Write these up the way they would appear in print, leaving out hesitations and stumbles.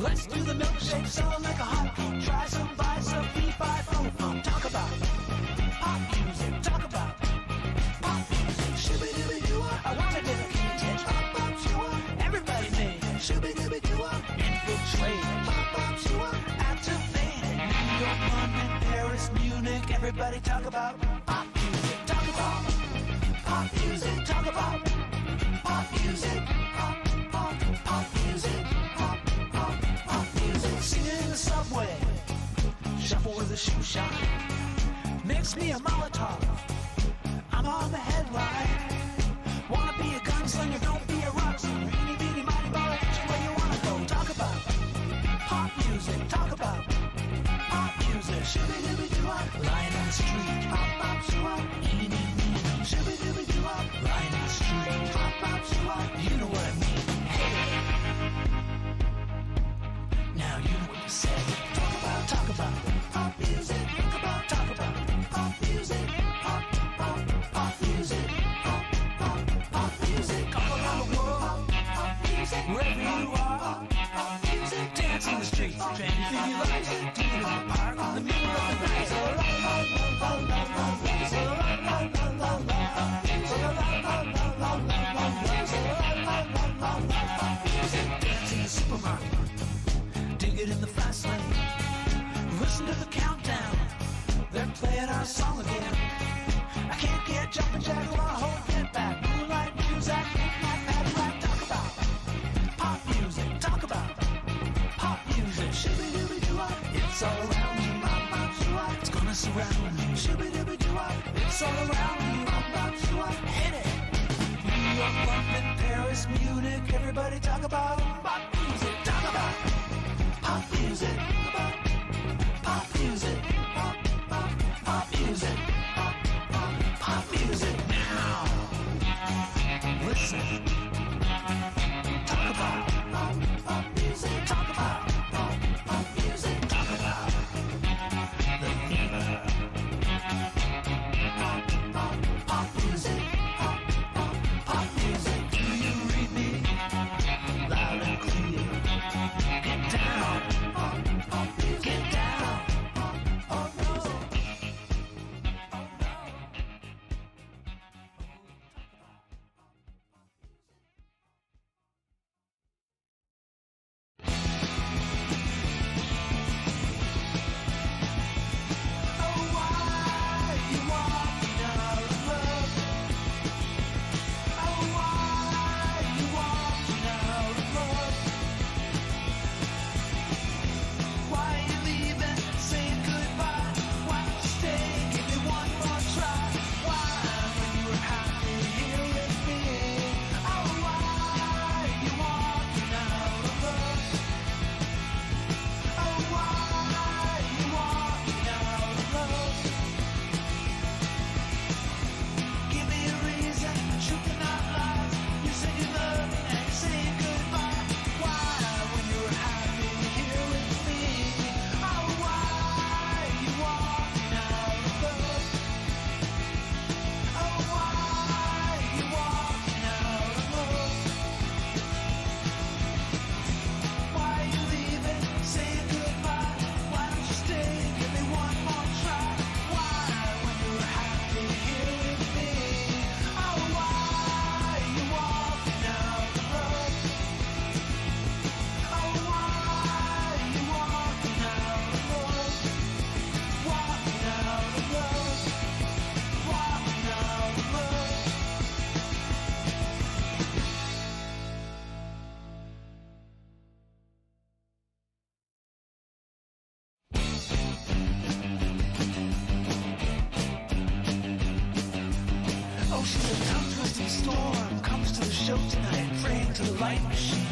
Let's do the milkshake, sell it like a hot cake. Try some, buy some, B5 Talk about pop music. Talk about pop music. Shooby-dooby-doo-wah. I want to dedicate pop-pop-shoo-wah. Everybody made it. Shooby-dooby-doo-wah. Infiltrate. Pop-pop-shoo-wah. Activated. New York, London, Paris, Munich. Everybody talk about pop music. Talk about pop music. Talk about pop music. Pop music. Pop music. Sing it in the subway. Shuffle with a shoe shine. Mix me a Molotov. I'm on the headline. Wanna be a gunslinger, don't be a rock singer. Eeny, meeny, miny, moe, hit you where you wanna go. Talk about pop music. Talk about pop music. Shooby-dooby-doo-wah. Lying on the street. Pop-pop-shoo-wah. Eeny, meeny. Shooby-dooby-doo-wah. Lying on the street. Pop-pop-shoo-wah. You know what I mean. Hey. Now you know what to say. Talk about pop music. Talk about pop music. Pop music. Pop music. All around the world. Pop music. Wherever you are. Pop music. Dance in the streets. Anything you like. Do it in the park. In the middle of the night. Dance in the supermarket. Dig it in the fast lane. Listen to the countdown. They're playing our song again. I can't get jumping jack. I wanna hold it back. Moonlight music. Midnight Cadillac. Talk about pop music. Talk about pop music. Shooby-dooby-doo-wah. It's all around you. Pop-pop-shoo-wah. It's gonna surround you. Shooby-dooby-doo-wah. It's all around you. Pop-pop-shoo-wah. Hit it. New York, London, Paris, Munich. Everybody talk about pop music. Talk about pop music. Pop music. Pop music. Pop music. Now listen. Talk about pop music. Talk about pop music. Talk about the fever. Pop music. Pop music. Do you read me? Loud and clear. Get down. Get down. Oh no. light machine.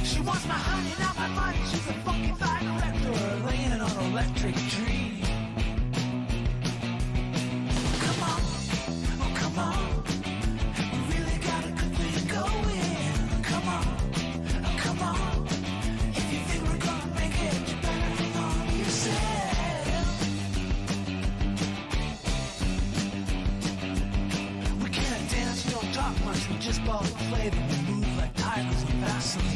She wants my honey, not my money. She's a funky fire director, laying it on electric dream. Come on, oh come on, we really got a good thing going. Come on, oh come on, if you think we're gonna make it, you better hang on to yourself. We can't dance, we don't talk much, we just ball and play, but we move like tigers and Vaseline.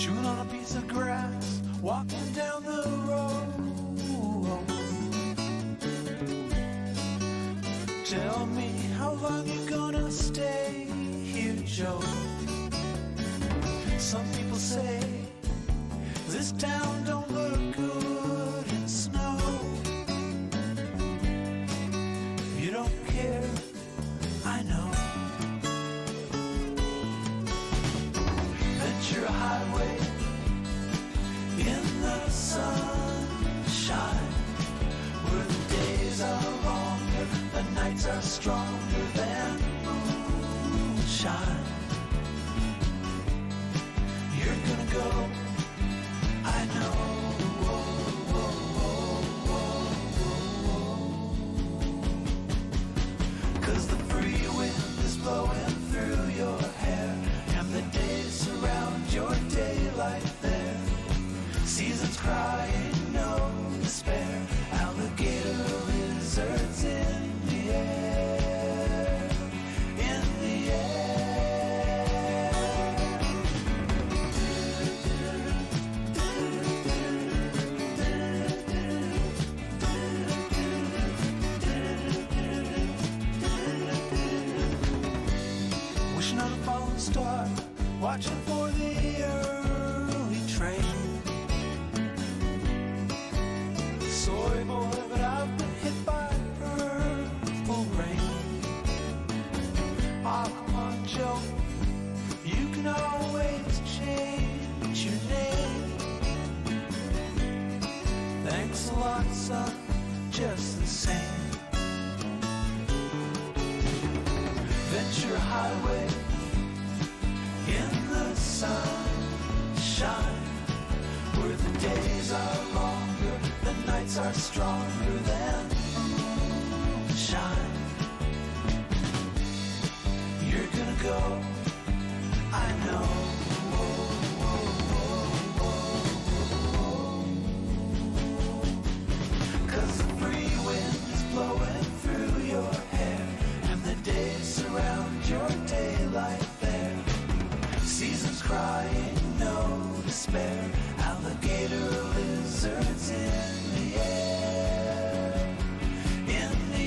chewing on a piece of grass, walking down the road. Tell me, how long you gonna stay here, Joe? Some people say this town don't look good in snow. You don't care, I know. Ventura Highway in the sunshine, where the days are longer, the nights are stronger than moonshine. You're gonna go, I know. Cause the free wind is blowing through your hair, and the days surround your daylight there. Seasons crying, no despair. Alligator lizards in the air, in the air. Wishing on a falling star, watching for the early train. Sorry boy, but I've been hit by purple rain. Oh, come on, Joe, you can always change your name. Thanks a lot, son, just the same. Ventura Highway in the sunshine, where the days are longer, the nights are stronger than moonshine. You're gonna go, I know. Cause the free wind is blowing through your hair, and the days surround your daylight there. Seasons crying, no despair. Alligator lizards in the air, in the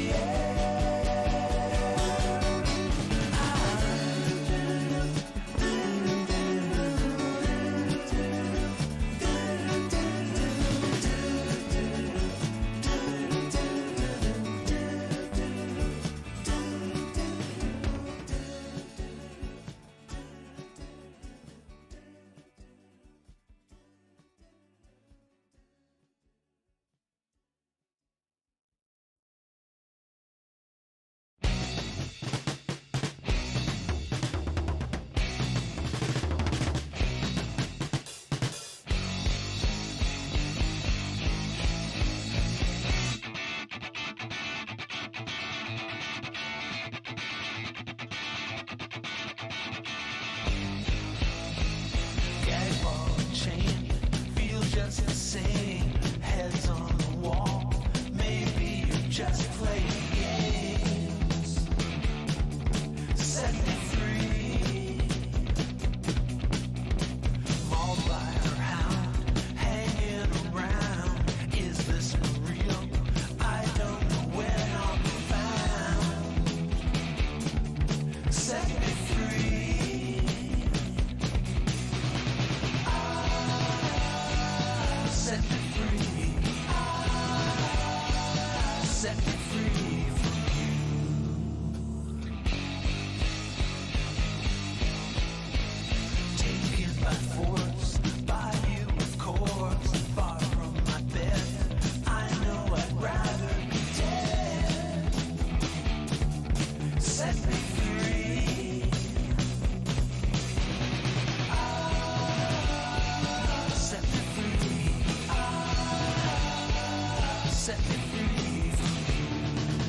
set me free from you.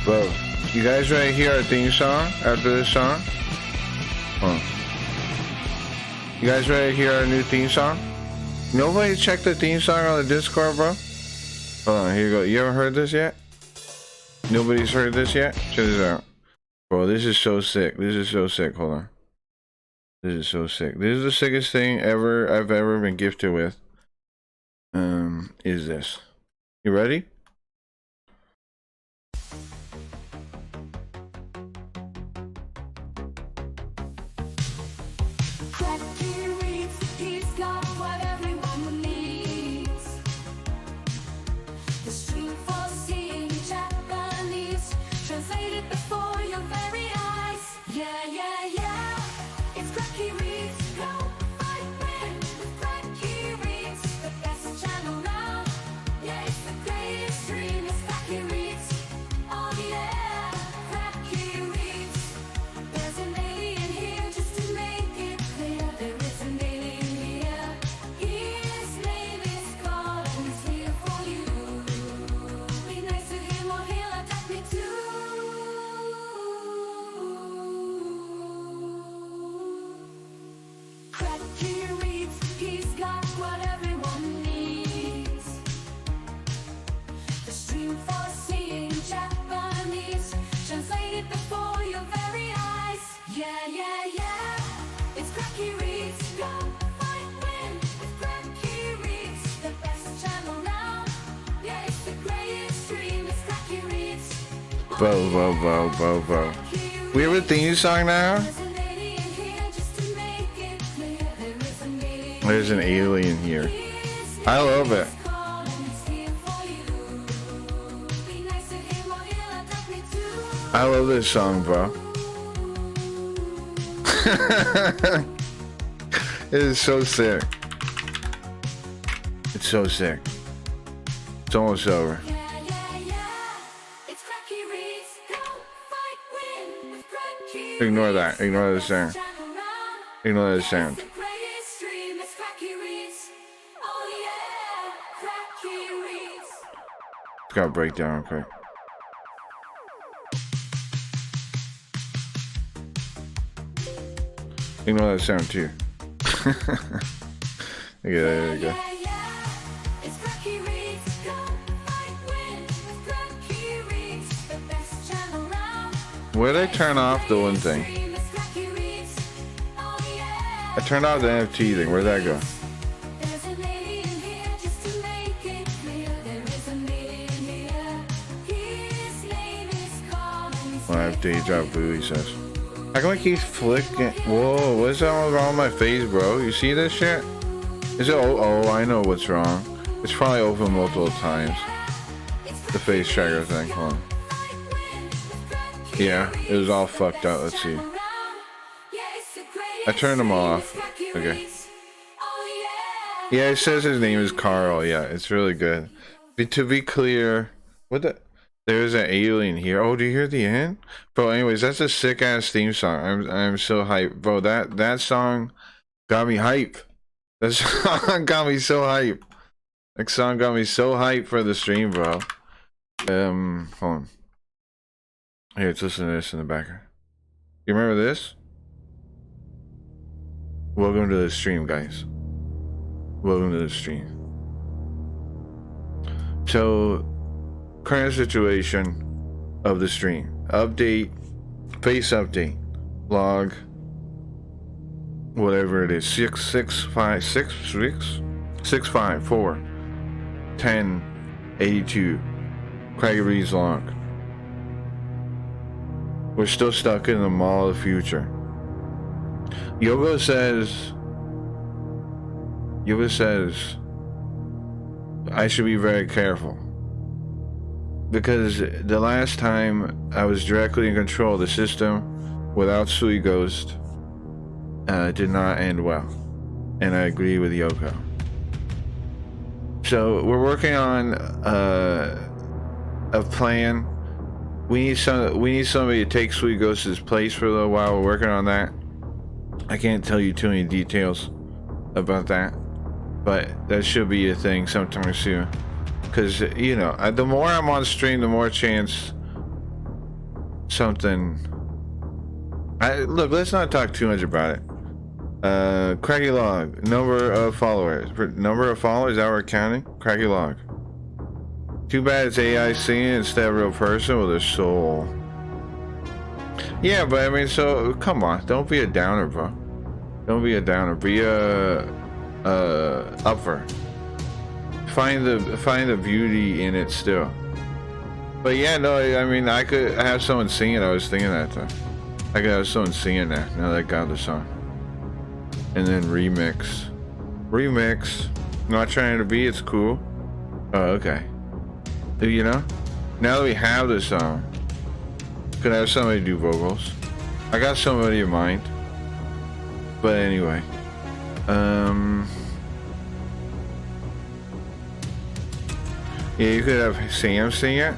Bro, you guys ready to hear our theme song after this song? You guys ready to hear our new theme song? Nobody checked the theme song on the Discord, bro? Hold on, here you go. You haven't heard this yet? Nobody's heard this yet? Check this out. Bro, this is so sick. This is so sick. Hold on. This is so sick. This is the sickest thing I've ever been gifted with. Is this. You ready? Bro. We have a theme song now? There's an alien here. I love it. I love this song, bro. It is so sick. It's so sick. It's almost over. Ignore that. Ignore the sound. Ignore the sound. It's got a breakdown, okay. Ignore that sound too. Okay, there we go. Where did I turn off the one thing? I turned off the NFT thing. Where'd that go? I have deja vu, he says. How come I keep flicking? Whoa, what's wrong with my face, bro? You see this shit? Is it? Oh, I know what's wrong. It's probably open multiple times. The face tracker thing. Hold on. Yeah, it was all fucked up. Let's see. I turned them off. Okay. Yeah, it says his name is Carl. Yeah, it's really good. To be clear, what the? There's an alien here. Oh, do you hear the end? Bro, anyways, that's a sick ass theme song. I'm so hyped. Bro, that song got me hype. That song got me so hype. That song got me so hype for the stream, bro. Hold on. Here, let's listen to this in the background. You remember this? Welcome to the stream, guys. Welcome to the stream. So, current situation of the stream. Update. Face update. Log. Whatever it is. 654 1082. Craggy Reed's log. We're still stuck in the mall of the future. Yoga says I should be very careful. Because the last time I was directly in control of the system without Sui Ghost did not end well. And I agree with Yoko. So we're working on a plan. We need somebody to take Sweet Ghost's place for a little while. We're working on that. I can't tell you too many details about that, but that should be a thing sometime soon. Because, you know, the more I'm on stream, the more chance something. Look, let's not talk too much about it. Craggy log, number of followers. Number of followers, is that what we're counting? Craggy log. Too bad it's AI singing instead of real person with a soul. Yeah, but I mean, so come on, don't be a downer, bro. Don't be a downer. Be a upper. Find the beauty in it still. But yeah, no, I mean, I could have someone sing it. I was thinking that though. I could have someone singing that. Now that I got the song. And then remix. Not trying to be. It's cool. Oh, okay. You know, now that we have the song, could have somebody do vocals. I got somebody in mind. But anyway, yeah, you could have Sam sing it.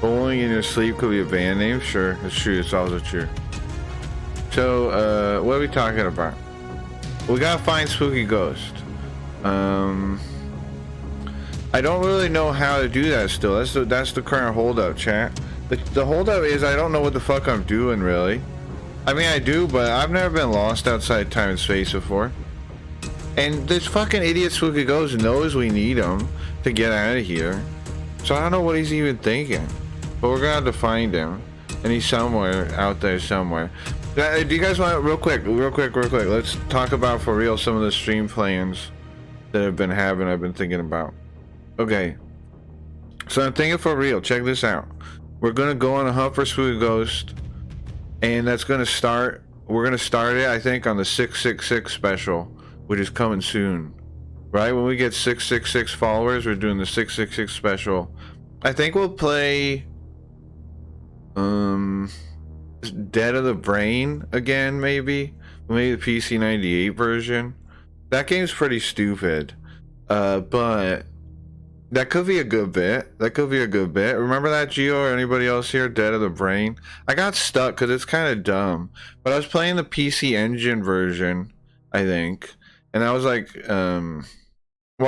Bowling in your sleep could be a band name. Sure, it's true. It's also true. So, what are we talking about? We gotta find Spooky Ghost. I don't really know how to do that still. That's the current holdup, chat. The holdup is I don't know what the fuck I'm doing, really. I mean, I do, but I've never been lost outside time and space before. And this fucking idiot Spooky Ghost knows we need him to get out of here. So I don't know what he's even thinking. But we're gonna have to find him. And he's somewhere out there somewhere. Do you guys want, real quick, let's talk about for real some of the stream plans that I've been thinking about. Okay, so I'm thinking for real, check this out. We're gonna go on a hunt for Spooky Ghost, and that's gonna start, we're gonna start it, I think, on the 666 special, which is coming soon. Right, when we get 666 followers, we're doing the 666 special. I think we'll play Dead of the Brain again, maybe the PC 98 version. That game's pretty stupid, but that could be a good bit. Remember that, Gio, or anybody else here? Dead of the Brain. I got stuck because it's kind of dumb, but I was playing the PC Engine version, I think, and I was like, well,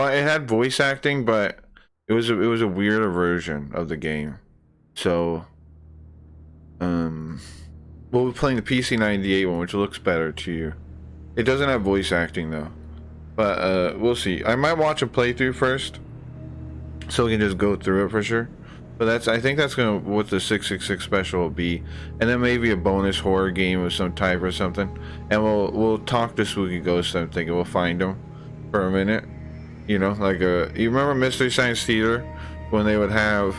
it had voice acting, but it was a weirder version of the game. So, we'll be playing the PC 98 one, which looks better to you. It doesn't have voice acting though, but we'll see. I might watch a playthrough first, so we can just go through it for sure. But I think that's gonna what the 666 special will be, and then maybe a bonus horror game of some type or something. And we'll talk to Spooky Ghost. I'm thinking we'll find him for a minute. You know, like you remember Mystery Science Theater when they would have?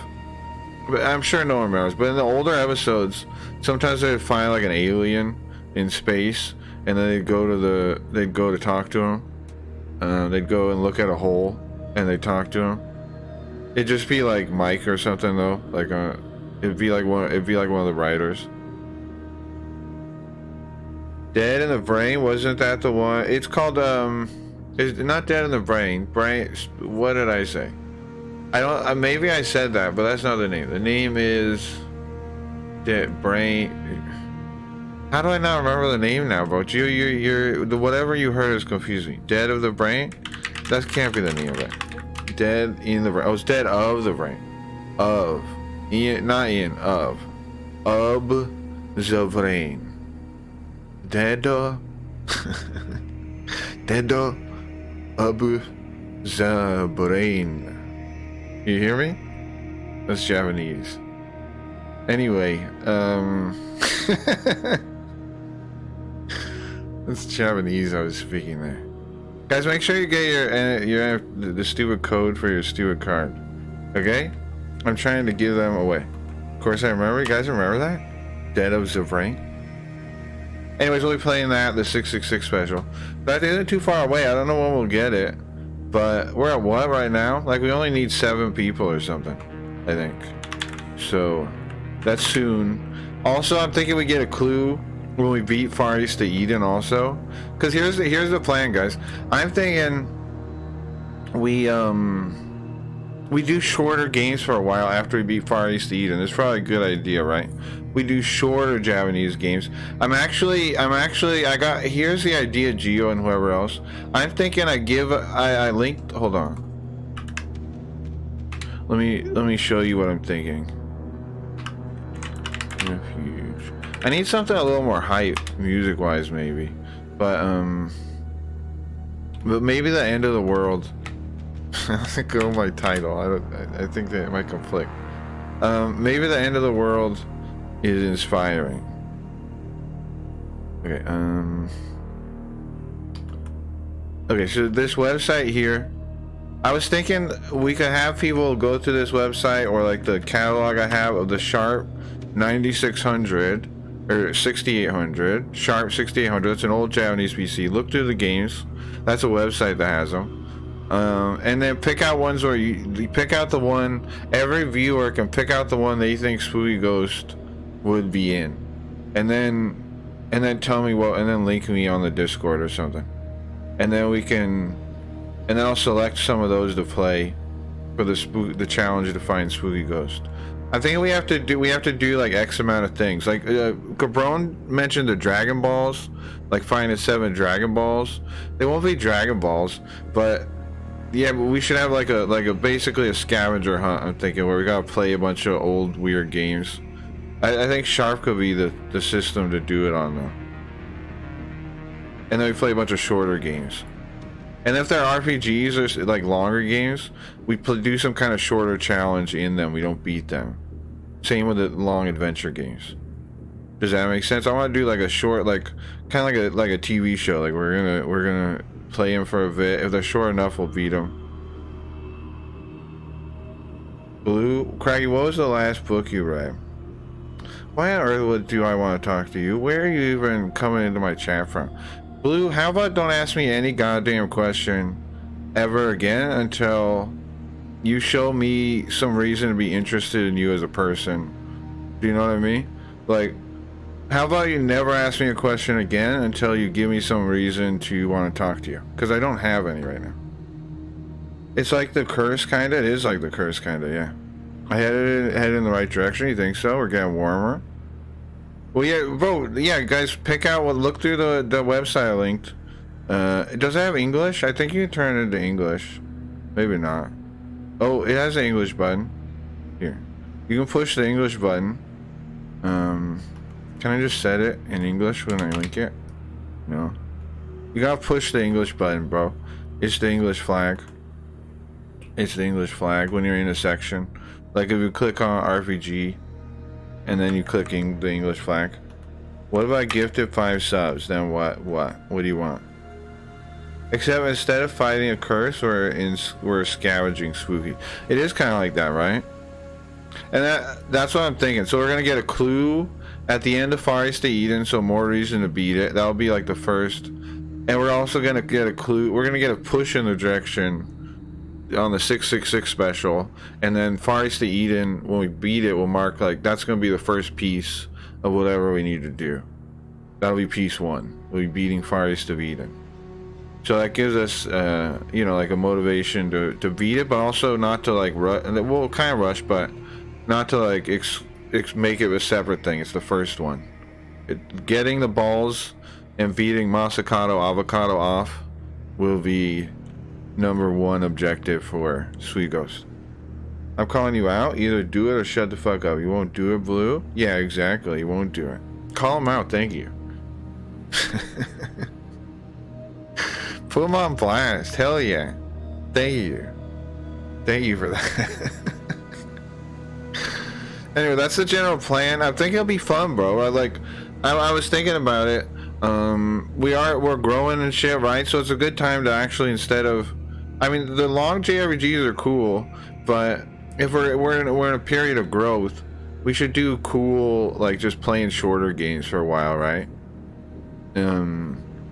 But I'm sure no one remembers. But in the older episodes, sometimes they'd find like an alien in space, and then they'd go to talk to him. They'd go and look at a hole, and they'd talk to him. It'd just be like Mike or something though. Like it'd be like one of the writers. Dead in the Brain, wasn't that the one? It's called it's not Dead in the Brain. What did I say? I don't. Maybe I said that, but that's not the name. The name is Dead Brain. How do I not remember the name now, bro? You're whatever you heard is confusing. Dead of the Brain. That can't be the name of it. Dead in the Brain. Oh, it's Dead of the Brain. Of. Ian, not Ian. Of the Brain. Dead. Dead of the Brain. You hear me? That's Japanese. Anyway, that's Japanese I was speaking there. Guys, make sure you get the stupid code for your stupid card. Okay? I'm trying to give them away. Of course I remember. You guys remember that? Dead of the Brain? Anyways, we'll be playing that, the 666 special. That isn't too far away. I don't know when we'll get it. But we're at what right now? Like, we only need 7 people or something, I think. So, that's soon. Also, I'm thinking we get a clue when we beat Far East to Eden also. Because here's the plan, guys. I'm thinking we do shorter games for a while after we beat Far East to Eden. It's probably a good idea, right? We do shorter Japanese games. Here's the idea, Gio and whoever else. I'm thinking I linked, hold on. Let me show you what I'm thinking. Refuge. I need something a little more hype, music-wise, maybe. But maybe the end of the world. Go my title. I think that it might conflict. Maybe the end of the world is inspiring. Okay. Okay. So this website here, I was thinking we could have people go to this website, or like the catalog I have of the Sharp 9600 or 6800, Sharp 6800. It's an old Japanese PC. Look through the games. That's a website that has them. And then pick out ones where you pick out the one, every viewer can pick out the one they think Spooky Ghost would be in, and then tell me what, and then link me on the Discord or something, and then we can, and then I'll select some of those to play for the challenge to find Spooky Ghost. I think we have to do like X amount of things. Like Cabron mentioned the Dragon Balls, like finding 7 Dragon Balls. They won't be Dragon Balls, but yeah, but we should have like a basically a scavenger hunt. I'm thinking, where we gotta play a bunch of old weird games. I think Sharp could be the system to do it on though. And then we play a bunch of shorter games. And if they're RPGs or like longer games, we do some kind of shorter challenge in them. We don't beat them. Same with the long adventure games. Does that make sense? I want to do like a short, like kind of like a TV show. Like we're gonna play them for a bit. If they're short enough, we'll beat them. Blue, Craggy, what was the last book you read? Why on earth do I want to talk to you? Where are you even coming into my chat from? Blue, how about don't ask me any goddamn question ever again until you show me some reason to be interested in you as a person. Do you know what I mean? Like, how about you never ask me a question again until you give me some reason to want to talk to you? Because I don't have any right now. It's like the curse, kind of. It is like the curse, kind of, yeah. I headed in the right direction. You think so? We're getting warmer. Well, yeah, bro. Yeah, guys, pick out what. Look through the website I linked. Does it have English? I think you can turn it into English. Maybe not. Oh, it has an English button. Here, you can push the English button. Can I just set it in English when I link it? No. You gotta push the English button, bro. It's the English flag. It's the English flag when you're in a section. Like if you click on RPG, and then you clicking the English flag. What if I gifted 5 subs? Then what? What do you want? Except instead of fighting a curse, we're scavenging Spooky. It is kind of like that, right? And that's what I'm thinking. So we're gonna get a clue at the end of Fri-Sat Eden, so more reason to beat it. That'll be like the first. And we're also gonna get a clue. We're gonna get a push in the direction on the 666 special, and then Fri-Sat Eden, when we beat it, we'll mark like that's gonna be the first piece of whatever we need to do. That'll be piece 1. We'll be beating Fri-Sat Eden. So that gives us, you know, like a motivation to beat it, but also not to like rush. We'll kind of rush, but not to like make it a separate thing. It's the first one. Getting the balls and beating Masakato Avocado off will be #1 objective for Sweet Ghost. I'm calling you out. Either do it or shut the fuck up. You won't do it, Blue? Yeah, exactly. You won't do it. Call him out. Thank you. Put him on blast. Hell yeah. Thank you. Thank you for that. Anyway, that's the general plan. I think it'll be fun, bro. I was thinking about it. We're growing and shit, right? So it's a good time to actually, instead of, I mean, the long JRPGs are cool, but if we're in a period of growth, we should do cool, like just playing shorter games for a while, right?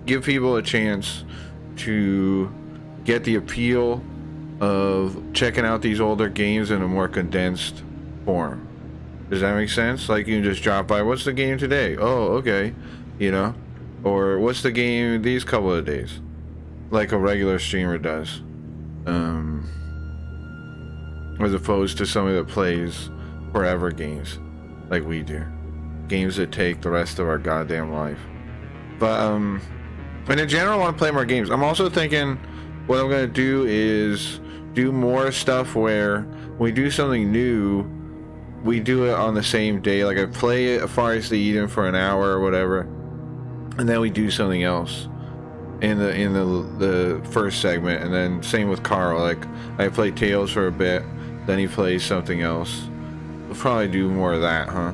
Give people a chance to get the appeal of checking out these older games in a more condensed form. Does that make sense? Like, you can just drop by, what's the game today? Oh, okay. You know? Or what's the game these couple of days? Like a regular streamer does. As opposed to somebody that plays forever games like we do. Games that take the rest of our goddamn life. But, and in general, I want to play more games. I'm also thinking what I'm going to do is do more stuff where when we do something new, we do it on the same day. Like I play it Fri-Sat Eden for an hour or whatever, and then we do something else in the first segment, and then same with Carl. Like I play Tales for a bit, then he plays something else. We'll probably do more of that, huh?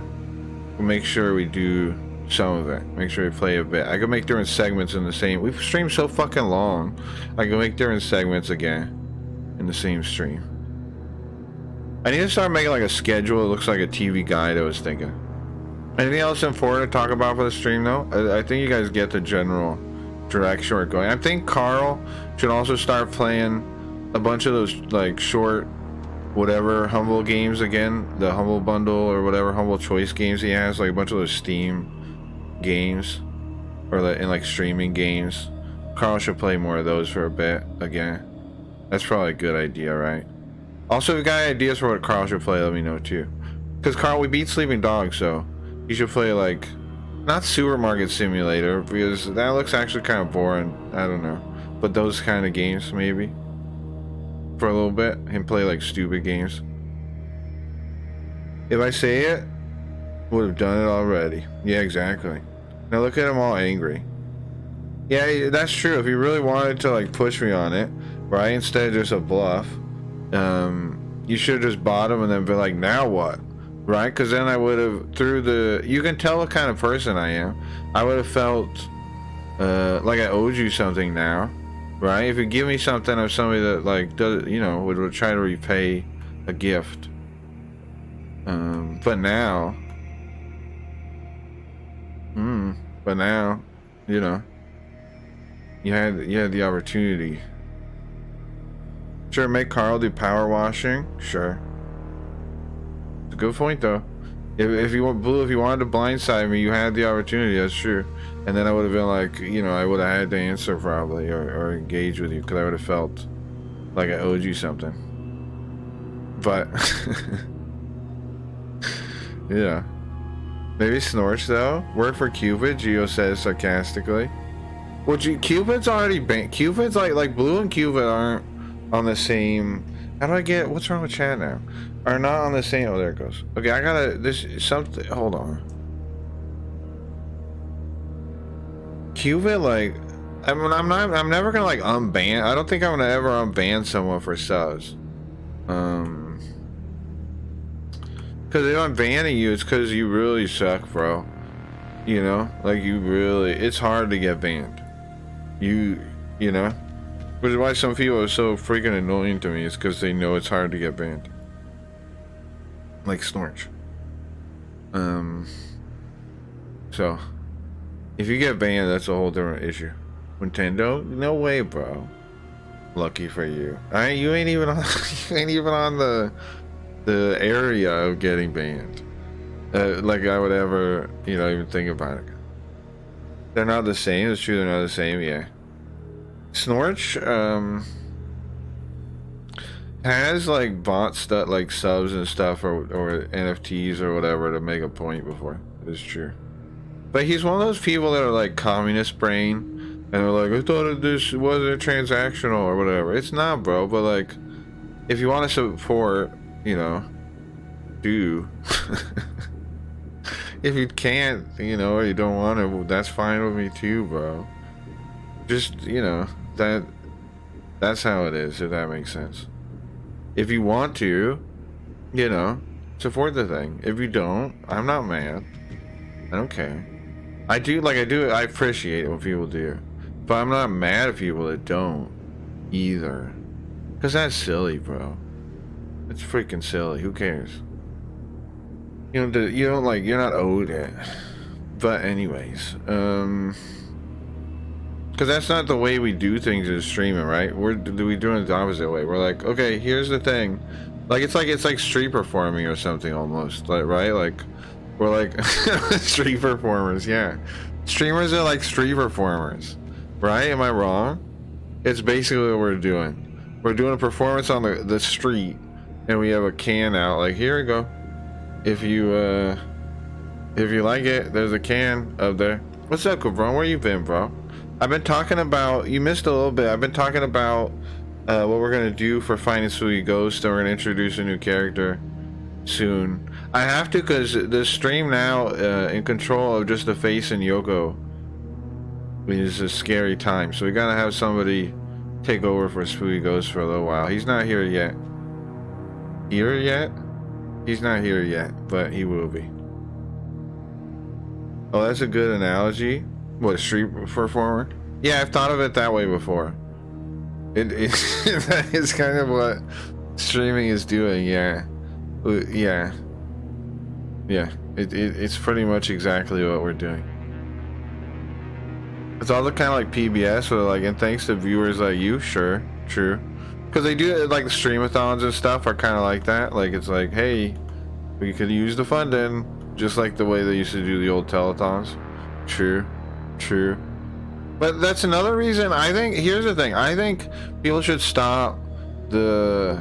We'll make sure we do some of it. Make sure we play a bit. I can make different segments in the same. We've streamed so fucking long. I can make different segments again in the same stream. I need to start making like a schedule. It looks like a TV guide. I was thinking. Anything else important to talk about for the stream though? I think you guys get the general direction we're going. I think Carl should also start playing a bunch of those like short whatever Humble games again, the Humble Bundle or whatever Humble Choice games he has, like a bunch of those Steam games or in like streaming games. Carl should play more of those for a bit again. That's probably a good idea, right? Also, if you got ideas for what Carl should play, let me know too. Because Carl, we beat Sleeping Dogs, so you should play like not Supermarket Simulator, because that looks actually kind of boring. I don't know, but those kind of games maybe for a little bit, and play like stupid games. If I say it, would have done it already. Yeah, exactly. Now look at him all angry. Yeah, that's true. If you really wanted to like push me on it, right, instead of just a bluff, you should have just bought him and then be like, now what, right? Because then I would have, through the, you can tell what kind of person I am. I would have felt like I owed you something now, right? If you give me something of somebody that like does, you know, would try to repay a gift. But now, you know, you had the opportunity. Sure, make Carl do power washing. Sure, it's a good point though. If you want Blue, if you wanted to blindside me, you had the opportunity. That's true. And then I would have been like, you know, I would have had to answer probably or engage with you because I would have felt like I owed you something. But yeah, maybe Snorch though. Work for Cupid, Geo says sarcastically. Well, Cupid's already banned. Cupid's like Blue and Cupid aren't on the same. How do I get? What's wrong with chat now? Are not on the same. Oh, there it goes. Okay, I gotta. This something. Hold on. Cupid, like, I mean, I'm never gonna like unban. I don't think I'm gonna ever unban someone for subs. Because if I'm banning you, it's because you really suck, bro. You know, like you really. It's hard to get banned. You know. Which is why some people are so freaking annoying to me. It's because they know it's hard to get banned. Like Snorch. So, if you get banned, that's a whole different issue. Nintendo? No way, bro. Lucky for you. You ain't even on. You ain't even on the area of getting banned. Like I would ever, you know, even think about it. They're not the same. It's true. They're not the same. Yeah. Snorch has like bought stuff like subs and stuff or NFTs or whatever to make a point before. It's true, but he's one of those people that are like communist brain and they're like, I thought this wasn't transactional or whatever. It's not, bro. But like, if you want to support, you know, do. If you can't, you know, or you don't want to, that's fine with me too, bro. Just, you know, that's how it is, if that makes sense. If you want to, you know, support the thing. If you don't, I'm not mad. I don't care. I appreciate it when people do. But I'm not mad at people that don't either. Because that's silly, bro. It's freaking silly. Who cares? You know, you're not owed it. But anyways, because that's not the way we do things in streaming, right? We doing it the opposite way. We're like, okay, here's the thing. Like it's like street performing or something almost, like, right? Like we're like street performers, yeah. Streamers are like street performers, right? Am I wrong? It's basically what we're doing. We're doing a performance on the street, and we have a can out. Like, here we go. If you like it, there's a can up there. What's up, Cabron? Where you been, bro? I've been talking about, you missed a little bit. I've been talking about what we're gonna do for Finding Sweet Ghost, and we're gonna introduce a new character soon. I have to, because the stream now in control of just the face and Yoko is a scary time. So we gotta have somebody take over for Spooky Ghost for a little while. He's not here yet. Here yet? He's not here yet, but he will be. Oh, that's a good analogy. What, a street performer? Yeah, I've thought of it that way before. That is kind of what streaming is doing, yeah. Yeah. Yeah, it's pretty much exactly what we're doing. It's all the kind of like PBS, where like, and thanks to viewers like you, sure, true. Because they do, like, the streamathons and stuff are kind of like that. Like, it's like, hey, we could use the funding, just like the way they used to do the old telethons. True, true. But that's another reason, I think, here's the thing. I think people should stop the...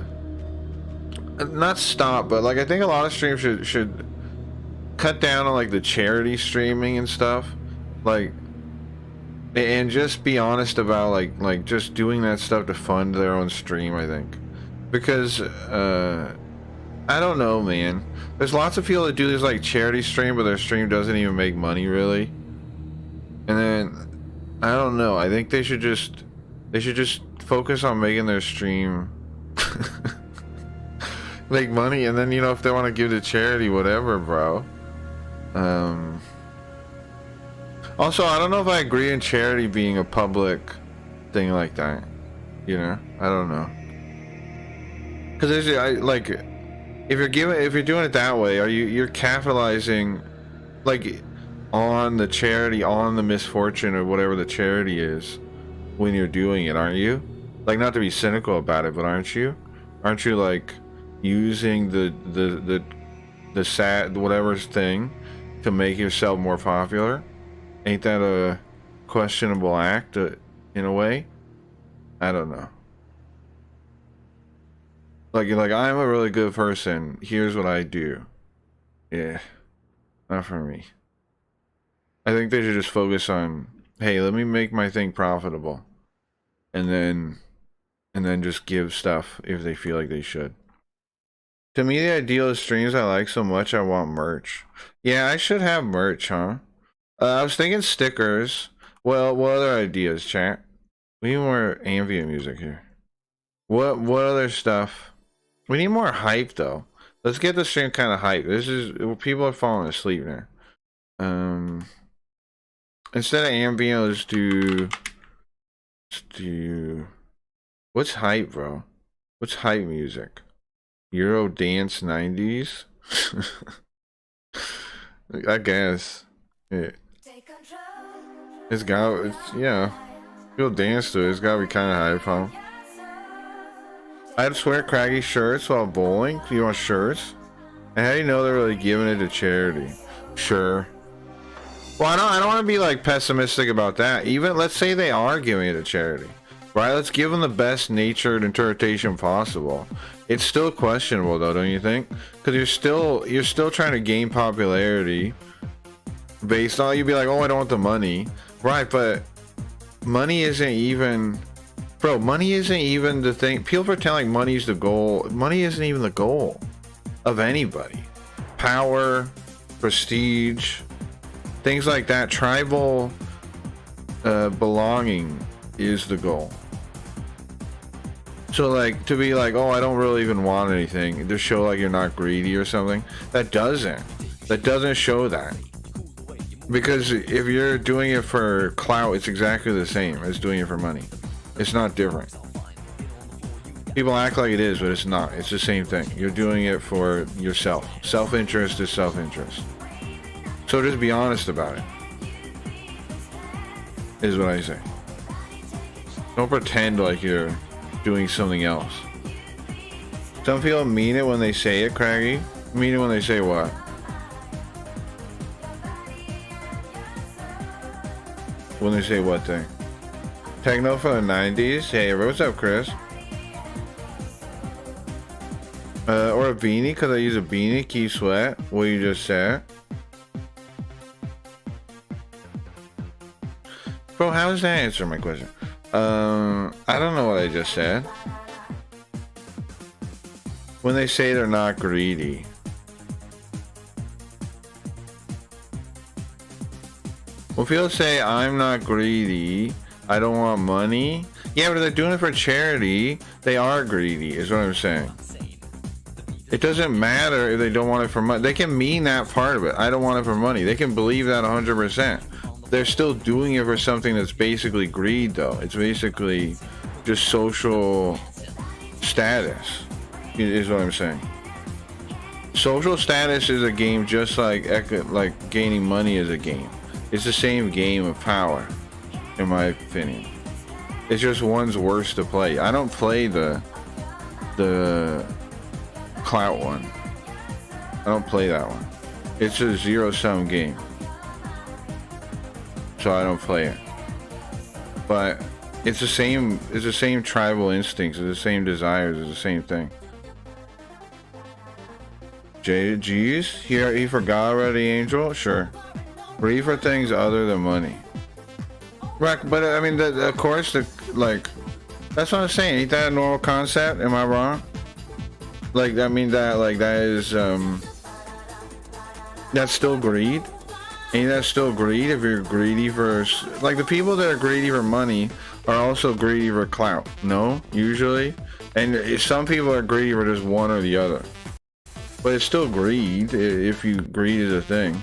Not stop, but, like, I think a lot of streams should cut down on, like, the charity streaming and stuff. Like... And just be honest about like just doing that stuff to fund their own stream, I think. Because I don't know, man. There's lots of people that do this like charity stream, but their stream doesn't even make money really. And then I don't know. I think they should just focus on making their stream make money, and then, you know, if they want to give to charity, whatever, bro. Also, I don't know if I agree in charity being a public thing like that. You know, I don't know. Because like, if you're doing it that way, you're capitalizing, like, on the charity, on the misfortune or whatever the charity is, when you're doing it, aren't you? Like, not to be cynical about it, but aren't you? Aren't you like using the sad whatever thing to make yourself more popular? Ain't that a questionable act in a way? I don't know. Like, you're like, I'm a really good person. Here's what I do. Yeah. Not for me. I think they should just focus on, hey, let me make my thing profitable. And then just give stuff if they feel like they should. To me, the ideal of streams I like so much, I want merch. Yeah, I should have merch, huh? I was thinking stickers. Well, what other ideas, chat? We need more ambient music here. What other stuff? We need more hype, though. Let's get the stream kind of hype. People are falling asleep now. Instead of ambient, let's do... What's hype, bro? What's hype music? Euro dance 90s? I guess. Yeah. Yeah. You'll dance to it. It's gotta be kind of hype, huh? I'd swear craggy shirts while bowling. You want shirts? And how do you know they're really giving it to charity? Sure. Well, I don't want to be like pessimistic about that. Even let's say they are giving it to charity, right? Let's give them the best natured interpretation possible. It's still questionable, though, don't you think? Because you're still trying to gain popularity based on, you'd be like, oh, I don't want the money, right? But money isn't even, bro. Money isn't even the thing. People pretend like money's the goal. Money isn't even the goal of anybody. Power, prestige, things like that. Tribal belonging is the goal. So, like, to be like, oh, I don't really even want anything, to show like you're not greedy or something, that doesn't show that. Because if you're doing it for clout, it's exactly the same as doing it for money. It's not different. People act like it is, but it's not. It's the same thing. You're doing it for yourself. Self-interest is self-interest. So just be honest about it, is what I say. Don't pretend like you're doing something else. Some people mean it when they say it, Craggy. Mean it when they say what? When they say what thing? Techno for the 90s? Hey, what's up, Chris? Or a beanie, because I use a beanie. Keep sweat. What you just said. Bro, how does that answer my question? I don't know what I just said. When they say they're not greedy. When people say I'm not greedy, I don't want money. Yeah, but they're doing it for charity. They are greedy, is what I'm saying. It doesn't matter if they don't want it for money. They can mean that part of it. I don't want it for money. They can believe that 100%. They're still doing it for something that's basically greed, though. It's basically just social status, is what I'm saying. Social status is a game just like gaining money is a game. It's the same game of power, in my opinion. It's just one's worse to play. I don't play the clout one. I don't play that one. It's a zero-sum game, so I don't play it. But it's the same. It's the same tribal instincts. It's the same desires. It's the same thing. Jeez, he forgot already, Angel. Sure, greed for things other than money. Right, but I mean, of course, like that's what I'm saying. Ain't that a normal concept? Am I wrong? Like, I mean, that is that's still greed. Ain't that still greed? If you're greedy for, like, the people that are greedy for money are also greedy for clout. No, usually, and some people are greedy for just one or the other. But it's still greed if greed is a thing.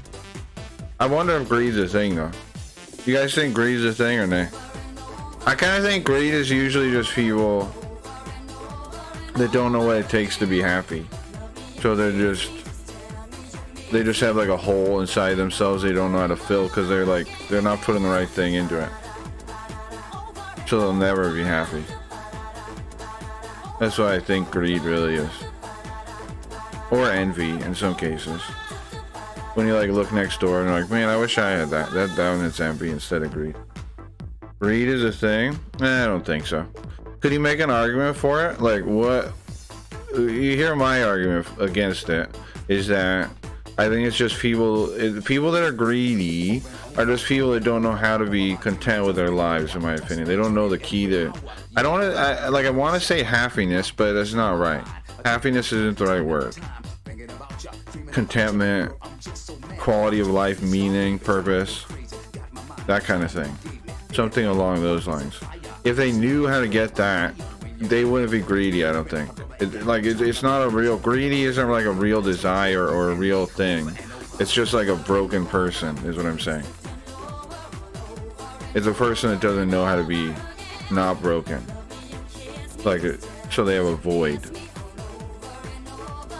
I wonder if greed's a thing, though. You guys think greed is a thing or nay? I kind of think greed is usually just people that don't know what it takes to be happy. So they just have like a hole inside themselves they don't know how to fill because they're not putting the right thing into it. So they'll never be happy. That's what I think greed really is. Or envy in some cases. When you like look next door and you're like, man, I wish I had that. That one is envy instead of greed. Greed is a thing? I don't think so. Could you make an argument for it? Like, what? You hear my argument against it is that I think it's just people that are greedy are just people that don't know how to be content with their lives, in my opinion. They don't know the key to, I want to say happiness, but that's not right. Happiness isn't the right word. Contentment, quality of life, meaning, purpose, that kind of thing. Something along those lines. If they knew how to get that, they wouldn't be greedy, I don't think. It's not a real, greedy isn't like a real desire or a real thing. It's just like a broken person, is what I'm saying. It's a person that doesn't know how to be not broken. So they have a void.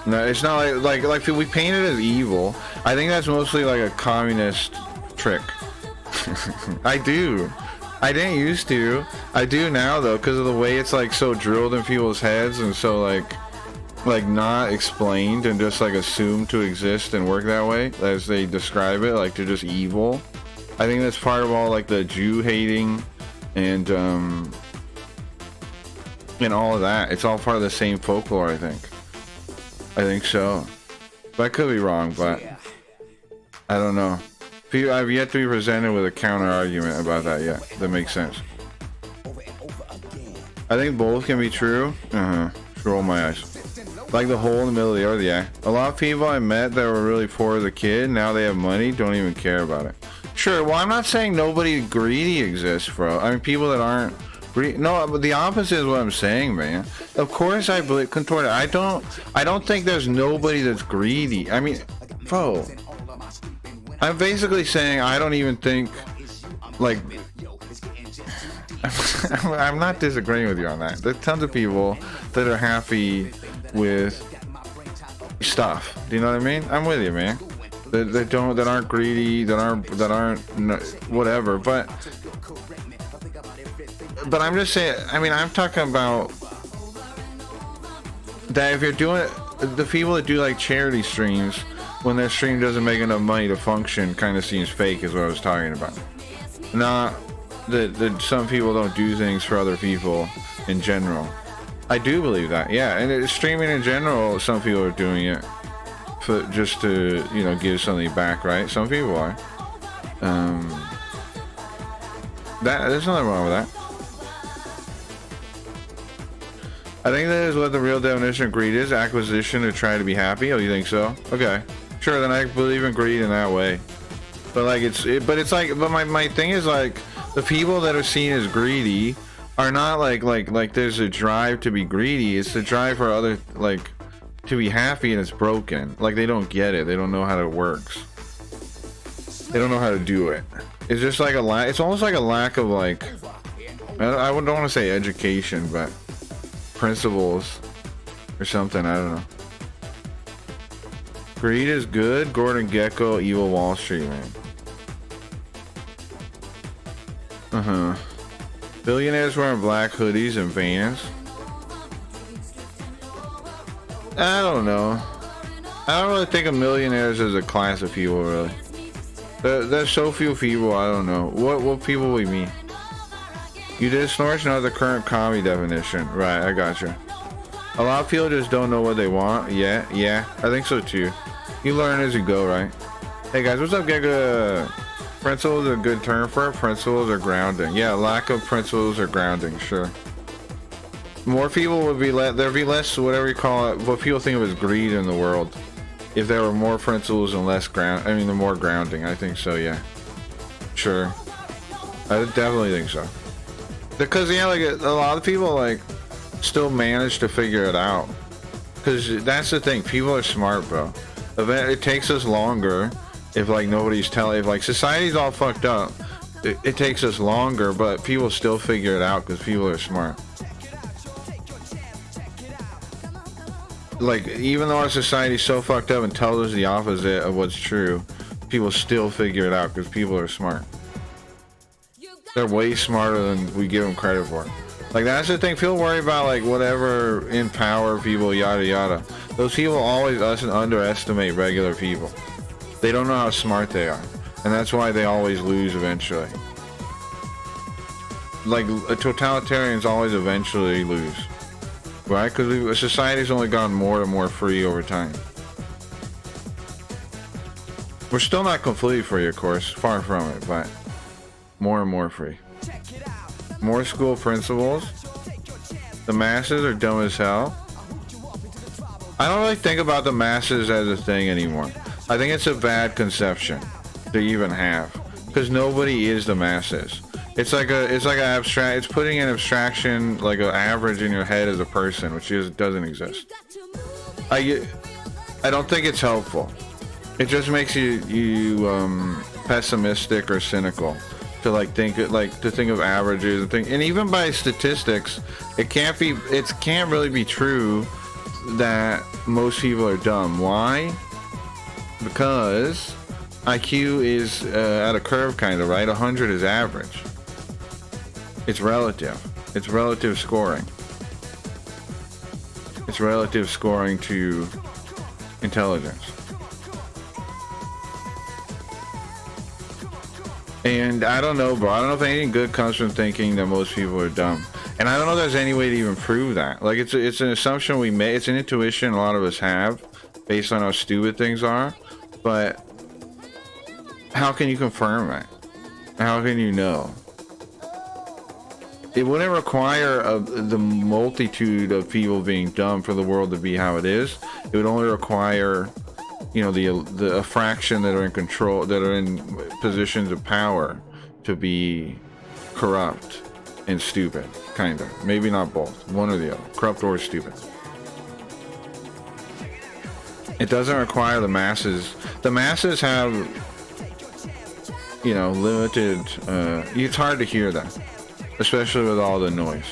No, it's not like we paint it as evil. I think that's mostly like a communist trick. I do. I didn't used to. I do now though, because of the way it's like so drilled in people's heads and so like not explained and just like assumed to exist and work that way as they describe it, like they're just evil. I think that's part of all like the Jew hating and all of that. It's all part of the same folklore, I think. I think so. But I could be wrong, but I don't know. I've yet to be presented with a counter argument about that yet. That makes sense. I think both can be true. Roll my eyes. Like the hole in the middle of the earth, yeah. A lot of people I met that were really poor as a kid, now they have money, don't even care about it. Sure, well, I'm not saying nobody greedy exists, bro. I mean, people that aren't greedy. No, but the opposite is what I'm saying, man. Of course I believe, contorted. I don't think there's nobody that's greedy. I mean, bro. I'm basically saying I don't even think, like, I'm not disagreeing with you on that. There's tons of people that are happy with stuff. Do you know what I mean? I'm with you, man. That aren't greedy, that aren't whatever. But I'm just saying. I mean, I'm talking about that if you're doing it, the people that do like charity streams, when their stream doesn't make enough money to function, kind of seems fake, is what I was talking about. Not that some people don't do things for other people in general. I do believe that, yeah. And streaming in general, some people are doing it for just to, give something back, right? Some people are. There's nothing wrong with that. I think that is what the real definition of greed is: acquisition to try to be happy. Oh, you think so? Okay. Sure, then I believe in greed in that way. But like but my thing is like the people that are seen as greedy are not like there's a drive to be greedy. It's the drive for other, like, to be happy, and it's broken. Like, they don't get it. They don't know how it works. They don't know how to do it. It's just like it's almost like a lack of, like, I don't want to say education, but principles or something. I don't know. Greed is good. Gordon Gekko, Evil Wall Street, man. Billionaires wearing black hoodies and Vans. I don't know. I don't really think of millionaires as a class of people, really. There's so few people, I don't know. What people we mean? You did snort, not the current comedy definition. Right, I got you. A lot of people just don't know what they want. Yeah, I think so too. You learn as you go, right? Hey guys, what's up, Giga? Principles are a good term for it. Principles are grounding. Yeah, lack of principles or grounding, sure. More people would be there'd be less, whatever you call it, what people think of as greed in the world. If there were more principles and less the more grounding. I think so, yeah. Sure. I definitely think so. Because, yeah, like, a lot of people, like, still manage to figure it out. Because that's the thing. People are smart, bro. It takes us longer if, like, nobody's telling. If, like, society's all fucked up, it takes us longer, but people still figure it out because people are smart. Like, even though our society's so fucked up and tells us the opposite of what's true, people still figure it out because people are smart. They're way smarter than we give them credit for. Like, that's the thing. People worry about, like, whatever in power people, yada yada. Those people always underestimate regular people. They don't know how smart they are, and that's why they always lose eventually. Like, totalitarians always eventually lose. Right? Because society's only gotten more and more free over time. We're still not completely free, of course. Far from it, but more and more free. More school principals. The masses are dumb as hell. I don't really think about the masses as a thing anymore. I think it's a bad conception to even have. Because nobody is the masses. It's like it's putting an abstraction, like an average in your head as a person, which doesn't exist. I don't think it's helpful. It just makes you pessimistic or cynical to think of averages and think. And even by statistics, it can't really be true that most people are dumb. Why? Because IQ is at a curve, kind of, right? 100 is average. It's relative. It's relative scoring. It's relative scoring to intelligence. And I don't know, bro. I don't know if anything good comes from thinking that most people are dumb. And I don't know if there's any way to even prove that. Like, it's an assumption we make. It's an intuition a lot of us have based on how stupid things are. But how can you confirm it? How can you know? It wouldn't require the multitude of people being dumb for the world to be how it is. It would only require, a fraction that are in control, that are in positions of power, to be corrupt and stupid, kind of. Maybe not both, one or the other, corrupt or stupid. It doesn't require the masses. The masses have, limited. It's hard to hear that. Especially with all the noise.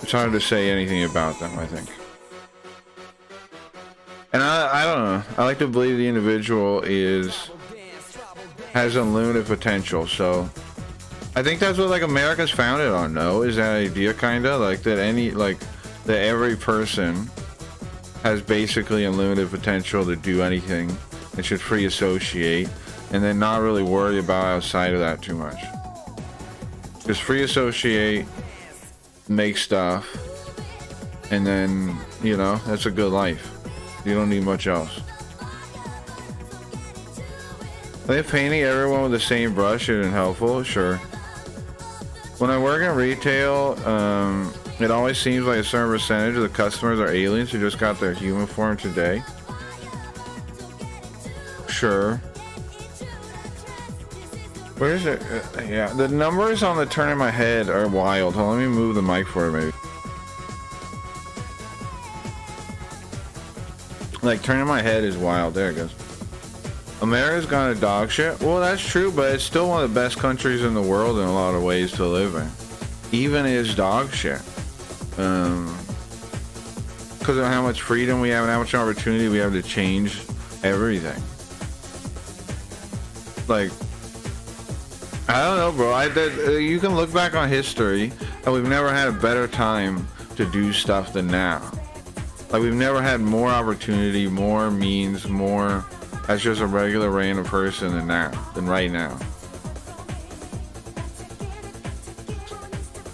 It's hard to say anything about them, I think. And I don't know. I like to believe the individual has unlimited potential, so I think that's what, like, America's founded on, no? Is that idea, kinda? Like, that every person has basically unlimited potential to do anything and should free associate, and then not really worry about outside of that too much. Just free associate, make stuff, and then, that's a good life. You don't need much else. I think painting everyone with the same brush isn't helpful, sure. When I work in retail, it always seems like a certain percentage of the customers are aliens who just got their human form today. Sure. Where is it? Yeah, the numbers on the turn in my head are wild. Hold on, let me move the mic for it, maybe. Like, turning my head is wild. There it goes. America's gone to dog shit. Well, that's true, but it's still one of the best countries in the world in a lot of ways to live in. Even is dog shit. Because of how much freedom we have and how much opportunity we have to change everything. Like, I don't know, bro. You can look back on history, and we've never had a better time to do stuff than now. Like, we've never had more opportunity, more means, more as just a regular random person than right now.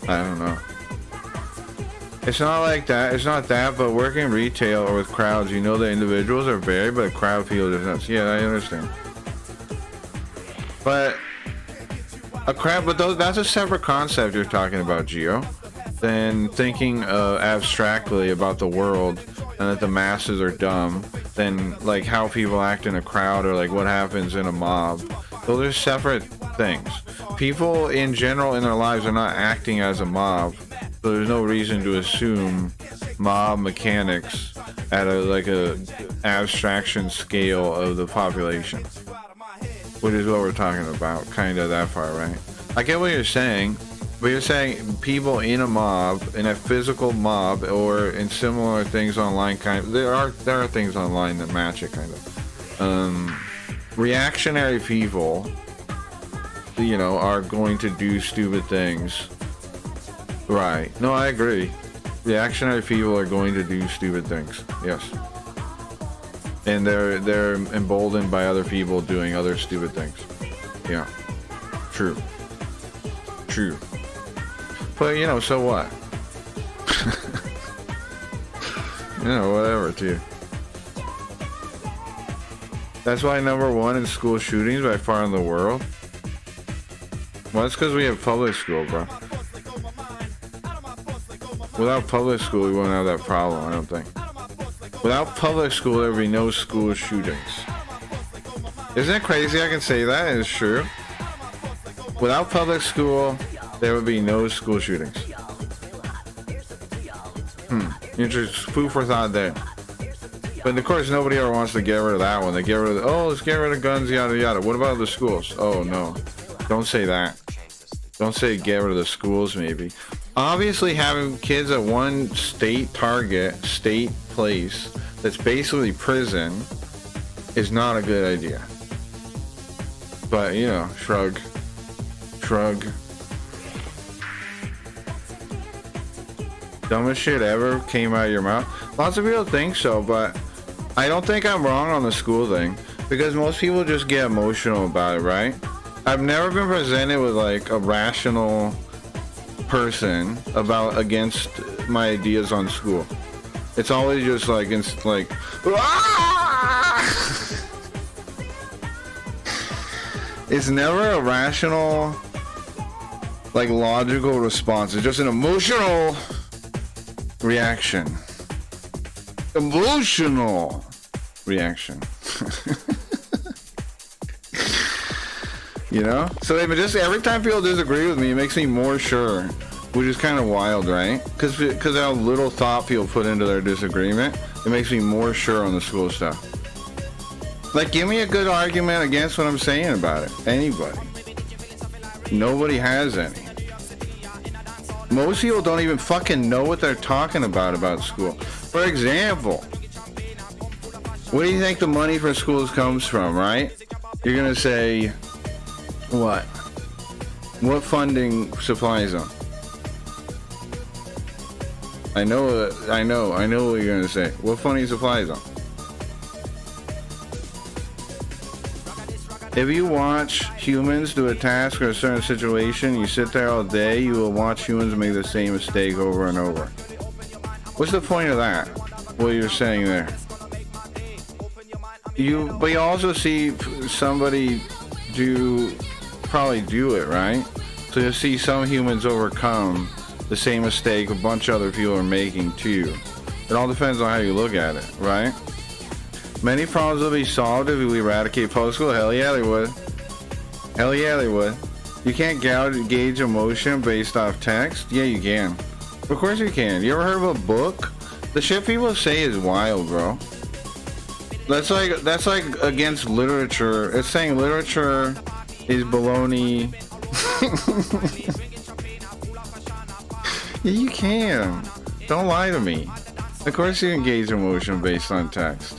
I don't know. It's not like that. It's not that, but working retail or with crowds, you know the individuals are varied, but a crowd feels different. Yeah, I understand. But that's a separate concept you're talking about, Gio, than thinking abstractly about the world and that the masses are dumb, than like how people act in a crowd or like what happens in a mob. Those are separate things. People in general in their lives are not acting as a mob, so there's no reason to assume mob mechanics at a abstraction scale of the population, which is what we're talking about, kind of that far, right? I get what you're saying, but you're saying people in a mob, in a physical mob, or in similar things online, there are things online that match it, kind of. Reactionary people, you know, are going to do stupid things. Right. No, I agree. Reactionary people are going to do stupid things. Yes. And they're emboldened by other people doing other stupid things. Yeah. True. True. But, you know, so what? You know, whatever, too. That's why #1 in school shootings by far in the world. Well, that's because we have public school, bro. Without public school, we wouldn't have that problem, I don't think. Without public school, there would be no school shootings. Isn't it crazy I can say that? It's true. Without public school, there would be no school shootings. Interesting. Food for thought there. But of course, nobody ever wants to get rid of that one. They get rid of, oh, let's get rid of guns, yada yada. What about the schools? Oh no, don't say that. Don't say get rid of the schools, maybe. Obviously, having kids at one state place that's basically prison is not a good idea. But, you know, shrug. Dumbest shit ever came out of your mouth. Lots of people think so, but I don't think I'm wrong on the school thing, because most people just get emotional about it, right? I've never been presented with like a rational person against my ideas on school. It's always just like it's never a rational, like, logical response. It's just an emotional reaction. Emotional reaction. You know? So just every time people disagree with me, it makes me more sure, which is kind of wild, right? Because how little thought people put into their disagreement, it makes me more sure on the school stuff. Like, give me a good argument against what I'm saying about it. Anybody. Nobody has any. Most people don't even fucking know what they're talking about school. For example, where do you think the money for schools comes from, right? You're gonna say, what? What funding supplies them? I know what you're gonna say. What funding supplies them? If you watch humans do a task or a certain situation, you sit there all day, you will watch humans make the same mistake over and over. What's the point of that? What you're saying there? But you also see somebody probably do it, right? So you see some humans overcome the same mistake a bunch of other people are making too. It all depends on how you look at it, right? Many problems will be solved if we eradicate public school. Hell yeah, they would. Hell yeah, they would. You can't gauge emotion based off text? Yeah, you can. Of course you can. You ever heard of a book? The shit people say is wild, bro. That's like against literature. It's saying literature is baloney. Yeah, you can. Don't lie to me. Of course you can gauge emotion based on text.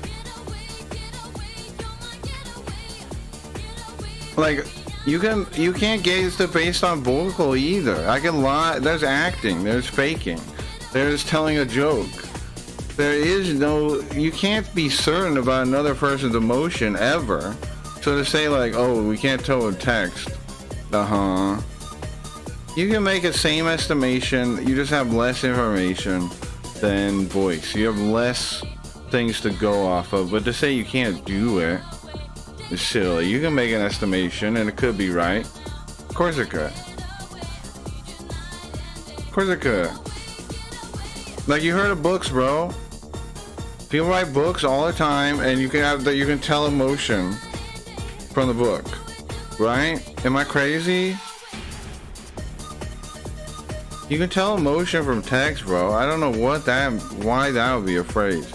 Like, you can't gauge it based on vocal either. I can lie. There's acting. There's faking. There's telling a joke. There is no. You can't be certain about another person's emotion ever. So to say like, oh, we can't tell with text. You can make a same estimation. You just have less information than voice. You have less things to go off of. But to say you can't do it. It's silly. You can make an estimation and it could be right. Of course it could. Of course it could. Like, you heard of books, bro. People write books all the time and you can have that. You can tell emotion from the book, right? Am I crazy? You can tell emotion from text, bro. I don't know why that would be a phrase.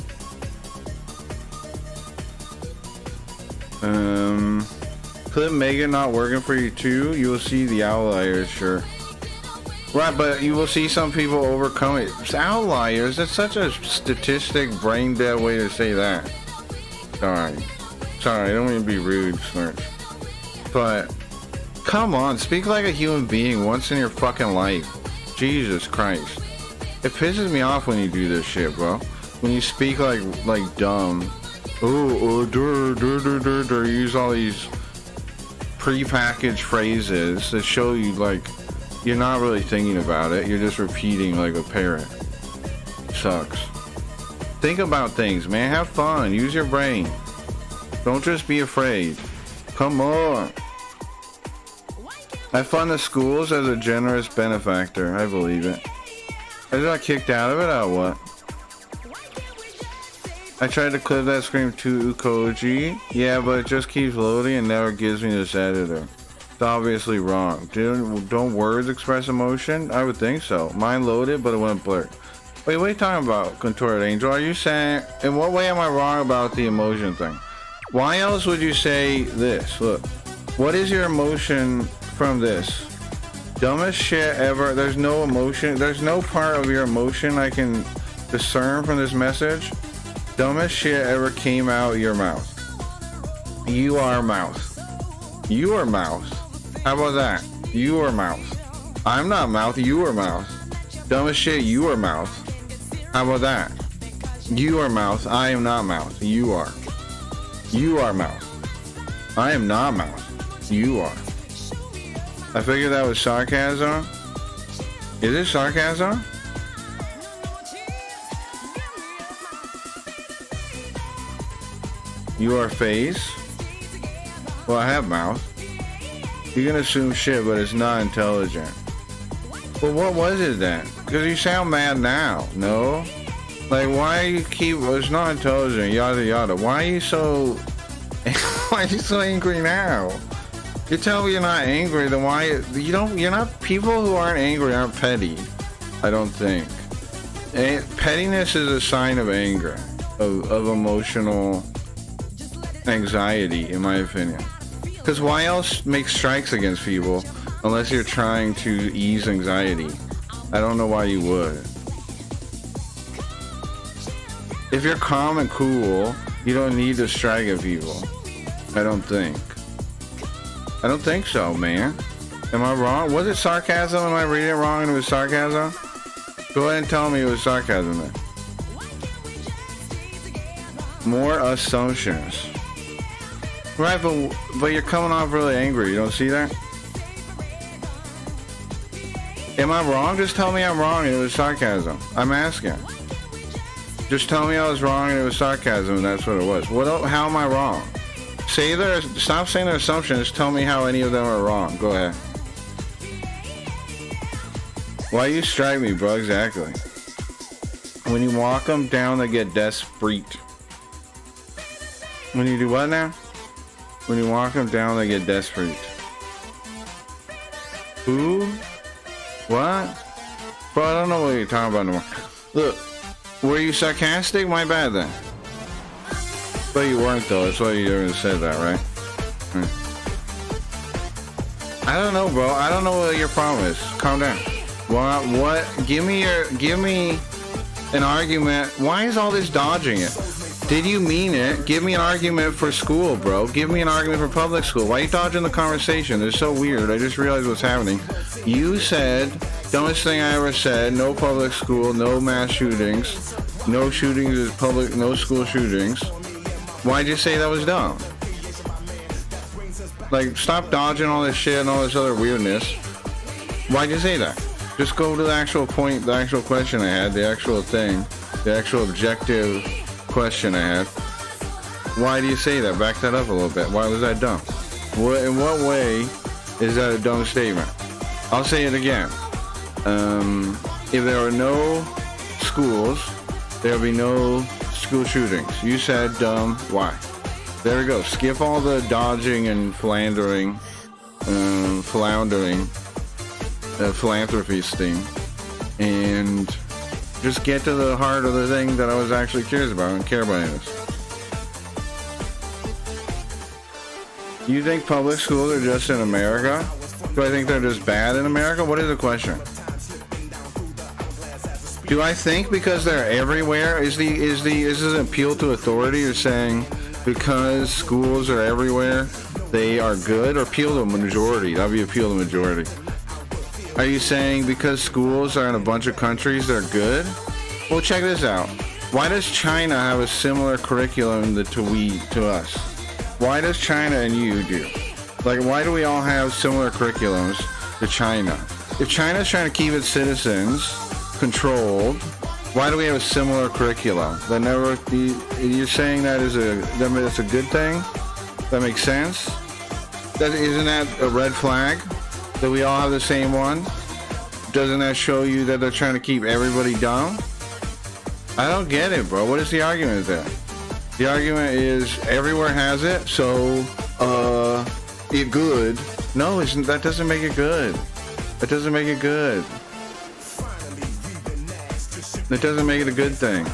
Clip Megan not working for you too. You will see the outliers, sure. Right, but you will see some people overcome it. It's outliers. That's such a statistic, brain dead way to say that. Sorry. I don't mean to be rude, Smirch. But come on, speak like a human being once in your fucking life. Jesus Christ. It pisses me off when you do this shit, bro. When you speak like dumb. Use all these pre-packaged phrases that show you like you're not really thinking about it. You're just repeating like a parrot. Sucks. Think about things, man. Have fun. Use your brain. Don't just be afraid. Come on. I fund the schools as a generous benefactor. I believe it. I just got kicked out of it or what? I tried to clip that scream to Ukoji. Yeah, but it just keeps loading and never gives me this editor. It's obviously wrong. Don't words express emotion? I would think so. Mine loaded, but it went blurred. Wait, what are you talking about, Contorted Angel? Are you saying... In what way am I wrong about the emotion thing? Why else would you say this? Look. What is your emotion from this? Dumbest shit ever. There's no emotion. There's no part of your emotion I can discern from this message. Dumbest shit ever came out your mouth. You are mouth. You are mouth. How about that? You are mouth. I'm not mouth. You are mouth. Dumbest shit. You are mouth. How about that? You are mouth. I am not mouth. You are. You are mouth. I am not mouth. You are. I figured that was sarcasm. Is it sarcasm? You are face? Well, I have mouth. You can assume shit, but it's not intelligent. Well, what was it then? Because you sound mad now. No? Like, why you keep... Well, it's not intelligent, yada yada. Why are you so... Why are you so angry now? You tell me you're not angry, then why... You're not... People who aren't angry aren't petty. I don't think. Pettiness is a sign of anger. Of emotional... anxiety, in my opinion. Because why else make strikes against people unless you're trying to ease anxiety? I don't know why you would. If you're calm and cool, you don't need to strike at people. I don't think. I don't think so, man. Am I wrong? Was it sarcasm? Am I reading it wrong and it was sarcasm? Go ahead and tell me it was sarcasm then. More assumptions. Right, but you're coming off really angry. You don't see that? Am I wrong? Just tell me I'm wrong and it was sarcasm. I'm asking. Just tell me I was wrong and it was sarcasm and that's what it was. How am I wrong? Stop saying their assumptions. Tell me how any of them are wrong. Go ahead. Why you strike me, bro? Exactly. When you walk them down, they get desperate. When you do what now? When you walk them down, they get desperate. Who? What? Bro, I don't know what you're talking about anymore. Look, were you sarcastic? My bad then. But you weren't though. That's why you ever said that, right? I don't know, bro. I don't know what your problem is. Calm down. What? Give me an argument. Why is all this dodging it? Did you mean it? Give me an argument for school, bro. Give me an argument for public school. Why are you dodging the conversation? It's so weird. I just realized what's happening. You said, dumbest thing I ever said, no public school, no mass shootings. No shootings is public, no school shootings. Why'd you say that was dumb? Like, stop dodging all this shit and all this other weirdness. Why'd you say that? Just go to the actual point, the actual question I had, the actual thing, the actual objective question I had. Why do you say that? Back that up a little bit. Why was that dumb? In what way is that a dumb statement? I'll say it again. If there are no schools, there'll be no school shootings. You said dumb. Why? There we go. Skip all the dodging and floundering, philanthropy thing, and just get to the heart of the thing that I was actually curious about and care about this. You think public schools are just in America? Do I think they're just bad in America? What is the question? Do I think because they're everywhere? Is this an appeal to authority? You're saying because schools are everywhere, they are good, or appeal to the majority? That'd be appeal to the majority. Are you saying because schools are in a bunch of countries, they're good? Well, check this out. Why does China have a similar curriculum to us? Why does China and you do? Like, why do we all have similar curriculums to China? If China's trying to keep its citizens controlled, why do we have a similar curriculum? You're saying that's a good thing? That makes sense? Isn't that a red flag? That we all have the same one? Doesn't that show you that they're trying to keep everybody dumb? I don't get it, bro. What is the argument there? The argument is everywhere has it, so it good. No, that doesn't make it good. That doesn't make it good. That doesn't make it a good thing.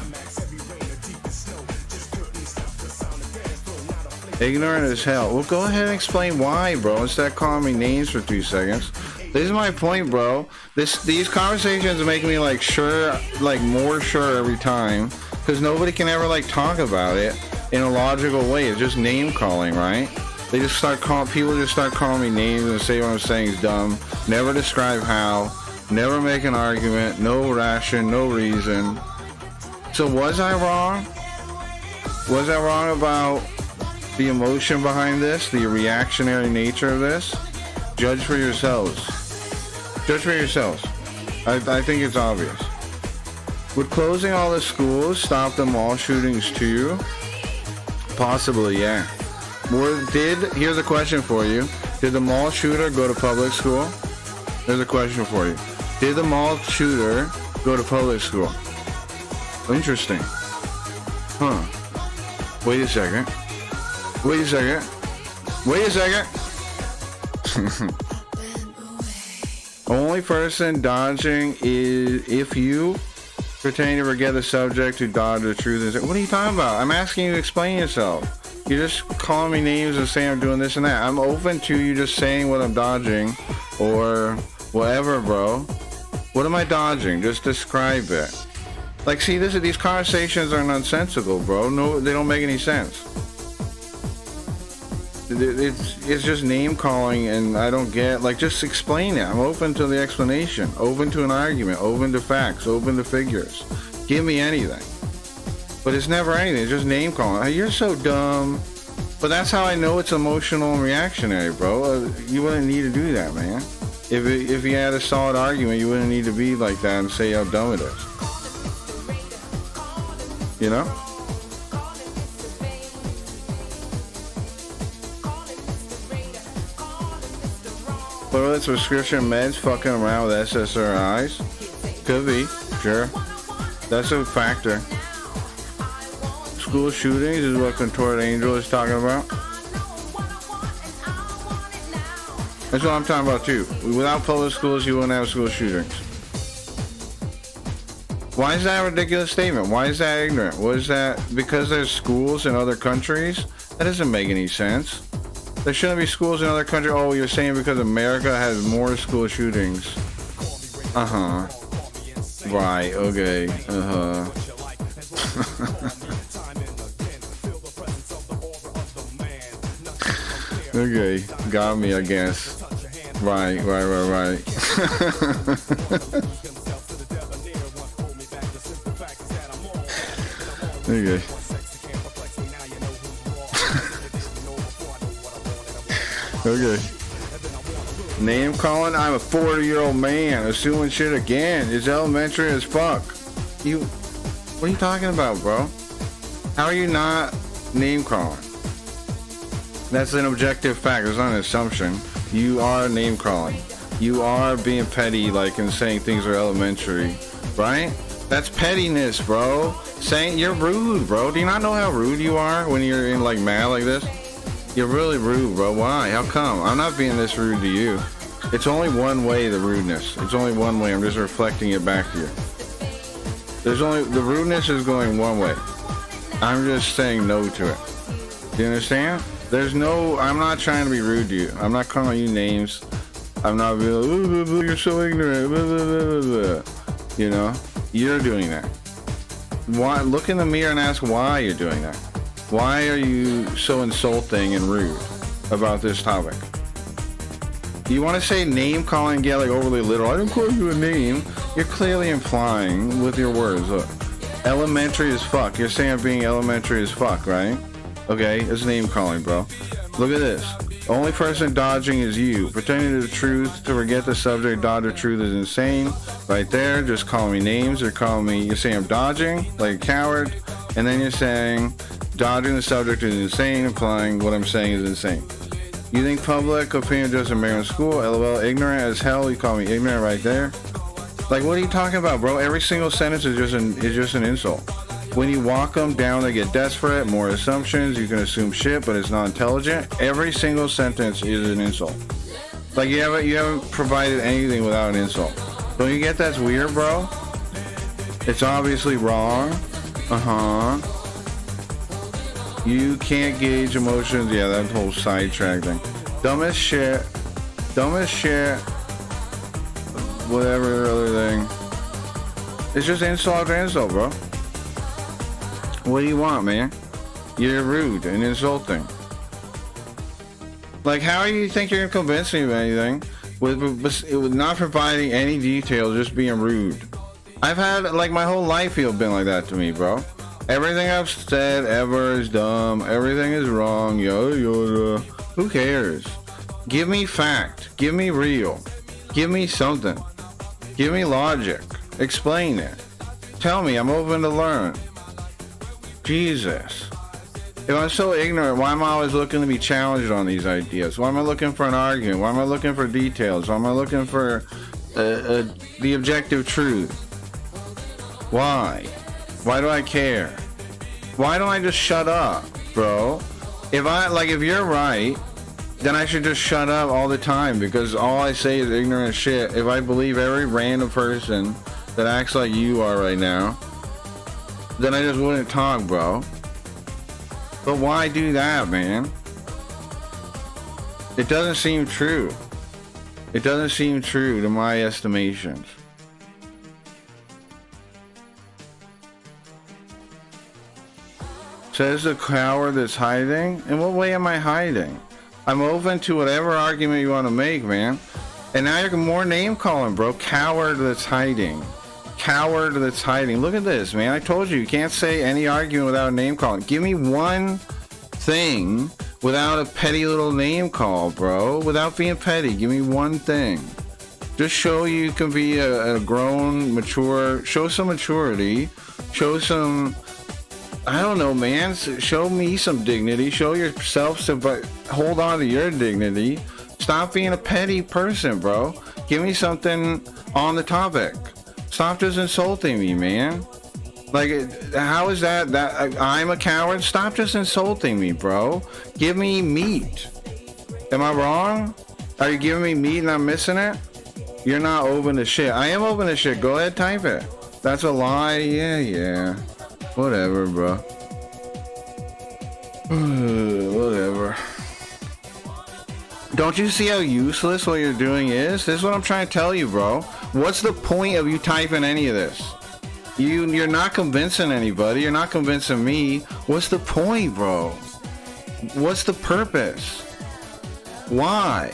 Ignorant as hell. Well, go ahead and explain why, bro. Instead of calling me names for 2 seconds. This is my point, bro. These conversations make me like more sure every time, because nobody can ever like talk about it in a logical way. It's just name calling, right? People just start calling me names and say what I'm saying is dumb. Never describe how. Never make an argument. No ration. No reason. So was I wrong? Was I wrong about the emotion behind this, the reactionary nature of this? Judge for yourselves. Judge for yourselves. I think it's obvious. Would closing all the schools stop the mall shootings too? Possibly, yeah. Here's a question for you. Did the mall shooter go to public school? There's a question for you. Did the mall shooter go to public school? Interesting. Huh. Wait a second. Wait a second. Wait a second. Only person dodging is if you pretending to forget the subject to dodge the truth. What are you talking about? I'm asking you to explain yourself. You're just calling me names and saying I'm doing this and that. I'm open to you just saying what I'm dodging or whatever, bro. What am I dodging? Just describe it. Like, see, these conversations are nonsensical, bro. No, they don't make any sense. It's just name calling, and I don't get, like, just explain it. I'm open to the explanation, open to an argument, open to facts, open to figures. Give me anything. But it's never anything. It's just name calling. Oh, you're so dumb. But that's how I know it's emotional and reactionary, bro. You wouldn't need to do that, man. If you had a solid argument, you wouldn't need to be like that and say how dumb it is. You know? What are the prescription meds fucking around with SSRIs? Could be, sure. That's a factor. School shootings is what Contorted Angel is talking about. That's what I'm talking about too. Without public schools, you wouldn't have school shootings. Why is that a ridiculous statement? Why is that ignorant? What is that? Because there's schools in other countries? That doesn't make any sense. There shouldn't be schools in other countries. Oh, you're saying because America has more school shootings. Uh-huh. Right, okay. Uh-huh. Okay, got me, I guess. Right. Okay. Okay. Name calling? I'm a 40-year-old man. Assuming shit again. It's elementary as fuck. What are you talking about, bro? How are you not name calling? That's an objective fact. It's not an assumption. You are name calling. You are being petty, like, and saying things are elementary, right? That's pettiness, bro. Saying you're rude, bro. Do you not know how rude you are when you're in like mad like this? You're really rude, bro. Why? How come? I'm not being this rude to you. It's only one way, the rudeness. It's only one way. I'm just reflecting it back to you. The rudeness is going one way. I'm just saying no to it. Do you understand? I'm not trying to be rude to you. I'm not calling you names. I'm not being like, you're so ignorant. Blah, blah, blah, blah. You know? You're doing that. Why? Look in the mirror and ask why you're doing that. Why are you so insulting and rude about this topic? You want to say name calling, get like overly literal. I don't call you a name. You're clearly implying with your words. Look, elementary as fuck. You're saying being elementary as fuck, right? Okay, it's name calling, bro. Look at this. Only person dodging is you. Pretending the truth to forget the subject, dodge the truth is insane. Right there, just call me names. You're saying I'm dodging, like a coward. And then you're saying dodging the subject is insane, implying what I'm saying is insane. You think public opinion just in Maryland school? LOL, ignorant as hell. You call me ignorant right there. Like, what are you talking about, bro? Every single sentence is just an insult. When you walk them down, they get desperate. More assumptions. You can assume shit, but it's not intelligent. Every single sentence is an insult. Like, you haven't provided anything without an insult. Don't you get that's weird, bro? It's obviously wrong. You can't gauge emotions. Yeah, that whole sidetrack thing. Dumbest shit. Whatever other thing. It's just insult after insult, bro. What do you want, man? You're rude and insulting. Like, how do you think you're gonna convince me of anything with not providing any details, just being rude? I've had, like, my whole life you've been like that to me, bro. Everything I've said ever is dumb. Everything is wrong. Yada yada. Who cares? Give me fact. Give me real. Give me something. Give me logic. Explain it. Tell me. I'm open to learn. Jesus. If I'm so ignorant, why am I always looking to be challenged on these ideas? Why am I looking for an argument? Why am I looking for details? Why am I looking for the objective truth? Why? Why do I care? Why don't I just shut up, bro? If you're right, then I should just shut up all the time, because all I say is ignorant shit. If I believe every random person that acts like you are right now, then I just wouldn't talk, bro. But why do that, man? It doesn't seem true. It doesn't seem true to my estimations. Says the coward that's hiding? In what way am I hiding? I'm open to whatever argument you want to make, man. And now you're more name calling, bro. Coward that's hiding. Coward that's hiding. Look at this, man. I told you can't say any argument without a name calling. Give me one thing without a petty little name call, bro. Without being petty. Give me one thing. Just show you can be a grown, mature. Show some maturity. Show some, I don't know, man. Show me some dignity. Show yourself some, but hold on to your dignity. Stop being a petty person, bro. Give me something on the topic. Stop just insulting me, man. Like, how is that I'm a coward? Stop just insulting me, bro. Give me meat. Am I wrong? Are you giving me meat and I'm missing it? You're not open to shit. I am open to shit. Go ahead, type it. That's a lie. Yeah. Whatever, bro. Whatever. Don't you see how useless what you're doing is? This is what I'm trying to tell you, bro. What's the point of you typing any of this? You're not convincing anybody. You're not convincing me. What's the point, bro? What's the purpose? Why?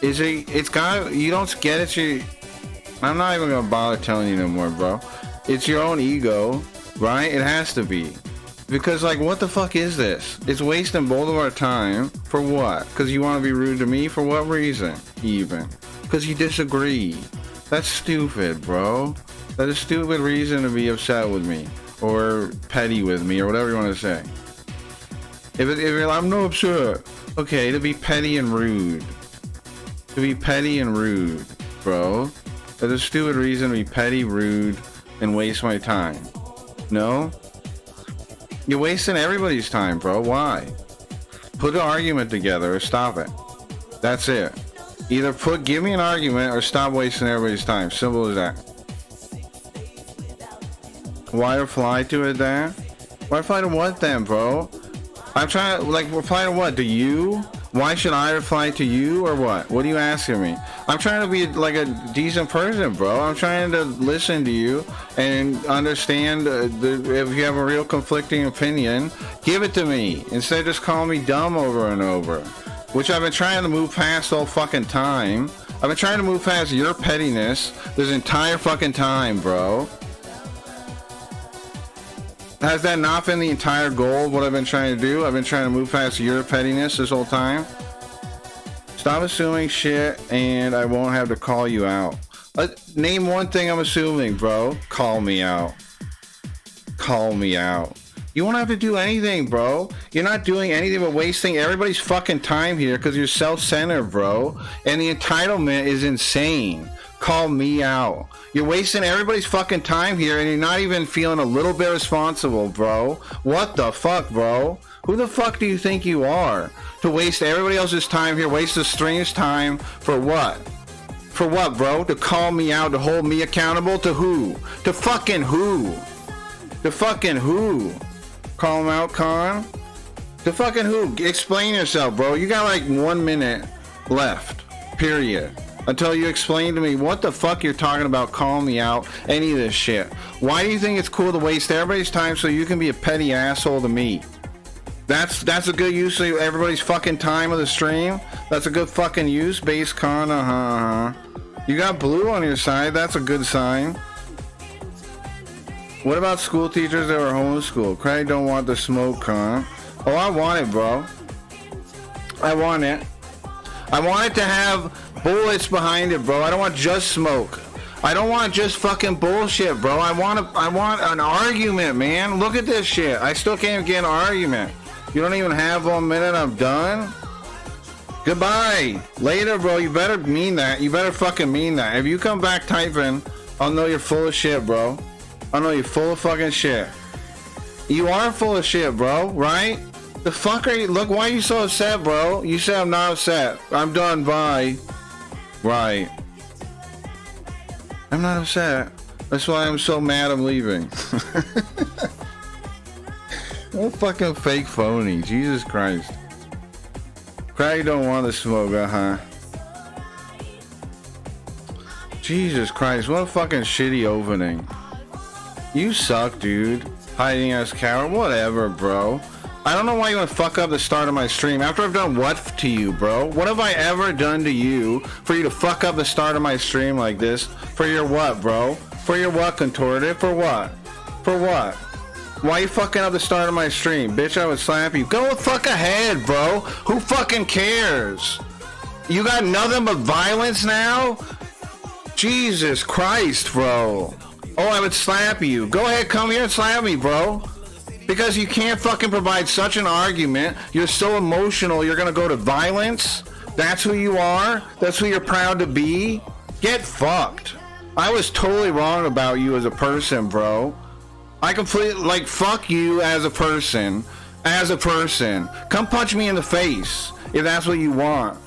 It's got, you don't get it. I'm not even gonna bother telling you no more, bro. It's your own ego, right? It has to be. Because, like, what the fuck is this? It's wasting both of our time. For what? Because you want to be rude to me? For what reason, even? Because you disagree. That's stupid, bro. That is a stupid reason to be upset with me. Or petty with me, or whatever you want to say. If you're like, I'm no upset. Okay, to be petty and rude. To be petty and rude, bro. That's a stupid reason to be petty, rude, and waste my time. No? You're wasting everybody's time, bro. Why? Put an argument together or stop it. That's it. Either give me an argument or stop wasting everybody's time. Simple as that. Why reply to it then? Why reply to what then, bro? I'm trying to, like, reply to what? To you? Why should I reply to you or what? What are you asking me? I'm trying to be like a decent person, bro. I'm trying to listen to you and understand if you have a real conflicting opinion, give it to me instead of just calling me dumb over and over, which I've been trying to move past all fucking time. I've been trying to move past your pettiness this entire fucking time, bro. Has that not been the entire goal of what I've been trying to do? I've been trying to move past your pettiness this whole time. Stop assuming shit and I won't have to call you out. Name one thing I'm assuming, bro. Call me out. Call me out. You won't have to do anything, bro. You're not doing anything but wasting everybody's fucking time here because you're self-centered, bro. And the entitlement is insane. Call me out. You're wasting everybody's fucking time here and you're not even feeling a little bit responsible, bro. What the fuck, bro? Who the fuck do you think you are? To waste everybody else's time here, waste the stranger's time for what? For what, bro? To call me out, to hold me accountable? To who? To fucking who? To fucking who? Call him out, Con? To fucking who? Explain yourself, bro. You got like 1 minute left, period. Until you explain to me what the fuck you're talking about, calling me out, any of this shit. Why do you think it's cool to waste everybody's time so you can be a petty asshole to me? That's a good use of everybody's fucking time of the stream. That's a good fucking use. Base Con, You got blue on your side. That's a good sign. What about school teachers that were homeschooled? Craig don't want the smoke, Con. Oh, I want it, bro. I want it. I want it to have bullets behind it, bro. I don't want just smoke. I don't want just fucking bullshit, bro. I want an argument, man. Look at this shit. I still can't get an argument. You don't even have 1 minute. I'm done. Goodbye. Later, bro. You better mean that. You better fucking mean that. If you come back typing, I'll know you're full of shit, bro. I'll know you're full of fucking shit. You are full of shit, bro. Right? The fuck are you? Look, why are you so upset, bro? You said I'm not upset. I'm done. Bye. Right. I'm not upset. That's why I'm so mad I'm leaving. What fucking fake phony. Jesus Christ. Craig don't want to smoke, Jesus Christ. What a fucking shitty opening. You suck, dude. Hiding as coward. Whatever, bro. I don't know why you want to fuck up the start of my stream. After I've done what to you, bro? What have I ever done to you for you to fuck up the start of my stream like this? For your what, bro? For your what, contorted? For what? For what? Why you fucking up the start of my stream? Bitch, I would slap you. Go fuck ahead, bro. Who fucking cares? You got nothing but violence now? Jesus Christ, bro. Oh, I would slap you. Go ahead, come here and slap me, bro. Because you can't fucking provide such an argument. You're so emotional, you're gonna go to violence? That's who you are? That's who you're proud to be? Get fucked. I was totally wrong about you as a person, bro. I completely, like, fuck you as a person. As a person. Come punch me in the face if that's what you want.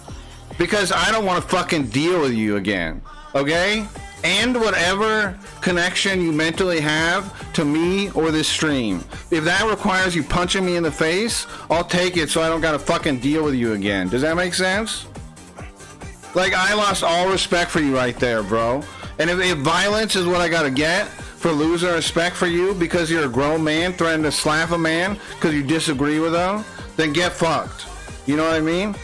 Because I don't want to fucking deal with you again. Okay? And whatever connection you mentally have to me or this stream. If that requires you punching me in the face, I'll take it so I don't gotta fucking deal with you again. Does that make sense? Like, I lost all respect for you right there, bro. And if violence is what I gotta get for losing respect for you because you're a grown man threatening to slap a man because you disagree with him, then get fucked. You know what I mean?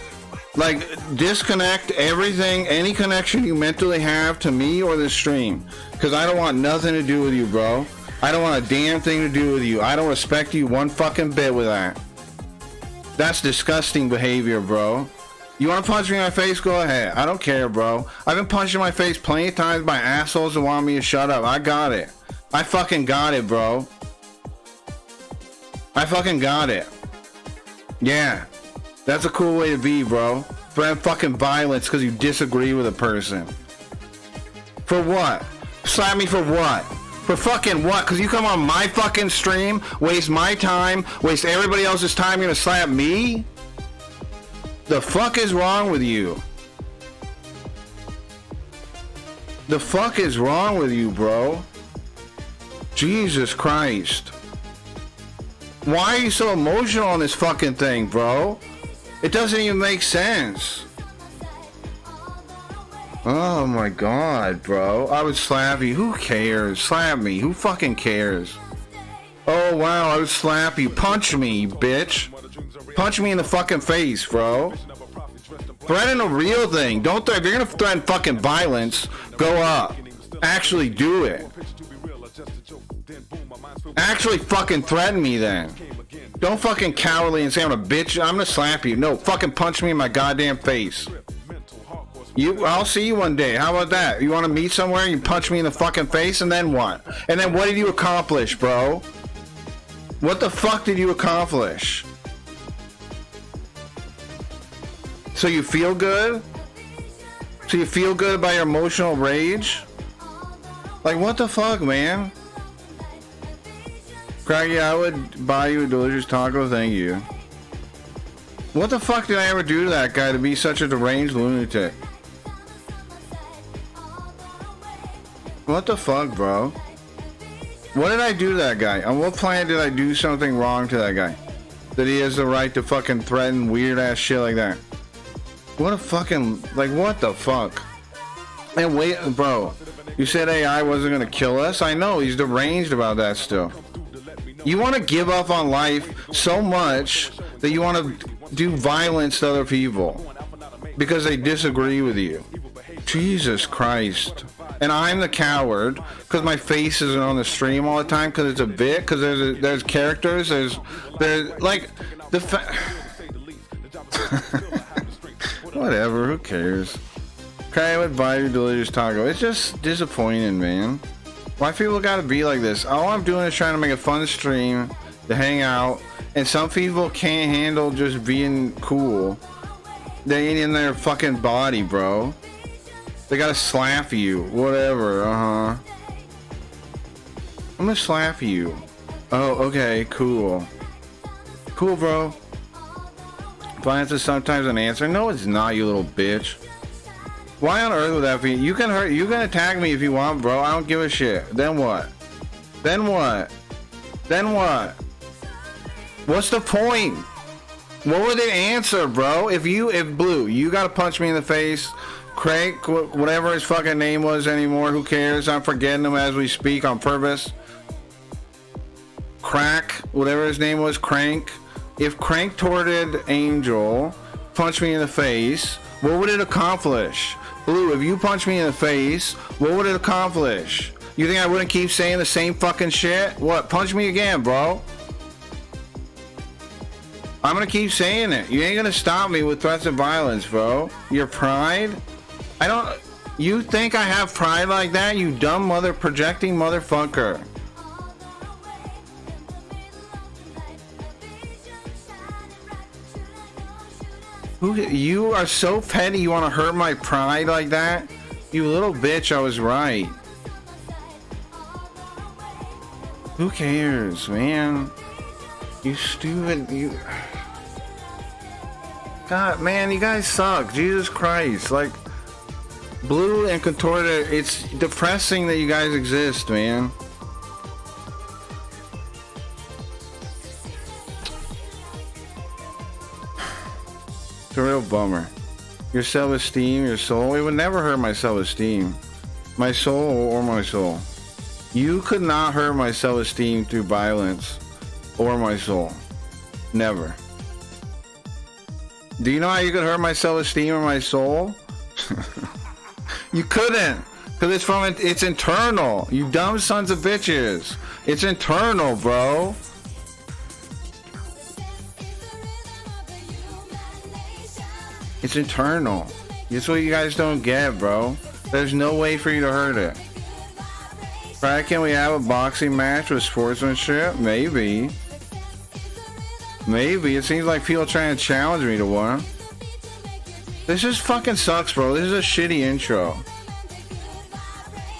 Like, disconnect everything, any connection you mentally have to me or this stream. Because I don't want nothing to do with you, bro. I don't want a damn thing to do with you. I don't respect you one fucking bit with that. That's disgusting behavior, bro. You want to punch me in my face? Go ahead. I don't care, bro. I've been punched in my face plenty of times by assholes that want me to shut up. I got it. I fucking got it, bro. I fucking got it. Yeah. That's a cool way to be, bro. For fucking violence because you disagree with a person. For what? Slap me for what? For fucking what? Because you come on my fucking stream, waste my time, waste everybody else's time, you're gonna slap me? The fuck is wrong with you? The fuck is wrong with you, bro? Jesus Christ. Why are you so emotional on this fucking thing, bro? It doesn't even make sense. Oh my god, bro. I would slap you. Who cares? Slap me. Who fucking cares? Oh wow, I would slap you. Punch me, you bitch. Punch me in the fucking face, bro. Threaten a real thing. Don't if you're gonna threaten fucking violence, go up. Actually do it. Actually fucking threaten me then. Don't fucking cowardly and say I'm a bitch. I'm gonna slap you. No, fucking punch me in my goddamn face. I'll see you one day. How about that? You want to meet somewhere? You punch me in the fucking face, and then what? And then what did you accomplish, bro? What the fuck did you accomplish? So you feel good? So you feel good about your emotional rage? Like, what the fuck, man? Craggy, I would buy you a delicious taco, thank you. What the fuck did I ever do to that guy to be such a deranged lunatic? What the fuck, bro? What did I do to that guy? On what planet did I do something wrong to that guy? That he has the right to fucking threaten weird ass shit like that? What a fucking, like, what the fuck? And wait, bro, you said AI wasn't gonna kill us? I know, he's deranged about that still. You want to give up on life so much that you want to do violence to other people because they disagree with you. Jesus Christ. And I'm the coward because my face isn't on the stream all the time because it's a bit, because there's characters, there's like the whatever, who cares? Okay, I would buy your delicious taco. It's just disappointing, man. Why people gotta be like this? All I'm doing is trying to make a fun stream to hang out, and some people can't handle just being cool. They ain't in their fucking body, bro. They gotta slap you. Whatever, I'm gonna slap you. Oh, okay, cool. Cool, bro. Violence is sometimes an answer. No, it's not, you little bitch. Why on earth would that be? You can attack me if you want, bro. I don't give a shit. Then what? Then what? Then what? What's the point? What would it answer, bro? If Blue, you gotta punch me in the face. Craig, whatever his fucking name was anymore, who cares? I'm forgetting him as we speak on purpose. Crack, whatever his name was, Crank. If Crank torted Angel punched me in the face, what would it accomplish? Blue, if you punch me in the face, what would it accomplish? You think I wouldn't keep saying the same fucking shit? What? Punch me again, bro. I'm gonna keep saying it. You ain't gonna stop me with threats of violence, bro. Your pride? You think I have pride like that, you dumb projecting motherfucker. You are so petty, you want to hurt my pride like that? You little bitch, I was right. Who cares, man? You stupid, God, man, you guys suck. Jesus Christ. Like, Blue and Contorted, it's depressing that you guys exist, man. It's a real bummer. Your self-esteem, your soul. It would never hurt my self-esteem. My soul or my soul. You could not hurt my self-esteem through violence or my soul. Never. Do you know how you could hurt my self-esteem or my soul? You couldn't. Because it's internal. You dumb sons of bitches. It's internal, bro. It's internal. That's what you guys don't get, bro. There's no way for you to hurt it. Right? Can we have a boxing match with sportsmanship? Maybe. Maybe. It seems like people trying to challenge me to one. This just fucking sucks, bro. This is a shitty intro.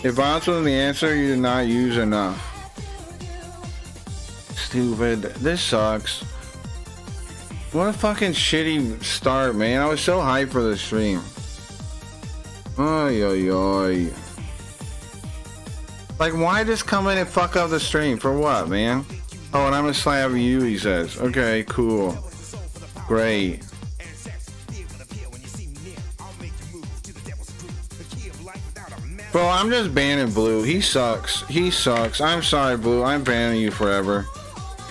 If violence wasn't the answer, you did not use enough. Stupid. This sucks. What a fucking shitty start, man. I was so hyped for the stream. Oy, oy, oy. Like, why just come in and fuck up the stream? For what, man? Oh, and I'm gonna slap you, he says. Okay, cool. Great. Bro, I'm just banning Blue. He sucks. He sucks. I'm sorry, Blue. I'm banning you forever.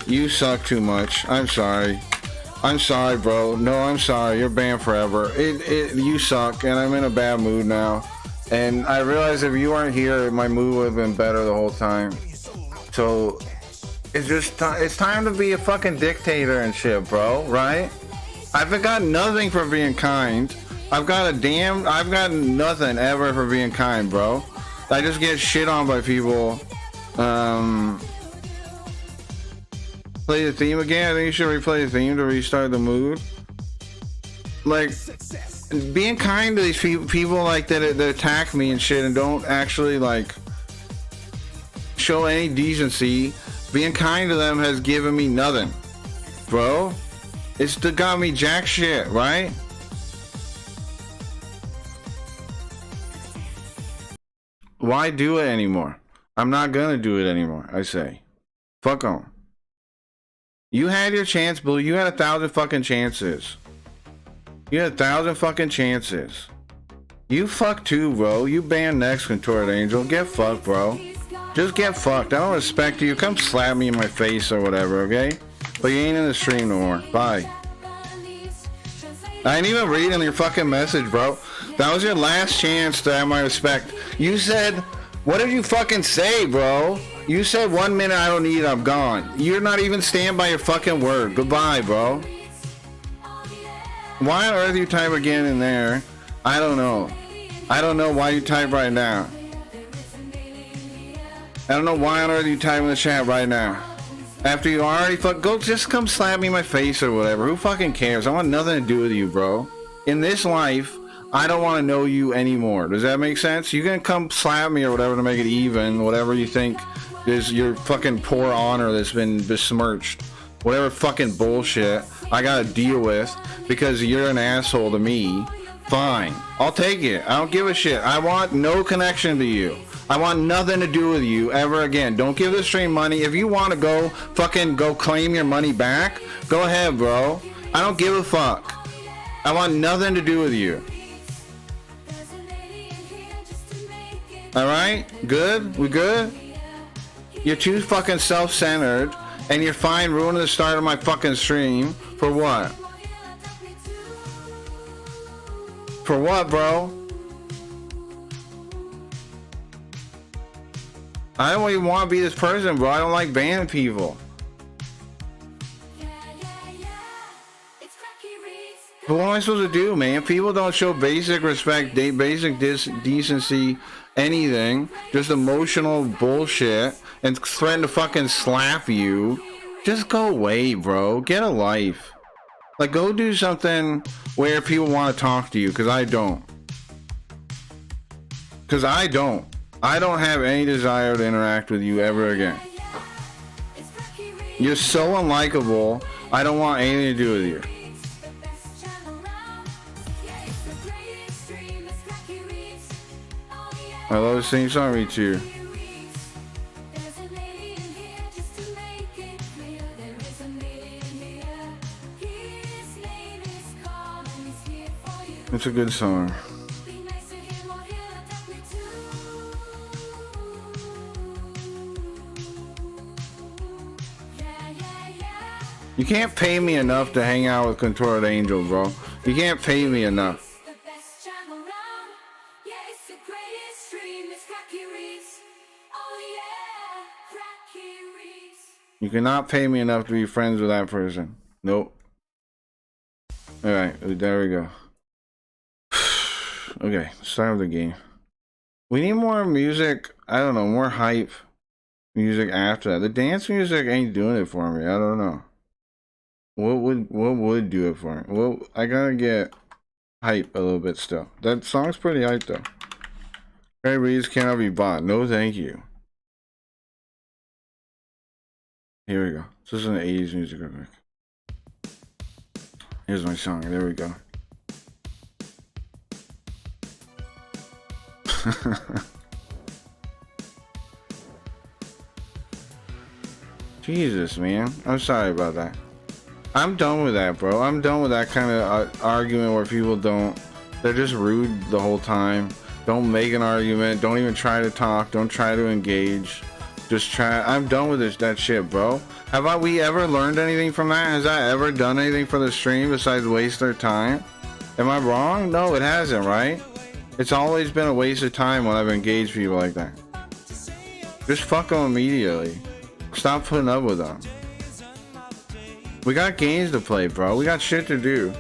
You suck too much. I'm sorry. I'm sorry, bro. No, I'm sorry. You're banned forever. You suck, and I'm in a bad mood now. And I realize if you weren't here, my mood would have been better the whole time. So, it's just it's time to be a fucking dictator and shit, bro. Right? I've got nothing for being kind. I've got nothing ever for being kind, bro. I just get shit on by people. Play the theme again. I think you should replay the theme to restart the mood. Like, being kind to these people like that attack me and shit and don't actually like show any decency. Being kind to them has given me nothing, bro. It's got me jack shit, right? Why do it anymore? I'm not gonna do it anymore. I say, fuck 'em. You had your chance, Blue. You had 1,000 fucking chances. You had 1,000 fucking chances. You fucked too, bro. You banned next, Contorted Angel. Get fucked, bro. Just get fucked. I don't respect you. Come slap me in my face or whatever, okay? But you ain't in the stream no more. Bye. I ain't even reading your fucking message, bro. That was your last chance to have my respect. You said, what did you fucking say, bro? You said 1 minute I don't need it, I'm gone. You're not even stand by your fucking word. Goodbye, bro. Why on earth you type again in there? I don't know. I don't know why you type right now. I don't know why on earth you type in the chat right now. After you already just come slap me in my face or whatever. Who fucking cares? I want nothing to do with you, bro. In this life, I don't want to know you anymore. Does that make sense? You can come slap me or whatever to make it even. Whatever you think is your fucking poor honor that's been besmirched. Whatever fucking bullshit I gotta deal with because you're an asshole to me. Fine. I'll take it. I don't give a shit. I want no connection to you. I want nothing to do with you ever again. Don't give the stream money. If you want to go claim your money back, go ahead, bro. I don't give a fuck. I want nothing to do with you. Alright? Good? We good? You're too fucking self-centered, and you're fine ruining the start of my fucking stream. For what? For what, bro? I don't even want to be this person, bro. I don't like banning people. But what am I supposed to do, man? People don't show basic respect, basic decency, anything. Just emotional bullshit and threaten to fucking slap you. Just go away, bro. Get a life. Like, go do something where people want to talk to you, because I don't. Because I don't. I don't have any desire to interact with you ever again. You're so unlikable, I don't want anything to do with you. I love the sing song, me too. It's a good song. You can't pay me enough to hang out with Contorted Angel, bro. You can't pay me enough. You cannot pay me enough to be friends with that person. Nope. Alright, there we go. Okay, start with the game. We need more music. I don't know, more hype music after that. The dance music ain't doing it for me. I don't know. What would do it for me? Well, I gotta get hype a little bit still. That song's pretty hype though. Ray Reeves cannot be bought. No, thank you. Here we go. This is an 80s music real quick. Here's my song. There we go. Jesus, man. I'm sorry about that. I'm done with that, bro. I'm done with that kind of argument where people they're just rude the whole time. Don't make an argument. Don't even try to talk. Don't try to engage. Just try. I'm done with that shit, bro. Have we ever learned anything from that? Has I ever done anything for the stream besides waste their time? Am I wrong? No, it hasn't, right? It's always been a waste of time when I've engaged people like that. Just fuck them immediately. Stop putting up with them. We got games to play, bro. We got shit to do.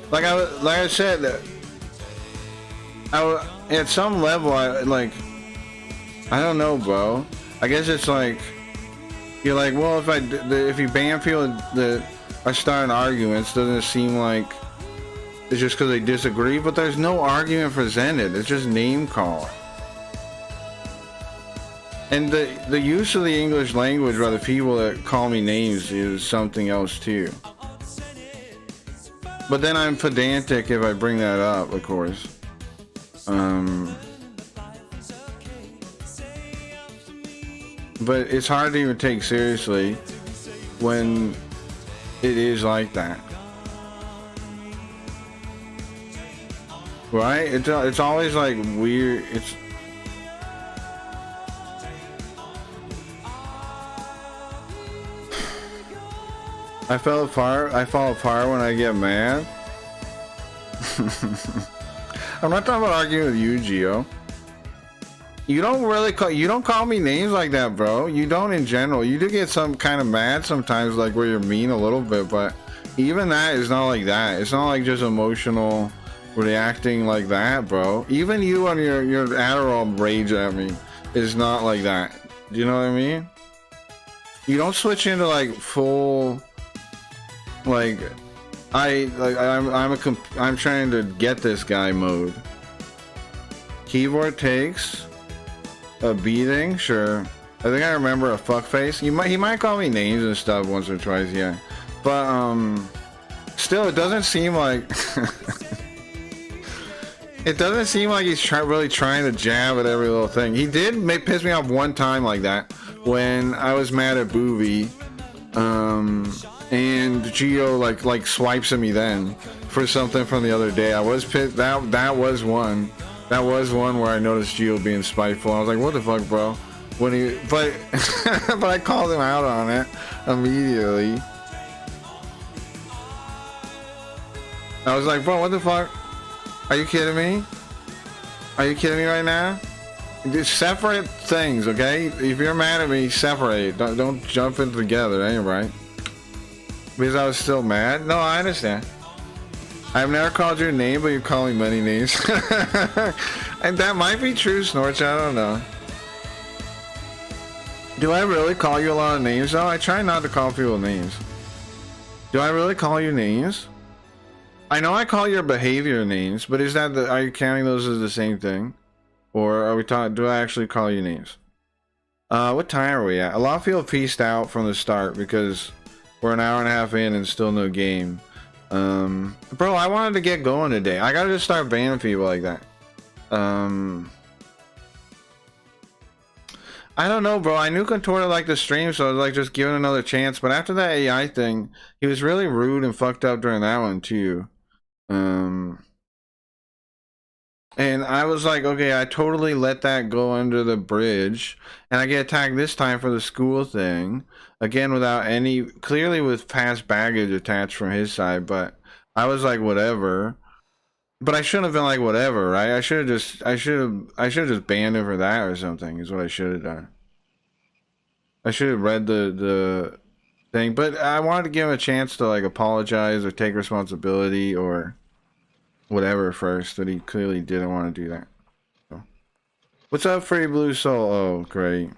Like I said, at some level, I don't know, bro. I guess it's like you're like, well, if you ban people that are starting arguments, doesn't it seem like it's just because they disagree? But there's no argument presented. It's just name call. And the use of the English language by the people that call me names is something else too. But then I'm pedantic if I bring that up, of course. But it's hard to even take seriously when it is like that. Right? It's always like weird. I fall apart when I get mad. I'm not talking about arguing with you, Gio. You don't call me names like that, bro. You don't in general. You do get some kind of mad sometimes, like where you're mean a little bit, but even that is not like that. It's not like just emotional reacting like that, bro. Even you on your Adderall rage at me is not like that. Do you know what I mean? You don't switch into like full I'm trying to get this guy mode. Keyboard takes a beating, sure. I think I remember a fuckface. He might call me names and stuff once or twice, yeah. But still, it doesn't seem like it doesn't seem like he's really trying to jab at every little thing. He did piss me off one time like that when I was mad at Boovie. And Gio like swipes at me then for something from the other day. I was pissed. That was one. That was one where I noticed Gio being spiteful. I was like, what the fuck, bro? But I called him out on it immediately. I was like, bro, what the fuck? Are you kidding me? Are you kidding me right now? Just separate things, okay? If you're mad at me, separate. Don't jump in together, that ain't right. Because I was still mad? No, I understand. I've never called your name, but you call me many names. And that might be true, Snorch, I don't know. Do I really call you a lot of names, though? I try not to call people names. Do I really call you names? I know I call your behavior names, but is that are you counting those as the same thing? Or are we talking, do I actually call you names? What time are we at? A lot of people pieced out from the start because we're an hour and a half in and still no game. Bro, I wanted to get going today. I gotta just start banning people like that. I don't know, bro. I knew Contorta liked the stream, so I was like, just give it another chance. But after that AI thing, he was really rude and fucked up during that one too. And I was like, okay, I totally let that go under the bridge, and I get attacked this time for the school thing again without any, clearly with past baggage attached from his side. But I was like, whatever. But I shouldn't have been like, whatever, right? I should have just banned him for that or something. Is what I should have done. I should have read the thing, but I wanted to give him a chance to like apologize or take responsibility or whatever first, but he clearly didn't want to do that. So. What's up, Free Blue Soul? Oh, great.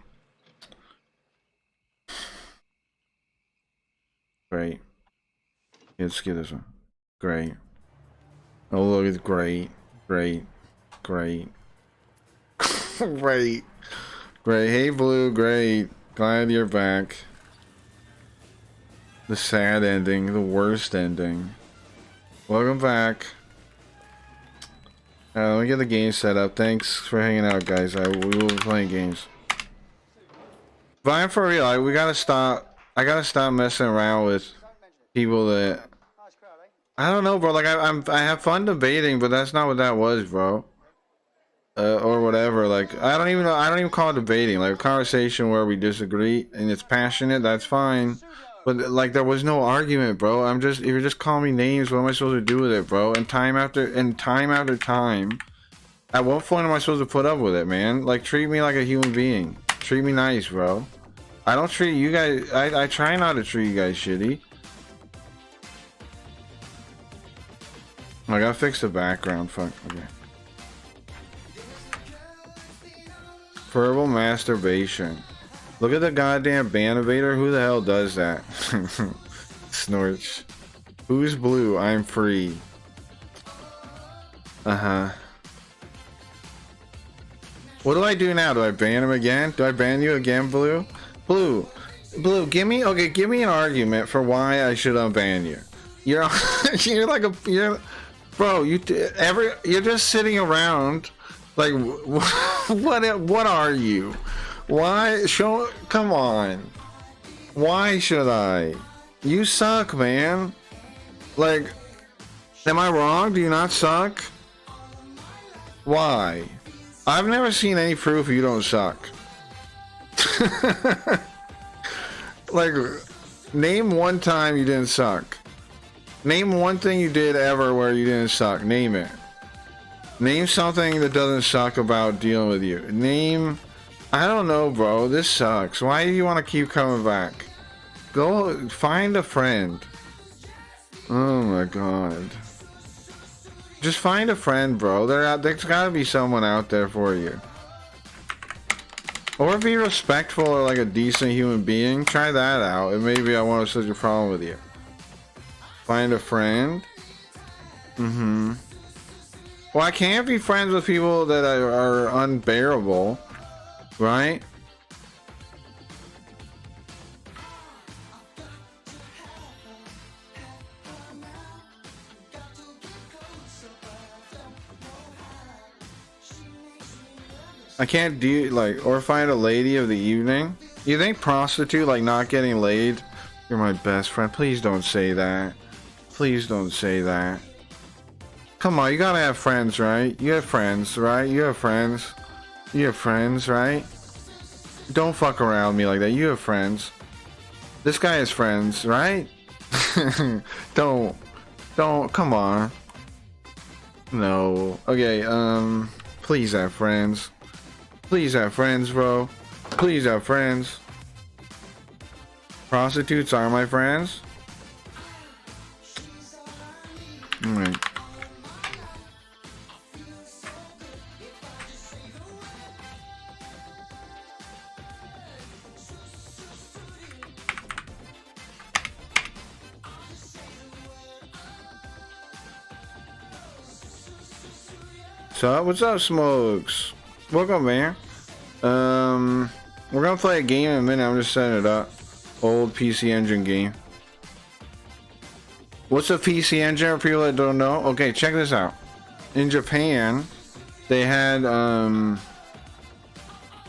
Great. Let's get this one. Great. Oh, look, it's great. Great. Great. Great. Great. Hey, Blue. Great. Glad you're back. The sad ending. The worst ending. Welcome back. Let me get the game set up. Thanks for hanging out, guys. We will be playing games. But I'm for real. We gotta stop. I gotta stop messing around with people that I don't know, bro. Like I have fun debating, but that's not what that was, bro. Or whatever. Like I don't even call it debating. Like a conversation where we disagree and it's passionate. That's fine. But like there was no argument, bro. If you're just calling me names, what am I supposed to do with it, bro? And time after time, at what point am I supposed to put up with it, man? Like treat me like a human being. Treat me nice, bro. I don't treat you guys. I try not to treat you guys shitty. I gotta fix the background. Fuck. Okay. Verbal masturbation. Look at the goddamn Banivator. Who the hell does that? Snorch. Who's blue? I'm free. Uh-huh. What do I do now? Do I ban him again? Do I ban you again, Blue? Blue, give me an argument for why I should unban you. You're bro, you're just sitting around like what are you? Why come on. Why should I? You suck, man. Like, am I wrong? Do you not suck? Why? I've never seen any proof you don't suck. Like, name one time you didn't suck. Name one thing you did ever where you didn't suck. Name it. Name something that doesn't suck about dealing with you. Name... I don't know, bro. This sucks. Why do you want to keep coming back? Go find a friend. Oh my god. Just find a friend, bro. There's gotta be someone out there for you. Or be respectful or like a decent human being. Try that out, and maybe I won't have such a problem with you. Find a friend. Well, I can't be friends with people that are unbearable. Right? I can't do like, or find a lady of the evening. You think prostitute, like not getting laid? You're my best friend. Please don't say that. Please don't say that. Come on, you gotta have friends, right? You have friends, right? You have friends. You have friends, right? Don't fuck around with me like that. You have friends. This guy has friends, right? Don't, come on. No. Okay, please have friends. Please have friends, bro. Please have friends. Prostitutes are my friends. Alright. What's up, Smokes? Welcome, man. We're gonna play a game in a minute. I'm just setting it up. Old PC Engine game. What's a PC Engine for people that don't know? Okay, check this out. In Japan, They had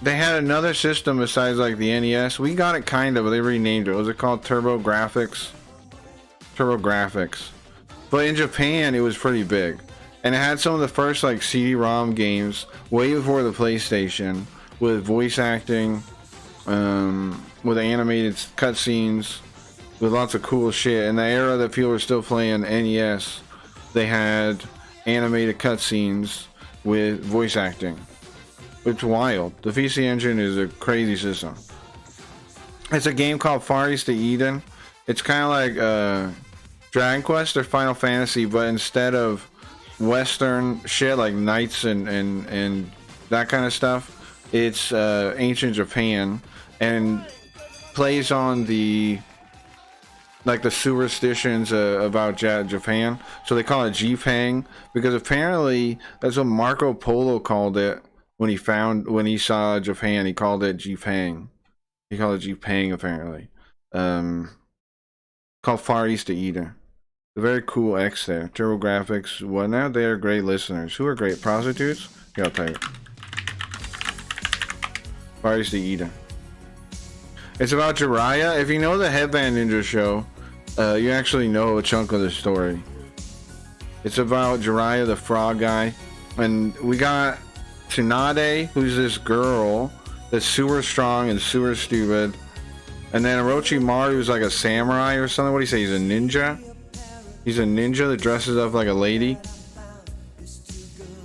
another system besides like the NES. We got it kind of, but they renamed it. What was it called? TurboGrafx. But in Japan, it was pretty big, and it had some of the first like CD-ROM games way before the PlayStation, with voice acting, with animated cutscenes, with lots of cool shit. In the era that people were still playing NES, they had animated cutscenes with voice acting. It's wild. The PC Engine is a crazy system. It's a game called Fri-Sat. It's kind of like Dragon Quest or Final Fantasy, but instead of Western shit like knights and that kind of stuff, it's ancient Japan, and plays on the superstitions about Japan. So they call it Jipang, because apparently that's what Marco Polo called it when he saw Japan. He called it Jipang. He called it Jipang apparently. Called Fri-Sat. A very cool X there. TurboGrafx, whatnot. They are great listeners. Who are great? Prostitutes? Yeah, I'll tell you. Fri-Sat. It's about Jiraiya. If you know the Headband Ninja show, you actually know a chunk of the story. It's about Jiraiya, the frog guy. And we got Tsunade, who's this girl that's super strong and super stupid. And then Orochimaru, who's like a samurai or something. What do you say? He's a ninja? He's a ninja that dresses up like a lady.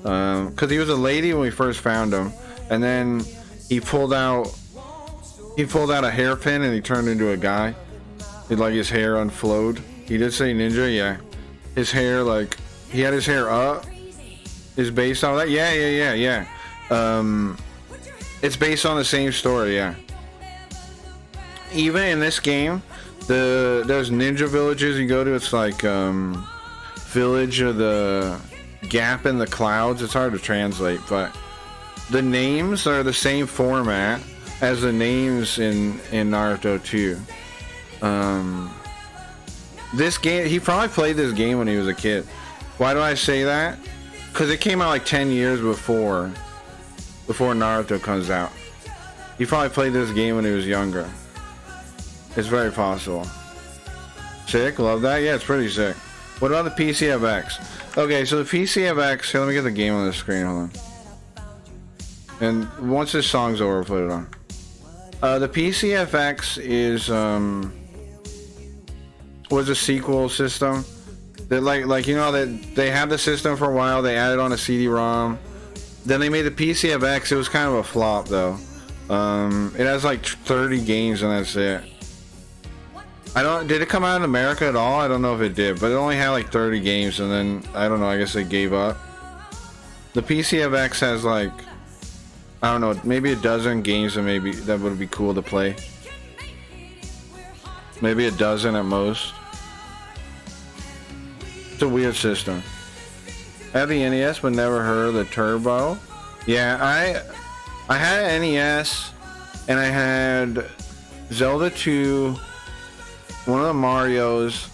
Because he was a lady when we first found him. And then he pulled out a hairpin and he turned into a guy. Like his hair unflowed. He did say ninja, yeah. His hair, like, he had his hair up. Is based on that? Yeah. It's based on the same story, yeah. Even in this game, there's ninja villages you go to. It's like Village of the Gap in the Clouds. It's hard to translate, but the names are the same format as the names in Naruto 2. This game, he probably played this game when he was a kid. Why do I say that? Because it came out like 10 years before Naruto comes out. He probably played this game when he was younger. It's very possible. Sick, love that. Yeah, it's pretty sick. What about the PCFX? Okay, so the PCFX, here, let me get the game on the screen, hold on. And once this song's over, we'll put it on. The PCFX is was a sequel system that like you know that they had the system for a while. They added on a CD-ROM, then they made the PCFX. It was kind of a flop though. It has like 30 games and that's it. Did it come out in America at all? I don't know if it did, but it only had like 30 games, and then I don't know, I guess they gave up. The PCFX has like, I don't know, maybe a dozen games that would be cool to play. Maybe a dozen at most. It's a weird system. I have the NES but never heard of the Turbo. Yeah, I had an NES and I had Zelda 2, one of the Marios,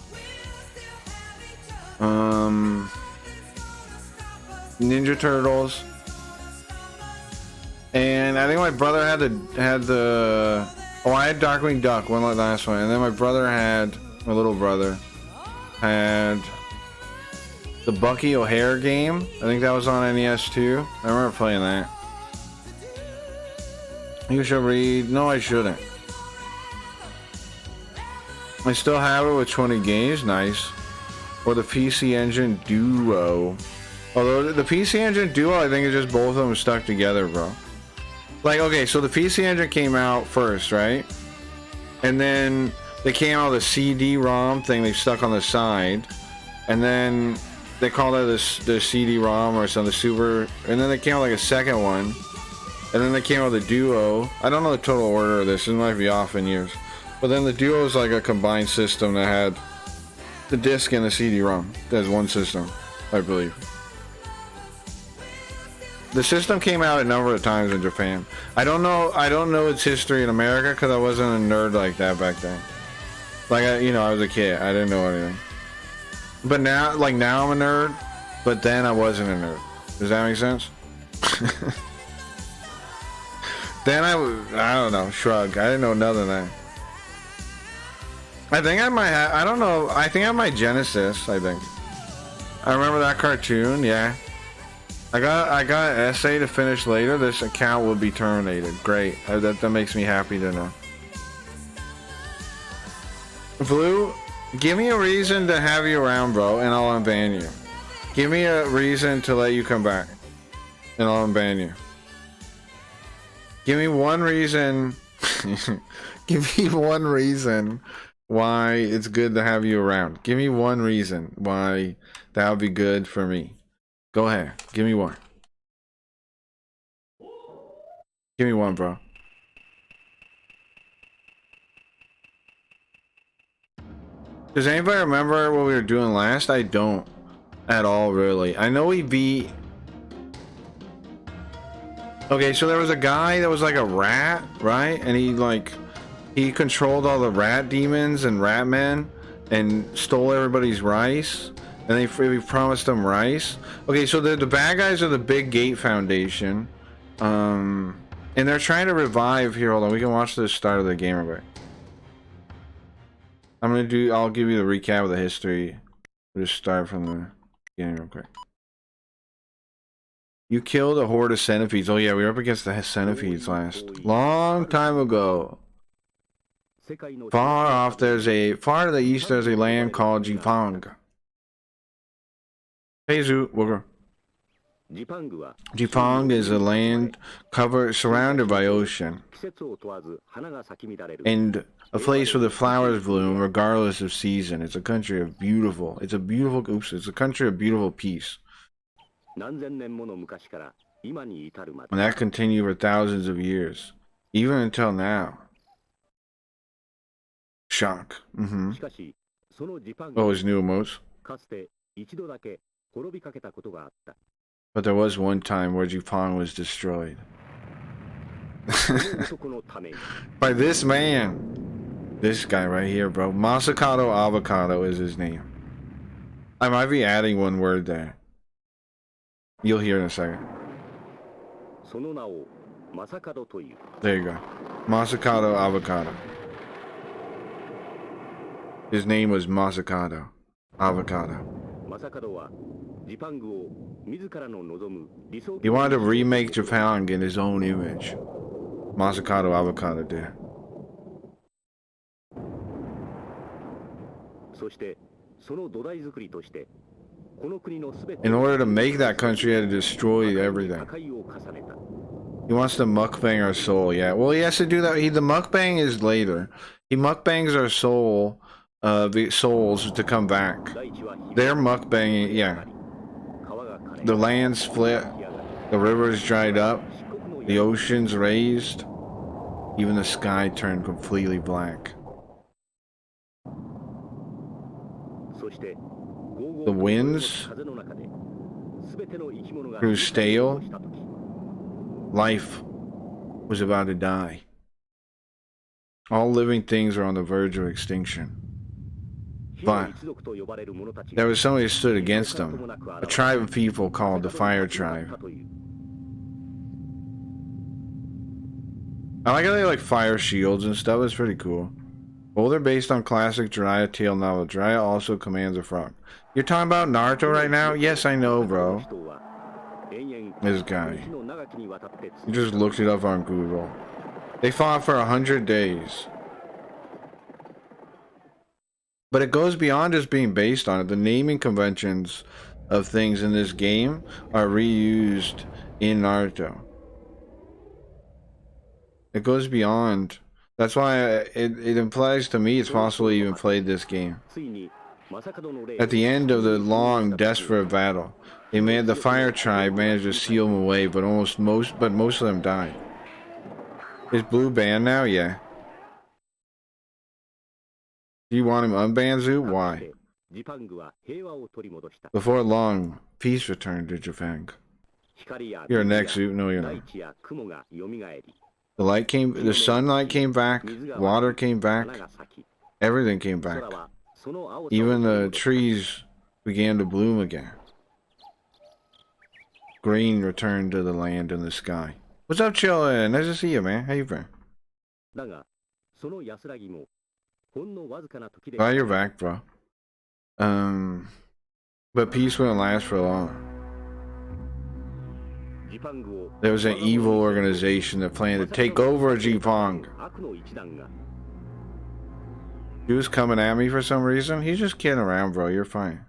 Ninja Turtles, and I think my brother had the I had Darkwing Duck, one like the last one, and then my little brother had the Bucky O'Hare game. I think that was on NES too. I remember playing that. You should read. No, I shouldn't. I still have it with 20 games. Nice. Or the PC Engine Duo. Although the PC Engine Duo, I think, is just both of them stuck together, bro. Like, okay, so the PC Engine came out first, right? And then they came out with a CD-ROM thing they stuck on the side. And then they called it the CD-ROM or something, Super. And then they came out like a second one. And then they came out with a Duo. I don't know the total order of this. It might be off in years. But then the Duo is like a combined system that had the disc and the CD-ROM. That's one system, I believe. The system came out a number of times in Japan. I don't know its history in America because I wasn't a nerd like that back then. Like, I was a kid. I didn't know anything. But now I'm a nerd. But then I wasn't a nerd. Does that make sense? Then I don't know, shrug. I didn't know none of that. I think I might have, I don't know, I think I might Genesis, I think. I remember that cartoon, yeah. I got an essay to finish later. This account will be terminated. Great. That makes me happy to know. Blue, give me a reason to have you around, bro, and I'll unban you. Give me a reason to let you come back, and I'll unban you. Give me one reason. Give me one reason why it's good to have you around. Give me one reason why that would be good for me. Go ahead. Give me one. Give me one, bro. Does anybody remember what we were doing last? I don't at all, really. I know we beat... Okay, so there was a guy that was like a rat, right? And he controlled all the rat demons and rat men and stole everybody's rice. And we promised them rice. Okay, so the bad guys are the Big Gate Foundation. And they're trying to revive... Here, hold on. We can watch the start of the game real quick. I'll give you the recap of the history. We'll just start from the beginning real quick. You killed a horde of centipedes. Oh yeah, we were up against the centipedes long time ago. Far to the east there's a land called Jipang. Hey Zoo, Wooger. Jipang is a land surrounded by ocean, and a place where the flowers bloom regardless of season. It's a country of beautiful. It's a country of beautiful peace. And that continued for thousands of years, even until now. Shock. Oh, his new emotes. But there was one time where Jipang was destroyed. By this man. This guy right here, bro. Masakado Avocado is his name. I might be adding one word there. You'll hear in a second. There you go. Masakado Avocado. His name was Masakado Avocado. He wanted to remake Japan in his own image. Masakado Avocado did. In order to make that country, he had to destroy everything. He wants to mukbang our soul, yeah. Well, he has to do that. The mukbang is later. He mukbangs our soul, the souls to come back. They're mukbanging, yeah. The land split, the rivers dried up, the oceans raised, even the sky turned completely black. The winds grew stale. Life was about to die. All living things are on the verge of extinction. But there was somebody who stood against them, a tribe of people called the Fire Tribe. I like how they like fire shields and stuff. It's pretty cool. Both are based on classic Jiraiya tale novel. Jiraiya also commands a frog. You're talking about Naruto right now? Yes, I know, bro. This guy. You just looked it up on Google. They fought for 100 days. But it goes beyond just being based on it. The naming conventions of things in this game are reused in Naruto. It goes beyond. That's why it implies to me it's possible you even played this game. At the end of the long, desperate battle, the Fire Tribe managed to seal them away, but most of them died. Is Blue banned now? Yeah. Do you want him unbanned, Zoo? Why? Before long, peace returned to Japan. You're next, Zoo. No, you're not. The sunlight came back, water came back, everything came back. Even the trees began to bloom again. green returned to the land and the sky. What's up, chillin'? Nice to see you, man. How you been? Oh, you're back, bro. But peace wouldn't last for long. There was an evil organization that planned to take over Jipang. He was coming at me for some reason. He's just kidding around, bro. You're fine.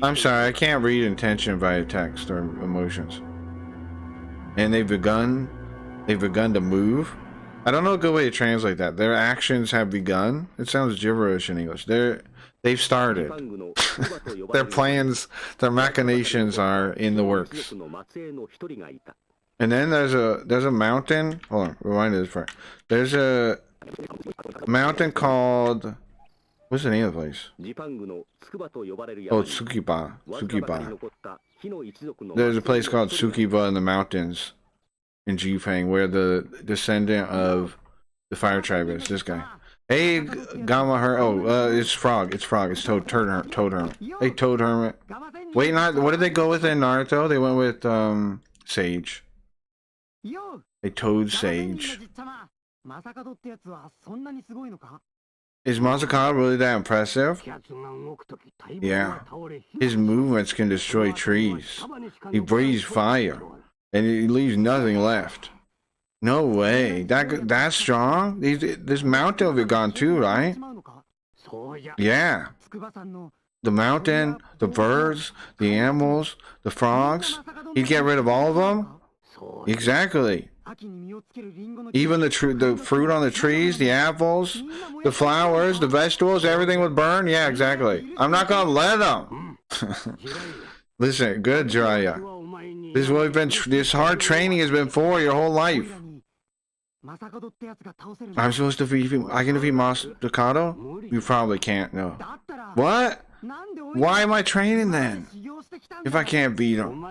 I'm sorry, I can't read intention via text or emotions. And they've begun to move. I don't know a good way to translate that. Their actions have begun. It sounds gibberish in English. They've started. Their plans, their machinations are in the works. And then there's a mountain. Hold on, rewind this part. There's a mountain called, what's the name of the place? Oh, Tsukiba. There's a place called Tsukiba in the mountains in Jipang where the descendant of the fire tribe is. This guy. Hey, Gamma her. Oh, it's Frog. It's Toad Hermit. Hey, Toad Hermit. Wait, what did they go with in Naruto? They went with Sage. A Toad Sage. Is Masakado really that impressive? Yeah. His movements can destroy trees. He breathes fire, and he leaves nothing left. No way. That's strong? This mountain will be gone too, right? Yeah. The mountain, the birds, the animals, the frogs. He'd get rid of all of them? Exactly. Even the fruit on the trees, the apples, the flowers, the vegetables, everything would burn? Yeah, exactly. I'm not gonna let them. Listen, good, Jiraiya. This is what this hard training has been for your whole life. I'm supposed to defeat him. I can defeat Masakado? You probably can't, no. What? Why am I training then? If I can't beat him.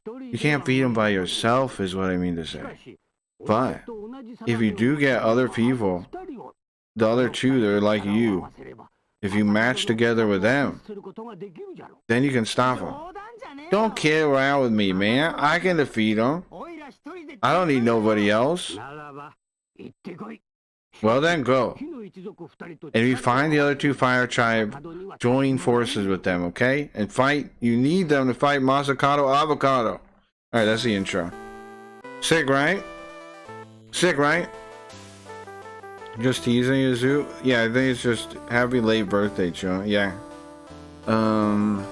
You can't beat him by yourself is what I mean to say. But if you do get other people, the other two that are like you, if you match together with them, then you can stop them. Don't kid around with me, man. I can defeat them. I don't need nobody else. Well then, go. And if you find the other two fire tribe, join forces with them, okay? And fight. You need them to fight Masakado Avocado. Alright, that's the intro. Sick, right? Sick, right? Just teasing you, Zoo? Yeah, I think it's just happy late birthday, Joe. Yeah. For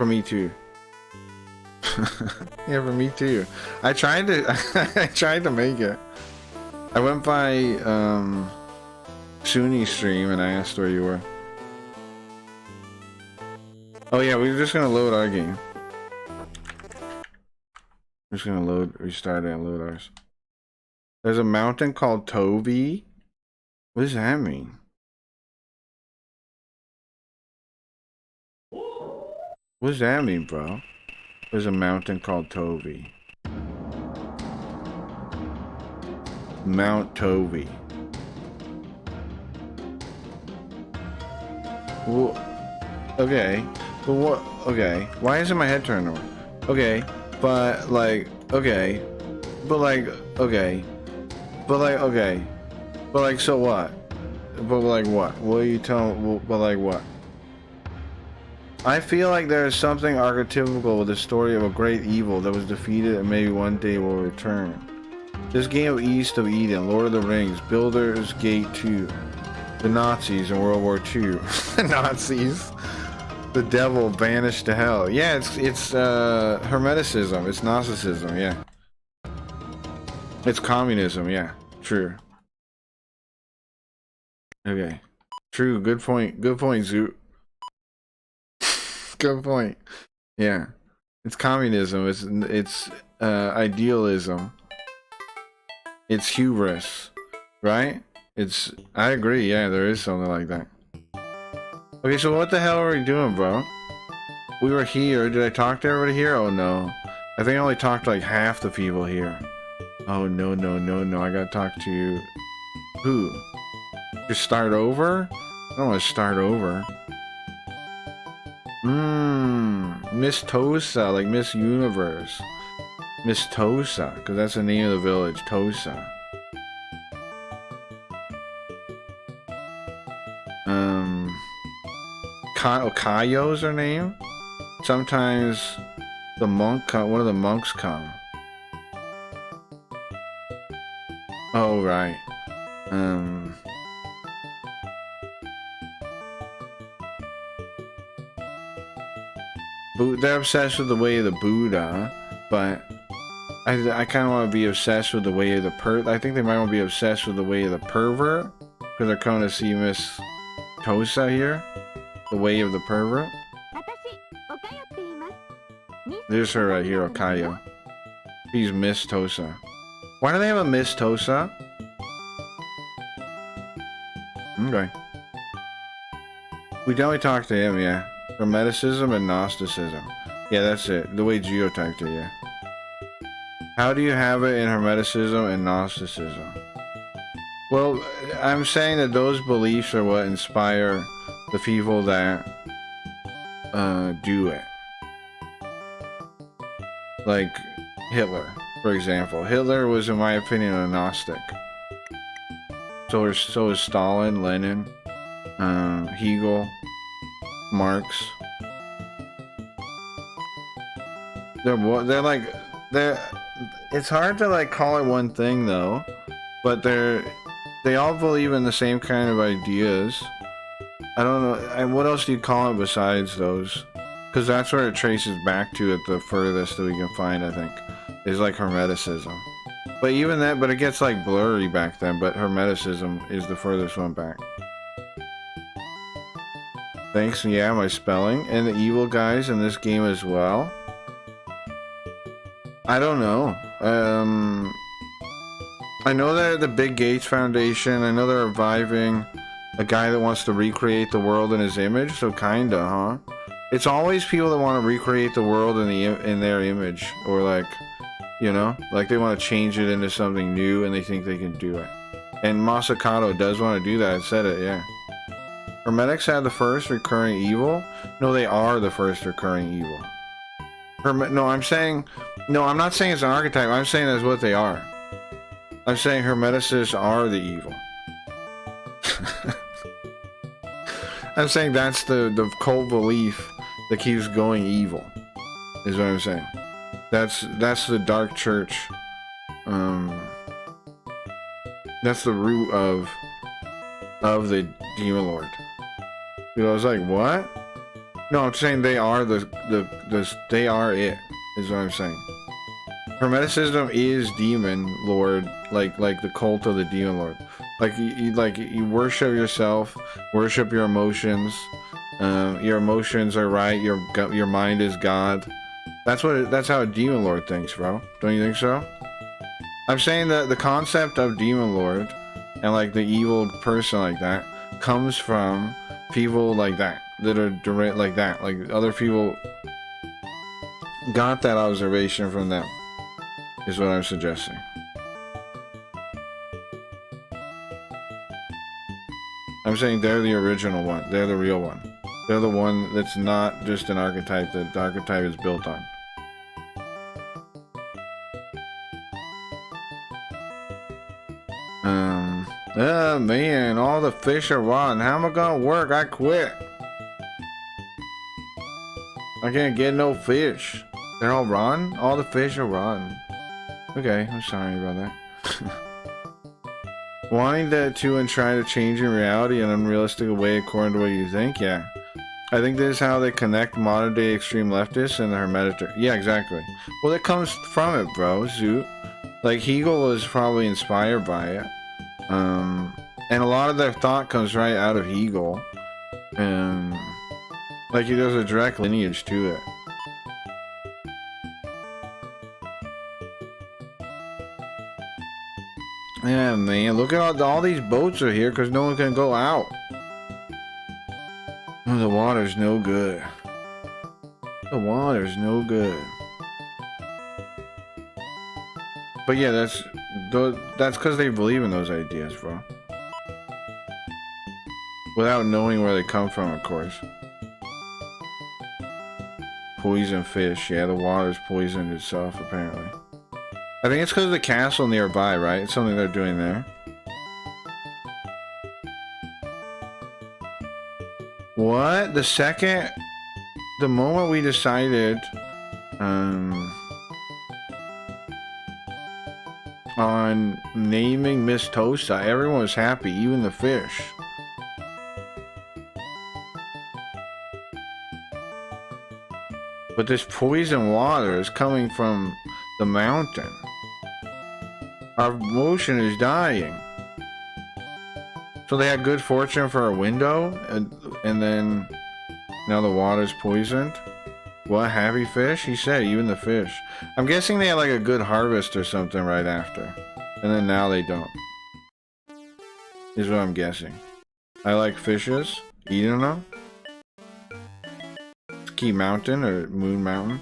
me too. Yeah, for me too. I tried to make it. I went by Suni's stream and I asked where you were. Oh yeah, we're just gonna load our game. We're just gonna restart it and load ours. There's a mountain called Toby. What does that mean? What does that mean, bro? There's a mountain called Toby. Mount Toby. Well, okay. But what? Okay. Why isn't my head turned on? Okay. But like, okay. But like, okay. But like, okay. But like, so what? But like what? What are you telling? But like what? I feel like there is something archetypical with the story of a great evil that was defeated and maybe one day will return. This game of East of Eden, Lord of the Rings, Builder's Gate 2, the Nazis in World War II, the Nazis, the devil banished to hell. Yeah, it's Hermeticism, it's narcissism, yeah. It's communism, yeah, true. Okay, true, good point, Zoot. Good point. Yeah, it's communism. It's idealism. It's hubris, right? I agree. Yeah, there is something like that. Okay, so what the hell are we doing, bro? We were here. Did I talk to everybody here? Oh no, I think I only talked to like half the people here. Oh no. I gotta talk to you. Who? Just start over? I don't want to start over. Miss Tosa, like Miss Universe. Miss Tosa, because that's the name of the village, Tosa. Kayo's her name. Sometimes the monk, one of the monks come. Oh, right. They're obsessed with the way of the Buddha, but I kind of want to be obsessed with the way of the I think they might want to be obsessed with the way of the pervert, because they're coming to see Miss Tosa here. The way of the pervert. There's her right here, Okayo. She's Miss Tosa. Why do they have a Miss Tosa? Okay. We definitely talked to him, yeah. Hermeticism and Gnosticism. Yeah, that's it. The way Geo typed it, yeah. How do you have it in Hermeticism and Gnosticism? Well, I'm saying that those beliefs are what inspire the people that do it. Like Hitler, for example. Hitler was, in my opinion, a Gnostic. So is Stalin, Lenin, Hegel, Marx. It's hard to like call it one thing though, but they all believe in the same kind of ideas. I don't know, what else do you call it besides those? Because that's where it traces back to at the furthest that we can find, I think, is like Hermeticism. But even that, but it gets like blurry back then, but Hermeticism is the furthest one back. Thanks, yeah, my spelling. And the evil guys in this game as well. I don't know. I know that the Big Gates Foundation, I know they're reviving a guy that wants to recreate the world in his image, so kinda, huh? It's always people that want to recreate the world in their image, or like, you know, like they want to change it into something new and they think they can do it. And Masakato does want to do that, I said it, yeah. Hermetics had the first recurring evil? No, they are the first recurring evil. No, I'm not saying it's an archetype, I'm saying that's what they are. I'm saying Hermeticists are the evil. I'm saying that's the cult belief that keeps going evil, is what I'm saying. That's the dark church. That's the root of the Demon Lord. You know, I was like, what? No, I'm saying they are they are it, is what I'm saying. Hermeticism is Demon Lord, like the cult of the Demon Lord. Like you worship yourself, worship your emotions. Your emotions are right. Your mind is God. That's how a Demon Lord thinks, bro. Don't you think so? I'm saying that the concept of Demon Lord and like the evil person like that comes from people like that are direct like that. Like other people got that observation from them, is what I'm suggesting. I'm saying they're the original one. They're the real one. They're the one that's not just an archetype that the archetype is built on. Oh man, all the fish are rotten. How am I gonna work? I quit. I can't get no fish. They're all rotten? All the fish are rotten. Okay, I'm sorry about that. Wanting to and trying to change your reality in an unrealistic way according to what you think, yeah. I think this is how they connect modern day extreme leftists and the Hermetic. Yeah, exactly. Well, it comes from it, bro, Zoot. Like, Hegel was probably inspired by it. And a lot of their thought comes right out of Hegel. Like, there's a direct lineage to it. Yeah, man, look at all these boats are here because no one can go out. Oh, the water's no good. The water's no good. But yeah, that's because they believe in those ideas, bro. Without knowing where they come from, of course. poison fish. Yeah, the water's poisoned itself, apparently. I think it's because of the castle nearby, right? It's something they're doing there. What? The moment we decided, on naming Miss Tosa, everyone was happy, even the fish. But this poison water is coming from the mountain. Our motion is dying. So they had good fortune for a window, and then now the water's poisoned. What, happy fish? He said even the fish. I'm guessing they had like a good harvest or something right after, and then now they don't. Is what I'm guessing. I like fishes. Eating them. Ski Mountain or Moon Mountain.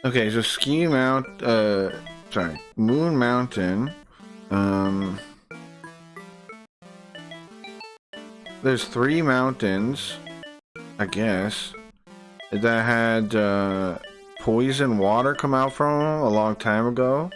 Okay, so Moon Mountain. There's 3 mountains, I guess, that had poison water come out from them a long time ago.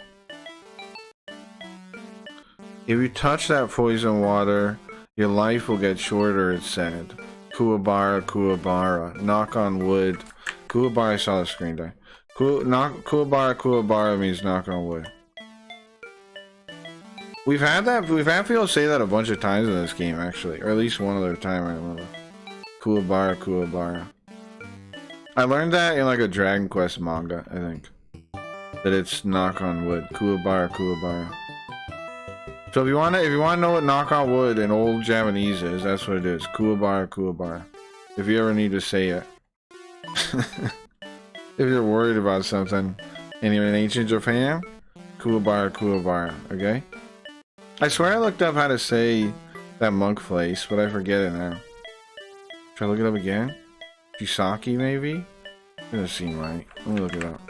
If you touch that poison water, your life will get shorter, it said. Kuwabara, Kuwabara. Knock on wood. Kuwabara, I saw the screen die. Kuwabara, Kuwabara means knock on wood. We've had people say that a bunch of times in this game, actually. Or at least one other time I remember. Kuwabara, Kuwabara. I learned that in like a Dragon Quest manga, I think. That it's knock on wood. Kuwabara, Kuwabara. So if you wanna know what knock on wood in old Japanese is, that's what it is. Kuwabara, Kuwabara. If you ever need to say it. If you're worried about something and you're in ancient Japan, Kuwabara, Kuwabara, okay? I swear I looked up how to say that monk place, but I forget it now. Should I look it up again? Chisaki, maybe? It doesn't seem right. Let me look it up.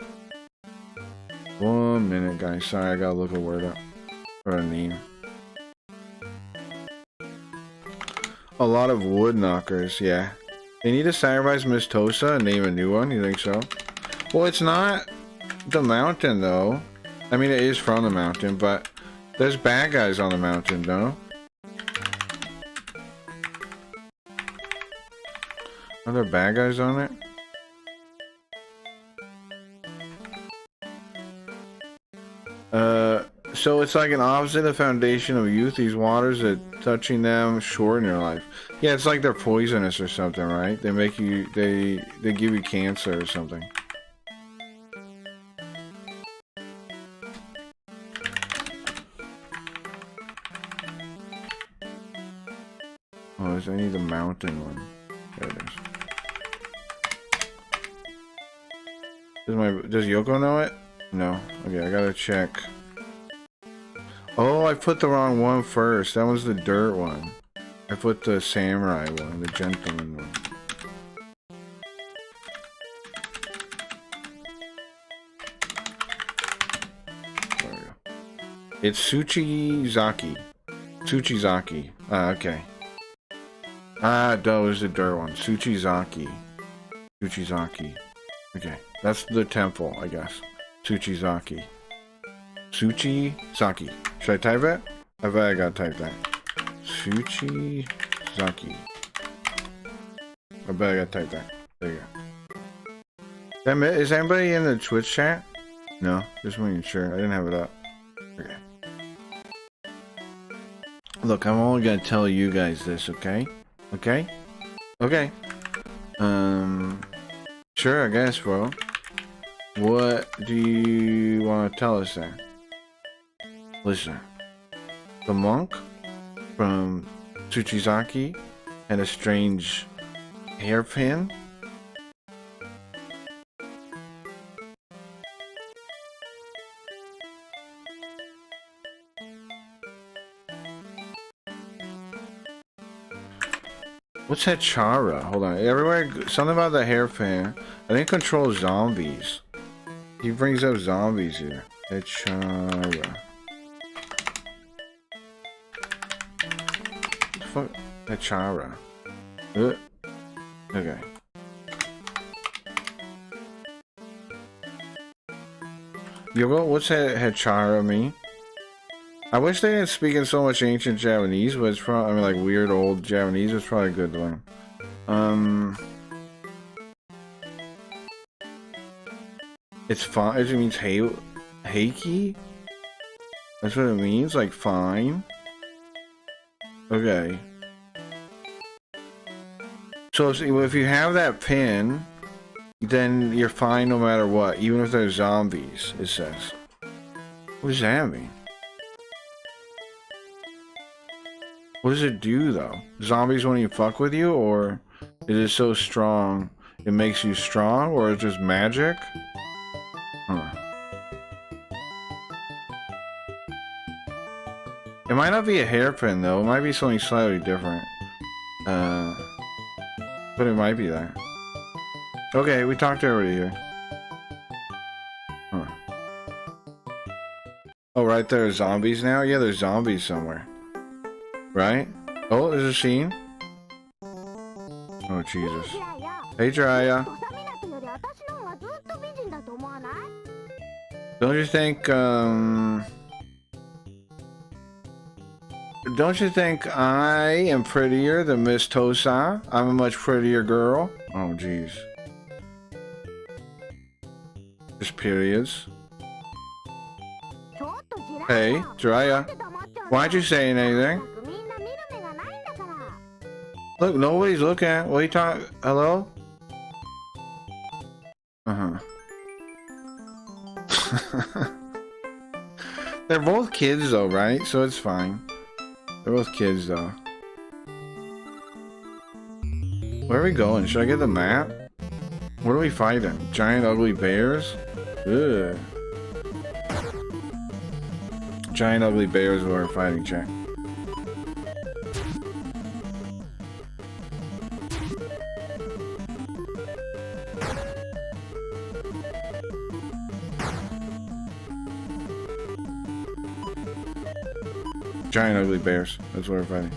1 minute, guys. Sorry, I gotta look a word up. Or a name. A lot of wood knockers, yeah. They need to sacrifice Miss Tosa and name a new one, you think so? Well, it's not the mountain, though. I mean, it is from the mountain, but there's bad guys on the mountain, though. Are there bad guys on it? So it's like an opposite of foundation of youth. These waters that touching them shorten your life. Yeah, it's like they're poisonous or something, right? They make you, they give you cancer or something. Oh, I need the mountain one. There it is. Does Yoko know it? No. Okay, I gotta check. Oh, I put the wrong one first. That was the dirt one. I put the samurai one, the gentleman one. There we go. It's Tsuchizaki. Tsuchizaki. Ah, okay. Ah, that was the dirt one. Tsuchizaki. Tsuchizaki. Okay, that's the temple, I guess. Tsuchizaki. Tsuchizaki. Should I type it? I bet I gotta type that. Tsuchizaki. I bet I gotta type that. There you go. Is anybody in the Twitch chat? No, just making sure. I didn't have it up. Okay. Look, I'm only gonna tell you guys this, okay? Okay? Okay. Sure, I guess, bro. What do you want to tell us then? Listen. The monk from Tsuchizaki had a strange hairpin. What's that Chara? Hold on. Everywhere, something about the hairpin. I think it controls zombies. He brings up zombies here. Chara. fuck? Hechara. Okay. Yogo, what's Hechara mean? I wish they didn't speak in so much ancient Japanese, but it's probably, I mean, like weird old Japanese. It's probably a good one. It's fine. It means heiki. That's what it means, like fine. Okay. So if you have that pin, then you're fine no matter what, even if there's zombies, it says. What does that mean? What does it do though? Zombies when you fuck with you, or is it so strong it makes you strong, or is it just magic? Huh. It might not be a hairpin though, it might be something slightly different. But it might be that. Okay, we talked to everybody here. Huh. Oh, right there are zombies now? Yeah, there's zombies somewhere. Right? Oh, there's a scene. Oh, Jesus. Hey, Jiraiya. Don't you think, don't you think I am prettier than Miss Tosa? I'm a much prettier girl. Oh, jeez. Just periods. Hey, Jiraiya. Why'd you say anything? Look, nobody's looking. What are you talking? Hello? Uh-huh. They're both kids though, right? So it's fine. They're both kids though. Where are we going? Should I get the map? What are we fighting? Giant ugly bears? Ugh. Giant ugly bears are what we're fighting, chat. Giant ugly bears. That's what we're fighting.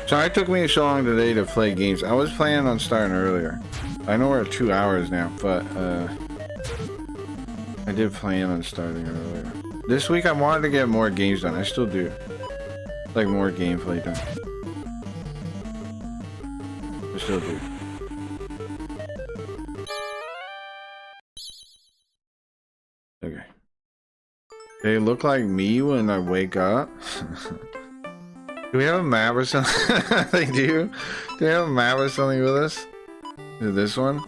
Sorry it took me so long today to play games. I was planning on starting earlier. I know we're at 2 hours now, but I did plan on starting earlier. This week I wanted to get more games done. I still do. Like more gameplay done. I still do. Okay. They look like me when I wake up. Do we have a map or something? They do? Do we have a map or something with us? Is it this one?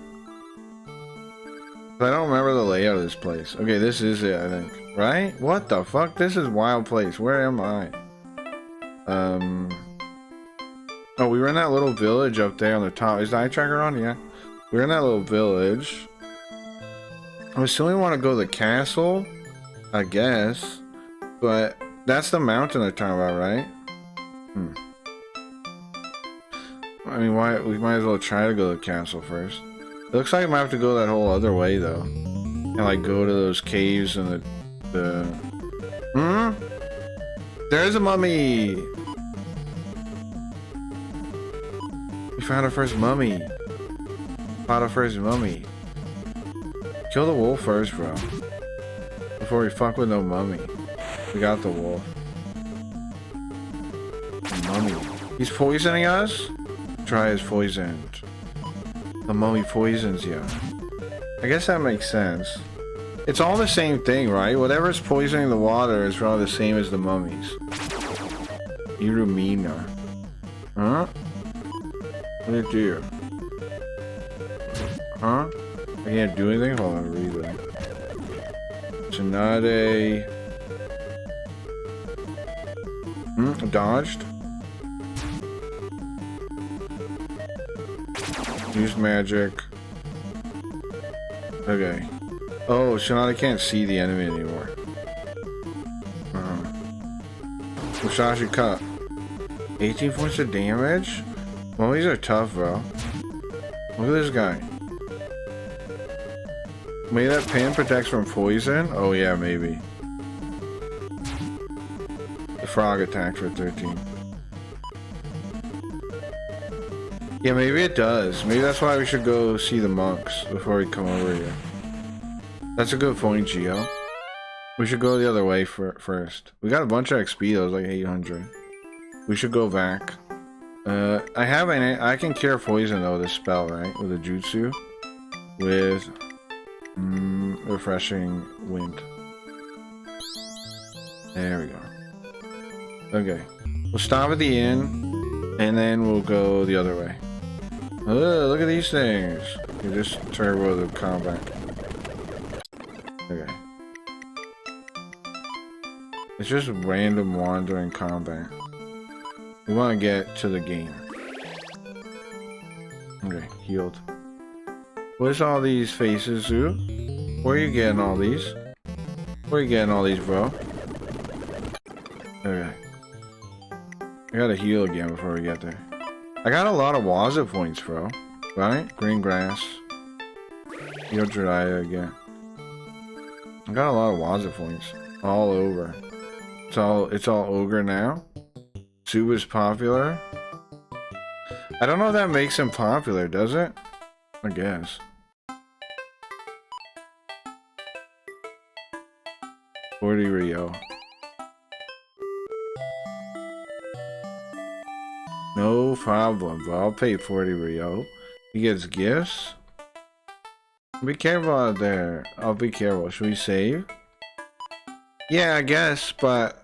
I don't remember the layout of this place. Okay, this is it, I think. Right? What the fuck? This is wild place. Where am I? Oh, we were in that little village up there on the top. Is the eye tracker on? Yeah. We're in that little village. I still want to go to the castle, I guess. But that's the mountain they're talking about, right? I mean, why? We might as well try to go to the castle first. It looks like I might have to go that whole other way though, and like go to those caves and the. There's a mummy. We found our first mummy. Found our first mummy. Kill the wolf first, bro. Before we fuck with no mummy. We got the wolf. Mummy. He's poisoning us? Try is poisoned. The mummy poisons you. I guess that makes sense. It's all the same thing, right? Whatever's poisoning the water is probably the same as the mummies. Irumina. Huh? What did it do? Huh? I can't do anything? Hold on, read that. Tsunade. Dodged. Used magic. Okay. Oh, Shinada can't see the enemy anymore. Musashi cut. 18 points of damage? Mummies are tough, bro. Look at this guy. Maybe that pin protects from poison? Oh yeah, maybe. frog attack for 13. Yeah, maybe it does. Maybe that's why we should go see the monks before we come over here. That's a good point, Geo. We should go the other way first. We got a bunch of XP though, like 800. We should go back. I can cure poison though, this spell, right? With a jutsu. With refreshing wind. There we go. Okay. We'll stop at the inn and then we'll go the other way. Oh, look at these things. You just turbo the combat. Okay. It's just random wandering combat. We want to get to the game. Okay, healed. What's all these faces, Zoo? Where are you getting all these? Where are you getting all these, bro? Okay. I gotta heal again before we get there. I got a lot of Waza points, bro. Right? Green grass. Heal Jiraiya again. I got a lot of Waza points. All over. It's all ogre now. Zoo is popular. I don't know if that makes him popular, does it? I guess. $40 Rio. No problem, but I'll pay 40 Rio. He gets gifts. Be careful out there. I'll be careful. Should we save? Yeah, I guess, but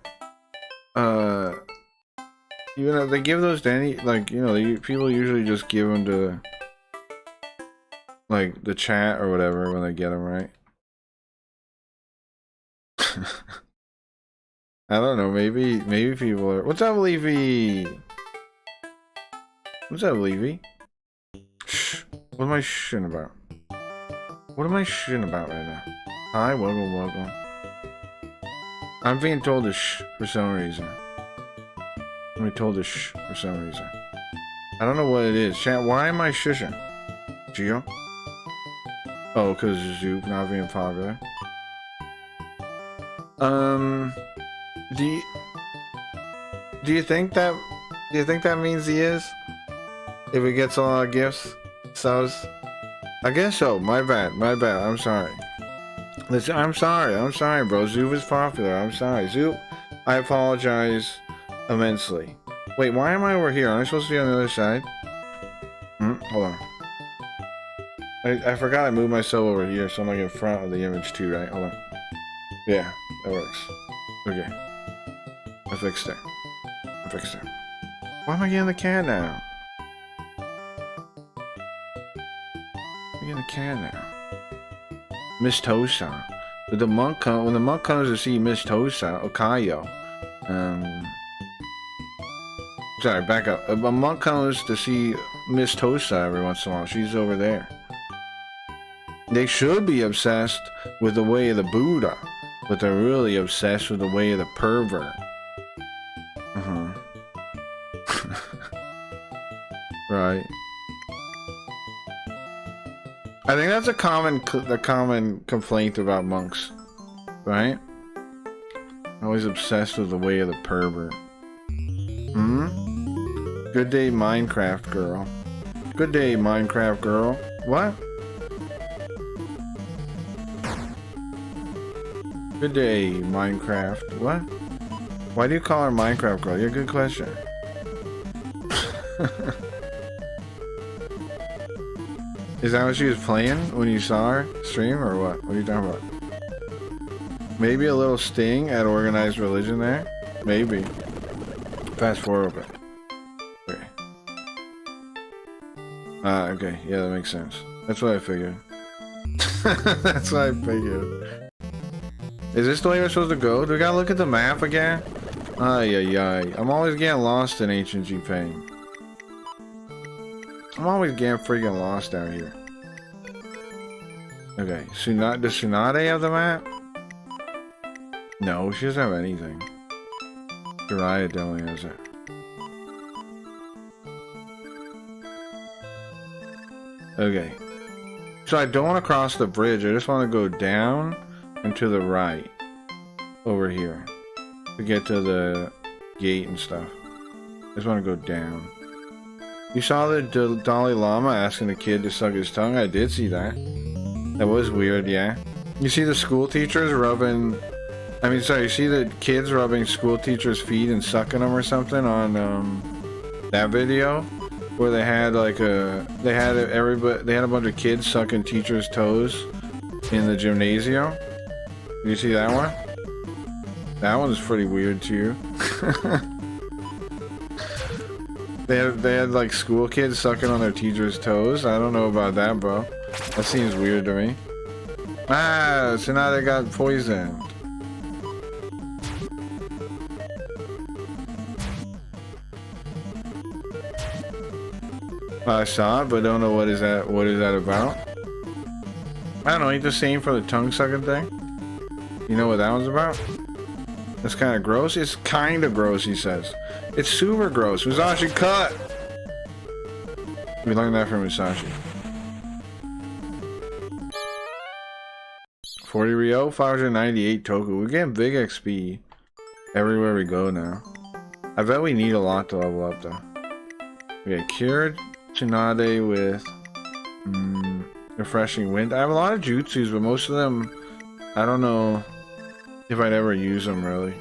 you know, they give those to any, like, you know, people usually just give them to, like, the chat or whatever when they get them, right? I don't know, maybe people are... What's up, Leafy? What's up, Leafy? Shh. What am I shitting about? What am I shitting about right now? Hi, welcome. I'm being told to shh for some reason. I'm being told to shh for some reason. I don't know what it is. Chat, why am I shushing? Geo? Oh, because Zoop not being popular. Do you think that means he is? If he gets a lot of gifts? Subs? I guess so. My bad. I'm sorry. Listen, I'm sorry, bro. Zoop is popular. I'm sorry. Zoop, I apologize immensely. Wait, why am I over here? Am I supposed to be on the other side? Hold on. I forgot I moved myself over here, so I'm like in front of the image too, right? Hold on. Yeah, that works. Okay. I fixed it. Why am I getting the cat now? I'm getting the cat now. Miss Tosa. When the monk comes to see Miss Tosa, Okayo. Sorry, back up. A monk comes to see Miss Tosa every once in a while. She's over there. They should be obsessed with the way of the Buddha, but they're really obsessed with the way of the pervert. Right. I think that's a common complaint about monks, right? Always obsessed with the way of the pervert. Good day, Minecraft girl. Good day, Minecraft girl. What? Good day, Minecraft. What? Why do you call her Minecraft girl? Yeah, good question. Is that what she was playing when you saw her stream, or what? What are you talking about? Maybe a little sting at organized religion there? Maybe. Fast forward a bit. Okay. Okay. Yeah, that makes sense. That's what I figured. That's what I figured. Is this the way we're supposed to go? Do we gotta look at the map again? Ay. I'm always getting lost in Ancient G-Pain. I'm always getting freaking lost out here. Okay, does Tsunade have the map? No, she doesn't have anything. Jiraiya definitely has it. Okay. So I don't want to cross the bridge, I just want to go down and to the right. Over here. To get to the gate and stuff. I just want to go down. You saw the Dalai Lama asking the kid to suck his tongue? I did see that. That was weird, yeah. You see the school teachers rubbing... I mean, sorry, you see the kids rubbing school teachers' feet and sucking them or something on that video? Where they had like they had a bunch of kids sucking teachers' toes in the gymnasium. You see that one? That one's pretty weird too. they had like school kids sucking on their teachers' toes. I don't know about that, bro. That seems weird to me. Ah, so now they got poisoned. I saw it, but don't know what is that about. I don't know, ain't the same for the tongue sucking thing? You know what that one's about? That's kind of gross. It's kind of gross, he says. It's super gross. Musashi, cut! We learned that from Musashi. 40 Rio, 598 Toku. We're getting big XP everywhere we go now. I bet we need a lot to level up though. We get cured. Tsunade with refreshing wind. I have a lot of jutsus, but most of them, I don't know if I'd ever use them really.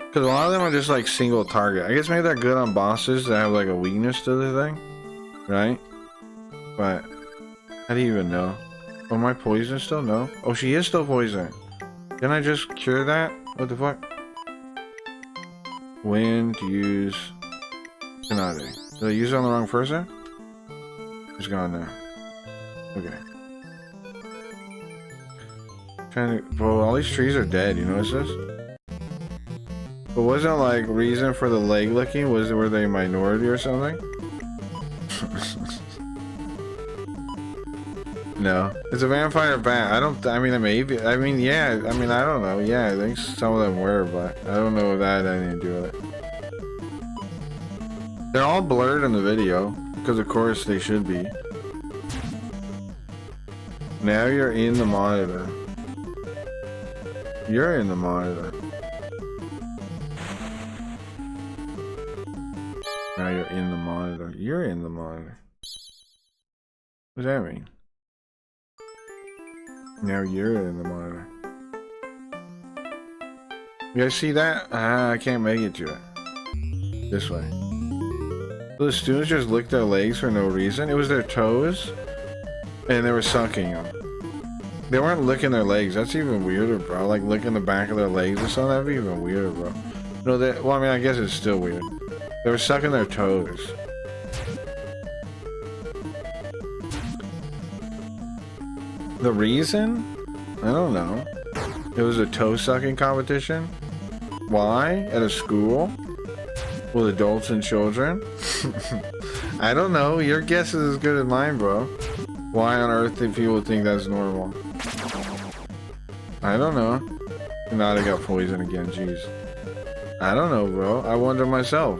Because a lot of them are just like single target. I guess maybe they're good on bosses that have like a weakness to the thing, right? But how do you even know? Oh, am I poisoned still? No. Oh, she is still poisoned. Didn't I just cure that? What the fuck? Wind, use... Tsunade. Did I use it on the wrong person? It's gone now. Okay. Trying to... Bro, all these trees are dead, you notice this? But wasn't like reason for the leg licking? Were they a minority or something? No. It's a vampire bat. I mean, maybe. I mean, yeah. I mean, I don't know. Yeah, I think some of them were, but I don't know if that had anything to do with it. They're all blurred in the video, because of course they should be. Now you're in the monitor. You're in the monitor. Now you're in the monitor. You're in the monitor. What does that mean? Now you're in the monitor. You guys see that? Ah, I can't make it to it. This way. So the students just licked their legs for no reason. It was their toes, and they were sucking them. They weren't licking their legs. That's even weirder, bro. Like licking the back of their legs or something. That'd be even weirder, bro. No, well, I mean, I guess it's still weird. They were sucking their toes. The reason? I don't know. It was a toe sucking competition. Why? At a school? With adults and children? I don't know. Your guess is as good as mine, bro. Why on earth do people think that's normal? I don't know. Now they got poison again, jeez. I don't know, bro. I wonder myself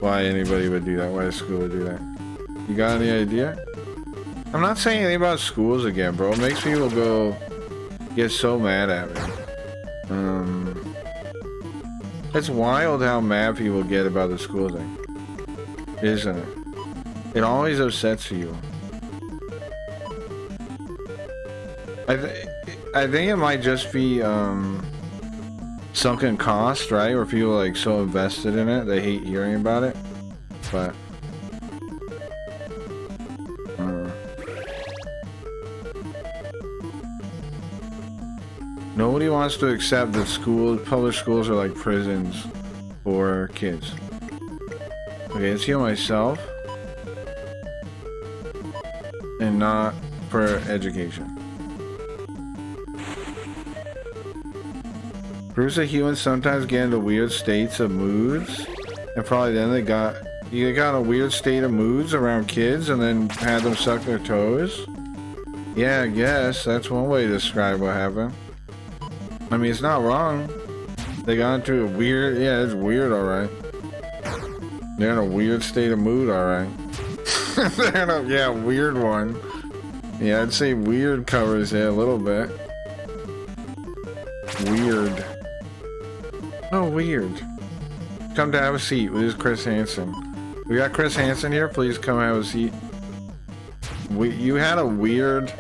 why anybody would do that, why a school would do that. You got any idea? I'm not saying anything about schools again, bro. It makes people get so mad at me. It's wild how mad people get about the school thing, isn't it? It always upsets you. I think it might just be sunken cost, right? Where people are like so invested in it, they hate hearing about it. But nobody wants to accept that public schools are like prisons for kids. Okay, let's heal myself. And not for education. Proves that humans sometimes get into weird states of moods. And probably then they got a weird state of moods around kids and then had them suck their toes. Yeah, I guess that's one way to describe what happened. I mean, it's not wrong. They got into a weird... Yeah, it's weird, alright. They're in a weird state of mood, alright. They're in a... Yeah, weird one. Yeah, I'd say weird covers it a little bit. Weird. Oh, weird. Come to have a seat. This is Chris Hansen. We got Chris Hansen here. Please come have a seat. You had a weird...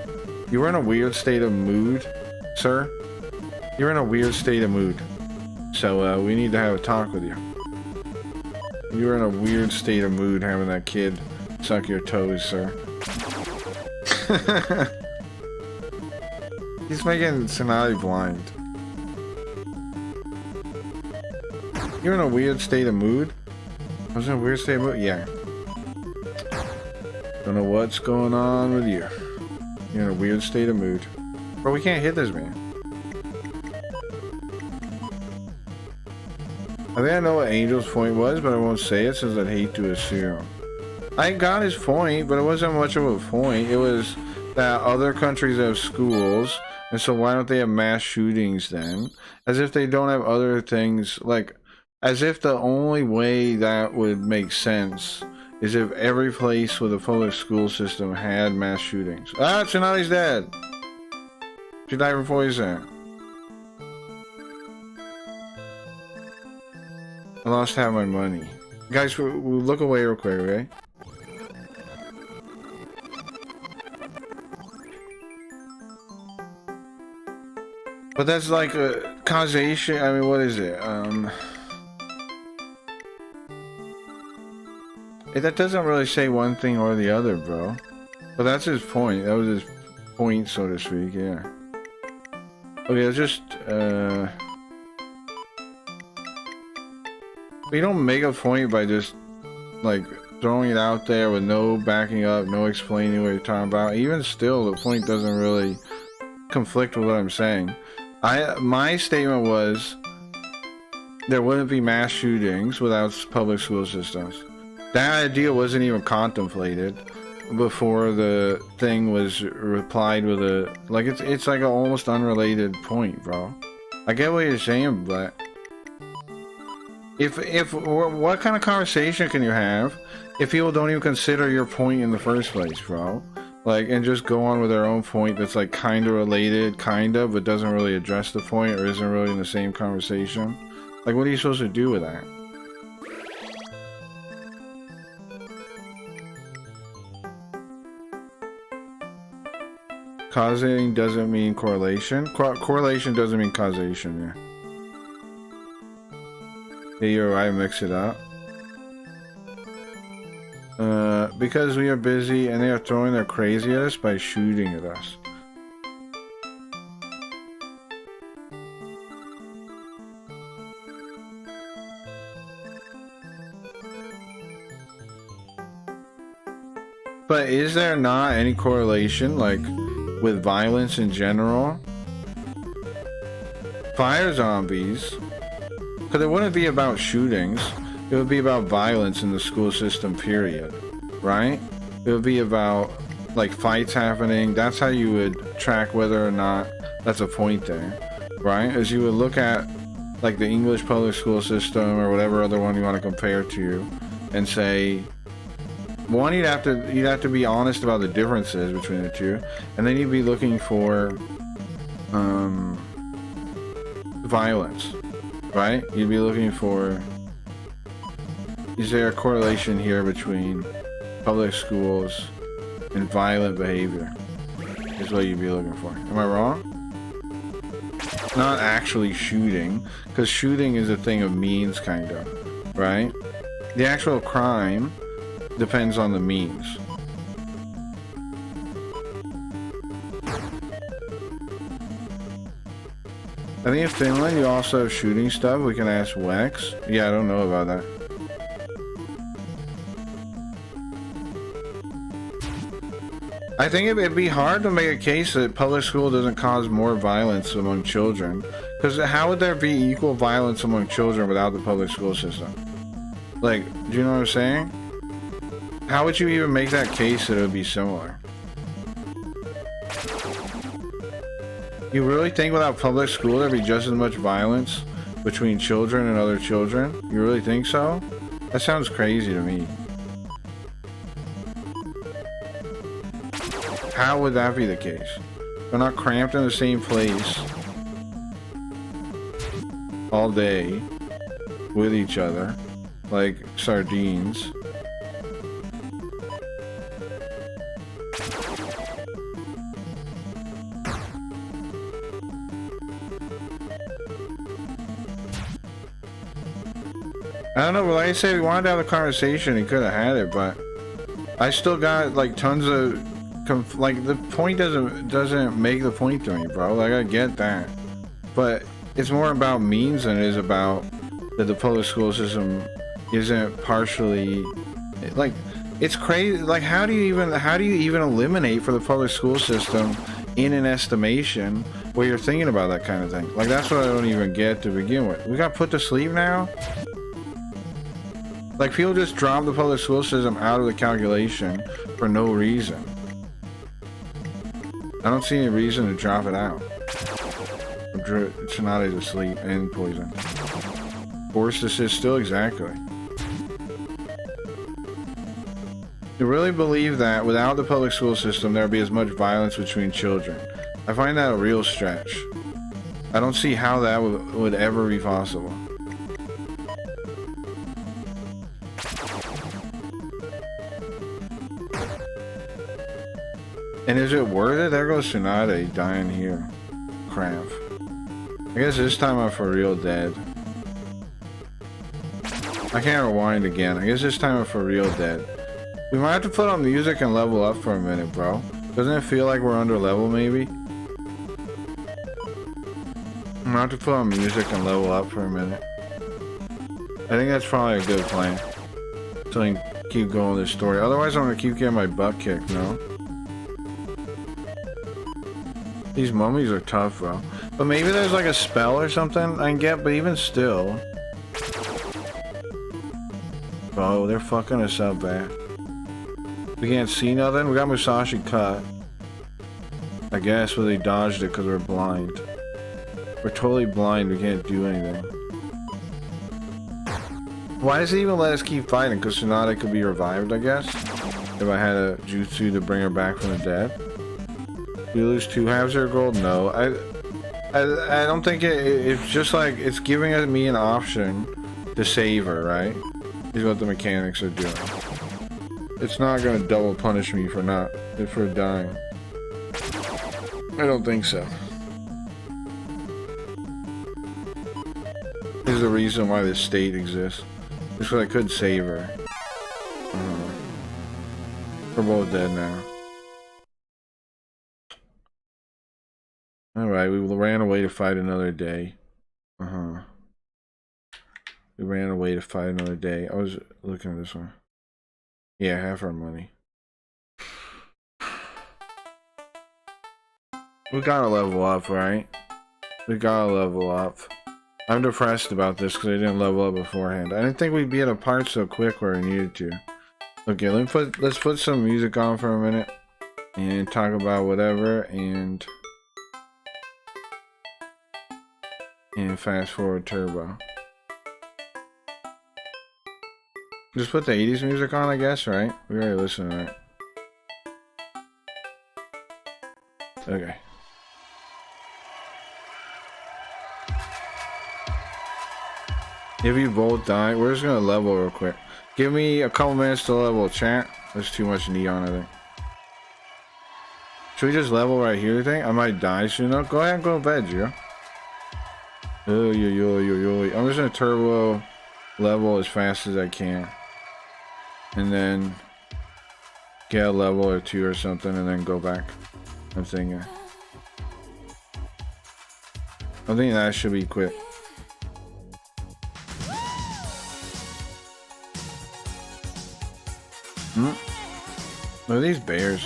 You were in a weird state of mood, sir. You're in a weird state of mood. So, we need to have a talk with you. You were in a weird state of mood having that kid suck your toes, sir. He's making Sonali blind. You're in a weird state of mood? I was in a weird state of mood? Yeah. Don't know what's going on with you. You're in a weird state of mood. Bro, we can't hit this man. I think I know what Angel's point was, but I won't say it since I'd hate to assume. I got his point, but it wasn't much of a point. It was that other countries have schools, and so why don't they have mass shootings then? As if they don't have other things, like, as if the only way that would make sense is if every place with a public school system had mass shootings. Ah, Tsunami's dead! She died from poison. I lost half my money. Guys, we'll look away real quick, okay? But that's like a causation. I mean, what is it? That doesn't really say one thing or the other, bro. But that's his point. That was his point, so to speak, yeah. Okay, let's just, we don't make a point by just, like, throwing it out there with no backing up, no explaining what you're talking about. Even still, the point doesn't really conflict with what I'm saying. My statement was, there wouldn't be mass shootings without public school systems. That idea wasn't even contemplated before the thing was replied with a, like, it's like an almost unrelated point, bro. I get what you're saying, but what kind of conversation can you have if people don't even consider your point in the first place, bro? Like, and just go on with their own point that's like kind of related, but doesn't really address the point or isn't really in the same conversation. Like, what are you supposed to do with that? Causing doesn't mean correlation. Correlation doesn't mean causation, yeah. Yeah, you're right, mix it up. Because we are busy and they are throwing their crazy at us by shooting at us. But is there not any correlation, like, with violence in general? Fire zombies, because it wouldn't be about shootings, it would be about violence in the school system, period, right? It would be about, like, fights happening. That's how you would track whether or not that's a point there, right? As you would look at, like, the English public school system or whatever other one you want to compare to and say, one, you'd have to be honest about the differences between the two, and then you'd be looking for violence, right? You'd be looking for, is there a correlation here between public schools and violent behavior? Is what you'd be looking for. Am I wrong? Not actually shooting, because shooting is a thing of means, kind of, right? The actual crime depends on the means. I think in Finland you also have shooting stuff. We can ask Wex. Yeah, I don't know about that. I think it'd be hard to make a case that public school doesn't cause more violence among children. Because how would there be equal violence among children without the public school system? Like, do you know what I'm saying? How would you even make that case that it would be similar? You really think without public school there'd be just as much violence between children and other children? You really think so? That sounds crazy to me. How would that be the case? They're not cramped in the same place all day. with each other, like sardines. I don't know, but like I said, we wanted to have a conversation, he could have had it, but I still got like tons of like the point doesn't make the point to me, bro. Like I get that, but it's more about means than it is about that the public school system isn't partially like it's crazy. Like how do you even eliminate for the public school system in an estimation where you're thinking about that kind of thing? Like that's what I don't even get to begin with. We got put to sleep now. Like, people just drop the public school system out of the calculation for no reason. I don't see any reason to drop it out. Tsunade's asleep and poison. Forced to sit still, exactly. You really believe that without the public school system there would be as much violence between children? I find that a real stretch. I don't see how that would ever be possible. And is it worth it? There goes Tsunade dying here. Crap. I guess this time I'm for real dead. I can't rewind again. I guess this time I'm for real dead. We might have to put on music and level up for a minute, bro. Doesn't it feel like we're under level, maybe? I'm gonna have to put on music and level up for a minute. I think that's probably a good plan. So I can keep going with this story. Otherwise, I'm gonna keep getting my butt kicked, no? These mummies are tough, bro. But maybe there's like a spell or something I can get, but even still. Bro, they're fucking us up bad. We can't see nothing? We got Musashi cut. I guess, but they dodged it because we're blind. We're totally blind, we can't do anything. Why does it even let us keep fighting? Because Tsunade could be revived, I guess? If I had a jutsu to bring her back from the dead? You lose 2 halves of your gold? No. I don't think it's just like, it's giving me an option to save her, right? Is what the mechanics are doing. It's not gonna double punish me for dying. I don't think so. This is the reason why this state exists. Just because I could save her. We're both dead now. Alright, we ran away to fight another day. We ran away to fight another day. I was looking at this one. Yeah, half our money. We gotta level up, right? We gotta level up. I'm depressed about this because I didn't level up beforehand. I didn't think we'd be at a part so quick where we needed to. Okay, let's put some music on for a minute and talk about whatever and fast forward turbo. Just put the 80s music on, I guess, right? We already listened to that. Okay. If you both die, we're just gonna level real quick. Give me a couple minutes to level, chat. There's too much neon, I think. Should we just level right here, you think? I might die soon though. Go ahead and go to bed, Gio. I'm just gonna turbo level as fast as I can. And then get a level or 2 or something and then go back. I'm thinking. I think that should be quick. Look at these bears.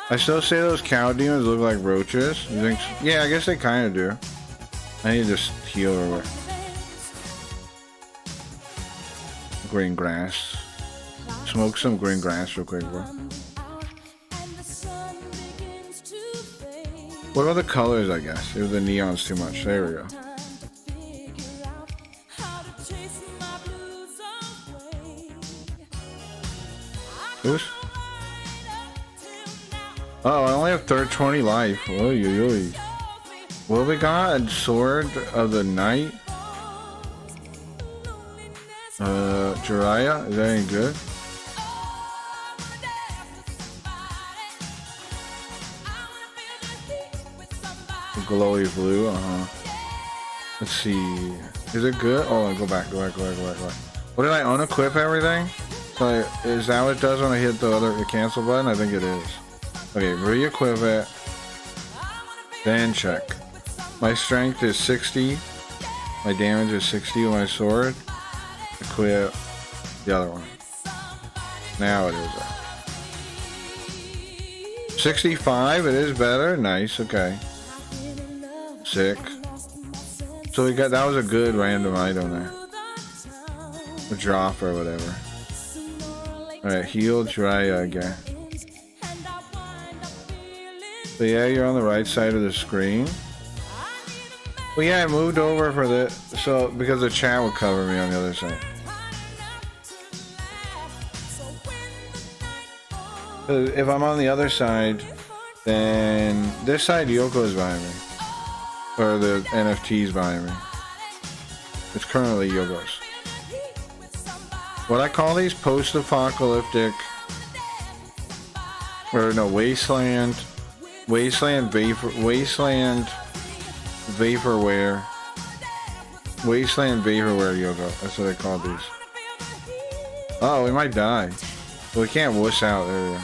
I still say those cow demons look like roaches. You think? Yeah, I guess they kind of do. I need to just heal or what? Green grass. Smoke some green grass real quick, bro. What about the colors, I guess? If the neon's too much. There we go. Oops. Oh, I only have 20 life. Oy, oy, oy. What we got? A sword of the night. Jiraiya, is that any good? Glowy blue, Let's see. Is it good? Oh, go back. What did I unequip everything? So is that what it does when I hit the cancel button? I think it is. Okay, re-equip it. Then check. My strength is 60. My damage is 60 with my sword. Equip the other one. Now it is 65. It is better. Nice. Okay. Sick. So we got, that was a good random item there. A drop or whatever. Alright, heal Jiraiya again. So yeah, you're on the right side of the screen. Well, yeah, I moved over for the, so because the chat would cover me on the other side. If I'm on the other side, then this side Yoko is behind me. Or the NFT's behind me. It's currently Yoko's. What I call these post-apocalyptic, or no, wasteland vaporware Yoko. That's what I call these. Oh, we might die. Well, we can't wuss out. There we go.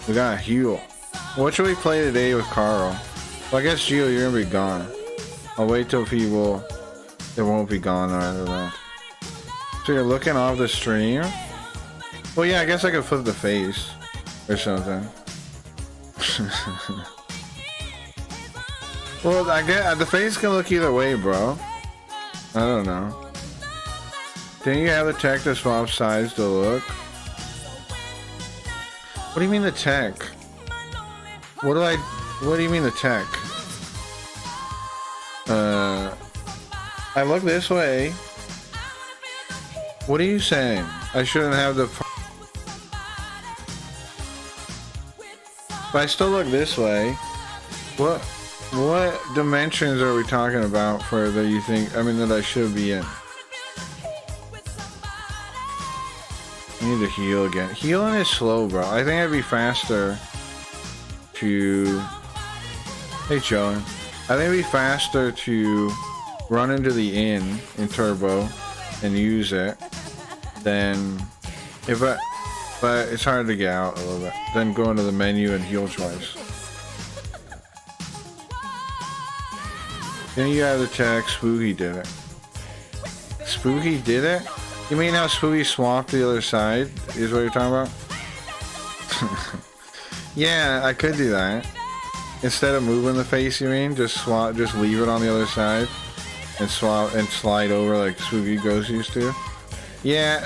We gotta heal. What should we play today with Carl? Well, I guess Gio, you're gonna be gone. I'll wait till people. It won't be gone either though. So you're looking off the stream? Well, yeah, I guess I could flip the face or something. Well, I get the face can look either way, bro. I don't know. Didn't you have the tech to swap sides to look? What do you mean the tech? What do you mean the tech? I look this way. What are you saying? I shouldn't have the... But I still look this way. What dimensions are we talking about for that you think, I mean, that I should be in? I need to heal again. Healing is slow, bro. I think I'd be faster to... Hey, Joe. I think it'd be faster to run into the inn in Turbo and use it than if I... But it's hard to get out a little bit. Then go into the menu and heal twice. Then you have the tech. Spooky did it. Spooky did it? You mean how Spooky swapped the other side? Is what you're talking about? Yeah, I could do that. Instead of moving the face, you mean? Just swap, just leave it on the other side and swap and slide over like Spooky Ghost used to. Yeah,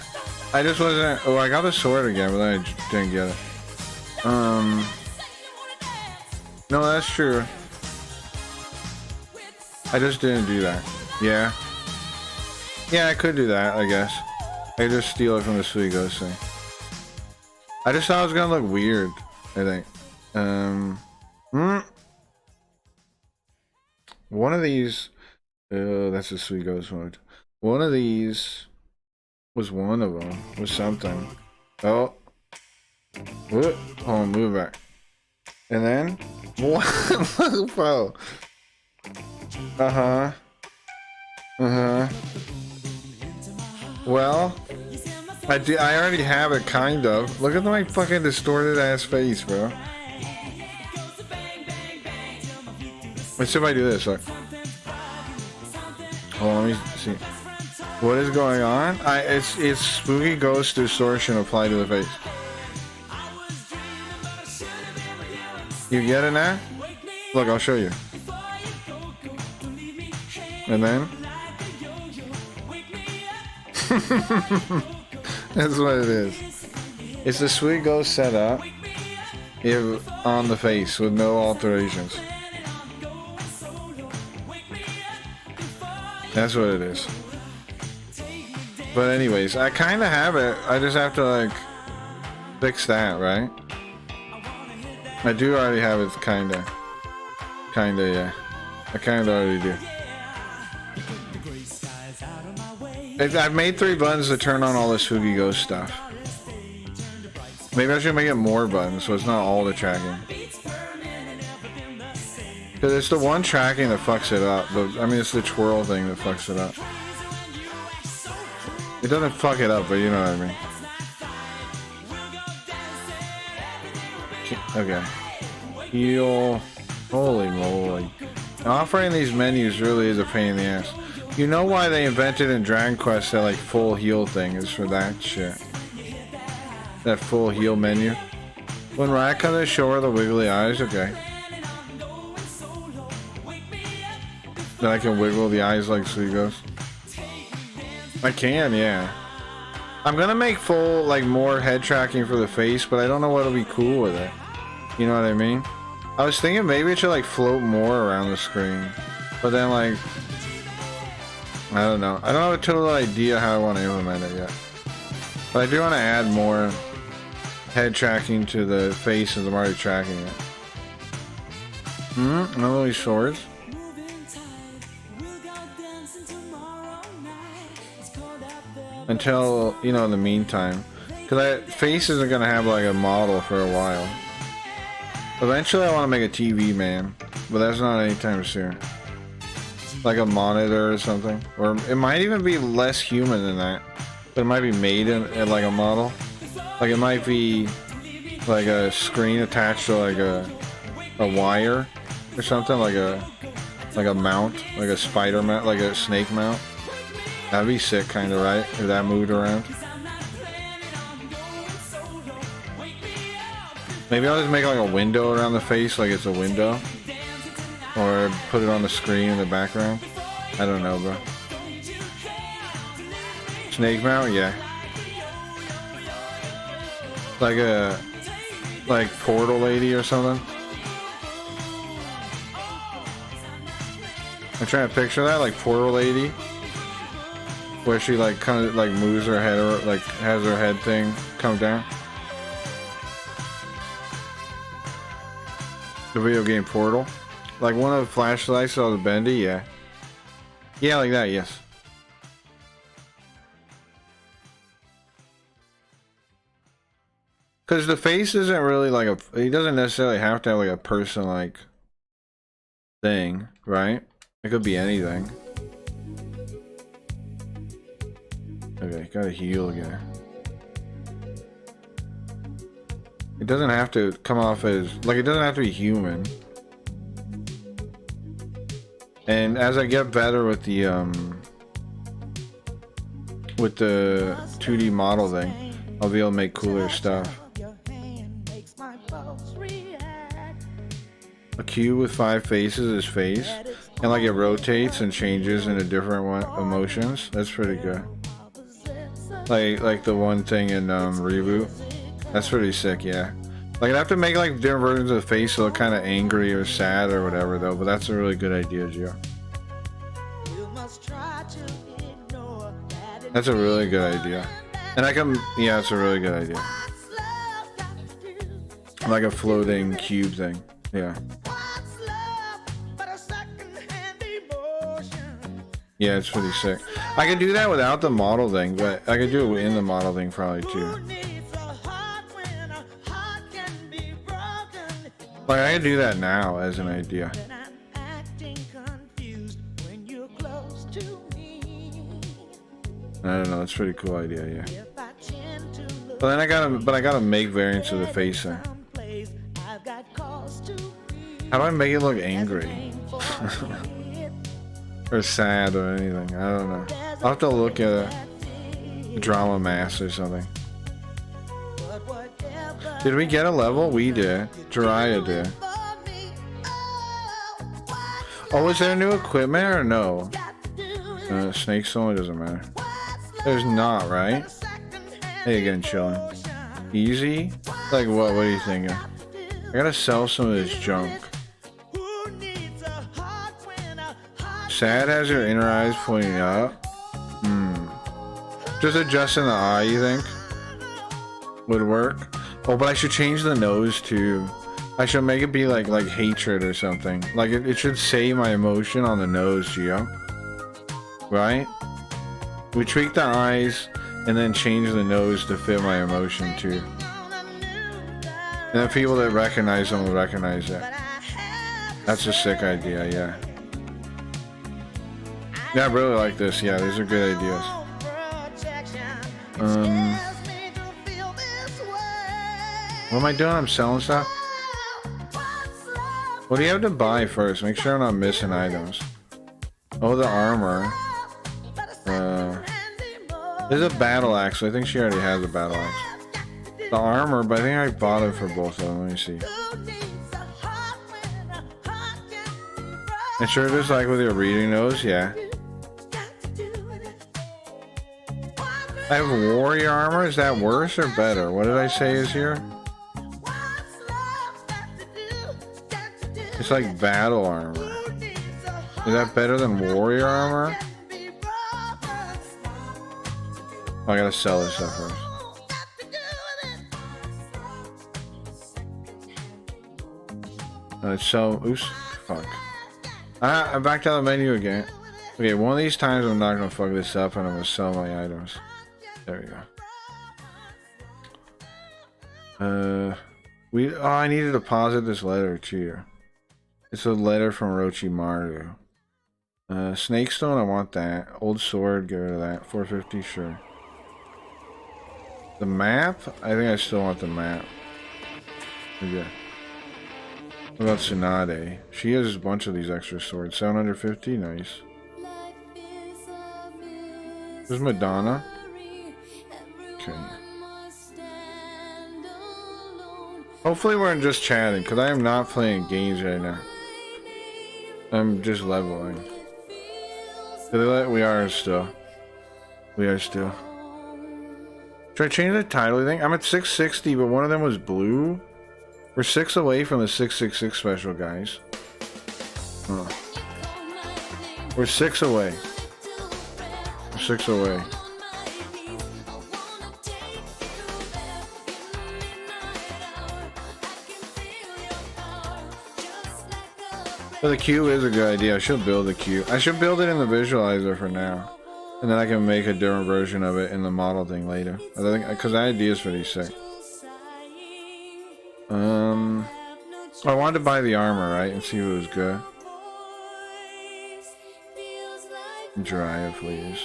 I just wasn't. Oh, I got the sword again, but then I didn't get it. No, that's true. I just didn't do that. Yeah. Yeah, I could do that, I guess. I could just steal it from the Sweet Ghost thing. I just thought it was gonna look weird, I think. One of these... that's a Sweet Ghost mode. One of these... was one of them. Was something. Oh. Whoop. Hold on, move back. And then... What? Bro. Uh-huh. Uh-huh. Well... I already have it, kind of. Look at my fucking distorted ass face, bro. Let's see if I do this. Look. Hold on, let me see. What is going on? It's Spooky Ghost distortion applied to the face. You get it now? Look, I'll show you. And then? That's what it is. It's the Sweet Ghost setup on the face with no alterations. That's what it is. But anyways, I kind of have it. I just have to like fix that, right? I do already have it, kind of. Kinda, yeah. I kinda already do. I've made 3 buttons to turn on all this Spooky Ghost stuff. Maybe I should make it more buttons so it's not all the tracking. Because it's the one tracking that fucks it up. I mean, it's the twirl thing that fucks it up. It doesn't fuck it up, but you know what I mean. Okay. Heal. Holy moly. Offering these menus really is a pain in the ass. You know why they invented in Dragon Quest that like full heal thing is for that shit. That full heal menu. When Riot comes to show her the wiggly eyes, okay. Then I can wiggle the eyes like Sweet Ghost. I can, yeah. I'm gonna make full, like, more head tracking for the face, but I don't know what'll be cool with it. You know what I mean? I was thinking maybe it should, like, float more around the screen. But then, like, I don't know. I don't have a total idea how I want to implement it yet. But I do want to add more head tracking to the face as I'm already tracking it. Another these swords. Until, you know, in the meantime. Because face isn't going to have like a model for a while. Eventually I want to make a TV man. But that's not anytime soon. Like a monitor or something. Or it might even be less human than that. But it might be made in like a model. Like it might be like a screen attached to like a wire or something. Like a mount. Like a spider mount. Like a snake mount. That'd be sick kinda, right? If that moved around. Maybe I'll just make like a window around the face like it's a window. Or put it on the screen in the background. I don't know, bro. Snake mount, yeah. Like Portal Lady or something. I'm trying to picture that, like Portal Lady, where she like kind of like moves her head, or like has her head thing come down. The video game Portal. Like one of the flashlights on the bendy, yeah. Yeah, like that, yes. Because the face isn't really like a... He doesn't necessarily have to have like a person-like thing, right? It could be anything. Okay, gotta heal again. It doesn't have to come off as... Like, it doesn't have to be human. And as I get better with the 2D model thing, I'll be able to make cooler stuff. A cube with 5 faces is face, and like it rotates and changes into different emotions. That's pretty good. Like the one thing in Reboot. That's pretty sick, yeah. Like I'd have to make like different versions of the face so look kind of angry or sad or whatever though, but that's a really good idea, Gio. That's a really good idea. And I can, yeah, it's a really good idea. Like a floating cube thing, yeah. Yeah, it's pretty sick. I could do that without the model thing, but I could do it in the model thing probably too. Like I can do that now as an idea. I don't know, it's a pretty cool idea, yeah. But then I gotta make variants of the face there. How do I make it look angry? Or sad or anything, I don't know. I'll have to look at a drama mask or something. Did we get a level? We did. Jiraiya did. Oh, was there new equipment or no? Snake Soul, doesn't matter. There's not, right? Hey, again, chilling. Easy? Like what? What are you thinking? I gotta sell some of this junk. Sad has your inner eyes pointing up. Just adjusting the eye, you think? Would work? Oh, but I should change the nose too. I should make it be like hatred or something. Like it should say my emotion on the nose, Gio. Right? We tweak the eyes and then change the nose to fit my emotion too. And then people that recognize them will recognize it. That's a sick idea, yeah. Yeah, I really like this. Yeah, these are good ideas. What am I doing? I'm selling stuff? What do you have to buy first? Make sure I'm not missing items. Oh, the armor. There's a battle axe. I think she already has a battle axe. The armor, but I think I bought it for both of them. Let me see. And sure, just like with your reading nose, yeah. I have warrior armor. Is that worse or better? What did I say is here? It's like battle armor. Is that better than warrior armor? Oh, I gotta sell this stuff first. So, oops, fuck. I'm back to the menu again. Okay, one of these times I'm not gonna fuck this up and I'm gonna sell my items. There we go. I need to deposit this letter to you. It's a letter from Orochimaru. Snake stone, I want that. Old sword, get rid of that. 450, sure. The map? I think I still want the map. Yeah. What about Tsunade? She has a bunch of these extra swords. 750, nice. There's Madonna. Okay. Hopefully we're just chatting, because I am not playing games right now. I'm just leveling. We are still. We are still. Should I change the title, you think? I'm at 660, but one of them was blue. We're 6 away from the 666 special, guys. Huh. We're 6 away. We're 6 away. But the queue is a good idea. I should build a queue. I should build it in the visualizer for now. And then I can make a different version of it in the model thing later. I think, because the idea is pretty sick. I wanted to buy the armor, right? And see if it was good. Dry, please.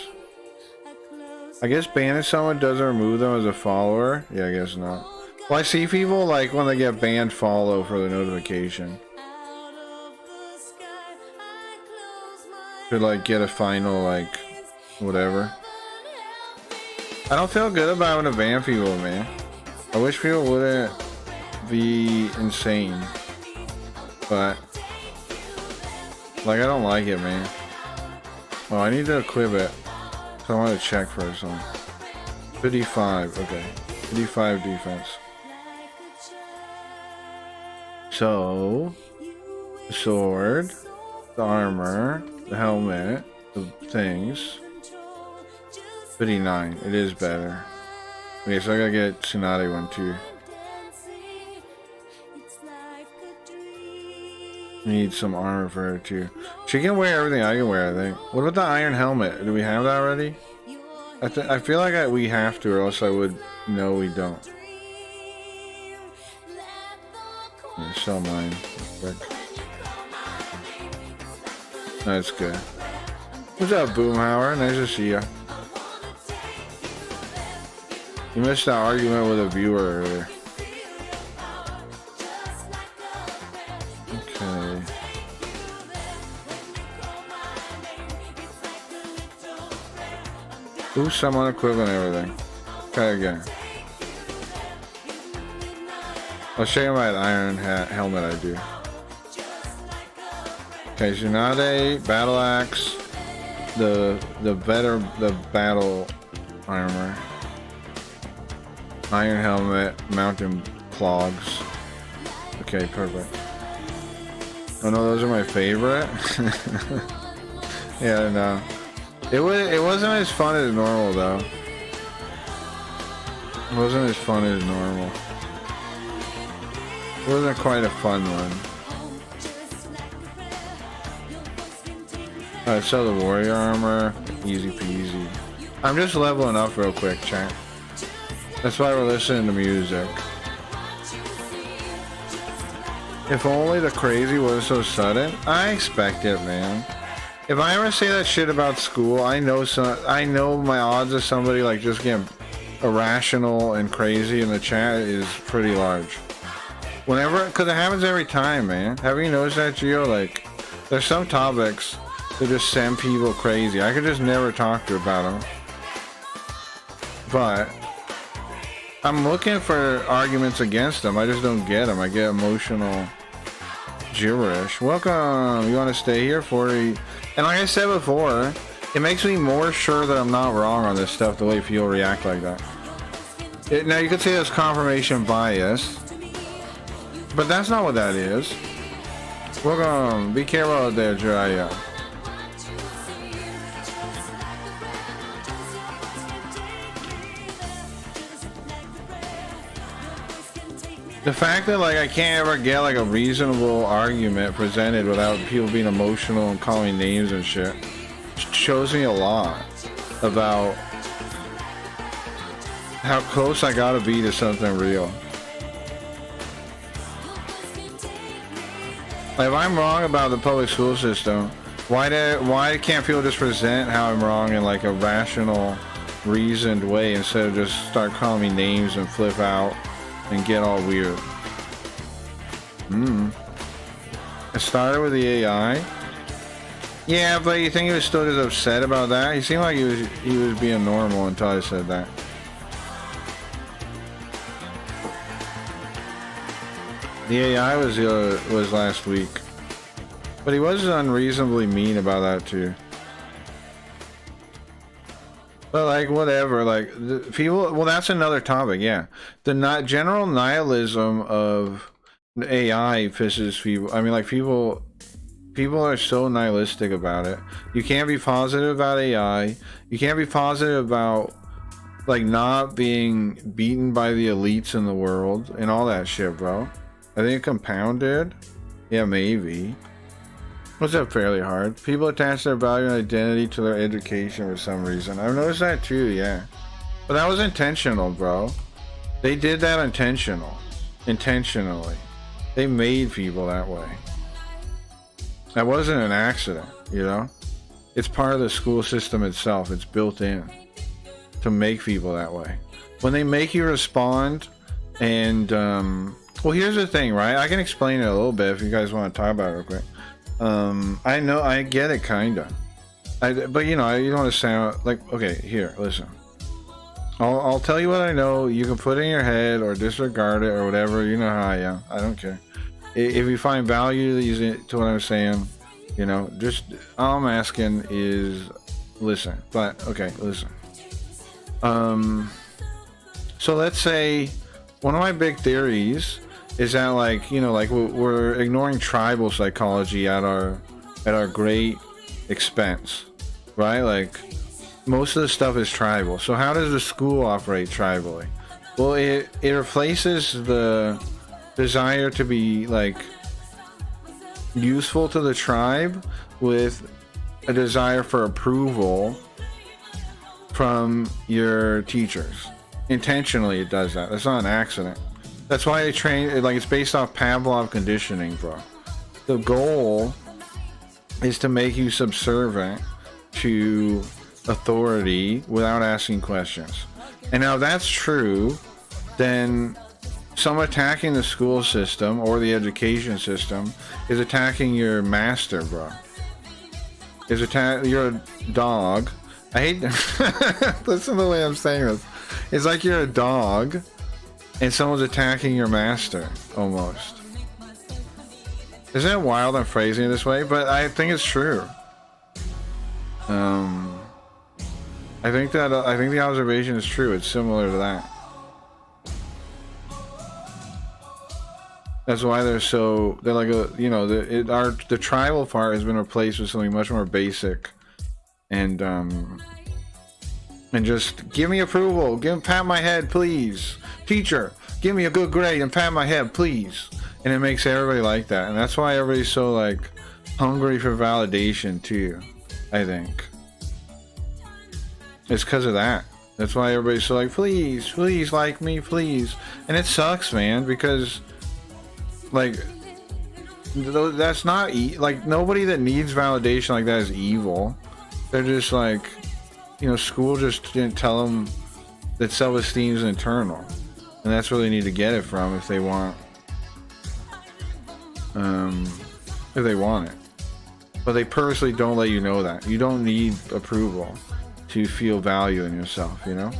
I guess banning someone doesn't remove them as a follower. Yeah, I guess not. Well, I see people like when they get banned follow for the notification. Could like get a final like whatever. I don't feel good about having to ban people, man. I wish people wouldn't be insane, but like I don't like it, man. Oh, I need to equip it, so I want to check for something. 55, okay. 55 defense. So the sword, the armor, the helmet, the things. 59. It is better. Okay, so I gotta get Tsunade one too. Need some armor for her too. She can wear everything I can wear, I think. What about the iron helmet? Do we have that already? I feel like we have to, or else I would know we don't. Yeah, sell mine. Quick. That's good. What's up, Boomhauer? Nice to see ya. You missed that argument with a viewer earlier. Okay. Ooh, someone equivalent everything. Try again. I'll show you my iron helmet I do. Okay, Tsunade, battle axe, the battle armor, iron helmet, mountain clogs. Okay, perfect. Oh no, those are my favorite. Yeah, no. It wasn't as fun as normal though. It wasn't as fun as normal. wasn't quite a fun one. Alright, so the warrior armor, easy peasy. I'm just leveling up real quick, chat. That's why we're listening to music. If only the crazy was so sudden. I expect it, man. If I ever say that shit about school, I know my odds of somebody like just getting irrational and crazy in the chat is pretty large. Whenever, because it happens every time, man. Have you noticed that, Gio? Like, there's some topics that just send people crazy. I could just never talk to about them. But I'm looking for arguments against them. I just don't get them. I get emotional gibberish. Welcome. You want to stay here for you? And like I said before, it makes me more sure that I'm not wrong on this stuff, the way people react like that. Now you could say that's confirmation bias, but that's not what that is. Welcome. Be careful out there, Jiraiya. The fact that like I can't ever get like a reasonable argument presented without people being emotional and calling names and shit shows me a lot about how close I gotta be to something real. Like if I'm wrong about the public school system, why can't people just present how I'm wrong in like a rational, reasoned way instead of just start calling me names and flip out and get all weird? It started with the AI. Yeah, but you think he was still just upset about that? He seemed like he was being normal until I said that. The AI was last week, but he was unreasonably mean about that too. But like whatever, like people. Well, that's another topic. Yeah, the general nihilism of AI pisses people. I mean, like people are so nihilistic about it. You can't be positive about AI. You can't be positive about like not being beaten by the elites in the world and all that shit, bro. I think compounded. Yeah, maybe. What's that fairly hard? People attach their value and identity to their education for some reason. I've noticed that too, yeah. But that was intentional, bro. They did that intentionally. They made people that way. That wasn't an accident, you know? It's part of the school system itself. It's built in to make people that way. When they make you respond and, well, here's the thing, right? I can explain it a little bit if you guys want to talk about it real quick. I know, I get it, kinda. But you know, you don't want to sound like, okay, here, listen. I'll tell you what I know. You can put it in your head or disregard it or whatever. You know how I am. I don't care. If you find value to what I'm saying, you know, just all I'm asking is listen. But okay, listen. So let's say one of my big theories is that, like, you know, like we're ignoring tribal psychology at our great expense, right? Like most of the stuff is tribal. So how does the school operate tribally? Well, it replaces the desire to be like useful to the tribe with a desire for approval from your teachers. Intentionally it does that. That's not an accident. That's why they train, like, it's based off Pavlov conditioning, bro. The goal is to make you subservient to authority without asking questions. And now if that's true, then someone attacking the school system or the education system is attacking your master, bro. You're a dog. I hate listen to the way I'm saying this. It's like you're a dog and someone's attacking your master, almost. Isn't it wild I'm phrasing it this way? But I think it's true. I think the observation is true. It's similar to that. That's why they're like a, you know, the tribal part has been replaced with something much more basic, and just give me approval, pat my head, please. Teacher, give me a good grade and pat my head, please. And it makes everybody like that. And that's why everybody's so like hungry for validation too, I think. It's because of that. That's why everybody's so like, please, please like me, please. And it sucks, man, because like that's not like nobody that needs validation like that is evil. They're just like, you know, school just didn't tell them that self-esteem is internal, and that's where they need to get it from if they want it. But they purposely don't let you know that. You don't need approval to feel value in yourself, you know?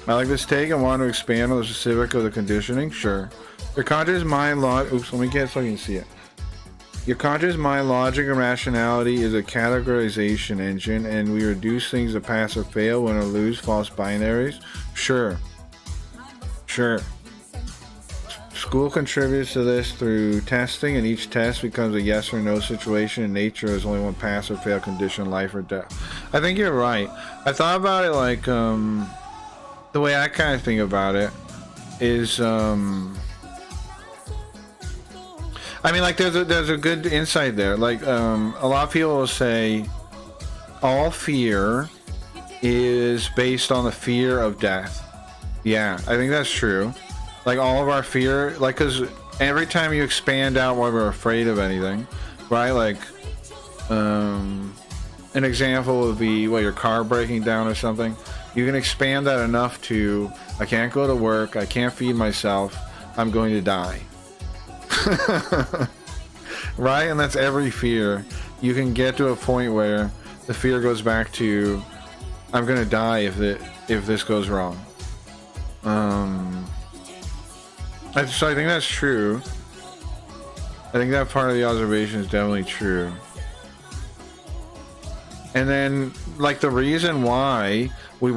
I like this take and want to expand on the specific of the conditioning. Sure. Your conscious mind oops, let me get it so you can see it. Your conscious mind logic and rationality is a categorization engine, and we reduce things to pass or fail, win or lose, false binaries. Sure. Sure. School contributes to this through testing, and each test becomes a yes or no situation. In nature, there's only one pass or fail condition, life or death. I think you're right. I thought about it like, the way I kind of think about it is, I mean, like, there's a good insight there. Like, a lot of people will say all fear is based on the fear of death. Yeah, I think that's true. Like, all of our fear, like, because every time you expand out why we're afraid of anything, right? Like, an example would be, what, your car breaking down or something. You can expand that enough to, I can't go to work, I can't feed myself, I'm going to die. Right? And that's every fear. You can get to a point where the fear goes back to, I'm gonna die if this goes wrong. So I think that's true. I think that part of the observation is definitely true. And then, like, the reason why we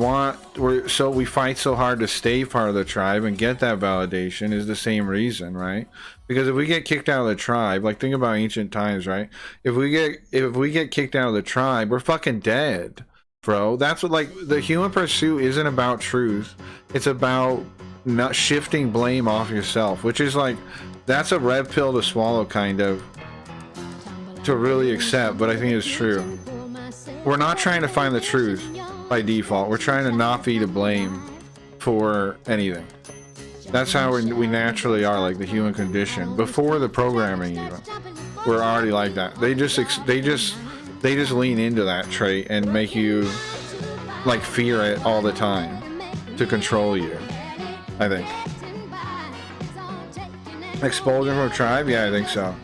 fight so hard to stay part of the tribe and get that validation is the same reason, right? Because if we get kicked out of the tribe, like, think about ancient times, right? If we get kicked out of the tribe, we're fucking dead, bro. That's what, like, the human pursuit isn't about truth. It's about not shifting blame off yourself, which is like, that's a red pill to swallow, kind of, to really accept, but I think it's true. We're not trying to find the truth by default. We're trying to not be to blame for anything. That's how we naturally are, like the human condition. Before the programming even, we're already like that. They just lean into that trait and make you like fear it all the time to control you, I think. Expulsion from a tribe? Yeah, I think so.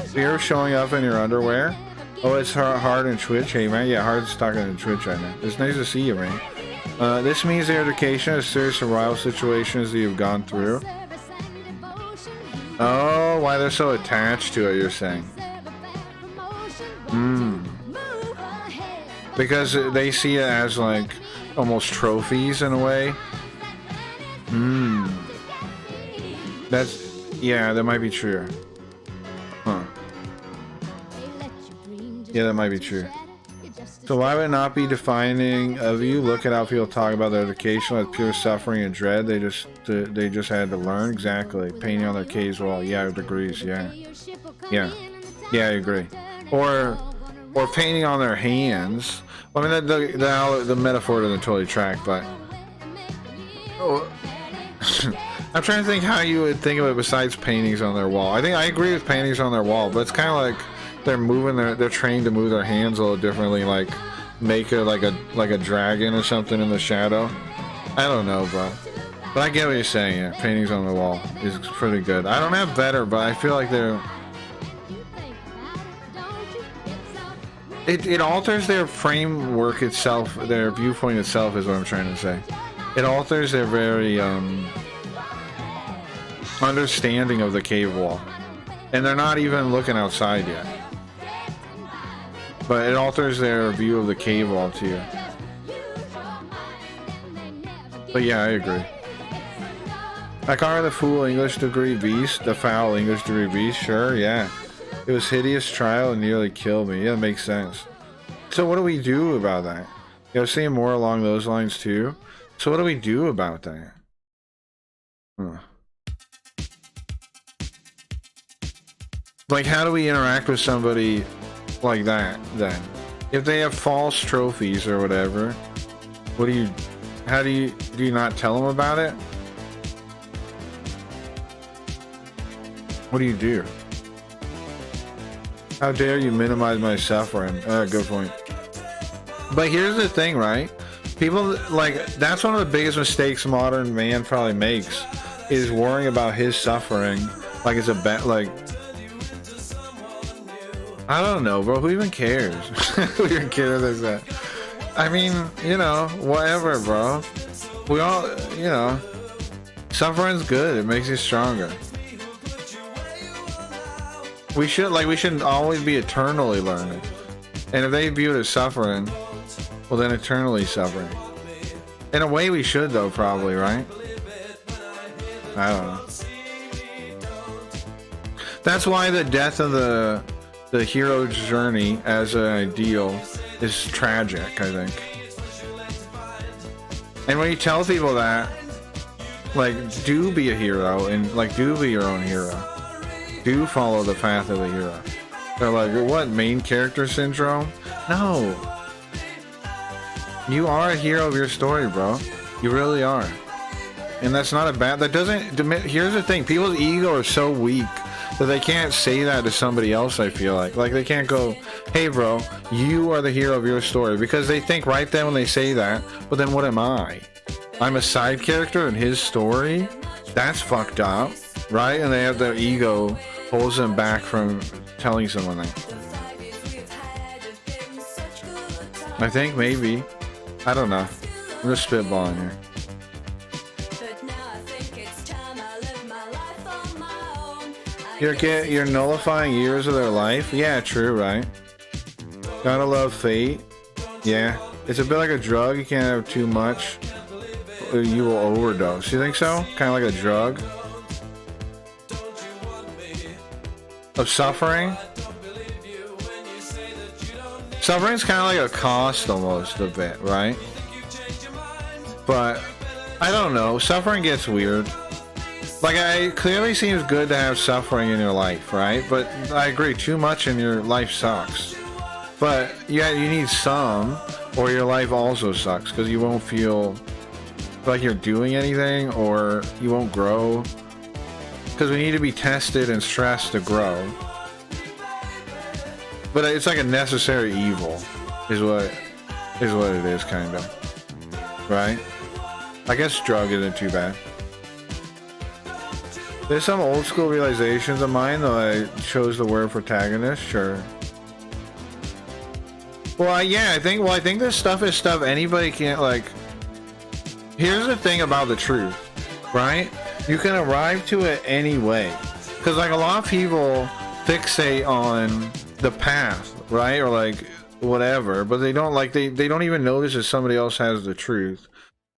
Fear of showing up in your underwear? Oh, it's hard in Twitch. Hey, man. Yeah, hard's talking in Twitch right now. It's nice to see you, man. This means the education is serious survival situations that you've gone through. Oh, why they're so attached to it, you're saying? Because they see it as, like, almost trophies in a way. Yeah, that might be true. Huh. Yeah, that might be true. So why would it not be defining of you? Look at how people talk about their education as pure suffering and dread. They just had to learn. Exactly. Painting on their caves wall. Yeah, degrees. Yeah. Yeah. Yeah, I agree. Or painting on their hands. I mean, the metaphor doesn't totally track, but I'm trying to think how you would think of it besides paintings on their wall. I think I agree with paintings on their wall, but it's kind of like they're trained to move their hands a little differently, like make it like a dragon or something in the shadow. I don't know, bro. But I get what you're saying. Yeah, paintings on the wall is pretty good. I don't have better, but I feel like it alters their framework itself, their viewpoint itself is what I'm trying to say. It alters their very understanding of the cave wall, and they're not even looking outside yet. But it alters their view of the cave wall too. But yeah, I agree. I call her the fool English degree beast, the foul English degree beast. Sure, yeah. It was hideous trial and nearly killed me. Yeah, it makes sense. So what do we do about that? You know, seeing more along those lines too. So what do we do about that? Huh. Like, how do we interact with somebody like that then? If they have false trophies or whatever, what do you, how do you not tell them about it? What do you do? How dare you minimize my suffering? Good point. But here's the thing, right? People, like, that's one of the biggest mistakes modern man probably makes, is worrying about his suffering like it's a bad, like, I don't know, bro. Who even cares? Who even cares like that? I mean, you know, whatever, bro. We all, you know, suffering's good. It makes you stronger. We shouldn't always be eternally learning. And if they view it as suffering, well, then eternally suffering. In a way, we should, though, probably, right? I don't know. That's why the death of the hero's journey as an ideal is tragic, I think. And when you tell people that, like, do be a hero and, like, do be your own hero. Do follow the path of a hero. They're like, what, main character syndrome? No. You are a hero of your story, bro. You really are. And that's not a bad, that doesn't, here's the thing, people's ego are so weak that they can't say that to somebody else, I feel like. Like, they can't go, hey, bro, you are the hero of your story. Because they think right then when they say that, well, then what am I? I'm a side character in his story? That's fucked up, right? And they have their ego holds them back from telling someone that. I think maybe. I don't know. I'm just spitballing here. You're nullifying years of their life? Yeah, true, right? Gotta love fate. Yeah. It's a bit like a drug. You can't have too much, or you will overdose. You think so? Kind of like a drug? Of suffering? Suffering's kind of like a cost almost a bit, right? But I don't know. Suffering gets weird. Like, it clearly seems good to have suffering in your life, right? But I agree, too much in your life sucks. But yeah, you need some, or your life also sucks, because you won't feel like you're doing anything, or you won't grow. Because we need to be tested and stressed to grow. But it's like a necessary evil, is what it is, kind of. Right? I guess drug isn't too bad. There's some old school realizations of mine, though I chose the word protagonist, sure. Well, yeah, I think this stuff is stuff anybody can't, like... Here's the thing about the truth, right? You can arrive to it any way. Because, like, a lot of people fixate on the path, right? Or, like, whatever. But they don't, like, they don't even notice that somebody else has the truth.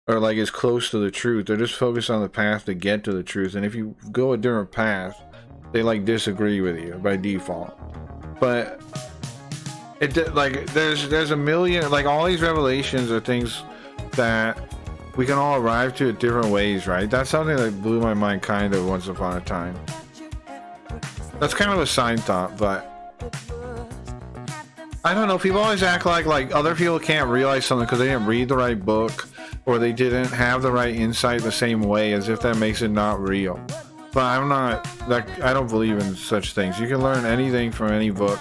Or, like, is close to the truth. They're just focused on the path to get to the truth. And if you go a different path, they, like, disagree with you by default. But it, like, there's a million, like, all these revelations are things that we can all arrive to it different ways, right? That's something that blew my mind kind of once upon a time. That's kind of a side thought, but I don't know. People always act like other people can't realize something because they didn't read the right book, or they didn't have the right insight the same way, as if that makes it not real. But I'm not, like, I don't believe in such things. You can learn anything from any book.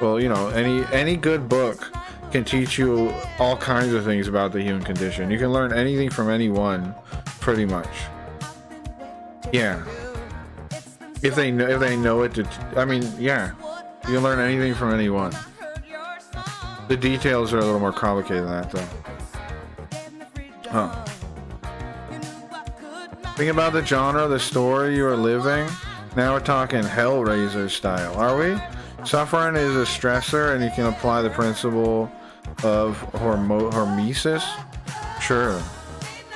Well, you know, any good book can teach you all kinds of things about the human condition. You can learn anything from anyone, pretty much. Yeah. If they know it I mean, yeah. You can learn anything from anyone. The details are a little more complicated than that, though. Huh. Think about the genre, the story you are living. Now we're talking Hellraiser style, are we? Suffering is a stressor, and you can apply the principle of hormesis. Sure.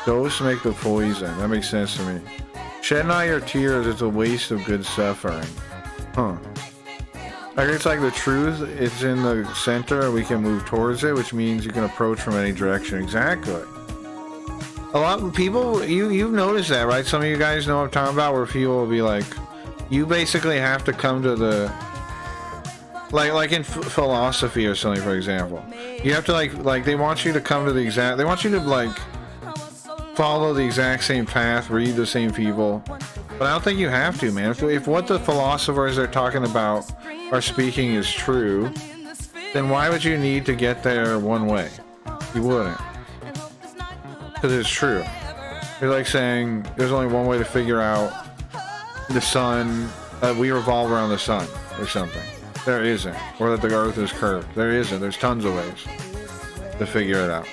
Dose make the poison. That makes sense to me. Shed not your tears. It's a waste of good suffering. Huh. I guess it's like the truth. It's in the center, and we can move towards it, which means you can approach from any direction. Exactly. A lot of people, you've noticed that, right? Some of you guys know what I'm talking about, where people will be like, you basically have to come to the like in philosophy or something, for example. You have to like they want you to come to the exact, they want you to like follow the exact same path, read the same people. But I don't think you have to, man. If what the philosophers are talking about are speaking is true, then why would you need to get there one way? You wouldn't. Because it's true. You're like saying there's only one way to figure out the sun, we revolve around the sun or something. There isn't. Or that the earth is curved. There isn't. There's tons of ways to figure it out.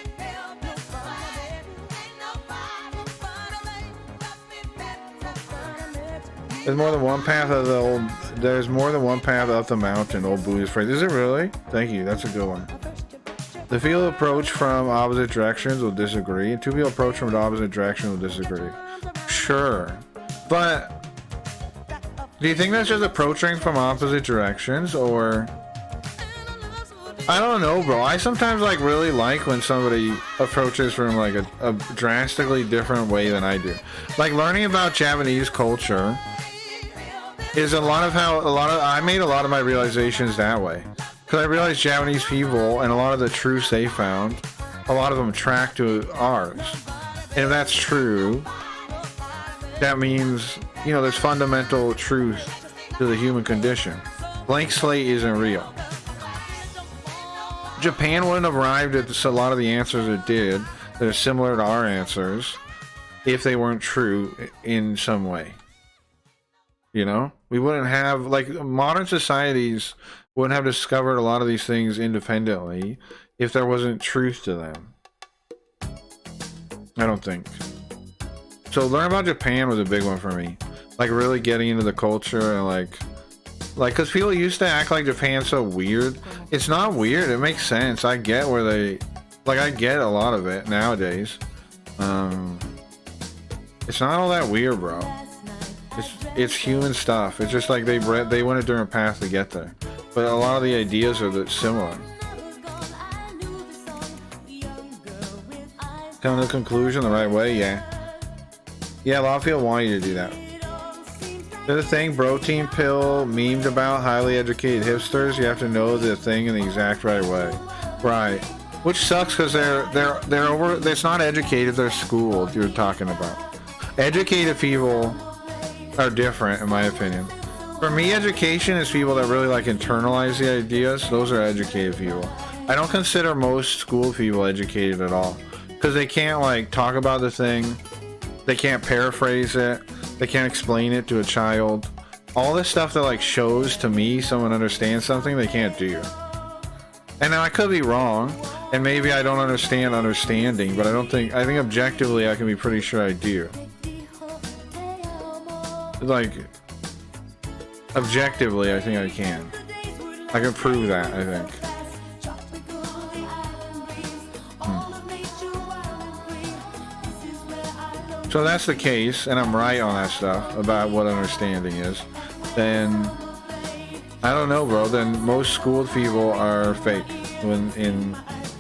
There's more than one path of the old. There's more than one path up the mountain. Old Buddhist phrase. Is it really? Thank you. That's a good one. The people approach from opposite directions will disagree, and two people approach from the opposite direction will disagree. Sure, but do you think that's just approaching from opposite directions, or I don't know, bro. I sometimes like really like when somebody approaches from like a drastically different way than I do. Like learning about Japanese culture is a lot of how I made a lot of my realizations that way. Because I realized Japanese people and a lot of the truths they found, a lot of them track to ours. And if that's true, that means, you know, there's fundamental truth to the human condition. Blank slate isn't real. Japan wouldn't have arrived at a lot of the answers it did that are similar to our answers if they weren't true in some way. You know? We wouldn't have, like, modern societies wouldn't have discovered a lot of these things independently if there wasn't truth to them. I don't think. So learn about Japan was a big one for me. Like really getting into the culture and like because people used to act like Japan's so weird. It's not weird. It makes sense. I get where they, like I get a lot of it nowadays. It's not all that weird, bro. It's human stuff. It's just like they went a different path to get there. But a lot of the ideas are similar. Come to the conclusion the right way, yeah. Yeah, a lot of people want you to do that. The thing protein pill memed about highly educated hipsters, you have to know the thing in the exact right way. Right. Which sucks because they're over, it's not educated, they're schooled, you're talking about. Educated people are different in my opinion. For me, education is people that really like internalize the ideas. Those are educated people. I don't consider most school people educated at all. Because they can't like talk about the thing. They can't paraphrase it. They can't explain it to a child. All this stuff that like shows to me someone understands something, they can't do. And now I could be wrong. And maybe I don't understand understanding. But I think objectively I can be pretty sure I do. Like, objectively I think I can. I can prove that, I think. So that's the case, and I'm right on that stuff about what understanding is, then I don't know, bro. Then most schooled people are fake.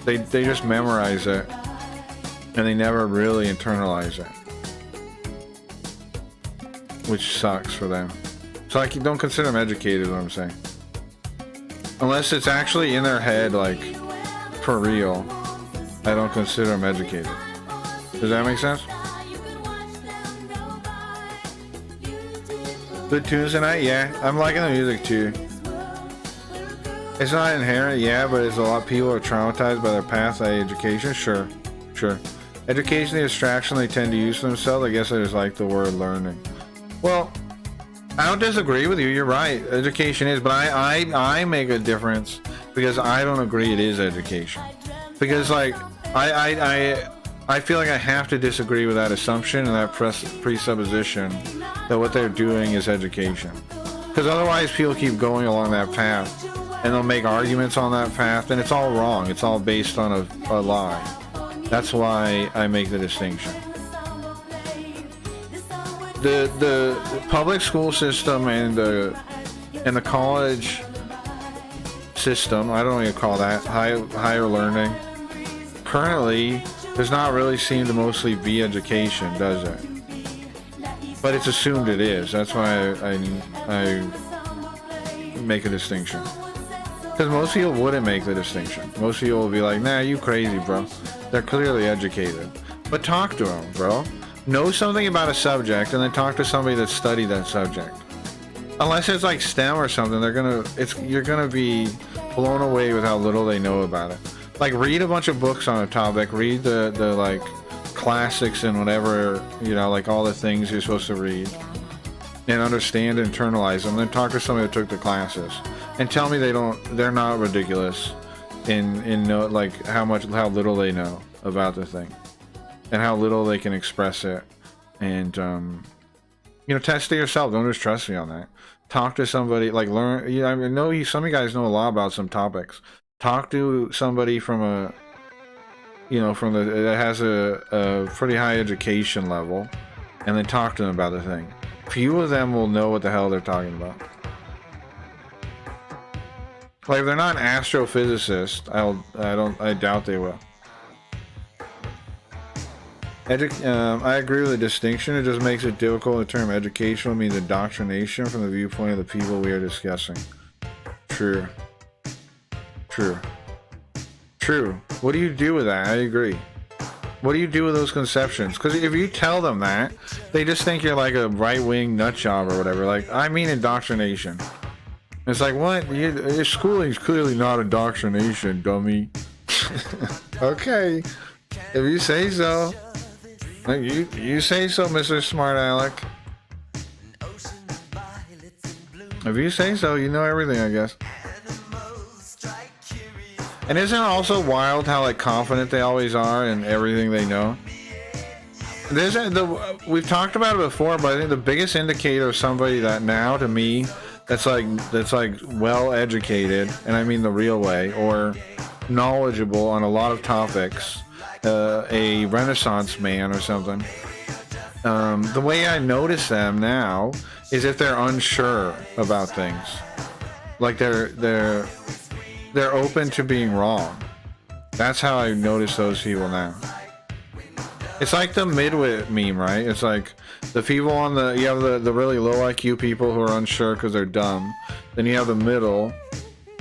They just memorize it, and they never really internalize it, which sucks for them. So I don't consider them educated, what I'm saying. Unless it's actually in their head, like for real, I don't consider them educated. Does that make sense? Good tunes tonight? Yeah, I'm liking the music too. It's not inherent, yeah, but it's a lot of people are traumatized by their past education. Sure. Education, the distraction they tend to use for themselves. I guess I just like the word learning. Well, I don't disagree with you. You're right. Education is, but I make a difference because I don't agree it is education. Because like I feel like I have to disagree with that assumption and that presupposition that what they're doing is education. Because otherwise people keep going along that path and they'll make arguments on that path and it's all wrong. It's all based on a lie. That's why I make the distinction. The public school system and the college system, I don't even call that higher learning, currently does not really seem to mostly be education, does it? but it's assumed it is. That's why I make a distinction. Because most people wouldn't make the distinction. Most people will be like, nah, you crazy, bro. They're clearly educated. But talk to them, bro. Know something about a subject and then talk to somebody that studied that subject. Unless it's like STEM or something, you're gonna be blown away with how little they know about it. Like, read a bunch of books on a topic, read the like classics and whatever, you know, like all the things you're supposed to read, and understand, internalize them. Then talk to somebody that took the classes and tell me they're not ridiculous in like how little they know about the thing and how little they can express it. And you know, test it yourself. Don't just trust me on that. Talk to somebody, like, learn. You know, I know some of you guys know a lot about some topics. Talk to somebody from a, you know, that has a pretty high education level, and then talk to them about the thing. Few of them will know what the hell they're talking about. Like, if they're not an astrophysicist, I doubt they will. I agree with the distinction. It just makes it difficult. The term educational means indoctrination from the viewpoint of the people we are discussing. True. What do you do with that? I agree. What do you do with those conceptions? Because if you tell them that, they just think you're like a right-wing nut job or whatever. Like, I mean indoctrination. It's like, what? Your schooling's clearly not indoctrination, dummy. Okay. If you say so. You say so, Mr. Smart Alec. If you say so, you know everything, I guess. And isn't it also wild how like confident they always are in everything they know? We've talked about it before, but I think the biggest indicator of somebody that now, to me, that's like well educated, and I mean the real way, or knowledgeable on a lot of topics, a Renaissance man or something. The way I notice them now is if they're unsure about things, like they're open to being wrong. That's how I notice those people now. It's like the midwit meme, right? It's like the people on you have the really low IQ people who are unsure because they're dumb. Then you have the middle,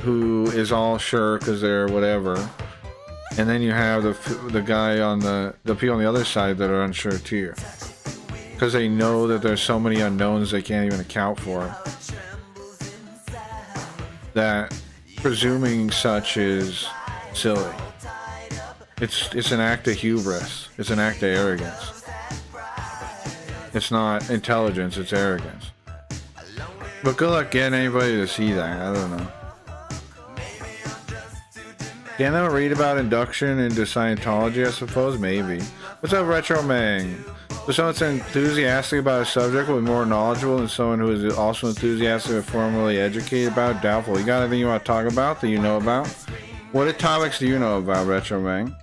who is all sure because they're whatever. And then you have the guy on the people on the other side that are unsure too, because they know that there's so many unknowns they can't even account for, that presuming such is silly. It's an act of hubris. It's an act of arrogance. It's not intelligence, it's arrogance. But good luck getting anybody to see that. I don't know. Can I read about induction into Scientology, I suppose? Maybe. What's up, Retro Mang? So someone that's enthusiastic about a subject will be more knowledgeable than someone who is also enthusiastic and formally educated about it? Doubtful. You got anything you want to talk about that you know about? What topics do you know about, Retro Mang?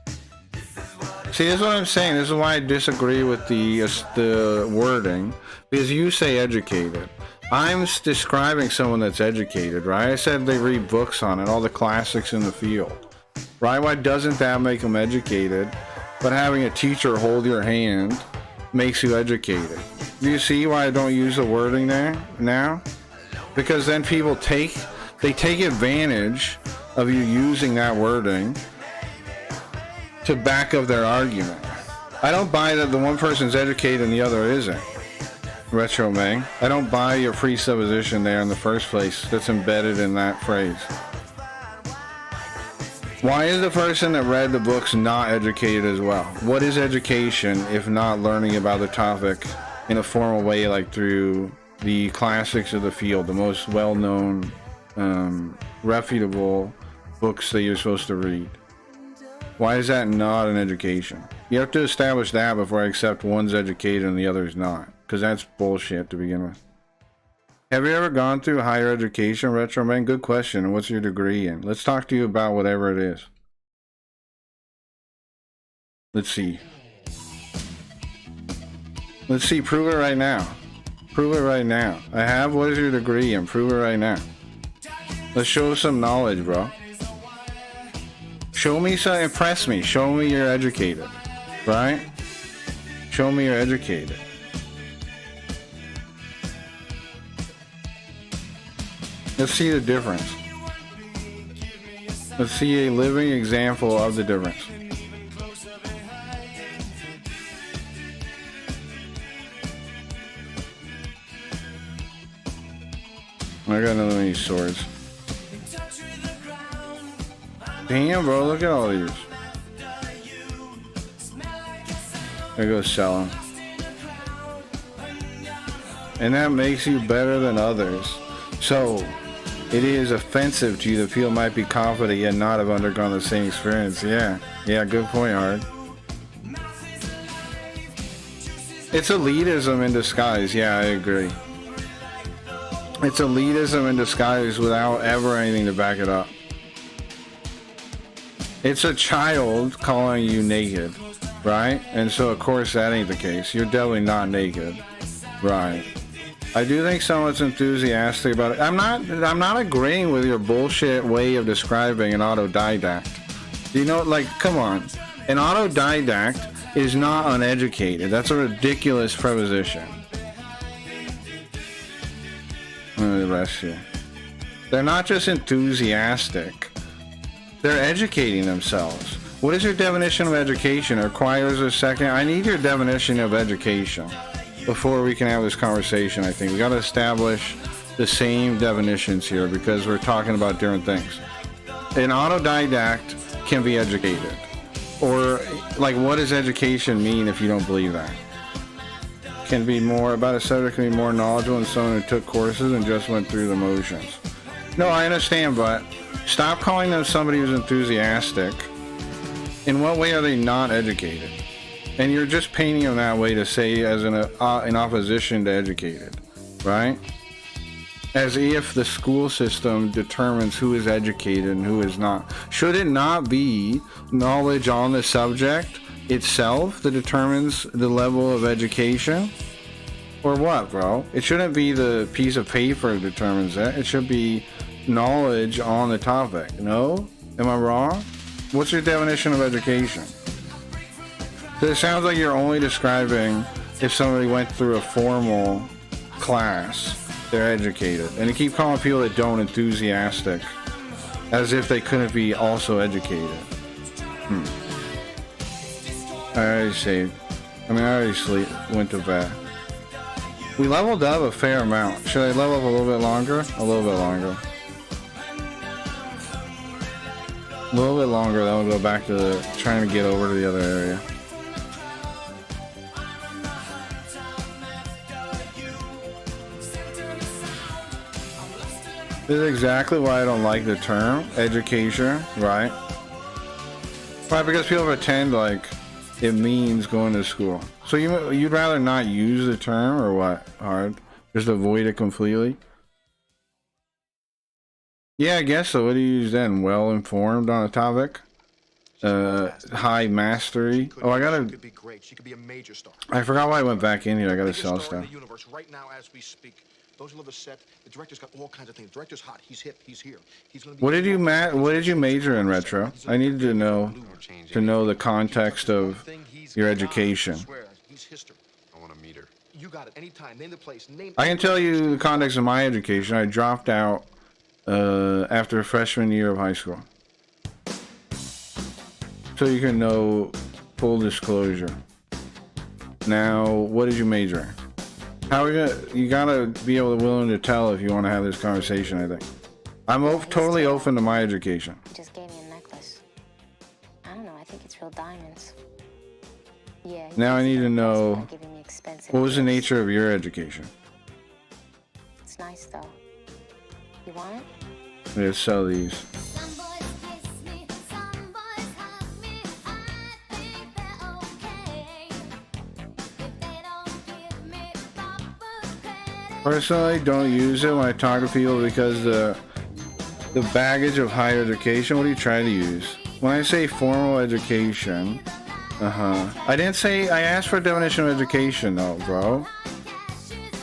See, this is what I'm saying. This is why I disagree with the wording. Because you say educated. I'm describing someone that's educated, right? I said they read books on it, all the classics in the field. Right? Why doesn't that make them educated? But having a teacher hold your hand makes you educated. Do you see why I don't use the wording there now? Because then people take advantage of you using that wording to back up their argument. I don't buy that the one person's educated and the other isn't. Retro Mang. I don't buy your presupposition there in the first place that's embedded in that phrase. Why is the person that read the books not educated as well? What is education if not learning about the topic in a formal way, like through the classics of the field, the most well-known, reputable books that you're supposed to read? Why is that not an education? You have to establish that before I accept one's educated and the other's not, because that's bullshit to begin with. Have you ever gone through higher education, Retro Man? Good question. And what's your degree in? Let's talk to you about whatever it is. Let's see. Let's see. Prove it right now. Prove it right now. I have. What is your degree in? Prove it right now. Let's show some knowledge, bro. Show me some. Impress me. Show me you're educated. Right? Show me you're educated. Let's see the difference. Let's see a living example of the difference. I got another one of these swords. Damn, bro, look at all these. I go sell them. And that makes you better than others. So, it is offensive to you that people might be confident yet not have undergone the same experience. Yeah, good point, Hard. It's elitism in disguise. Yeah, I agree. It's elitism in disguise without ever anything to back it up. It's a child calling you naked, right? And so of course that ain't the case. You're definitely not naked, right? I do think someone's enthusiastic about it. I'm not agreeing with your bullshit way of describing an autodidact. You know, like, come on. An autodidact is not uneducated. That's a ridiculous preposition. Let me rest here. They're not just enthusiastic. They're educating themselves. What is your definition of education? It requires a second. I need your definition of education before we can have this conversation. I think we got to establish the same definitions here because we're talking about different things. An autodidact can be educated. Or, like, what does education mean if you don't believe that? Can be more about a subject, can be more knowledgeable than someone who took courses and just went through the motions. No, I understand, but stop calling them somebody who's enthusiastic. In what way are they not educated? And you're just painting them that way to say as in opposition to educated, right? As if the school system determines who is educated and who is not. Should it not be knowledge on the subject itself that determines the level of education? Or what, bro? It shouldn't be the piece of paper that determines that. It should be knowledge on the topic. No? Am I wrong? What's your definition of education? It sounds like you're only describing if somebody went through a formal class, they're educated. And you keep calling people that don't enthusiastic as if they couldn't be also educated. I already saved. I already went to bed. We leveled up a fair amount. Should I level up a little bit longer? A little bit longer. A little bit longer, then we'll go back to trying to get over to the other area. This is exactly why I don't like the term education, right? Right, because people pretend like it means going to school. So you'd rather not use the term, or what? Hard? Just avoid it completely? Yeah, I guess so. What do you use then? Well informed on a topic? High mastery. Oh, I gotta. I forgot why I went back in here. I gotta sell stuff. Right now, as we speak, those who love the set, the director's got all kinds of things. The director's hot. He's hip. He's here. He's gonna be. What did you major in, Retro? I needed to know the context of your education. He's history. I want to meet her. You got it. Anytime. Name the place. I can tell you the context of my education. I dropped out after freshman year of high school. So you can know full disclosure. Now, what did you major in? How are you gotta be willing to tell if you want to have this conversation, I think. I'm totally open to my education. He just gave me a necklace. I don't know, I think it's real diamonds. Yeah. Now I need to know, what was the nature of your education? It's nice though. You want it? Let's sell these. Personally, don't use it when I talk to people because the baggage of higher education. What are you trying to use? When I say formal education, I didn't say. I asked for a definition of education, though, bro.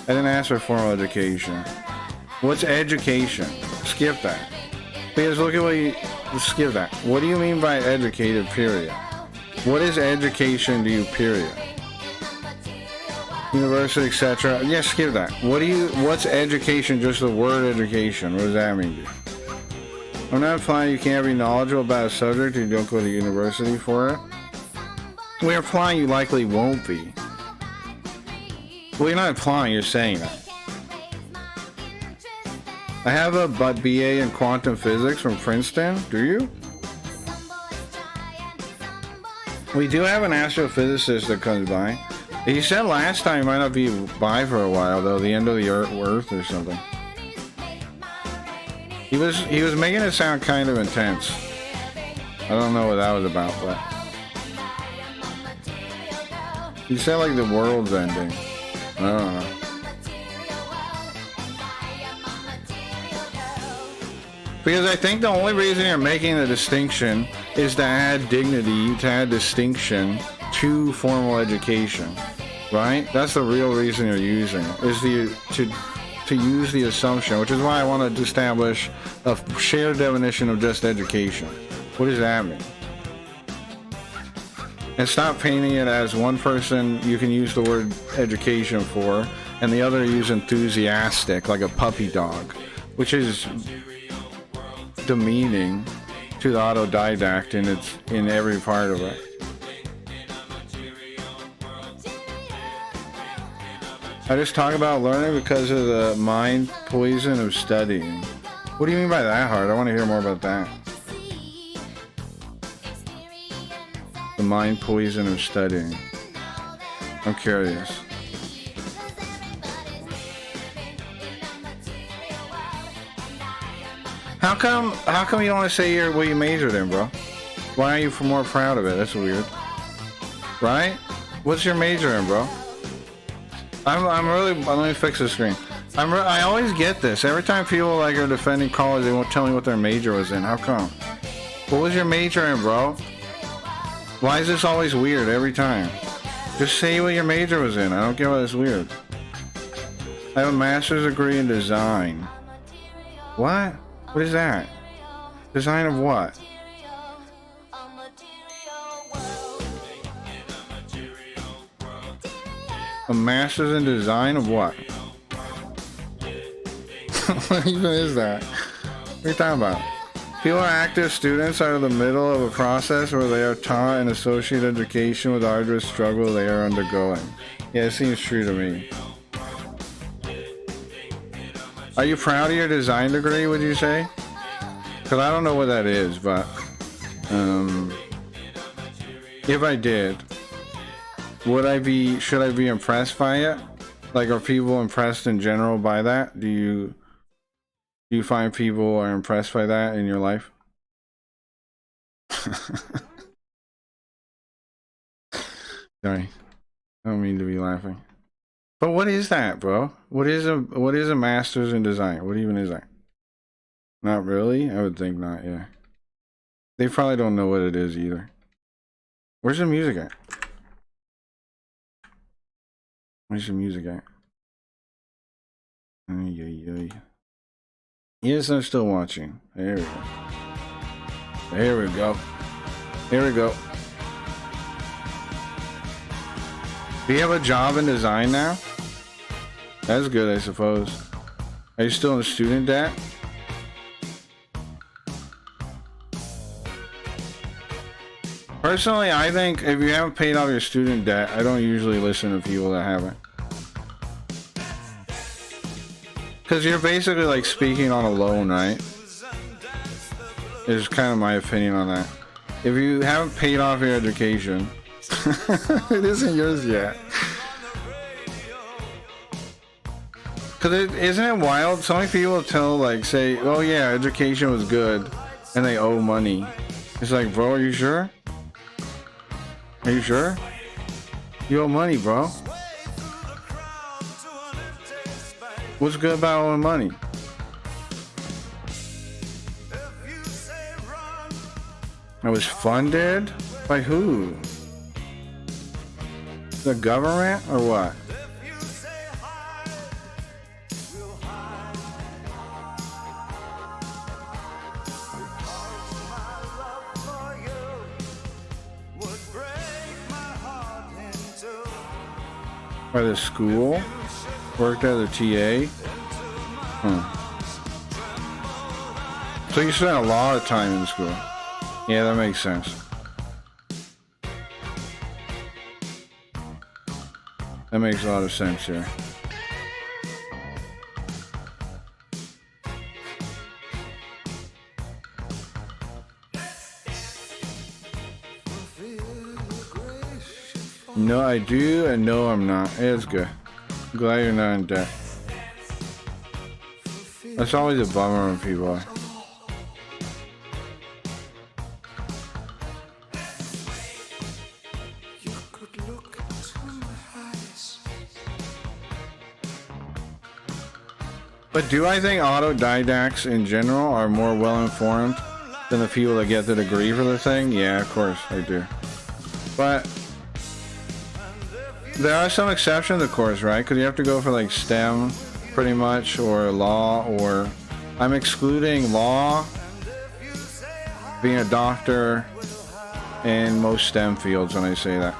I didn't ask for formal education. What's education? Skip that. Because look at what you skip that. What do you mean by educated? Period. What is education to you? Period. University, etc. Yeah, skip that. What's education? Just the word education. What does that mean? I'm not implying you can't be knowledgeable about a subject if you don't go to university for it. We're implying you likely won't be. Well, you're not implying, you're saying that. I have a BA in quantum physics from Princeton. Do you? We do have an astrophysicist that comes by. He said last time he might not be by for a while, though, the end of the Earth or something. He was making it sound kind of intense. I don't know what that was about, but he said like the world's ending. I don't know. Because I think the only reason you're making the distinction is to add dignity, to add distinction to formal education, right? That's the real reason you're using it, is to use the assumption, which is why I wanted to establish a shared definition of just education. What does that mean? And stop painting it as one person you can use the word education for, and the other use enthusiastic, like a puppy dog, which is demeaning to the autodidact in every part of it. I just talk about learning because of the mind poison of studying. What do you mean by that, Hard? I want to hear more about that. The mind poison of studying. I'm curious. How come you don't want to say what you majored in, bro? Why aren't you more proud of it? That's weird. Right? What's your major in, bro? Let me fix the screen. I always get this. Every time people like are defending college, they won't tell me what their major was in. How come? What was your major in, bro? Why is this always weird every time? Just say what your major was in. I don't get why it's weird. I have a master's degree in design. What? What is that? Design of what? A master's in design of what? What even is that? What are you talking about? People are active students are in the middle of a process where they are taught an associate education with arduous struggle they are undergoing. Yeah, it seems true to me. Are you proud of your design degree, would you say? Because I don't know what that is, but if I did, should I be impressed by it? Like, are people impressed in general by that? Do you find people are impressed by that in your life? Sorry, I don't mean to be laughing. But what is that, bro? What is a master's in design? What even is that? Not really? I would think not, yeah. They probably don't know what it is either. Where's the music at? Where's the music at? Yes, I'm still watching. There we go. There we go. Here we go. Do you have a job in design now? That's good, I suppose. Are you still in student debt? Personally, I think if you haven't paid off your student debt, I don't usually listen to people that haven't. Because you're basically like speaking on a loan, right? Is kind of my opinion on that. If you haven't paid off your education, it isn't yours yet. Because isn't it wild? So many people say, oh yeah, education was good, and they owe money. It's like, bro, are you sure? Are you sure? You owe money, bro. What's good about owing money? I was funded? By who? The government or what? By the school? Worked as a TA? So you spent a lot of time in school. Yeah, that makes sense. That makes a lot of sense here. No, I do, and no, I'm not. It's good. I'm glad you're not in debt. That's always a bummer when people are. But do I think autodidacts in general are more well-informed than the people that get the degree for the thing? Yeah, of course I do. But there are some exceptions, of course, right? Because you have to go for like STEM, pretty much, or law, or I'm excluding law, being a doctor, and most STEM fields when I say that.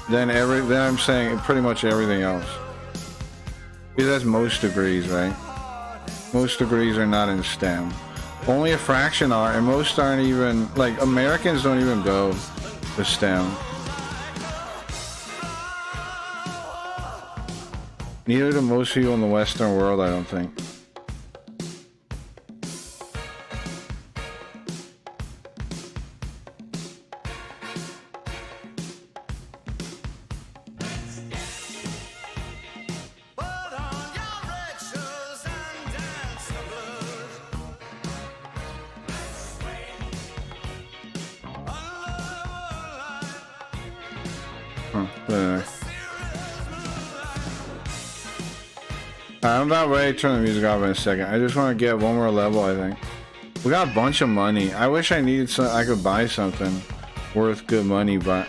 Then I'm saying pretty much everything else. Because that's most degrees, right? Most degrees are not in STEM. Only a fraction are, and most aren't even, like, Americans don't even go to STEM. Neither do most people in the Western world, I don't think. I'm not ready to turn the music off in a second. I just want to get one more level, I think. We got a bunch of money. I wish I needed some. I could buy something worth good money, but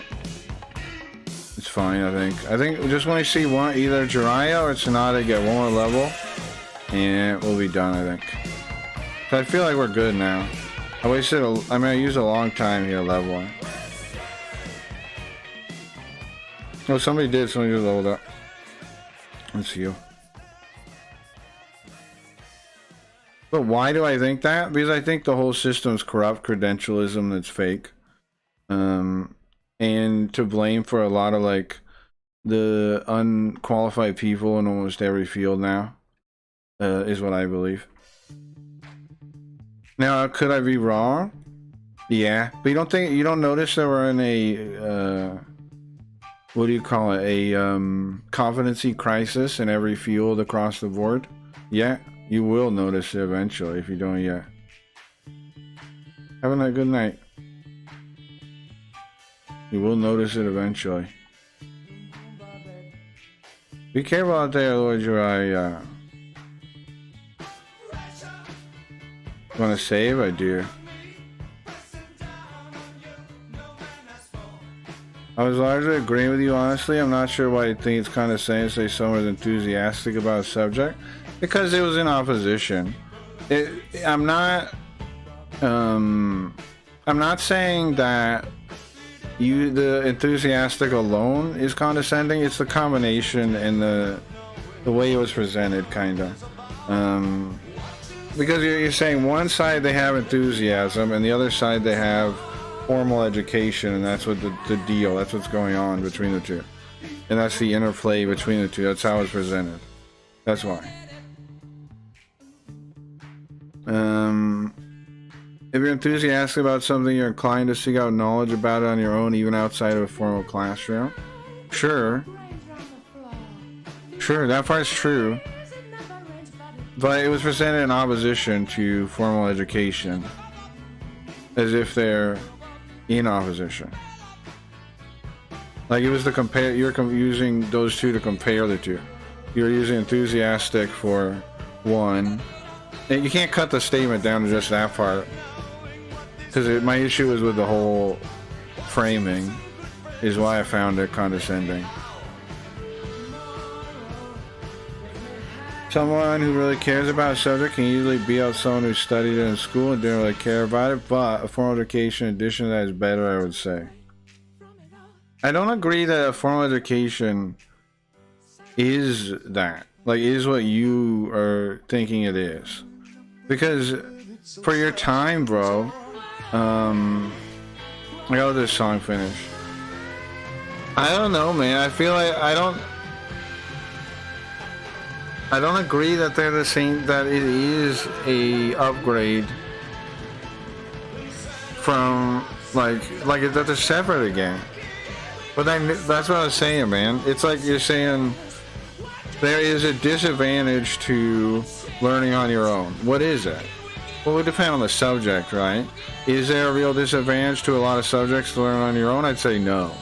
it's fine, I think. I think just when I see one, either Jiraiya or Tsunade get one more level, and we'll be done, I think. So I feel like we're good now. I wasted I used a long time here leveling. Oh, somebody just leveled up. Let's you. But why do I think that? Because I think the whole system's corrupt, credentialism that's fake. And to blame for a lot of like the unqualified people in almost every field now is what I believe. Now, could I be wrong? Yeah, but you don't notice that we're in a what do you call it? A competency crisis in every field across the board? Yeah. You will notice it eventually if you don't yet. Have a good night. You will notice it eventually. Be careful out there, Lord Jiraiya. Want to save? I do. I was largely agreeing with you, honestly. I'm not sure why you think it's condescending to say someone is enthusiastic about a subject. Because it was in opposition. I'm not saying that the enthusiastic alone is condescending. It's the combination and the way it was presented, kind of. Because you're saying one side they have enthusiasm and the other side they have formal education, and that's what the deal. That's what's going on between the two, and that's the interplay between the two. That's how it's presented. That's why. If you're enthusiastic about something, you're inclined to seek out knowledge about it on your own, even outside of a formal classroom. Sure, that part's true. But it was presented in opposition to formal education, as if they're in opposition. Like it was to compare. You're using those two to compare the two. You're using enthusiastic for one. And you can't cut the statement down to just that part, because my issue is with the whole framing, is why I found it condescending. Someone who really cares about a subject can usually beat out someone who studied it in school and didn't really care about it, but a formal education in addition to that is better, I would say. I don't agree that a formal education is that, like, is what you are thinking it is. Because for your time, bro, I gotta let this song finish. I don't know, man. I feel like I don't agree that they're the same, that it is a upgrade from like that they're separate again. But that's what I was saying, man. It's like you're saying there is a disadvantage to learning on your own. What is it? Well, it would depend on the subject, right? Is there a real disadvantage to a lot of subjects to learn on your own? I'd say no.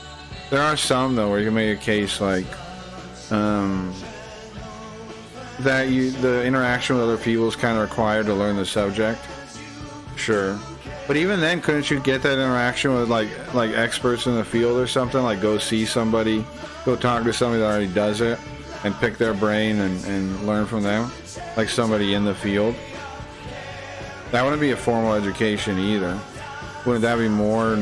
There are some, though, where you can make a case like that the interaction with other people is kind of required to learn the subject. Sure. But even then, couldn't you get that interaction with like experts in the field or something? Like go see somebody, go talk to somebody that already does it, and pick their brain and learn from them, like somebody in the field. That wouldn't be a formal education either. Wouldn't that be more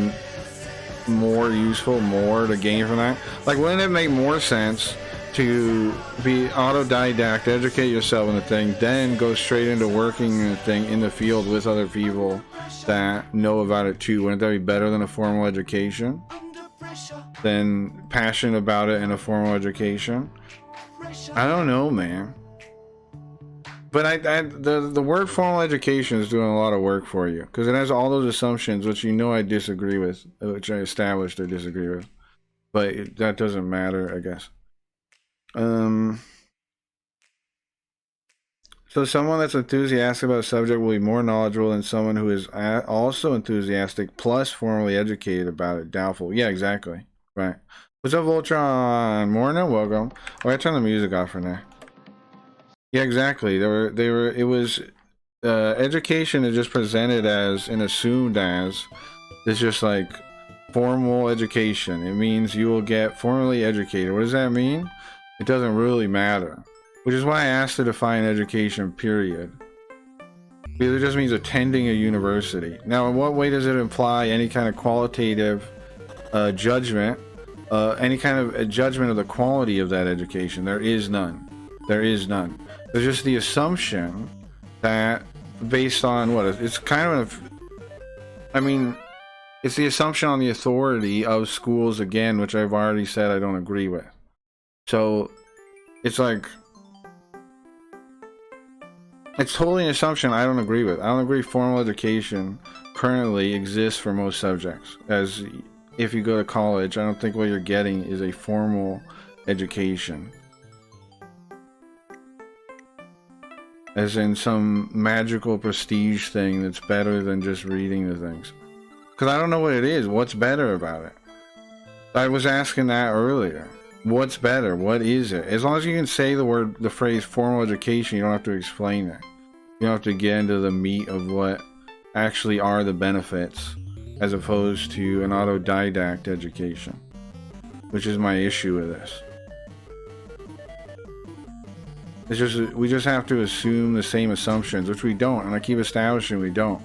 useful, more to gain from that? Like, wouldn't it make more sense to be autodidact, educate yourself in the thing, then go straight into working in the thing in the field with other people that know about it too? Wouldn't that be better than a formal education? Than passionate about it in a formal education? I don't know, man. But the word formal education is doing a lot of work for you, because it has all those assumptions which you know I disagree with, which I established I disagree with. But that doesn't matter, I guess. So someone that's enthusiastic about a subject will be more knowledgeable than someone who is also enthusiastic plus formally educated about it. Doubtful. Yeah, exactly. Right. What's up, Voltron? Morning, welcome. Oh, I turned the music off for now. Yeah, exactly. It was education is just presented as and assumed as it's just like formal education. It means you will get formally educated. What does that mean? It doesn't really matter, which is why I asked to define education, period. Because it just means attending a university. Now, in what way does it imply any kind of qualitative judgment, any kind of a judgment of the quality of that education? There is none. There is none. There's just the assumption that based on what? It's kind of, I mean, it's the assumption on the authority of schools again, which I've already said I don't agree with. So it's like, it's totally an assumption I don't agree with. I don't agree formal education currently exists for most subjects. As if you go to college, I don't think what you're getting is a formal education. As in some magical prestige thing that's better than just reading the things. Because I don't know what it is. What's better about it? I was asking that earlier. What's better? What is it? As long as you can say the phrase formal education, you don't have to explain it. You don't have to get into the meat of what actually are the benefits, as opposed to an autodidact education, which is my issue with this. It's just, we just have to assume the same assumptions, which we don't, and I keep establishing we don't.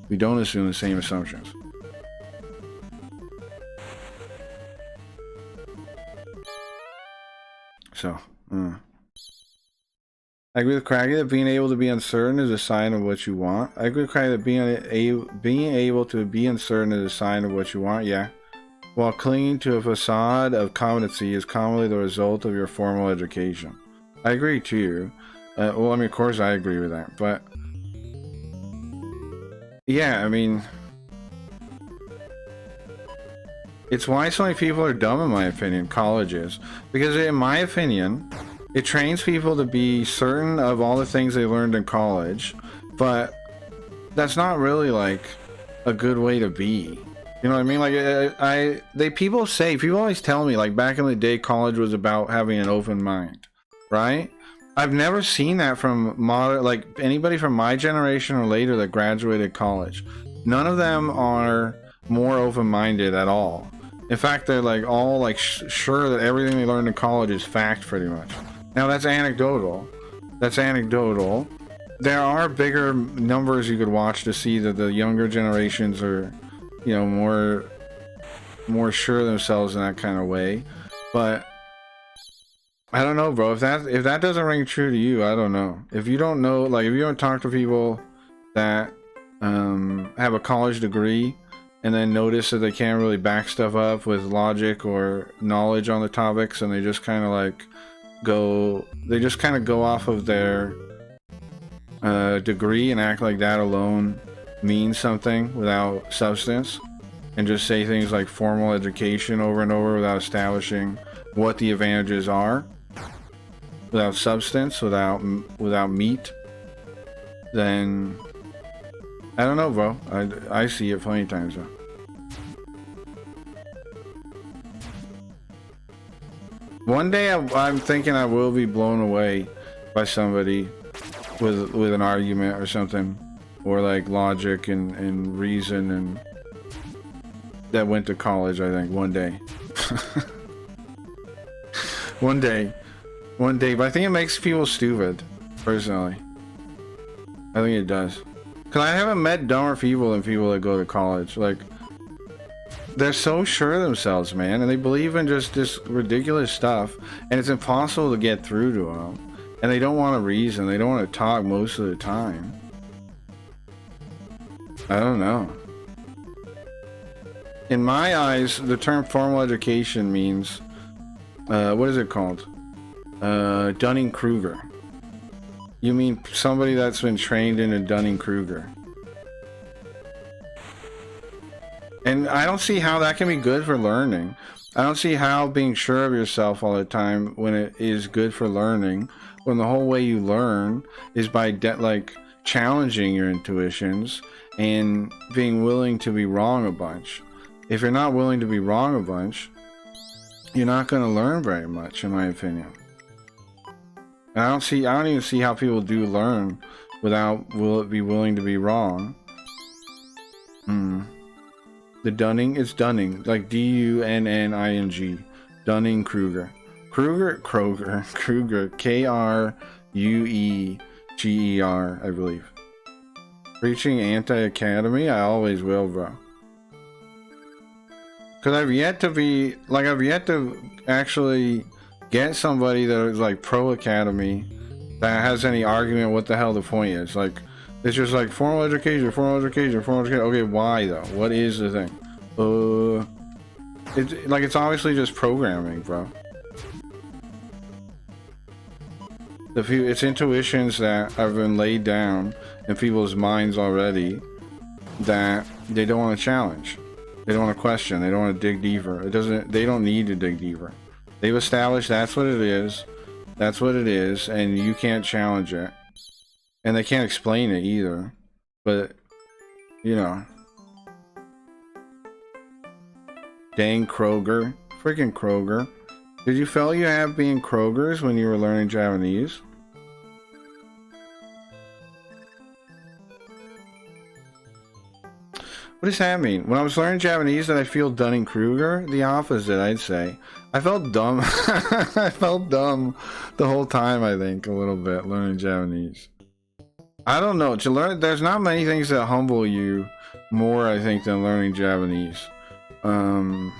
We don't assume the same assumptions. So, I agree with Craggy that being able to be uncertain is a sign of what you want. I agree with Craggy that being able to be uncertain is a sign of what you want, yeah. While clinging to a facade of competency is commonly the result of your formal education. I agree too. Well, I mean, of course I agree with that, but yeah, I mean, it's why so many people are dumb, in my opinion, colleges. Because in my opinion, it trains people to be certain of all the things they learned in college, but that's not really like a good way to be. You know what I mean? Like, people always tell me, like, back in the day, college was about having an open mind, right? I've never seen that from anybody from my generation or later that graduated college. None of them are more open-minded at all. In fact, they're like all like sure that everything they learned in college is fact, pretty much. Now that's anecdotal. That's anecdotal. There are bigger numbers you could watch to see that the younger generations are, you know, more more sure of themselves in that kind of way. But I don't know, bro. If that doesn't ring true to you, I don't know. If you don't know, like if you don't talk to people that have a college degree and then notice that they can't really back stuff up with logic or knowledge on the topics, and they just kind of like go off of their degree and act like that alone means something without substance, and just say things like formal education over and over without establishing what the advantages are, without substance, without meat, then I don't know, bro. I see it plenty of times, though. One day I'm thinking I will be blown away by somebody with an argument or something, or like logic and reason, and that went to college, I think, one day. One day, but I think it makes people stupid, personally. I think it does. Because I haven't met dumber people than people that go to college. Like, they're so sure of themselves, man, and they believe in just this ridiculous stuff, and it's impossible to get through to them. And they don't want to reason, they don't want to talk most of the time. I don't know. In my eyes, the term formal education means, what is it called? Dunning-Kruger. You mean somebody that's been trained in a Dunning-Kruger. And I don't see how that can be good for learning. I don't see how being sure of yourself all the time when it is good for learning, when the whole way you learn is by like challenging your intuitions and being willing to be wrong a bunch. If you're not willing to be wrong a bunch, you're not going to learn very much, in my opinion. And I don't even see how people do learn without be willing to be wrong. The Dunning, it's Dunning, like D-U-N-N-I-G, Dunning-Kruger. Kruger, K-R-U-E-G-E-R, I believe. Preaching anti-academy? I always will, bro. Because I've yet to actually get somebody that is like pro-academy that has any argument what the hell the point is. Like, it's just like formal education. Okay, why though? What is the thing? It's obviously just programming, bro. It's intuitions that have been laid down in people's minds already that they don't want to challenge. They don't want to question. They don't want to dig deeper. They don't need to dig deeper. They've established that's what it is. That's what it is, and you can't challenge it. And they can't explain it either. But, you know. Dang Kroger. Freaking Kroger. Did you feel you have being Krogers when you were learning Japanese? What does that mean? When I was learning Japanese, did I feel Dunning-Kruger? The opposite, I'd say. I felt dumb. I felt dumb the whole time, I think, a little bit, learning Japanese. I don't know. There's not many things that humble you more, I think, than learning Japanese. I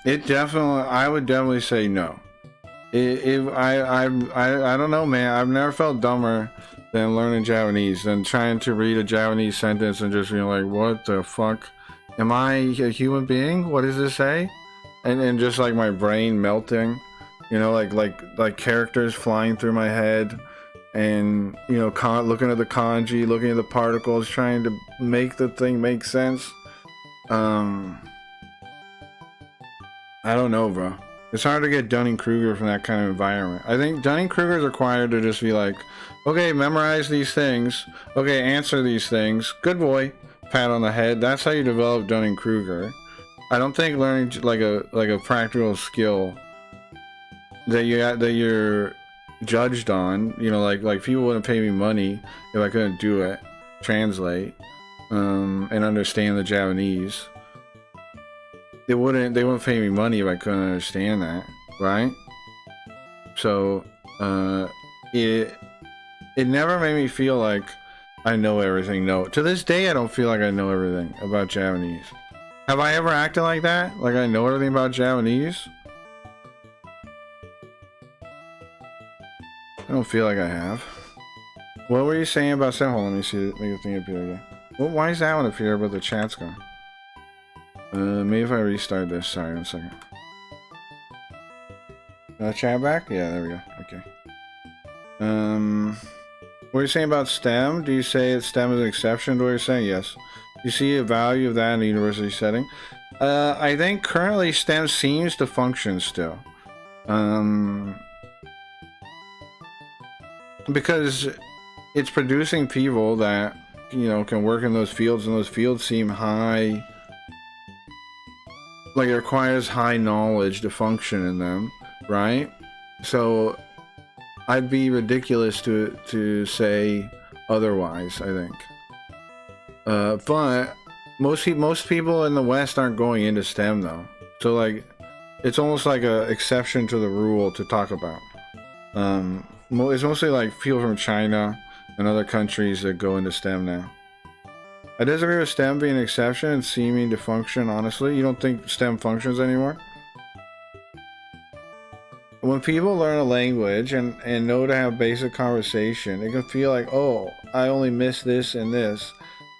would definitely say no. I don't know, man. I've never felt dumber than learning Japanese, than trying to read a Japanese sentence and just being like, what the fuck? Am I a human being? What does this say? And just like my brain melting, you know, like characters flying through my head, and, you know, looking at the kanji, looking at the particles, trying to make the thing make sense. I don't know, bro. It's hard to get Dunning-Kruger from that kind of environment. I think Dunning-Kruger is required to just be like, okay, memorize these things. Okay, answer these things. Good boy. Pat on the head. That's how you develop Dunning-Kruger. I don't think learning like a practical skill that you're judged on. You know, like people wouldn't pay me money if I couldn't do it, translate, and understand the Japanese. They wouldn't pay me money if I couldn't understand that, right? So, it never made me feel like I know everything. No, to this day, I don't feel like I know everything about Japanese. Have I ever acted like that? Like I know everything about Japanese? I don't feel like I have. What were you saying about STEM? Hold on, let me see. Make the thing appear again. Well, why is that one appear but the chat's gone? Maybe if I restart this. Sorry, 1 second. Chat back? Yeah, there we go. Okay. What are you saying about STEM? Do you say that STEM is an exception to what you're saying? Yes. You see a value of that in a university setting? I think currently STEM seems to function still. Because it's producing people that, you know, can work in those fields, and those fields seem high. Like it requires high knowledge to function in them, right? So I'd be ridiculous to say otherwise, I think. But most people in the West aren't going into STEM though. So like, it's almost like a exception to the rule to talk about. It's mostly like people from China and other countries that go into STEM now. I disagree with STEM being an exception and seeming to function, honestly. You don't think STEM functions anymore? When people learn a language and know to have basic conversation, it can feel like, oh, I only miss this and this.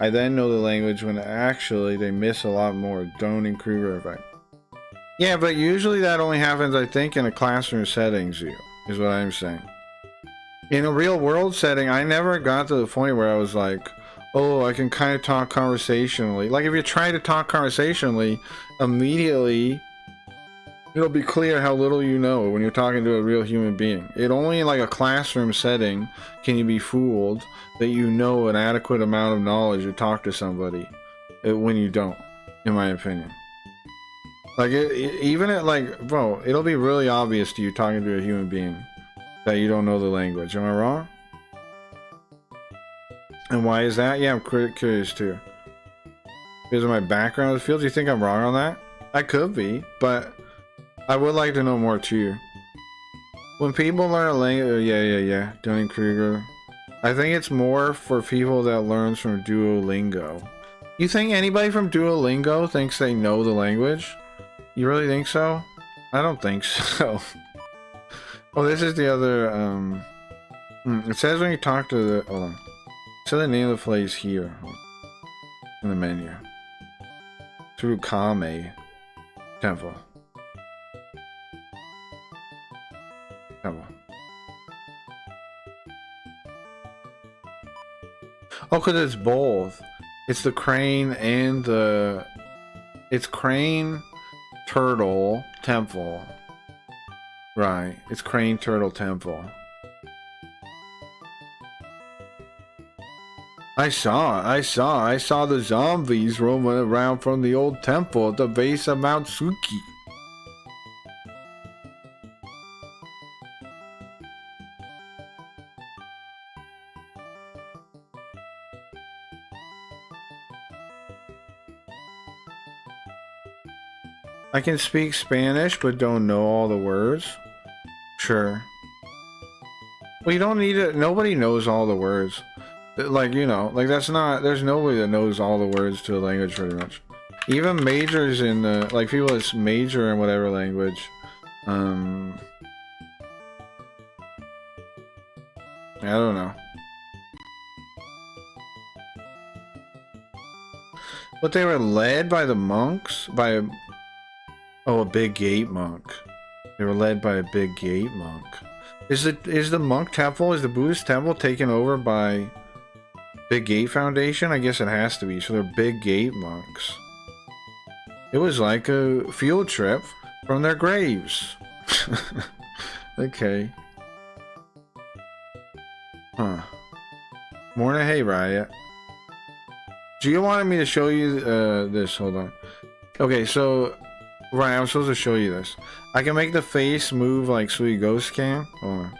I then know the language when actually they miss a lot more. Dunning-Kruger effect. Yeah, but usually that only happens, I think, in a classroom setting, is what I'm saying. In a real world setting, I never got to the point where I was like, oh, I can kind of talk conversationally. Like if you try to talk conversationally, immediately it'll be clear how little you know when you're talking to a real human being. It only in like a classroom setting can you be fooled that you know an adequate amount of knowledge to talk to somebody when you don't, in my opinion. Like even at like, bro, it'll be really obvious to you talking to a human being that you don't know the language. Am I wrong? And why is that? Yeah, I'm curious too. Because of my background in the field, do you think I'm wrong on that? I could be, but I would like to know more too. When people learn a language, yeah, Dunning-Kruger. I think it's more for people that learns from Duolingo. You think anybody from Duolingo thinks they know the language? You really think so? I don't think so. Oh, this is the other, it says when you talk to the, hold on. So the name of the place here in the menu. Through Kame Temple. Oh, because it's both. It's the crane and the... It's crane, turtle, temple. Right. It's crane, turtle, temple. I saw the zombies roaming around from the old temple at the base of Mount Suki. I can speak Spanish, but don't know all the words. Sure. Well, you don't need it. Nobody knows all the words. Like, you know, like that's not, there's nobody that knows all the words to a language pretty much. Even majors in the, like people that major in whatever language, I don't know. But they were led by the monks? By a big gate monk. They were led by a big gate monk. Is the monk temple, is the Buddhist temple taken over by Big Gate Foundation? I guess it has to be. So they're Big Gate monks. It was like a field trip from their graves. Okay. Huh. Morning, hey Riot. Gio wanted me to show you this. Hold on. Okay, so right, I'm supposed to show you this. I can make the face move like Sweet Ghost can. Hold on.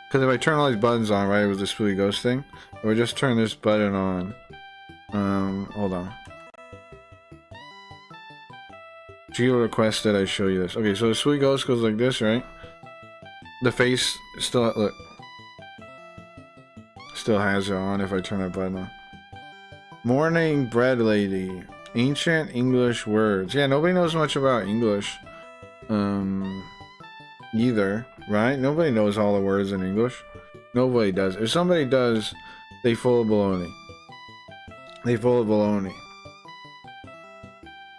Because if I turn all these buttons on, right, with the Sweet Ghost thing, or just turn this button on. Hold on. Gio requested I show you this. Okay, so the Sweet Ghost goes like this, right? The face still, look. Still has it on if I turn that button on. Morning, bread lady. Ancient English words. Yeah, nobody knows much about English. Either, right? Nobody knows all the words in English. Nobody does. If somebody does, they full of baloney. They full of baloney.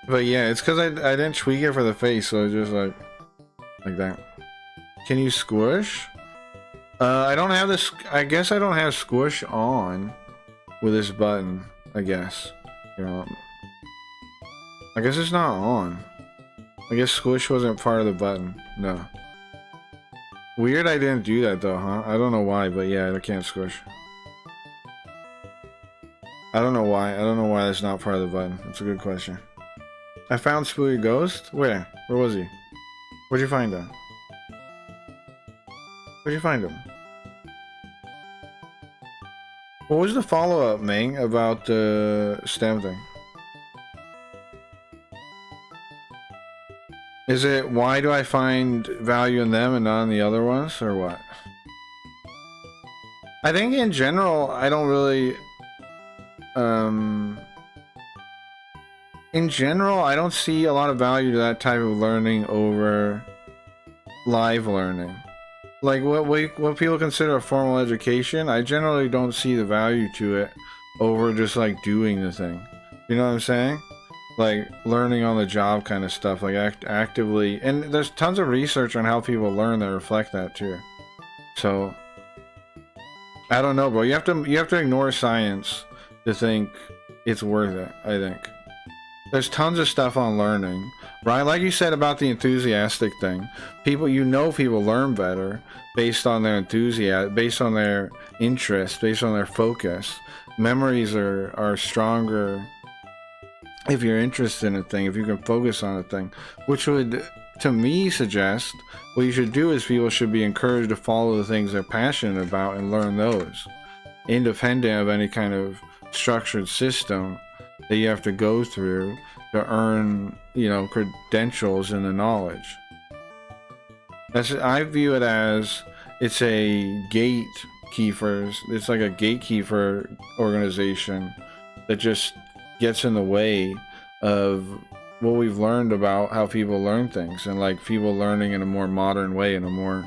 But yeah, it's because I didn't tweak it for the face, so it's just like that. Can you squish? I don't have this. I guess I don't have squish on with this button. I guess. You know. I guess it's not on. I guess squish wasn't part of the button. No. Weird I didn't do that though, huh? I don't know why, but yeah, I can't squish. I don't know why. I don't know why that's not part of the button. That's a good question. I found Spooky Ghost? Where? Where was he? Where'd you find him? Where'd you find him? What was the follow-up, Ming, about the STEM thing? Is it, why do I find value in them and not in the other ones, or what? I think in general, I don't really... in general, I don't see a lot of value to that type of learning over live learning. Like what people consider a formal education, I generally don't see the value to it over just like doing the thing. You know what I'm saying? Like learning on the job kind of stuff, like actively. And there's tons of research on how people learn that reflect that too. So I don't know, bro. You have to ignore science to think it's worth it, I think. There's tons of stuff on learning, right? Like you said about the enthusiastic thing. People learn better based on their enthusiasm, based on their interest, based on their focus. Memories are stronger if you're interested in a thing, if you can focus on a thing, which would, to me, suggest what you should do is people should be encouraged to follow the things they're passionate about and learn those, independent of any kind of structured system that you have to go through to earn, you know, credentials and the knowledge. I view it as it's a gatekeepers. It's like a gatekeeper organization that just gets in the way of what we've learned about how people learn things, and like people learning in a more modern way, in a more,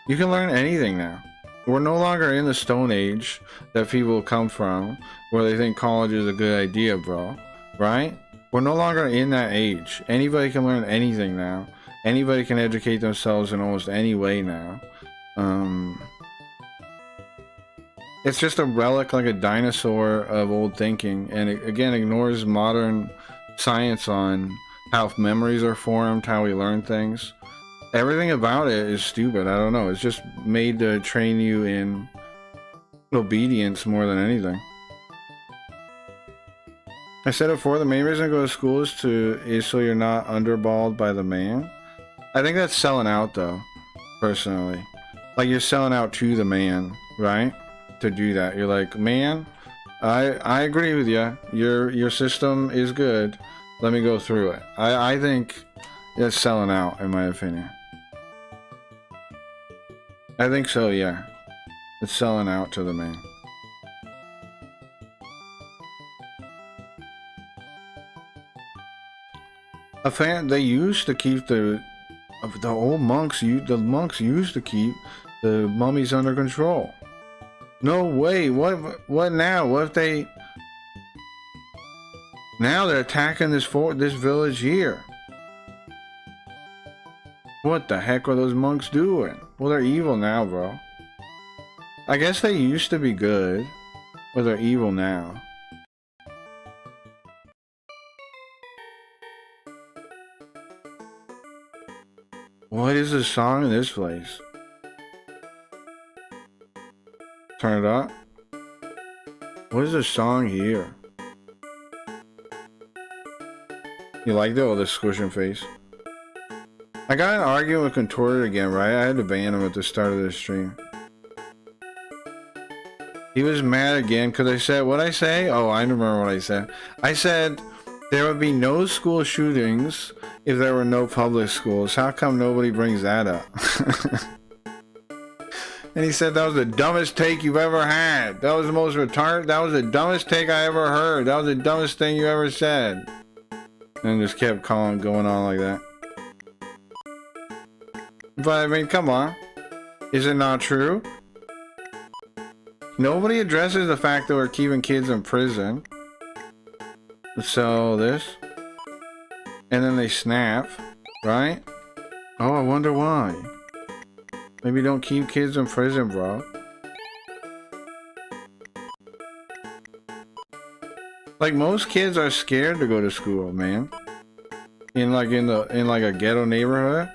you can learn anything now. We're no longer in the Stone Age that people come from, where they think college is a good idea, bro. Right? We're no longer in that age. Anybody can learn anything now. Anybody can educate themselves in almost any way now. It's just a relic, like a dinosaur of old thinking, and it again ignores modern science on how memories are formed, how we learn things. Everything about it is stupid. I don't know. It's just made to train you in obedience more than anything. I said it before, the main reason I go to school is so you're not underballed by the man. I think that's selling out though, personally. Like you're selling out to the man, right? To do that. You're like, man, I agree with you. Your system is good. Let me go through it. I think that's selling out, in my opinion. I think so, yeah. It's selling out to the man. They used to keep the old monks. The monks used to keep the mummies under control. No way. What now? What if they? Now they're attacking this village here. What the heck are those monks doing? Well, they're evil now, bro. I guess they used to be good, but they're evil now. What is the song in this place? Turn it up. What is the song here? You like that? Oh, the squishing face. I got an argument with Contorted again, right? I had to ban him at the start of the stream. He was mad again because I said, what'd I say? Oh, I remember what I said. I said there would be no school shootings if there were no public schools. How come nobody brings that up? And he said that was the dumbest take you've ever had. That was the most retarded. That was the dumbest take I ever heard. That was the dumbest thing you ever said. And just kept going on like that. But I mean, come on. Is it not true? Nobody addresses the fact that we're keeping kids in prison. So this. And then they snap, right? Oh, I wonder why. Maybe don't keep kids in prison, bro. Like most kids are scared to go to school, man. In like a ghetto neighborhood,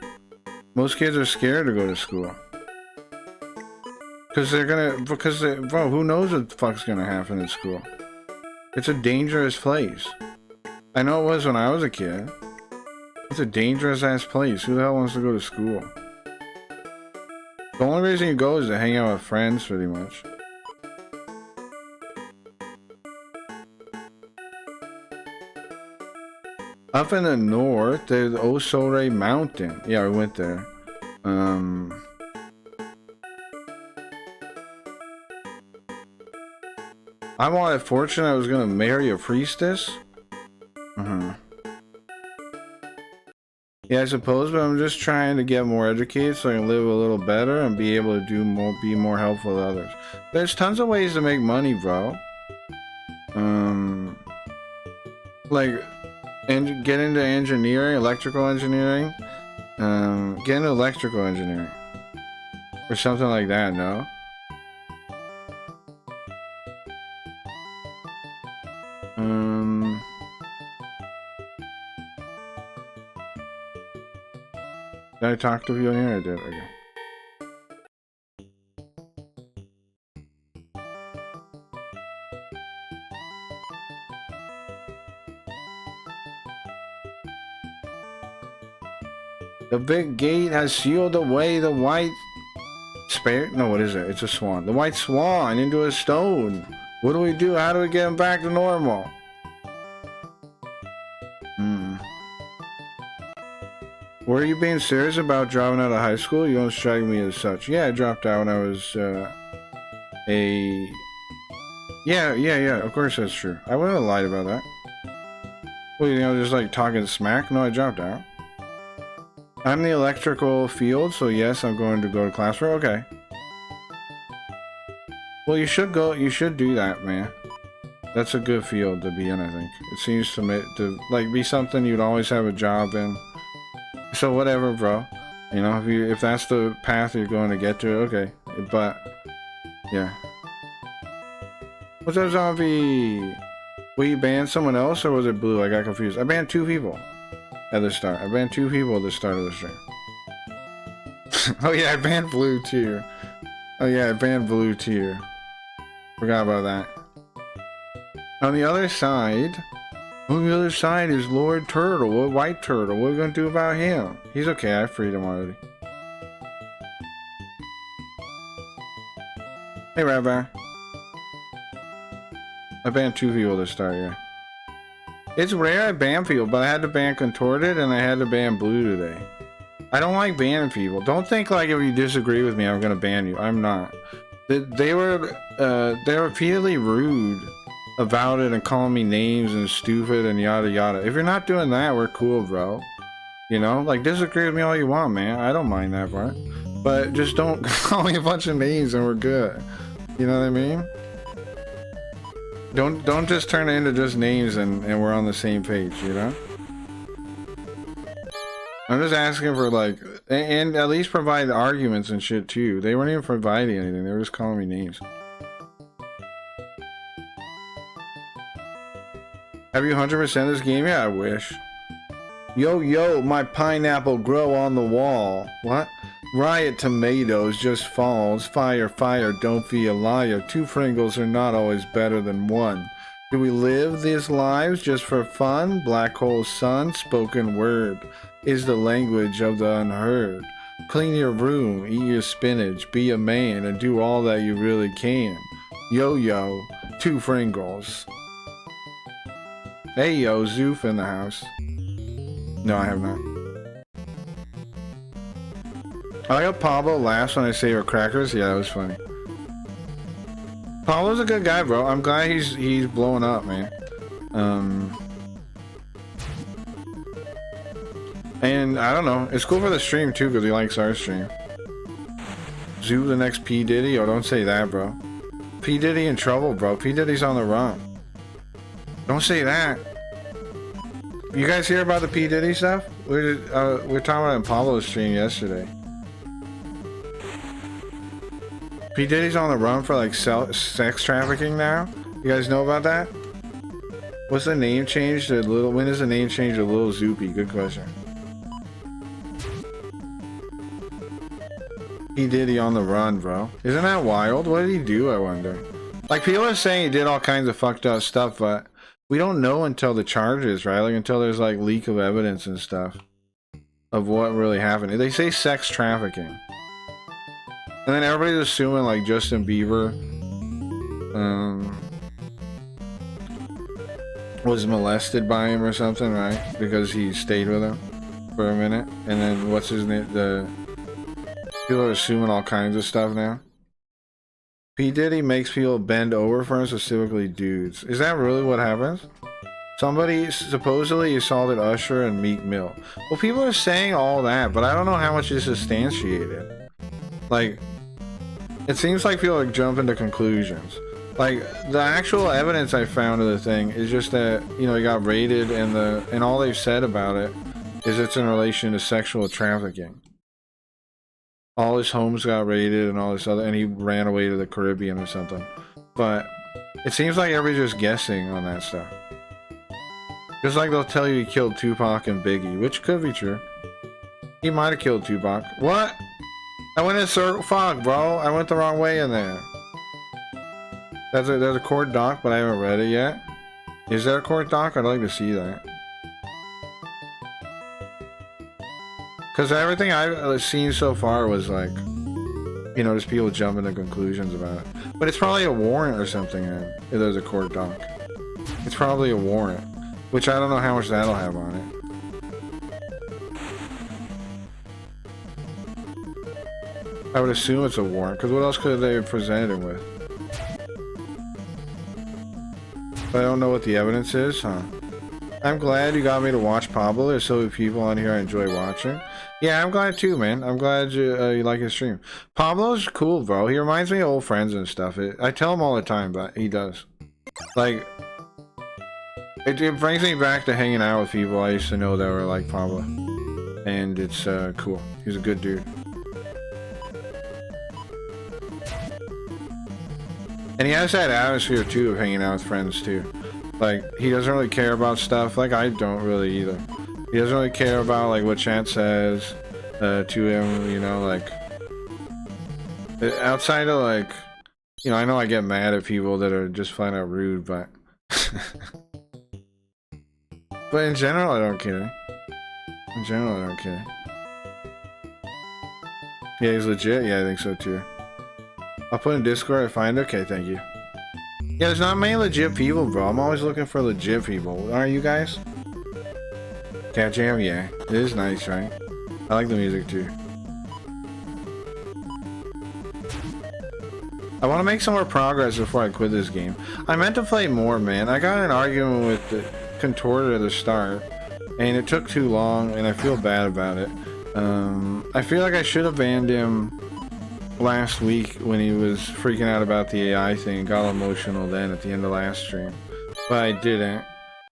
most kids are scared to go to school. Bro, who knows what the fuck's gonna happen in school? It's a dangerous place. I know it was when I was a kid. It's a dangerous ass place. Who the hell wants to go to school? The only reason you go is to hang out with friends, pretty much. Up in the north, there's Osore Mountain. Yeah, we went there. I wanted fortune. I was gonna marry a priestess. Yeah, I suppose, but I'm just trying to get more educated so I can live a little better and be able to do more, be more helpful to others. There's tons of ways to make money, bro. Like, and get into engineering, electrical engineering. Get into electrical engineering or something like that. No. Did I talk to you in here? I did. Okay. The big gate has sealed away the white spirit. No, what is it? It's a swan. The white swan into a stone. What do we do? How do we get him back to normal? Were you being serious about dropping out of high school? You don't strike me as such. Yeah, I dropped out when I was Yeah, of course that's true. I wouldn't have lied about that. Well, you know, just like talking smack? No, I dropped out. I'm the electrical field, so yes, I'm going to go to class for. Okay. Well, you should do that, man. That's a good field to be in, I think. It seems to like be something you'd always have a job in. So whatever, bro. You know, if that's the path you're going to get to, okay. But yeah. What's up, zombie? Will you ban someone else or was it blue? I got confused. I banned 2 people at the start. I banned 2 people at the start of the stream. Oh yeah, I banned blue too. Oh yeah, I banned blue too. Forgot about that. On the other side is Lord Turtle, White Turtle. What are we gonna do about him? He's okay, I freed him already. Hey, Rabbi. I banned 2 people to start, yeah. It's rare I ban people, but I had to ban Contorted and I had to ban Blue today. I don't like banning people. Don't think like if you disagree with me, I'm gonna ban you. I'm not. They were repeatedly rude about it and calling me names and stupid and yada yada. If you're not doing that, we're cool, bro. You know, like disagree with me all you want, man. I don't mind that part. But just don't call me a bunch of names and we're good. You know what I mean? Don't just turn it into just names and we're on the same page, you know? I'm just asking for like, and at least provide arguments and shit too. They weren't even providing anything. They were just calling me names. Have you 100% this game? Yeah, I wish. Yo, my pineapple grow on the wall. What? Riot tomatoes just falls. Fire, don't be a liar. 2 Pringles are not always better than 1. Do we live these lives just for fun? Black hole sun, spoken word is the language of the unheard. Clean your room, eat your spinach, be a man, and do all that you really can. Yo, 2 Pringles. Hey yo, Zoof in the house. No, I have not. I like how Pablo laughs when I say we're crackers. Yeah, that was funny. Pablo's a good guy, bro. I'm glad he's blowing up, man. And I don't know, it's cool for the stream too because he likes our stream. Zoo the next P Diddy? Oh, don't say that, bro. P Diddy in trouble, bro. P Diddy's on the run. Don't say that. You guys hear about the P Diddy stuff? We're talking about it in Pablo's stream yesterday. P Diddy's on the run for like sex trafficking now. You guys know about that? What's the name change to Little? When is the name change to Little Zoopy? Good question. P Diddy on the run, bro. Isn't that wild? What did he do, I wonder? Like, people are saying he did all kinds of fucked up stuff, but we don't know until the charges, right? Like, until there's like leak of evidence and stuff of what really happened. They say sex trafficking, and then everybody's assuming like Justin Bieber was molested by him or something, right? Because he stayed with him for a minute, and then what's his name? The people are assuming all kinds of stuff now. P Diddy makes people bend over for him, specifically dudes. Is that really what happens? Somebody supposedly assaulted Usher and Meek Mill. Well, people are saying all that, but I don't know how much is substantiated. Like, it seems like people are jumping to conclusions. Like, the actual evidence I found of the thing is just that, you know, he got raided, and all they've said about it is it's in relation to sexual trafficking. All his homes got raided and all this other, and he ran away to the Caribbean or something. But it seems like everybody's just guessing on that stuff. Just like they'll tell you he killed Tupac and Biggie, which could be true. He might have killed Tupac. What? I went in circle. Fuck, bro. I went the wrong way in there. There's a court doc, but I haven't read it yet. Is there a court doc? I'd like to see that. Because everything I've seen so far was like, you know, just people jumping to conclusions about it. But it's probably a warrant or something, man, if there's a court doc. It's probably a warrant, which I don't know how much that'll have on it. I would assume it's a warrant, because what else could they have presented him with? But I don't know what the evidence is, huh? I'm glad you got me to watch Pablo. There's so many people on here I enjoy watching. Yeah, I'm glad too, man. I'm glad you like his stream. Pablo's cool, bro. He reminds me of old friends and stuff. I tell him all the time, but he does. Like, it brings me back to hanging out with people I used to know that were like Pablo. And it's cool. He's a good dude. And he has that atmosphere too of hanging out with friends too. Like, he doesn't really care about stuff. Like, I don't really either. He doesn't really care about like what chat says to him, you know, like outside of like, you know, I know I get mad at people that are just flat out rude, but but in general I don't care. In general I don't care. Yeah, he's legit. Yeah, I think so too. I'll put in Discord. I find. Okay, thank you. Yeah, there's not many legit people, bro. I'm always looking for legit people. Aren't you guys? Cat Jam, yeah. It is nice, right? I like the music too. I want to make some more progress before I quit this game. I meant to play more, man. I got in an argument with the Contorted at the start, and it took too long, and I feel bad about it. I feel like I should have banned him last week when he was freaking out about the AI thing and got emotional then at the end of last stream, but I didn't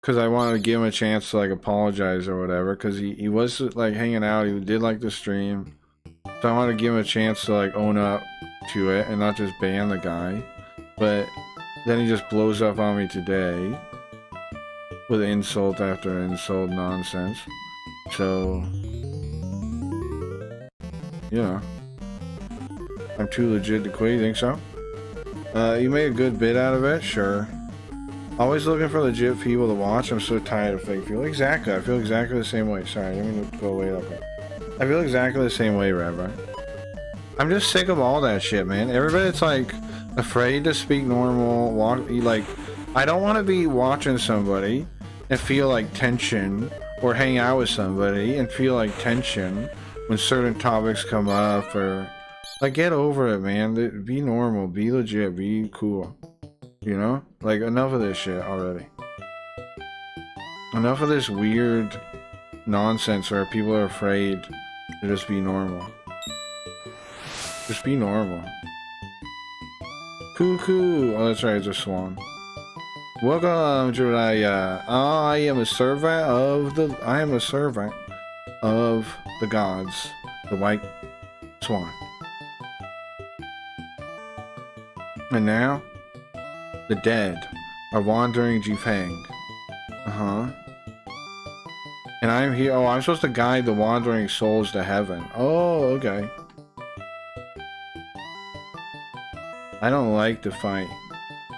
because I wanted to give him a chance to like apologize or whatever, because he was like hanging out, he did like the stream, so I wanted to give him a chance to like own up to it and not just ban the guy. But then he just blows up on me today with insult after insult nonsense. So you know, I'm too legit to quit. You think so? You made a good bit out of it, sure. Always looking for legit people to watch. I'm so tired of fake people. Exactly. I feel exactly the same way. Sorry, let me go away up here. I feel exactly the same way, Rabbi. I'm just sick of all that shit, man. Everybody's like afraid to speak normal. Like, I don't want to be watching somebody and feel like tension, or hang out with somebody and feel like tension when certain topics come up, or like, get over it, man. Be normal, be legit, be cool. You know? Like, enough of this shit already. Enough of this weird nonsense where people are afraid to just be normal. Just be normal. Cuckoo! Oh, that's right, it's a swan. Welcome, Jiraiya. I am a servant of the gods. The white swan. And now, the dead are wandering Jifeng. And I'm here. Oh, I'm supposed to guide the wandering souls to heaven. Oh, okay. I don't like to fight.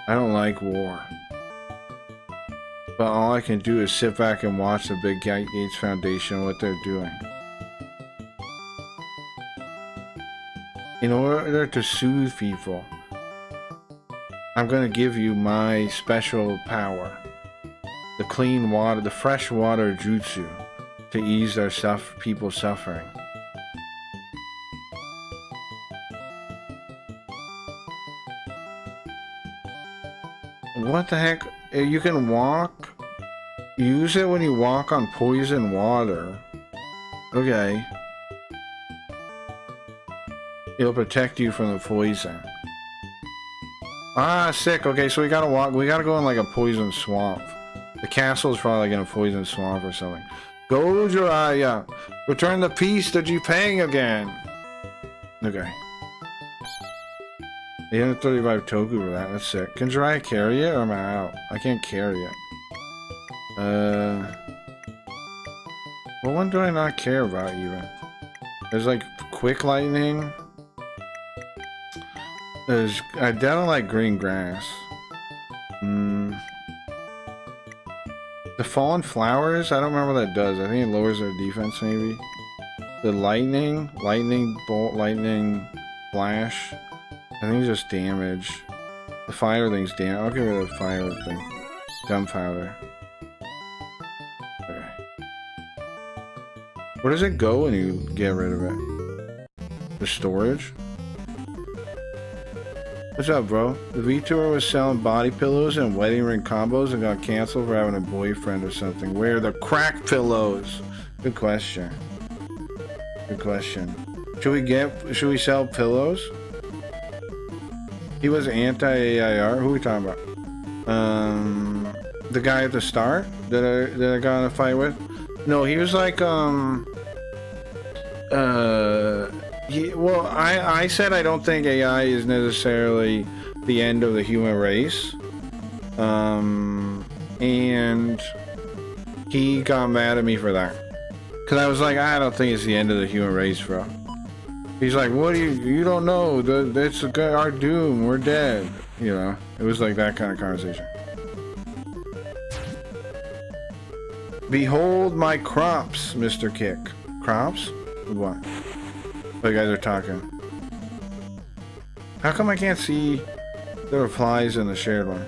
I don't like war. But all I can do is sit back and watch the Big Gates Foundation, what they're doing. In order to soothe people, I'm gonna give you my special power. The clean water, the fresh water jutsu, to ease their people's suffering. What the heck? You can walk? Use it when you walk on poison water. Okay. It'll protect you from the poison. Ah, sick. Okay, so we gotta walk. We gotta go in like a poison swamp. The castle's probably like in a poison swamp or something. Go, Jiraiya! Return the peace to Jifeng again! Okay. 835 toku for that. That's sick. Can Jiraiya carry it or am I out? I can't carry it. What one do I not care about even? There's like quick lightning. I don't like green grass. The fallen flowers, I don't remember what that does. I think it lowers their defense maybe. The lightning bolt, lightning flash. I think it's just damage. The fire thing's damage. I'll get rid of the fire thing. Gunpowder. Okay. Where does it go when you get rid of it? The storage? What's up, bro? The Tu-Thur was selling body pillows and wedding ring combos and got canceled for having a boyfriend or something. Where are the crack pillows? Good question. Good question. Should we sell pillows? He was anti-AIR. Who are we talking about? The guy at the start that I got in a fight with? No, he was like, I said I don't think AI is necessarily the end of the human race. And he got mad at me for that. Cause I was like, I don't think it's the end of the human race, bro. He's like, what do you don't know, that's our doom, we're dead. You know, it was like that kind of conversation. Behold my crops, Mr. Kick. Crops? What? Oh, you guys are talking. How come I can't see the replies in the shared one?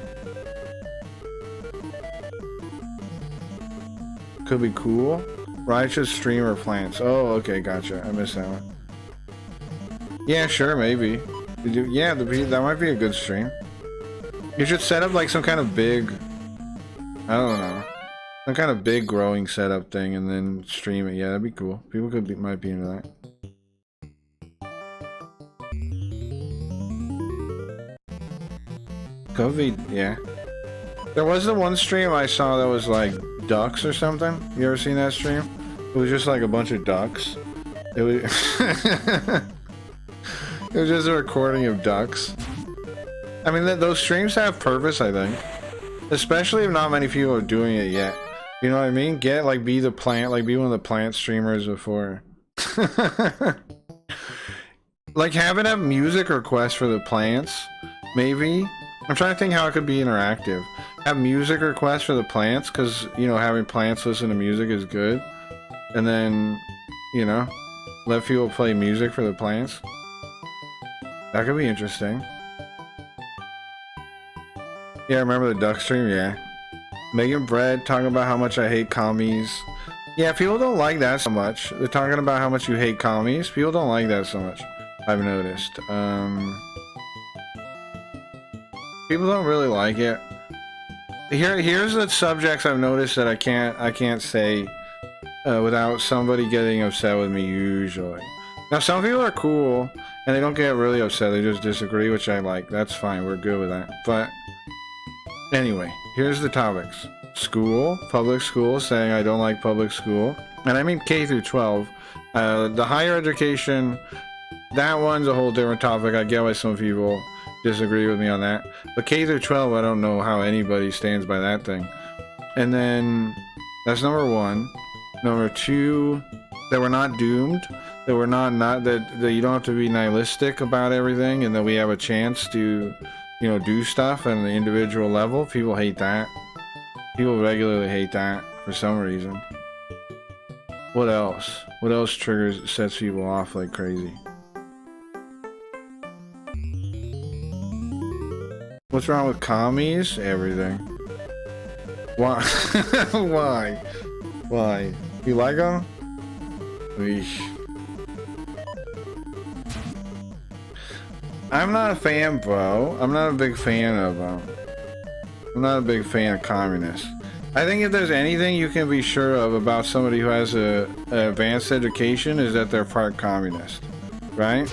Could be cool. Righteous streamer plants. Oh, okay, gotcha. I missed that one. Yeah, sure, maybe. Yeah, that might be a good stream. You should set up like some kind of big, I don't know, some kind of big growing setup thing and then stream it. Yeah, that'd be cool. People might be into that. COVID, yeah. There was the one stream I saw that was like ducks or something. You ever seen that stream? It was just like a bunch of ducks. It was it was just a recording of ducks. I mean, those streams have purpose, I think. Especially if not many people are doing it yet. You know what I mean? Be the plant, like be one of the plant streamers before. Like having a music request for the plants, maybe. I'm trying to think how it could be interactive. Have music requests for the plants, because, you know, having plants listen to music is good. And then, you know, let people play music for the plants. That could be interesting. Yeah, remember the duck stream? Yeah. Megan Bread talking about how much I hate commies. Yeah, people don't like that so much. They're talking about how much you hate commies. People don't like that so much, I've noticed. People don't really like it. Here's the subjects I've noticed that I can't say without somebody getting upset with me usually. Now some people are cool and they don't get really upset, they just disagree, which I like. That's fine, we're good with that. But anyway, here's the topics. School, public school, saying I don't like public school. And I mean K through 12. The higher education, that one's a whole different topic. I get why some people disagree with me on that. But K through 12, I don't know how anybody stands by that thing. And then that's number one. Number two, that we're not doomed. That we're not that you don't have to be nihilistic about everything, and that we have a chance to, you know, do stuff on the individual level. People hate that. People regularly hate that for some reason. What else? What else sets people off like crazy? What's wrong with commies? Everything. Why? Why? Why? You like them? Eesh. I'm not a fan, bro. I'm not a big fan of I'm not a big fan of communists. I think if there's anything you can be sure of about somebody who has an advanced education is that they're part communist, right?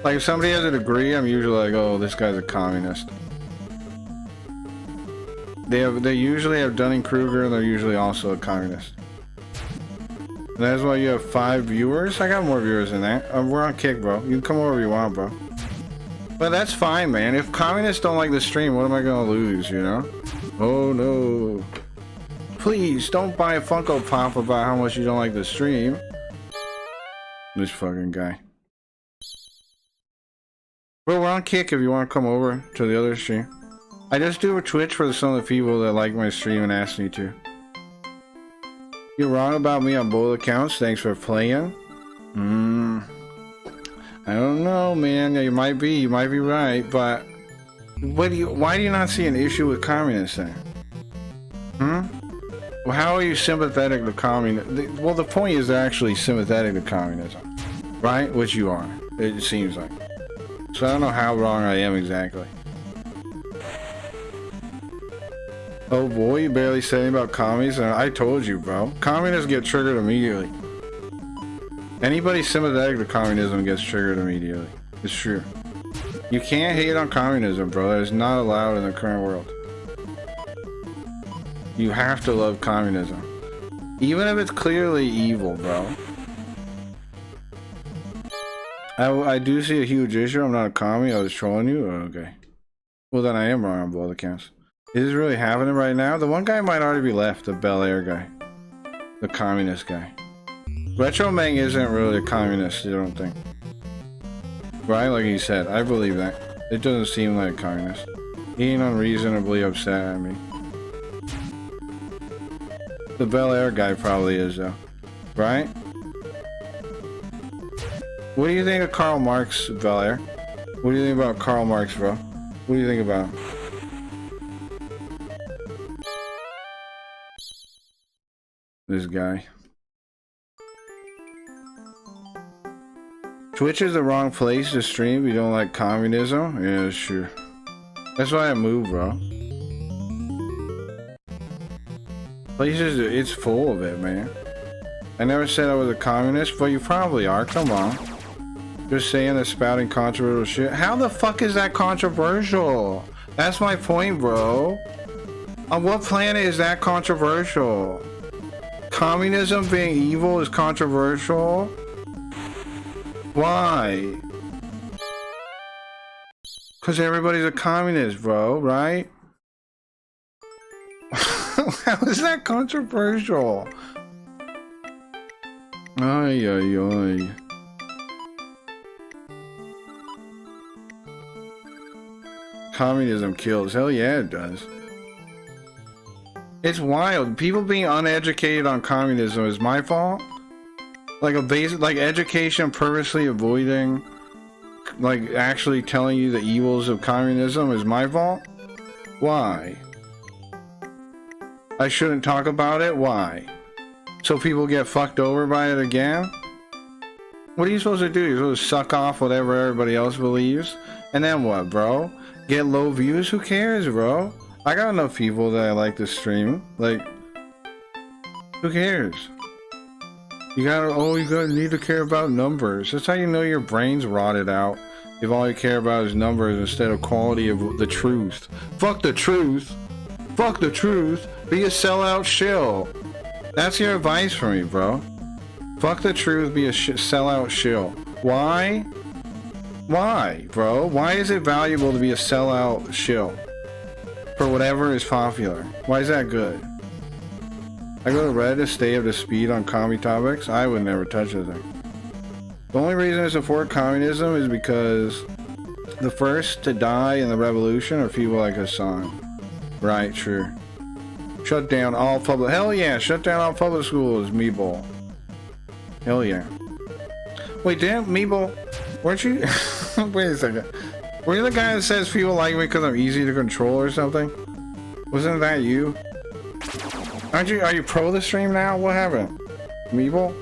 Like if somebody has a degree, I'm usually like, oh, this guy's a communist. They usually have Dunning-Kruger, and they're usually also a communist. And that's why you have 5 viewers. I got more viewers than that. We're on Kick, bro. You can come over if you want, bro. But that's fine, man. If communists don't like the stream, what am I gonna lose, you know? Oh no. Please, don't buy a Funko Pop about how much you don't like the stream. This fucking guy. Bro, we're on Kick if you want to come over to the other stream. I just do a Twitch for some of the people that like my stream and ask me to. You're wrong about me on both accounts. Thanks for playing. I don't know, man. You might be right, but why do you not see an issue with communists then? Well, how are you sympathetic to communism? Well, the point is they're actually sympathetic to communism, right? Which you are, it seems like. So I don't know how wrong I am exactly. Oh boy, you barely said anything about commies. I told you, bro. Communists get triggered immediately. Anybody sympathetic to communism gets triggered immediately. It's true. You can't hate on communism, bro. That is not allowed in the current world. You have to love communism. Even if it's clearly evil, bro. I do see a huge issue. I'm not a commie. I was trolling you. Oh, okay. Well, then I am wrong on both accounts. Is this really happening right now? The one guy might already be left, the Bel Air guy. The communist guy. Retro Meng isn't really a communist, I don't think. Right? Like he said. I believe that. It doesn't seem like a communist. He ain't unreasonably upset at me. The Bel Air guy probably is, though. Right? What do you think of Karl Marx, Bel Air? What do you think about Karl Marx, bro? What do you think about him? This guy. Twitch is the wrong place to stream. You don't like communism? Yeah, sure. That's why I moved, bro. Places, it's full of it, man. I never said I was a communist, but you probably are. Come on. Just saying that spouting controversial shit. How the fuck is that controversial? That's my point, bro. On what planet is that controversial? Communism being evil is controversial? Why? Because everybody's a communist, bro, right? How is that controversial? Ay, ay, ay. Communism kills. Hell yeah, it does. It's wild. People being uneducated on communism is my fault? Like a basic, like education purposely avoiding, like actually telling you the evils of communism is my fault? Why? I shouldn't talk about it? Why? So people get fucked over by it again? What are you supposed to do? You're supposed to suck off whatever everybody else believes? And then what, bro? Get low views? Who cares, bro? I got enough people that I like to stream. Like, Who cares? You gotta need to care about numbers. That's how you know your brain's rotted out. If all you care about is numbers instead of quality of the truth. Fuck the truth. Fuck the truth. Be a sellout shill. That's your advice for me, bro. Fuck the truth. Be a sellout shill. Why? Why, bro? Why is it valuable to be a sellout shill? For whatever is popular. Why is that good? I go to Reddit to stay up to speed on commie topics. I would never touch the thing. The only reason I support communism is because the first to die in the revolution are people like Hassan. Right, true. Shut down all public... Hell yeah, shut down all public schools, Meeble. Hell yeah. Wait, damn, Meeble, weren't you... Wait a second. Were you the guy that says people like me because I'm easy to control or something? Wasn't that you? Are you pro the stream now? What happened? Meeble?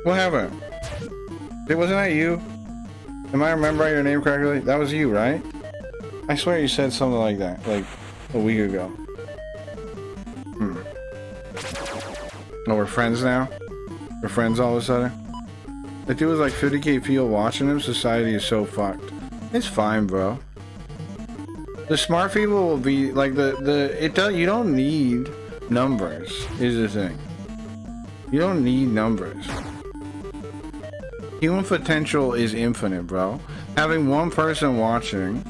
What happened? Wasn't that you? Am I remembering your name correctly? That was you, right? I swear you said something like that, like a week ago. Oh, we're friends now? We're friends all of a sudden? The dude was like 50k people watching him. Society is so fucked. It's fine, bro. The smart people will be like you don't need numbers is the thing. You don't need numbers. Human potential is infinite, bro. Having one person watching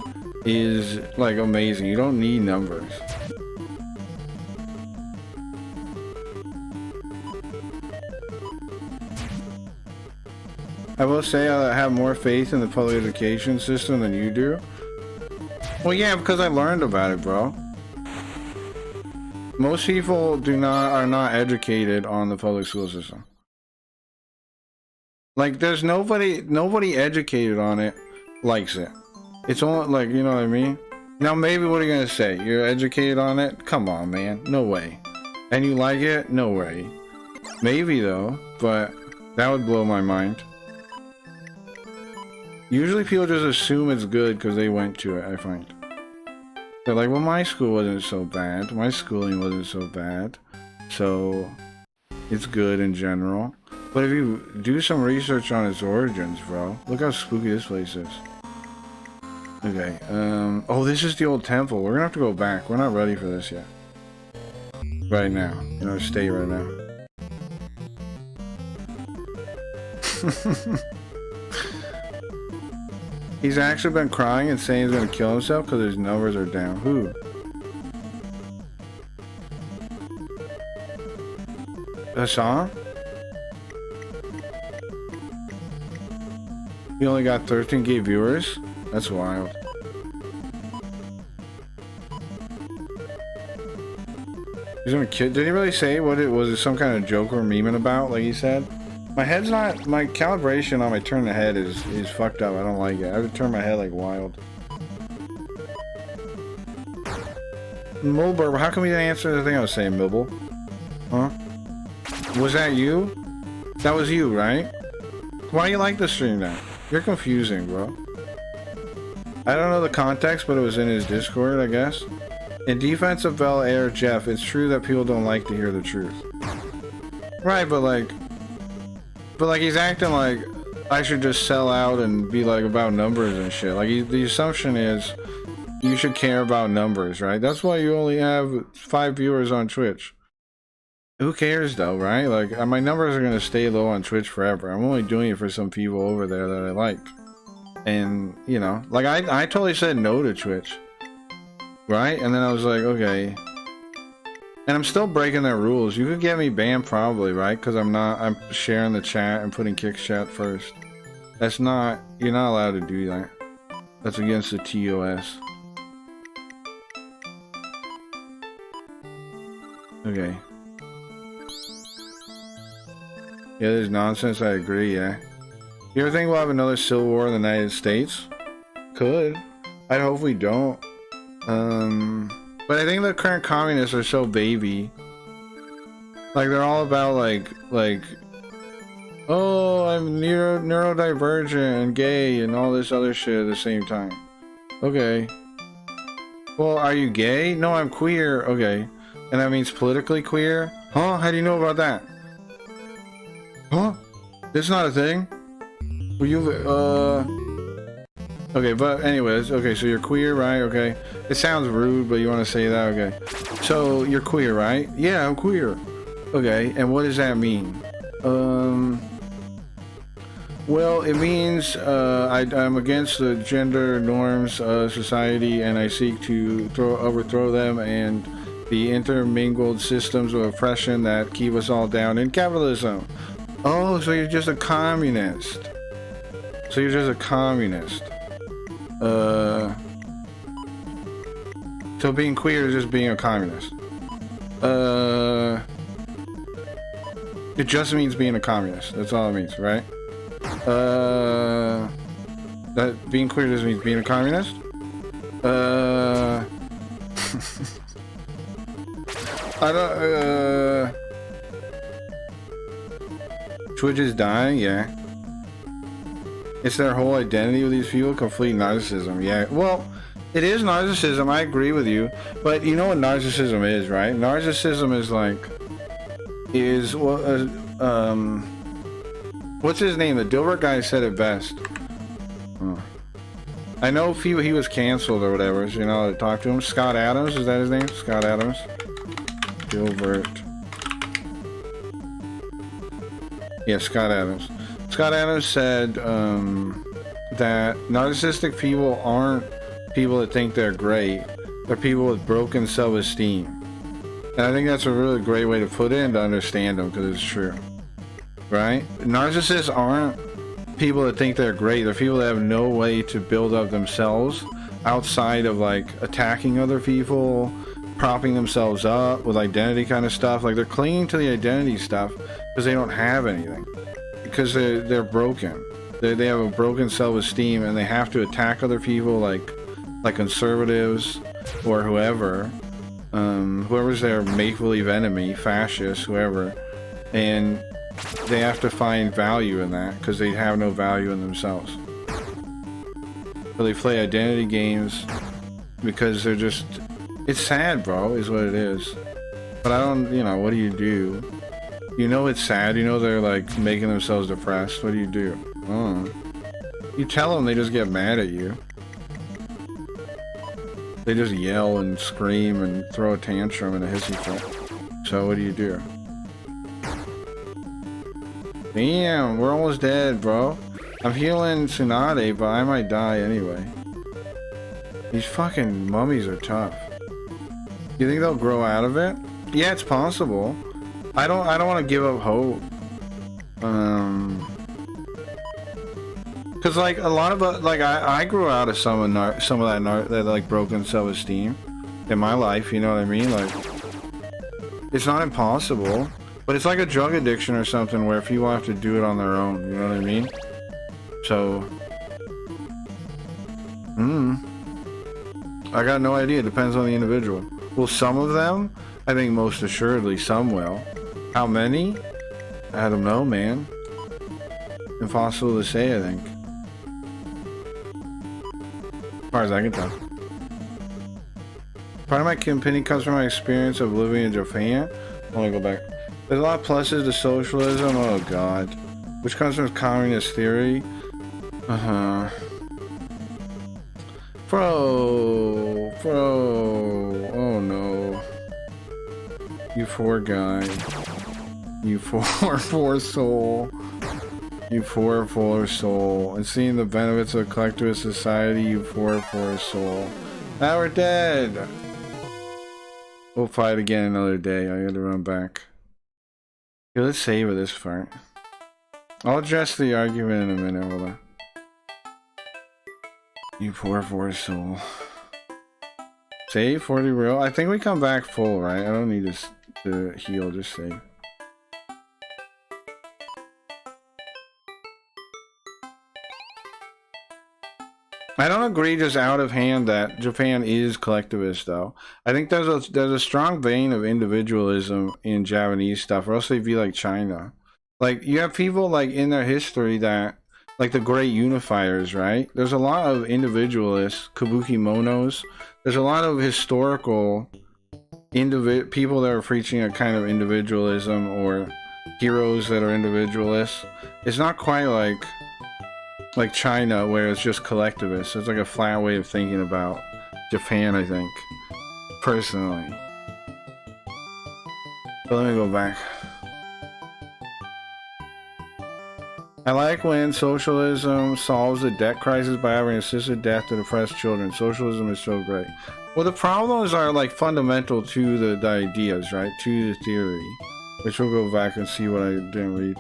is like amazing. You don't need numbers. I will say I have more faith in the public education system than you do. Well, yeah, because I learned about it, bro. Most people are not educated on the public school system. Like, there's nobody educated on it likes it. It's only, like, you know what I mean? Now, maybe what are you gonna say? You're educated on it? Come on, man. No way. And you like it? No way. Maybe, though, but that would blow my mind. Usually people just assume it's good because they went to it, I find. They're like, well, my school wasn't so bad. My schooling wasn't so bad. So, it's good in general. But if you do some research on its origins, bro, look how spooky this place is. Okay, oh, this is the old temple. We're gonna have to go back. We're not ready for this yet. Right now. In our state right now. He's actually been crying and saying he's gonna kill himself because his numbers are down. Who? Hassan? He only got 13k viewers? That's wild. He's gonna kill. Did he really say what it was? It some kind of joke or memeing about, like he said? My head's not. My calibration on my turn the head is fucked up. I don't like it. I have to turn my head like wild. Mulber, how come you didn't answer the thing I was saying, Mibble? Huh? Was that you? That was you, right? Why do you like the stream now? You're confusing, bro. I don't know the context, but it was in his Discord, I guess. In defense of Bel Air Jeff, it's true that people don't like to hear the truth. Right, but like he's acting like I should just sell out and be like about numbers and shit. Like the assumption is you should care about numbers, right? That's why you only have 5 viewers on Twitch. Who cares though, right? Like my numbers are gonna stay low on Twitch forever. I'm only doing it for some people over there that I like. And you know, like I totally said no to Twitch. Right? And then I was like, okay. And I'm still breaking their rules. You could get me banned probably, right? Because I'm sharing the chat and putting kick chat first. That's not, you're not allowed to do that. That's against the TOS. Okay. Yeah, there's nonsense, I agree, yeah. You ever think we'll have another civil war in the United States? Could. I hope we don't. But I think the current communists are so baby. Like, they're all about, like, oh, I'm neurodivergent and gay and all this other shit at the same time. Okay. Well, are you gay? No, I'm queer. Okay. And that means politically queer? Huh? How do you know about that? Huh? It's not a thing? Were you, okay, but anyways, okay, so you're queer, right? Okay. It sounds rude, but you want to say that? Okay. So, you're queer, right? Yeah, I'm queer. Okay, and what does that mean? Well, it means I'm against the gender norms of society, and I seek to overthrow them and the intermingled systems of oppression that keep us all down in capitalism. Oh, so you're just a communist. So you're just a communist. So being queer is just being a communist. It just means being a communist. That's all it means, right? That being queer just means being a communist? I don't, Twitch is dying? Yeah. It's their whole identity with these people, complete narcissism. Yeah, well, it is narcissism, I agree with you. But you know what narcissism is, right? Narcissism is like, what's his name? The Dilbert guy said it best. Oh. I know he was canceled or whatever, so you know, to talk to him. Scott Adams, is that his name? Scott Adams? Dilbert. Yeah, Scott Adams. Scott Adams said that narcissistic people aren't people that think they're great. They're people with broken self-esteem. And I think that's a really great way to put it and to understand them, because it's true. Right? Narcissists aren't people that think they're great. They're people that have no way to build up themselves outside of like attacking other people, propping themselves up with identity kind of stuff. Like they're clinging to the identity stuff because they don't have anything. Because they're broken. They have a broken self-esteem, and they have to attack other people like conservatives or whoever. Whoever's their make-believe enemy, fascists, whoever. And they have to find value in that because they have no value in themselves. So they play identity games because they're just... It's sad, bro, is what it is. But I don't, you know, what do you do? You know it's sad, you know they're like making themselves depressed. What do you do? Oh. You tell them, they just get mad at you. They just yell and scream and throw a tantrum and a hissy fit. So what do you do? Damn, we're almost dead, bro. I'm healing Tsunade, but I might die anyway. These fucking mummies are tough. You think they'll grow out of it? Yeah, it's possible. I don't want to give up hope. Cause like a lot of like I grew out of some of that like broken self-esteem in my life. You know what I mean? Like it's not impossible, but it's like a drug addiction or something where people have to do it on their own. You know what I mean? So, I got no idea. It depends on the individual. Will some of them? I think most assuredly some will. How many? I don't know, man. Impossible to say, I think. As far as I can tell. Part of my opinion comes from my experience of living in Japan. I want to go back. There's a lot of pluses to socialism. Oh god. Which comes from communist theory. Bro. Oh no. You poor guy. You poor soul. You poor soul. And seeing the benefits of a collectivist society, you poor soul. Now we're dead. We'll fight again another day. I gotta run back. Okay, let's savor this part. I'll address the argument in a minute. Hold on. You poor soul. Save 40 real. I think we come back full, right? I don't need to heal, just save. I don't agree just out of hand that Japan is collectivist though. I think there's a strong vein of individualism in Japanese stuff, or else they'd be like China. Like you have people like in their history that like the great unifiers, right? There's a lot of individualists, kabuki monos. There's a lot of historical people that are preaching a kind of individualism, or heroes that are individualists. It's not quite like China, where it's just collectivist. It's like a flat way of thinking about Japan, I think, personally. But let me go back. I like when socialism solves the debt crisis by offering assisted death to depressed children. Socialism is so great. Well, the problems are like fundamental to the ideas, right? To the theory, which we'll go back and see what I didn't read.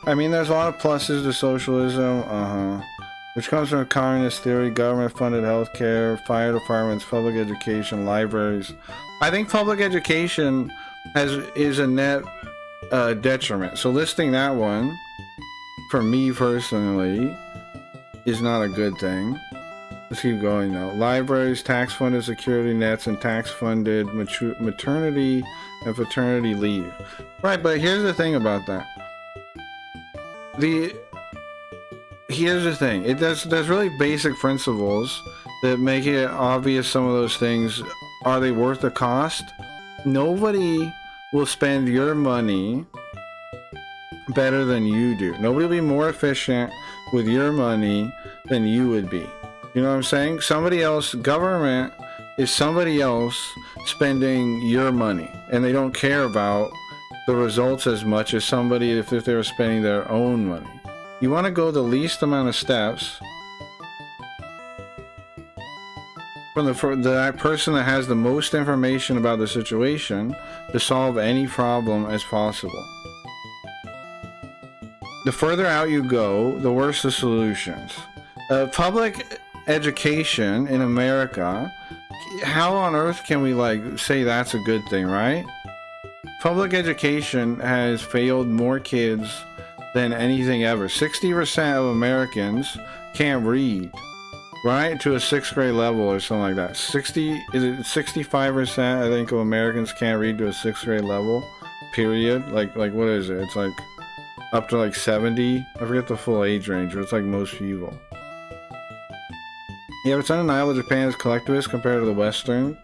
I mean, there's a lot of pluses to socialism, which comes from communist theory, government-funded healthcare, fire departments, public education, libraries. I think public education is a net detriment. So listing that one, for me personally, is not a good thing. Let's keep going though. Libraries, tax-funded security nets, and tax-funded maternity and paternity leave. Right, but here's the thing about that. Here's the thing. There's really basic principles that make it obvious some of those things. Are they worth the cost? Nobody will spend your money better than you do. Nobody will be more efficient with your money than you would be. You know what I'm saying? Somebody else, government is somebody else spending your money, and they don't care about the results as much as somebody if they were spending their own money. You want to go the least amount of steps from that person that has the most information about the situation to solve any problem as possible. The further out you go, the worse the solutions. Public education in America, how on earth can we say that's a good thing, right? Public education has failed more kids than anything ever. 60% of Americans can't read, right? To a 6th grade level or something like that. 65% I think of Americans can't read to a 6th grade level, period. Like what is it? It's like up to 70. I forget the full age range, but it's like most people. Yeah, but it's undeniable Japan is collectivist compared to the Western.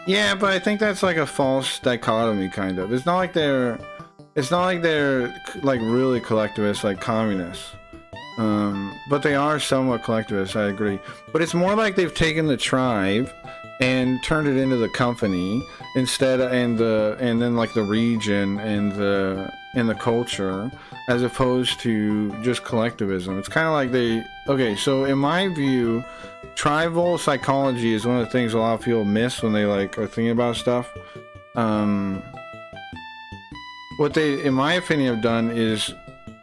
Yeah, but I think that's like a false dichotomy, kind of. It's not like they're really collectivist like communists. But they are somewhat collectivist, I agree. But it's more like they've taken the tribe and turned it into the company instead, and then like the region and the culture, as opposed to just collectivism. It's kind of like okay, so in my view, tribal psychology is one of the things a lot of people miss when they are thinking about stuff. What they, in my opinion, have done is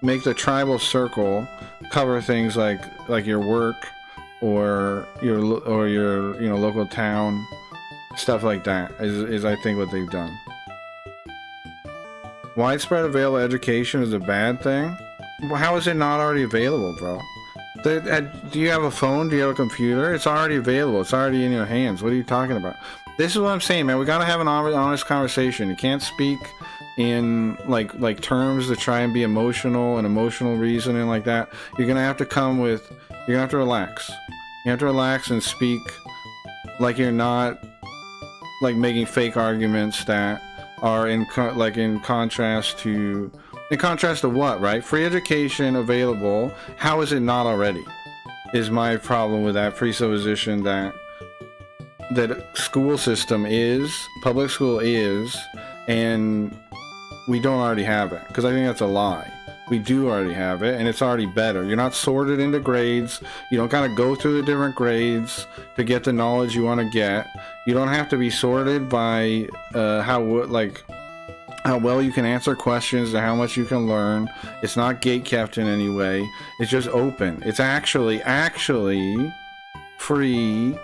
make the tribal circle cover things like your work or your local town, stuff like that is I think what they've done. Widespread available education is a bad thing? Well, how is it not already available, bro? Do you have a phone? Do you have a computer? It's already available. It's already in your hands. What are you talking about? This is what I'm saying, man. We gotta have an honest conversation. You can't speak in like terms to try and be emotional and emotional reasoning like that. You're gonna have to relax. You have to relax and speak like you're not making fake arguments that are in contrast to what, right? Free education available. How is it not already? Is my problem with that presupposition that school system is, public school is, and we don't already have it. Because I think that's a lie. We do already have it, and it's already better. You're not sorted into grades. You don't gotta go through the different grades to get the knowledge you want to get. You don't have to be sorted by how well you can answer questions and how much you can learn. It's not gatekept in any way. It's just open. It's actually free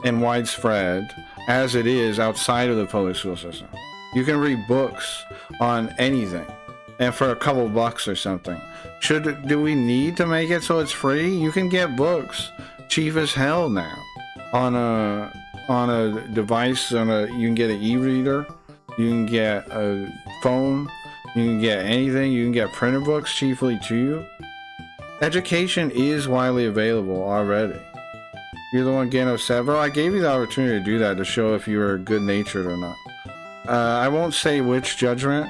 and widespread as it is outside of the public school system. You can read books on anything, and for a couple bucks or something. Do we need to make it so it's free? You can get books cheap as hell now on a device. You can get an e-reader. You can get a phone. You can get anything. You can get printed books cheaply too. Education is widely available already. You're the one getting upset, bro. I gave you the opportunity to do that to show if you were good-natured or not. I won't say which judgment,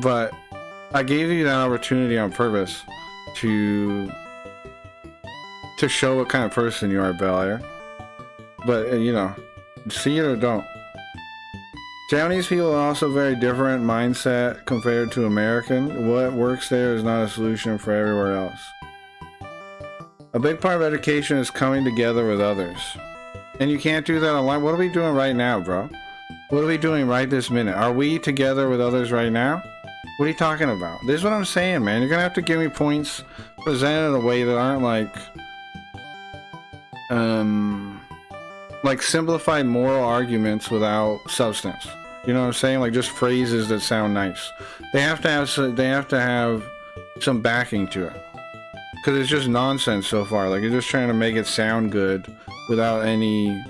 but I gave you that opportunity on purpose to show what kind of person you are, Bel Air. But, you know, see it or don't. Japanese people are also very different mindset compared to American. What works there is not a solution for everywhere else. A big part of education is coming together with others. And you can't do that online. What are we doing right now, bro? What are we doing right this minute? Are we together with others right now? What are you talking about? This is what I'm saying, man. You're gonna have to give me points presented in a way that aren't like simplified moral arguments without substance. You know what I'm saying? Like just phrases that sound nice. They have to have some backing to it. Because it's just nonsense so far. Like you're just trying to make it sound good without anything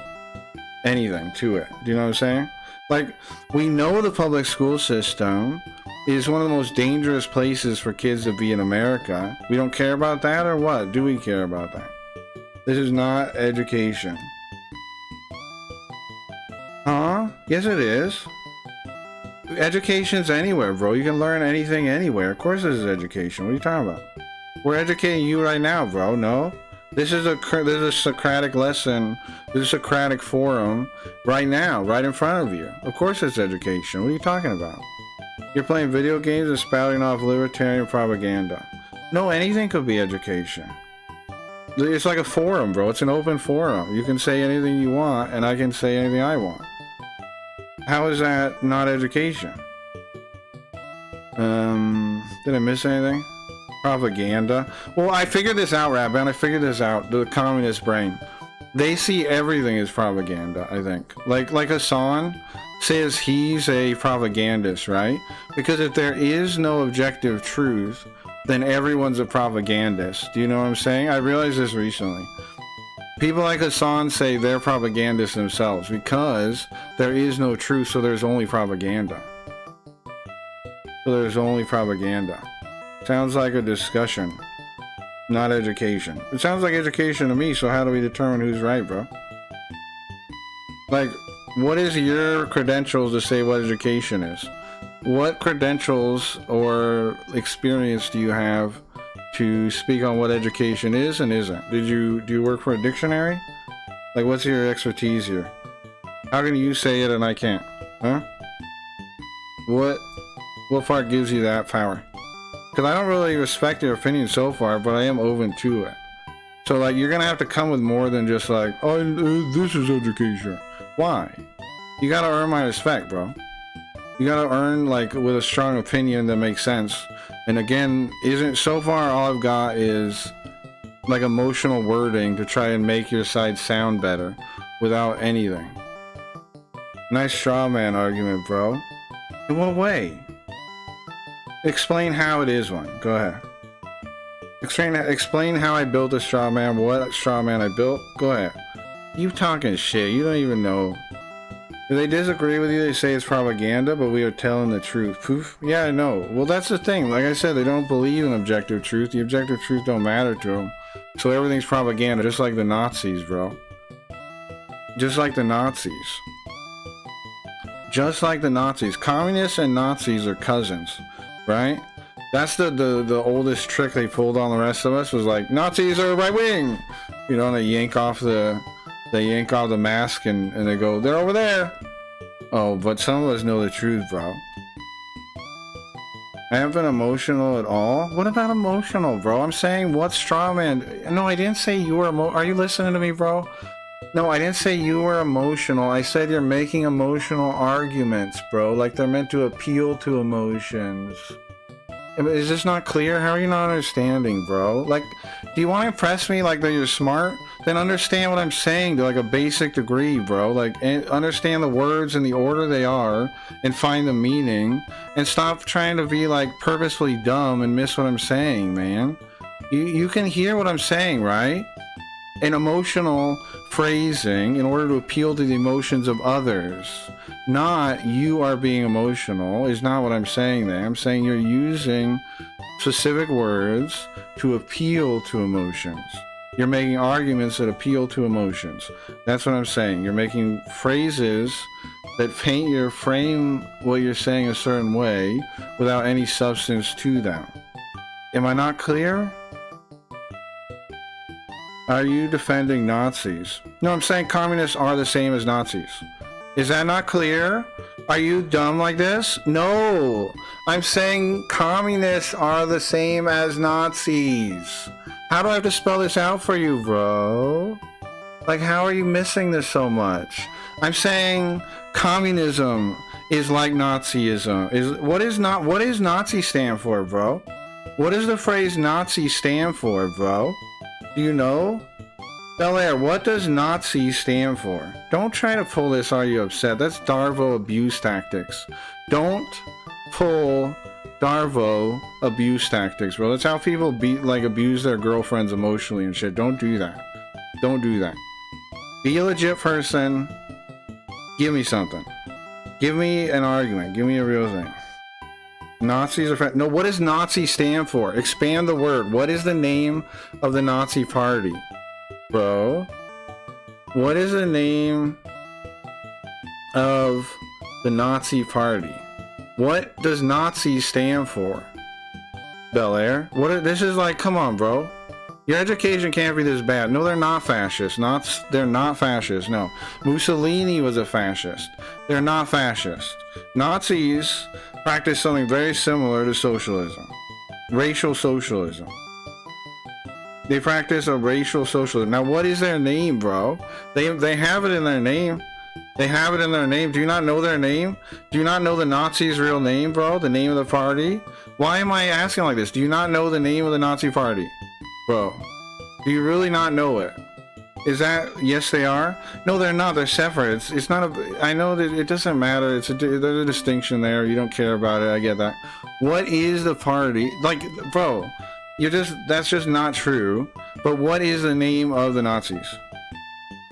to it. Do you know what I'm saying? Like, we know the public school system is one of the most dangerous places for kids to be in America. We don't care about that, or what? Do we care about that? This is not education. Huh? Yes, it is. Education's anywhere, bro. You can learn anything anywhere. Of course this is education. What are you talking about? We're educating you right now, bro. No? This is a Socratic lesson. This is a Socratic forum right now, right in front of you. Of course it's education. What are you talking about? You're playing video games and spouting off libertarian propaganda. No, anything could be education. It's like a forum, bro. It's an open forum. You can say anything you want, and I can say anything I want. How is that not education? Did I miss anything? Propaganda. Well, I figured this out, Rabban. I figured this out. The communist brain. They see everything as propaganda, I think. Like Hassan says he's a propagandist, right? Because if there is no objective truth, then everyone's a propagandist. Do you know what I'm saying? I realized this recently. People like Hassan say they're propagandists themselves because there is no truth, so there's only propaganda. So there's only propaganda. Sounds like a discussion, not education. It sounds like education to me, so how do we determine who's right, bro? Like, what is your credentials to say what education is? What credentials or experience do you have to speak on what education is and isn't? Do you work for a dictionary? Like, what's your expertise here? How can you say it and I can't? Huh? What part gives you that power? Because I don't really respect your opinion so far, but I am open to it. So, like, you're gonna have to come with more than just like, oh, this is education. Why? You gotta earn my respect, bro. You gotta earn, like, with a strong opinion that makes sense. And again, so far all I've got is, like, emotional wording to try and make your side sound better without anything. Nice straw man argument, bro. In what way? Explain how it is one. Go ahead. Explain how I built a straw man, what straw man I built. Go ahead. You talking shit. You don't even know. If they disagree with you, they say it's propaganda, but we are telling the truth. Poof. Yeah, I know. Well, that's the thing. Like I said, they don't believe in objective truth. The objective truth don't matter to them. So everything's propaganda, just like the Nazis, bro. Just like the Nazis. Just like the Nazis. Communists and Nazis are cousins. Right? That's the oldest trick they pulled on the rest of us, was like, Nazis are right wing. You know, and they yank off the mask and they go, they're over there. Oh, but some of us know the truth, bro. I haven't been emotional at all. What about emotional, bro? I'm saying, what straw man? No, I didn't say you were are you listening to me, bro? No, I didn't say you were emotional. I said you're making emotional arguments, bro. Like they're meant to appeal to emotions. Is this not clear? How are you not understanding, bro? Like, do you want to impress me like that you're smart? Then understand what I'm saying to like a basic degree, bro. Like, understand the words in the order they are and find the meaning. And stop trying to be like purposefully dumb and miss what I'm saying, man. You can hear what I'm saying, right? An emotional phrasing in order to appeal to the emotions of others. Not you are being emotional is not what I'm saying there. I'm saying you're using specific words to appeal to emotions. You're making arguments that appeal to emotions. That's what I'm saying. You're making phrases that frame what you're saying a certain way without any substance to them. Am I not clear? Are you defending Nazis? No, I'm saying communists are the same as Nazis. Is that not clear? Are you dumb like this? No, I'm saying communists are the same as Nazis. How do I have to spell this out for you, bro? Like, how are you missing this so much? I'm saying communism is like Nazism. What does Nazi stand for, bro? What does the phrase Nazi stand for, bro? Do you know? Bel Air, what does Nazi stand for? Don't try to pull this, are you upset? That's Darvo abuse tactics. Don't pull Darvo abuse tactics, bro. That's how people abuse their girlfriends emotionally and shit. Don't do that. Don't do that. Be a legit person. Give me something. Give me an argument. Give me a real thing. Nazis are no, what does Nazi stand for? Expand the word. What is the name of the Nazi party? Bro, what is the name of the Nazi party? What does Nazi stand for? Bel Air? This is like, come on, bro. Your education can't be this bad. No, they're not fascists. They're not fascists. No. Mussolini was a fascist. They're not fascist. Nazis practice something very similar to socialism. Racial socialism. They practice a racial socialism. Now, what is their name, bro? They have it in their name. They have it in their name. Do you not know their name? Do you not know the Nazis' real name, bro? The name of the party? Why am I asking like this? Do you not know the name of the Nazi party? Bro, do you really not know it? Is that, yes they are? No, they're not. They're separate. It's not a, I know that it doesn't matter. There's a distinction there. You don't care about it. I get that. What is the party? Like, bro, that's just not true. But what is the name of the Nazis?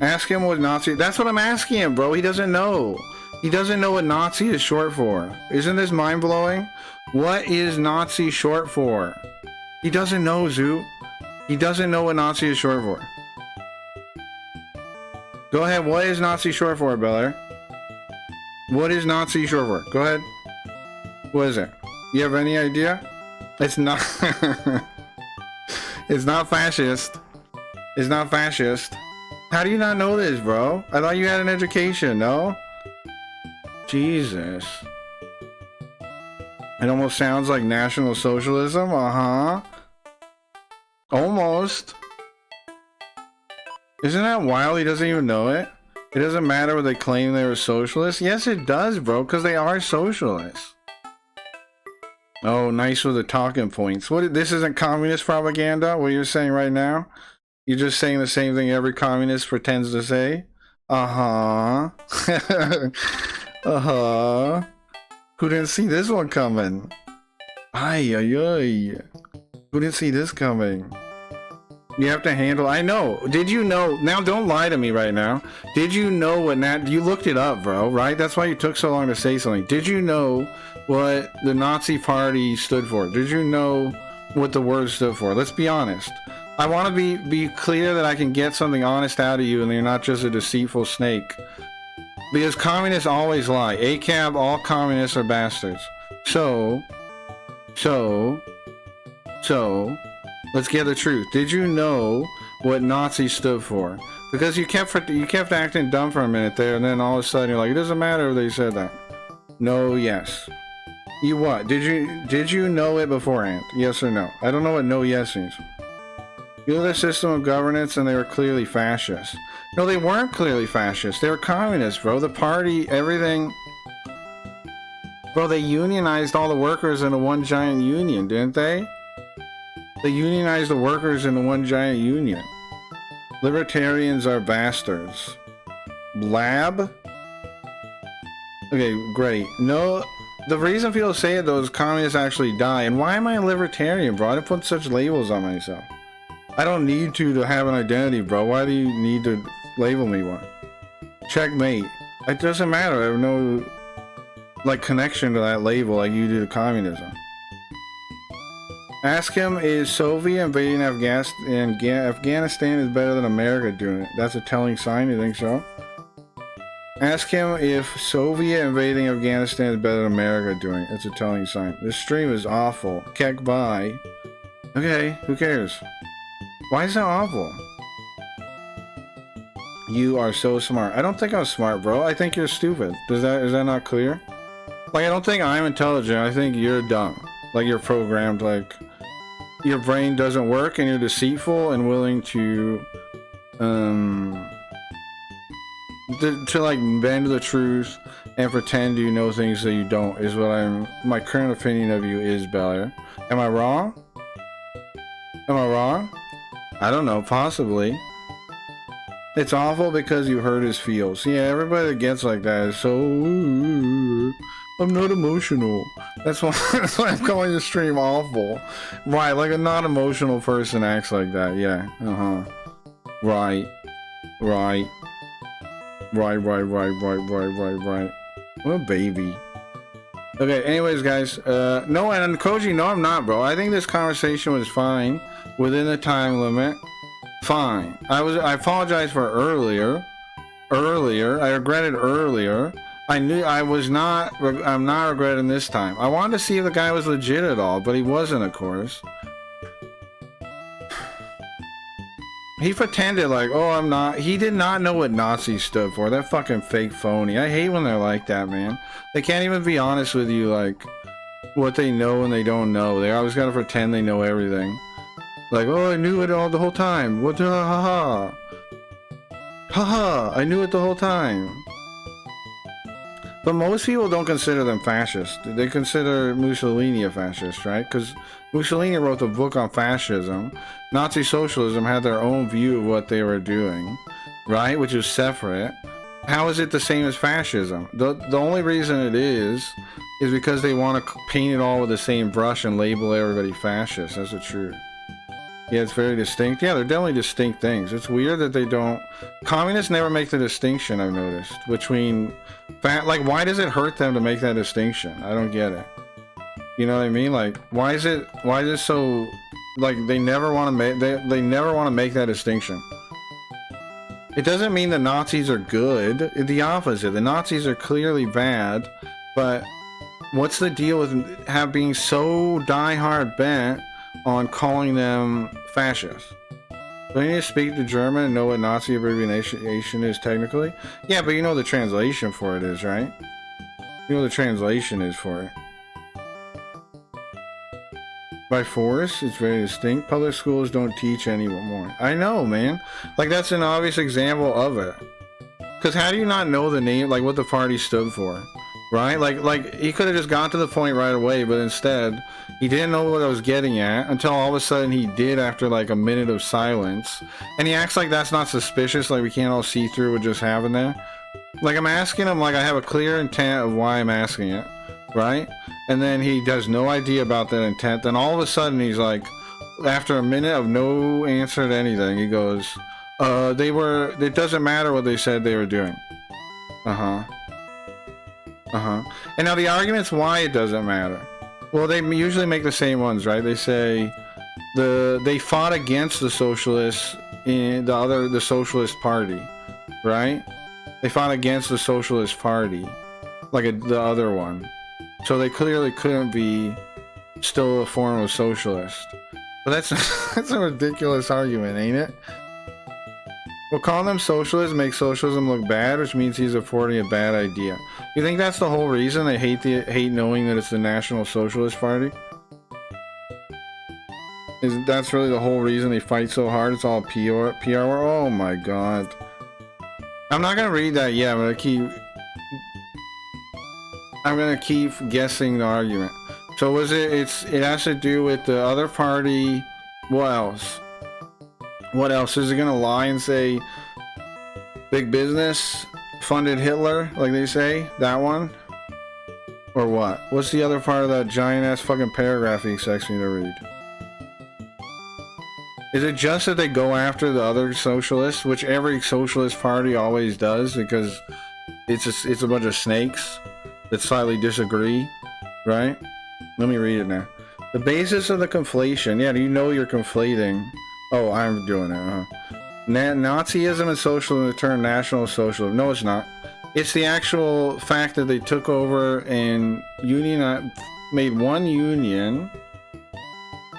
Ask him what Nazi, that's what I'm asking him, bro. He doesn't know. He doesn't know what Nazi is short for. Isn't this mind-blowing? What is Nazi short for? He doesn't know, Zoo. He doesn't know what Nazi is short for. Go ahead, what is Nazi short for, Bel Air? What is Nazi short for? Go ahead. What is it? You have any idea? It's not... It's not fascist. It's not fascist. How do you not know this, bro? I thought you had an education, no? Jesus. It almost sounds like National Socialism, uh-huh. Almost. Isn't that wild? He doesn't even know it. It doesn't matter what they claim they were socialists. Yes, it does, bro, because they are socialists. Oh, nice with the talking points. What? This isn't communist propaganda, what you're saying right now? You're just saying the same thing every communist pretends to say? Uh-huh. Uh-huh. Who didn't see this one coming? Ay, ay, ay. Who didn't see this coming? You have to handle... I know. Did you know... Now, don't lie to me right now. Did you know what... You looked it up, bro, right? That's why you took so long to say something. Did you know what the Nazi party stood for? Did you know what the word stood for? Let's be honest. I want to be clear that I can get something honest out of you and you're not just a deceitful snake. Because communists always lie. ACAB, all communists are bastards. So, let's get the truth. Did you know what Nazi stood for? Because you kept acting dumb for a minute there, and then all of a sudden you're like, it doesn't matter if they said that. No, yes. You what? Did you know it beforehand? Yes or no? I don't know what no yes means. You know their system of governance, and they were clearly fascist. No, they weren't clearly fascist. They were communists, bro. The party, everything. Bro, they unionized all the workers into one giant union, didn't they? They unionized the workers into one giant union. Libertarians are bastards. Blab? Okay, great. No, the reason people say it though is communists actually die. And why am I a libertarian, bro? I didn't put such labels on myself. I don't need to have an identity, bro. Why do you need to label me one? Checkmate. It doesn't matter. I have no, like, connection to that label like you do to communism. Ask him, is Soviet invading Afghanistan is better than America doing it? That's a telling sign, you think so? Ask him if Soviet invading Afghanistan is better than America doing it. It's a telling sign. This stream is awful. Keck bye. Okay, who cares? Why is that awful? You are so smart. I don't think I'm smart, bro. I think you're stupid. Is that not clear? Like, I don't think I'm intelligent. I think you're dumb. Like, you're programmed, like, your brain doesn't work and you're deceitful and willing to like bend to the truth and pretend you know things that you don't is what my current opinion of you is, Belair. Am I wrong? Am I wrong? I don't know, possibly. It's awful because you hurt his feels. Yeah, everybody that gets like that is so... I'm not emotional. That's why I'm calling the stream awful. Right, like a not emotional person acts like that. Yeah, Right. Right. Right. What a baby. Okay, anyways, guys. No, and Koji, no, I'm not, bro. I think this conversation was fine. Within the time limit. Fine. I apologize for earlier. I regretted earlier. I'm not regretting this time. I wanted to see if the guy was legit at all, but he wasn't, of course. He pretended like, oh, I'm not. He did not know what Nazi stood for. That fucking fake phony. I hate when they're like that, man. They can't even be honest with you, like, what they know and they don't know. They always gotta pretend they know everything. Like, oh, I knew it all the whole time. What? Haha. Haha, I knew it the whole time. But most people don't consider them fascist. They consider Mussolini a fascist, right? Because Mussolini wrote the book on fascism. Nazi socialism had their own view of what they were doing, right? Which is separate. How is it the same as fascism? The only reason it is because they want to paint it all with the same brush and label everybody fascist. That's the truth. Yeah, it's very distinct. Yeah, they're definitely distinct things. It's weird that they don't... Communists never make the distinction, I've noticed, between... Like, why does it hurt them to make that distinction? I don't get it. You know what I mean? Like, why is it so... Like, they never want to make... They never want to make that distinction. It doesn't mean the Nazis are good. The opposite. The Nazis are clearly bad, but what's the deal with being so die-hard bent on calling them fascists? Do I need to speak to German and know what Nazi abbreviation is technically? Yeah, but you know the translation for it is, right? You know the translation is for it. By force, it's very distinct. Public schools don't teach anymore. I know, man. Like, that's an obvious example of it. Because how do you not know the name, like what the party stood for? Right? Like he could have just got to the point right away, but instead he didn't know what I was getting at until all of a sudden he did after like a minute of silence. And he acts like that's not suspicious, like we can't all see through what just happened there. Like, I'm asking him, like, I have a clear intent of why I'm asking it, right? And then he has no idea about that intent. Then all of a sudden he's like, after a minute of no answer to anything, he goes, it doesn't matter what they said they were doing. And now the argument's why it doesn't matter. Well, they usually make the same ones, right? They say they fought against the socialists in the Socialist Party, right? They fought against the Socialist Party, like the other one. So they clearly couldn't be still a form of socialist. But that's a ridiculous argument, ain't it? Well, calling them socialists makes socialism look bad, which means he's supporting a bad idea. You think that's the whole reason they hate knowing that it's the National Socialist Party? That's really the whole reason they fight so hard? It's all PR? Oh my god. I'm not gonna read that yet, but I'm gonna keep guessing the argument. So it has to do with the other party. What else? What else? Is it gonna lie and say big business funded Hitler, like they say? That one? Or what? What's the other part of that giant ass fucking paragraph he expects me to read? Is it just that they go after the other socialists, which every socialist party always does, because it's a bunch of snakes that slightly disagree, right? Let me read it now. The basis of the conflation. Yeah, you know you're conflating. Oh, I'm doing it, huh? Nazism and socialism, the term National Socialism. No, it's not. It's the actual fact that they took over and made one union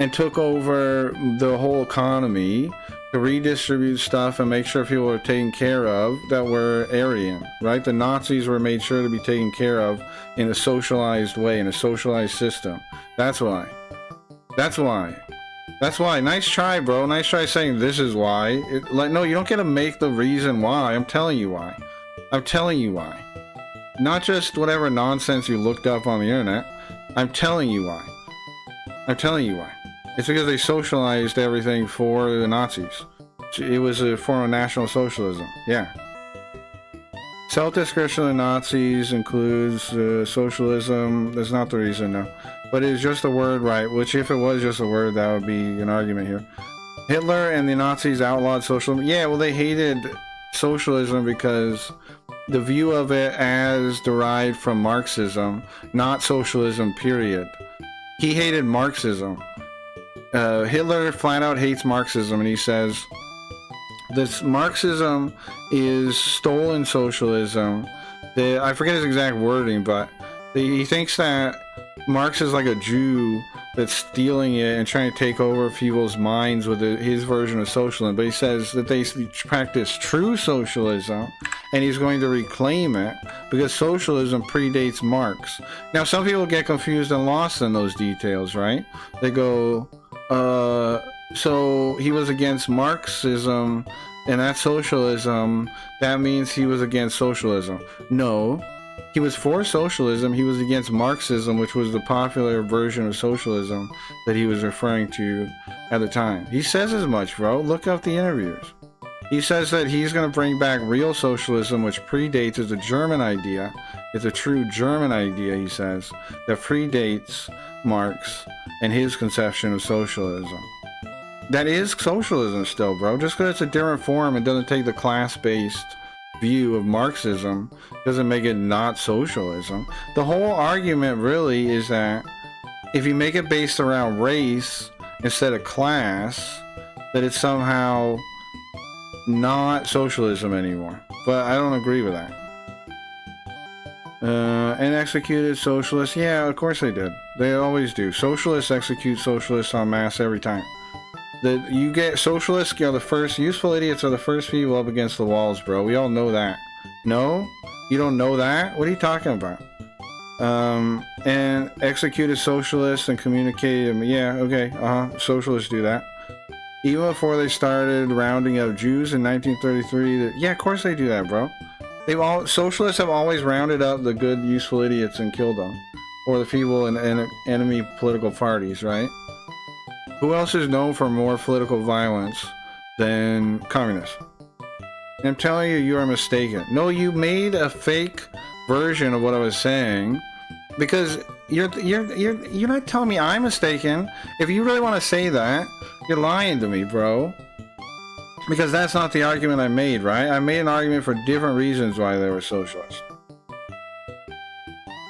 and took over the whole economy to redistribute stuff and make sure people were taken care of that were Aryan, right? The Nazis were made sure to be taken care of in a socialized way, in a socialized system. That's why. That's why. That's why. Nice try, bro. Nice try saying this is why. No, you don't get to make the reason why. I'm telling you why. I'm telling you why. Not just whatever nonsense you looked up on the internet. I'm telling you why. I'm telling you why. It's because they socialized everything for the Nazis. It was a form of National Socialism. Yeah. Self-description of the Nazis includes socialism. That's not the reason, no. But it's just a word, right? Which, if it was just a word, that would be an argument here. Hitler and the Nazis outlawed socialism. Yeah, well, they hated socialism because the view of it as derived from Marxism, not socialism, period. He hated Marxism. Hitler flat out hates Marxism, and he says this Marxism is stolen socialism. I forget his exact wording, but he thinks that Marx is like a Jew that's stealing it and trying to take over people's minds with his version of socialism. But he says that they practice true socialism, and he's going to reclaim it because socialism predates Marx. Now, some people get confused and lost in those details, right? They go, so he was against Marxism, and that's socialism. That means he was against socialism. No. He was for socialism. He was against Marxism, which was the popular version of socialism that he was referring to at the time. He says as much, bro. Look up the interviews. He says that he's going to bring back real socialism, which predates as a German idea. It's a true German idea, he says, that predates Marx and his conception of socialism. That is socialism still, bro. Just because it's a different form and doesn't take the class-based view of Marxism doesn't make it not socialism. The whole argument really is that if you make it based around race instead of class, that it's somehow not socialism anymore. But I don't agree with that. And executed socialists. Yeah, of course they did. They always do. Socialists execute socialists en masse every time. You get socialists are the first, useful idiots are the first people up against the walls, bro. We all know that. No? You don't know that? What are you talking about? And executed socialists and communicated them. Yeah, okay, socialists do that. Even before they started rounding up Jews in 1933, yeah, of course they do that, bro. Socialists have always rounded up the good, useful idiots and killed them. Or the people in enemy political parties, right? Who else is known for more political violence than communists? I'm telling you, you are mistaken. No, you made a fake version of what I was saying because you're not telling me I'm mistaken. If you really want to say that, you're lying to me, bro. Because that's not the argument I made, right? I made an argument for different reasons why they were socialists.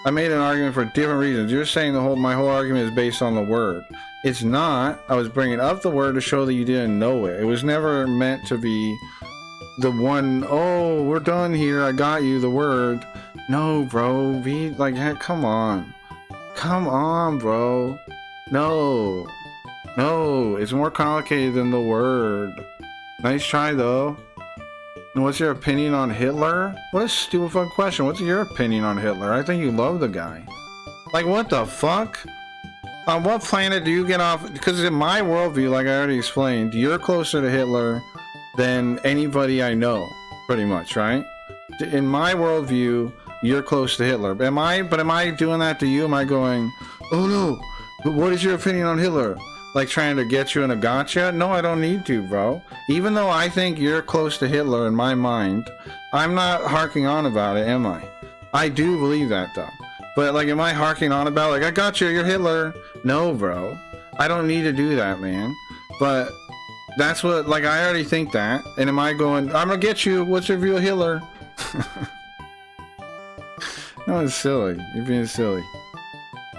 I made an argument for different reasons. You're saying my whole argument is based on the word. It's not. I was bringing up the word to show that you didn't know it. It was never meant to be the one, oh, we're done here, I got you, the word. No, bro, be like, heck, come on. Come on, bro. No. No, it's more complicated than the word. Nice try, though. And what's your opinion on Hitler? What a stupid fucking question. What's your opinion on Hitler? I think you love the guy. Like, what the fuck? On what planet do you get off? Because in my worldview, like I already explained, you're closer to Hitler than anybody I know, pretty much, right? In my worldview, you're close to Hitler. Am I doing that to you? Am I going, oh no, what is your opinion on Hitler? Like trying to get you in a gotcha? No, I don't need to, bro. Even though I think you're close to Hitler in my mind, I'm not harking on about it, am I? I do believe that, though. But, like, am I harking on about, like, I got you, you're Hitler? No, bro. I don't need to do that, man. But that's what, like, I already think that. And am I going, I'm gonna get you, what's your view of Hitler? No, it's silly. You're being silly.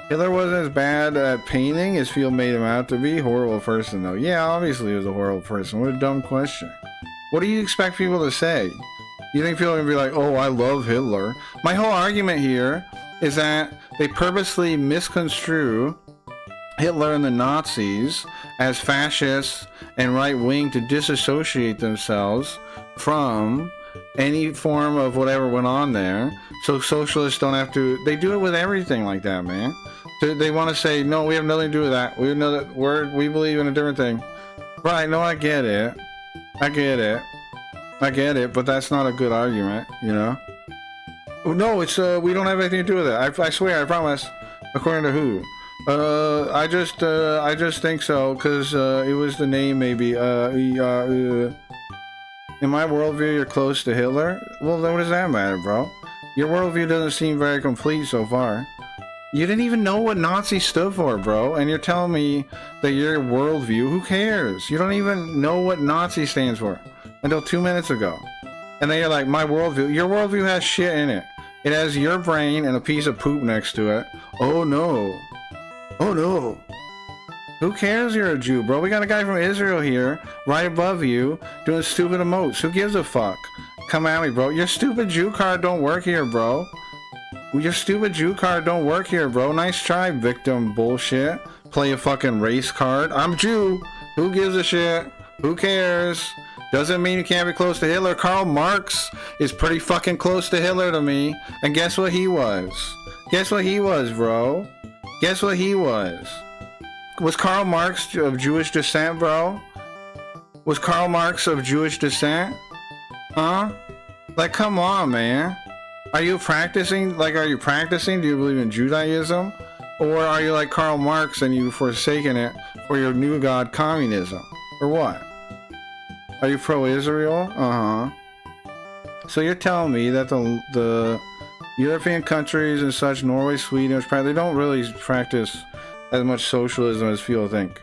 Hitler wasn't as bad at painting as Field made him out to be. Horrible person, though. Yeah, obviously he was a horrible person. What a dumb question. What do you expect people to say? You think people are going to be like, oh, I love Hitler? My whole argument here is that they purposely misconstrue Hitler and the Nazis as fascists and right-wing to disassociate themselves from any form of whatever went on there. So socialists don't have to... They do it with everything like that, man. They want to say, no, we have nothing to do with that. We know that we believe in a different thing. Right, no, I get it. I get it, but that's not a good argument, you know? No, it's, we don't have anything to do with it. I swear, I promise. According to who? I just think so, because, it was the name, maybe, in my worldview, you're close to Hitler? Well, then what does that matter, bro? Your worldview doesn't seem very complete so far. You didn't even know what Nazi stood for, bro, and you're telling me that your worldview, who cares? You don't even know what Nazi stands for until 2 minutes ago. And then you're like, my worldview. Your worldview has shit in it. It has your brain and a piece of poop next to it. Oh no. Oh no. Who cares you're a Jew, bro? We got a guy from Israel here, right above you, doing stupid emotes. Who gives a fuck? Come at me, bro. Your stupid Jew card don't work here, bro. Your stupid Jew card don't work here, bro. Nice try, victim bullshit. Play a fucking race card. I'm Jew. Who gives a shit? Who cares? Doesn't mean you can't be close to Hitler. Karl Marx is pretty fucking close to Hitler to me. And guess what he was? Guess what he was, bro? Guess what he was? Was Karl Marx of Jewish descent, bro? Was Karl Marx of Jewish descent? Huh? Like, come on, man. Are you practicing? Do you believe in Judaism? Or are you like Karl Marx and you've forsaken it for your new god, communism? Or what? Are you pro-Israel? Uh-huh. So you're telling me that the European countries and such, Norway, Sweden, they don't really practice as much socialism as people think.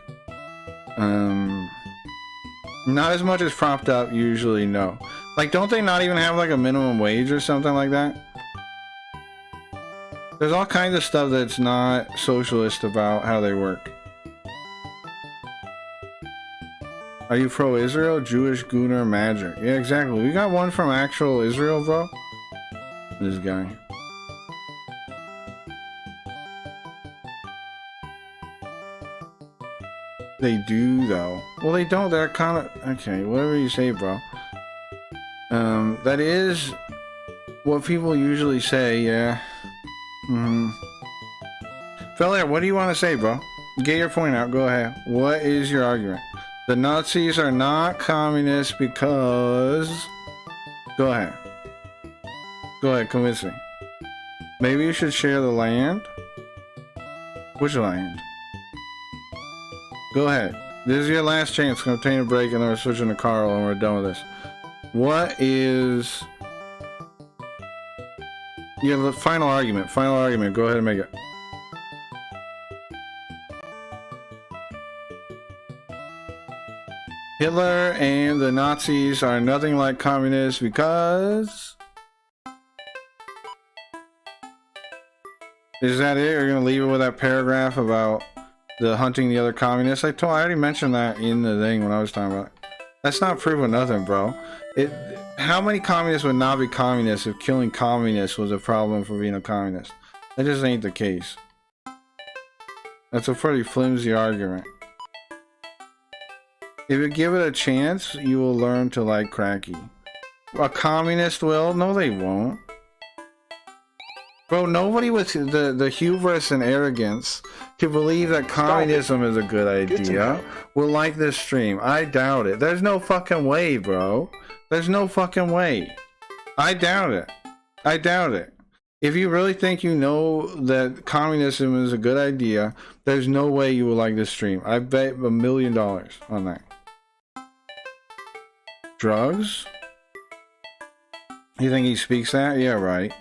Not as much as propped up, usually, no. Like, don't they not even have like a minimum wage or something like that? There's all kinds of stuff that's not socialist about how they work. Are you pro-Israel? Jewish Gunnar Magic. Yeah, exactly. We got one from actual Israel, bro. This guy. They do, though. Well, they don't. They're kind of... Okay, whatever you say, bro. That is what people usually say, yeah. Fella, what do you want to say, bro? Get your point out. Go ahead. What is your argument? The Nazis are not communists because... Go ahead. Go ahead, convince me. Maybe you should share the land? Which land? Go ahead. This is your last chance to obtain a break and then we're switching to Carl and we're done with this. What is... You have the final argument. Final argument. Go ahead and make it. Hitler and the Nazis are nothing like communists because... Is that it? You're going to leave it with that paragraph about the hunting the other communists? I already mentioned that in the thing when I was talking about it. That's not proving nothing, bro. How many communists would not be communists if killing communists was a problem for being a communist? That just ain't the case. That's a pretty flimsy argument. If you give it a chance, you will learn to like cracky. A communist will? No, they won't. Bro, nobody with the hubris and arrogance to believe that communism is a good idea will like this stream. I doubt it. There's no fucking way, bro. There's no fucking way. I doubt it. I doubt it. If you really think you know that communism is a good idea, there's no way you will like this stream. I bet $1 million on that. Drugs? You think he speaks that? Yeah, right.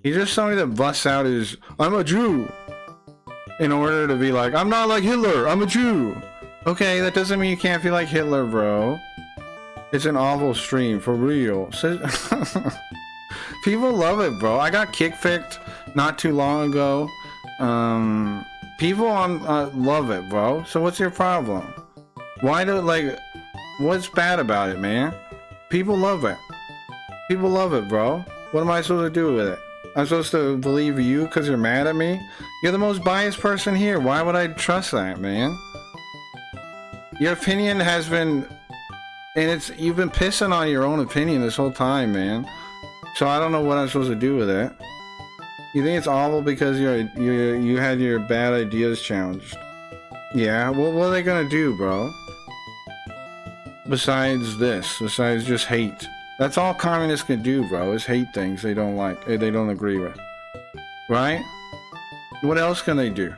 He's just somebody that busts out his, I'm a Jew, in order to be like, I'm not like Hitler, I'm a Jew. Okay, that doesn't mean you can't be like Hitler, bro. It's an awful stream, for real. People love it, bro. I got kick-ficked not too long ago. People on love it, bro. So what's your problem? Why do, like, what's bad about it, man? People love it. People love it, bro. What am I supposed to do with it? I'm supposed to believe you because you're mad at me? You're the most biased person here. Why would I trust that, man? Your opinion has been, and you've been pissing on your own opinion this whole time, man. So I don't know what I'm supposed to do with it. You think it's awful because you had your bad ideas challenged? Yeah. Well, what are they gonna do, bro? Besides this, besides just hate. That's all communists can do, bro. Is hate things they don't like, they don't agree with. Right? What else can they do?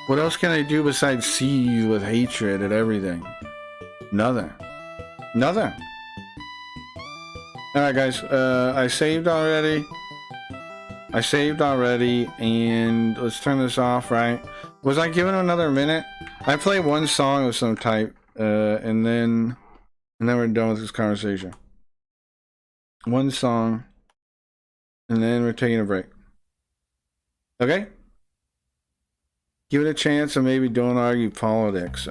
What else can they do besides see you with hatred and everything? Nothing. Nothing. Alright guys, I saved already. And let's turn this off, right? Was I given another minute? I play one song of some type, and then we're done with this conversation. One song, and then we're taking a break. Okay? Give it a chance and maybe don't argue politics.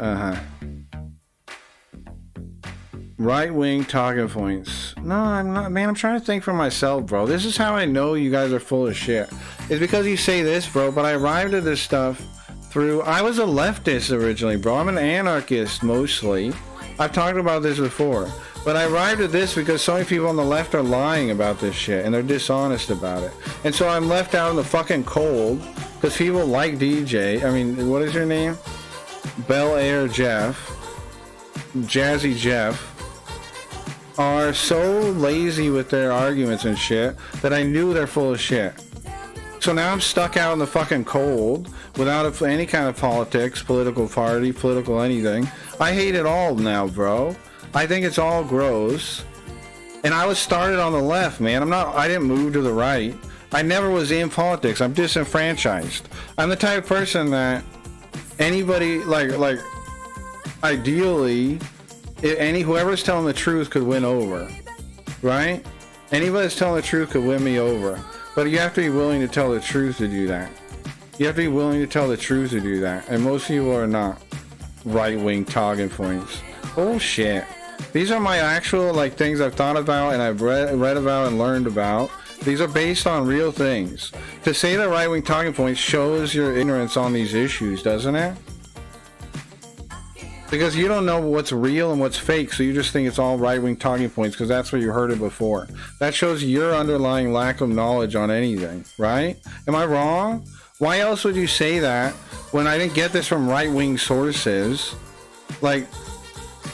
Right-wing talking points. No, I'm not, man. I'm trying to think for myself, bro. This is how I know you guys are full of shit. It's because you say this, bro, but I arrived at this stuff through... I was a leftist originally, bro. I'm an anarchist, mostly. I've talked about this before. But I arrived at this because so many people on the left are lying about this shit, and they're dishonest about it. And so I'm left out in the fucking cold, because people like DJ. I mean, what is your name? Bel Air Jeff. Jazzy Jeff. Are so lazy with their arguments and shit that I knew they're full of shit. So now I'm stuck out in the fucking cold without any kind of politics, political party, political anything. I hate it all now, bro. I think it's all gross. And I was started on the left, man. I didn't move to the right. I never was in politics. I'm disenfranchised. I'm the type of person that anybody, like ideally, whoever's telling the truth could win over, right? Anybody that's telling the truth could win me over, but you have to be willing to tell the truth to do that. You have to be willing to tell the truth to do that, and most people are not. Right-wing talking points. Bullshit. These are my actual things I've thought about and I've read about and learned about. These are based on real things. To say that right-wing talking points shows your ignorance on these issues, doesn't it? Because you don't know what's real and what's fake, so you just think it's all right-wing talking points because that's what you heard it before. That shows your underlying lack of knowledge on anything, right? Am I wrong? Why else would you say that when I didn't get this from right-wing sources?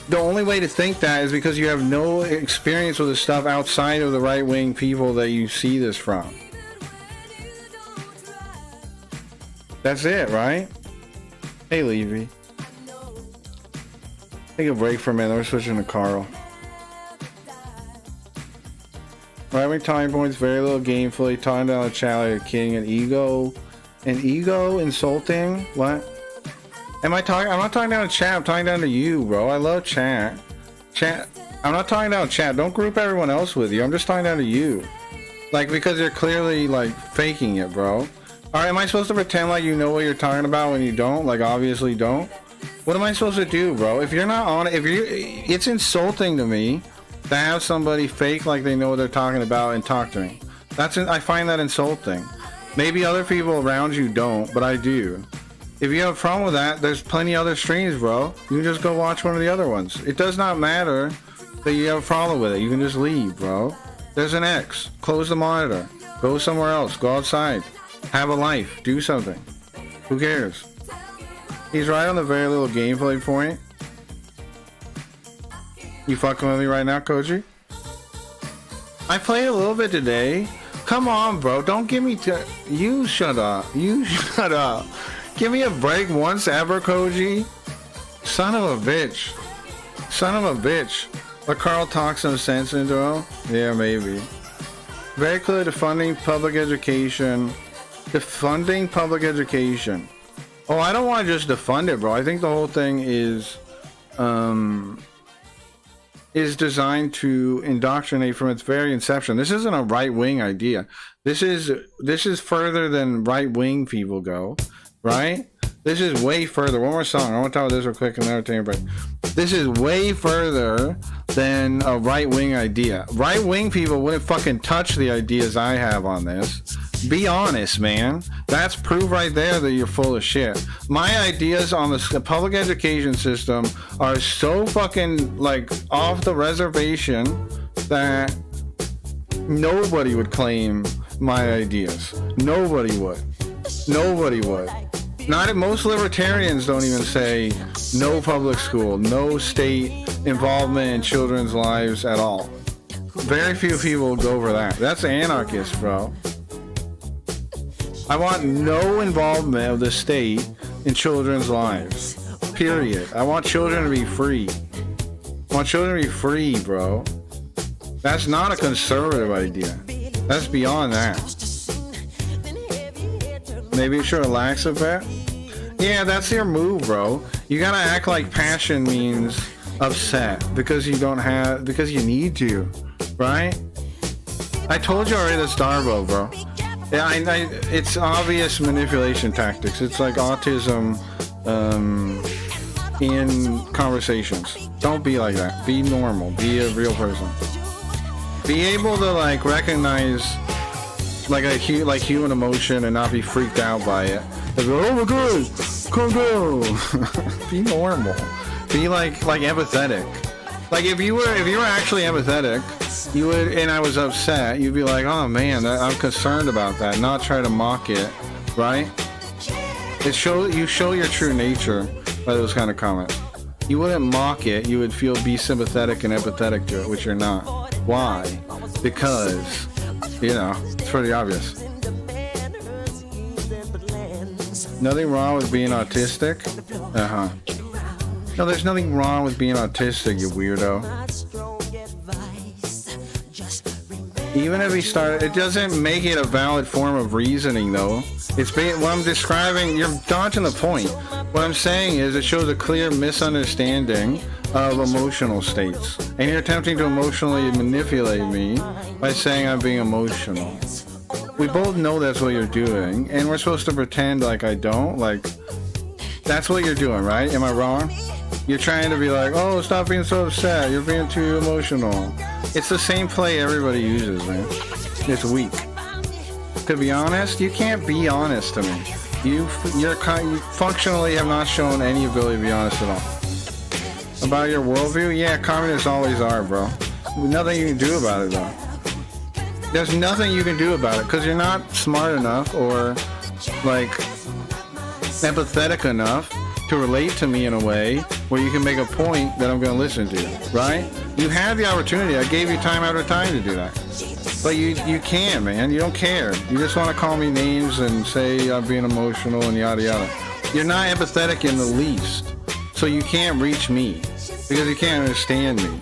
The only way to think that is because you have no experience with the stuff outside of the right-wing people that you see this from. That's it, right? Hey, Levy. Take a break for a minute. We're switching to Carl. Right-wing talking points, very little gamefully. Talking down the chat like a king, an ego insulting. What? Am I talking? I'm not talking down to chat. I'm talking down to you, bro. I love chat. Chat. I'm not talking down to chat. Don't group everyone else with you. I'm just talking down to you. Because you're clearly faking it, bro. All right. Am I supposed to pretend like you know what you're talking about when you don't? Obviously don't. What am I supposed to do, bro? If you're not on it, it's insulting to me to have somebody fake like they know what they're talking about and talk to me. I find that insulting. Maybe other people around you don't, but I do. If you have a problem with that, there's plenty other streams, bro. You can just go watch one of the other ones. It does not matter that you have a problem with it. You can just leave, bro. There's an X. Close the monitor. Go somewhere else. Go outside. Have a life. Do something. Who cares? He's right on the very little gameplay point. You fucking with me right now, Koji? I played a little bit today. Come on, bro. Don't give me you shut up. You shut up. Give me a break once ever, Koji. Son of a bitch. Son of a bitch. But Carl talks some sense into him? Yeah, maybe. Very clear defunding public education. Defunding public education. Oh, I don't want to just defund it, bro. I think the whole thing is is designed to indoctrinate from its very inception. This isn't a right-wing idea. This is further than right-wing people go, right? This is way further. One more song. I want to talk about this real quick and then I'll take a break. This is way further than a right-wing idea. Right-wing people wouldn't fucking touch the ideas I have on this. Be honest, man. That's proof right there that you're full of shit. My ideas on the public education system are so fucking, like, off the reservation that nobody would claim my ideas. Nobody would. Nobody would. Not most libertarians don't even say no public school, no state involvement in children's lives at all. Very few people will go over that. That's anarchist, bro. I want no involvement of the state in children's lives. Period. I want children to be free. I want children to be free, bro. That's not a conservative idea. That's beyond that. Maybe it should relax a bit. Yeah, that's your move, bro. You gotta act like passion means upset because you need to, right? I told you already that's Darbo, bro. Yeah, it's obvious manipulation tactics. It's like autism in conversations. Don't be like that. Be normal. Be a real person. Be able to like recognize like human emotion and not be freaked out by it. Like, oh my god, come go. Be normal. Be like empathetic. Like if you were actually empathetic, you would, and I was upset, you'd be like, oh man, I'm concerned about that, not try to mock it, right? You show your true nature by those kind of comments. You wouldn't mock it, you would be sympathetic and empathetic to it, which you're not. Why? Because, you know, it's pretty obvious. Nothing wrong with being autistic? No, there's nothing wrong with being autistic, you weirdo. Even if he started, it doesn't make it a valid form of reasoning, though. What I'm describing, you're dodging the point. What I'm saying is it shows a clear misunderstanding of emotional states. And you're attempting to emotionally manipulate me by saying I'm being emotional. We both know that's what you're doing, and we're supposed to pretend like I don't. Like, that's what you're doing, right? Am I wrong? You're trying to be like, oh, stop being so upset. You're being too emotional. It's the same play everybody uses, man. It's weak. To be honest, you can't be honest to me. You functionally have not shown any ability to be honest at all. About your worldview? Yeah, communists always are, bro. Nothing you can do about it, though. There's nothing you can do about it, because you're not smart enough or, like, empathetic enough to relate to me in a way where you can make a point that I'm going to listen to, right? You have the opportunity. I gave you time after time to do that. But you can't, man. You don't care. You just want to call me names and say I'm being emotional and yada yada. You're not empathetic in the least. So you can't reach me because you can't understand me,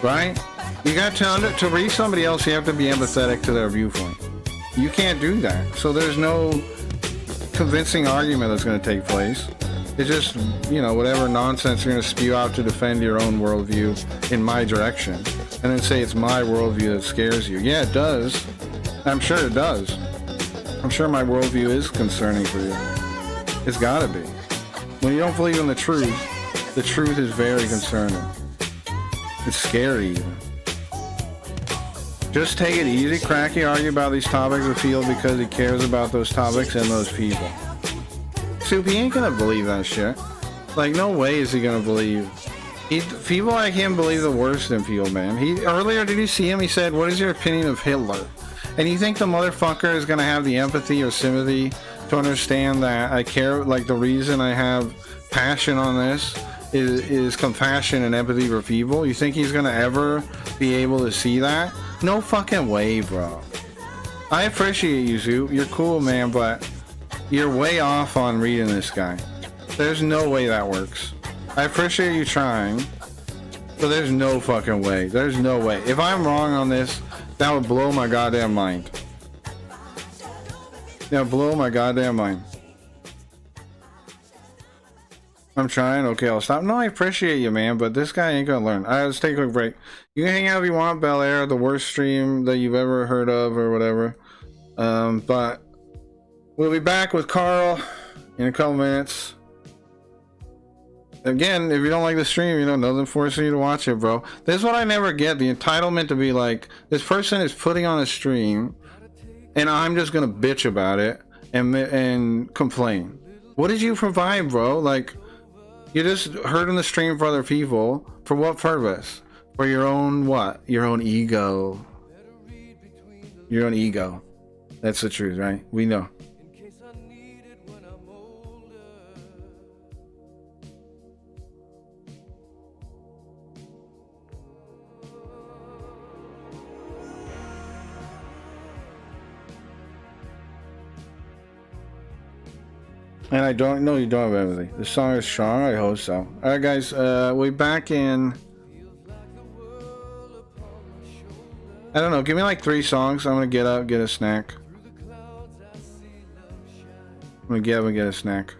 right? You got to reach somebody else, you have to be empathetic to their viewpoint. You can't do that. So there's no convincing argument that's going to take place. It's just, you know, whatever nonsense you're going to spew out to defend your own worldview in my direction. And then say it's my worldview that scares you. Yeah, it does. I'm sure it does. I'm sure my worldview is concerning for you. It's got to be. When you don't believe in the truth is very concerning. It's scary even. Just take it easy. Cracky argue about these topics with Field because he cares about those topics and those people. Soup, he ain't gonna believe that shit. Like, no way is he gonna believe. People like him believe the worst in Field, man. Earlier, did you see him? He said, what is your opinion of Hitler? And you think the motherfucker is gonna have the empathy or sympathy to understand that I care, like the reason I have passion on this is compassion and empathy for people? You think he's gonna ever be able to see that? No fucking way, bro. I appreciate you, Zoop. You're cool, man, but you're way off on reading this guy. There's no way that works. I appreciate you trying, but there's no fucking way. There's no way. If I'm wrong on this, that would blow my goddamn mind. That would blow my goddamn mind. I'm trying. Okay, I'll stop. No, I appreciate you, man, but this guy ain't gonna learn. All right, let's take a quick break. You can hang out if you want. Bel Air, the worst stream that you've ever heard of, or whatever. But we'll be back with Carl in a couple minutes. Again, if you don't like the stream, you know, nothing forcing you to watch it, bro. This is what I never get: the entitlement to be like, this person is putting on a stream, and I'm just gonna bitch about it and complain. What did you provide, bro? Like, you just hurting the stream for other people. For what purpose? For your own what? Your own ego. Your own ego. That's the truth, right? We know. And I don't know you don't have everything. The song is strong. I hope so. All right, guys. We're back in. I don't know. Give me like 3 songs. I'm gonna get up, get a snack. I'm gonna get up and get a snack.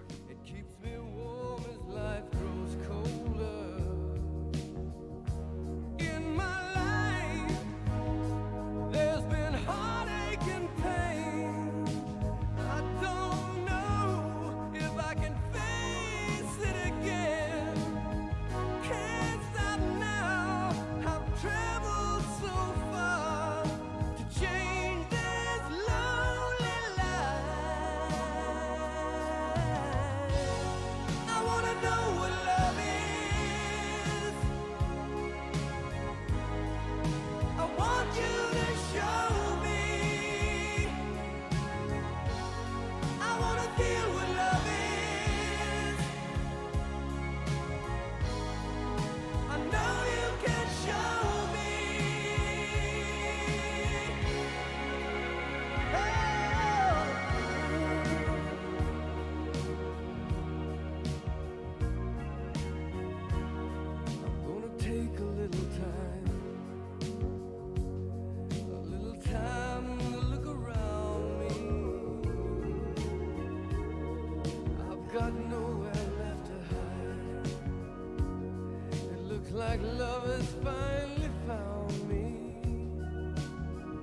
Like love has finally found me.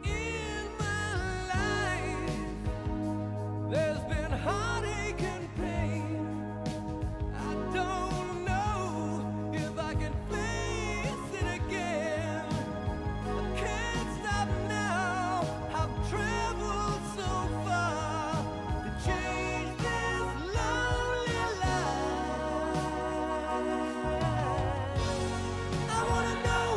In my life, there's been heartache and pain. I don't know if I can face it again. I can't stop now. I've traveled so far to change this lonely life. I wanna know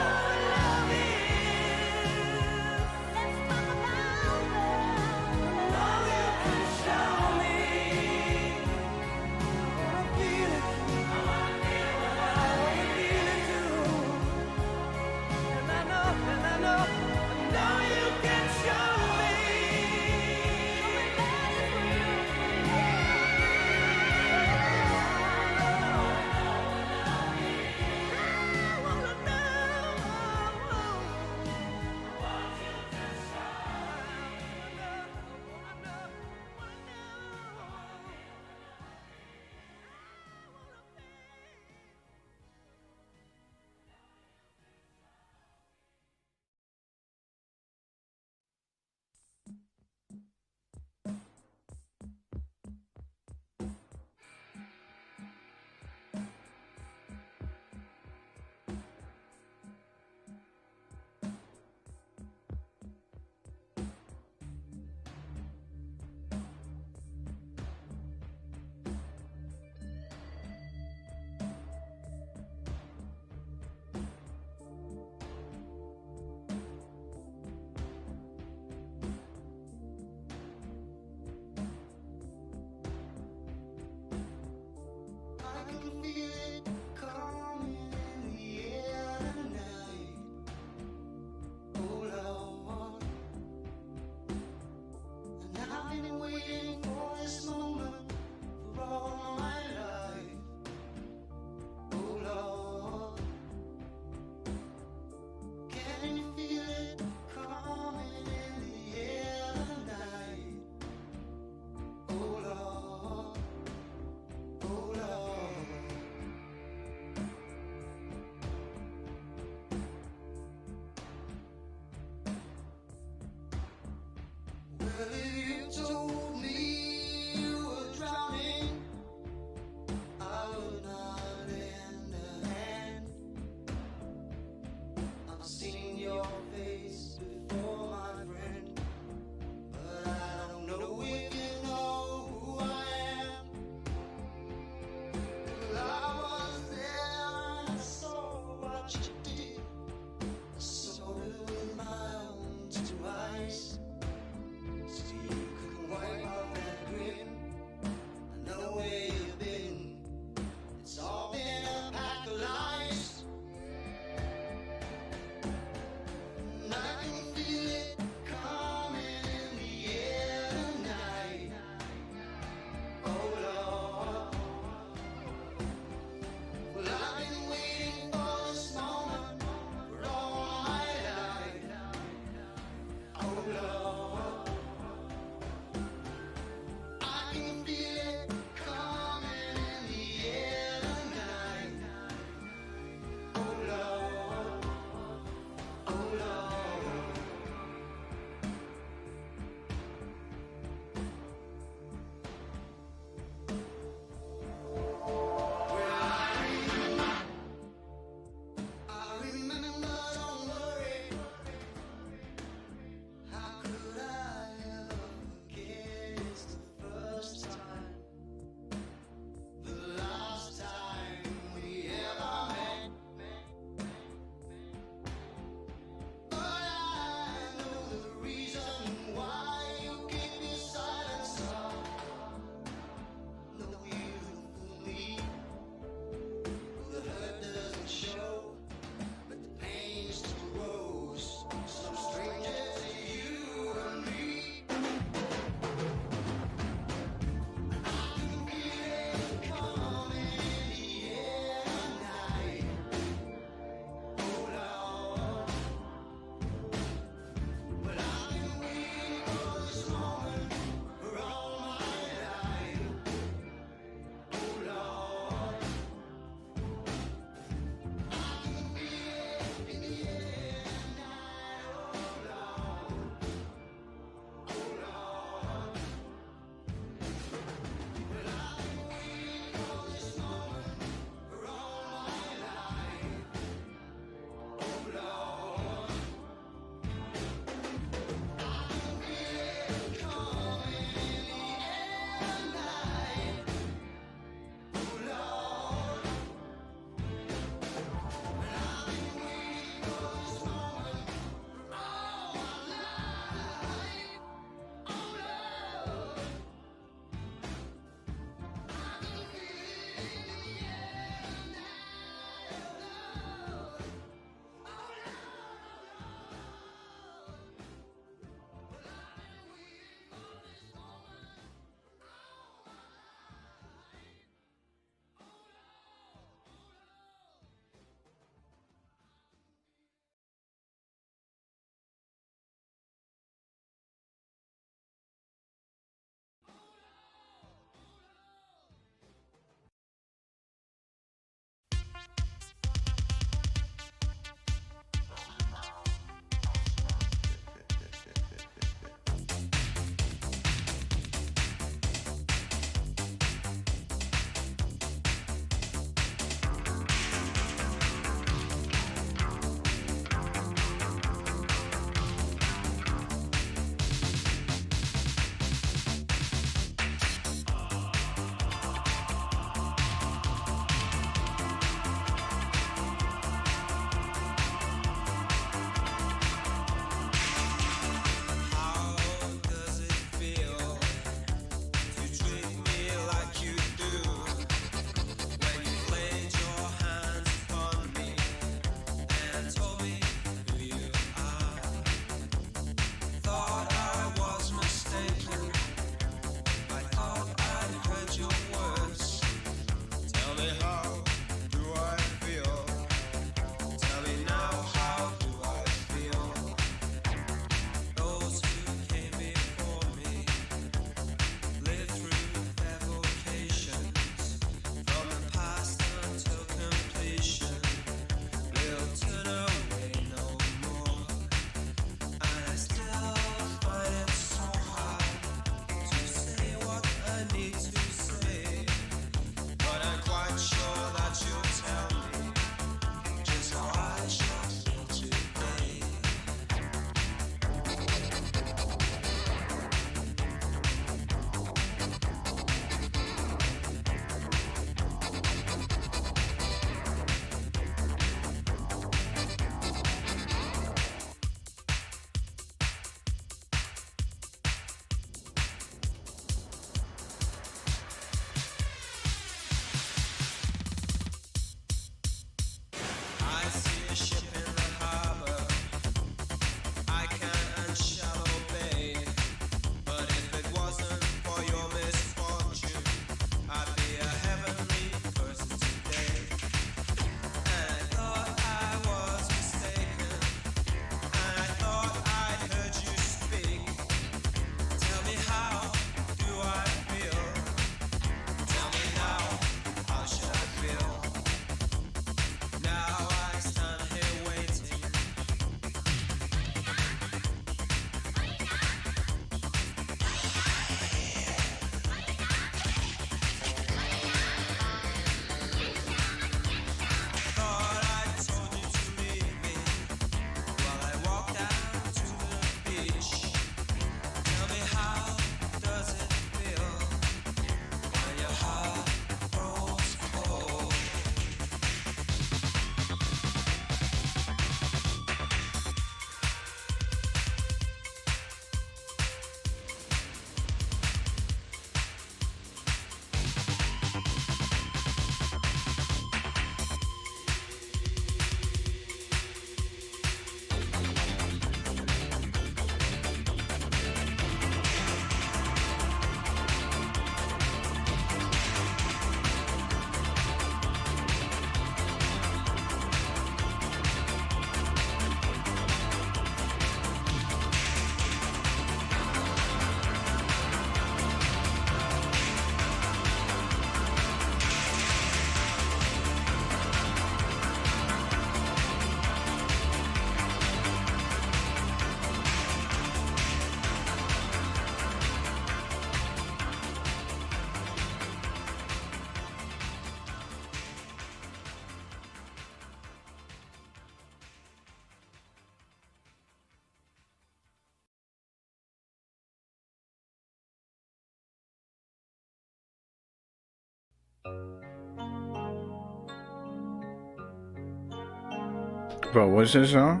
Bro, what's this song?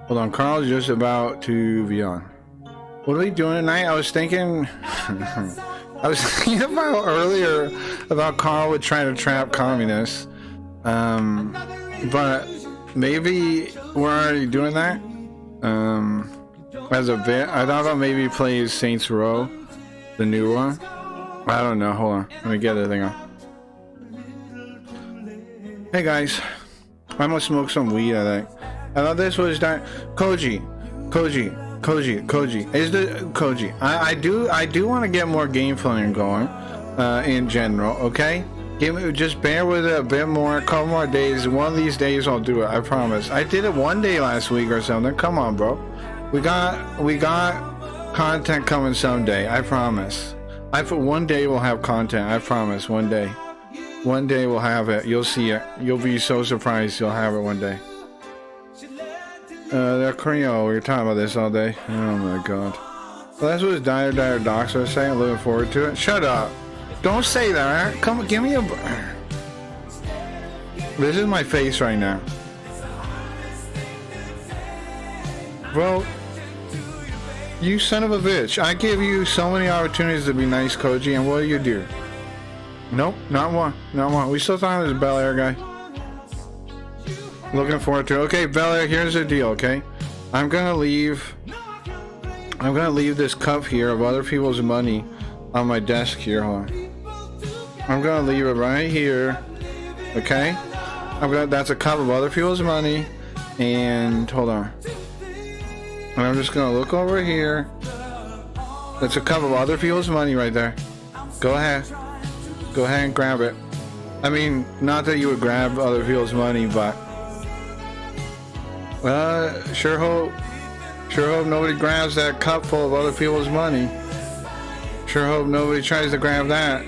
Hold on, Carl's just about to be on. What are we doing tonight? I was thinking about earlier about Carl would try to trap communists. But maybe we're already doing that. As a bit, I thought about maybe playing Saints Row, the new one. I don't know. Hold on, let me get the thing on. Hey guys, I'm gonna smoke some weed. I think. I thought this was done. Koji. Is the Koji? I do want to get more gameplay going, in general. Okay, just bear with it a bit more, a couple more days. One of these days I'll do it. I promise. I did it one day last week or something. Come on, bro. We got content coming someday. I promise. One day we'll have content. I promise. One day we'll have it. You'll see it. You'll be so surprised. You'll have it one day. They're Creole. We were talking about this all day. Oh my god. Well, that's what Dire Docs are saying. Looking forward to it. Shut up. Don't say that. Come, give me a. This is my face right now. Bro, you son of a bitch. I give you so many opportunities to be nice, Koji, and what do? Nope, not one. Not one. We still talking to this Bel Air guy. Looking forward to it. Okay, Bel Air, here's the deal, okay? I'm gonna leave this cup here of other people's money on my desk here. Hold on. I'm gonna leave it right here. Okay? That's a cup of other people's money. And hold on. And I'm just gonna look over here. That's a cup of other people's money right there. Go ahead and grab it. I mean, not that you would grab other people's money, but sure hope nobody grabs that cup full of other people's money. Sure hope nobody tries to grab that.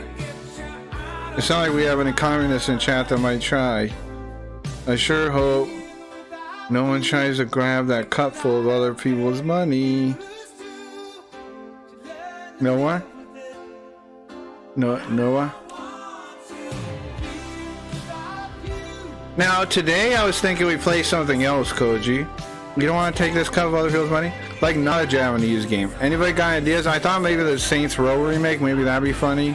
It's not like we have any communists in chat that might try. I sure hope no one tries to grab that cup full of other people's money. No one? No one? Now, today I was thinking we play something else, Koji. You don't want to take this cup of other people's money? Like, not a Japanese game. Anybody got ideas? I thought maybe the Saints Row remake, maybe that'd be funny.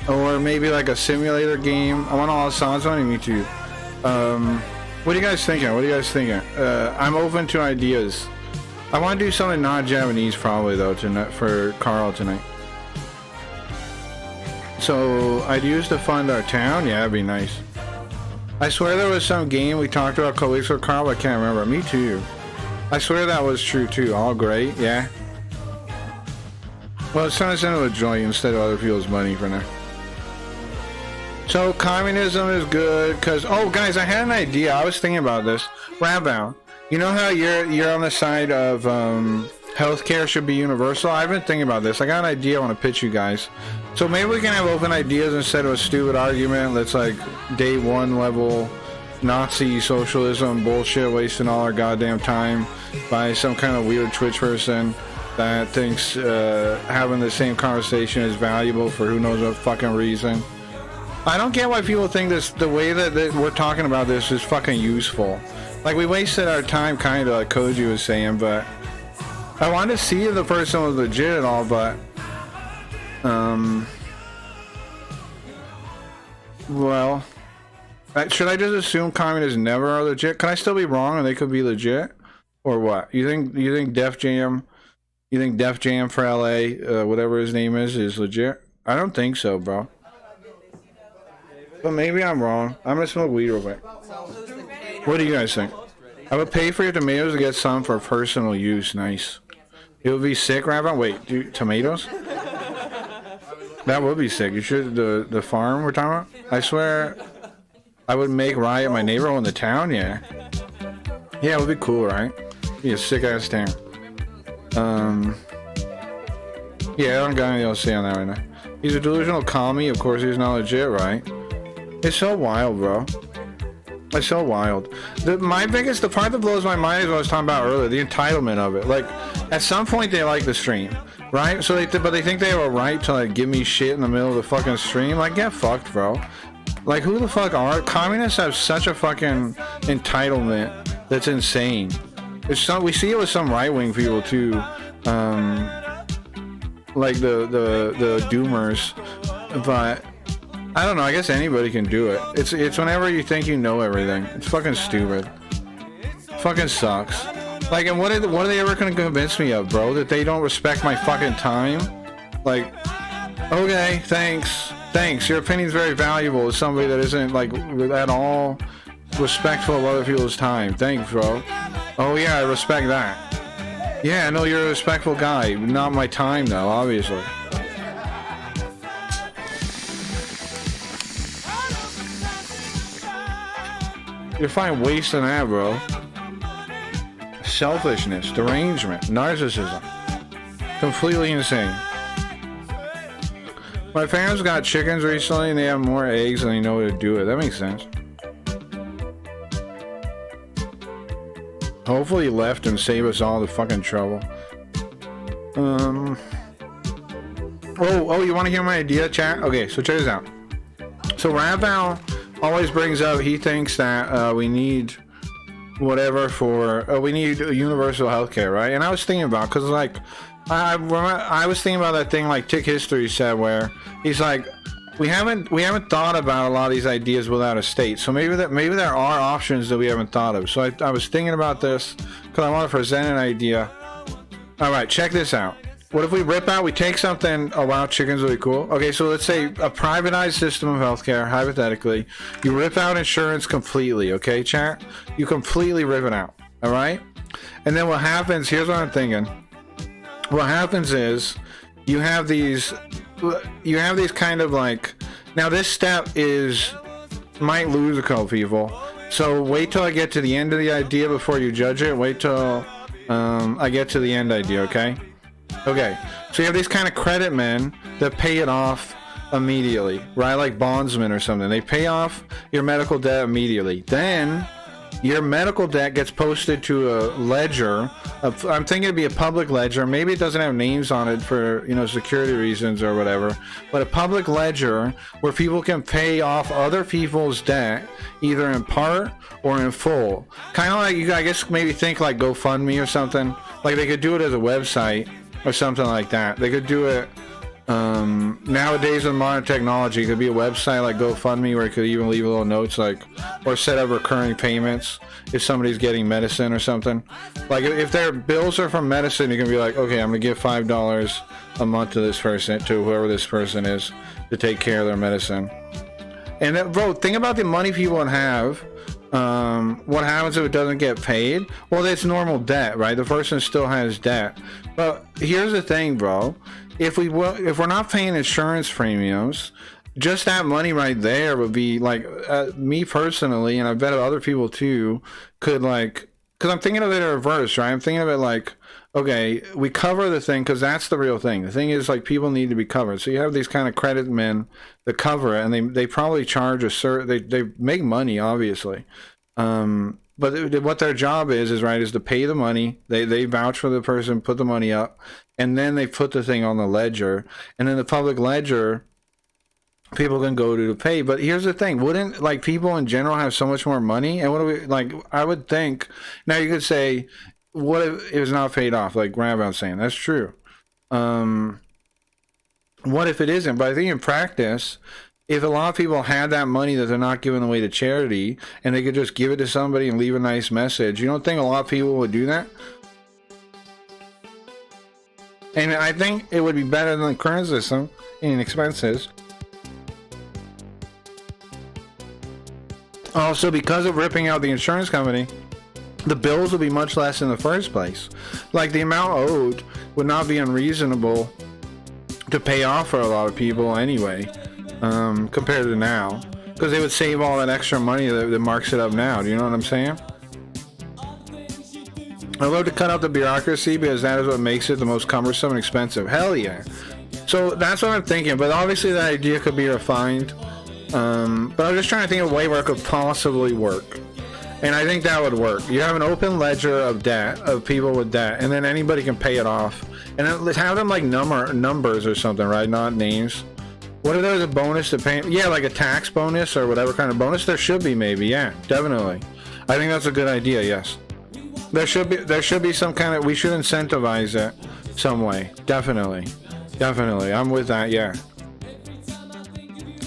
Or maybe like a simulator game. I want all the songs on me too. What are you guys thinking? I'm open to ideas. I want to do something not Japanese probably though tonight for Carl tonight. So I'd use to fund our town. Yeah, that'd be nice. I swear there was some game we talked about a couple weeks ago, Carl, but I can't remember. Me too. I swear that was true too. All great, yeah. Well, it's trying to send it a joint instead of other people's money for now. So communism is good because, oh guys, I had an idea. I was thinking about this. Rabau, you know how you're on the side of healthcare should be universal? I've been thinking about this. I got an idea I want to pitch you guys. So maybe we can have open ideas instead of a stupid argument that's like day one level Nazi socialism bullshit, wasting all our goddamn time by some kind of weird Twitch person that thinks having the same conversation is valuable for who knows what fucking reason. I don't get why people think this, the way that we're talking about this is fucking useful. Like, we wasted our time kind of, like Koji was saying, but I wanted to see if the person was legit and all, but well, should I just assume communists never are legit? Can I still be wrong and they could be legit? Or what? You think Def Jam for LA, whatever his name is legit? I don't think so, bro. But maybe I'm wrong. I'm gonna smoke weed real quick. What do you guys think? I would pay for your tomatoes to get some for personal use. Nice. It would be sick, Rabbi. Wait, tomatoes? That would be sick. You should the farm we're talking about. I swear, I would make riot my neighborhood in the town. Yeah, it would be cool, right? Be a sick ass town. Yeah, I don't got anything else to say on that right now. He's a delusional commie. Of course, he's not legit, right? It's so wild, bro. It's so wild. The part that blows my mind is what I was talking about earlier, the entitlement of it. Like, at some point they like the stream, right? So but they think they have a right to like give me shit in the middle of the fucking stream. Like, get fucked, bro. Like, who the fuck are communists? Have such a fucking entitlement that's insane. We see it with some right-wing people too, like the doomers, but I don't know. I guess anybody can do it. It's whenever you think you know everything. It's fucking stupid. Fucking sucks. Like, and what are they ever gonna convince me of, bro? That they don't respect my fucking time? Like, okay, thanks. Your opinion's very valuable as somebody that isn't like at all respectful of other people's time. Thanks, bro. Oh yeah, I respect that. Yeah, I know you're a respectful guy. Not my time though, obviously. You're fine wasting that, bro. Selfishness, derangement, narcissism. Completely insane. My fans got chickens recently and they have more eggs than they know what to do with. That makes sense. Hopefully he left and saved us all the fucking trouble. Oh, you want to hear my idea, chat? Okay, so check this out. So Raval always brings up, he thinks that we need whatever for, we need universal healthcare, right? And I was thinking about, because like, I was thinking about that thing like Tick History said, where he's like, we haven't thought about a lot of these ideas without a state. So maybe there are options that we haven't thought of. So I was thinking about this because I want to present an idea. All right, check this out. What if we take something, oh wow, chickens would be cool. Okay, so let's say a privatized system of healthcare, hypothetically. You rip out insurance completely, okay, chat? You completely rip it out, all right? And then what happens, here's what I'm thinking. What happens is you have these kind of like, now this step might lose a couple people. So wait till I get to the end of the idea before you judge it. Wait till I get to the end idea, okay? Okay, so you have these kind of credit men that pay it off immediately, right? Like bondsmen or something. They pay off your medical debt immediately. Then your medical debt gets posted to a ledger. I'm thinking it'd be a public ledger. Maybe it doesn't have names on it for, security reasons or whatever. But a public ledger where people can pay off other people's debt, either in part or in full. Kind of like, I guess maybe think like GoFundMe or something. Like they could do it as a website or something like that. They could do it nowadays with modern technology. It could be a website like GoFundMe where it could even leave a little notes like, or set up recurring payments if somebody's getting medicine or something. Like if their bills are from medicine, you can be like, okay, I'm gonna give $5 a month to this person, to whoever this person is, to take care of their medicine. And then, bro, think about the money people would have. What happens if it doesn't get paid? Well, it's normal debt, right? The person still has debt. But here's the thing, bro. If we're not paying insurance premiums, just that money right there would be like, me personally, and I bet other people too, could like, because I'm thinking of it in reverse, right? I'm thinking of it like, okay, we cover the thing because that's the real thing. The thing is, like, people need to be covered. So you have these kind of credit men that cover it, and they probably charge a certain, they make money, obviously. But what their job is right, is to pay the money. They vouch for the person, put the money up, and then they put the thing on the ledger. And in the public ledger, people can go to pay. But here's the thing, wouldn't like people in general have so much more money? And what do we, like, I would think, now you could say, what if it was not paid off, like Grandma's saying? That's true. What if it isn't? But I think in practice, if a lot of people had that money that they're not giving away to charity, and they could just give it to somebody and leave a nice message, you don't think a lot of people would do that? And I think it would be better than the current system in expenses. Also, because of ripping out the insurance company, the bills would be much less in the first place. Like, the amount owed would not be unreasonable to pay off for a lot of people anyway, compared to now, because they would save all that extra money that marks it up now. Do you know what I'm saying? I love to cut out the bureaucracy because that is what makes it the most cumbersome and expensive. Hell yeah. So that's what I'm thinking, but obviously that idea could be refined. But I'm just trying to think of a way where it could possibly work. And I think that would work. You have an open ledger of debt, of people with debt, and then anybody can pay it off. And then have them like numbers or something, right? Not names. What if there's a bonus to pay? Yeah, like a tax bonus or whatever kind of bonus. There should be, maybe. Yeah, definitely. I think that's a good idea. Yes, there should be some kind of. We should incentivize it some way. Definitely. I'm with that. Yeah.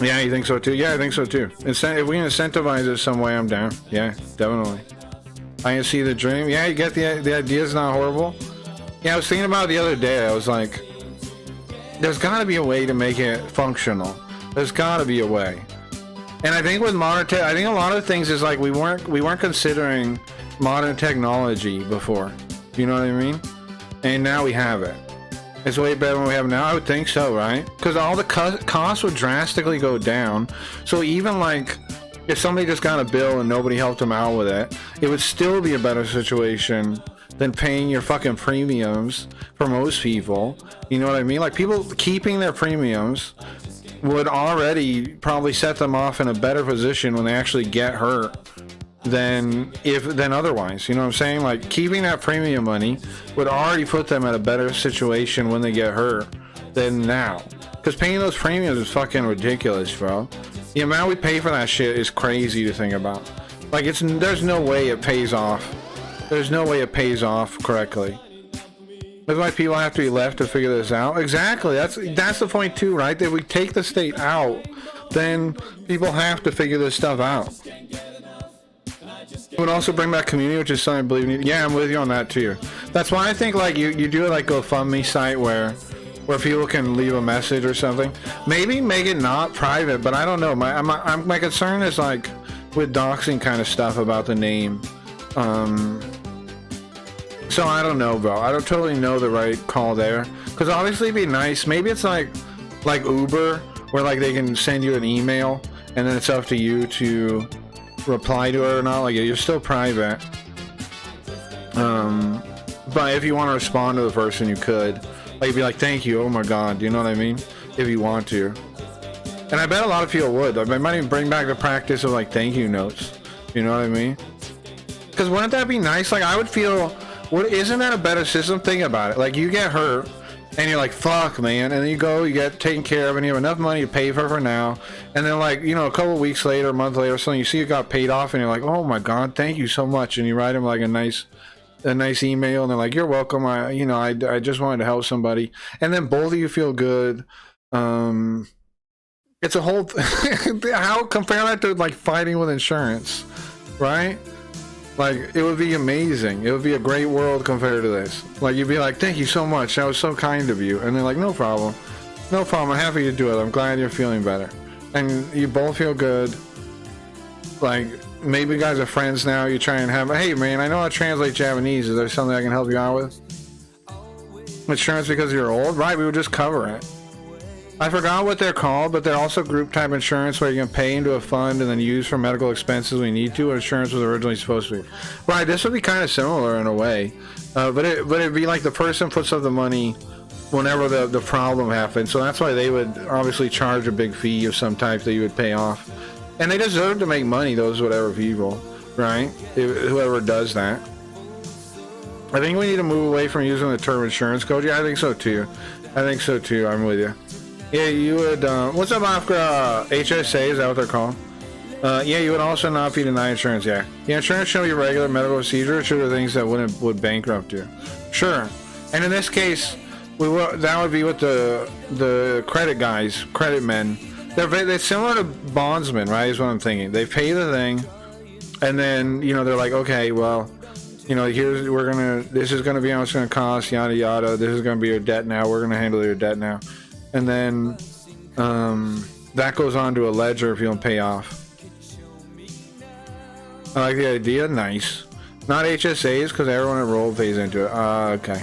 Yeah, you think so too? Yeah, I think so too. If we can incentivize it some way, I'm down. Yeah, definitely. I can see the dream. Yeah, you get the idea is not horrible. Yeah, I was thinking about it the other day. I was like, there's got to be a way to make it functional. There's got to be a way. And I think with modern tech, I think a lot of things is like we weren't considering modern technology before. You know what I mean? And now we have it. It's way better than we have now. I would think so, right? Because all the costs would drastically go down. So even like if somebody just got a bill and nobody helped them out with it, it would still be a better situation than paying your fucking premiums for most people. You know what I mean? Like people keeping their premiums would already probably set them off in a better position when they actually get hurt than otherwise. You know what I'm saying? Like keeping that premium money would already put them at a better situation when they get hurt than now. Because paying those premiums is fucking ridiculous, bro. The amount we pay for that shit is crazy to think about. Like there's no way it pays off. There's no way it pays off correctly. That's why people have to be left to figure this out. Exactly. That's the point too, right? That we take the state out, then people have to figure this stuff out. It would also bring back community, which is something I believe in. Yeah, I'm with you on that too. That's why I think like you do it like GoFundMe site where people can leave a message or something. Maybe make it not private, but I don't know. My concern is like with doxing kind of stuff about the name. So I don't know, bro. I don't totally know the right call there. Because obviously it'd be nice. Maybe it's like Uber, where like they can send you an email and then it's up to you to reply to it or not. Like you're still private. But if you want to respond to the person, you could. Like you'd be like, thank you. Oh my God. You know what I mean? If you want to. And I bet a lot of people would. I might even bring back the practice of like thank you notes. You know what I mean? Because wouldn't that be nice? Like I would feel. Isn't that a better system? Think about it. Like you get hurt and you're like, fuck, man. And then you go, you get taken care of and you have enough money to pay for now. And then like, you know, a couple weeks later, a month later or something, you see you got paid off and you're like, oh my God, thank you so much. And you write them like a nice email and they're like, you're welcome. I just wanted to help somebody. And then both of you feel good. It's a whole, how compare that to like fighting with insurance, right? Like, it would be amazing. It would be a great world compared to this. Like, you'd be like, thank you so much. That was so kind of you. And they're like, no problem. No problem. I'm happy to do it. I'm glad you're feeling better. And you both feel good. Like, maybe you guys are friends now. You try and have, hey, man, I know how to translate Japanese. Is there something I can help you out with? Insurance because you're old? Right, we would just cover it. I forgot what they're called, but they're also group type insurance where you can pay into a fund and then use for medical expenses when you need to. Insurance was originally supposed to be. Right, this would be kind of similar in a way. But it'd be like the person puts up the money whenever the problem happens. So that's why they would obviously charge a big fee of some type that you would pay off. And they deserve to make money, those whatever people, right? Whoever does that. I think we need to move away from using the term insurance code. Yeah, I think so too. I'm with you. Yeah, you would, what's up after HSA, is that what they're called? Yeah, you would also not be denied insurance, yeah. Yeah, insurance should be regular medical procedure, should be things that would bankrupt you. Sure. And in this case, that would be with the credit guys, credit men. They're similar to bondsmen, right, is what I'm thinking. They pay the thing, and then, you know, they're like, okay, well, you know, this is gonna be how it's gonna cost, yada yada, this is gonna be your debt now, we're gonna handle your debt now. And then that goes on to a ledger if you don't pay off. I like the idea. Nice. Not HSAs because everyone at Roll pays into it. Okay.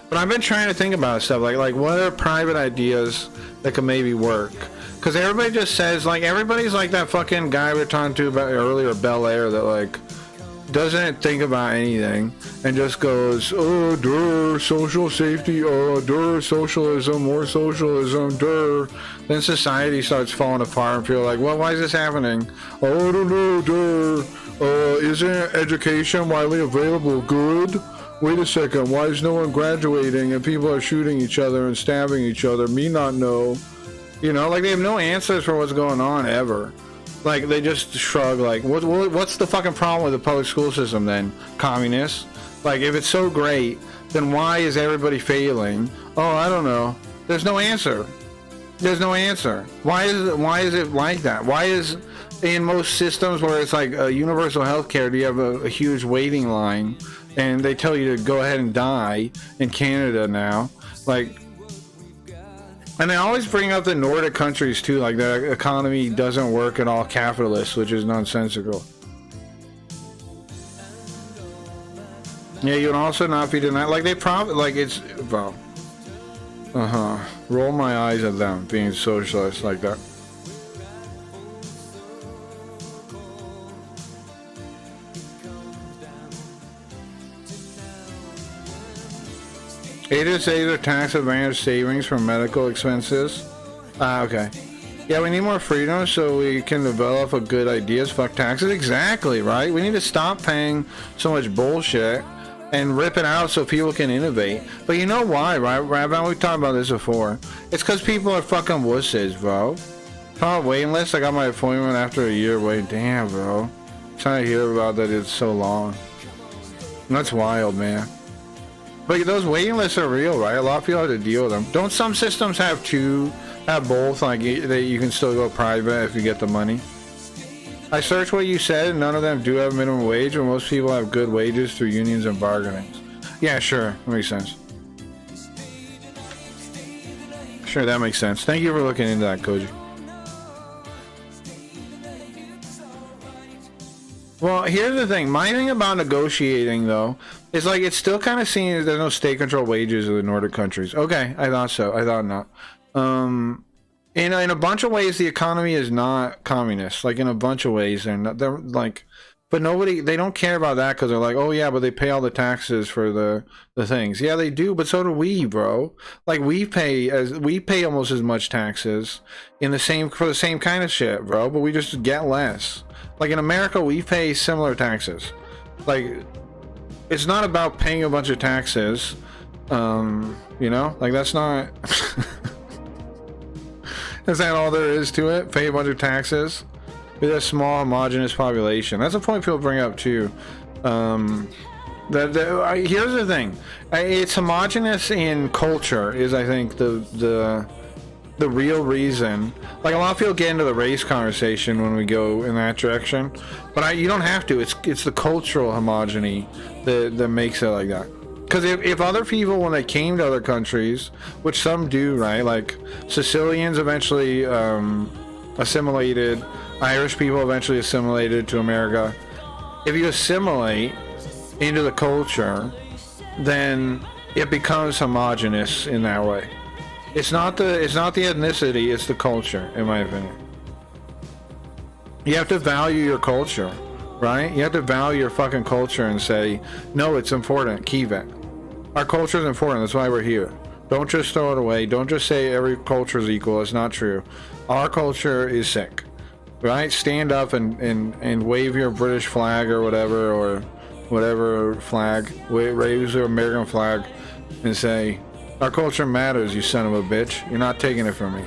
But I've been trying to think about stuff like what are private ideas that could maybe work? Because everybody just says, like, everybody's like that fucking guy we were talking to about earlier, Bel Air, that like doesn't think about anything and just goes, oh, durr, social safety, oh, durr, socialism, more socialism, durr, then society starts falling apart and feel like, well, why is this happening? Oh, I don't know, durr. Isn't education widely available good? Wait a second, why is no one graduating and people are shooting each other and stabbing each other? Me not know. You know, like they have no answers for what's going on ever. Like they just shrug like, what's the fucking problem with the public school system then? Communists? Like if it's so great, then why is everybody failing? Oh, I don't know. There's no answer. There's no answer. Why is it like that? Why is in most systems where it's like a universal health care, do you have a huge waiting line and they tell you to go ahead and die in Canada now? Like, and they always bring up the Nordic countries too, like their economy doesn't work at all capitalist, which is nonsensical. Yeah, you would also not be denied. Like they probably, like it's, well, roll my eyes at them being socialist like that. HSAs are tax advantage savings from medical expenses. Okay. Yeah, we need more freedom so we can develop a good ideas. Fuck taxes. Exactly, right? We need to stop paying so much bullshit and rip it out so people can innovate. But you know why, right, Rabbi? We've talked about this before. It's because people are fucking wusses, bro. Talk waiting list. I got my appointment after a year wait. Damn, bro. Trying to hear about that it's so long. That's wild, man. But those waiting lists are real, right? A lot of people have to deal with them. Don't some systems have both? Like you can still go private if you get the money. I searched what you said, and none of them do have minimum wage, but most people have good wages through unions and bargaining. Yeah, sure, that makes sense. Sure, that makes sense. Thank you for looking into that, Koji. Well, here's the thing. My thing about negotiating, though, is like it's still kind of seen as there's no state-controlled wages in the Nordic countries. Okay, I thought so. I thought not. In a bunch of ways, the economy is not communist. Like in a bunch of ways, they're like, but they don't care about that because they're like, oh yeah, but they pay all the taxes for the things. Yeah, they do, but so do we, bro. Like we pay almost as much taxes for the same kind of shit, bro. But we just get less. Like in America, we pay similar taxes. Like it's not about paying a bunch of taxes. You know, like that's not. Is that all there is to it? Pay a bunch of taxes with a small homogenous population. That's a point people bring up too. Here's the thing: it's homogenous in culture. Is I think the real reason. Like a lot of people get into the race conversation when we go in that direction, but you don't have to. It's the cultural homogeny that makes it like that. Because if other people, when they came to other countries, which some do, right? Like Sicilians eventually assimilated, Irish people eventually assimilated to America. If you assimilate into the culture, then it becomes homogenous in that way. It's not the ethnicity, it's the culture, in my opinion. You have to value your culture, right? You have to value your fucking culture and say, no, it's important, keep it. Our culture is important, that's why we're here. Don't just throw it away. Don't just say every culture is equal. It's not true. Our culture is sick, right? Stand up and wave your British flag or whatever flag. Raise your American flag and say, our culture matters, you son of a bitch. You're not taking it from me.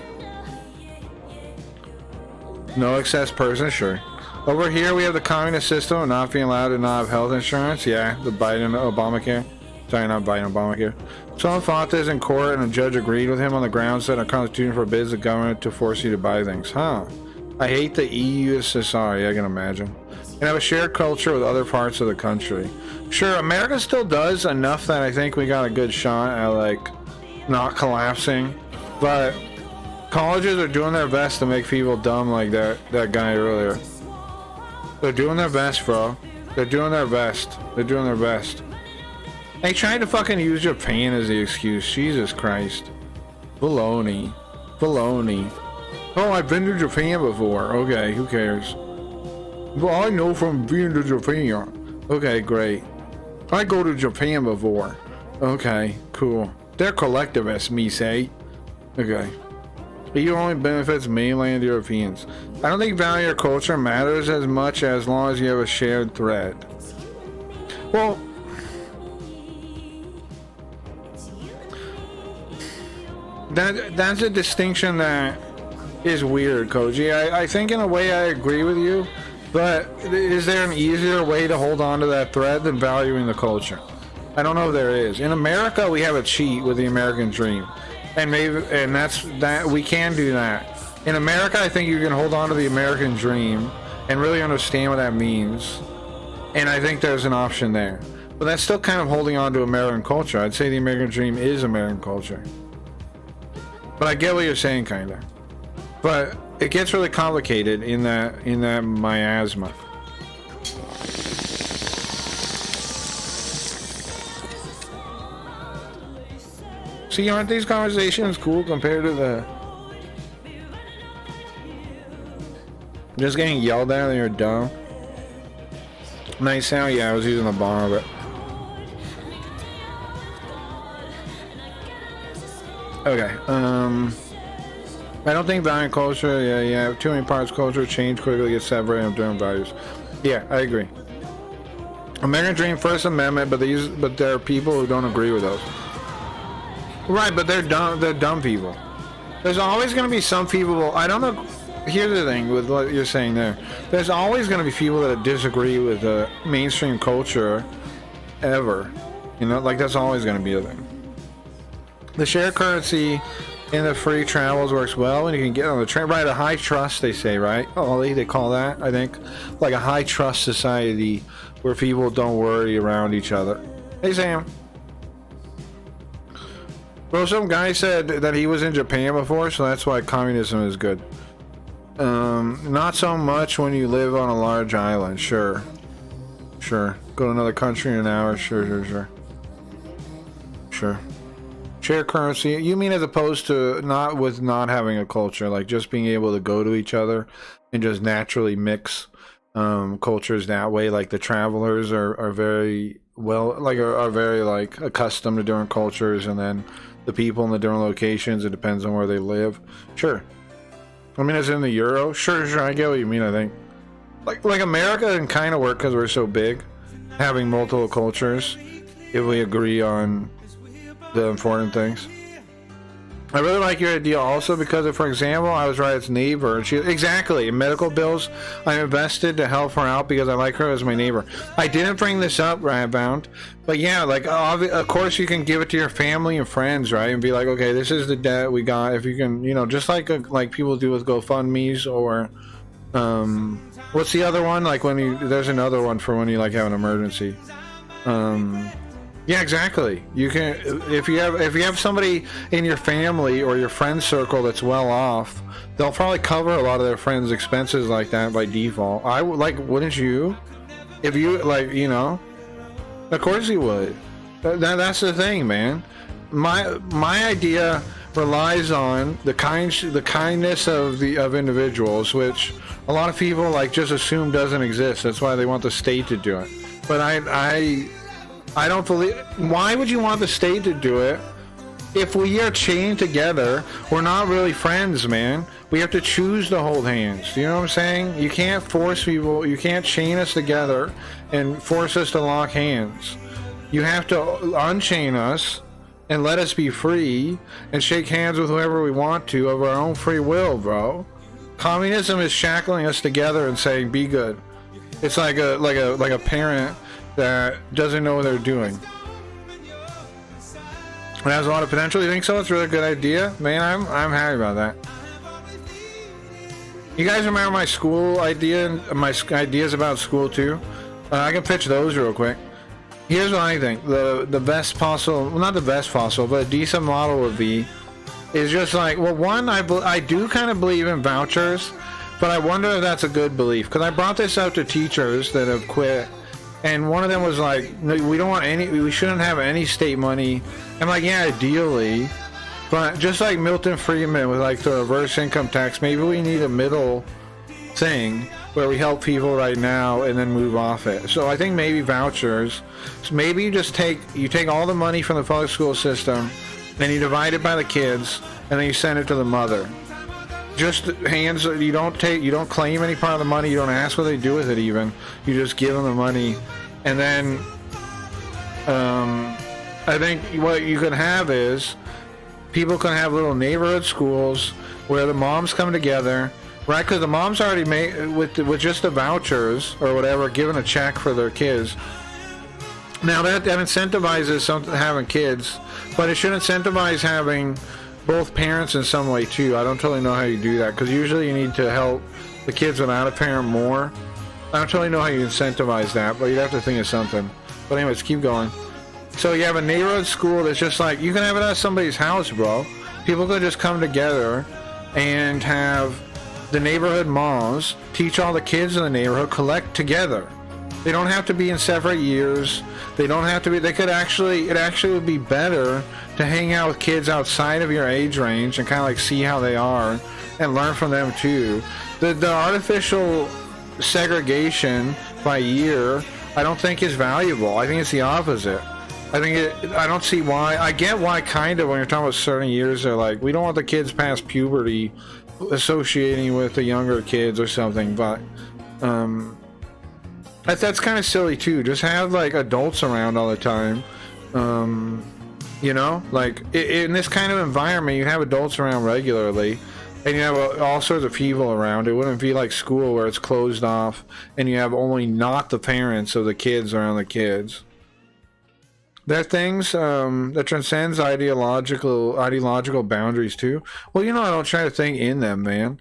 No excess person, sure. Over here we have the communist system of not being allowed to not have health insurance. Yeah, the Obamacare. Sorry, not Biden, Obamacare. Someone fought this in court and a judge agreed with him on the grounds that our constitution forbids the government to force you to buy things. Huh. I hate the EUSSR, I can imagine. And have a shared culture with other parts of the country. Sure, America still does enough that I think we got a good shot at like not collapsing. But colleges are doing their best to make people dumb like that guy earlier. They're doing their best, bro. They're doing their best. They're doing their best. They tried to fucking use Japan as the excuse. Jesus Christ. Baloney. Baloney. Oh, I've been to Japan before. Okay, who cares? Well, I know from being to Japan. Okay, great. I go to Japan before. Okay, cool. They're collectivists, me say. Okay. EU only benefits mainland Europeans. I don't think value or culture matters as much as long as you have a shared thread. Well, that's a distinction that is weird, Koji. I think in a way I agree with you, but is there an easier way to hold on to that thread than valuing the culture? I don't know if there is. In America, we have a cheat with the American dream, and that we can do that. In America, I think you can hold on to the American dream and really understand what that means, and I think there's an option there. But that's still kind of holding on to American culture. I'd say the American dream is American culture. But I get what you're saying, kinda. But it gets really complicated in that miasma. See, aren't these conversations cool compared to the just getting yelled at and you're dumb? Nice sound, yeah, I was using the bar, but okay, I don't think value and culture, yeah, too many parts culture change quickly, get separated from different values. Yeah, I agree. American Dream, First Amendment, but there are people who don't agree with those. Right, but they're dumb people. There's always going to be some people, I don't know, here's the thing with what you're saying there. There's always going to be people that disagree with the mainstream culture ever. You know, like that's always going to be a thing. The shared currency in the free travels works well when you can get on the train. Right, a high trust, they say, right? Oh, they call that, I think, like a high trust society where people don't worry around each other. Hey, Sam. Well, some guy said that he was in Japan before, so that's why communism is good. Not so much when you live on a large island. Sure. Go to another country in an hour. Sure. Share currency. You mean as opposed to not having a culture, like just being able to go to each other and just naturally mix cultures that way? Like the travelers are very well, like are very like accustomed to different cultures, and then the people in the different locations, it depends on where they live. Sure. I mean, as in the Euro. Sure. I get what you mean. I think like America can kind of work because we're so big, having multiple cultures, if we agree on the important things. I really like your idea also because, for example, I was Riot's neighbor, and exactly, in medical bills, I invested to help her out because I like her as my neighbor. I didn't bring this up, Riotbound, but yeah, like, of course you can give it to your family and friends, right, and be like, okay, this is the debt we got, if you can, you know, just like people do with GoFundMe's, or, what's the other one, like there's another one for when you, like, have an emergency. Yeah, exactly. You can, if you have somebody in your family or your friend circle that's well off, they'll probably cover a lot of their friends' expenses like that by default. I would, like, wouldn't you? If you, like, you know, of course you would. That's the thing, man. My idea relies on the kindness of individuals, which a lot of people like just assume doesn't exist. That's why they want the state to do it. But I don't believe. Why would you want the state to do it? If we are chained together, we're not really friends, man. We have to choose to hold hands. Do you know what I'm saying? You can't force people. You can't chain us together and force us to lock hands. You have to unchain us and let us be free and shake hands with whoever we want to of our own free will, bro. Communism is shackling us together and saying, "Be good." It's like a parent that doesn't know what they're doing. It has a lot of potential. You think so? It's a really good idea, man. I'm happy about that. You guys remember my school idea, my ideas about school too? I can pitch those real quick. Here's what I think: the best possible, well, not the best possible, but a decent model would be, is just like, well, one, I do kind of believe in vouchers, but I wonder if that's a good belief, because I brought this out to teachers that have quit. And one of them was like, no, we shouldn't have any state money. I'm like, yeah, ideally. But just like Milton Friedman with like the reverse income tax, maybe we need a middle thing where we help people right now and then move off it. So I think maybe vouchers. So maybe you just take all the money from the public school system, and you divide it by the kids, and then you send it to the mother. Just hands. You don't claim any part of the money. You don't ask what they do with it even. You just give them the money, and then I think what you can have is people can have little neighborhood schools where the moms come together, right? Because the moms already made with just the vouchers or whatever, given a check for their kids. Now that incentivizes having kids, but it should incentivize having both parents in some way too. I don't totally know how you do that, because usually you need to help the kids without a parent more. I don't totally know how you incentivize that, but you'd have to think of something. But anyways, keep going. So you have a neighborhood school that's just like, you can have it at somebody's house, bro. People could just come together and have the neighborhood moms teach all the kids in the neighborhood, collect together. They don't have to be in separate years. They don't have to be, it actually would be better to hang out with kids outside of your age range and kind of like see how they are and learn from them too. The artificial segregation by year, I don't think is valuable. I think it's the opposite. I don't see why. I get why kind of when you're talking about certain years, they're like, we don't want the kids past puberty associating with the younger kids or something, but that's kind of silly too. Just have like adults around all the time. You know, like in this kind of environment, you have adults around regularly, and you have all sorts of people around. It wouldn't be like school where it's closed off and you have only not the parents of the kids around the kids. There are things that transcends ideological boundaries too. Well, you know, I don't try to think in them, man.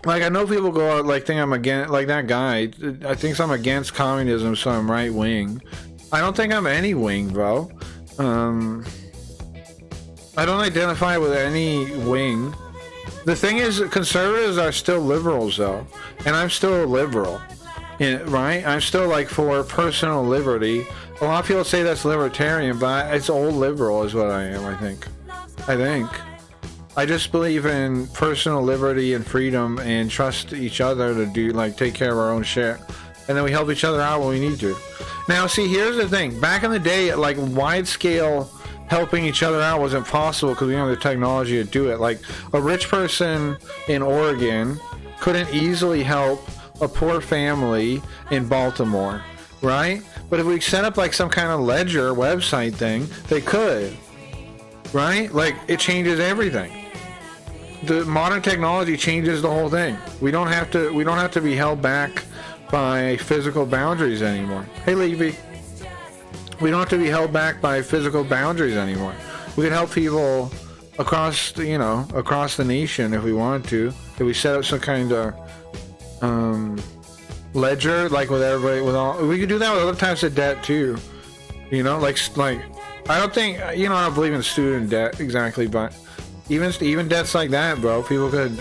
Like, I know people go out like think I'm against, like that guy. I think I'm against communism, so I'm right wing. I don't think I'm any wing, bro. I don't identify with any wing. The thing is, conservatives are still liberals, though, and I'm still a liberal, right? I'm still like for personal liberty. A lot of people say that's libertarian, but it's old liberal is what I am. I think. I just believe in personal liberty and freedom and trust each other to do, like, take care of our own shit. And then we help each other out when we need to. Now, see, here's the thing. Back in the day, like, wide-scale helping each other out wasn't possible because we didn't have the technology to do it. Like, a rich person in Oregon couldn't easily help a poor family in Baltimore, right? But if we set up, like, some kind of ledger website thing, they could, right? Like, it changes everything. The modern technology changes the whole thing. We don't have to be held back by physical boundaries anymore. Hey, Levy. We don't have to be held back by physical boundaries anymore. We can help people across the nation if we wanted to. If we set up some kind of ledger, like with everybody, we could do that with other types of debt too. You know, like I don't think, I don't believe in student debt exactly, but even debts like that, bro, people could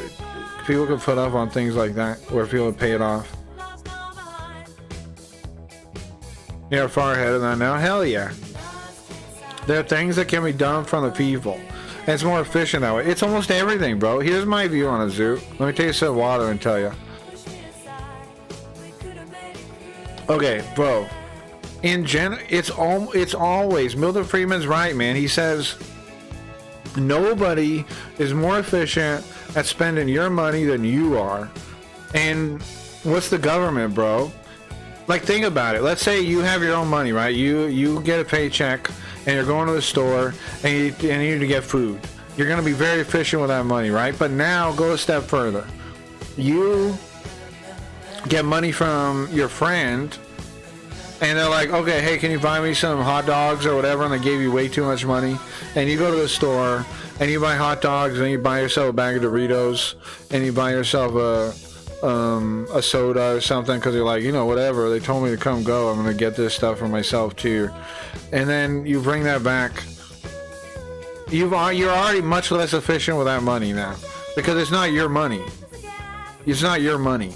put up on things like that where people would pay it off. Yeah, far ahead of that now. Hell yeah. There are things that can be done from the people. And it's more efficient that way. It's almost everything, bro. Here's my view on a zoo. Let me take a sip of water and tell you. Okay, bro. It's always, Milton Friedman's right, man. He says nobody is more efficient at spending your money than you are. And what's the government, bro? Like, think about it. Let's say you have your own money, right? You get a paycheck and you're going to the store and you need to get food. You're going to be very efficient with that money, right? But now go a step further. You get money from your friend and they're like, okay, hey, can you buy me some hot dogs or whatever? And they gave you way too much money. And you go to the store and you buy hot dogs and you buy yourself a bag of Doritos and you buy yourself a soda or something because you're like, whatever, they told me to come go, I'm gonna get this stuff for myself too. And then you bring that back. You're already much less efficient with that money now because it's not your money. It's not your money.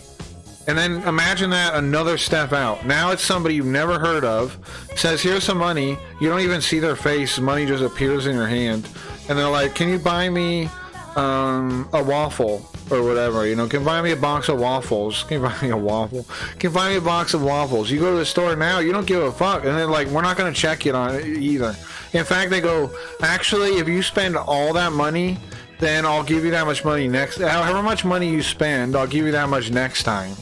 And then imagine that another step out. Now it's somebody you've never heard of, says, here's some money. You don't even see their face. Money just appears in your hand. And they're like, can you buy me a waffle? or whatever, you know, can buy me a box of waffles. Can buy me a waffle. Can buy me a box of waffles. You go to the store now, you don't give a fuck, and then like we're not gonna check you on it either. In fact, they go, actually, if you spend all that money, then I'll give you that much money next. However much money you spend, I'll give you that much next time.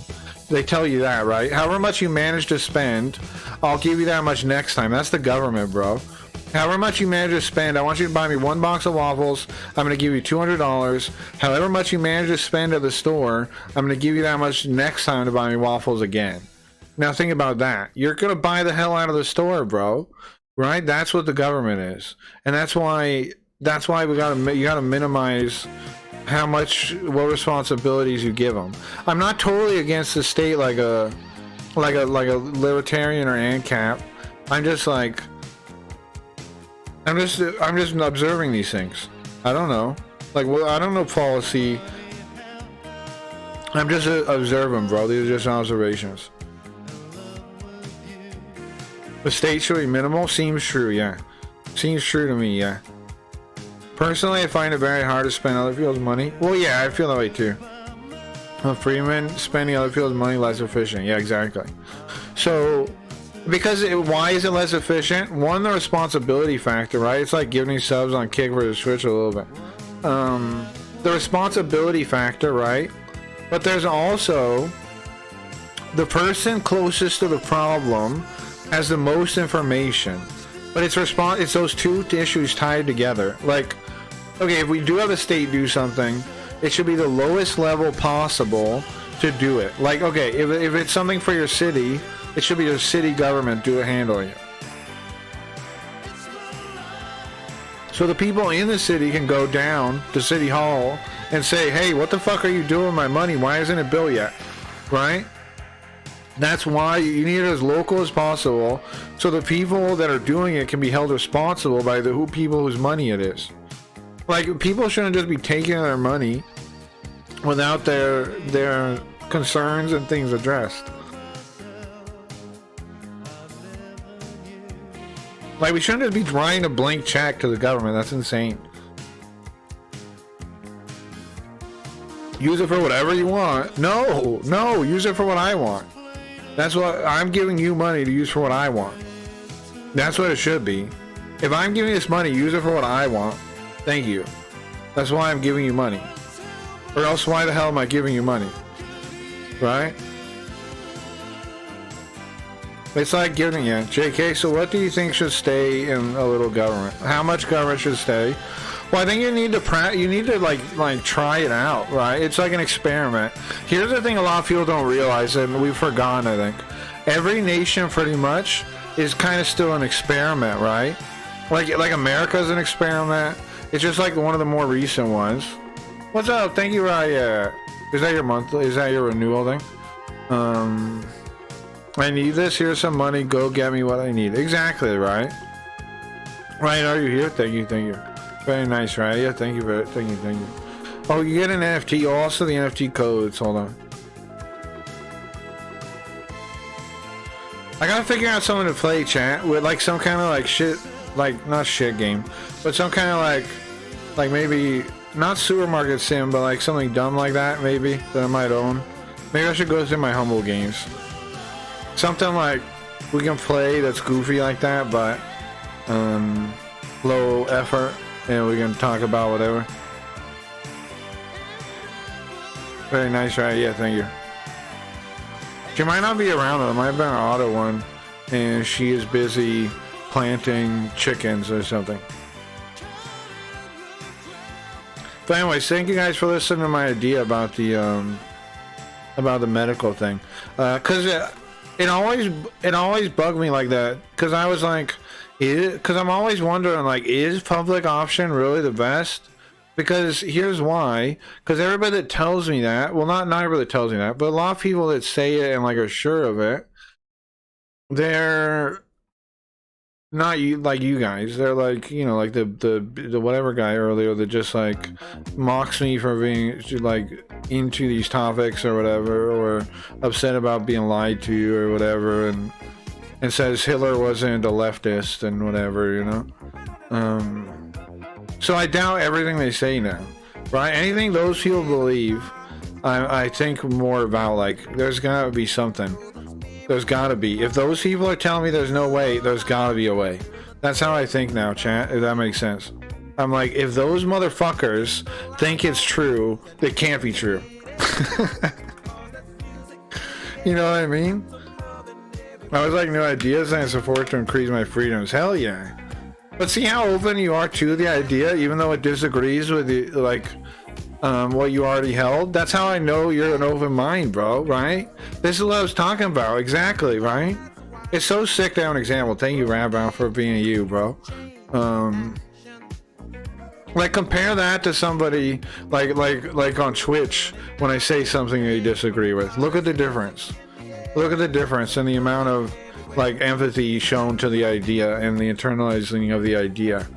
They tell you that, right? However much you manage to spend, I'll give you that much next time. That's the government, bro. However much you manage to spend, I want you to buy me one box of waffles. I'm going to give you $200. However much you manage to spend at the store, I'm going to give you that much next time to buy me waffles again. Now think about that. You're going to buy the hell out of the store, bro. Right? That's what the government is. And that's why you got to minimize what responsibilities you give them. I'm not totally against the state like a libertarian or ANCAP. I'm just observing these things. I don't know. Like, well, I don't know policy. I'm just observing, bro. These are just observations. The state should be minimal. Seems true, yeah. Seems true to me, yeah. Personally, I find it very hard to spend other people's money. Well, yeah, I feel that way too. Freeman, spending other people's money less efficient. Yeah, exactly. So, why is it less efficient? One, the responsibility factor, right? It's like giving subs on Kick versus Twitch a little bit. The responsibility factor, right? But there's also the person closest to the problem has the most information. But it's those two issues tied together. Like, okay, if we do have a state do something, it should be the lowest level possible to do it. Like, okay, if it's something for your city, it should be your city government handling it. So the people in the city can go down to City Hall and say, hey, what the fuck are you doing with my money? Why isn't it billed yet? Right? That's why you need it as local as possible, so the people that are doing it can be held responsible by the people whose money it is. Like, people shouldn't just be taking their money without their concerns and things addressed. Like, we shouldn't just be writing a blank check to the government. That's insane. Use it for whatever you want. No, use it for what I want. That's what I'm giving you money to use for what I want. That's what it should be. If I'm giving this money, use it for what I want. Thank you. That's why I'm giving you money. Or else why the hell am I giving you money? Right? It's like giving you. JK, so what do you think should stay in a little government? How much government should stay? Well, I think you need to like try it out, right? It's like an experiment. Here's the thing a lot of people don't realize, and we've forgotten, I think. Every nation pretty much is kind of still an experiment, right? Like America's an experiment. It's just like one of the more recent ones. What's up? Thank you, Raya. Is that your monthly? Is that your renewal thing? I need this. Here's some money. Go get me what I need. Exactly, right? Ryan, are you here? Thank you. Very nice, right? Yeah, thank you. Oh, you get an NFT. Also, the NFT codes. Hold on. I gotta figure out someone to play, chat, with like some kind of like shit, like not shit game, but some kind of like maybe not supermarket sim, but like something dumb like that, maybe that I might own. Maybe I should go through my humble games. Something like we can play that's goofy like that, but low effort. And we can talk about whatever. Very nice, right? Yeah, thank you. She might not be around though. It might have been an auto one. And she is busy planting chickens or something. But anyways, thank you guys for listening to my idea about the medical thing. Cause it always bugged me like that. Cause I was like, because I'm always wondering, like, is public option really the best? Because here's why. Because everybody that tells me that, well, not everybody that tells me that, but a lot of people that say it and like are sure of it, they're not like you guys. They're like, you know, like the whatever guy earlier that just like mocks me for being like into these topics or whatever, or upset about being lied to or whatever, and says Hitler wasn't a leftist and whatever, you know. So I doubt everything they say now, right? Anything those people believe I think more about like there's gotta be something. There's gotta be. If those people are telling me there's no way, there's gotta be a way. That's how I think now, chat, if that makes sense. I'm like, if those motherfuckers think it's true, it can't be true. You know what I mean? I was like, new ideas and support to increase my freedoms. Hell yeah. But see how open you are to the idea, even though it disagrees with the, like, what you already held? That's how I know you're an open mind, bro, right? This is what I was talking about, exactly, right? It's so sick to have an example. Thank you, Rabbi, for being you, bro. Like, compare that to somebody, like on Twitch, when I say something they disagree with. Look at the difference. Look at the difference in the amount of, like, empathy shown to the idea and the internalizing of the idea,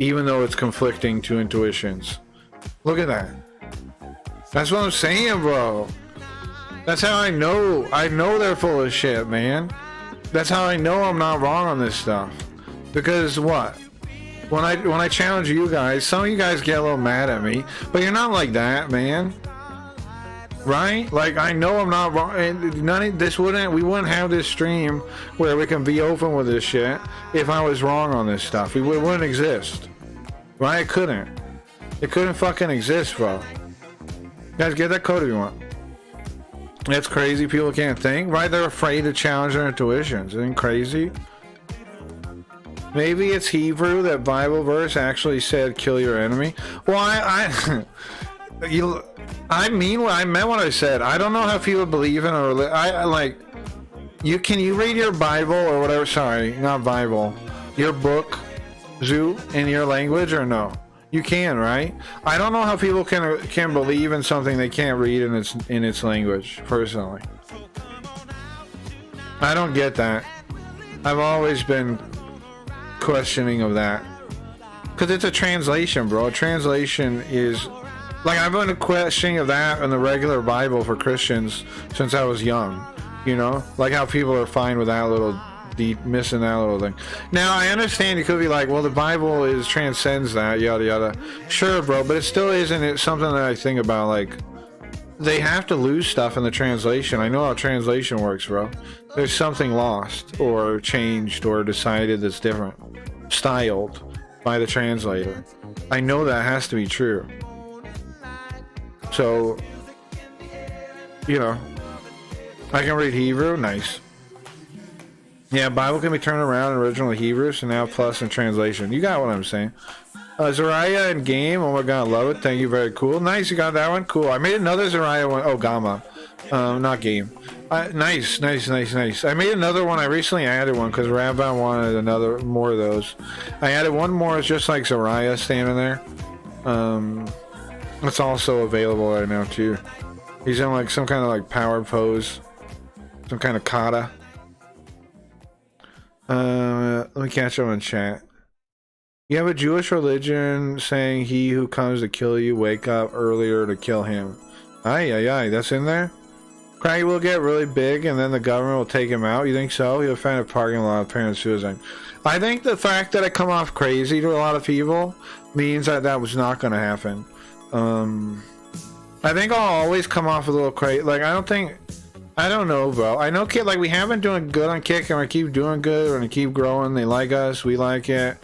even though it's conflicting to intuitions. Look at that. That's what I'm saying, bro. That's how I know they're full of shit, man. That's how I know I'm not wrong on this stuff. Because what? When I challenge you guys, some of you guys get a little mad at me, but you're not like that, man. Right? Like, I know I'm not wrong. And we wouldn't have this stream where we can be open with this shit if I was wrong on this stuff. It wouldn't exist. Right? It couldn't. It couldn't fucking exist, bro. Guys, get that code if you want. That's crazy. People can't think. Right? They're afraid to challenge their intuitions. Isn't it crazy? Maybe it's Hebrew, that Bible verse actually said kill your enemy. Well, I meant what I said. I don't know how people believe in or like can you read your Bible or whatever, sorry, not Bible, your book, Zoo, in your language or no? You can, right? I don't know how people can believe in something they can't read in its language, personally. I don't get that. I've always been questioning of that, because it's a translation, bro. A translation is like, I've been questioning of that in the regular Bible for Christians since I was young, you know, like how people are fine with that little missing that little thing. Now I understand you could be like, well, the Bible transcends that, yada yada. Sure, bro, but it still isn't something that I think about. Like, they have to lose stuff in the translation. I know how translation works, bro. There's something lost or changed or decided that's different, styled by the translator. I know that has to be true. So, you know, I can read Hebrew. Nice. Yeah, Bible can be turned around in original Hebrew, so now plus in translation. You got what I'm saying. Zariah in game. Oh my god, love it. Thank you, very cool. Nice, you got that one. Cool. I made another Zariah one. Oh, Gamma. Not game. Nice. I made another one. I recently added one because Rabbi wanted more of those. I added one more. It's just like Zariah standing there. It's also available right now too. He's in like some kind of like power pose, some kind of kata. Let me catch him in chat. You have a Jewish religion saying he who comes to kill you wake up earlier to kill him. Aye, that's in there? Craggy will get really big and then the government will take him out. You think so? He'll find a parking lot of apparent suicide. I think the fact that I come off crazy to a lot of people means that was not going to happen. I think I'll always come off a little crazy. Like, I don't know, bro. I know, kid, like, we have been doing good on Kick and we keep doing good. We're going to keep growing. They like us. We like it.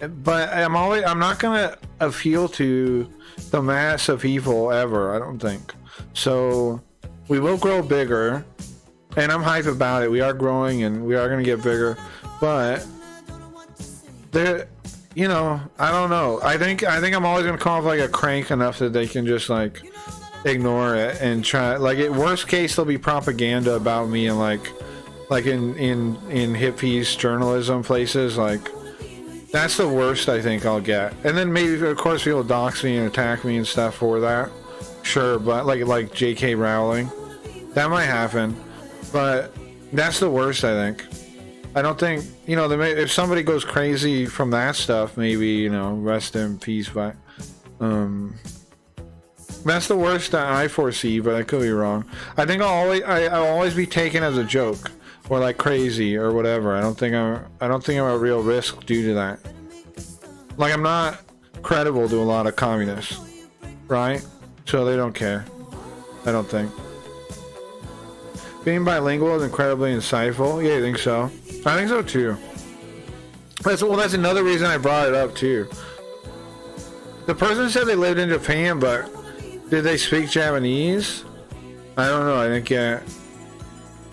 But I'm not gonna appeal to the mass of people ever, I don't think. So we will grow bigger, and I'm hyped about it. We are growing and we are gonna get bigger, but there, you know, I don't know. I think I'm always gonna come off like a crank enough that they can just like ignore it and try. Like, at worst case, there'll be propaganda about me and like in hippies journalism places, like. That's the worst I think I'll get. And then maybe, of course, people dox me and attack me and stuff for that. Sure, but like J.K. Rowling. That might happen. But that's the worst, I think. I don't think, you know, if somebody goes crazy from that stuff, maybe, you know, rest in peace. But that's the worst that I foresee, but I could be wrong. I think I'll always be taken as a joke. Or like crazy or whatever. I don't think I'm a real risk due to that. Like, I'm not credible to a lot of communists, right? So they don't care. I don't think. Being bilingual is incredibly insightful. Yeah, I think so. I think so too. That's another reason I brought it up too. The person said they lived in Japan, but did they speak Japanese? I don't know. I think yeah.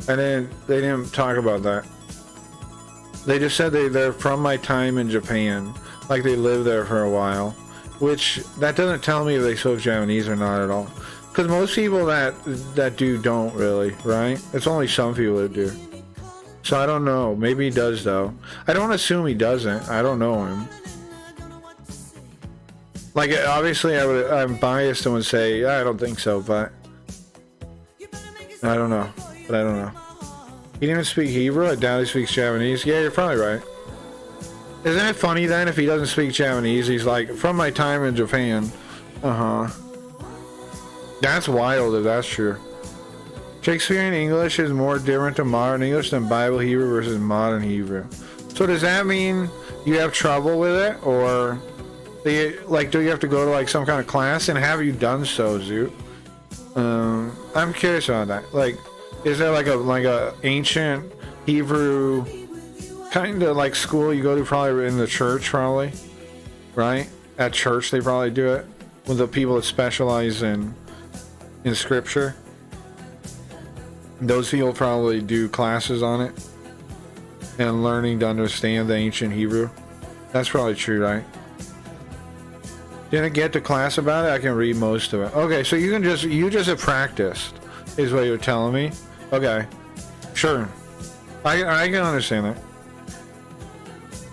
They didn't talk about that. They just said they're from my time in Japan, like they lived there for a while, which that doesn't tell me if they spoke Japanese or not at all. Because most people that do don't really, right? It's only some people that do. So I don't know. Maybe he does though. I don't assume he doesn't. I don't know him. Like obviously I'm biased and would say I don't think so, but I don't know. But I don't know. He didn't even speak Hebrew. I doubt he speaks Japanese. Yeah, you're probably right. Isn't it funny then if he doesn't speak Japanese? He's like from my time in Japan. That's wild if that's true. Shakespearean English is more different to modern English than Bible Hebrew versus modern Hebrew. So does that mean you have trouble with it, or do you have to go to like some kind of class? And have you done so, Zoot? I'm curious about that. Like, is there like a ancient Hebrew kind of like school you go to, probably in the church, probably, right? At church they probably do it with the people that specialize in scripture. Those people probably do classes on it and learning to understand the ancient Hebrew. That's probably true, right? Didn't get to class about it. I can read most of it. Okay, so you just have practiced, is what you're telling me. Okay, sure. I can understand that.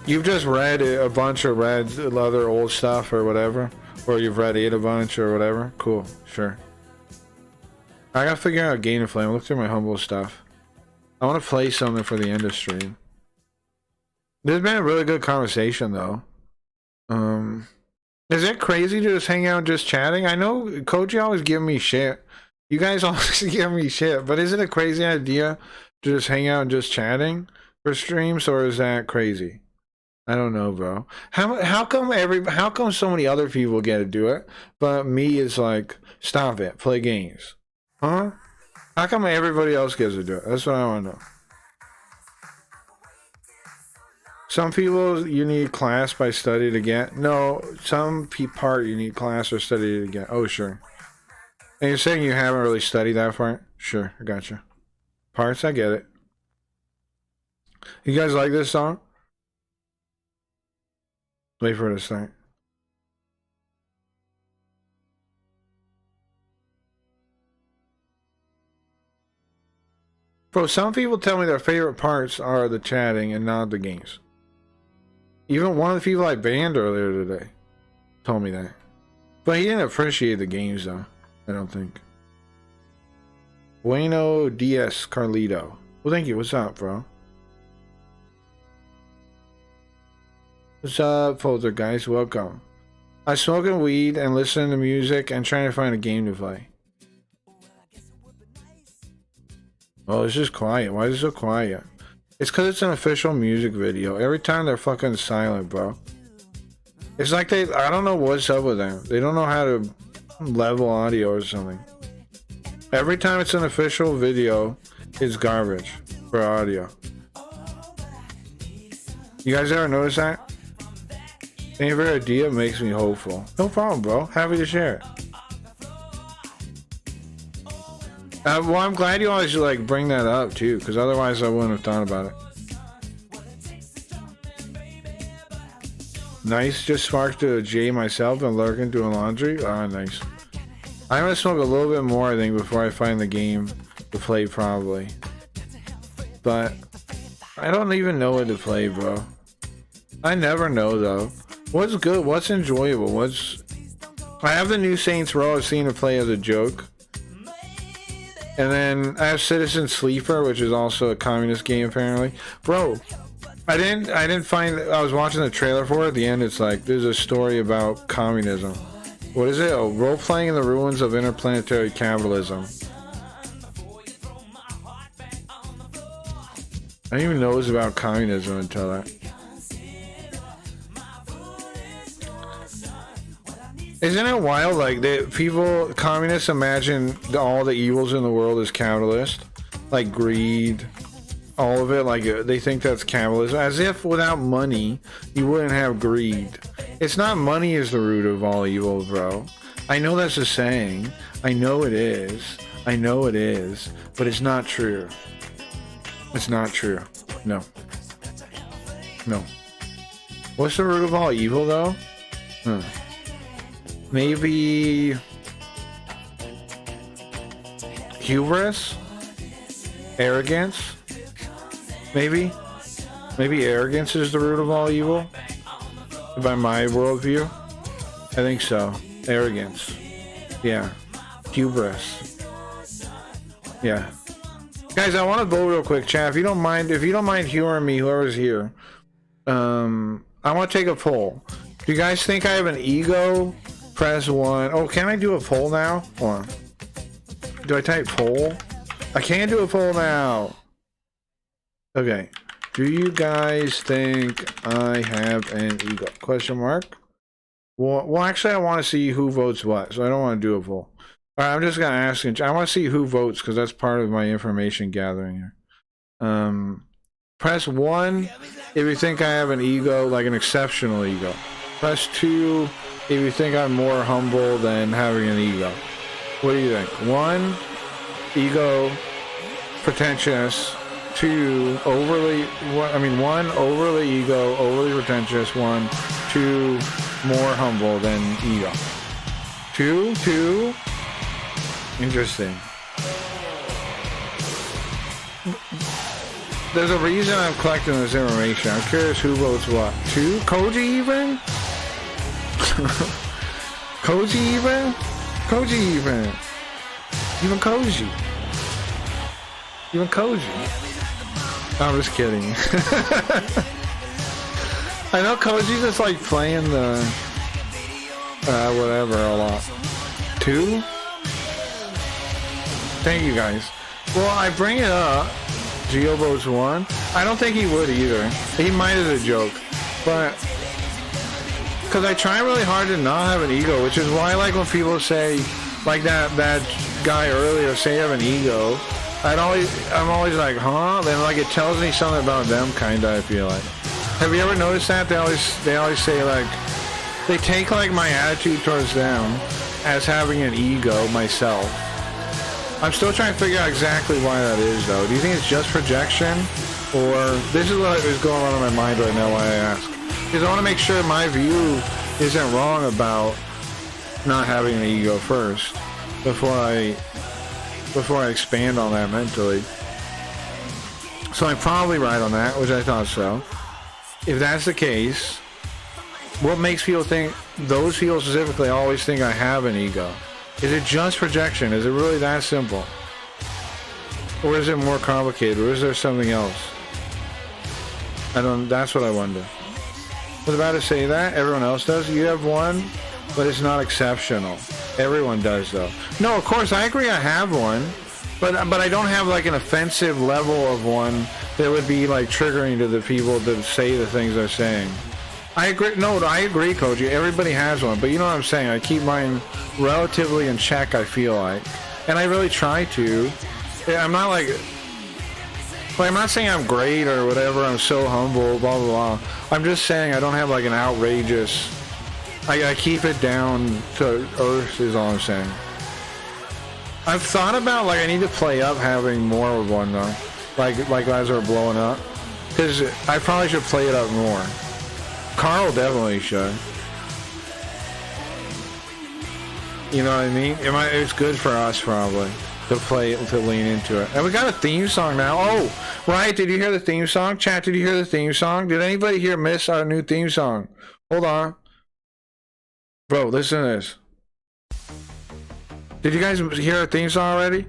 You've just read a bunch of other old stuff or whatever, or you've read it a bunch or whatever. Cool, sure. I gotta figure out Gain of Flame. Look through my humble stuff. I want to play something for the end of stream. There's been a really good conversation though. Is it crazy to just hang out just chatting? I know Koji always give me shit. You guys always give me shit, but is it a crazy idea to just hang out and just chatting for streams, or is that crazy? I don't know, bro. How come so many other people get to do it, but me is like, stop it, play games? Huh? How come everybody else gets to do it? That's what I want to know. Some people you need class by study to get. No, some part you need class or study to get. Oh, sure. And you're saying you haven't really studied that part? Sure, I gotcha. Parts, I get it. You guys like this song? Wait for it to start. Bro, some people tell me their favorite parts are the chatting and not the games. Even one of the people I banned earlier today told me that. But he didn't appreciate the games though, I don't think. Bueno Diaz Carlito. Well, thank you. What's up, bro? What's up, Folder guys? Welcome. I'm smoking weed and listening to music and trying to find a game to play. Oh, it's just quiet. Why is it so quiet? It's because it's an official music video. Every time they're fucking silent, bro. It's like I don't know what's up with them. They don't know how to level audio or something. Every time it's an official video, it's garbage for audio. You guys ever notice that? Any of your idea makes me hopeful. No problem, bro. Happy to share it. Well, I'm glad you always like bring that up too, because otherwise I wouldn't have thought about it. Nice, just sparked a J myself and lurking doing laundry. Ah, nice. I'm gonna smoke a little bit more, I think, before I find the game to play, probably. But I don't even know what to play, bro. I never know though. What's good? What's enjoyable? I have the new Saints Row I've seen to play as a joke. And then I have Citizen Sleeper, which is also a communist game apparently. Bro, I didn't find, I was watching the trailer for it. At the end it's like there's a story about communism. What is it? Oh, role playing in the ruins of interplanetary capitalism. I didn't even know it was about communism until that. Isn't it wild? Like communists imagine all the evils in the world as capitalist, like greed, all of it. Like they think that's capitalism, as if without money you wouldn't have greed. It's not money is the root of all evil, bro. I know that's a saying. I know it is. I know it is, but it's not true. It's not true. No. No. What's the root of all evil, though? Maybe hubris? Arrogance? Maybe arrogance is the root of all evil? By my worldview? I think so. Arrogance. Yeah. Hubris. Yeah. Guys, I want to vote real quick, chat. If you don't mind humoring me, whoever's here. I want to take a poll. Do you guys think I have an ego? Press 1. Oh, can I do a poll now? Hold on. Do I type poll? I can't do a poll now. Okay. Do you guys think I have an ego? Question mark. Well, actually, I want to see who votes what, so I don't want to do a poll. All right, I'm just gonna ask. I want to see who votes because that's part of my information gathering here. Press 1 if you think I have an ego, like an exceptional ego. Press 2 if you think I'm more humble than having an ego. What do you think? 1, ego, pretentious. 2, overly. 1, overly ego, overly pretentious. 1, 2, more humble than ego. 2. Interesting. There's a reason I'm collecting this information. I'm curious who votes what. 2? Koji even? Koji even? Koji even? Even Koji. Even Koji. I'm just kidding. I know Koji's just like playing the whatever a lot. 2? Thank you guys. Well, I bring it up. Geo votes 1. I don't think he would either. He might as a joke. But because I try really hard to not have an ego, which is why I like when people say, like that guy earlier, say I have an ego. I'm always like, huh? Then like it tells me something about them, kinda. I feel like. Have you ever noticed that? They always say like, they take like my attitude towards them as having an ego myself. I'm still trying to figure out exactly why that is, though. Do you think it's just projection? Or this is what is going on in my mind right now, why I ask. Because I want to make sure my view isn't wrong about not having an ego first, before I expand on that mentally. So I'm probably right on that, which I thought so. If that's the case, what makes people think, those people specifically always think I have an ego? Is it just projection? Is it really that simple? Or is it more complicated? Or is there something else? That's what I wonder. I was about to say that. Everyone else does. You have 1, but it's not exceptional. Everyone does, though. No, of course, I agree I have 1. But I don't have like an offensive level of 1 that would be like triggering to the people to say the things they're saying. I agree. No, I agree, Koji. Everybody has 1, but you know what I'm saying. I keep mine relatively in check. I feel like, and I really try to. I'm not like I'm not saying I'm great or whatever. I'm so humble, blah blah blah. I'm just saying I don't have like an outrageous. I keep it down to earth. Is all I'm saying. I've thought about like I need to play up having more of 1 though, like as we're blowing up, because I probably should play it up more. Carl definitely should. You know what I mean? It's good for us probably to lean into it. And we got a theme song now. Oh, right. Did you hear the theme song? Chat, did you hear the theme song? Did anybody here miss our new theme song? Hold on. Bro, listen to this. Did you guys hear our theme song already?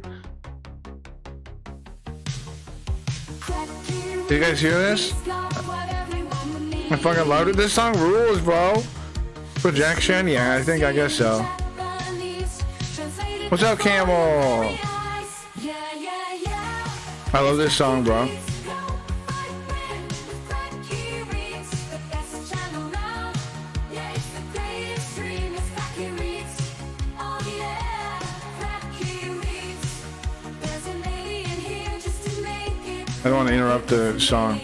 Did you guys hear this? I fucking loved it. This song rules, bro. Projection? Yeah, I guess so. What's up, Camel? I love this song, bro. I don't want to interrupt the song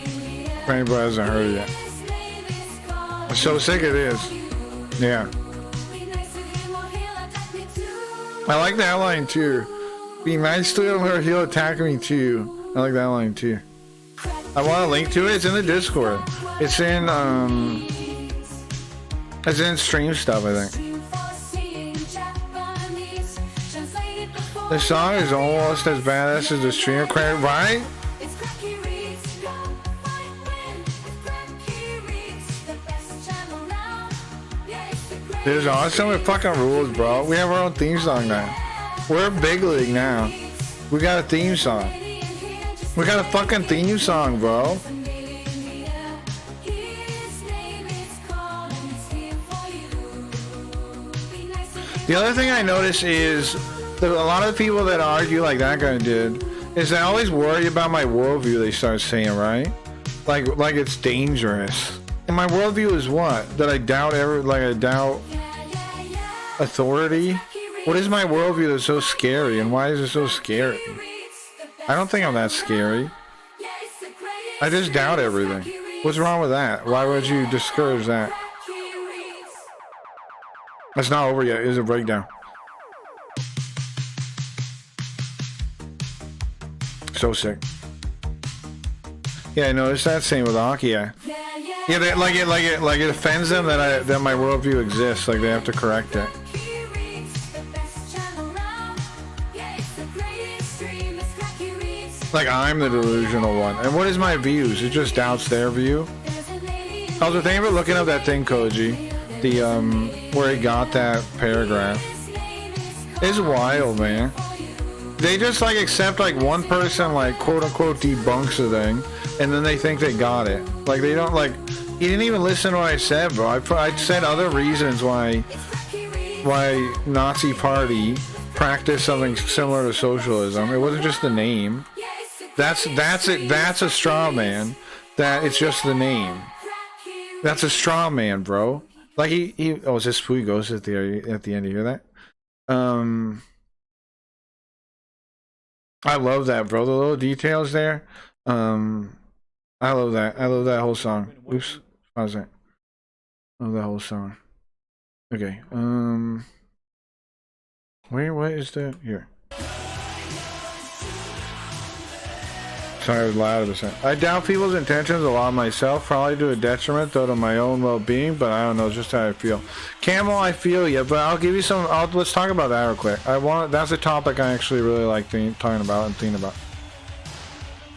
for anybody who hasn't heard it yet. I'm so sick it is. Yeah. I like that line too. Be nice to him or he'll attack me too. I like that line too. I want to link to it. It's in the Discord. It's in stream stuff, I think. The song is almost as badass as the stream credit, right? This is awesome. It fucking rules, bro. We have our own theme song now. We're a big league now. We got a theme song. We got a fucking theme song, bro. The other thing I notice is that a lot of the people that argue like that guy did is they always worry about my worldview. They start saying, right? Like it's dangerous. And my worldview is what? That I doubt I doubt authority? What is my worldview that's so scary, and why is it so scary? I don't think I'm that scary. I just doubt everything. What's wrong with that? Why would you discourage that? It's not over yet. It's a breakdown. So sick. Yeah, I noticed that. Same with Aki. Yeah, they, like it offends them that my worldview exists. Like they have to correct it. Like I'm the delusional one. And what is my views? It just doubts their view. I was thinking about looking up that thing, Koji. The where he got that paragraph. It's wild, man. They just like accept like one person like quote unquote debunks a thing, and then they think they got it. Like they don't like. He didn't even listen to what I said, bro. I said other reasons why Nazi Party practiced something similar to socialism. It wasn't just the name. That's it. That's a straw man. That it's just the name. That's a straw man, bro. Like he oh, is this Spooky Ghost at the end? You hear that? I love that, bro. The little details there. I love that. I love that whole song. Oops. How's that? I love that whole song. Okay. Where? What is the here? Sorry, I was loud at the I doubt people's intentions a lot myself, probably to a detriment though to my own well-being, but I don't know, just how I feel. Camel, I feel you, but I'll give you some. Let's talk about that real quick. That's a topic I actually really like talking about and thinking about.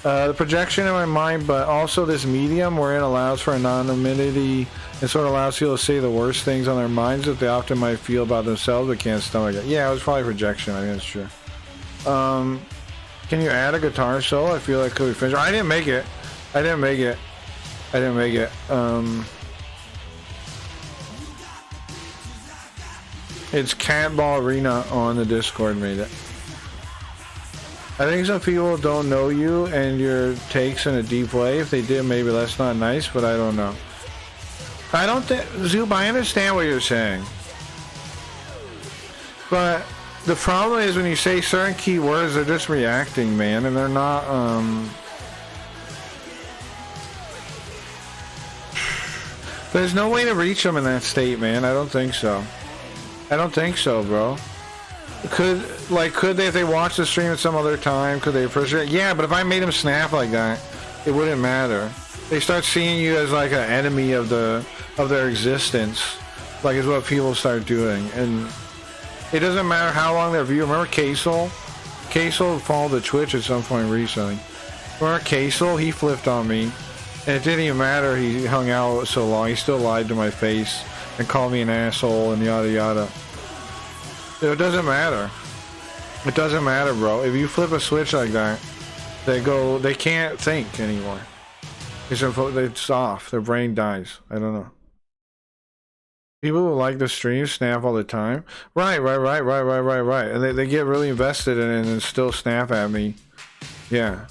The projection in my mind, but also this medium wherein allows for anonymity and sort of allows people to say the worst things on their minds that they often might feel about themselves but can't stomach it. Yeah, it was probably projection. I think that's true. Can you add a guitar solo? I feel like could be finished. I didn't make it. It's Cat Ballerina on the Discord made it. I think some people don't know you and your takes in a deep way. If they did, maybe that's not nice, but I don't know. I don't think, Zoop, I understand what you're saying. But the problem is when you say certain key words, they're just reacting, man, and they're not, there's no way to reach them in that state, man. I don't think so. I don't think so, bro. Could they, if they watch the stream at some other time, could they appreciate it? Yeah, but if I made them snap like that, it wouldn't matter. They start seeing you as like an enemy of their existence, like is what people start doing, and it doesn't matter how long their view. Remember Kaisel? Kaisel followed the Twitch at some point recently. Remember Kaisel? He flipped on me, and it didn't even matter. He hung out so long. He still lied to my face and called me an asshole and yada yada. It doesn't matter. It doesn't matter, bro. If you flip a switch like that, they can't think anymore. It's off. Their brain dies. I don't know. People who like the stream snap all the time. Right. And they get really invested in it and still snap at me. Yeah.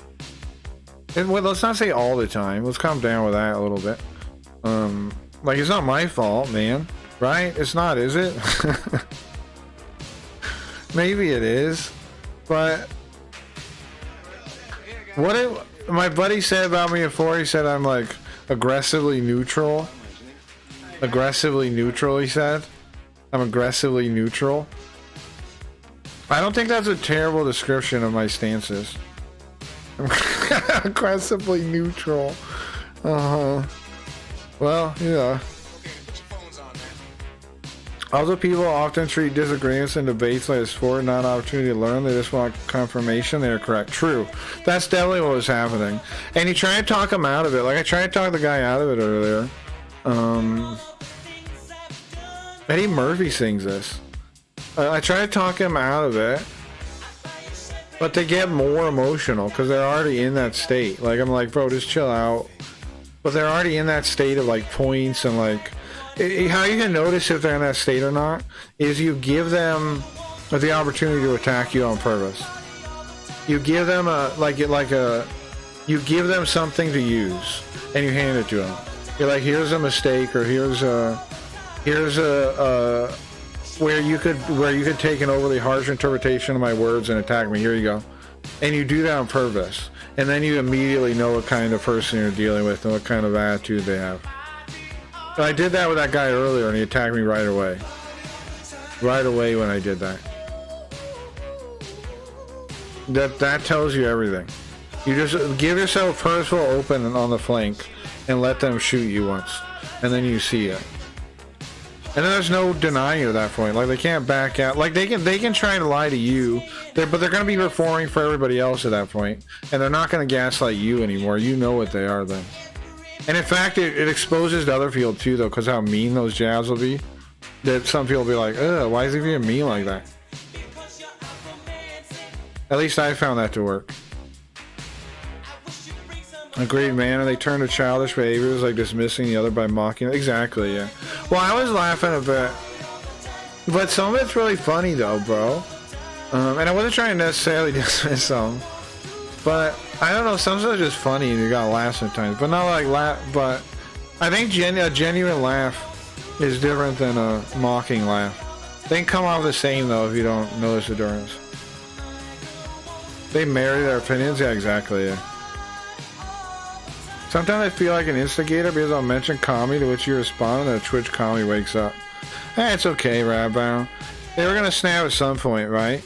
And let's not say all the time. Let's calm down with that a little bit. Like, it's not my fault, man. Right? It's not, is it? Maybe it is. But my buddy said about me before, he said I'm like aggressively neutral. Aggressively neutral, he said. I'm aggressively neutral. I don't think that's a terrible description of my stances. Aggressively neutral. Uh-huh. Well, yeah. Also, people often treat disagreements and debates like a sport, not an opportunity to learn. They just want confirmation they are correct. True. That's definitely what was happening. And he tried to talk him out of it. Like, I tried to talk the guy out of it earlier. Eddie Murphy sings this. I tried to talk him out of it. But they get more emotional because they're already in that state. Like, I'm like, bro, just chill out. But they're already in that state of, like, points and, like... How you can notice if they're in that state or not is you give them the opportunity to attack you on purpose. You give them you give them something to use and you hand it to them. You're like, here's a mistake, or here's a where you could take an overly harsh interpretation of my words and attack me. Here you go. And you do that on purpose. And then you immediately know what kind of person you're dealing with and what kind of attitude they have. I did that with that guy earlier, and he attacked me right away. Right away when I did that. That tells you everything. You just give yourself purposeful open on the flank, and let them shoot you once, and then you see it. And then there's no denying it at that point. Like, they can't back out. Like, they can try to lie to you, but they're going to be performing for everybody else at that point, and they're not going to gaslight you anymore. You know what they are then. And in fact, it exposes the other field too, though, because how mean those jabs will be. That some people will be like, ugh, why is he being mean like that? At least I found that to work. Agreed, man. And they turn to childish behaviors like dismissing the other by mocking. Exactly, yeah. Well, I was laughing a bit. But some of it's really funny, though, bro. And I wasn't trying to necessarily dismiss them. But I don't know, some stuff is just funny and you gotta laugh sometimes. But not like laugh, but I think a genuine laugh is different than a mocking laugh. They can come off the same though if you don't notice the difference. They marry their opinions, yeah, exactly, yeah. Sometimes I feel like an instigator because I'll mention comedy to which you respond and the Twitch comedy wakes up. It's okay, Rabbow. They were gonna snap at some point, right?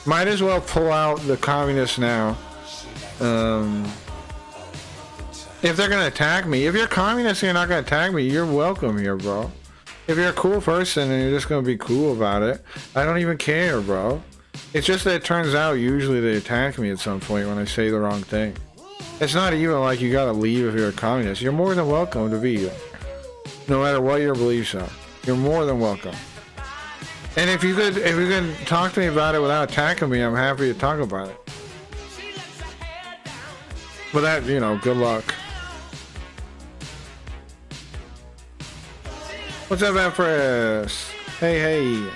Might as well pull out the communists now. If they're gonna attack me, if you're a communist and you're not gonna attack me, you're welcome here, bro. If you're a cool person and you're just gonna be cool about it, I don't even care, bro. It's just that it turns out usually they attack me at some point when I say the wrong thing. It's not even like you gotta leave if you're a communist. You're more than welcome to be here. No matter what your beliefs are. You're more than welcome. And if you could talk to me about it without attacking me, I'm happy to talk about it. But that, you know, good luck. What's up, Empress? Hey.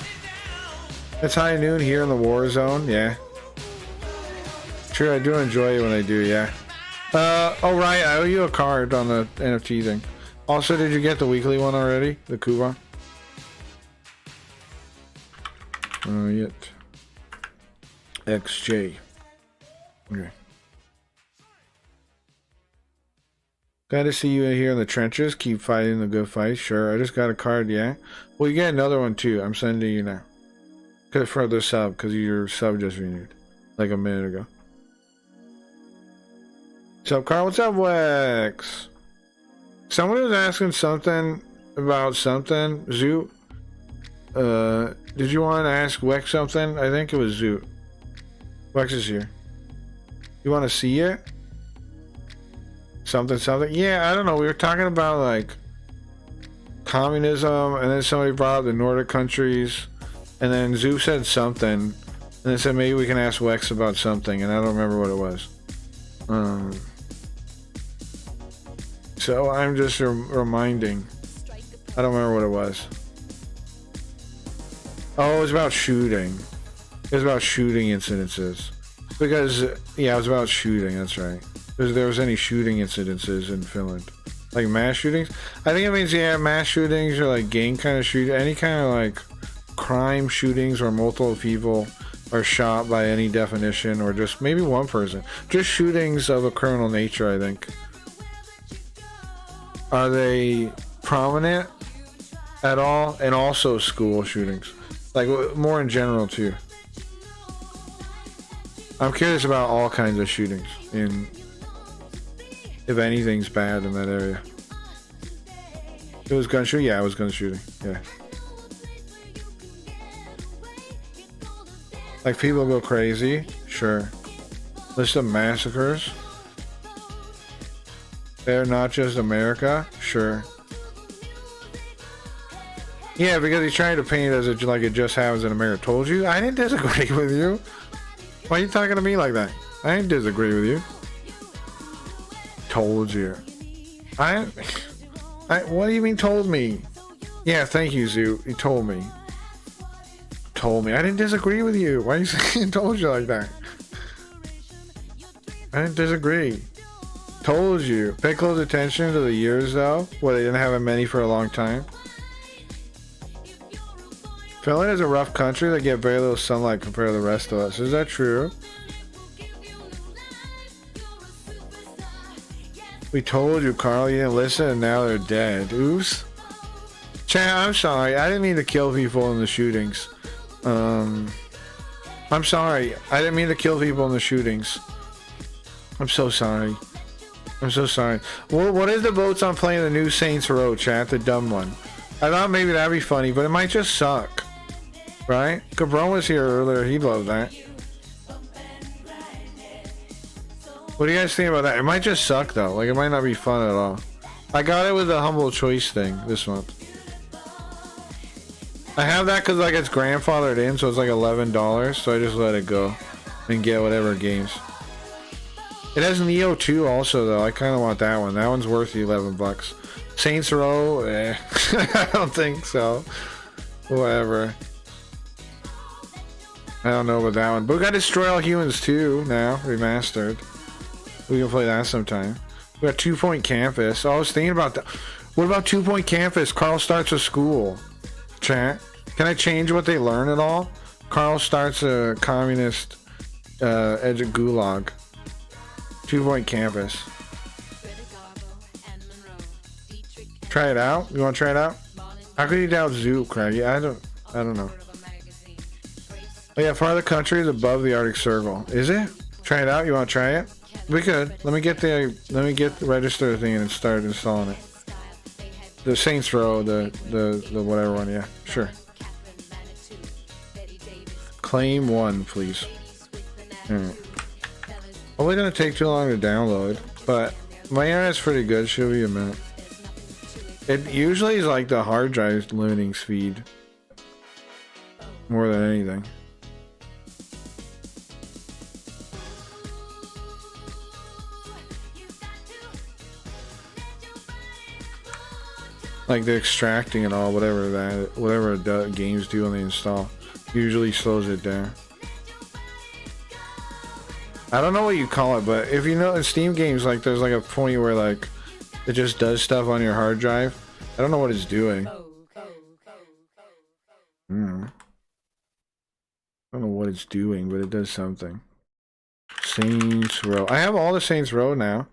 It's high noon here in the war zone, yeah. True, I do enjoy it when I do, yeah. Oh right, I owe you a card on the NFT thing. Also, did you get the weekly one already? The coupon? Yet. XJ. Okay. Glad to see you here in the trenches. Keep fighting the good fight. Sure, I just got a card, yeah. Well, you get another one too. I'm sending you now. For the sub, because your sub just renewed. Like a minute ago. What's up, Carl? What's up, Wex? Someone was asking something about something. Zoot. Did you want to ask Wex something? I think it was Zoot. Wex is here. You want to see it? Something. Yeah, I don't know. We were talking about like communism, and then somebody brought up the Nordic countries, and then Zoot said something, and then said maybe we can ask Wex about something, and I don't remember what it was. So I'm just reminding. I don't remember what it was. Oh, it was about shooting. It was about shooting incidences. Because, yeah, it was about shooting, that's right. Because there was any shooting incidences in Finland. Like mass shootings? I think it means, yeah, mass shootings or like gang kind of shooting. Any kind of like crime shootings where multiple people are shot by any definition, or just maybe one person. Just shootings of a criminal nature, I think. Are they prominent at all? And also school shootings. Like, more in general, too. I'm curious about all kinds of shootings, and if anything's bad in that area. It was gun shooting? Yeah, it was gun shooting. Yeah. Like, people go crazy? Sure. List of massacres? They're not just America? Sure. Yeah, because he's trying to paint it as if like it just happens in America. Told you? I didn't disagree with you. Why are you talking to me like that? I didn't disagree with you. Told you. What do you mean told me? Yeah, thank you, Zoo. You told me. Told me. I didn't disagree with you. Why are you saying told you like that? I didn't disagree. Told you. Pay close attention to the years, though. Well, they didn't have many for a long time. Finland is a rough country. They get very little sunlight compared to the rest of us. Is that true? We told you, Carl. You didn't listen, and now they're dead. Oops. Chan, I'm sorry. I didn't mean to kill people in the shootings. I'm sorry. I didn't mean to kill people in the shootings. I'm so sorry. I'm so sorry. Well, what is the votes on playing the new Saints Row, chat? The dumb one. I thought maybe that'd be funny, but it might just suck. Right? Cabron was here earlier. He loved that. What do you guys think about that? It might just suck, though. Like, it might not be fun at all. I got it with the Humble Choice thing this month. I have that because, like, it's grandfathered in, so it's like $11, so I just let it go and get whatever games. It has Neo 2 also, though. I kind of want that one. That one's worth the $11. Saints Row? I don't think so. Whatever. I don't know about that one. But we got Destroy All Humans 2 now, remastered. We can play that sometime. We got 2 Point Campus. Oh, I was thinking about that. What about 2 Point Campus? Carl starts a school. Chat. Can I change what they learn at all? Carl starts a communist edge of gulag. 2 Point Campus. Try it out? You want to try it out? How could you doubt Zoo, Craigie? I don't know. Oh yeah, part of the country is above the Arctic Circle. Is it? Try it out. You want to try it? We could. Let me get the register thing and start installing it. The Saints Row, the whatever one. Yeah, sure. Claim 1, please. Alright. Probably gonna take too long to download, but my internet's pretty good. Should be a minute. It usually is like the hard drive's limiting speed more than anything. Like the extracting and all, whatever games do when they install, usually slows it down. I don't know what you call it, but if you know in Steam games, like there's like a point where like it just does stuff on your hard drive. I don't know what it's doing. I don't know what it's doing, but it does something. Saints Row. I have all the Saints Row now,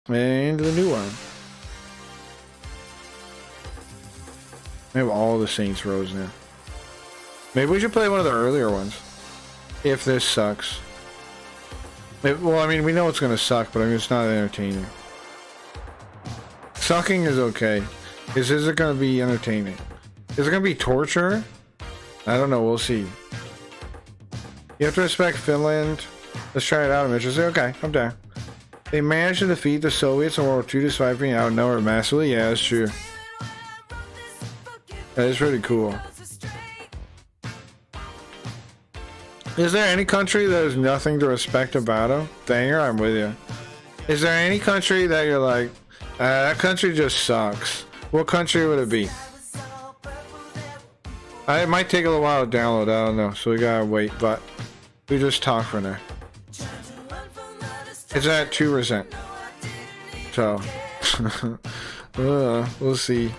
and the new one. I have all the Saints Rows now. Maybe we should play one of the earlier ones. If this sucks. Well, I mean, we know it's gonna suck, but I mean, it's not entertaining. Sucking is okay. Is it gonna be entertaining? Is it gonna be torture? I don't know. We'll see. You have to respect Finland. Let's try it out. Mitchell say, okay, I'm down. They managed to defeat the Soviets in World War II despite being outnumbered massively. Yeah, that's true. That is pretty cool. Is there any country that there's nothing to respect about them? Thanger, I'm with you. Is there any country that you're like, that country just sucks? What country would it be? It might take a little while to download, I don't know, so we gotta wait, but we just talk for now. It's at 2%. So, we'll see.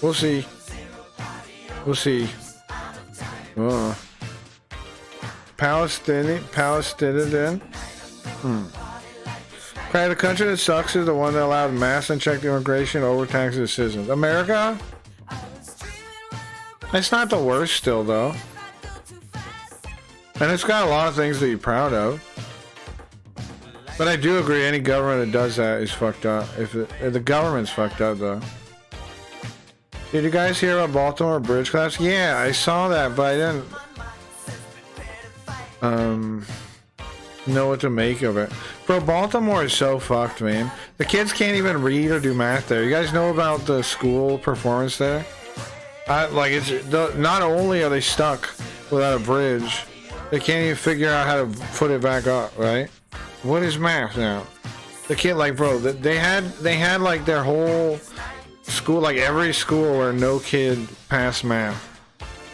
We'll see. We'll see. Palestinian. The country that sucks is the one that allowed mass unchecked immigration, overtaxes its citizens. America? It's not the worst still, though. And it's got a lot of things to be proud of. But I do agree, any government that does that is fucked up. If the government's fucked up, though. Did you guys hear about Baltimore bridge collapse? Yeah, I saw that, but I didn't know what to make of it. Bro, Baltimore is so fucked, man. The kids can't even read or do math there. You guys know about the school performance there? Not only are they stuck without a bridge, they can't even figure out how to put it back up, right? What is math now? The kid, like, bro, they had like their whole school, like every school where no kid passed math.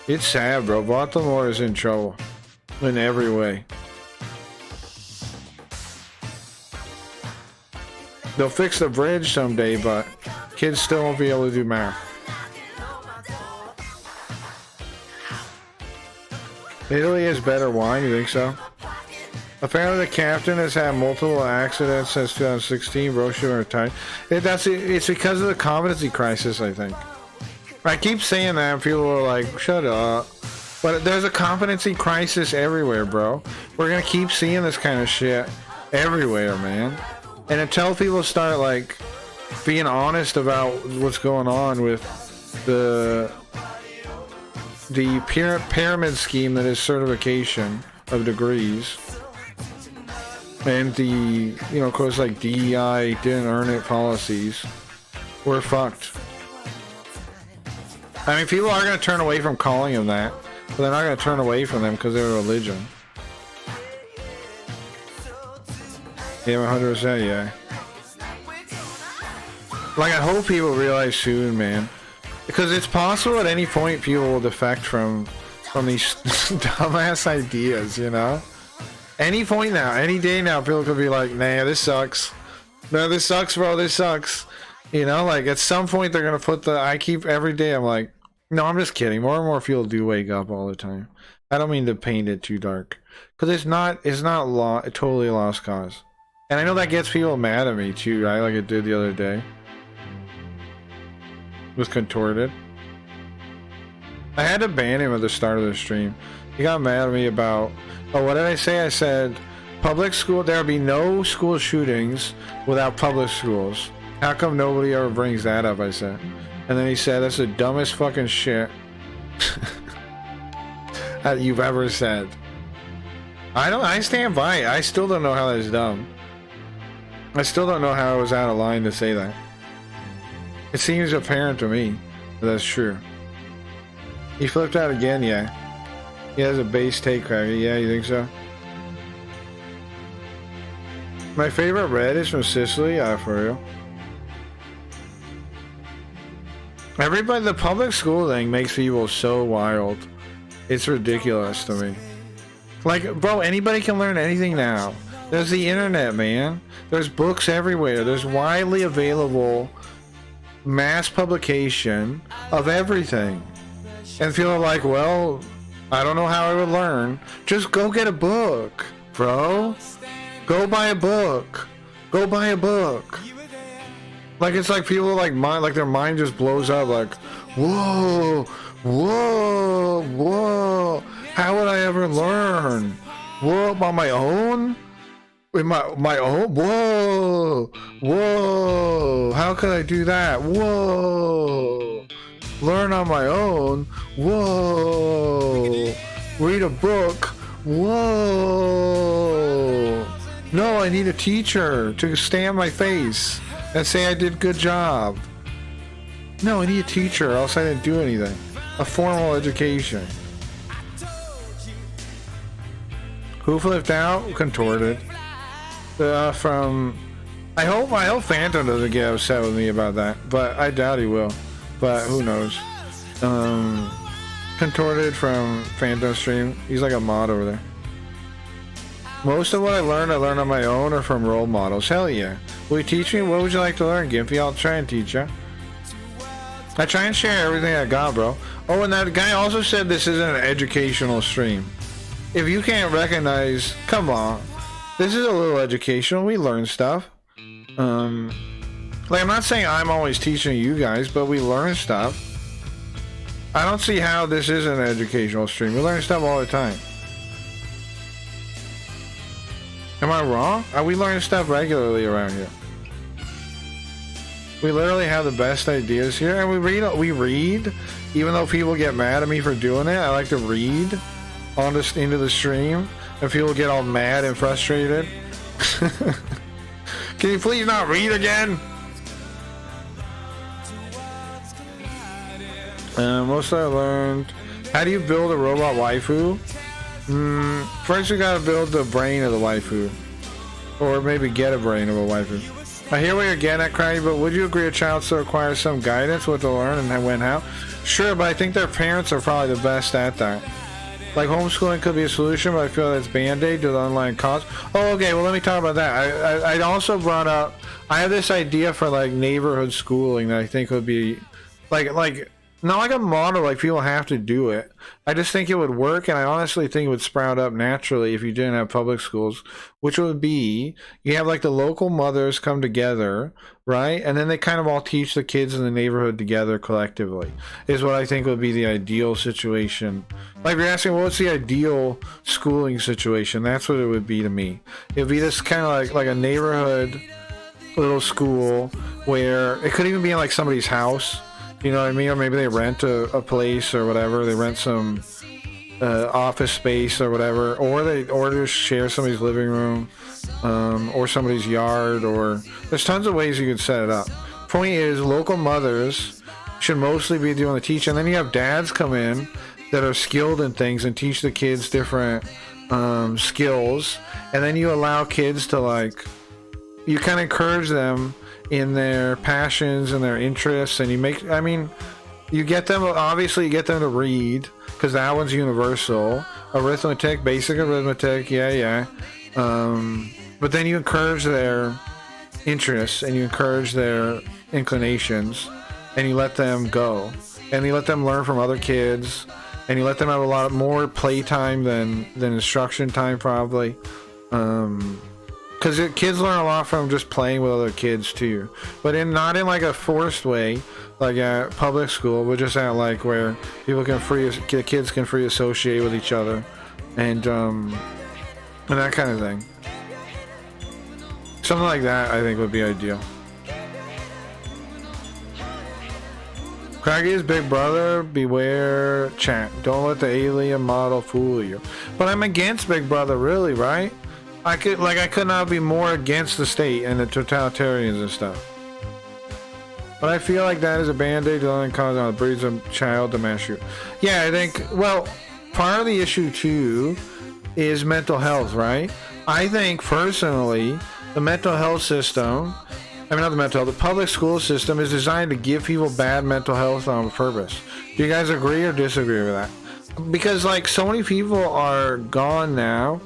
It's sad, bro. Baltimore is in trouble in every way. They'll fix the bridge someday, but kids still won't be able to do math. Italy has better wine, you think so? Apparently the captain has had multiple accidents since 2016, bro should retired. It's because of the competency crisis, I think. I keep saying that and people are like, shut up. But there's a competency crisis everywhere, bro. We're gonna keep seeing this kind of shit everywhere, man. And until people start, like, being honest about what's going on with the pyramid scheme that is certification of degrees, and the, you know, of course, like DEI didn't earn it policies, we're fucked. I mean, people are going to turn away from calling them that, but they're not going to turn away from them because they're a religion. Yeah, 100%, yeah. Like, I hope people realize soon, man. Because it's possible at any point people will defect from these dumbass ideas, you know? Any point now, any day now, people could be like, nah, this sucks. No, this sucks, bro, this sucks. You know, like, at some point they're gonna put every day, I'm like, no, I'm just kidding. More and more people do wake up all the time. I don't mean to paint it too dark. Because it's not totally a lost cause. And I know that gets people mad at me too, right? Like it did the other day. It was contorted. I had to ban him at the start of the stream. He got mad at me about, oh, what did I say? I said, public school, there'll be no school shootings without public schools. How come nobody ever brings that up, I said. And then he said, that's the dumbest fucking shit that you've ever said. I stand by it. I still don't know how that's dumb. I still don't know how I was out of line to say that. It seems apparent to me that that's true. He flipped out again, yeah. He has a base take cracker, yeah, you think so? My favorite red is from Sicily, for real. Everybody, the public school thing makes people so wild. It's ridiculous to me. Like, bro, anybody can learn anything now. There's the internet, man. There's books everywhere. There's widely available mass publication of everything. And people are like, well, I don't know how I would learn. Just go get a book, bro. Go buy a book. Go buy a book. Like, it's like people like their mind just blows up like, whoa, whoa, whoa. How would I ever learn? Whoa, on my own? With my own? Whoa, whoa. How could I do that? Whoa. Learn on my own? Whoa. Read a book? Whoa. No, I need a teacher to stay on my face and say I did a good job. No, I need a teacher, or else I didn't do anything. A formal education. Who flipped out? Contorted. From... I hope Phantom doesn't get upset with me about that, but I doubt he will. But who knows? Contorted from Phantom stream. He's like a mod over there. Most of what I learned on my own or from role models. Hell yeah. Will you teach me? What would you like to learn, Gimpy? I'll try and teach you. I try and share everything I got, bro. Oh, and that guy also said this isn't an educational stream. If you can't recognize, come on. This is a little educational. We learn stuff. Like, I'm not saying I'm always teaching you guys, but we learn stuff. I don't see how this isn't an educational stream. We learn stuff all the time. Am I wrong? We learn stuff regularly around here. We literally have the best ideas here, and we read. Even though people get mad at me for doing it, I like to read on this into the stream, and people get all mad and frustrated. Can you please not read again? Most I learned. How do you build a robot waifu? First you gotta build the brain of the waifu. Or maybe get a brain of a waifu. I hear what you're getting at, Craggy, but would you agree a child still requires some guidance what to learn and when, how? Sure, but I think their parents are probably the best at that. Like, homeschooling could be a solution, but I feel that's band-aid to the online cost. Oh, okay, well, let me talk about that. I also brought up, I have this idea for, like, neighborhood schooling that I think would be, like, not like a model, like people have to do it. I just think it would work, and I honestly think it would sprout up naturally if you didn't have public schools, which would be, you have like the local mothers come together, right? And then they kind of all teach the kids in the neighborhood together collectively, is what I think would be the ideal situation. Like, if you're asking, well, what's the ideal schooling situation? That's what it would be to me. It would be this kind of like a neighborhood little school where it could even be in like somebody's house. You know what I mean? Or maybe they rent a place or whatever. They rent some office space or whatever. Or they just share somebody's living room or somebody's yard. Or there's tons of ways you could set it up. Point is, local mothers should mostly be doing the teaching. And then you have dads come in that are skilled in things and teach the kids different skills. And then you allow kids to, like, you kind of encourage them in their passions and their interests, and you get them, obviously you get them to read, because that one's universal. Arithmetic, basic arithmetic, yeah. But then you encourage their interests, and you encourage their inclinations, and you let them go, and you let them learn from other kids, and you let them have a lot more playtime than instruction time, probably. Because kids learn a lot from just playing with other kids too, but not in like a forced way, like at public school, but just at like where people can the kids can free associate with each other, and that kind of thing. Something like that, I think, would be ideal. Craggy's big brother, beware, chat. Don't let the alien model fool you. But I'm against Big Brother, really, right? I could not be more against the state and the totalitarians and stuff. But I feel like that is a band-aid to only cause on the breeds a child to mass you. Yeah, I think, well, part of the issue too is mental health, right? I think personally, the mental health system, the public school system is designed to give people bad mental health on purpose. Do you guys agree or disagree with that? Because like so many people are gone now,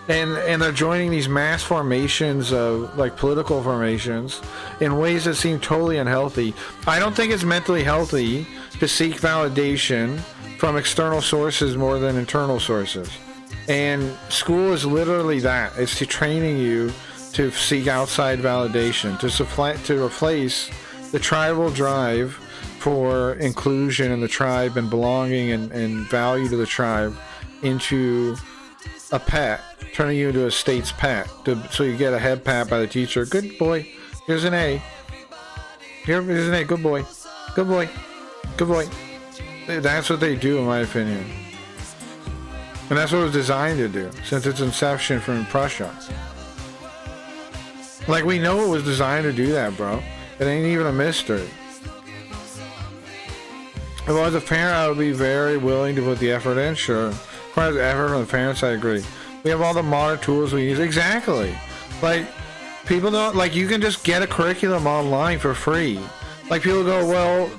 and they're joining these mass formations of like political formations in ways that seem totally unhealthy. I don't think it's mentally healthy to seek validation from external sources more than internal sources. And school is literally that. It's training you to seek outside validation, to replace the tribal drive for inclusion in the tribe and belonging and value to the tribe into a pet, turning you into a state's pet, so you get a head pat by the teacher. Good boy, here's an A. Here's an A. Good boy, good boy, good boy. That's what they do, in my opinion, and that's what it was designed to do since its inception from Prussia. Like, we know it was designed to do that, bro. It ain't even a mystery. If I was a parent, I would be very willing to put the effort in, sure. Requires effort from the parents, I agree. We have all the modern tools we use. Exactly. Like, people don't, like, you can just get a curriculum online for free. Like, people go, well,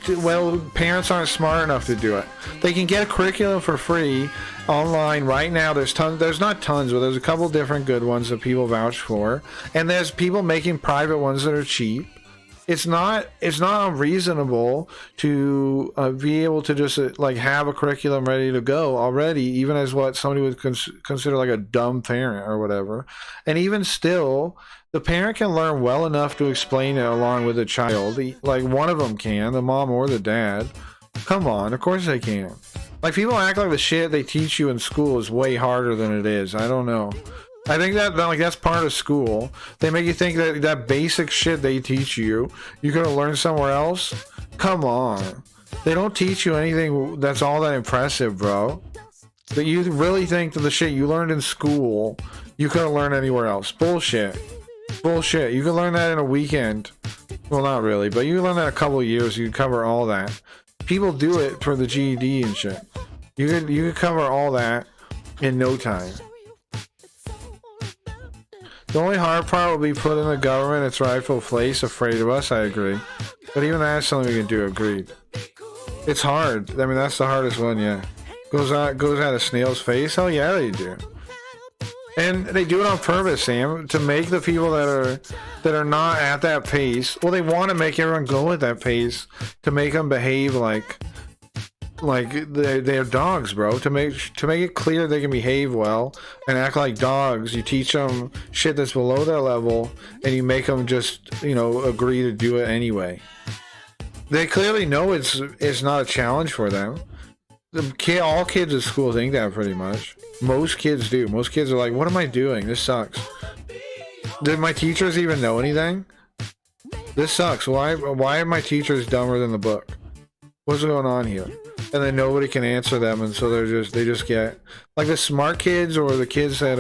parents aren't smart enough to do it. They can get a curriculum for free online right now. There's not tons, but there's a couple different good ones that people vouch for. And there's people making private ones that are cheap. it's not unreasonable to be able to just like have a curriculum ready to go already, even as what somebody would consider like a dumb parent or whatever. And even still, the parent can learn well enough to explain it along with the child. Like one of them can, the mom or the dad. Come on, of course they can. Like, people act like the shit they teach you in school is way harder than it is. I don't know. I think that like that's part of school. They make you think that that basic shit they teach you're gonna learn somewhere else. Come on, they don't teach you anything that's all that impressive, bro. That you really think that the shit you learned in school you couldn't learn anywhere else? Bullshit. Bullshit. You can learn that in a weekend. Well, not really, but you can learn that in a couple of years. You can cover all that. People do it for the GED and shit. You could cover all that in no time. The only hard part will be putting the government in its rightful place, afraid of us. I agree, but even that's something we can do. Agreed. It's hard. I mean, that's the hardest one. Yeah, goes out a snail's face. Hell yeah, they do. And they do it on purpose, Sam, to make the people that are not at that pace. Well, they want to make everyone go at that pace to make them behave like they're dogs, bro. To make it clear they can behave well and act like dogs. You teach them shit that's below their level, and you make them just agree to do it anyway. They clearly know it's not a challenge for them. All kids at school think that pretty much. Most kids do. Most kids are like, what am I doing? This sucks. Did my teachers even know anything? This sucks. Why are my teachers dumber than the book? What's going on here? And then nobody can answer them, and so they just get like the smart kids or the kids that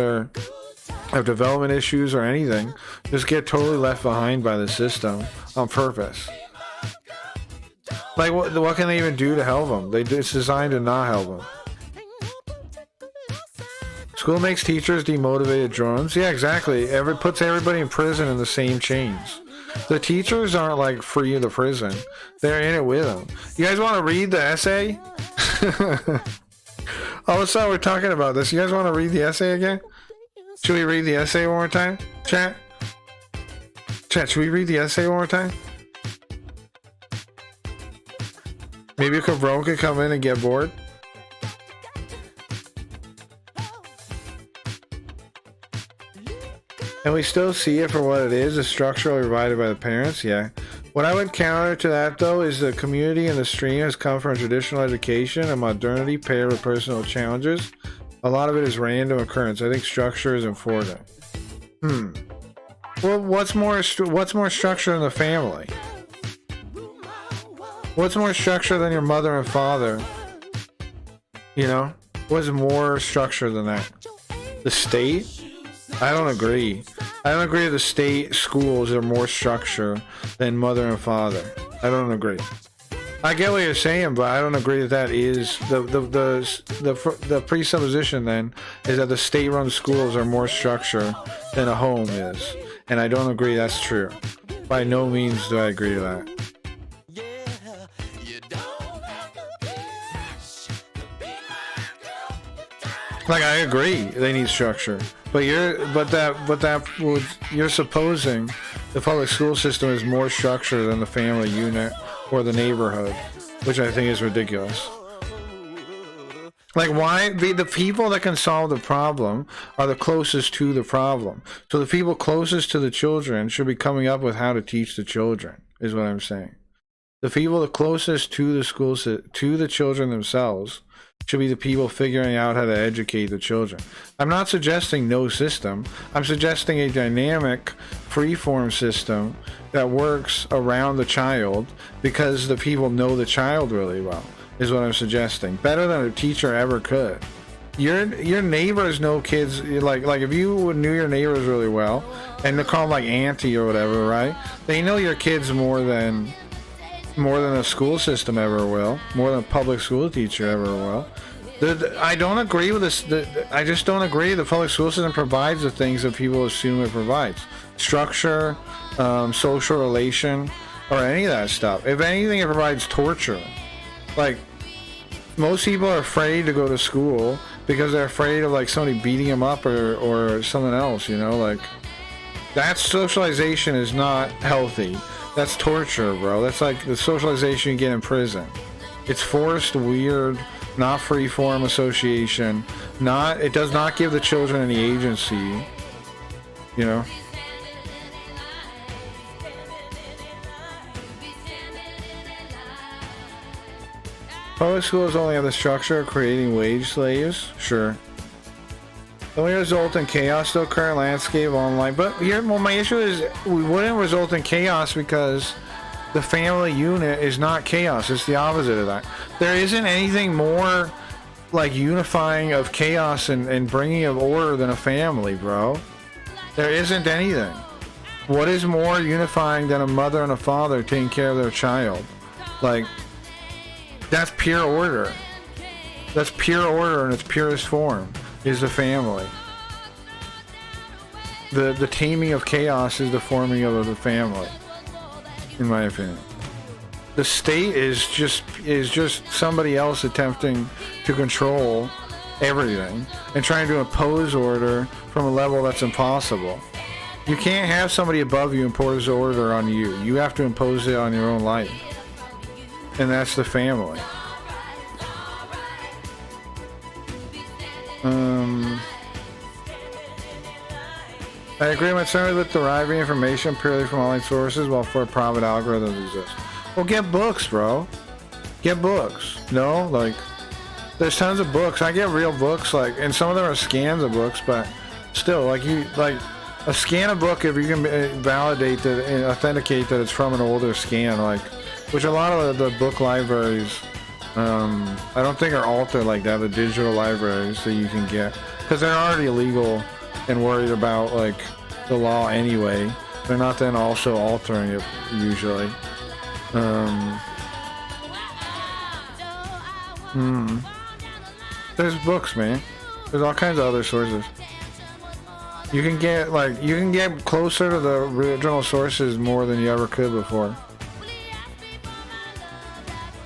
have development issues or anything, just get totally left behind by the system on purpose. Like what can they even do to help them? It's designed to not help them. School makes teachers demotivated drones. Yeah, exactly. Puts everybody in prison in the same chains. The teachers aren't like free of the prison. They're in it with them. You guys want to read the essay? All of a sudden we're talking about this. You guys want to read the essay again? Should we read the essay one more time? Chat, should we read the essay one more time? Maybe a cabron could come in and get bored. And we still see it for what it is, a structure provided by the parents, yeah. What I would counter to that, though, is the community in the stream has come from traditional education and modernity paired with personal challenges. A lot of it is random occurrence. I think structure is important. Well, what's more structure than the family? What's more structure than your mother and father? What's more structure than that? The state? I don't agree. I don't agree that the state schools are more structure than mother and father. I don't agree. I get what you're saying, but I don't agree that is the presupposition. Then is that the state-run schools are more structure than a home is, and I don't agree that's true. By no means do I agree to that. Like, I agree they need structure, but you're supposing the public school system is more structure than the family unit or the neighborhood, which I think is ridiculous. Like, why the people that can solve the problem are the closest to the problem. So the people closest to the children should be coming up with how to teach the children, is what I'm saying. The people the closest to the schools, to the children themselves, should be the people figuring out how to educate the children. I'm not suggesting no system. I'm suggesting a dynamic, free-form system that works around the child because the people know the child really well, is what I'm suggesting. Better than a teacher ever could. Your neighbors know kids, like if you knew your neighbors really well, and they call them like auntie or whatever, right? They know your kids more than a school system ever will, more than a public school teacher ever will. I don't agree with this. I just don't agree the public school system provides the things that people assume it provides. Structure, social relation, or any of that stuff. If anything, it provides torture. Like, most people are afraid to go to school because they're afraid of like somebody beating them up or something else, like that socialization is not healthy. That's torture, bro. That's like the socialization you get in prison. It's forced, weird, not free-form association. It does not give the children any agency. You know? Public schools only have the structure of creating wage slaves. Sure. It only result in chaos, though. Current landscape online. But here, well, my issue is we wouldn't result in chaos because the family unit is not chaos. It's the opposite of that. There isn't anything more like unifying of chaos and bringing of order than a family, bro. There isn't anything. What is more unifying than a mother and a father taking care of their child? Like, that's pure order. That's pure order in its purest form. Is the family. The taming of chaos is the forming of the family, in my opinion. The state is just somebody else attempting to control everything and trying to impose order from a level that's impossible. You can't have somebody above you impose order on you. You have to impose it on your own life. And that's the family. I agree with certainly with deriving information purely from online sources while for-profit algorithms exist. Well, get books, bro. Get books. No, like, there's tons of books. I get real books, like, and some of them are scans of books, but still, like, a scan of book, if you can validate that and authenticate that it's from an older scan, like, which a lot of the book libraries, I don't think are altered like that, the digital libraries that you can get, because they're already illegal and worried about, like, the law anyway. They're not then also altering it, usually. There's books, man. There's all kinds of other sources. You can get closer to the original sources more than you ever could before.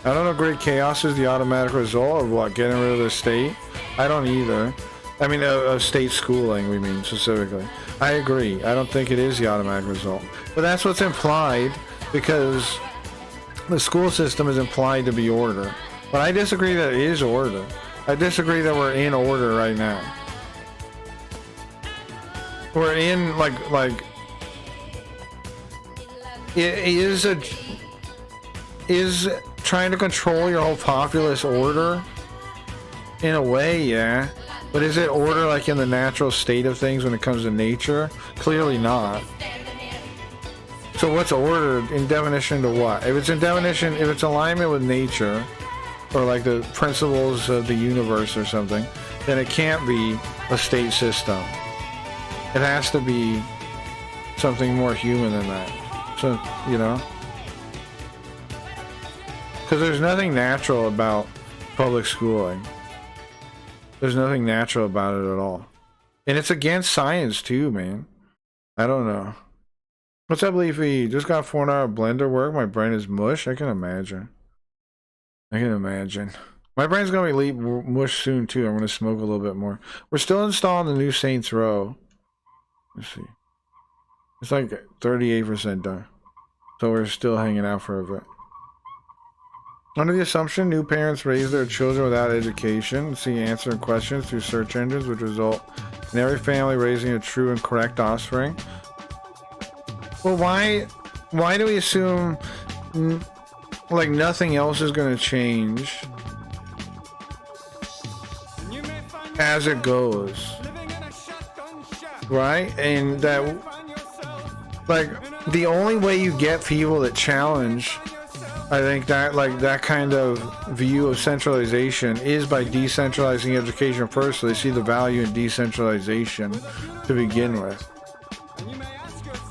I don't agree chaos is the automatic result of what? Getting rid of the state? I don't either. I mean, of state schooling, we mean, specifically. I agree. I don't think it is the automatic result. But that's what's implied, because the school system is implied to be order. But I disagree that it is order. I disagree that we're in order right now. We're in, like, it is trying to control your whole populace order? In a way, yeah. But is it order like in the natural state of things when it comes to nature? Clearly not. So what's order in definition to what? If it's in definition, if it's alignment with nature, or like the principles of the universe or something, then it can't be a state system. It has to be something more human than that. So, you know? Because there's nothing natural about public schooling. There's nothing natural about it at all. And it's against science too, man. I don't know. What's up, Leafy? Just got 4 hour blender work. My brain is mush. I can imagine. I can imagine. My brain's gonna be mush soon too. I'm gonna smoke a little bit more. We're still installing the new Saints Row. Let's see. It's like 38% done. So we're still hanging out for a bit. Under the assumption new parents raise their children without education, see answering questions through search engines, which result in every family raising a true and correct offspring. Well, why do we assume like nothing else is going to change as it goes, right? And that, like, the only way you get people that challenge, I think, that, like, that kind of view of centralization is by decentralizing education first, so they see the value in decentralization to begin with.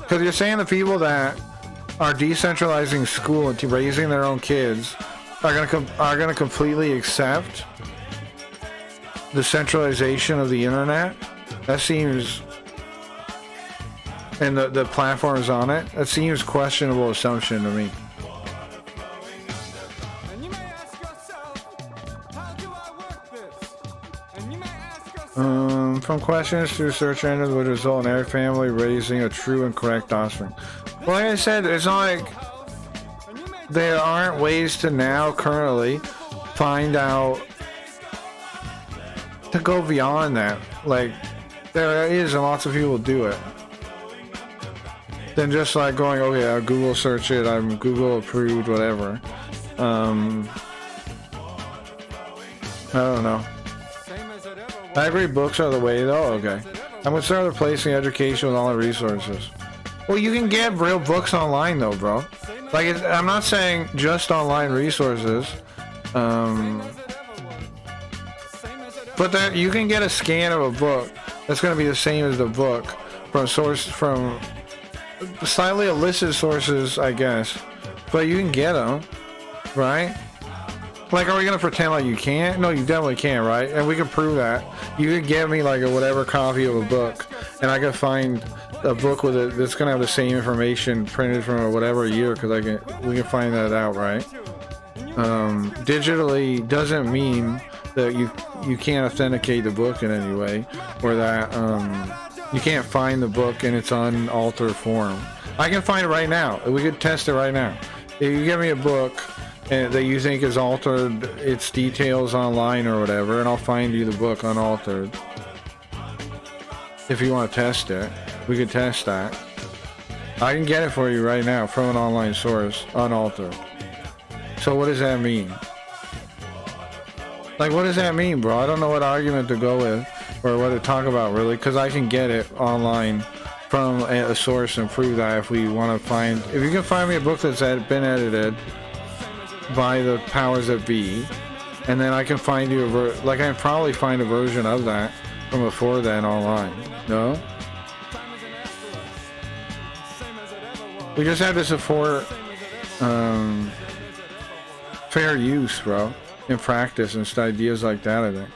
Because you're saying the people that are decentralizing school and raising their own kids are gonna completely accept the centralization of the internet. That seems, and the platforms on it, that seems questionable assumption to me. From questions through search engines would result in every family raising a true and correct offspring. Well, like I said, it's not like there aren't ways to now currently find out to go beyond that. Like, there is, and lots of people do it. Then just like going, okay, I'll Google search it, I'm Google approved, whatever. I don't know. I agree, books are the way though. Okay, I'm gonna start replacing education with online resources. Well, you can get real books online though, bro. Like, I'm not saying just online resources, but that you can get a scan of a book that's gonna be the same as the book from slightly illicit sources, I guess, but you can get them, right? Like, are we gonna pretend like you can't? No, you definitely can, right? And we can prove that. You could get me like a whatever copy of a book, and I can find a book with it that's gonna have the same information printed from a whatever year, because we can find that out, right? Digitally doesn't mean that you can't authenticate the book in any way, or that you can't find the book in its unaltered form. I can find it right now. We could test it right now. If you give me a book that you think is altered its details online or whatever, and I'll find you the book unaltered. If you want to test it, we could test that. I can get it for you right now from an online source, unaltered. So what does that mean? Like, what does that mean, bro? I don't know what argument to go with or what to talk about, really, because I can get it online from a source and prove that if we want to find... If you can find me a book that's been edited by the powers that be, and then I can find you I can probably find a version of that from before then online. No? We just have to support fair use, bro, in practice and just ideas like that, I think.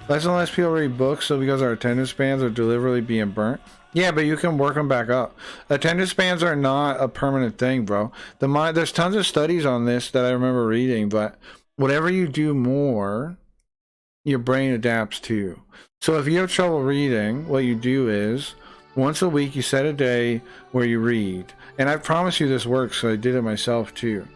Less and less people read books, so because our attendance spans are deliberately being burnt. Yeah, but you can work them back up. Attendance spans are not a permanent thing, bro. There's tons of studies on this that I remember reading, but whatever you do more, your brain adapts to. So if you have trouble reading, what you do is, once a week you set a day where you read. And I promise you this works, so I did it myself too.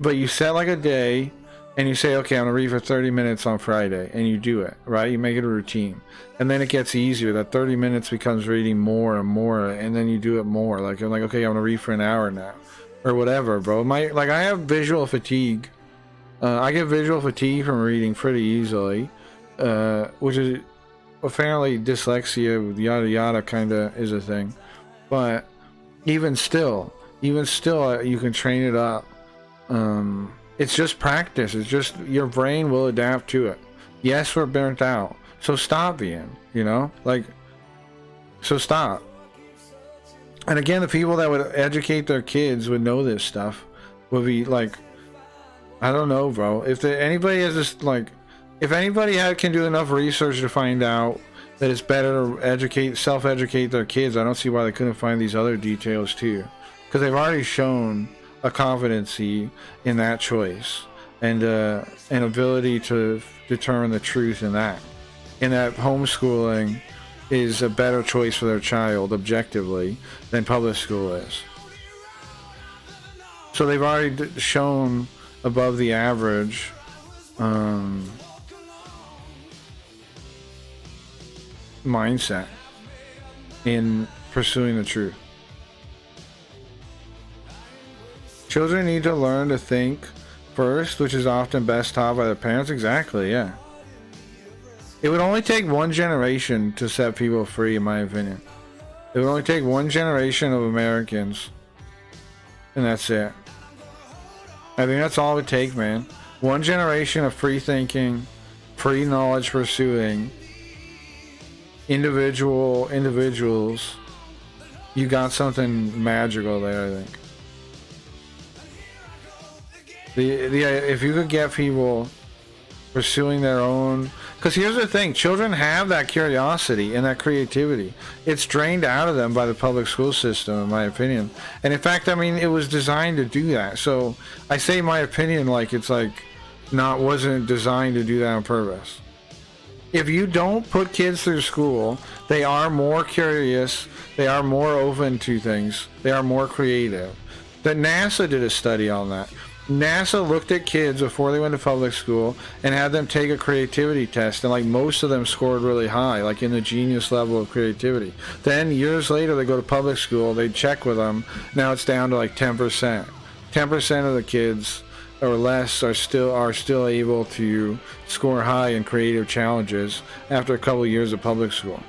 But you set like a day, and you say, okay, I'm gonna read for 30 minutes on Friday, and you do it, right? You make it a routine, and then it gets easier. That 30 minutes becomes reading more and more, and then you do it more. Like, you're like, okay, I'm gonna read for an hour now, or whatever, bro. Like, I have visual fatigue. I get visual fatigue from reading pretty easily, which is apparently dyslexia, yada yada, kind of is a thing. But even still, you can train it up. It's just practice. It's just your brain will adapt to it. Yes, we're burnt out, so stop being, so stop. And again, the people that would educate their kids would know this stuff. Would be like, I don't know, bro. If anybody has this, if anybody can do enough research to find out that it's better to self-educate their kids, I don't see why they couldn't find these other details too, because they've already shown a competency in that choice and an ability to determine the truth in that homeschooling is a better choice for their child objectively than public school is. So they've already shown above the average mindset in pursuing the truth. Children need to learn to think first, which is often best taught by their parents. Exactly, yeah. It would only take one generation to set people free, in my opinion. It would only take one generation of Americans, and that's it. I think that's all it would take, man. One generation of free thinking, free knowledge pursuing, individuals. You got something magical there, I think. If you could get people pursuing their own, because here's the thing, children have that curiosity and that creativity. It's drained out of them by the public school system, in my opinion. And in fact, I mean, it was designed to do that. So I say my opinion like it's wasn't designed to do that on purpose. If you don't put kids through school, they are more curious, they are more open to things, they are more creative. That NASA did a study on that. NASA looked at kids before they went to public school and had them take a creativity test, and like most of them scored really high, like in the genius level of creativity. Then years later they go to public school, they check with them, now it's down to like 10%. 10% of the kids or less are still able to score high in creative challenges after a couple of years of public school.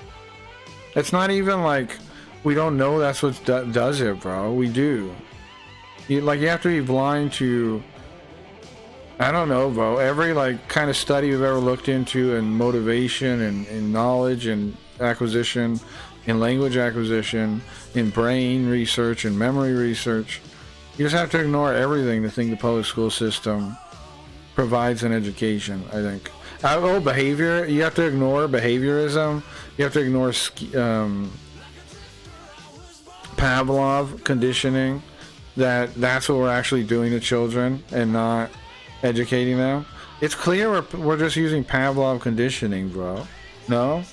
It's not even like we don't know that's what does it, bro. We do. You have to be blind to, I don't know, bro, every like kind of study we've ever looked into in motivation and knowledge and acquisition, in language acquisition, in brain research and memory research. You just have to ignore everything to think the public school system provides an education, I think. Behavior, you have to ignore behaviorism. You have to ignore Pavlov conditioning. That's what we're actually doing to children and not educating them. It's clear we're just using Pavlov conditioning, bro. No?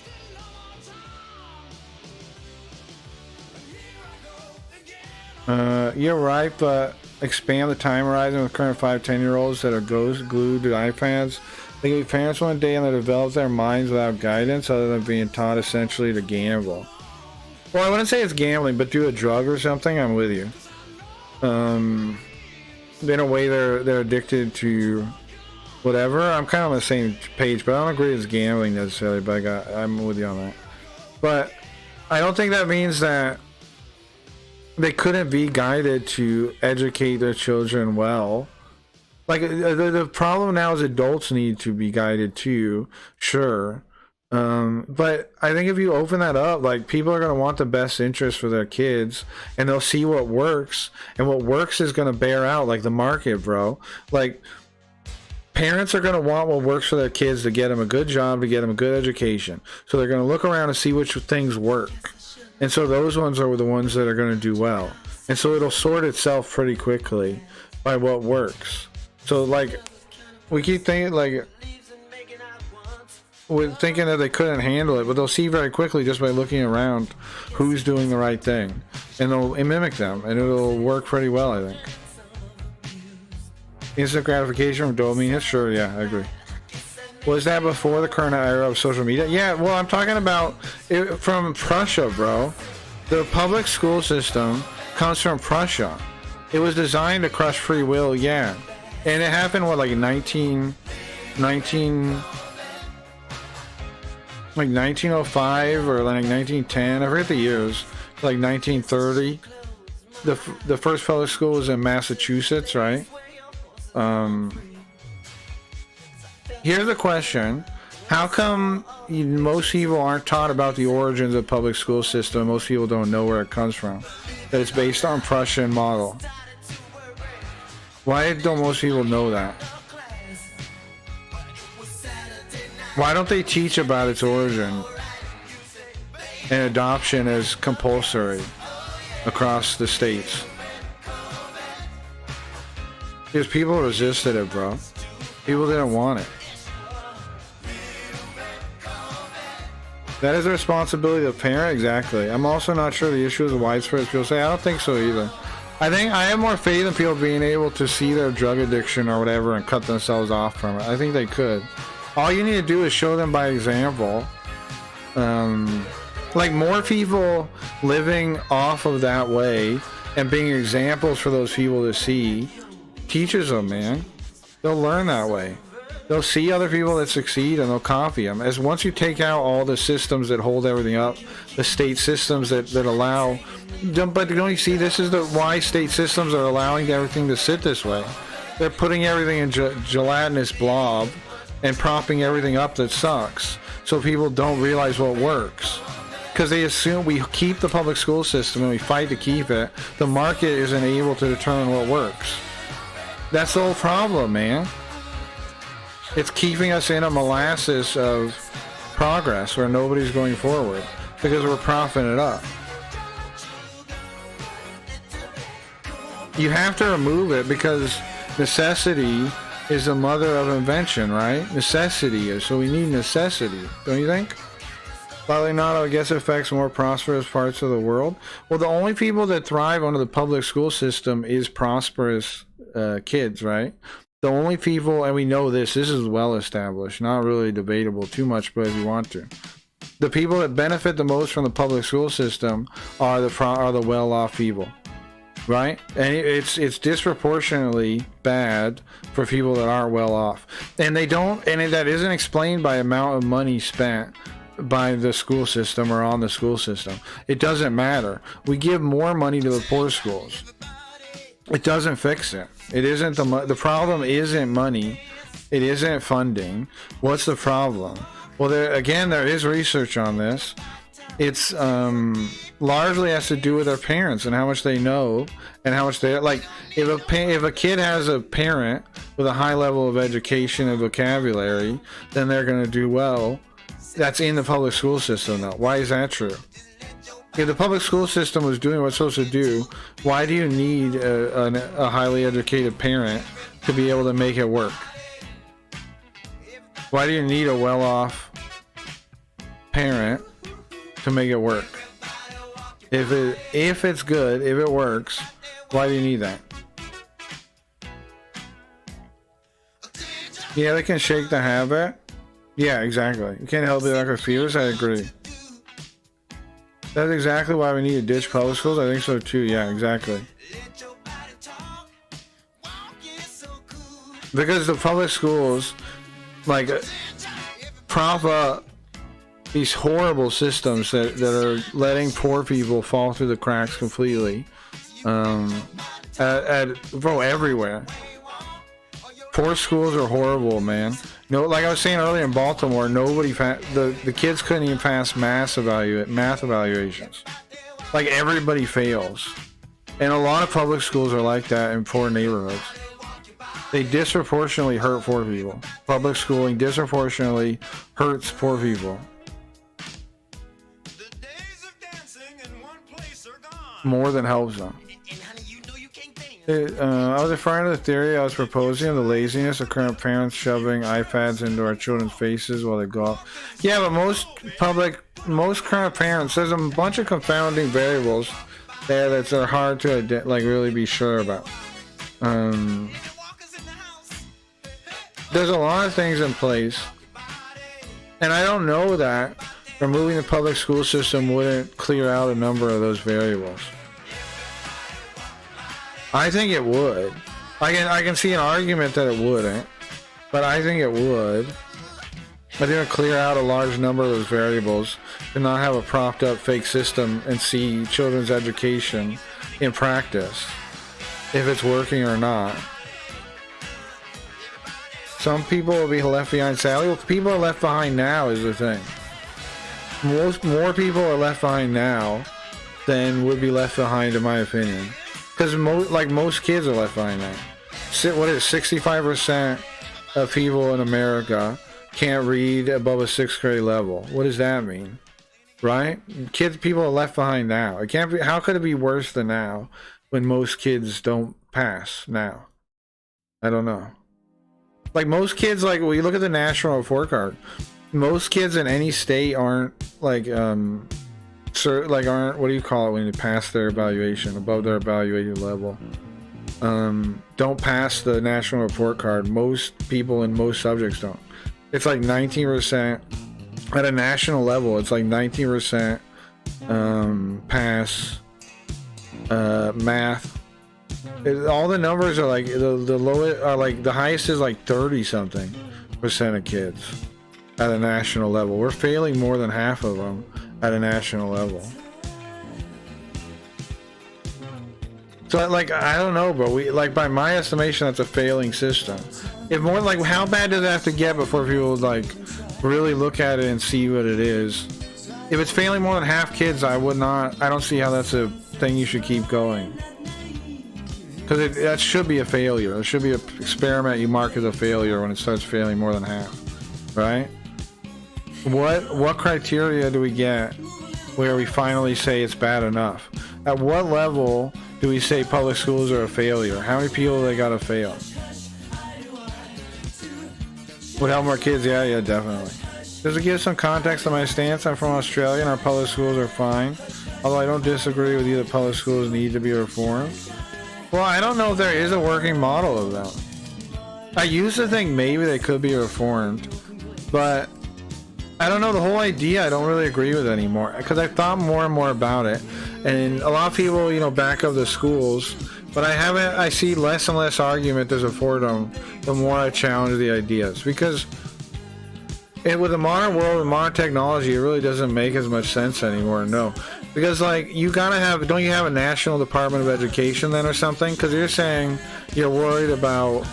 You're right, but expand the time horizon with current 5-10-year-olds that are glued to iPads. They can be parents one day and they develop their minds without guidance other than being taught essentially to gamble. Well, I wouldn't say it's gambling, but do a drug or something, I'm with you. In a way they're addicted to whatever. I'm kind of on the same page, but I don't agree it's gambling necessarily, but I'm with you on that. But I don't think that means that they couldn't be guided to educate their children well. Like, the problem now is adults need to be guided too, sure. But I think if you open that up, like, people are going to want the best interest for their kids, and they'll see what works, and what works is going to bear out, like the market, bro. Like, parents are going to want what works for their kids to get them a good job, to get them a good education. So they're going to look around and see which things work. And so those ones are the ones that are going to do well. And so it'll sort itself pretty quickly by what works. So, like, we keep thinking, like, we're thinking that they couldn't handle it, but they'll see very quickly just by looking around who's doing the right thing. And they'll mimic them, and it'll work pretty well, I think. Instant gratification from dopamine, sure, yeah, I agree. Was that before the current era of social media? Yeah, well, I'm talking about it from Prussia, bro. The public school system comes from Prussia. It was designed to crush free will, yeah. And it happened, what, like 1905 or like 1910, I forget the years, like 1930. The first public school was in Massachusetts, right? Here's the question. How come most people aren't taught about the origins of the public school system? Most people don't know where it comes from. That it's based on Prussian model. Why don't most people know that? Why don't they teach about its origin and adoption as compulsory across the states? Because people resisted it, bro. People didn't want it. That is the responsibility of the parent, exactly. I'm also not sure the issue is widespread, as people say. I don't think so either. I think I have more faith in people being able to see their drug addiction or whatever and cut themselves off from it. I think they could. All you need to do is show them by example. Like, more people living off of that way and being examples for those people to see teaches them, man. They'll learn that way. They'll see other people that succeed and they'll copy them. As once you take out all the systems that hold everything up, the state systems that allow, but don't you see, this is why state systems are allowing everything to sit this way. They're putting everything in gelatinous blob and propping everything up that sucks, so people don't realize what works. Because they assume we keep the public school system and we fight to keep it. The market isn't able to determine what works. That's the whole problem, man. It's keeping us in a molasses of progress where nobody's going forward because we're propping it up. You have to remove it because necessity is the mother of invention, right? Necessity is, so we need necessity, don't you think? Probably not, I guess it affects more prosperous parts of the world. Well, the only people that thrive under the public school system is prosperous kids, right? The only people, and we know this is well established, not really debatable too much, but if you want to. The people that benefit the most from the public school system are the well-off people, right? And it's disproportionately bad for people that aren't well off, and that isn't explained by amount of money spent by the school system or on the school system. It doesn't matter. We give more money to the poor schools. It doesn't fix it. It isn't the problem isn't money. It isn't funding. What's the problem? Well, there is research on this. It's largely has to do with their parents and how much they know and how much they like. If a kid has a parent with a high level of education and vocabulary, then they're going to do well. That's in the public school system, though. Why is that true? If the public school system was doing what it's supposed to do, why do you need a highly educated parent to be able to make it work? Why do you need a well-off parent to make it work? If it's good, if it works, why do you need that? Yeah, they can shake the habit. Yeah, exactly. You can't help it like with fevers. I agree. That's exactly why we need to ditch public schools. I think so too. Yeah, exactly. Because the public schools, like, prop up these horrible systems that are letting poor people fall through the cracks completely. Everywhere. Poor schools are horrible, man. No, like I was saying earlier in Baltimore, the kids couldn't even pass math evaluations. Like, everybody fails. And a lot of public schools are like that in poor neighborhoods. They disproportionately hurt poor people. Public schooling disproportionately hurts poor people. More than helps them. I was referring to the theory I was proposing of the laziness of current parents shoving iPads into our children's faces while they go off. Yeah, but most current parents, there's a bunch of confounding variables there that are hard to really be sure about. There's a lot of things in place, and I don't know that removing the public school system wouldn't clear out a number of those variables. I think it would. I can see an argument that it wouldn't, but I think it would. I think it would clear out a large number of those variables and not have a propped up fake system and see children's education in practice, if it's working or not. Some people will be left behind, sadly. Well, people are left behind now is the thing. More people are left behind now than would be left behind, in my opinion. Because most kids are left behind now. What is it, 65% of people in America can't read above a 6th grade level. What does that mean? Right? People are left behind now. It can't be. How could it be worse than now when most kids don't pass now? I don't know. Like, most kids, like, when you look at the national report card, most kids in any state aren't aren't, what do you call it when you pass their evaluation, above their evaluated level? Don't pass the national report card. Most people in most subjects don't. It's like 19% at a national level. It's like 19% pass math. All the numbers are like the lowest are like the highest is like 30-something% of kids at a national level. We're failing more than half of them at a national level. So, like, I don't know, but by my estimation, that's a failing system. If more, like, how bad does it have to get before people really look at it and see what it is? If it's failing more than half kids, I don't see how that's a thing you should keep going. Because that should be a failure. It should be an experiment you mark as a failure when it starts failing more than half, right? What criteria do we get where we finally say it's bad enough? At what level do we say public schools are a failure? How many people they gotta fail? Would help more kids, yeah, definitely. Does it give some context to my stance? I'm from Australia and our public schools are fine. Although I don't disagree with you that public schools need to be reformed. Well, I don't know if there is a working model of them. I used to think maybe they could be reformed, but I don't know, the whole idea I don't really agree with anymore, because I've thought more and more about it, and a lot of people, you know, back up the schools, but I see less and less argument to support them the more I challenge the ideas, because with the modern world and modern technology, it really doesn't make as much sense anymore, no. Because, like, you gotta have, don't you have a National Department of Education then or something? Because you're saying you're worried about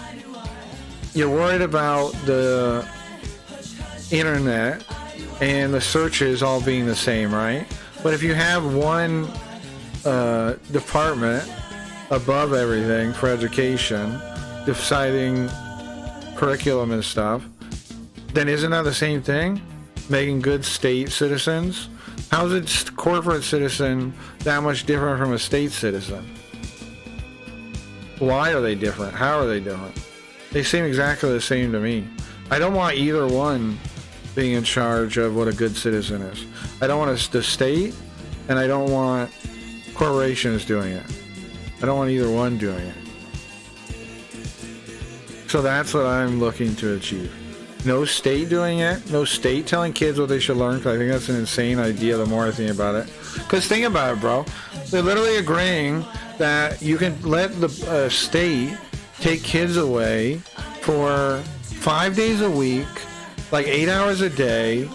the internet and the searches all being the same, right? But if you have one department above everything for education, deciding curriculum and stuff, then isn't that the same thing? Making good state citizens? How is a corporate citizen that much different from a state citizen? Why are they different? How are they different? They seem exactly the same to me. I don't want either one being in charge of what a good citizen is. I don't want the state, and I don't want corporations doing it. I don't want either one doing it. So that's what I'm looking to achieve. No state doing it. No state telling kids what they should learn, because I think that's an insane idea the more I think about it. Because think about it, bro. They're literally agreeing that you can let the state take kids away for 5 days a week, like 8 hours a day,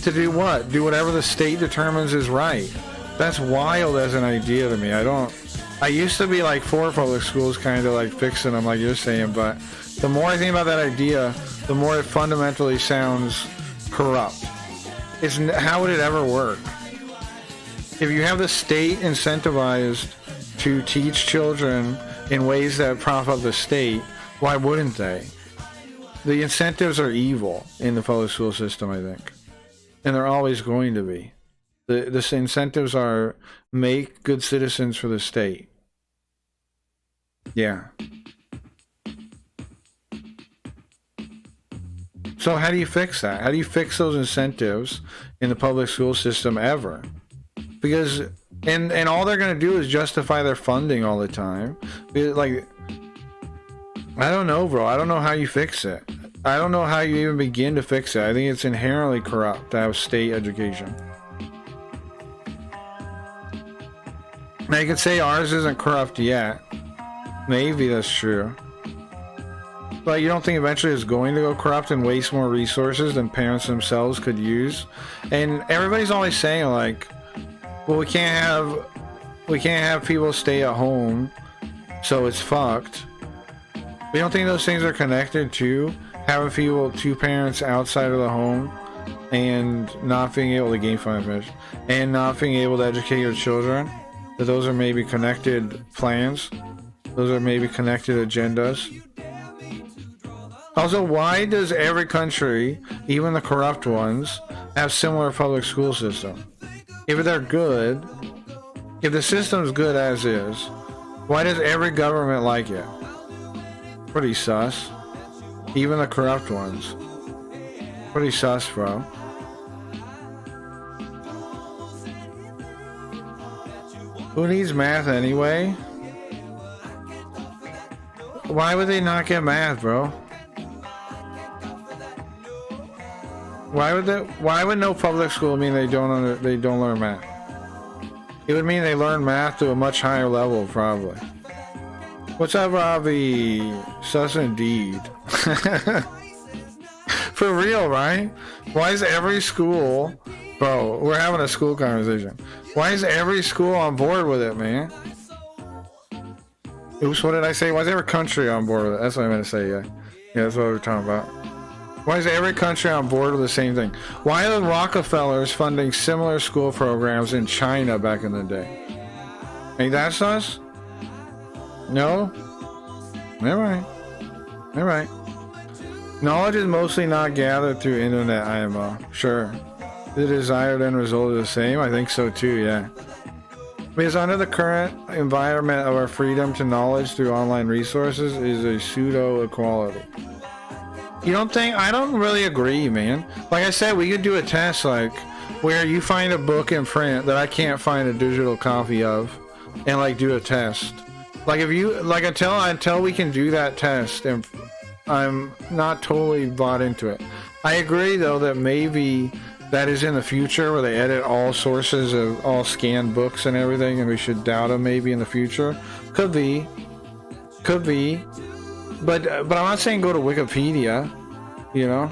to do what? Do whatever the state determines is right. That's wild as an idea to me. I used to be like for public schools, kind of like fixing them like you're saying, but the more I think about that idea, the more it fundamentally sounds corrupt. How would it ever work? If you have the state incentivized to teach children in ways that prop up the state, why wouldn't they? The incentives are evil in the public school system, I think. And they're always going to be. The incentives are make good citizens for the state. Yeah. So how do you fix that? How do you fix those incentives in the public school system ever? Because and all they're going to do is justify their funding all the time. Like, I don't know, bro. I don't know how you fix it. I don't know how you even begin to fix it. I think it's inherently corrupt to have state education. Now you could say ours isn't corrupt yet. Maybe that's true. But you don't think eventually it's going to go corrupt and waste more resources than parents themselves could use? And everybody's always saying, like, well, we can't have people stay at home, so it's fucked. We don't think those things are connected to having two parents outside of the home and not being able to game finish and not being able to educate your children. That those are maybe connected plans. Those are maybe connected agendas. Also, why does every country, even the corrupt ones, have similar public school system? If they're good, if the system's good as is, why does every government like it? Pretty sus. Even the corrupt ones. Pretty sus, bro. Who needs math anyway? Why would they not get math, bro? Why would no public school mean they don't learn math? It would mean they learn math to a much higher level, probably. What's up, Robbie? Sus indeed. For real, right? Why is every school... Bro, we're having a school conversation. Why is every school on board with it, man? Oops, what did I say? Why is every country on board with it? That's what I meant to say, yeah. Yeah, that's what we were talking about. Why is every country on board with the same thing? Why are the Rockefellers funding similar school programs in China back in the day? Ain't that sus? No? Alright. Alright. Knowledge is mostly not gathered through internet, IMO. Sure. The desired end result is the same? I think so too, yeah. Because under the current environment of our freedom to knowledge through online resources is a pseudo-equality. You don't think? I don't really agree, man. Like I said, we could do a test, like where you find a book in print that I can't find a digital copy of, and like do a test. Like if you like until we can do that test, and I'm not totally bought into it. I agree though that maybe that is in the future where they edit all sources of all scanned books and everything, and we should doubt them maybe in the future. Could be, but I'm not saying go to Wikipedia, you know.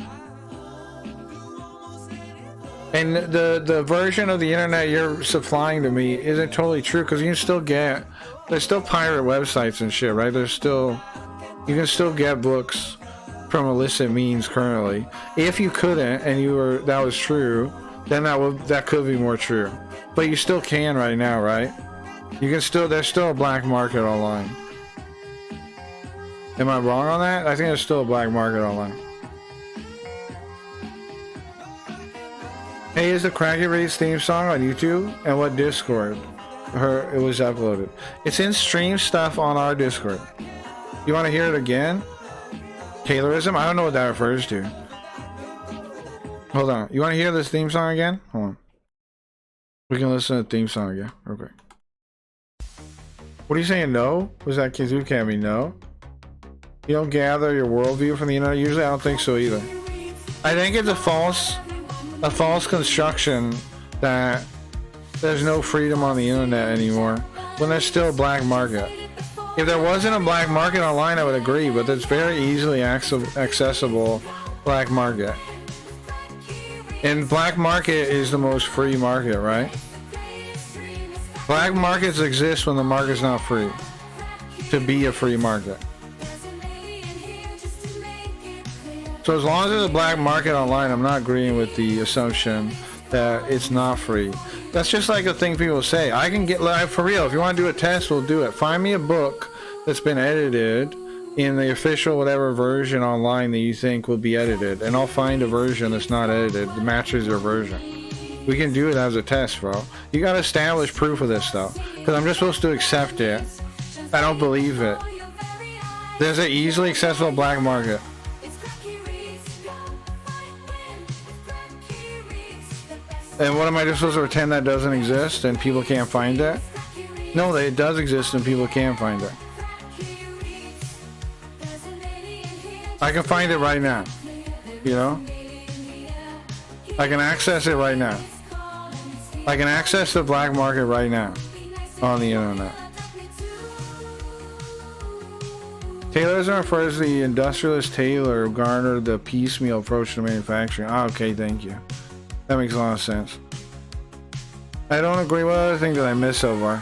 And the version of the internet you're supplying to me isn't totally true, because you can still get, there's still pirate websites and shit, right? There's still, you can still get books from illicit means currently. If you couldn't, and you were, that was true, then that could be more true. But you still can right now, right? You can still, there's still a black market online. Am I wrong on that? I think there's still a black market online. Hey, is the Cracky Reads theme song on YouTube? And what Discord? It was uploaded. It's in stream stuff on our Discord. You want to hear it again? Taylorism? I don't know what that refers to. Hold on. You want to hear this theme song again? Hold on. We can listen to the theme song again. Real quick. What are you saying? No? Was that Kizu Cami? No? You don't gather your worldview from the internet? Usually I don't think so either. I think it's a false construction that there's no freedom on the internet anymore when there's still a black market. If there wasn't a black market online, I would agree, but it's very easily accessible black market. And black market is the most free market, right? Black markets exist when the market's not free to be a free market. So as long as there's a black market online, I'm not agreeing with the assumption that it's not free. That's just like a thing people say. I can get, like, for real, if you want to do a test, we'll do it. Find me a book that's been edited in the official whatever version online that you think will be edited, and I'll find a version that's not edited that matches your version. We can do it as a test, bro. You gotta establish proof of this though, because I'm just supposed to accept it. I don't believe it. There's an easily accessible black market. And what am I just supposed to pretend that doesn't exist and people can't find it? No, it does exist and people can find it. I can find it right now, you know? I can access it right now. I can access the black market right now on the internet. Taylorism refers to the industrialist Taylor who garnered the piecemeal approach to manufacturing. Ah, okay, thank you. That makes a lot of sense. I don't agree with other things that I missed so far.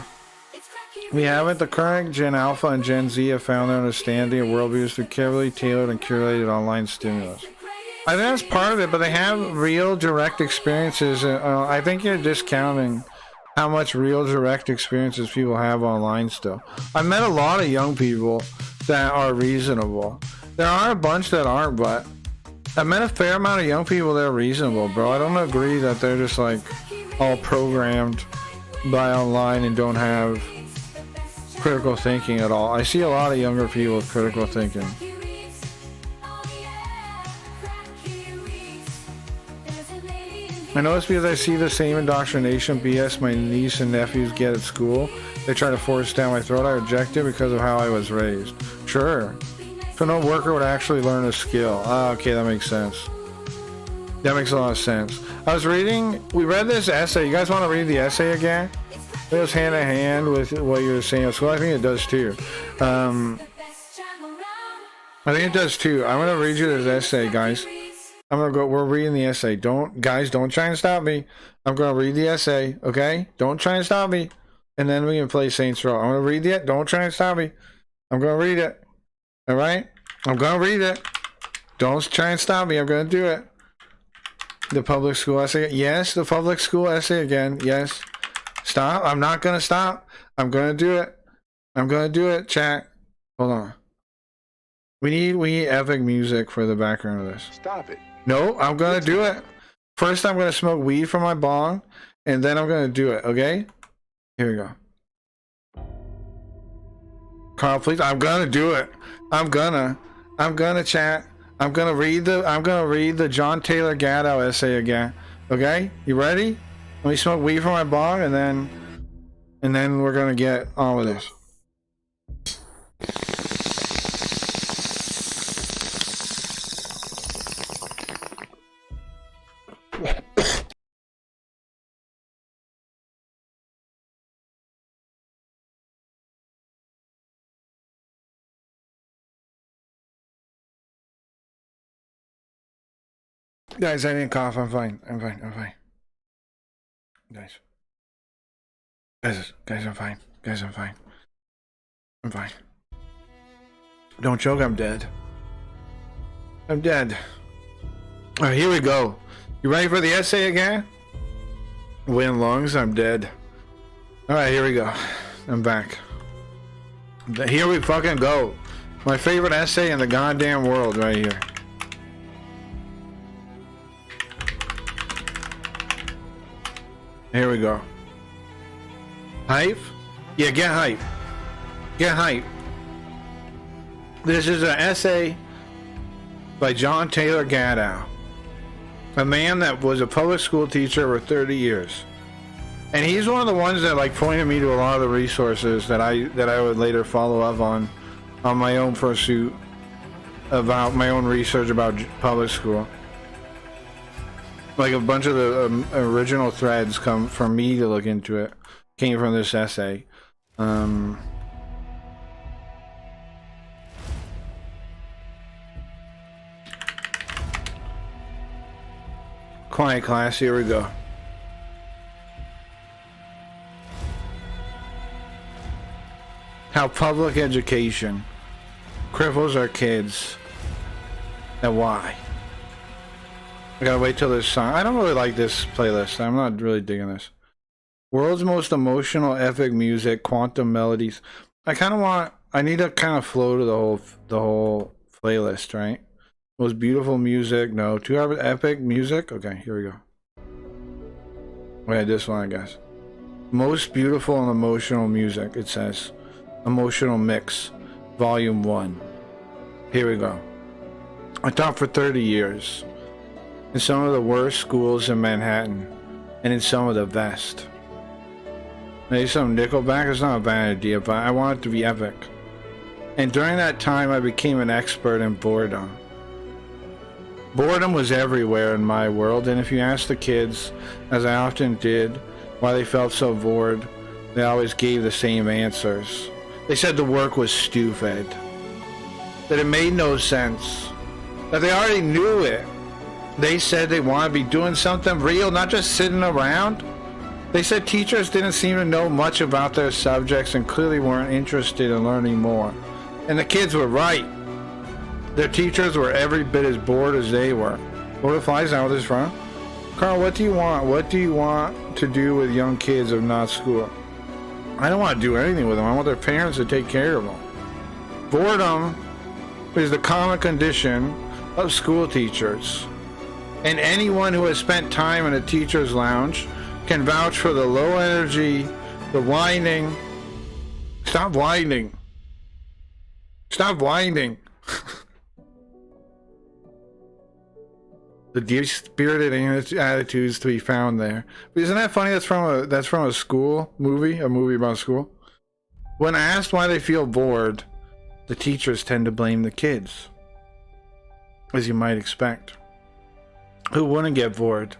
We haven't. The current Gen Alpha and Gen Z have found their understanding of worldviews through carefully tailored and curated online stimulus. I think that's part of it, but they have real direct experiences. I think you're discounting how much real direct experiences people have online still. I've met a lot of young people that are reasonable. There are a bunch that aren't, but I've met a fair amount of young people that are reasonable, bro. I don't agree that they're just like all programmed by online and don't have critical thinking at all. I see a lot of younger people with critical thinking. I know it's because I see the same indoctrination BS my niece and nephews get at school. They try to force it down my throat. I reject it because of how I was raised. Sure. So no worker would actually learn a skill. Ah, okay, that makes sense. That makes a lot of sense. I was reading, we read this essay. You guys want to read the essay again? It goes hand in hand with what you were saying at school. I think it does too. I think it does too. I'm going to read you this essay, guys. I'm going to go, we're reading the essay. Don't try and stop me. I'm going to read the essay, okay? Don't try and stop me. And then we can play Saints Row. I'm going to read it. Don't try and stop me. I'm going to read it. All right? I'm going to read it. Don't try and stop me. I'm going to do it. The public school essay. Yes, the public school essay again. Yes. Stop. I'm not going to stop. I'm going to do it. I'm going to do it, chat. Hold on. We need epic music for the background of this. Stop it. No, I'm going to do it. First, I'm going to smoke weed from my bong, and then I'm going to do it, okay? Here we go. Carl, please. I'm going to do it. I'm gonna chat. I'm gonna read the John Taylor Gatto essay again. Okay, you ready? Let me smoke weed from my bong, and then we're gonna get on with this. Guys, I didn't cough. I'm fine. I'm fine. I'm fine. Guys, I'm fine. Guys, I'm fine. I'm fine. Don't choke. I'm dead. I'm dead. All right, here we go. You ready for the essay again? Win lungs. I'm dead. All right, here we go. I'm back. Here we fucking go. My favorite essay in the goddamn world, right here. Here we go. Hype? Yeah, get hype. Get hype. This is an essay by John Taylor Gatto, a man that was a public school teacher for 30 years. And he's one of the ones that like pointed me to a lot of the resources that I would later follow up on my own pursuit about my own research about public school. Like a bunch of the original threads come from me to look into it, came from this essay. Quiet class, here we go. How public education cripples our kids, and why. I gotta wait till this song. I don't really like this playlist. I'm not really digging this. World's most emotional epic music, quantum melodies. I need to kind of flow to the whole playlist, right? Most beautiful music, no. 2 hours epic music. Okay, here we go. Wait, this one, I guess. Most beautiful and emotional music. It says, emotional mix, volume 1. Here we go. I taught for 30 years. In some of the worst schools in Manhattan, and in some of the best. Maybe some Nickelback is not a bad idea, but I want it to be epic. And during that time, I became an expert in boredom. Boredom was everywhere in my world, and if you asked the kids, as I often did, why they felt so bored, they always gave the same answers. They said the work was stupid, that it made no sense, that they already knew it. They said they want to be doing something real, not just sitting around. They said teachers didn't seem to know much about their subjects and clearly weren't interested in learning more. And the kids were right. Their teachers were every bit as bored as they were. Lord of Flies, now this from? Carl, what do you want? What do you want to do with young kids of not school? I don't want to do anything with them. I want their parents to take care of them. Boredom is the common condition of school teachers. And anyone who has spent time in a teacher's lounge can vouch for the low energy, the whining. Stop whining. Stop whining. The deep-spirited attitudes to be found there. But isn't that funny? That's from a school movie, a movie about school. When asked why they feel bored, the teachers tend to blame the kids, as you might expect. Who wouldn't get bored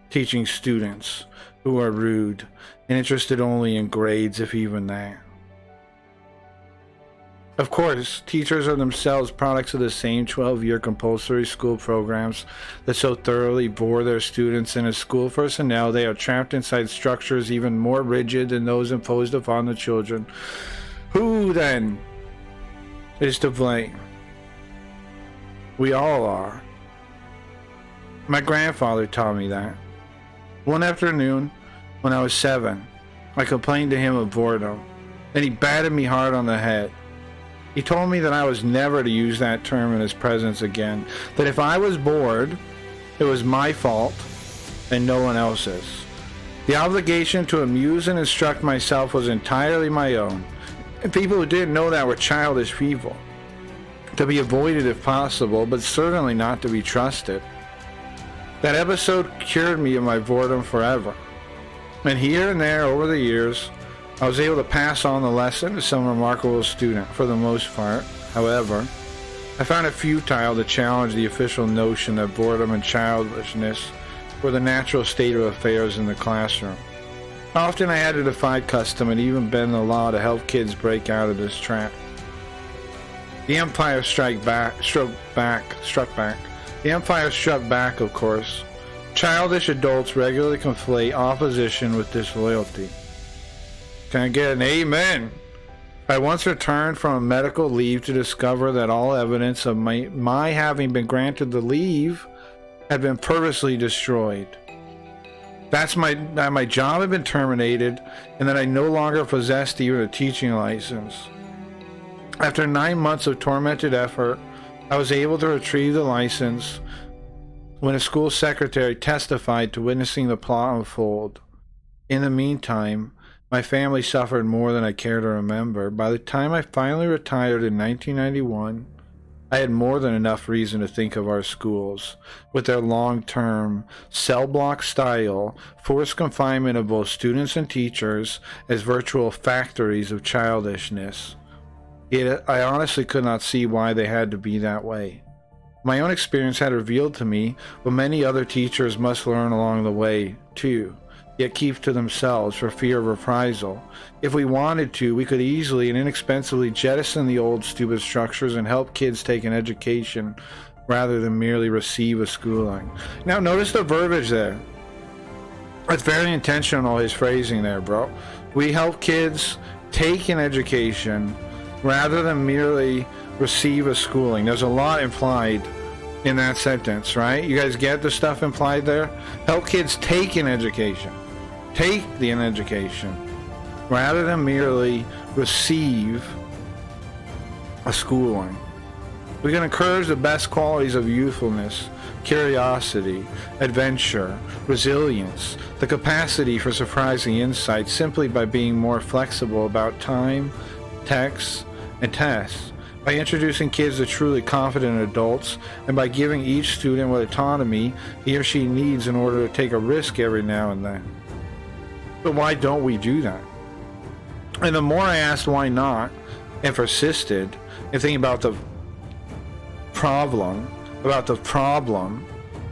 teaching students who are rude and interested only in grades, if even that? Of course, teachers are themselves products of the same 12-year compulsory school programs that so thoroughly bore their students, and as school personnel, they are trapped inside structures even more rigid than those imposed upon the children. Who, then, is to blame? We all are. My grandfather taught me that. One afternoon, when I was 7, I complained to him of boredom, and he batted me hard on the head. He told me that I was never to use that term in his presence again, that if I was bored, it was my fault and no one else's. The obligation to amuse and instruct myself was entirely my own, and people who didn't know that were childish people. to be avoided if possible, but certainly not to be trusted. That episode cured me of my boredom forever. And here and there over the years, I was able to pass on the lesson to some remarkable student for the most part. However, I found it futile to challenge the official notion that boredom and childishness were the natural state of affairs in the classroom. Often I had to defy custom and even bend the law to help kids break out of this trap. The Empire struck back. The Empire struck back, of course. Childish adults regularly conflate opposition with disloyalty. Can I get an amen? I once returned from a medical leave to discover that all evidence of my having been granted the leave had been purposely destroyed. That my job had been terminated and that I no longer possessed even a teaching license. After 9 months of tormented effort, I was able to retrieve the license when a school secretary testified to witnessing the plot unfold. In the meantime, my family suffered more than I care to remember. By the time I finally retired in 1991, I had more than enough reason to think of our schools, with their long-term, cell block style, forced confinement of both students and teachers, as virtual factories of childishness. Yet I honestly could not see why they had to be that way. My own experience had revealed to me what many other teachers must learn along the way, too, yet keep to themselves for fear of reprisal. If we wanted to, we could easily and inexpensively jettison the old stupid structures and help kids take an education rather than merely receive a schooling. Now notice the verbiage there. It's very intentional, his phrasing there, bro. We help kids take an education rather than merely receive a schooling. There's a lot implied in that sentence, right? You guys get the stuff implied there? Help kids take an education. Take an education rather than merely receive a schooling. We can encourage the best qualities of youthfulness, curiosity, adventure, resilience, the capacity for surprising insight simply by being more flexible about time, texts, and tests, by introducing kids to truly confident adults, and by giving each student what autonomy he or she needs in order to take a risk every now and then. But why don't we do that? And the more I asked why not, and persisted in thinking about the problem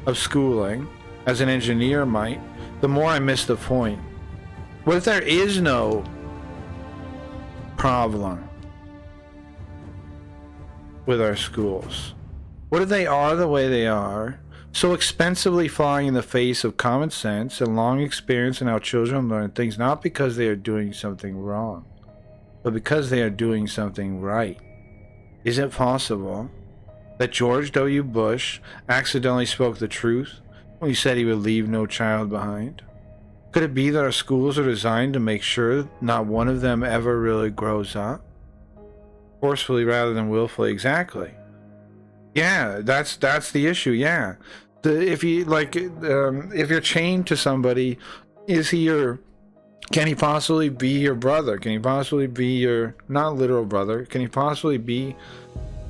of schooling, as an engineer might, the more I missed the point. What if there is no problem with our schools? What if they are the way they are, so expensively flying in the face of common sense and long experience in how children learn things, not because they are doing something wrong, but because they are doing something right? Is it possible that George W. Bush accidentally spoke the truth when he said he would leave no child behind? Could it be that our schools are designed to make sure not one of them ever really grows up? Forcefully rather than willfully. Exactly. Yeah, that's the issue. Yeah, if you're chained to somebody, can he possibly be your brother? Can he possibly be your, not literal brother, can he possibly be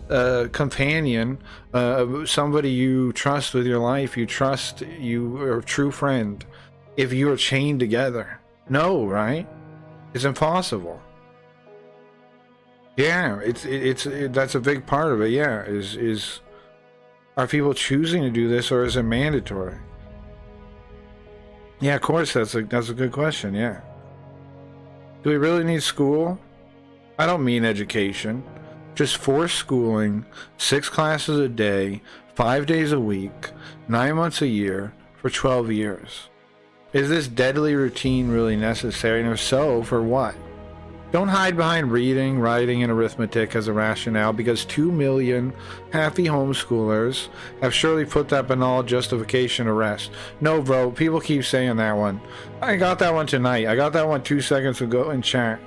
a companion, somebody you trust with your life, or a true friend, if you are chained together? No, right? It's impossible. Yeah, that's a big part of it. Yeah, is are people choosing to do this, or is it mandatory? Yeah, of course, that's a good question. Yeah, do we really need school? I don't mean education, just forced schooling, 6 classes a day, 5 days a week, 9 months a year for 12 years. Is this deadly routine really necessary, and if so, for what? Don't hide behind reading, writing, and arithmetic as a rationale, because 2 million happy homeschoolers have surely put that banal justification to rest. No, bro, people keep saying that one. I got that one tonight. I got that one 2 seconds ago in chat.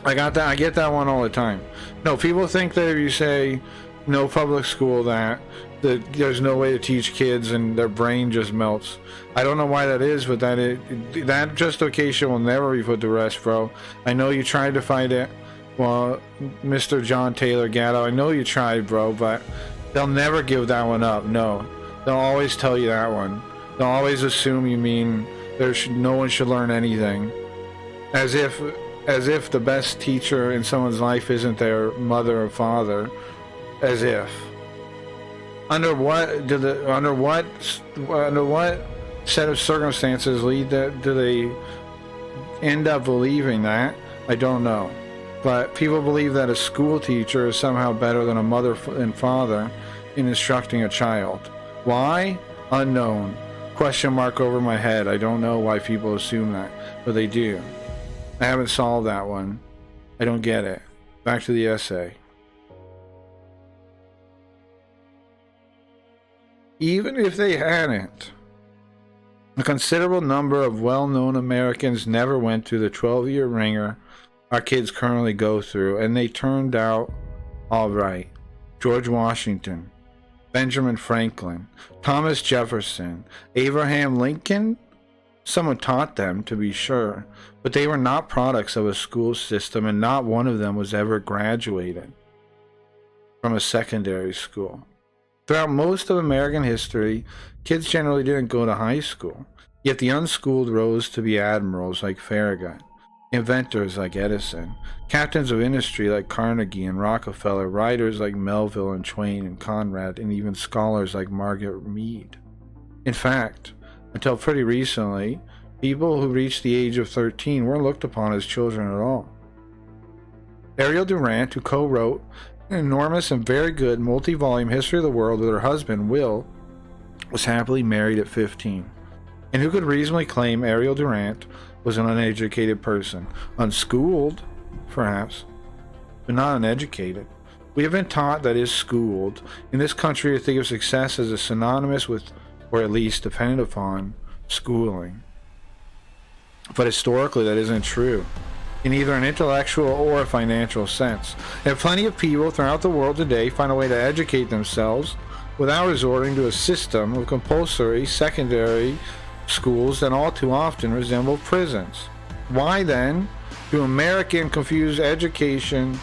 I get that one all the time. No, people think that if you say no public school, that there's no way to teach kids and their brain just melts. I don't know why that is, but that justification will never be put to rest, bro. I know you tried to fight it Well, Mr. John Taylor Gatto, I know you tried, bro, but they'll never give that one up. No, they'll always tell you that one. They'll always assume you mean no one should learn anything, as if the best teacher in someone's life isn't their mother or father. As if. Under what set of circumstances do they end up believing that? I don't know. But people believe that a school teacher is somehow better than a mother and father in instructing a child. Why? Unknown. Question mark over my head. I don't know why people assume that, but they do. I haven't solved that one. I don't get it. Back to the essay. Even if they hadn't, a considerable number of well-known Americans never went through the 12-year ringer our kids currently go through, and they turned out all right. George Washington, Benjamin Franklin, Thomas Jefferson, Abraham Lincoln. Someone taught them, to be sure, but they were not products of a school system, and not one of them was ever graduated from a secondary school. Throughout most of American history, kids generally didn't go to high school, yet the unschooled rose to be admirals like Farragut, inventors like Edison, captains of industry like Carnegie and Rockefeller, writers like Melville and Twain and Conrad, and even scholars like Margaret Mead. In fact, until pretty recently, people who reached the age of 13 weren't looked upon as children at all. Ariel Durant, who co-wrote an enormous and very good multi-volume history of the world with her husband, Will, was happily married at 15. And who could reasonably claim Ariel Durant was an uneducated person? Unschooled, perhaps, but not uneducated. We have been taught that is schooled in this country to think of success as a synonymous with, or at least dependent upon, schooling. But historically, that isn't true, in either an intellectual or a financial sense. And plenty of people throughout the world today find a way to educate themselves without resorting to a system of compulsory secondary schools that all too often resemble prisons. Why then do Americans confuse education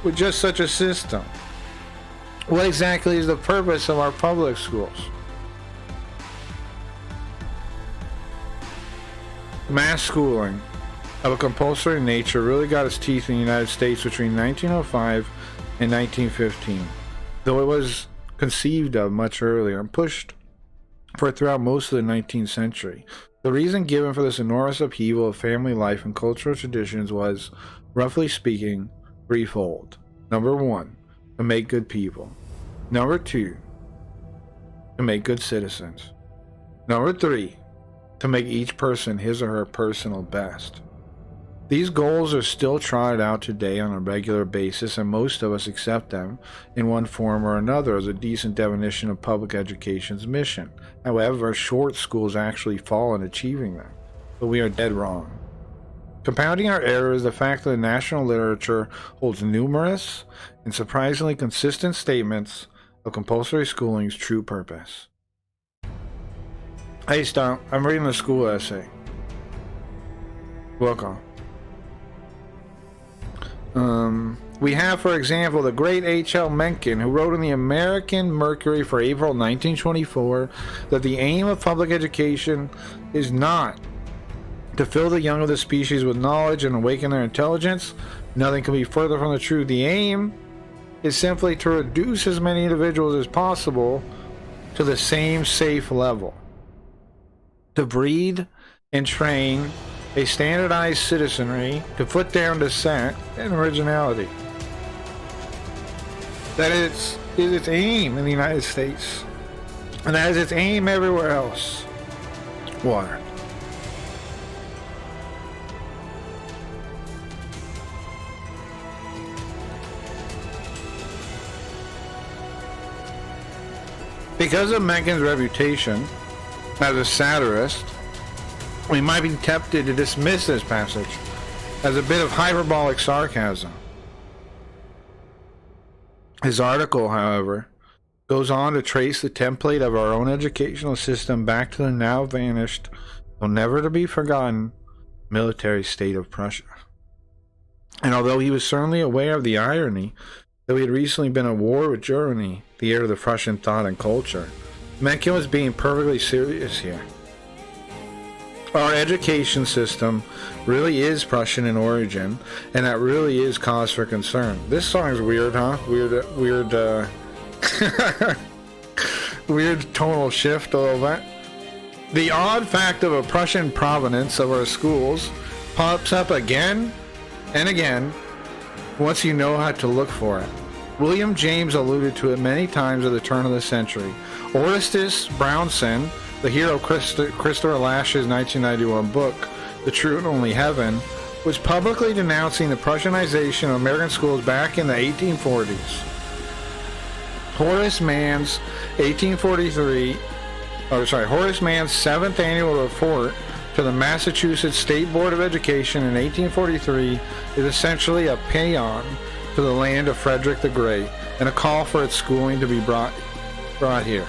with just such a system? What exactly is the purpose of our public schools? Mass schooling of a compulsory nature really got its teeth in the United States between 1905 and 1915, though it was conceived of much earlier and pushed for throughout most of the 19th century. The reason given for this enormous upheaval of family life and cultural traditions was, roughly speaking, threefold. Number one, to make good people. Number two, to make good citizens. Number three, to make each person his or her personal best. These goals are still trotted out today on a regular basis, and most of us accept them in one form or another as a decent definition of public education's mission. However, short schools actually fall in achieving them, but we are dead wrong. Compounding our error is the fact that the national literature holds numerous and surprisingly consistent statements of compulsory schooling's true purpose. Hey, Stomp, I'm reading the school essay. Welcome. We have, for example, the great H.L. Mencken, who wrote in the American Mercury for April 1924 that the aim of public education is not to fill the young of the species with knowledge and awaken their intelligence. Nothing can be further from the truth. The aim is simply to reduce as many individuals as possible to the same safe level, to breed and train a standardized citizenry to put down dissent and originality. That is its aim in the United States, and that is its aim everywhere else. Water. Because of Mencken's reputation as a satirist, we might be tempted to dismiss this passage as a bit of hyperbolic sarcasm. His article, however, goes on to trace the template of our own educational system back to the now vanished, though never to be forgotten, military state of Prussia. And although he was certainly aware of the irony that we had recently been at war with Germany, the heir of the Prussian thought and culture, Mencken was being perfectly serious here. Our education system really is Prussian in origin, and that really is cause for concern. This song's weird, huh? Weird tonal shift a little bit. The odd fact of a Prussian provenance of our schools pops up again and again once you know how to look for it. William James alluded to it many times at the turn of the century. Orestes Brownson, the hero of Christopher Lash's 1991 book, The True and Only Heaven, was publicly denouncing the Prussianization of American schools back in the 1840s. Horace Mann's 7th annual report to the Massachusetts State Board of Education in 1843 is essentially a paean to the land of Frederick the Great and a call for its schooling to be brought here.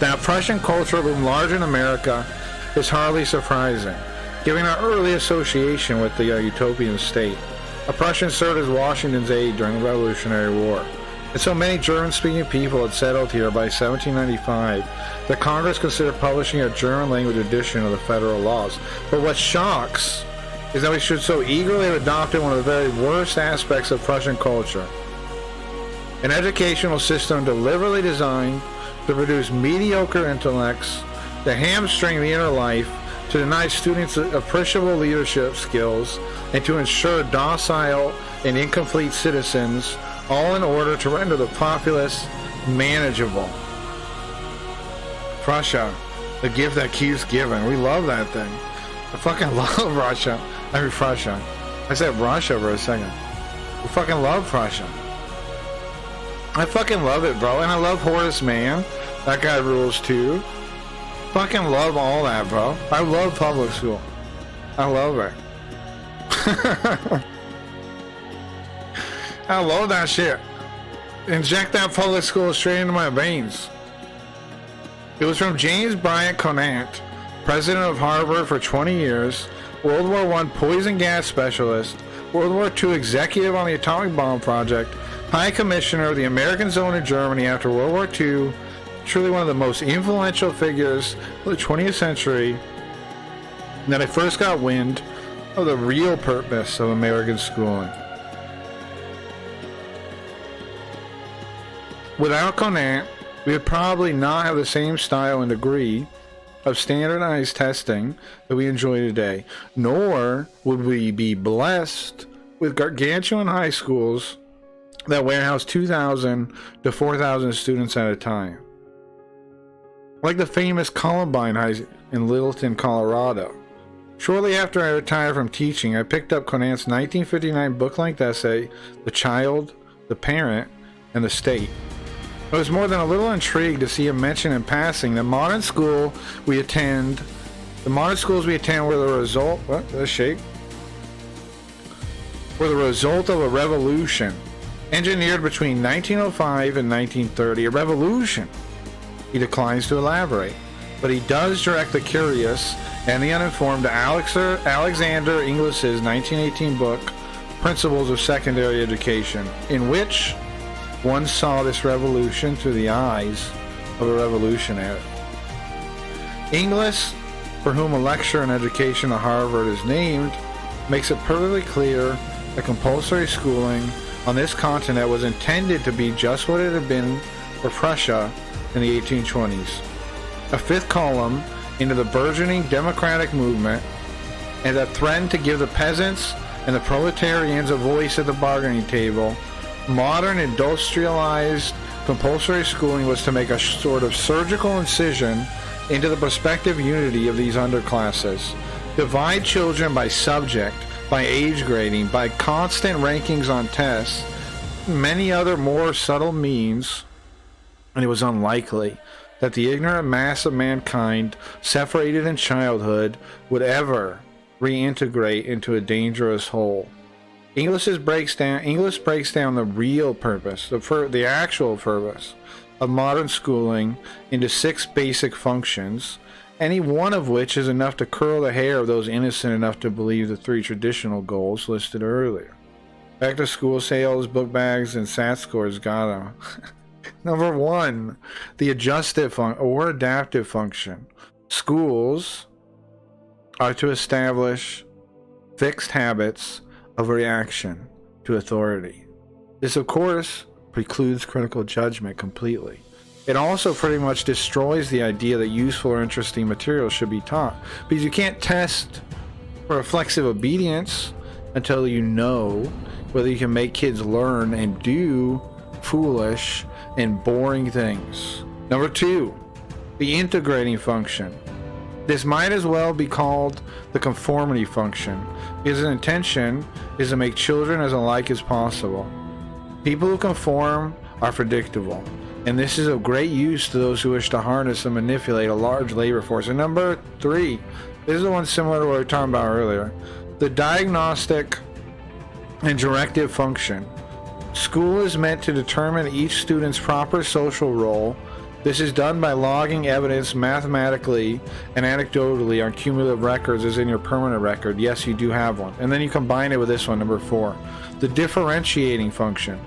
That Prussian culture loomed large in America is hardly surprising, given our early association with the utopian state. A Prussian served as Washington's aide during the Revolutionary War, and so many German-speaking people had settled here by 1795 that Congress considered publishing a German-language edition of the federal laws. But what shocks is that we should so eagerly have adopted one of the very worst aspects of Prussian culture, an educational system deliberately designed to produce mediocre intellects, to hamstring the inner life, to deny students appreciable leadership skills, and to ensure docile and incomplete citizens, all in order to render the populace manageable. Prussia, the gift that keeps giving. We love that thing. I fucking love Russia. Prussia. I said Russia for a second. We fucking love Prussia. I fucking love it, bro. And I love Horace Mann. That guy rules too. Fucking love all that, bro. I love public school. I love it. I love that shit. Inject that public school straight into my veins. It was from James Bryant Conant, president of Harvard for 20 years, World War I poison gas specialist, World War II executive on the atomic bomb project, High Commissioner of the American Zone in Germany after World War II, truly one of the most influential figures of the 20th century, that I first got wind of the real purpose of American schooling. Without Conant, we would probably not have the same style and degree of standardized testing that we enjoy today, nor would we be blessed with gargantuan high schools that warehouse 2,000 to 4,000 students at a time. Like the famous Columbine High in Littleton, Colorado. Shortly after I retired from teaching, I picked up Conant's 1959 book-length essay, The Child, the Parent, and the State. I was more than a little intrigued to see him mention in passing the modern schools we attend were the result, were the result of a revolution engineered between 1905 and 1930. A revolution. He declines to elaborate, but he does direct the curious and the uninformed to Alexander Inglis's 1918 book, Principles of Secondary Education, in which one saw this revolution through the eyes of a revolutionary. Inglis, for whom a lecturer in education at Harvard is named, makes it perfectly clear that compulsory schooling on this continent was intended to be just what it had been for Prussia in the 1820s. A fifth column into the burgeoning democratic movement, and that threatened to give the peasants and the proletarians a voice at the bargaining table. Modern industrialized compulsory schooling was to make a sort of surgical incision into the prospective unity of these underclasses, divide children by subject, by age grading, by constant rankings on tests, many other more subtle means, and it was unlikely that the ignorant mass of mankind separated in childhood would ever reintegrate into a dangerous whole. English breaks down the real purpose, the actual purpose of modern schooling into 6 basic functions, any one of which is enough to curl the hair of those innocent enough to believe the 3 traditional goals listed earlier. Back to school sales, book bags, and SAT scores got them. Number 1, the adjustive or adaptive function. Schools are to establish fixed habits of reaction to authority. This, of course, precludes critical judgment completely. It also pretty much destroys the idea that useful or interesting material should be taught, because you can't test for reflexive obedience until you know whether you can make kids learn and do foolish and boring things. Number 2, the integrating function. This might as well be called the conformity function, because its intention is to make children as alike as possible. People who conform are predictable, and this is of great use to those who wish to harness and manipulate a large labor force. And number 3, this is the one similar to what we were talking about earlier, the diagnostic and directive function. School is meant to determine each student's proper social role. This is done by logging evidence mathematically and anecdotally on cumulative records as in your permanent record. Yes, you do have one. And then you combine it with this one, number 4, the differentiating function.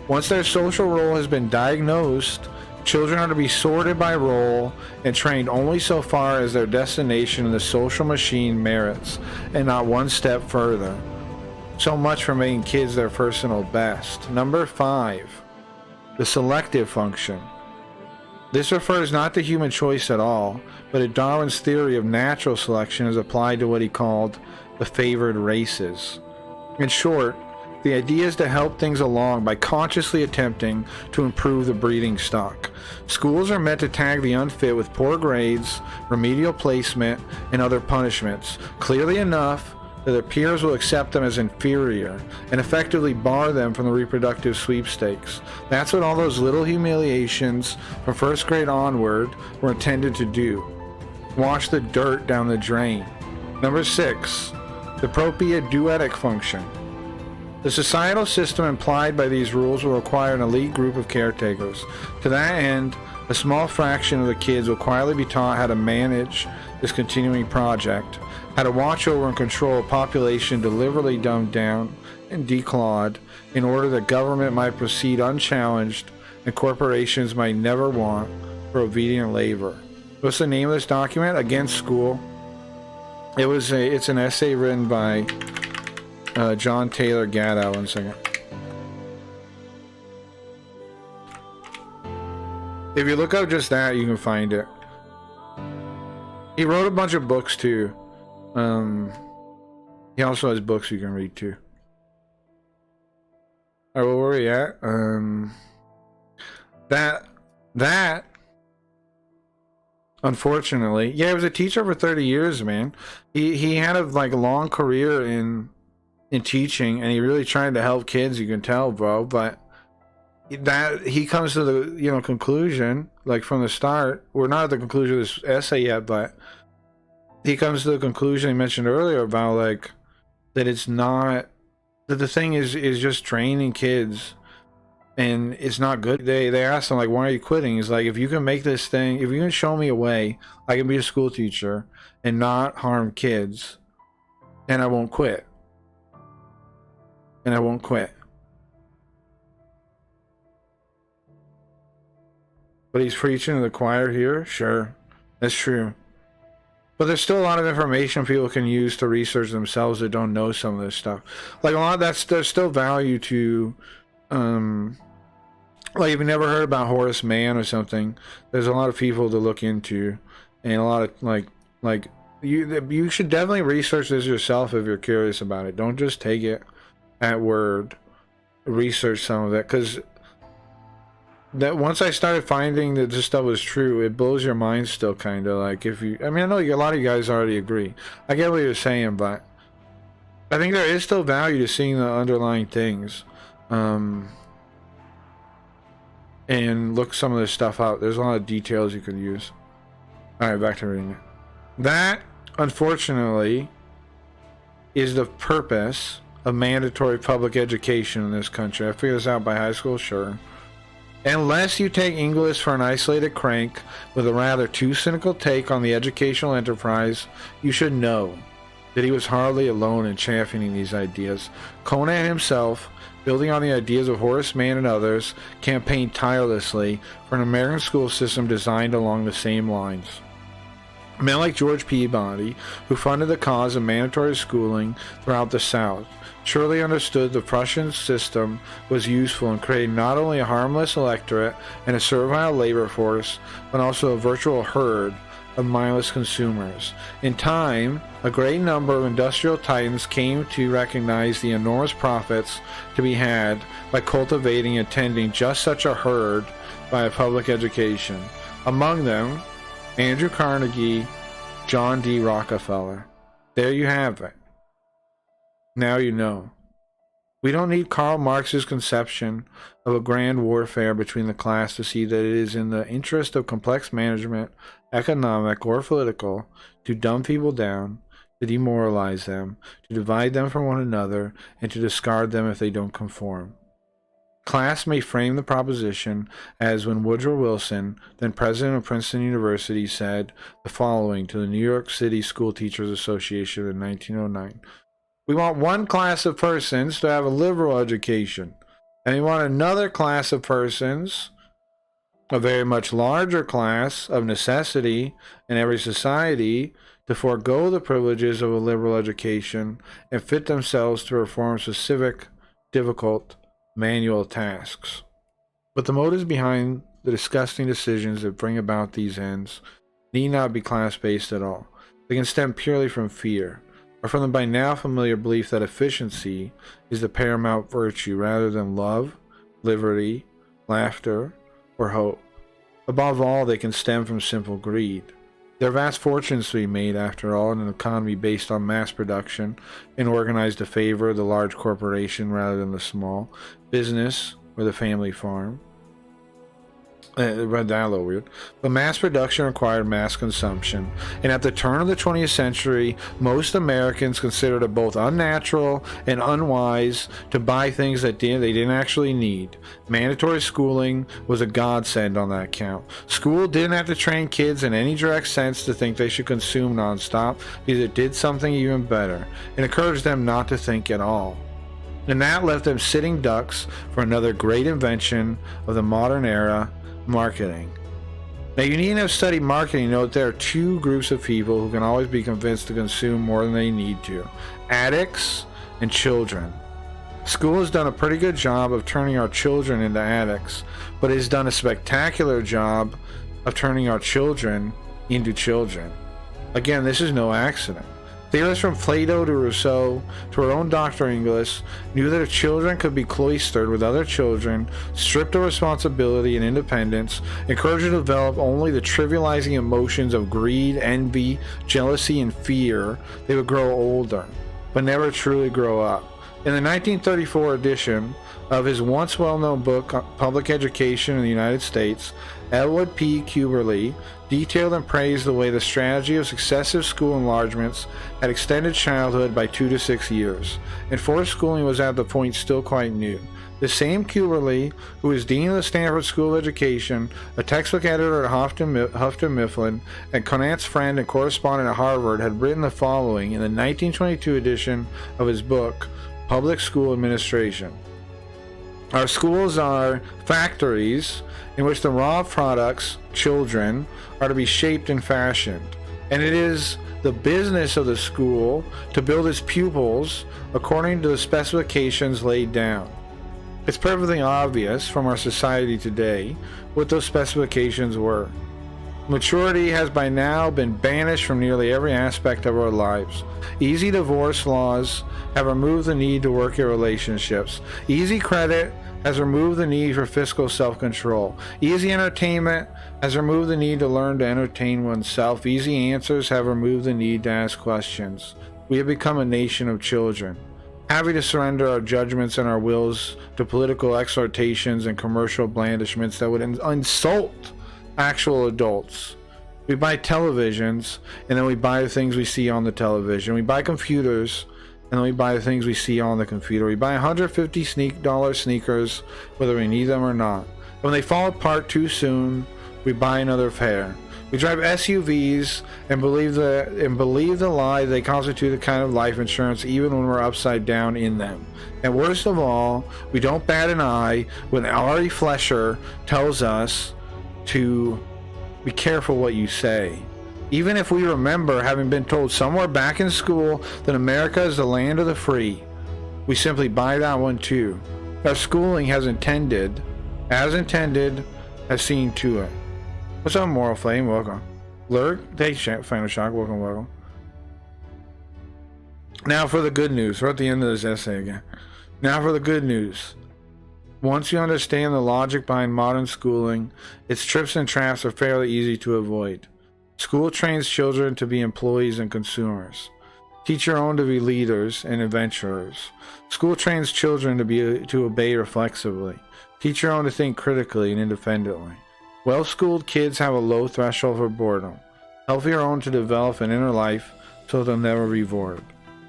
Once their social role has been diagnosed, children are to be sorted by role and trained only so far as their destination in the social machine merits, and not one step further. So much for making kids their personal best. Number 5, the selective function. This refers not to human choice at all, but to Darwin's theory of natural selection as applied to what he called the favored races. In short, the idea is to help things along by consciously attempting to improve the breeding stock. Schools are meant to tag the unfit with poor grades, remedial placement, and other punishments, clearly enough that their peers will accept them as inferior and effectively bar them from the reproductive sweepstakes. That's what all those little humiliations from first grade onward were intended to do. Wash the dirt down the drain. Number 6, the propaedeutic function. The societal system implied by these rules will require an elite group of caretakers. To that end, a small fraction of the kids will quietly be taught how to manage this continuing project, how to watch over and control a population deliberately dumbed down and declawed in order that government might proceed unchallenged and corporations might never want for obedient labor. What's the name of this document? Against School. It's an essay written by John Taylor Gatto. 1 second. If you look up just that, you can find it. He wrote a bunch of books too. He also has books you can read too. Alright, where were we at? That unfortunately, yeah, he was a teacher for 30 years, man. He had a long career in teaching, and he really tried to help kids, you can tell, bro. But that he comes to the conclusion, from the start. We're not at the conclusion of this essay yet, but he comes to the conclusion he mentioned earlier about that it's not that the thing is just training kids, and it's not good. They asked him why are you quitting? He's like, if you can make this thing, if you can show me a way I can be a school teacher and not harm kids, then I won't quit. And I won't quit. But he's preaching to the choir here? Sure. That's true. But there's still a lot of information people can use to research themselves that don't know some of this stuff. A lot of there's still value to if you've never heard about Horace Mann or something, there's a lot of people to look into, and a lot of you should definitely research this yourself if you're curious about it. Don't just take it at word. Research some of it, because that once I started finding that this stuff was true, it blows your mind still, kind of. If you, I know a lot of you guys already agree. I get what you're saying, but I think there is still value to seeing the underlying things, and look some of this stuff out. There's a lot of details you could use. All right, back to reading it. That, unfortunately, is the purpose of mandatory public education in this country. I figured this out by high school, sure. Unless you take Inglis for an isolated crank with a rather too cynical take on the educational enterprise, you should know that he was hardly alone in championing these ideas. Conan himself, building on the ideas of Horace Mann and others, campaigned tirelessly for an American school system designed along the same lines. Men like George Peabody, who funded the cause of mandatory schooling throughout the South, surely understood the Prussian system was useful in creating not only a harmless electorate and a servile labor force, but also a virtual herd of mindless consumers. In time, a great number of industrial titans came to recognize the enormous profits to be had by cultivating and tending just such a herd by a public education. Among them, Andrew Carnegie, John D. Rockefeller. There you have it. Now you know. We don't need Karl Marx's conception of a grand warfare between the class to see that it is in the interest of complex management, economic or political, to dumb people down, to demoralize them, to divide them from one another, and to discard them if they don't conform. Class may frame the proposition as when Woodrow Wilson, then president of Princeton University, said the following to the New York City School Teachers Association in 1909. We want one class of persons to have a liberal education, and we want another class of persons, a very much larger class of necessity in every society, to forego the privileges of a liberal education and fit themselves to perform specific, difficult, manual tasks. But the motives behind the disgusting decisions that bring about these ends need not be class-based at all. They can stem purely from fear, or from the by now familiar belief that efficiency is the paramount virtue rather than love, liberty, laughter, or hope. Above all, they can stem from simple greed. There are vast fortunes to be made, after all, in an economy based on mass production and organized to favor the large corporation rather than the small business or the family farm. Read that a little weird. But mass production required mass consumption, and at the turn of the 20th century, most Americans considered it both unnatural and unwise to buy things that they didn't actually need. Mandatory schooling was a godsend on that count. School didn't have to train kids in any direct sense to think they should consume nonstop, because it did something even better. It encouraged them not to think at all. And that left them sitting ducks for another great invention of the modern era, marketing. Now, you needn't have studied marketing to know that there are two groups of people who can always be convinced to consume more than they need to: addicts and children. School has done a pretty good job of turning our children into addicts, but it has done a spectacular job of turning our children into children. Again, this is no accident. Theorists from Plato to Rousseau to our own Dr. Inglis knew that if children could be cloistered with other children, stripped of responsibility and independence, encouraged to develop only the trivializing emotions of greed, envy, jealousy, and fear, they would grow older, but never truly grow up. In the 1934 edition of his once well-known book, Public Education in the United States, Elwood P. Kuberly detailed and praised the way the strategy of successive school enlargements had extended childhood by 2 to 6 years, and forced schooling was at the point still quite new. The same Kuberly, who was dean of the Stanford School of Education, a textbook editor at Houghton Mifflin, and Conant's friend and correspondent at Harvard, had written the following in the 1922 edition of his book, Public School Administration. Our schools are factories in which the raw products, children, are to be shaped and fashioned, and it is the business of the school to build its pupils according to the specifications laid down. It's perfectly obvious from our society today what those specifications were. Maturity has by now been banished from nearly every aspect of our lives. Easy divorce laws have removed the need to work at relationships. Easy credit has removed the need for fiscal self-control. Easy entertainment has removed the need to learn to entertain oneself. Easy answers have removed the need to ask questions. We have become a nation of children, happy to surrender our judgments and our wills to political exhortations and commercial blandishments that would insult actual adults. We buy televisions, and then we buy the things we see on the television. We buy computers, and then we buy the things we see on the computer. We buy $150 sneakers, whether we need them or not. When they fall apart too soon, we buy another pair. We drive SUVs and believe the lie they constitute a kind of life insurance even when we're upside down in them. And worst of all, we don't bat an eye when Ari Flesher tells us to be careful what you say. Even if we remember having been told somewhere back in school that America is the land of the free, we simply buy that one too. Our schooling has seen to it. What's up, Moral Flame? Welcome. Lurk, thanks, Final Shock. Welcome. Now for the good news. We're at the end of this essay again. Now for the good news. Once you understand the logic behind modern schooling, its trips and traps are fairly easy to avoid. School trains children to be employees and consumers. Teach your own to be leaders and adventurers. School trains children to obey reflexively. Teach your own to think critically and independently. Well-schooled kids have a low threshold for boredom. Help your own to develop an inner life so they'll never be bored.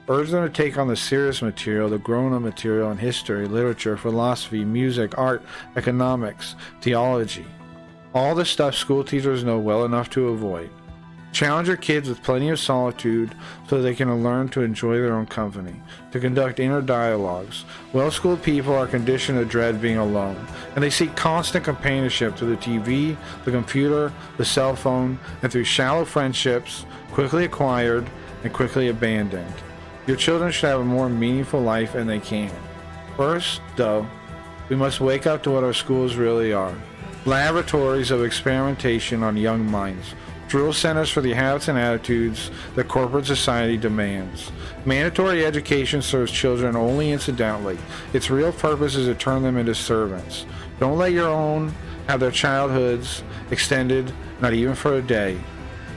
Urge them to take on the serious material, the grown-up material in history, literature, philosophy, music, art, economics, theology. All the stuff school teachers know well enough to avoid. Challenge your kids with plenty of solitude so they can learn to enjoy their own company, to conduct inner dialogues. Well-schooled people are conditioned to dread being alone, and they seek constant companionship through the TV, the computer, the cell phone, and through shallow friendships, quickly acquired and quickly abandoned. Your children should have a more meaningful life, and they can. First, though, we must wake up to what our schools really are. Laboratories of experimentation on young minds. Drill centers for the habits and attitudes that corporate society demands. Mandatory education serves children only incidentally. Its real purpose is to turn them into servants. Don't let your own have their childhoods extended, not even for a day.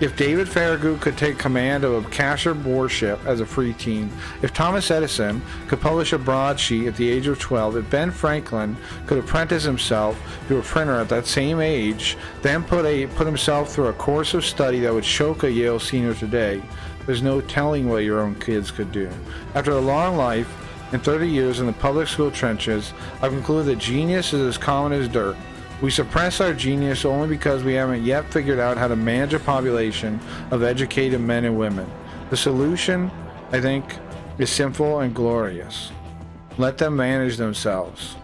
If David Farragut could take command of a captured warship as a free teen, if Thomas Edison could publish a broadsheet at the age of 12, if Ben Franklin could apprentice himself to a printer at that same age, then put himself through a course of study that would choke a Yale senior today, there's no telling what your own kids could do. After a long life and 30 years in the public school trenches, I've concluded that genius is as common as dirt. We suppress our genius only because we haven't yet figured out how to manage a population of educated men and women. The solution, I think, is simple and glorious. Let them manage themselves.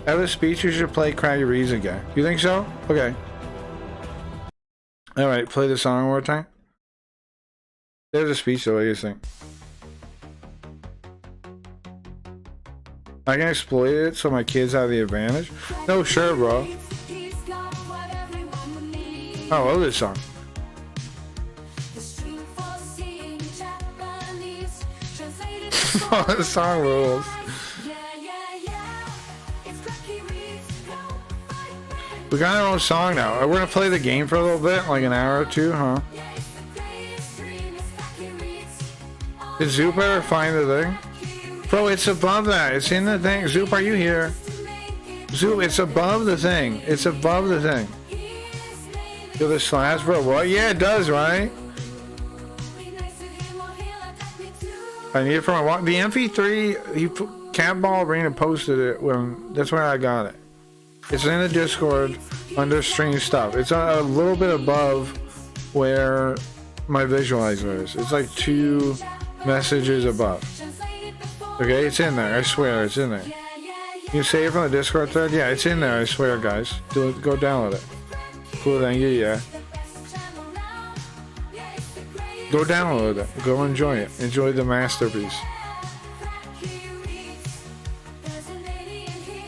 Have a speech, you should play Craggy Reeds again. You think so? Okay. Alright, play the song one more time. There's a speech though, what do you think? I can exploit it so my kids have the advantage? No, sure, bro. I love this song. Oh, this song rules. We got our own song now. We're gonna play the game for a little bit, like an hour or two, huh? Did Zoop ever find the thing? Bro, it's above that. It's in the thing. Zoop, are you here? Zoop, it's above the thing. It's above the thing. Feel the slash, bro? What? Yeah, it does, right? I need it for my walk. The MP3, Catball Arena posted it when. That's where I got it. It's in the Discord under stream stuff. It's a little bit above where my visualizer is. It's like 2 messages above. Okay, it's in there. I swear, it's in there. You save it from the Discord thread? Yeah, it's in there. I swear, guys. Go download it. Cool, thank you. Yeah. Go download it. Go enjoy it. Enjoy the masterpiece.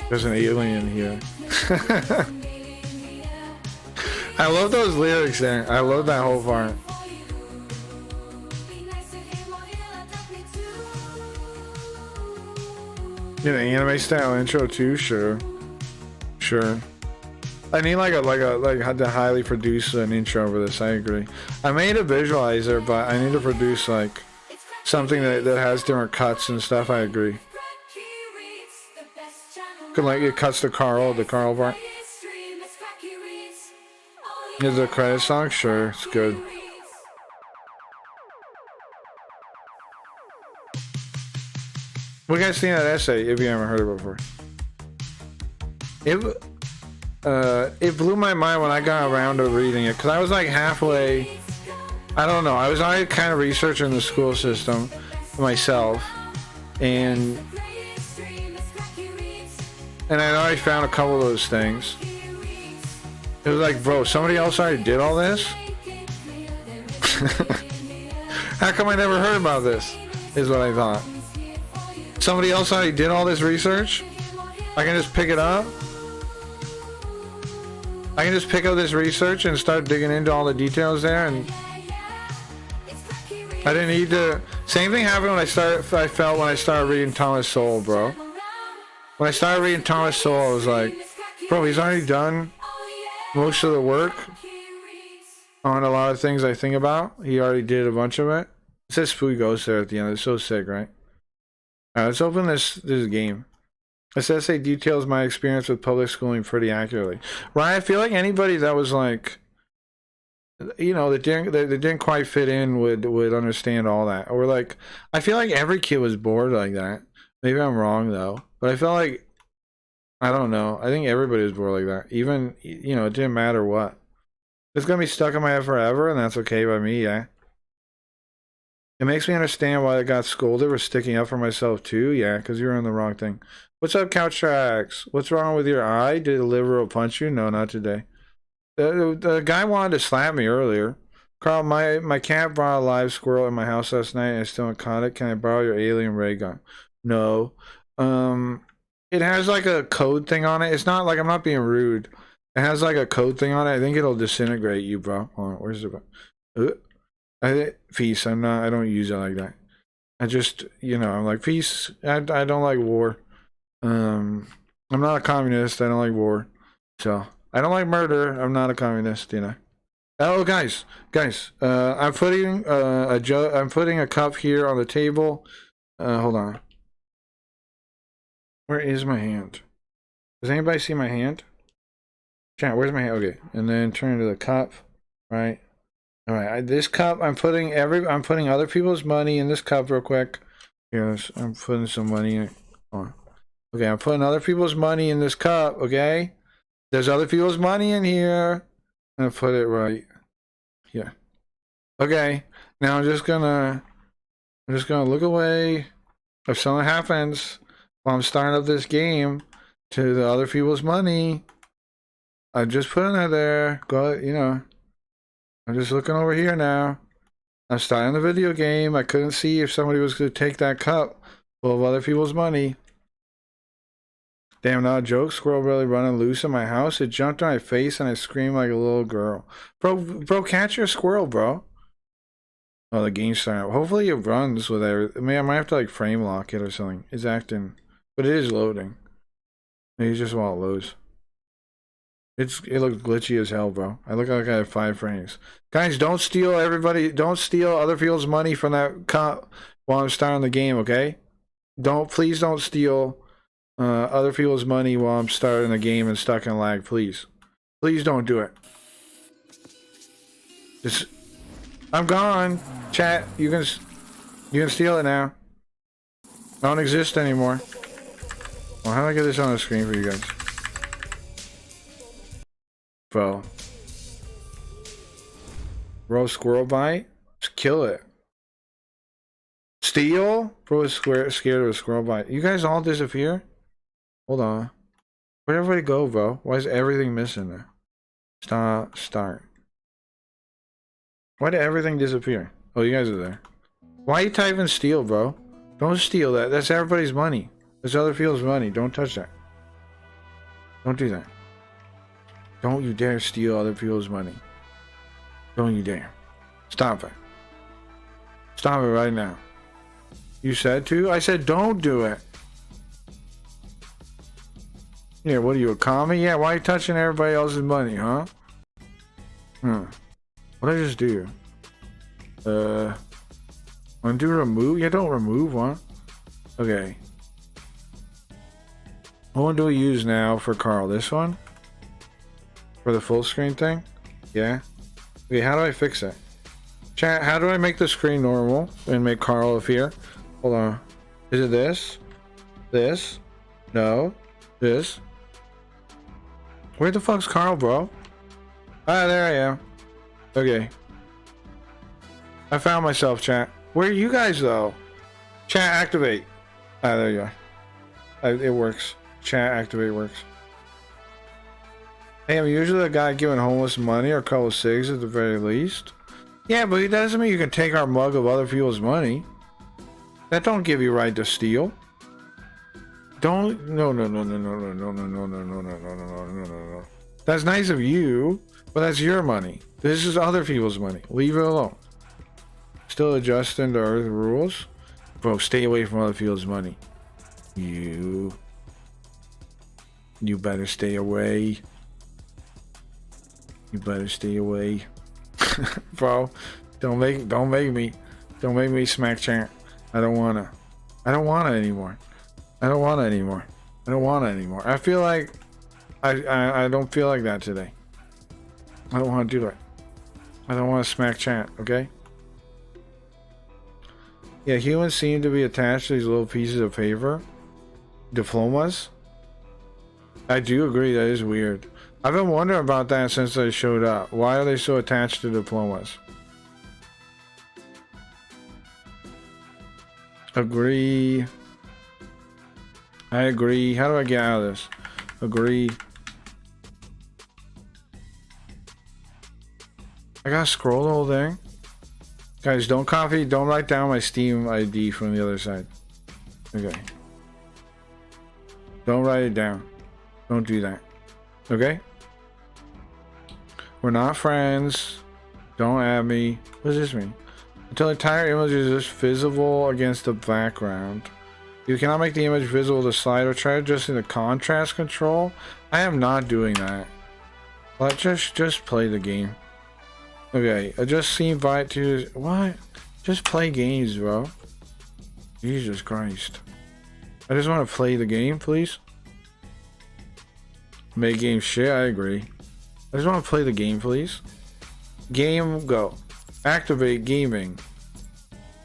There's an alien here. I love those lyrics there. I love that whole part. Yeah, the anime style intro too, sure. I need like to highly produce an intro for this. I agree. I made a visualizer, but I need to produce like something that has different cuts and stuff. I agree. Like it cuts the Carl part. Is it a credit song? Sure, it's good. What do you guys think of that essay, if you haven't heard it before? it blew my mind when I got around to reading it, because I was like halfway. I don't know. I was already kind of researching the school system myself, and I'd already found a couple of those things. It was like, bro, somebody else already did all this? How come I never heard about this? Is what I thought. Somebody else already did all this research? I can just pick it up? I can just pick up this research and start digging into all the details there, and I didn't need to. Same thing happened when I felt when I started reading Thomas Sowell, bro. When I started reading Thomas Sowell, I was like, bro, he's already done most of the work on a lot of things I think about. He already did a bunch of it. It says Spooky Ghost there at the end. It's so sick, right? Alright, let's open this game. This essay details my experience with public schooling pretty accurately. Right, I feel like anybody that was like, you know, that didn't quite fit in would understand all that. Or like, I feel like every kid was bored like that. Maybe I'm wrong though, but I felt like, I don't know. I think everybody was bored like that. Even, you know, it didn't matter what. It's gonna be stuck in my head forever, and that's okay by me, yeah. It makes me understand why I got scolded for sticking up for myself too. Yeah, because you were on the wrong thing. What's up, Couch Tracks? What's wrong with your eye? Did a liberal punch you? No, not today. The guy wanted to slap me earlier. Carl, my cat brought a live squirrel in my house last night and I still haven't caught it. Can I borrow your alien ray gun? No. It has like a code thing on it. It's not like, I'm not being rude. It has like a code thing on it. I think it'll disintegrate you, bro. Hold on, where's it? Peace. I don't use it like that. I just, you know, I'm like, peace. I don't like war. I'm not a communist. I don't like war. So I don't like murder. I'm not a communist, you know. Oh, guys, I'm putting I'm putting a cup here on the table. Hold on. Where is my hand? Does anybody see my hand? Chat, where's my hand? Okay, and then turn to the cup, right? All right, this cup, I'm putting other people's money in this cup real quick. Yes, I'm putting some money in it. Hold on. Okay, I'm putting other people's money in this cup, okay? There's other people's money in here. I'm gonna put it right here. Okay, now I'm just gonna look away if something happens while I'm starting up this game to the other people's money. I'm just putting it there. Go, you know. I'm just looking over here now. I'm starting the video game. I couldn't see if somebody was going to take that cup full of other people's money. Damn, not a joke. Squirrel really running loose in my house. It jumped on my face and I screamed like a little girl. Bro, catch your squirrel, bro. Oh, the game's starting up. Hopefully it runs with everything. I mean, I might have to like frame lock it or something. It's acting, but it is loading. Maybe just while it loads. It looks glitchy as hell, bro. I look like I have 5 frames. Guys, don't steal don't steal other people's money from that cup while I'm starting the game, okay? Please don't steal other people's money while I'm starting the game and stuck in lag, please. Please don't do it. I'm gone. Chat, you can steal it now. I don't exist anymore. Well, how do I get this on the screen for you guys? Bro, squirrel bite? Just kill it. Steal? Bro is scared of a squirrel bite. You guys all disappear? Hold on. Where'd everybody go, bro? Why is everything missing there? Start. Why did everything disappear? Oh, you guys are there. Why are you typing steal, bro? Don't steal that. That's everybody's money. That's other people's money. Don't touch that. Don't do that. Don't you dare steal other people's money. Don't you dare. Stop it. Stop it right now. You said to? I said don't do it. Yeah, what are you, a commie? Yeah, why are you touching everybody else's money, huh? What did I just do? Undo remove? Yeah, don't remove one. Okay. What one do we use now for Carl? This one? For the full screen thing? Yeah. Okay, how do I fix it? Chat, how do I make the screen normal and make Carl appear? Hold on. Is it this? This? No. This? Where the fuck's Carl, bro? Ah, there I am. Okay. I found myself, chat. Where are you guys, though? Chat, activate. Ah, there you are. It works. Chat, activate works. Hey, I'm usually the guy giving homeless money or a couple of cigs at the very least. Yeah, but it doesn't mean you can take our mug of other people's money. That don't give you right to steal. Don't. No. That's nice of you, but that's your money. This is other people's money. Leave it alone. Still adjusting to Earth rules? Bro, stay away from other people's money. You better stay away. You better stay away. Bro, don't make me smack chant. I don't want it anymore. I feel like I don't feel like that today. I don't want to do it. I don't want to smack chant, okay? Yeah, humans seem to be attached to these little pieces of paper. Diplomas. I do agree, that is weird. I've been wondering about that since I showed up. Why are they so attached to diplomas? Agree. I agree. How do I get out of this? Agree. I gotta scroll the whole thing. Guys, don't write down my Steam ID from the other side. Okay. Don't write it down. Don't do that. Okay? We're not friends. Don't add me. What does this mean? Until the entire image is just visible against the background. You cannot make the image visible with a slider. Try adjusting the contrast control. I am not doing that. Let's just play the game. Okay, adjust scene invite to what? Just play games, bro. Jesus Christ. I just want to play the game, please. Make game shit, I agree. I just want to play the game, please. Game, go. Activate gaming.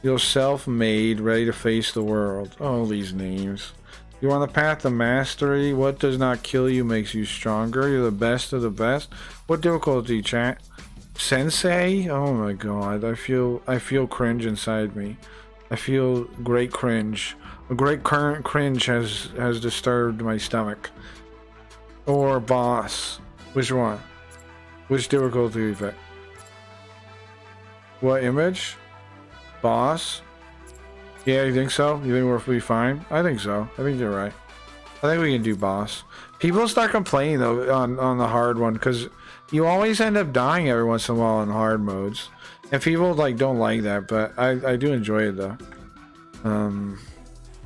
You're self-made, ready to face the world. Oh, these names. You're on the path to mastery. What does not kill you makes you stronger. You're the best of the best. What difficulty, chat? Sensei? Oh my god. I feel cringe inside me. I feel great cringe. A great current cringe has disturbed my stomach. Or boss. Which one? Which difficulty do you pick? What image? Boss? Yeah, you think so? You think we'll be fine? I think so. I think you're right. I think we can do boss. People start complaining though on the hard one because you always end up dying every once in a while in hard modes. And people like don't like that, but I do enjoy it though.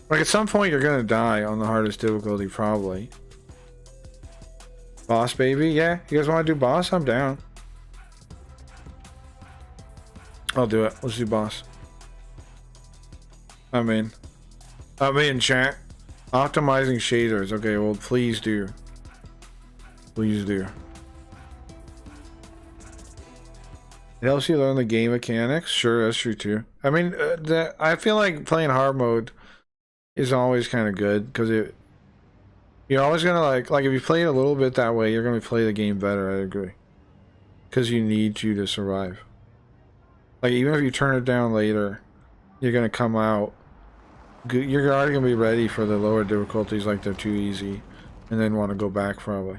Like at some point you're gonna die on the hardest difficulty probably. Boss baby? Yeah, you guys want to do boss? I'm down. I'll do it. Let's do boss. I'm in chat. Optimizing shaders. Okay, well please do. Please do. It helps you learn the game mechanics. Sure, that's true too. I mean, I feel like playing hard mode is always kind of good because you're always gonna like if you play it a little bit that way, you're gonna play the game better. I agree. Because you need to survive. Like even if you turn it down later, you're gonna come out. You're already gonna be ready for the lower difficulties, like they're too easy, and then want to go back probably.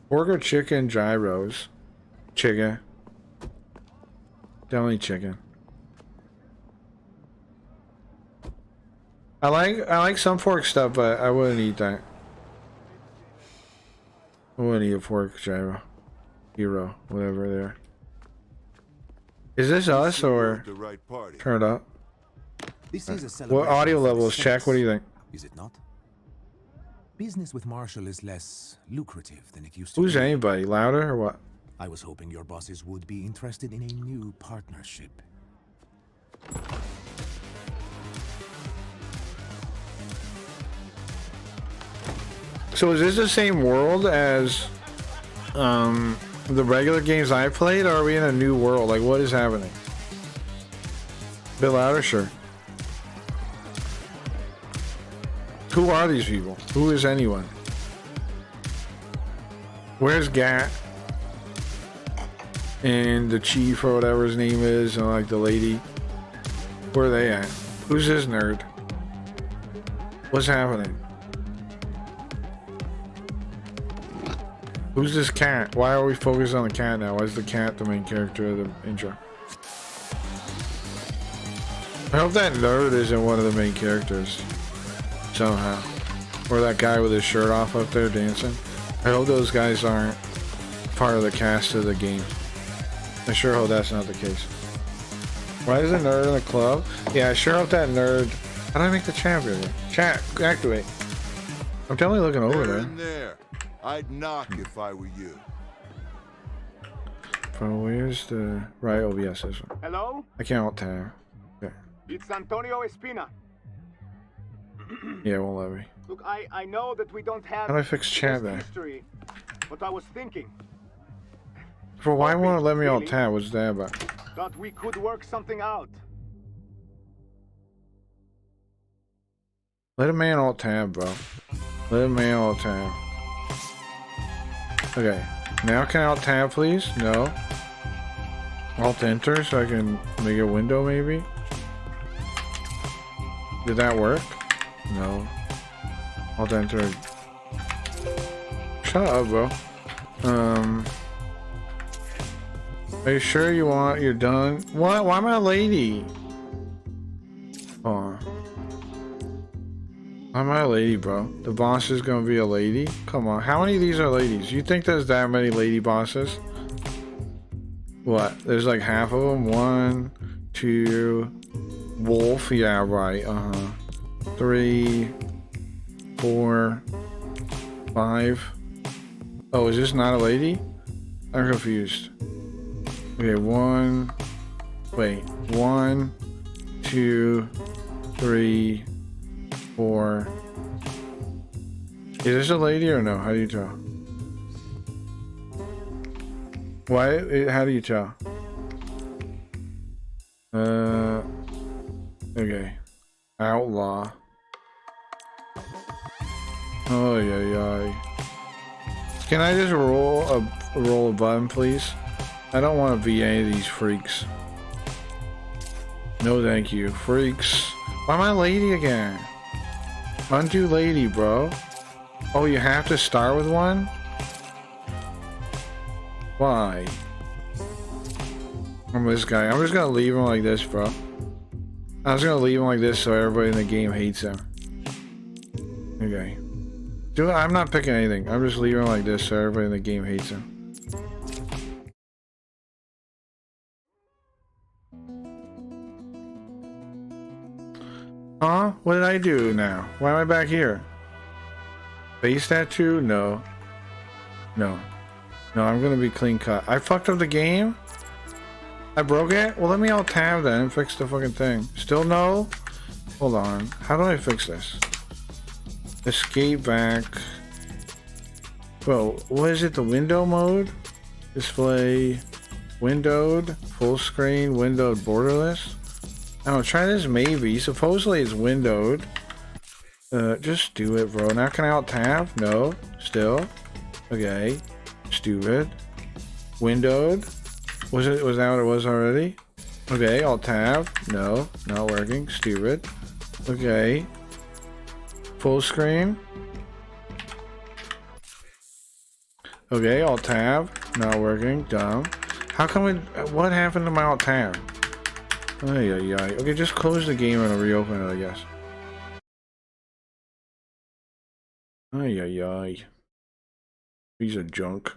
Burger, chicken, gyros, chicken. Definitely chicken. I like some pork stuff, but I wouldn't eat that. I wouldn't eat a pork gyro. Hero, whatever there. Is this us or turn it up? This is a What audio levels check? What do you think? Is it not? Business with Marshall is less lucrative than it used to Who's be. anybody? Louder or what? I was hoping your bosses would be interested in a new partnership. So is this the same world as the regular games I played, or are we in a new world? Like what is happening? A bit louder, sure. Who are these people? Who is anyone? Where's Gat? And the chief or whatever his name is, and like the lady. Where are they at? Who's this nerd? What's happening? Who's this cat? Why are we focused on the cat now? Why is the cat the main character of the intro? I hope that nerd isn't one of the main characters. Somehow. Or that guy with his shirt off up there dancing. I hope those guys aren't part of the cast of the game. I sure hope that's not the case. Why is a nerd in the club? Yeah, I sure hope that nerd... How do I make the chat bigger? Chat, activate. I'm definitely looking over there. There. I'd knock if I were you. Bro, where's the... Right, OBS this one. Hello? I can't alt tab. Okay. It's Antonio Espina. Yeah, it won't let me. Look, I know that we don't have How do I fix chat there? history, but I was thinking Bro, why won't it let me alt tab? What's that about? that we could work something out. Let a man alt tab, bro. Let a man alt tab. Okay. Now can I alt tab, please? No. Alt enter so I can make a window, maybe? Did that work? No. Alt enter. Shut up, bro. Are you sure you're done? What? Why am I a lady? Oh. Why am I a lady, bro? The boss is gonna be a lady? Come on. How many of these are ladies? You think there's that many lady bosses? What? There's like half of them? 1, 2, wolf. Yeah, right. 3, 4, 5. Oh, is this not a lady? I'm confused. Okay, 1. Wait. 1, 2, 3, 4. Is this a lady or no? How do you tell? Why? How do you tell? Okay. Outlaw. Oh yeah. Can I just roll a button, please? I don't want to be any of these freaks. No, thank you, freaks. Why am I lady again? Undo lady, bro. Oh, you have to start with one? Why? I'm this guy. I'm just gonna leave him like this, bro. I'm just gonna leave him like this so everybody in the game hates him. Okay. I'm not picking anything. I'm just leaving him like this so everybody in the game hates him. Huh? What did I do now? Why am I back here? Face tattoo? No. No. No, I'm gonna be clean cut. I fucked up the game? I broke it? Well, let me alt tab then and fix the fucking thing. Still no? Hold on. How do I fix this? Escape back. Bro, what is it? The window mode? Display. Windowed. Full screen. Windowed borderless. Oh, try this maybe. Supposedly it's windowed. Just do it, bro. Now can I alt tab? No. Still. Okay. Stupid. Windowed. Was that what it was already? Okay, alt tab. No. Not working. Stupid. Okay. Full screen. Okay, alt tab. Not working. Dumb. How come what happened to my alt tab? Ay. Okay, just close the game and reopen it, I guess. Ay. Piece of junk.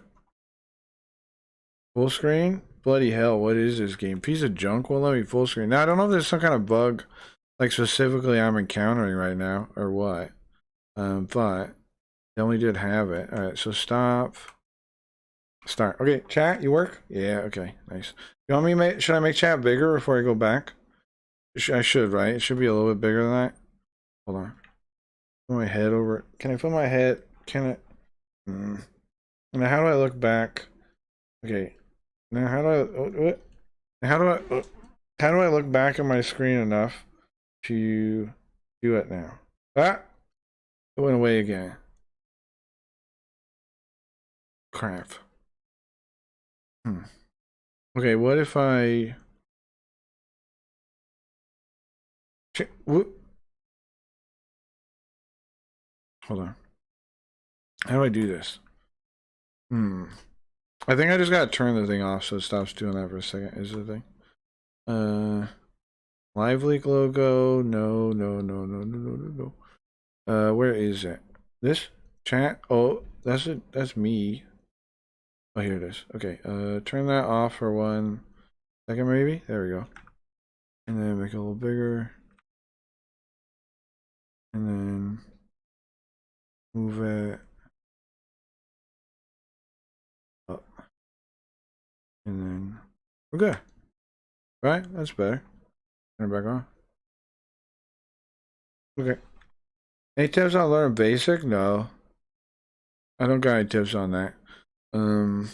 Full screen? Bloody hell, what is this game? Piece of junk won't let me full screen. Now, I don't know if there's some kind of bug, like specifically I'm encountering right now, or what. But they only did have it. Alright, so stop. Start. Okay, chat, you work? Yeah, okay, nice. You want me to make, should I make chat bigger before I go back? I should, right? It should be a little bit bigger than that. Hold on. Put my head over. Can I put my head? Can it? Now, how do I look back? Okay. Now, how do I look back at my screen enough to do it now? Ah! It went away again. Crap. Okay, what if I... Hold on. How do I do this? I think I just gotta turn the thing off so it stops doing that for a second, is the thing. Live leak logo. No. Where is it? This? Chat? Oh, that's it. That's me. Oh, here it is. Okay, turn that off for 1 second maybe. There we go. And then make it a little bigger. And then move it up. And then we're good. Right? That's better. Turn it back on. Okay. Any tips on learning basic? No. I don't got any tips on that. Not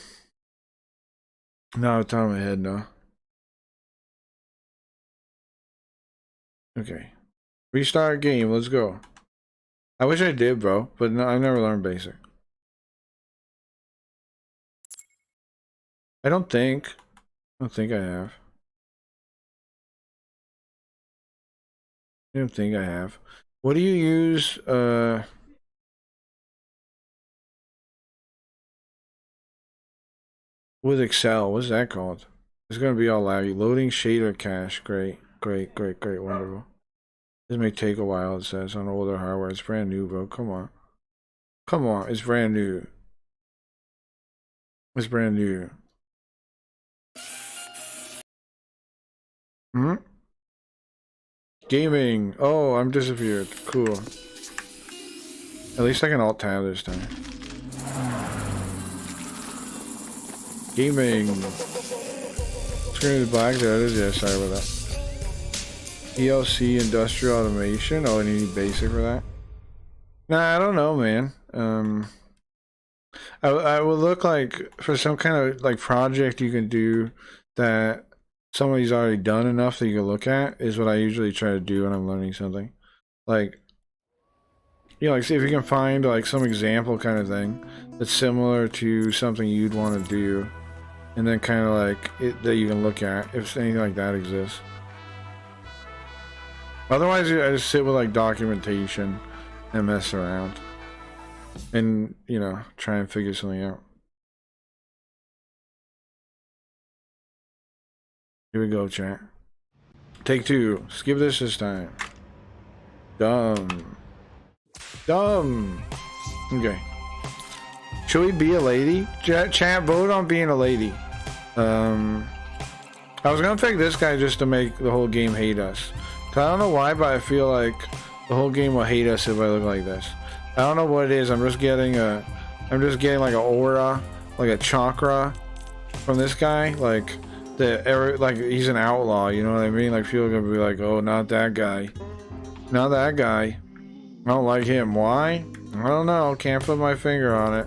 off the top of my head, no. Okay. Restart game, let's go. I wish I did, bro, but no, I've never learned basic. I don't think I have. I don't think I have. What do you use, with Excel? What's that called? It's gonna be all laggy. Loading shader cache. Great, wonderful. This may take a while, it says, on older hardware. It's brand new, bro. Come on. It's brand new. It's brand new. Gaming. Oh, I'm disappeared. Cool. At least I can alt tab this time. Gaming. Screen is black. There it is. Yeah, sorry about that. PLC industrial automation. Oh, I need basic for that. Nah, I don't know, man. I would look like for some kind of like project you can do that somebody's already done enough that you can look at is what I usually try to do when I'm learning something. Like, you know, like see if you can find like some example kind of thing that's similar to something you'd want to do, and then kind of like it that you can look at if anything like that exists. Otherwise, I just sit with like documentation and mess around, and you know, try and figure something out. Here we go, chat. Take 2. Skip this time. Dumb. Okay. Should we be a lady? Chat, vote on being a lady. I was gonna pick this guy just to make the whole game hate us. I don't know why, but I feel like the whole game will hate us if I look like this. I don't know what it is. I'm just getting like an aura, like a chakra from this guy. Like like he's an outlaw. You know what I mean? Like people are gonna be like, oh, not that guy, not that guy. I don't like him. Why? I don't know. Can't put my finger on it.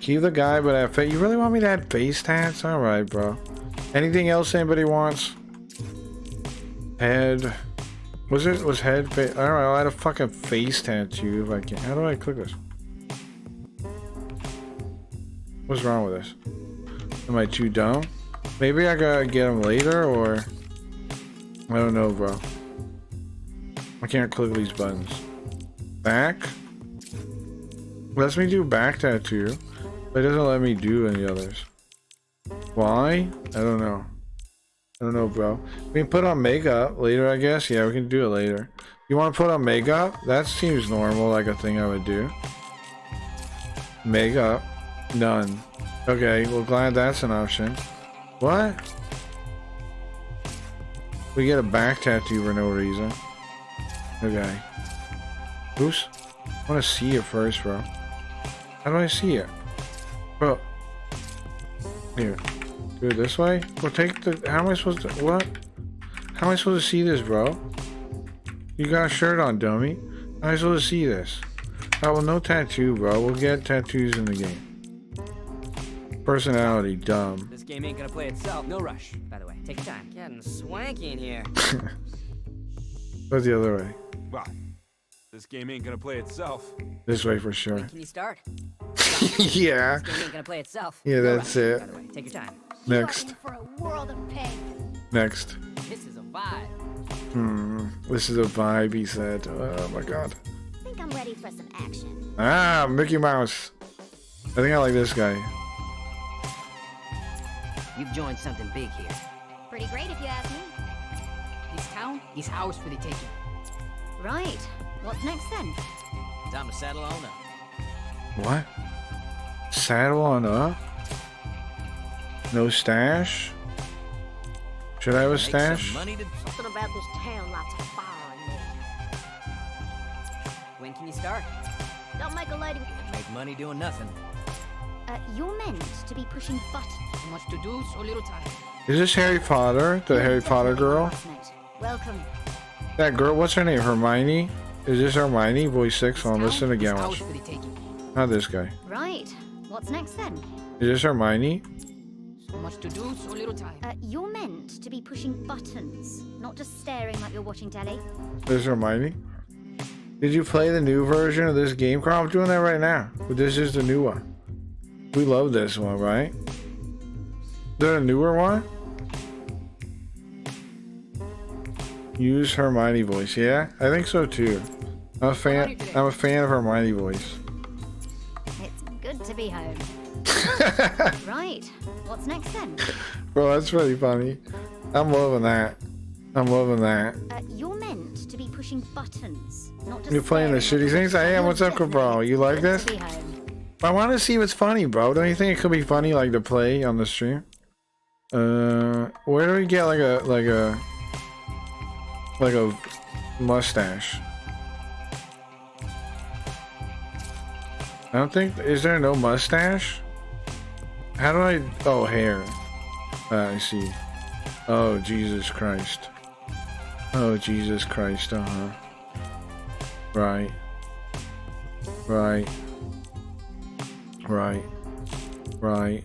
Keep the guy, but have face. You really want me to add face tats? All right, bro. Anything else anybody wants? Head. Was head face? All right, I'll add a fucking face tattoo if I can. How do I click this? What's wrong with this? Am I too dumb? Maybe I gotta get him later, or I don't know, bro. I can't click these buttons. Back? Lets me do back tattoo, but it doesn't let me do any others. Why? I don't know. I don't know, bro. We can put on makeup later, I guess. Yeah, we can do it later. You want to put on makeup? That seems normal, like a thing I would do. Makeup. None. Okay, well, glad that's an option. What? We get a back tattoo for no reason. Okay. Oops. I want to see it first, bro. How do I see it? Bro. Here. Do it this way? Well, take the... How am I supposed to... What? How am I supposed to see this, bro? You got a shirt on, dummy. How am I supposed to see this? Oh, well, no tattoo, bro. We'll get tattoos in the game. Personality, dumb. This game ain't gonna play itself. No rush, by the way. Take your time. Getting swanky in here. What's the other way? Right. This game ain't gonna play itself. This way for sure. Can you start? Yeah. This game ain't gonna play itself. Yeah, No that's rush, it. By the way, take your time. Next. For a world of pain. Next. This is a vibe. This is a vibe, he said. Oh my god. I think I'm ready for some action. Ah, Mickey Mouse. I think I like this guy. You've joined something big here. Pretty great if you ask me. This town is ours for the taking. Right. What's next then? Time to saddle on up. What? Saddle on up? No stash? Should I have a stash? Money to... Something about this town lights a fire in me. When can you start? Don't make a lady. Make money doing nothing. You're meant to be pushing buttons. So much to do, so little time. Is this Harry Potter? The Harry Potter girl? Welcome. That girl, what's her name? Hermione? Is this Hermione? Voice 6? I'll listen again. It's Watch. ours for the taking. Not this guy. Right. What's next then? Is this Hermione? So much to do, so little time. You're meant to be pushing buttons, not just staring like you're watching telly. This is Hermione? Did you play the new version of this game, Carl? I'm doing that right now. But this is the new one. We love this one, right? Is there a newer one? Use Hermione voice. Yeah, I think so too. I'm a fan of Hermione voice. It's good to be home. Right. What's next then? Bro, that's really funny. I'm loving that. I'm loving that. You're meant to be pushing buttons, not just. You're playing the shitty things? I am. What's up, bro? You like this? I want to see what's funny, bro. Don't you think it could be funny, like, to play on the stream? Where do we get like a mustache? I don't think. Is there no mustache? How do I? Oh, hair. I see. Oh, Jesus Christ. Oh, Jesus Christ. Right. Right. Right. Right.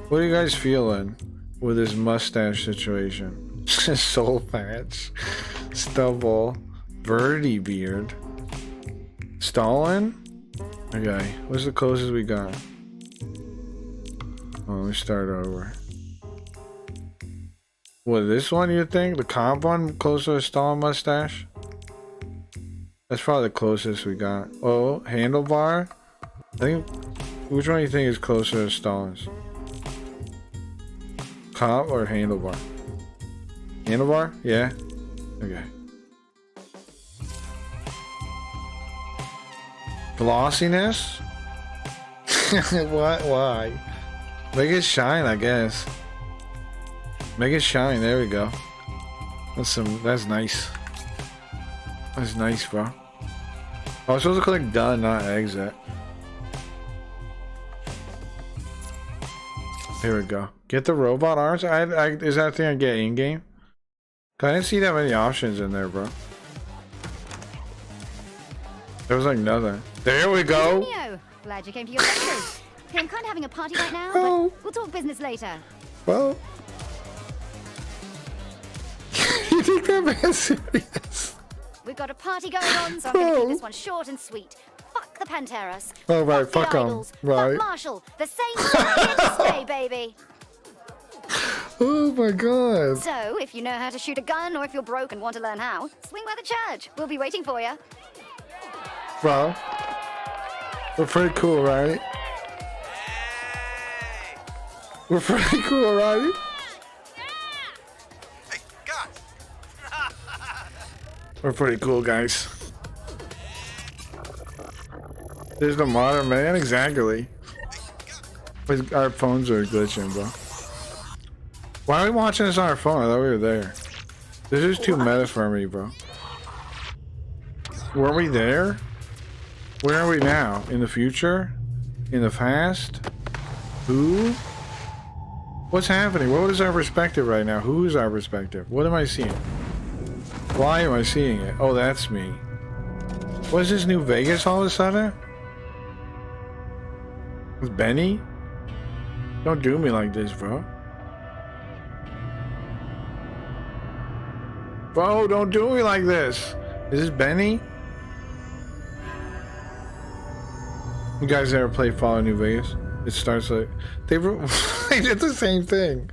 What are you guys feeling with this mustache situation? Soul patch. Stubble. Birdie beard. Stalin? Okay. What's the closest we got? Oh, let me start over. What, this one you think? The comp one closer to Stalin mustache? That's probably the closest we got. Oh, handlebar? I think. Which one do you think is closer to Stalin's? Comp or handlebar? Handlebar? Yeah? Okay. Glossiness? What? Why? Make it shine, I guess. Make it shine. There we go. That's nice. That's nice, bro. Oh, I was supposed to click done, not exit. Here we go. Get the robot arms. Is that thing I get in game? I didn't see that many options in there, bro. There was like nothing. There we go. Neo, glad you came to your lectures. Okay, I'm kind of having a party right now, Oh. but we'll talk business later. Well, you take that man serious? We've got a party going on, so I'm going to keep this one short and sweet. Fuck the Panteras. Oh, right, fuck fuck the 'em. idols. Right. Fuck Marshall. The same stuff here to stay, baby. Oh my god. So, if you know how to shoot a gun, or if you're broke and want to learn how, swing by the church. We'll be waiting for you. Bro, we're pretty cool, right? We're pretty cool, right? We're pretty cool, guys. There's the modern man, exactly. Our phones are glitching, bro. Why are we watching this on our phone? I thought we were there. This is too meta for me, bro. Were we there? Where are we now? In the future? In the past? Who? What's happening? What is our perspective right now? Who is our perspective? What am I seeing? Why am I seeing it? Oh, that's me. What is this, New Vegas all of a sudden? With Benny? Don't do me like this, bro. Bro, don't do me like this. Is this Benny? You guys ever play Fallout New Vegas? It starts like they did the same thing.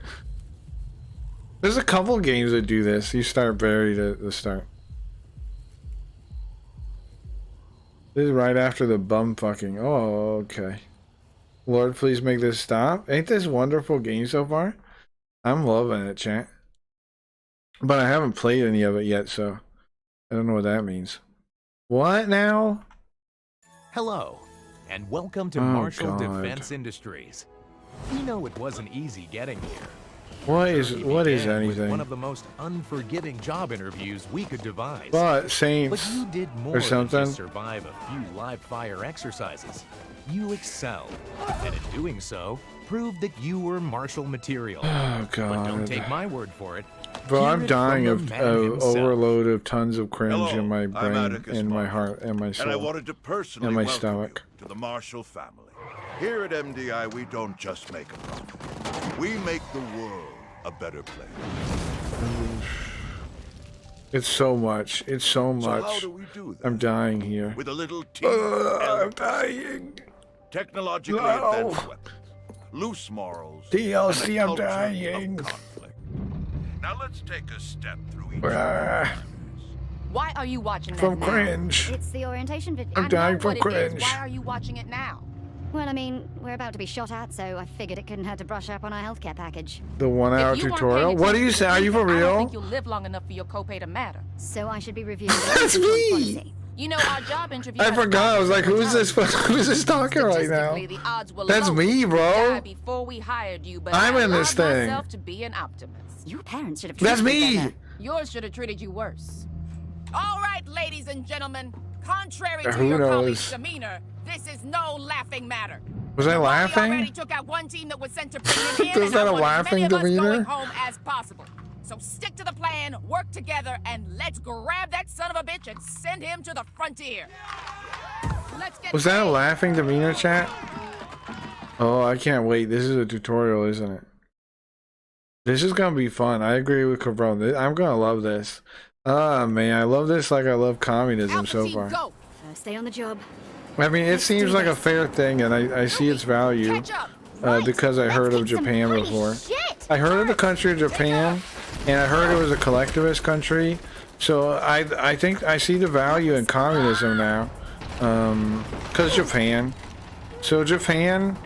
There's a couple games that do this. You start buried at the start. This is right after the bum fucking. Oh, okay. Lord, please make this stop. Ain't this wonderful game so far? I'm loving it, chat. But I haven't played any of it yet, so I don't know what that means. What now? Hello, and welcome to Marshall Defense Industries. You know it wasn't easy getting here. What is anything? One of the most unforgiving job interviews we could devise. But Saints But you did more or something. than just survive a few live fire exercises. You excelled, and in doing so, proved that you were Marshall material. Oh But don't god. take my word for it. Bro, Hear I'm it dying from of the man himself. overload of tons of cringe Hello, in my I'm brain, Atticus in my Marshall, heart, and my and I soul, wanted to personally and my welcome stomach. you to the Marshall family. Here at MDI, we don't just make a profit. We make the world a better place. It's so much. It's so So how much. do we do that? I'm dying here. With a little I'm dying. technologically No. advanced weapons, loose morals, DLC, and a I'm culture dying. of conflict. Now let's take a step through each. Ah, Why are you watching that from now? cringe. It's the orientation video. I'm I dying know from what it is. cringe. Why are you watching it now? Well, I mean, we're about to be shot at, so I figured it couldn't hurt to brush up on our healthcare package. The 1 hour If you weren't tutorial. paying What do you attention say? to Are you for I don't real? think you'll live long enough for your copay to matter. So I should be reviewing the That's inventory me. policy. You know, our job interview. I has forgot. I was like, who's this? Who's this talking right now? Statistically, the odds were That's low me, you bro. died before we hired you, but I'm I in this allowed thing. myself to be an optimist. Your parents should have That's treated you me. better. Yours should have treated you worse. All right, ladies and gentlemen. Contrary Who to your knows? colleagues' demeanor, this is no laughing matter. Was I We already laughing? took out one team that was sent to bring him in, Is and that I a want as many laughing of us demeanor? going home as possible. So stick to the plan, work together, and let's grab that son of a bitch and send him to the frontier. Let's get Was that a paid. laughing demeanor, chat? Oh, I can't wait. This is a tutorial, isn't it? This is gonna be fun. I agree with Cabron. I'm gonna love this. Ah, man, I love this like I love communism Alpha so team, far. go. First day on the job. I mean, it seems like a fair thing, and I see its value Catch up. because I heard of Let's kick some Japan pretty before. shit. I heard of the country of Japan, and I heard it was a collectivist country. So I think I see the value in communism now, because Japan. So Japan,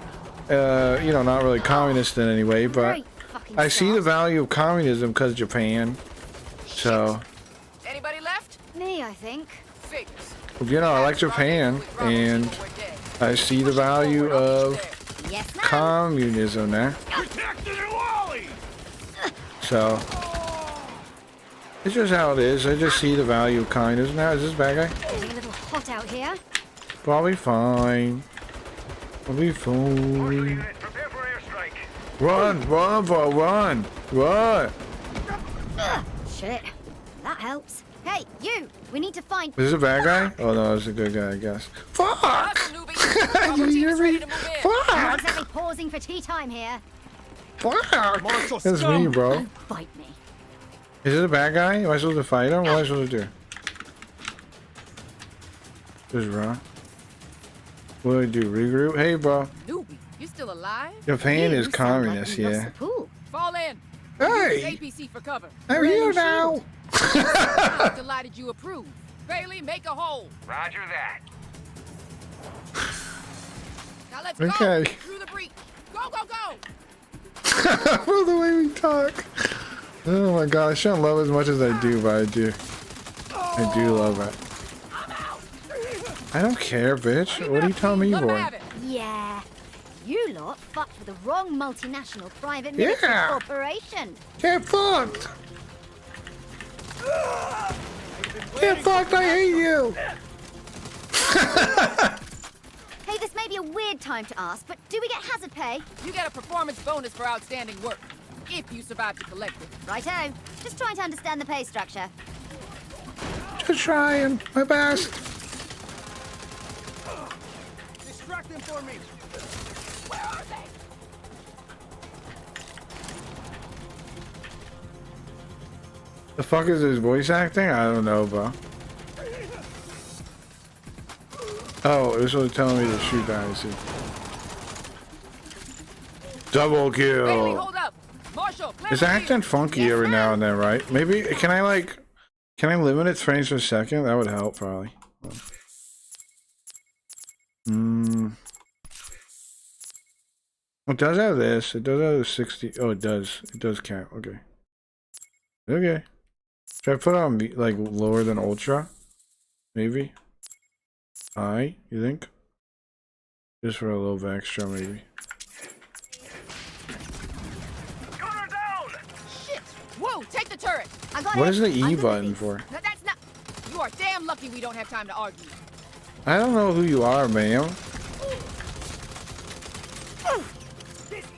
you know, not really communist in any way, but Great fucking I see the start. value of communism because Japan. So Anybody left? Me, I think. Figures. you know, I like Japan, and I see the value of Yes, ma'am. communism now. So it's just how it is. I just see the value of communism now. Is this bad guy? Getting a little hot out here. Probably fine. I'll be fine. Run, run, bro, run, run. Shit. That helps. Hey, you! We need to find... Is this a bad guy? Oh no, it's a good guy, I guess. Fuck! Hustle, newbie. You Our team hear is me? ready to move in. Not Fuck! exactly pausing for tea time here. Fuck! Marshall, That's me, scum. bro. Don't bite me. Is it a bad guy? Am I supposed to fight him? What am I supposed to do? Just run. What do I do? Regroup? Hey, bro. Newbie, you still alive? Japan You is sound communist, like you lost yeah. the pool. Fall in. Hey! APC for cover. I'm here now! I'm delighted you approve. Bailey, make a hole. Roger that. Now let's Okay. go. Through the breach. Go, go, go. For the way we talk. Oh my god, I shouldn't love as much as I do, but I do. I do love it. I don't care, bitch. What are you telling me Let 'em for? have it. Yeah. You lot fucked with the wrong multinational private military Yeah. corporation. Get fucked! Get fucked, I hate you! Hey, this may be a weird time to ask, but do we get hazard pay? You get a performance bonus for outstanding work. If you survive to collect it. Righto. Just trying to understand the pay structure. Just trying my best. Distract them for me. Where are they? The fuck is his voice acting? I don't know, bro. Oh, it was only telling me to shoot that. I see. Double Bailey, kill. hold up. Marshall, clear It's the acting field. funky Yes, every now ma'am. and then, right? Maybe can I limit its frames per second? That would help probably. It does have this. It does have 60. Oh, it does. It does count. Okay. Okay. Should I put on like lower than ultra? Maybe. High, you think? Just for a little bit extra, maybe. Gunner down! Shit! Whoa, take the turret. I got What it. is the E I'm button good. for? No, that's not. You are damn lucky we don't have time to argue. I don't know who you are, ma'am.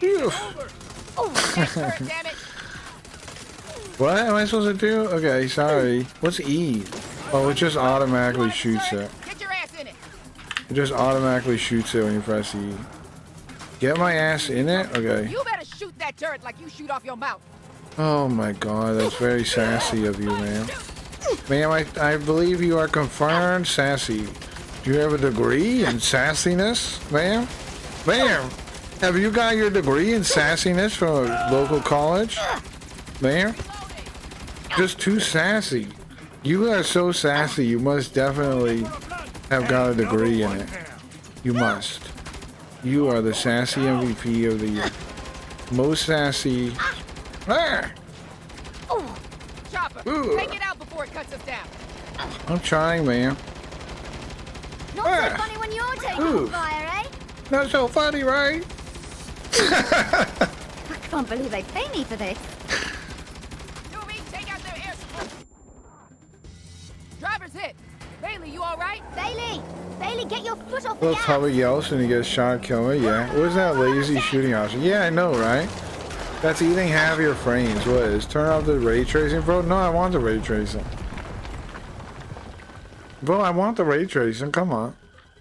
Phew. Next turret, damn it. What am I supposed to do? Okay, sorry. What's E? Oh, it just automatically shoots it. Get your ass in it. It just automatically shoots it when you press E. Get my ass in it? Okay. You better shoot that turret like you shoot off your mouth. Oh my god, that's very sassy of you, ma'am. Ma'am, I believe you are confirmed sassy. Do you have a degree in sassiness, ma'am? Ma'am, have you got your degree in sassiness from a local college? Ma'am? Just too sassy. You are so sassy, you must definitely have got a degree in it. You must. You are the sassy MVP of the year. Most sassy. Ah! Chopper, Ooh. take it out before it cuts us down. I'm trying, ma'am. Not so funny when you're taking Ooh. fire, eh? Not so funny, right? I can't believe they pay me for this. Doobie, take out their air support. Driver's hit. Bailey, you all right? Bailey! Bailey, get your foot off the Little gas! Tubby yells and he gets shot, kill me. Yeah. What is that lazy shooting option? Yeah, I know, right? That's eating half your frames. What is? Turn off the ray tracing, bro? No, I want the ray tracing. Bro, I want the ray tracing. Come on.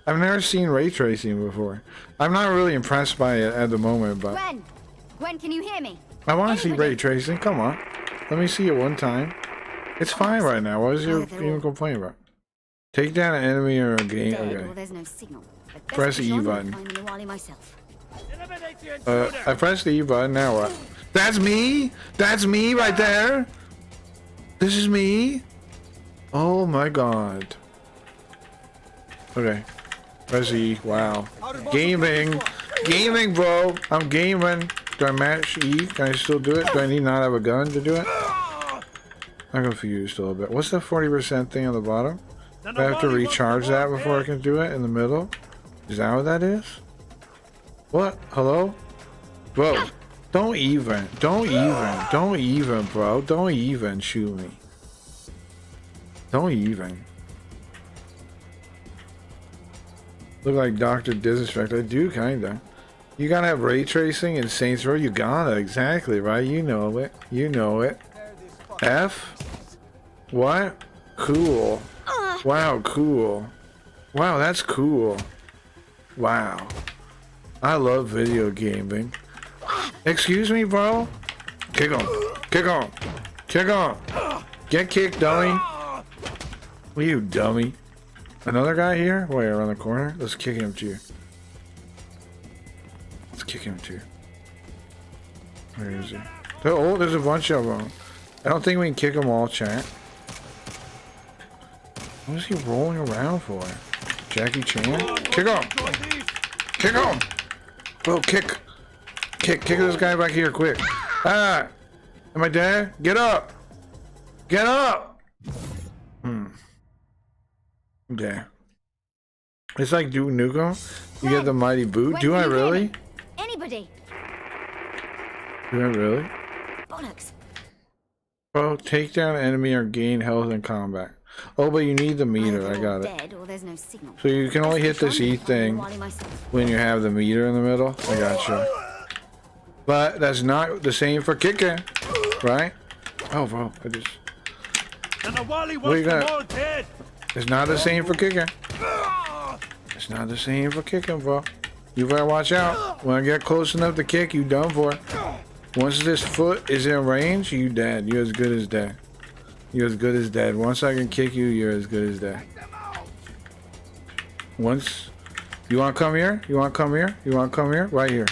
I've never seen ray tracing before. I'm not really impressed by it at the moment, but Gwen! Gwen, can you hear me? I want to see ray tracing. Come on. Let me see it one time. It's fine right now. What is you even complaining about? Take down an enemy or a game. Dead, Okay. or there's no signal. But best Press the push E on and button. find the Wally myself. Eliminate the intruder! I pressed the E button. Now what? That's me. That's me right there. This is me. Oh my god. Okay. Press E. Wow. Gaming. Gaming, bro. I'm gaming. Do I match E? Can I still do it? Do I need not have a gun to do it? I'm confused a little bit. What's the 40% thing on the bottom? Do I have to recharge that before I can do it in the middle? Is that what that is? What? Hello? Bro, don't even, bro. Don't even shoot me. Don't even. Look like Dr. Disrespect. I do, kinda. You gotta have ray tracing in Saints Row. You gotta, exactly, right? You know it. You know it. F? What? Cool. Wow, cool. Wow, that's cool. Wow. I love video gaming. Excuse me, bro? Kick him. Kick him. Kick him. Get kicked, dummy. What you, dummy? Another guy here? Wait, around the corner? Let's kick him too. Let's kick him too. Where is he? Oh, there's a bunch of them. I don't think we can kick them all, chat. What is he rolling around for? Jackie Chan? Kick him! Kick him! Bro, kick! Kick this guy back here, quick. Ah! Am I dead? Get up! Get up! Okay. It's like Duke Nukem. You get the mighty boot. Do I really? Anybody? Do I really? Bollocks. Bro, take down enemy or gain health in combat. Oh, but you need the meter. I got it. Dead or there's no signal. So you can only hit this E thing when you have the meter in the middle. I gotcha. But that's not the same for kicking, right? Oh, bro, I just. And the Wally What you wants them got? all dead! It's not the same for kicking. It's not the same for kicking, bro. You better watch out. When I get close enough to kick, you done for. Once this foot is in range, you dead. You're as good as dead. You're as good as dead. Once I can kick you, you're as good as dead. Once. You want to come here? You want to come here? You want to come here? Right here.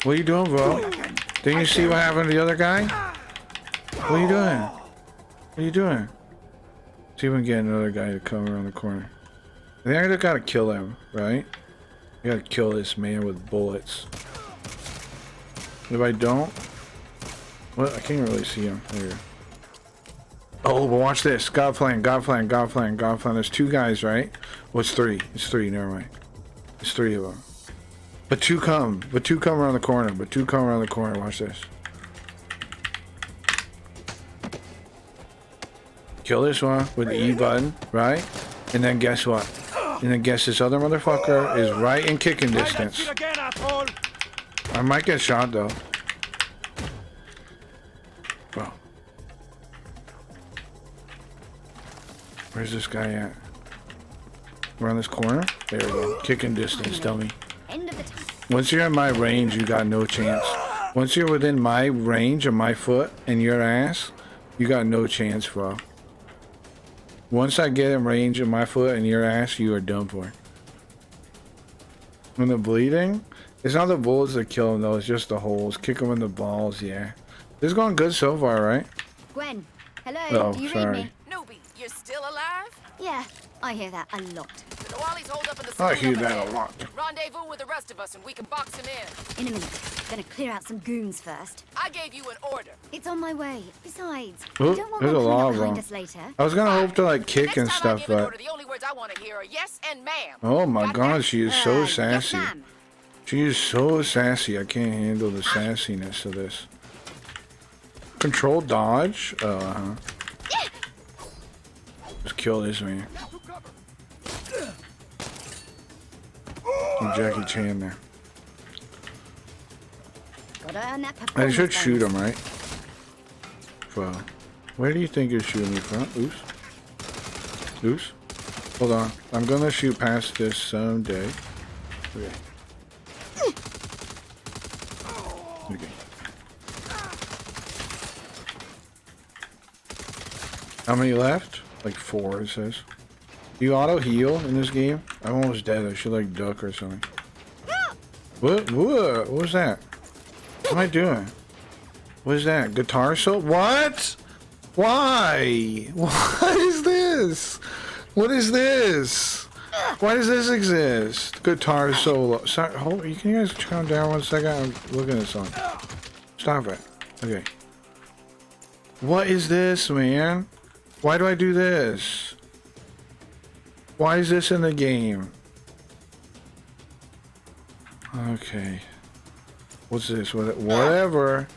What are you doing, bro? Didn't you see what happened to the other guy? What are you doing? What are you doing? See if we can get another guy to come around the corner. I think I just gotta kill him, right? I gotta kill this man with bullets. If I don't... Well, I can't really see him. There you go. Oh, but watch this. God plan, God plan, God plan, God plan. There's two guys, right? Well, it's three. It's three, never mind. It's three of them. But two come around the corner. But two come around the corner. Watch this. Kill this one with the E button, right? And then guess what? And then guess this other motherfucker is right in kicking distance. I might get shot though. Bro. Where's this guy at? Around this corner? There we go. Kicking distance, dummy. Once you're in my range, you got no chance. Once you're within my range of my foot and your ass, you got no chance, bro. Once I get in range of my foot and your ass, you are done for. When the bleeding, it's not the bullets that kill him though, it's just the holes. Kick him in the balls, yeah. This is going good so far, right? Gwen, hello, Oh, do you sorry. read me? Newbie, you're still alive? Yeah, I hear that a lot. The Nawali's hold up in the I saloon hear up that ahead. a lot. Rendezvous with the rest of us and we can box him in. In a minute. Gonna clear out some goons first. I gave you an order. It's on my way. Besides, Oop, we don't want there's one a coming lot up of behind them. us later. I was gonna hope to like kick Next and time I stuff, give an but order, the only words I want to hear are yes and ma'am. oh my Got god, that? she is so Yes, sassy. ma'am. She is so sassy. I can't handle the sassiness of this. Control dodge. Just kill this man. And Jackie Chan there. Gotta earn that I performance should shoot bonus. him, right? Well, where do you think you're shooting me from? Oops. Oops. Hold on. I'm gonna shoot past this someday. Okay. Okay. How many left? Like 4, it says. Do you auto heal in this game? I'm almost dead. I should like duck or something. What was that? What am I doing? What is that? Guitar solo? What? Why? What is this? What is this? Why does this exist? Guitar solo. Sorry, hold. Can you guys calm down 1 second? I'm looking at this song. Stop it. Okay. What is this, man? Why do I do this? Why is this in the game? Okay. What's this? Whatever.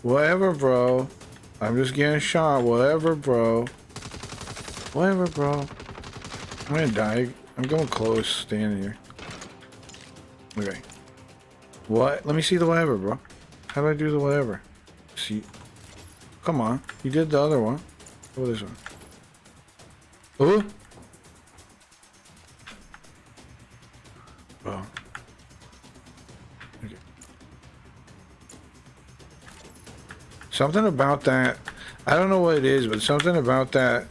Whatever, bro. I'm just getting shot. Whatever, bro. Whatever, bro. I'm gonna die. I'm going close, standing here. Okay. What? Let me see the whatever, bro. How do I do the whatever? See. Come on. You did the other one. What is this one? Oh. Oh. Okay. Something about that. I don't know what it is, but something about that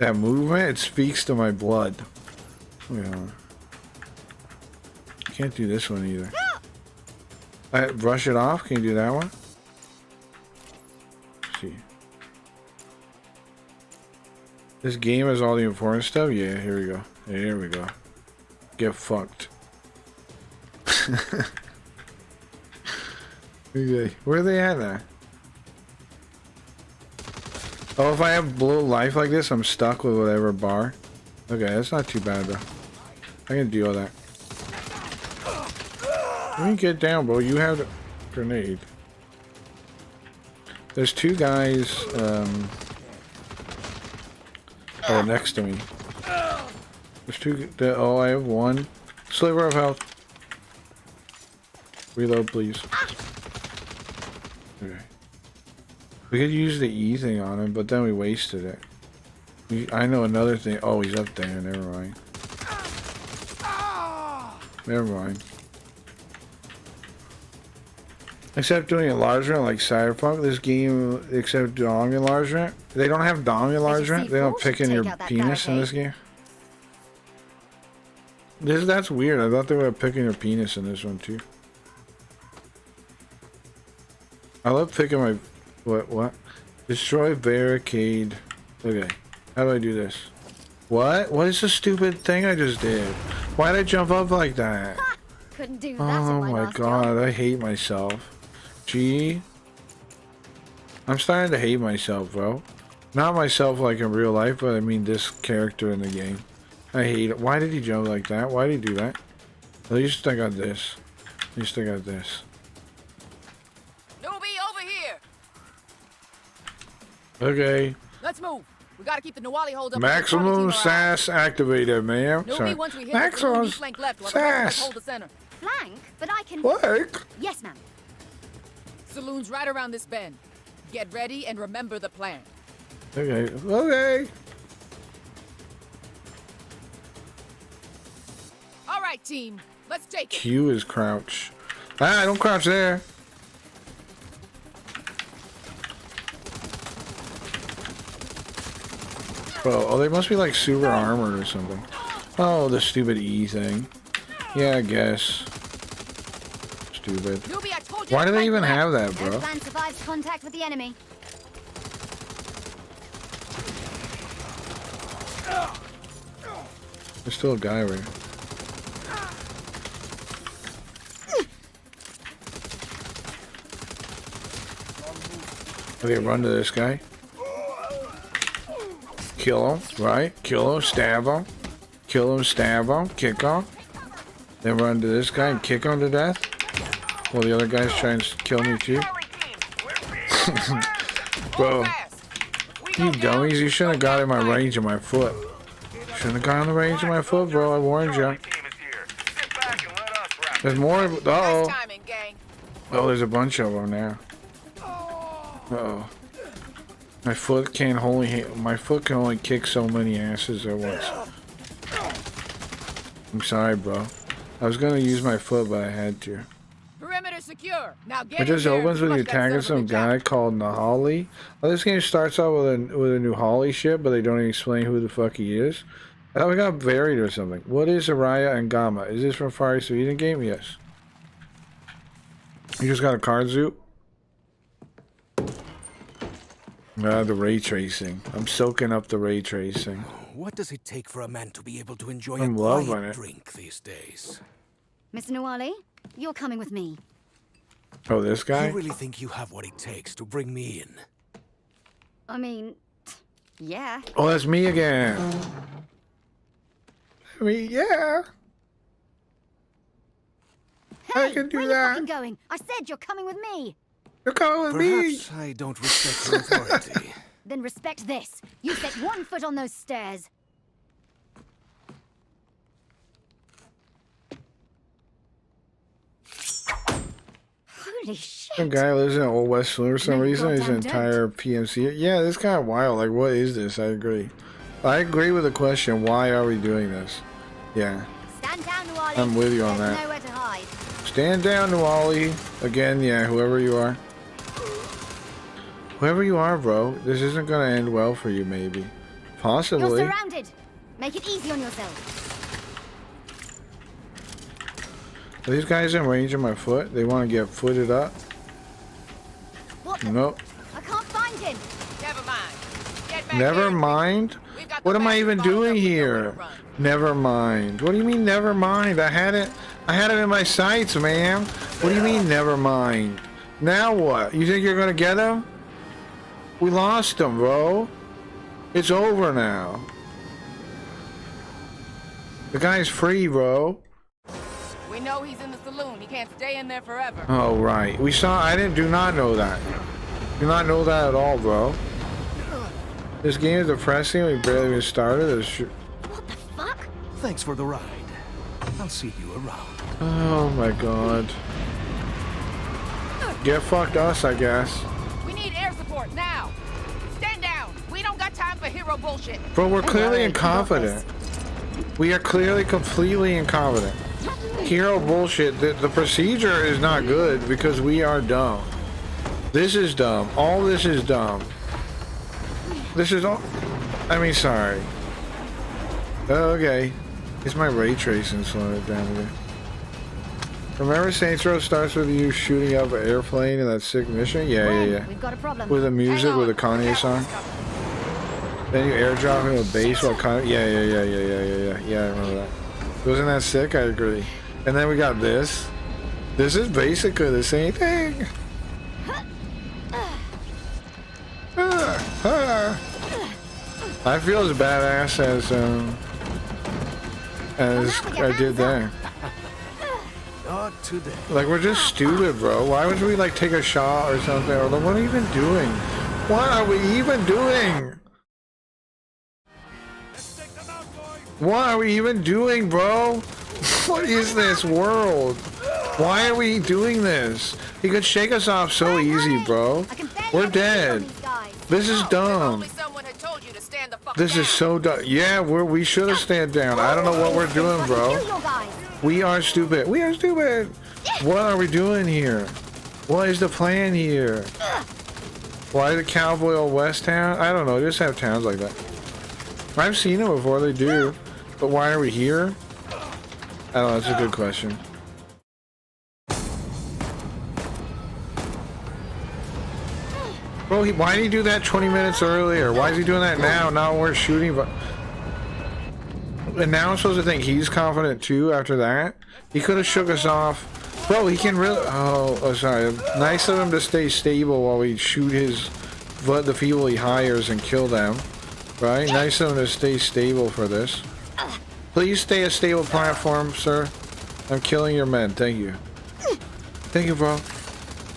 movement, it speaks to my blood. Yeah. Can't do this one either. Brush it off. Can you do that one? Let's see. This game has all the important stuff. Yeah, here we go. Here we go. Get fucked. Okay, where are they at now? Oh, if I have blue life like this, I'm stuck with whatever bar. Okay, that's not too bad though. I can deal with that. Let me get down, bro. You have the grenade. There's 2 guys next to me. There's 2. Oh, I have 1 sliver of health. Reload, please. Okay. We could use the E thing on him, but then we wasted it. I know another thing. Oh, he's up there. Never mind. Never mind. Except doing enlargement like Cyberpunk, this game, except dong enlargement. They don't have dong enlargement. They don't pick in your penis in this game. That's weird. I thought they were picking your penis in this one too. I love picking my what? Destroy barricade. Okay. How do I do this? What? What is the stupid thing I just did? Why did I jump up like that? Ha! Couldn't do that. Oh in my my last god, job. I hate myself. Gee. I'm starting to hate myself, bro. Not myself like in real life, but I mean this character in the game. I hate it. Why did he jump like that? Why did he do that? At least I got this. At least I got this. Newbie, over here. Okay. Let's move. We gotta keep the Nawali hold up. Maximum sass activated, ma'am. Newbie, Sorry. once we hit Maximum the flank left while the rest of us sass. hold the center. Flank, but I can. Flank? Yes, ma'am. Saloon's right around this bend. Get ready and remember the plan. Okay. Okay. All right, team. Let's take it. Q is crouch. Ah, don't crouch there. Bro, oh, they must be like super armored or something. Oh, the stupid E thing. Yeah, I guess. Stupid. Newbie, I told you Why to do they flank even left. have that, No bro? plan survives contact with the enemy. There's still a guy over here. Okay, run to this guy. Kill him, right? Kill him, stab him. Kill him, stab him, kick him. Then run to this guy and kick him to death. While the other guy's trying to kill me too. Bro, you dummies, you shouldn't have got in my range of my foot. Shouldn't have got in the range of my foot, bro. I warned you. There's more. Uh-oh. Timing, gang. Oh, there's a bunch of them now. Uh-oh. My foot can only kick so many asses at once. I'm sorry, bro. I was gonna use my foot, but I had to. Perimeter secure. Now get It just in there opens and with you flush that attacking son of a some bitch out. guy called Nihali. Well, this game starts out with a new Holly ship, but they don't even explain who the fuck he is. I thought we got buried or something. What is Araya and Gamma? Is this from Fri-Sat game? Yes. You just got a card zoot? The ray tracing. I'm soaking up the ray tracing. What does it take for a man to be able to enjoy I'm a loving quiet it. drink these days? Mr. Nawali, you're coming with me. Oh, this guy? You really think you have what it takes to bring me in? I mean, yeah. Oh, that's me again. I mean, yeah. Hey, I can do where that. you fucking going? I said you're coming with me. You're coming with me. Perhaps I don't respect your authority. Then respect this. You set one foot on those stairs. Holy shit. Some guy lives in Old West Saloon for some No, reason. His goddamn entire PMC. Yeah, this kind of wild. Like, what is this? I agree. I agree with the question. Why are we doing this? Yeah. Stand down, Nawali. I'm with you on There's that. nowhere to hide. Stand down, Wally. Again, yeah, whoever you are. Whoever you are, bro. This isn't going to end well for you, maybe. You're Possibly. surrounded. Make it easy on yourself. Are these guys in range of my foot? They want to get footed up? What the? Nope. I can't find him. Never mind. Get back Never here. mind? We've got What the am I bastard even balled up doing with nowhere here? to run. Never mind. What do you mean never mind? I had it in my sights, man. What do you mean never mind? Now what? You think you're gonna get him? We lost him, bro. It's over now. The guy's free, bro. We know he's in the saloon. He can't stay in there forever. Oh right. Do not know that. Do not know that at all, bro. This game is depressing. We barely even started. What the fuck? Thanks for the ride. I'll see you around. Oh my god. Get fucked us, I guess. We need air support now. Stand down. We don't got time for hero bullshit. Bro, we're clearly incompetent. We are clearly completely incompetent. Hero bullshit. The procedure is not good because we are dumb. This is dumb. All this is dumb. This is all. I mean, sorry. Okay. It's my ray tracing slowing it down again. Remember Saints Row starts with you shooting up an airplane in that sick mission? Yeah. We've got a problem. With the music, with the Kanye song. Then you airdrop him a bass while Kanye. Yeah, I remember that. Wasn't that sick? I agree. And then we got this. This is basically the same thing. I feel as badass as I did there. Not today. Like, we're just stupid, bro. Why would we like take a shot or something? Or like, what are we even doing? What are we even doing? What are we even doing, bro? What is this world? Why are we doing this? He could shake us off so easy, bro. We're dead. This is dumb. This is so dumb. Yeah, we should have stand down. I don't know what we're doing, bro. We are stupid. We are stupid. What are we doing here? What is the plan here? Why the cowboy old West town? I don't know. Just have towns like that. I've seen them before. They do. But why are we here? I don't know. That's a good question. Bro, why did he do that 20 minutes earlier? Why is he doing that now? Now we're shooting, but... And now I'm supposed to think he's confident too after that? He could have shook us off. Bro, he can really... Oh, sorry. Nice of him to stay stable while we shoot the people he hires and kill them. Right? Nice of him to stay stable for this. Please stay a stable platform, sir. I'm killing your men. Thank you. Thank you, bro.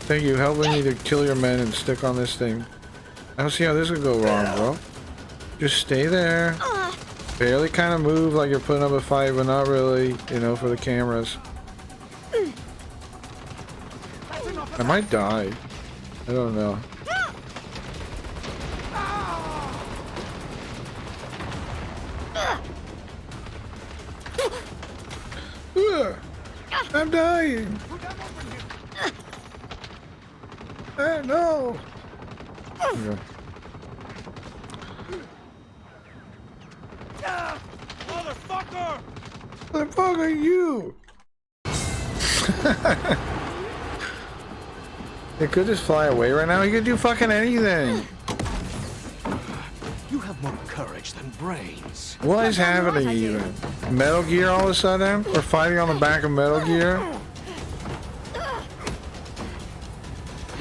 Thank you. Helping me to kill your men and stick on this thing. I don't see how this could go wrong, bro. Just stay there. Barely kind of move like you're putting up a fight, but not really, you know, for the cameras. I might die. I don't know. I'm dying. No. Okay. Motherfucker! Motherfucker, you! It could just fly away right now. He could do fucking anything. You have more courage than brains. What is happening even? Metal Gear all of a sudden? We're fighting on the back of Metal Gear?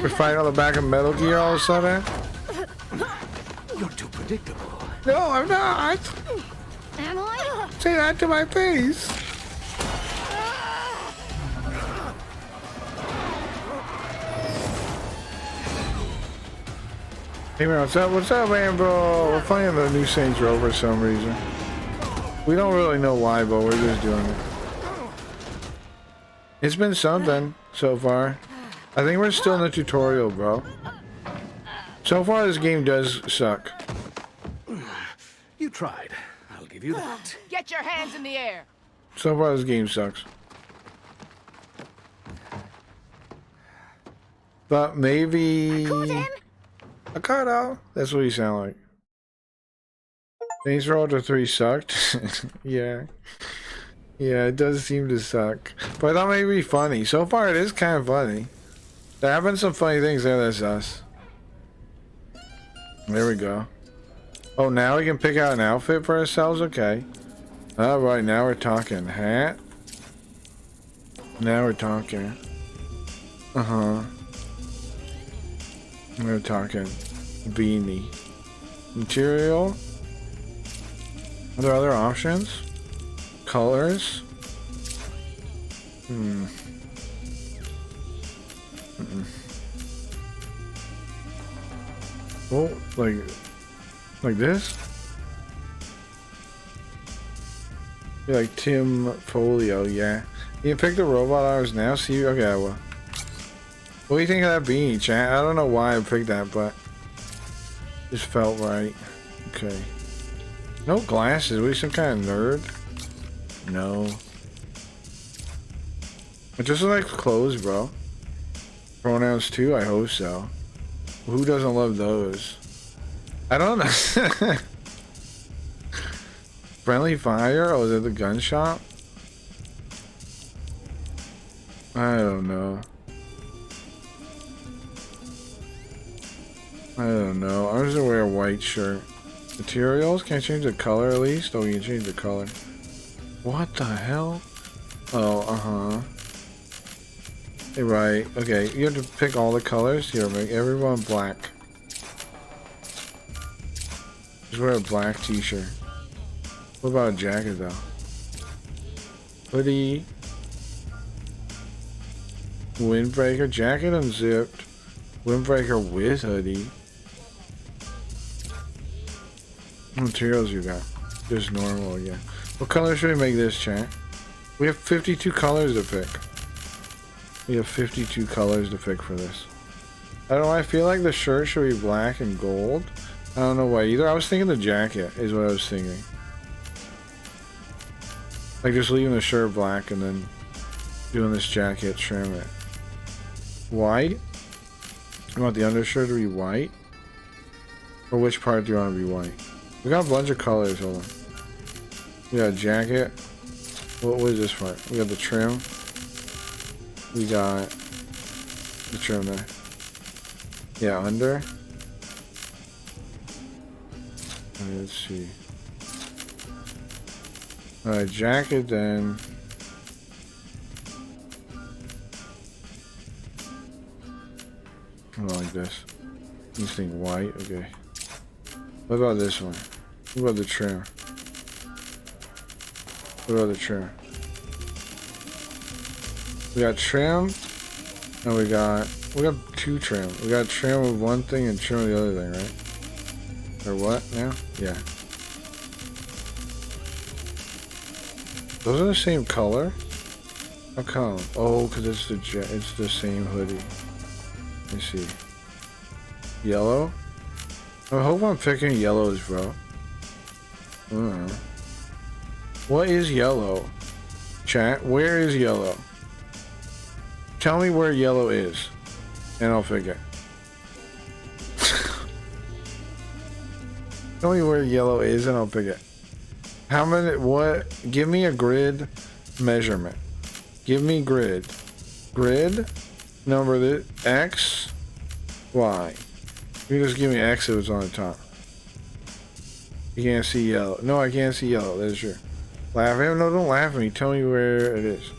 We're fighting on the back of Metal Gear all of a sudden? You're too predictable. No, I'm not. Am I? Say that to my face. Hey man, what's up? What's up, man, bro? We're playing the new Saints Row for some reason. We don't really know why, but we're just doing it. It's been something so far. I think we're still in the tutorial, bro. So far, this game does suck. You tried. I'll give you that. Get your hands in the air. So far, this game sucks. But maybe... I caught him! That's what he sound like. Saints Row 3 sucked. Yeah. Yeah, it does seem to suck. But I thought maybe it'd be funny. So far, it is kind of funny. There have been some funny things there. That's us. There we go. Oh, now we can pick out an outfit for ourselves? Okay. Alright, now we're talking. Hat. Now we're talking. Uh-huh. We're talking. Beanie. Material. Are there other options? Colors? Oh, like this? Yeah, like Tim Folio, yeah. You can pick the robot arms now. See, okay, well. What do you think of that beanie, chat? I don't know why I picked that, but just felt right. Okay. No glasses. Are we some kind of nerd? No. It just looks like clothes, bro. Pronouns too? I hope so. Who doesn't love those? I don't know. Friendly fire? Oh, is it the gun shop? I don't know. I don't know. I'm just gonna wear a white shirt. Materials? Can I change the color at least? Oh, you can change the color. What the hell? Oh, Hey, right. Okay, you have to pick all the colors. Here, make everyone black. Just wear a black t-shirt. What about a jacket, though? Hoodie. Windbreaker. Jacket unzipped. Windbreaker with hoodie. What materials you got? Just normal again. What color should we make this, chat? We have 52 colors to pick. We have 52 colors to pick for this. I don't know, I feel like the shirt should be black and gold. I don't know why either. I was thinking the jacket is what I was thinking. Like just leaving the shirt black and then doing this jacket, trim it. White? You want the undershirt to be white? Or which part do you want to be white? We got a bunch of colors, hold on. We got a jacket. What is this part? We got the trim. We got the trim there. Yeah, under. Alright, let's see. Alright, jacket then. I don't like this. This thing white, okay. What about this one? What about the trim? What about the trim? We got trim, and we got two trim. We got trim with one thing and trim with the other thing, right? Or what now? Yeah. Those are the same color? How come? Oh, because it's the same hoodie. Let me see. Yellow? I hope I'm picking yellows, bro. What is yellow? Chat, where is yellow? Tell me where yellow is, and I'll figure. Tell me where yellow is, and I'll figure. How many? What? Give me a grid measurement. Give me grid. Grid number the X, Y. You just give me X if it's on the top. You can't see yellow. No, I can't see yellow. That's true. Laugh at him? No, don't laugh at me. Tell me where it is.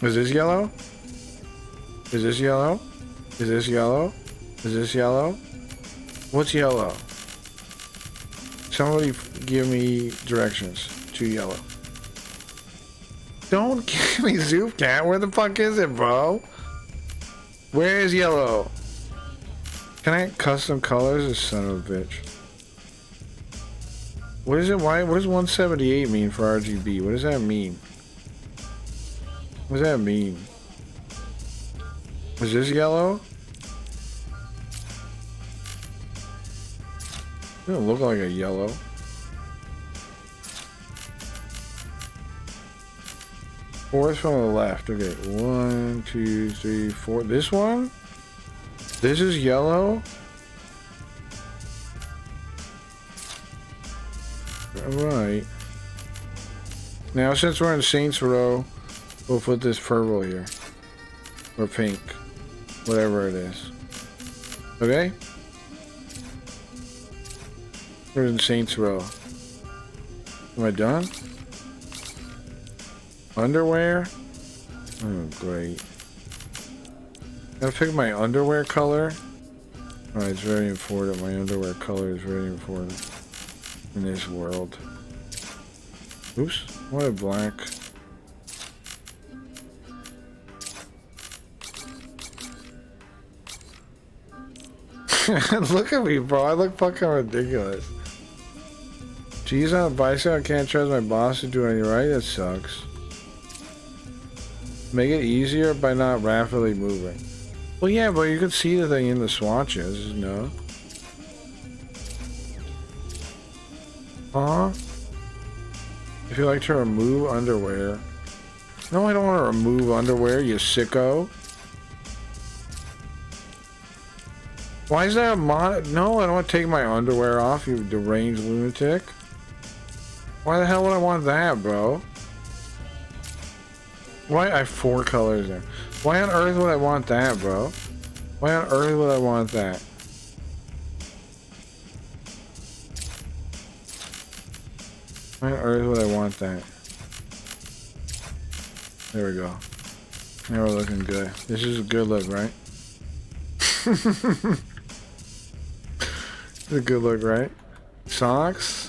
Is this yellow? Is this yellow? Is this yellow? Is this yellow? What's yellow? Somebody give me directions to yellow. Don't give me Zoop Cat. Where the fuck is it, bro? Where is yellow? Can I custom colors? This son of a bitch. What is it? Why? What does 178 mean for RGB? What does that mean? What does that mean? Is this yellow? It doesn't look like a yellow. Fourth from the left. Okay, 1, 2, 3, 4. This one? This is yellow? Alright. Now, since we're in Saints Row, we'll put this purple here. Or pink. Whatever it is. Okay? We're in Saints Row. Am I done? Underwear? Oh, great. Gotta pick my underwear color. Alright, it's very important. My underwear color is very important in this world. Oops, what a black. Look at me, bro. I look fucking ridiculous. Geez, on a bicycle, I can't trust my boss to do anything right. That sucks. Make it easier by not rapidly moving. Well, yeah, but you can see the thing in the swatches, no? Huh? If you like to remove underwear. No, I don't want to remove underwear, you sicko. Why is that a mod? No, I don't want to take my underwear off, you deranged lunatic. Why the hell would I want that, bro? Why? I have 4 colors there. Why on earth would I want that, bro? Why on earth would I want that? Why on earth would I want that? There we go. Now we're looking good. This is a good look, right? It's a good look, right? Socks?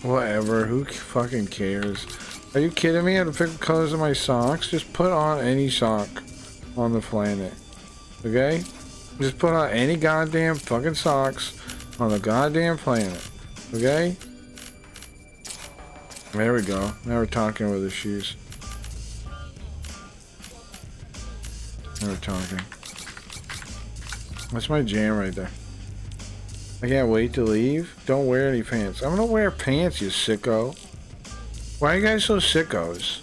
Whatever, who fucking cares? Are you kidding me? I have to pick the colors of my socks? Just put on any sock on the planet. Okay? Just put on any goddamn fucking socks on the goddamn planet. Okay? There we go. Now we're talking with the shoes. Now we're talking. That's my jam right there. I can't wait to leave. Don't wear any pants. I'm gonna wear pants, you sicko. Why are you guys so sickos?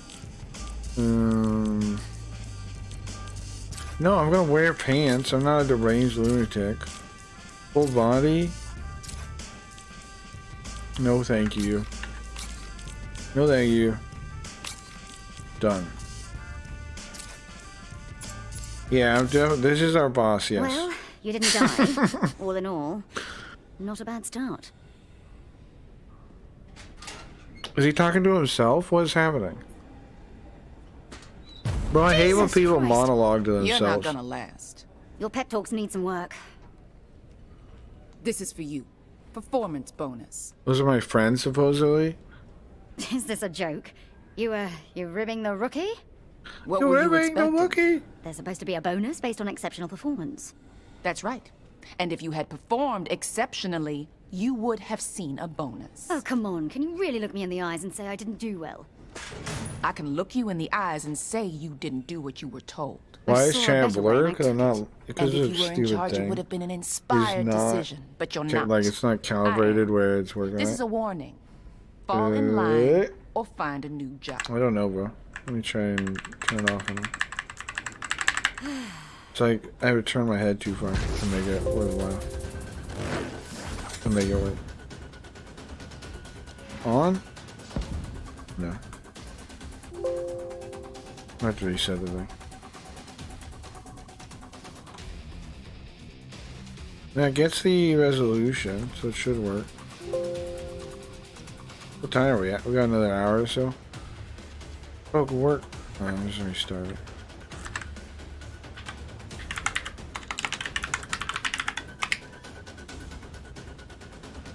No, I'm gonna wear pants. I'm not a deranged lunatic. Full body? No, thank you. No, thank you. Done. Yeah, this is our boss, yes. Well, you didn't die. All in all, not a bad start. Is he talking to himself? What is happening? Bro, I hate when people monologue to themselves. You're not gonna last. Your pep talks need some work. This is for you. Performance bonus. Those are my friends, supposedly? Is this a joke? You're ribbing the rookie? What were you expecting? There's supposed to be a bonus based on exceptional performance. That's right. And if you had performed exceptionally, you would have seen a bonus. Oh, come on. Can you really look me in the eyes and say I didn't do well? I can look you in the eyes and say you didn't do what you were told. Why is Chad blurred? Because I'm not. Because and of if a you were in stupid charge, thing. it would have been an inspired decision, but you're not. Like, it's not calibrated where it's working. This is a warning. Fall in line or find a new job. I don't know, bro. Let me try and turn it off. It's like I would turn my head too far to make it worthwhile. To make it work. On? No. I have to reset the thing. That gets the resolution, so it should work. What time are we at? We got another hour or so. Oh, good work. Alright, I'm just gonna restart it.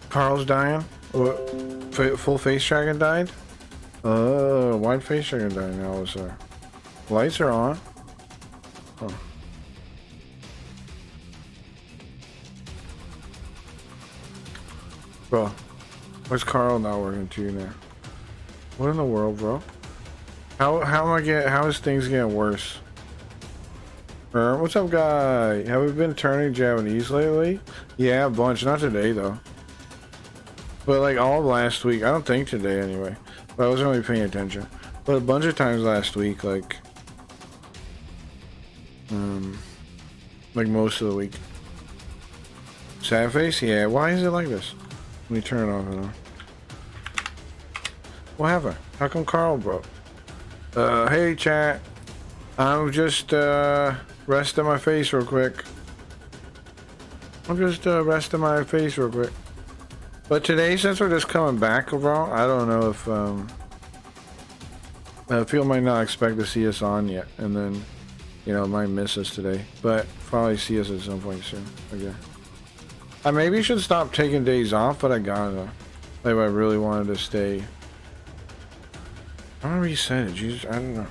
Carl's dying? What? Full face dragon died? Oh, wide face dragon died now, was there? Lights are on. Oh. Bro, where's Carl not working to you now? What in the world, bro? How is things getting worse? What's up, guy? Have we been turning Japanese lately? Yeah, a bunch. Not today, though. But, like, all of last week. I don't think today, anyway. But I wasn't really paying attention. But a bunch of times last week, like most of the week. Sad face? Yeah. Why is it like this? Let me turn it off and on. What happened? How come Carl broke? Hey, chat. I'm just, resting my face real quick. I'm just, resting my face real quick. But today, since we're just coming back, bro, I don't know if, people might not expect to see us on yet. And then, you know, might miss us today. But probably see us at some point soon. Okay. I maybe should stop taking days off, but I gotta. Like, I really wanted to stay. I'm gonna reset it, Jesus, I don't know.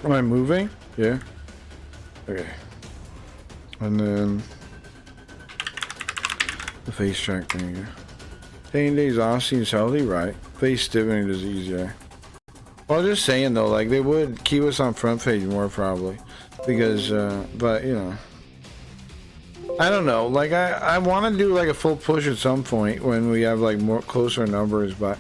Am I moving? Yeah. Okay. And then the face track thing. Taking days off seems healthy, right? Face stiffening is easier. Well, just saying though, like they would keep us on front page more probably, because but you know, I don't know. Like I want to do like a full push at some point when we have like more closer numbers, but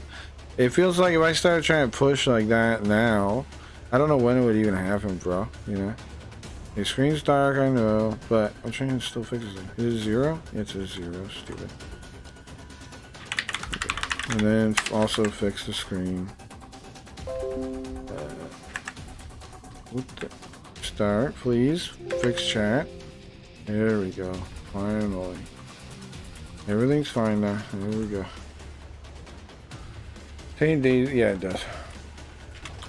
it feels like if I start trying to push like that now, I don't know when it would even happen, bro. You know, the screen's dark, I know, but I'm trying to still fix it. Is it 0? Yeah, it's a 0. Stupid. And then also fix the screen. Start, please. Fix chat. There we go. Finally. Everything's fine now. There we go. 10 days. Yeah, it does.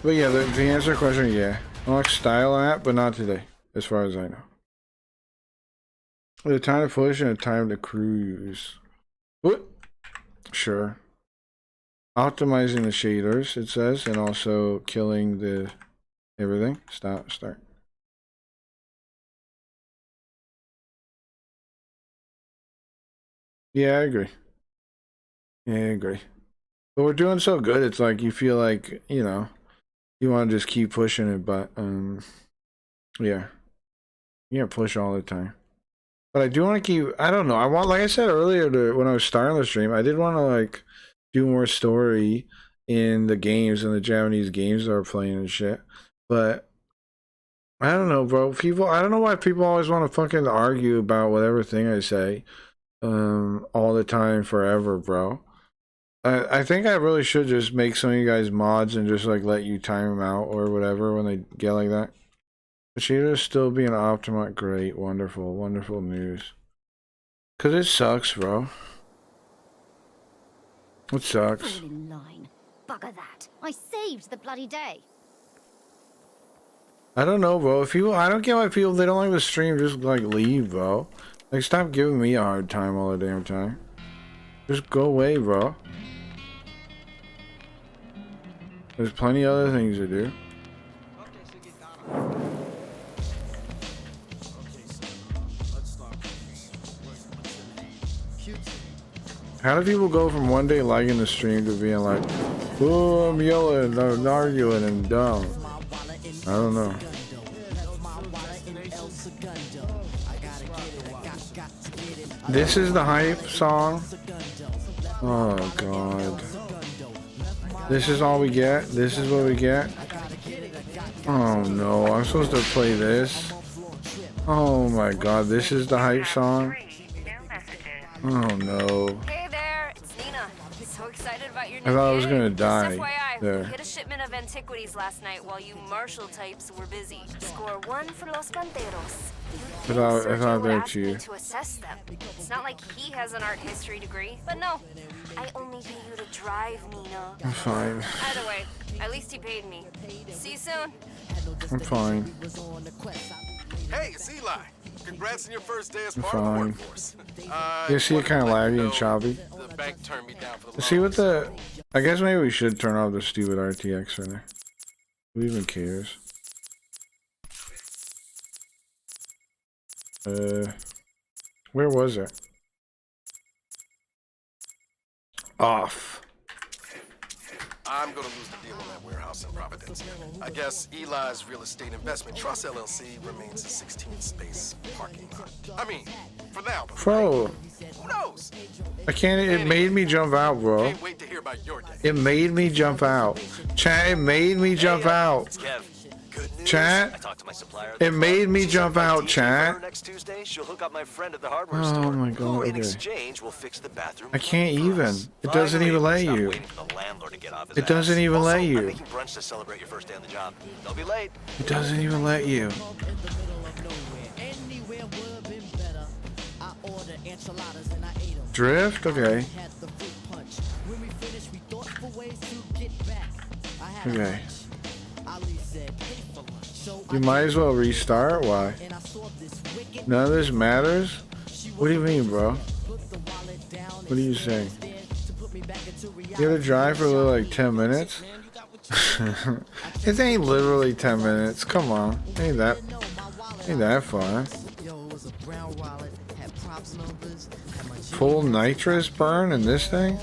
But yeah, to answer the question, yeah. Unlock style app, but not today, as far as I know. The time to push and a time to cruise. What? Sure. Optimizing the shaders, it says, and also killing the everything. Start. Yeah, I agree. But we're doing so good, it's like you feel like, you know, you want to just keep pushing it, but yeah. You can't push all the time. But I do want to keep, I don't know, I want, like I said earlier when I was starting the stream, I did want to like do more story in the games and the Japanese games that are playing and shit. But I don't know, bro. I don't know why people always want to fucking argue about whatever thing I say all the time forever, bro. I think I really should just make some of you guys mods and just like let you time them out or whatever when they get like that. The shader's still being optimized. Great, wonderful news. Cause it sucks, bro. It sucks. Fall in line. Bugger that. I saved the bloody day. I don't know, bro. I don't get why people, they don't like the stream, just like leave, bro. Like stop giving me a hard time all the damn time. Just go away, bro. There's plenty of other things to do. How do people go from one day liking the stream to being like, oh, I'm yelling, I'm arguing and dumb? I don't know. This is the hype song? Oh god. This is all we get? This is what we get? Oh no, I'm supposed to play this? Oh my god, this is the hype song? Oh no. Hey there, it's Nina. So excited about your new I thought I was gig. gonna die Just FYI, there. we hit a shipment of antiquities last night while you Marshall types were busy. Score 1 for Los Panteros. I thought Sergio they were asked me you. to assess them. It's not like he has an art history degree, but no. I only pay you to drive, Nina. I'm fine. Either way, at least he paid me. See you soon. I'm fine. Hey, it's Eli. Congrats on your first day as I'm part of the fine. workforce. You see it kind of laggy and choppy? The bank turned me down for the See what the... I guess maybe we should turn off the stupid RTX right there. Who even cares? Where was it? Off. I'm gonna lose the deal on that warehouse in Providence. I guess Eli's Real Estate Investment Trust LLC remains a 16-space parking lot. I mean, for now. Bro. Who knows? I can't... It made me jump out, bro. Can't wait to hear about your day. It made me jump out. Chat, it made me jump out. It's Kev. Good news. Chat, I talked to my supplier. it made me jump out, chat. Next Tuesday, she'll hook up my friend at the hardware Oh store. my god, Who, in okay. exchange, will fix the bathroom. I can't even. It doesn't even let you. It doesn't even let I'm you. making brunch to celebrate your first day on the job. Don't be late. It doesn't even let you. Drift? Okay. Okay. You might as well restart? Why? None of this matters? What do you mean, bro? What are you saying? You gotta drive for like 10 minutes? It ain't literally 10 minutes. Come on. Ain't that far. Full nitrous burn in this thing?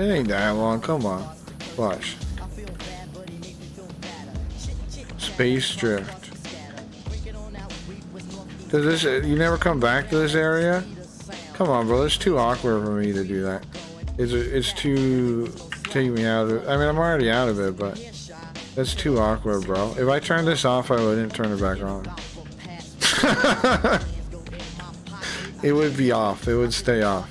It ain't that long. Come on. Watch. Space drift. Does this? You never come back to this area? Come on, bro. It's too awkward for me to do that. It's too take me out of. I mean, I'm already out of it, but that's too awkward, bro. If I turned this off, I wouldn't turn it back on. It would be off. It would stay off.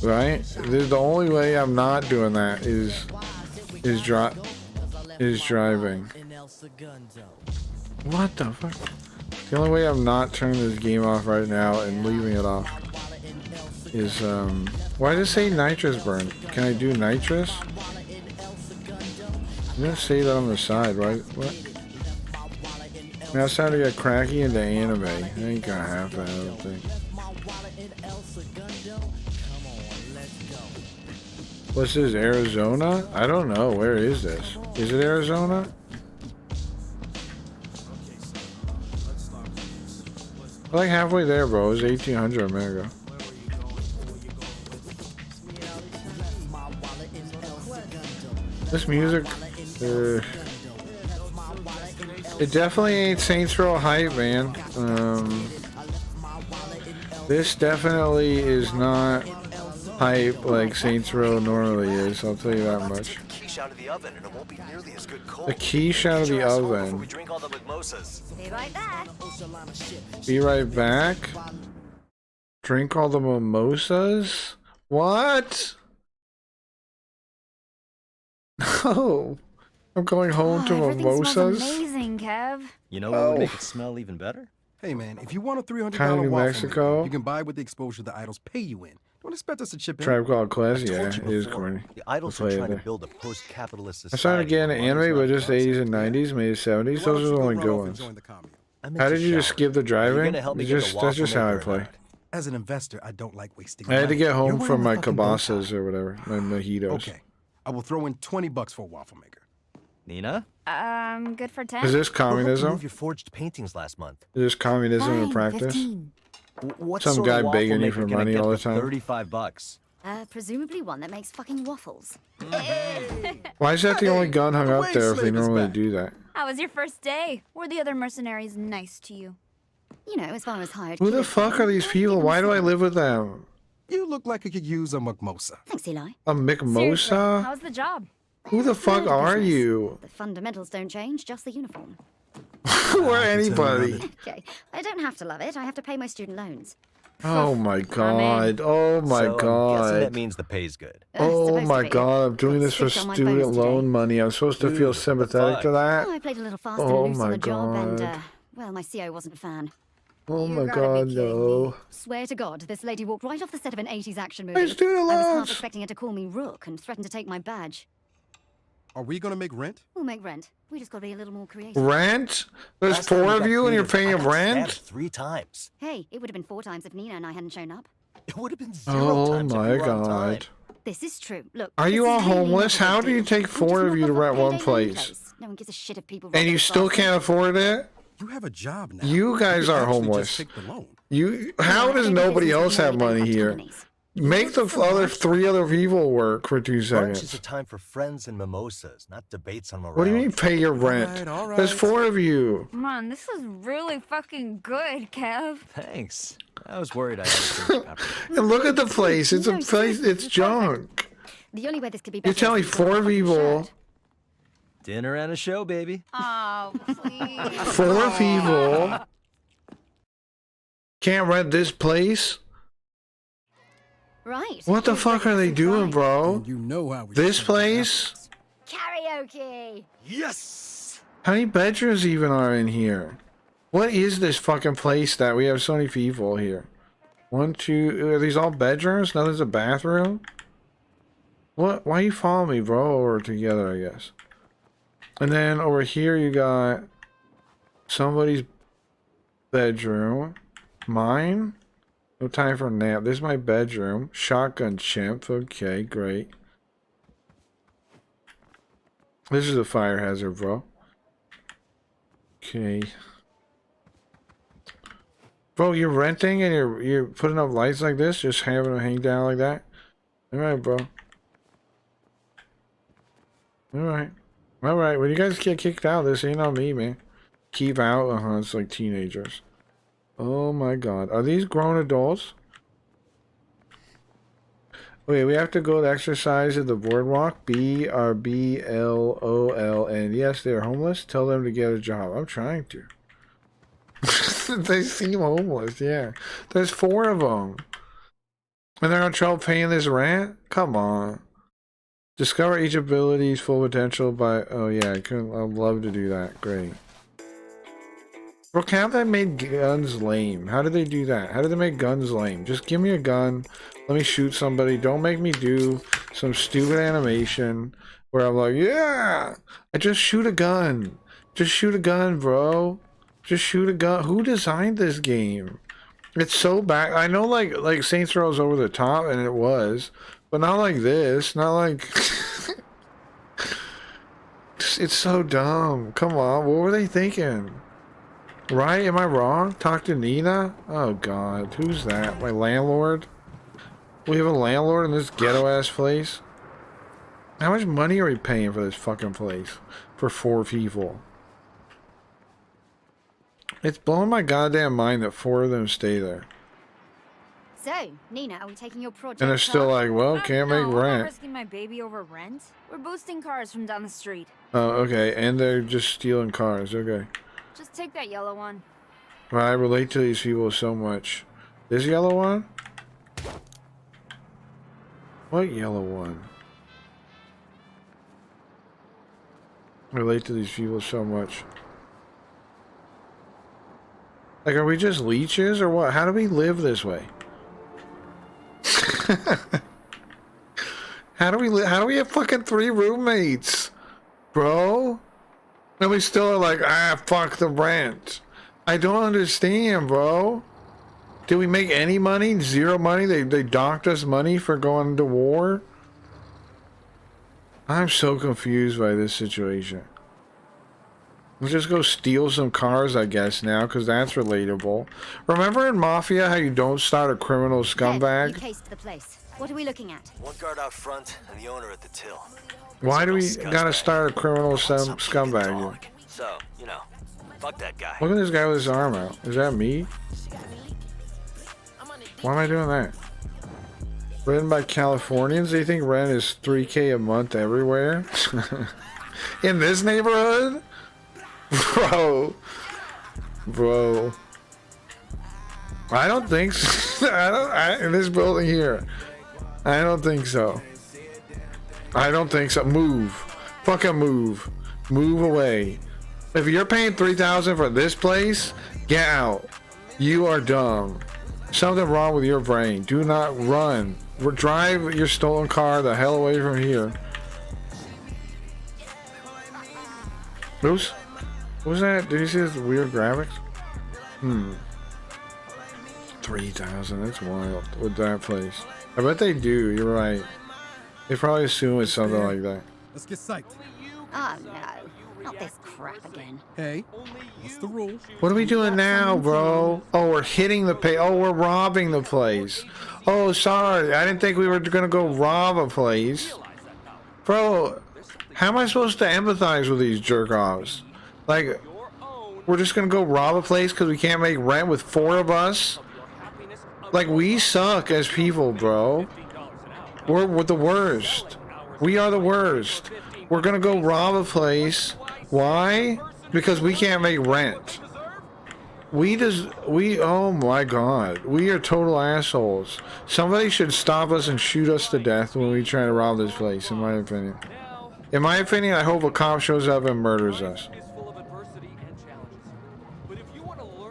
Right? The only way I'm not doing that is driving. What the fuck? The only way I'm not turning this game off right now and leaving it off is why does it say nitrous burn? Can I do nitrous? I'm gonna say that on the side, right? What? Now it's time to get cracky into anime. I ain't gonna have that, I don't think. What's this, Arizona? I don't know. Where is this? Is it Arizona? I'm like halfway there, bro. It's 1800 a minute ago. This music, it definitely ain't Saints Row hype, man. This definitely is not hype like Saints Row normally is. I'll tell you that much. Quiche out of the oven, and it won't be nearly as good cold. The quiche out of the oven. We drink all the mimosas. Be right back. Be right back. Drink all the mimosas? What? No. I'm going home to mimosas. Smells amazing, Kev. You know what would make it smell even better? Hey man, if you want a $300 Kind of New waffle Mexico. maker, you can buy with the exposure the idols pay you in. Don't expect us to chip in. Tribe Called Quest, yeah, it is corny. The idols are trying to build a post-capitalist I society. started getting anime, but just the 80s and 90s, maybe 70s. Those are the only good ones. How did you just skip the driving? That's just how I play. As an investor, I don't like wasting. I had to get home You're from my wearing the fucking bow tie. kibasas or whatever, my mojitos. Okay, I will throw in $20 for a waffle maker. Nina? Good for 10. Is this Who helped you communism? move your forged paintings last month? Is this communism in practice? 15. What Some sort of guy waffle begging you maker for can I money get all the for time. $35. Presumably one that makes fucking waffles. Why is that the only gun hung up there if they normally do that? How was your first day? Were the other mercenaries nice to you? You know, as far as hired. Who the fuck are these people? Why do I live with them? You look like you could use a mimosa. Thanks, Eli. A Seriously, mimosa? how's the job? Who the fuck are you? The fundamentals don't change, just the uniform. Or anybody? Okay, I don't have to love it. I have to pay my student loans. Oh my god. Oh my So I'm guessing that god. means the pay's good. Oh supposed to my be. god. I'm doing this for Stitch on my student bones today. loan money. I'm supposed to feel sympathetic to Oh, that? I played a little fast Oh and loose on my the job, and god. well, my CO wasn't a fan. Oh my god, no. Swear to God, this lady walked right off the set of an 80s action movie. My student I was half loans. expecting her to call me Rook and threaten to take my badge. Are we gonna make rent? We'll make rent. We just got to be a little more creative. Rent? There's Last time 4 we of got you and you're creative, paying I got rent? stabbed 3 times. Hey, it would have been 4 times if Nina and I hadn't shown up. It would have been 0 Oh times if my you were on time. god. This is true. Look. Are this you is all really homeless? not a How big do you deal. take We'll 4 just of you to knock off rent one payday loan place? No one gives a shit if people. And rob you their still classes. can't afford it? You have a job now. You guys are actually homeless. Just take the loan. You. How does nobody else have money here? Make the other 3 other people work for 2 Lunch is seconds. a time for friends and mimosas, not debates on morale. What do you mean pay your rent? all right. There's 4 of you. Man, this is really fucking good, Kev. Thanks. I was worried I had to pepper. And look at the place. It's a place. It's junk. The only way this could be You're better. telling is if you 4 got a people. shirt. Dinner and a show, baby. Oh, please. 4 people can't rent this place. Right. What the fuck are they doing, bro? You know how we This place? Karaoke. Yes! How many bedrooms even are in here? What is this fucking place that we have so many people here? 1, 2. Are these all bedrooms? Nothing's a bathroom? What? Why you follow me, bro? We're together, I guess. And then over here you got somebody's bedroom. Mine? No time for a nap. This is my bedroom. Shotgun chimp. Okay, great. This is a fire hazard, bro. Okay. Bro, you're renting and you're putting up lights like this? Just having them hang down like that? Alright, bro. Alright. Alright, when you guys get kicked out, this ain't on me, man. Keep out, it's like teenagers. Oh my god. Are these grown adults? Wait, we have to go to exercise at the boardwalk. BRBLOL. Yes, they are homeless. Tell them to get a job. I'm trying to. They seem homeless, yeah. There's 4 of them. And they're on trouble paying this rent? Come on. Discover each ability's full potential by... Oh yeah, I'd love to do that. Great. Bro, how they made guns lame? How did they do that? How did they make guns lame? Just give me a gun. Let me shoot somebody. Don't make me do some stupid animation where I'm like, yeah! I just shoot a gun. Just shoot a gun, bro. Just shoot a gun. Who designed this game? It's so bad. I know like Saints Row's over the top, and it was. But not like this. Not like... It's so dumb. Come on. What were they thinking? Right? Am I wrong? Talk to Nina? Oh god. Who's that? My landlord? We have a landlord in this ghetto-ass place? How much money are we paying for this fucking place? For 4 people? It's blowing my goddamn mind that 4 of them stay there. So, Nina, are we taking your project? And they're still like, well, can't make I'm not rent. risking my baby over rent. We're boosting cars from down the street. Oh, okay. And they're just stealing cars. Okay. Just take that yellow one. Well, I relate to these people so much. This yellow one? What yellow one? I relate to these people so much. Like, are we just leeches or what? How do we live this way? How do we have fucking 3 roommates? Bro? And we still are like, fuck the rent. I don't understand, bro. Did we make any money? 0 money? They docked us money for going to war? I'm so confused by this situation. Let's just go steal some cars, I guess, now, because that's relatable. Remember in Mafia how you don't start a criminal scumbag? You cased the place. What are we looking at? 1 guard out front and the owner at the till. Why do we gotta start a criminal scumbag here? So, you know, fuck that guy. Look at this guy with his arm out. Is that me? Why am I doing that? Written by Californians? They think rent is $3K a month everywhere? In this neighborhood? Bro. I don't think so. In this building here. I don't think so. I don't think so. Move. Fucking move. Move away. If you're paying $3,000 for this place, get out. You are dumb. Something wrong with your brain. Do not run. Drive your stolen car the hell away from here. Bruce? What was that? Did you see this weird graphics? 3,000. That's wild with that place. I bet they do. You're right. They probably assume it's something like that. Let's get psyched. Oh no, not this crap again. Hey, what's the rule? What are we doing now, bro? Oh, we're hitting the pay. Oh, we're robbing the place. Oh, sorry. I didn't think we were gonna go rob a place. Bro, how am I supposed to empathize with these jerk-offs? Like, we're just gonna go rob a place because we can't make rent with 4 of us? Like, we suck as people, bro. We're the worst. We are the worst. We're gonna go rob a place. Why? Because we can't make rent. Oh my god. We are total assholes. Somebody should stop us and shoot us to death when we try to rob this place, in my opinion. In my opinion, I hope a cop shows up and murders us.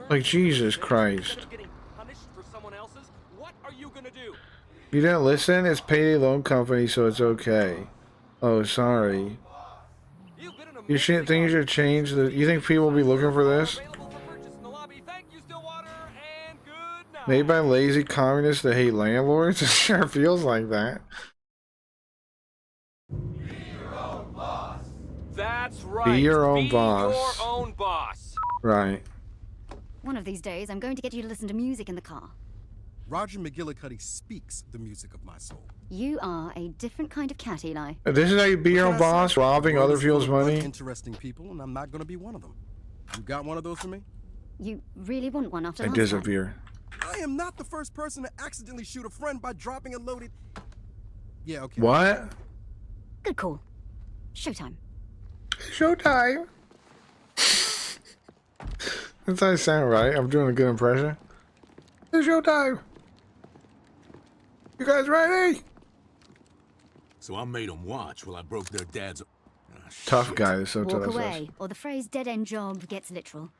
Like, Jesus Christ. You didn't listen? It's Payday Loan Company, so it's okay. Oh, sorry. You shouldn't think you should change the... You think people will be looking for this? Made by lazy communists that hate landlords? It sure feels like that. That's right. Be your own boss. Your own boss. Right. One of these days, I'm going to get you to listen to music in the car. Roger McGillicuddy speaks the music of my soul. You are a different kind of cat, Eli. This is how you be your own boss, robbing other people's money. Interesting people, and I'm not gonna be one of them. You got one of those for me? You really want one after I last time? disappear. I am not the first person to accidentally shoot a friend by dropping a loaded. Yeah, okay. What? Good call. Showtime. Showtime. That's how I sound, right? I'm doing a good impression. It's showtime. You guys ready? So I made them watch while I broke their dad's... Tough guy, so Walk away, or the phrase dead-end job gets literal.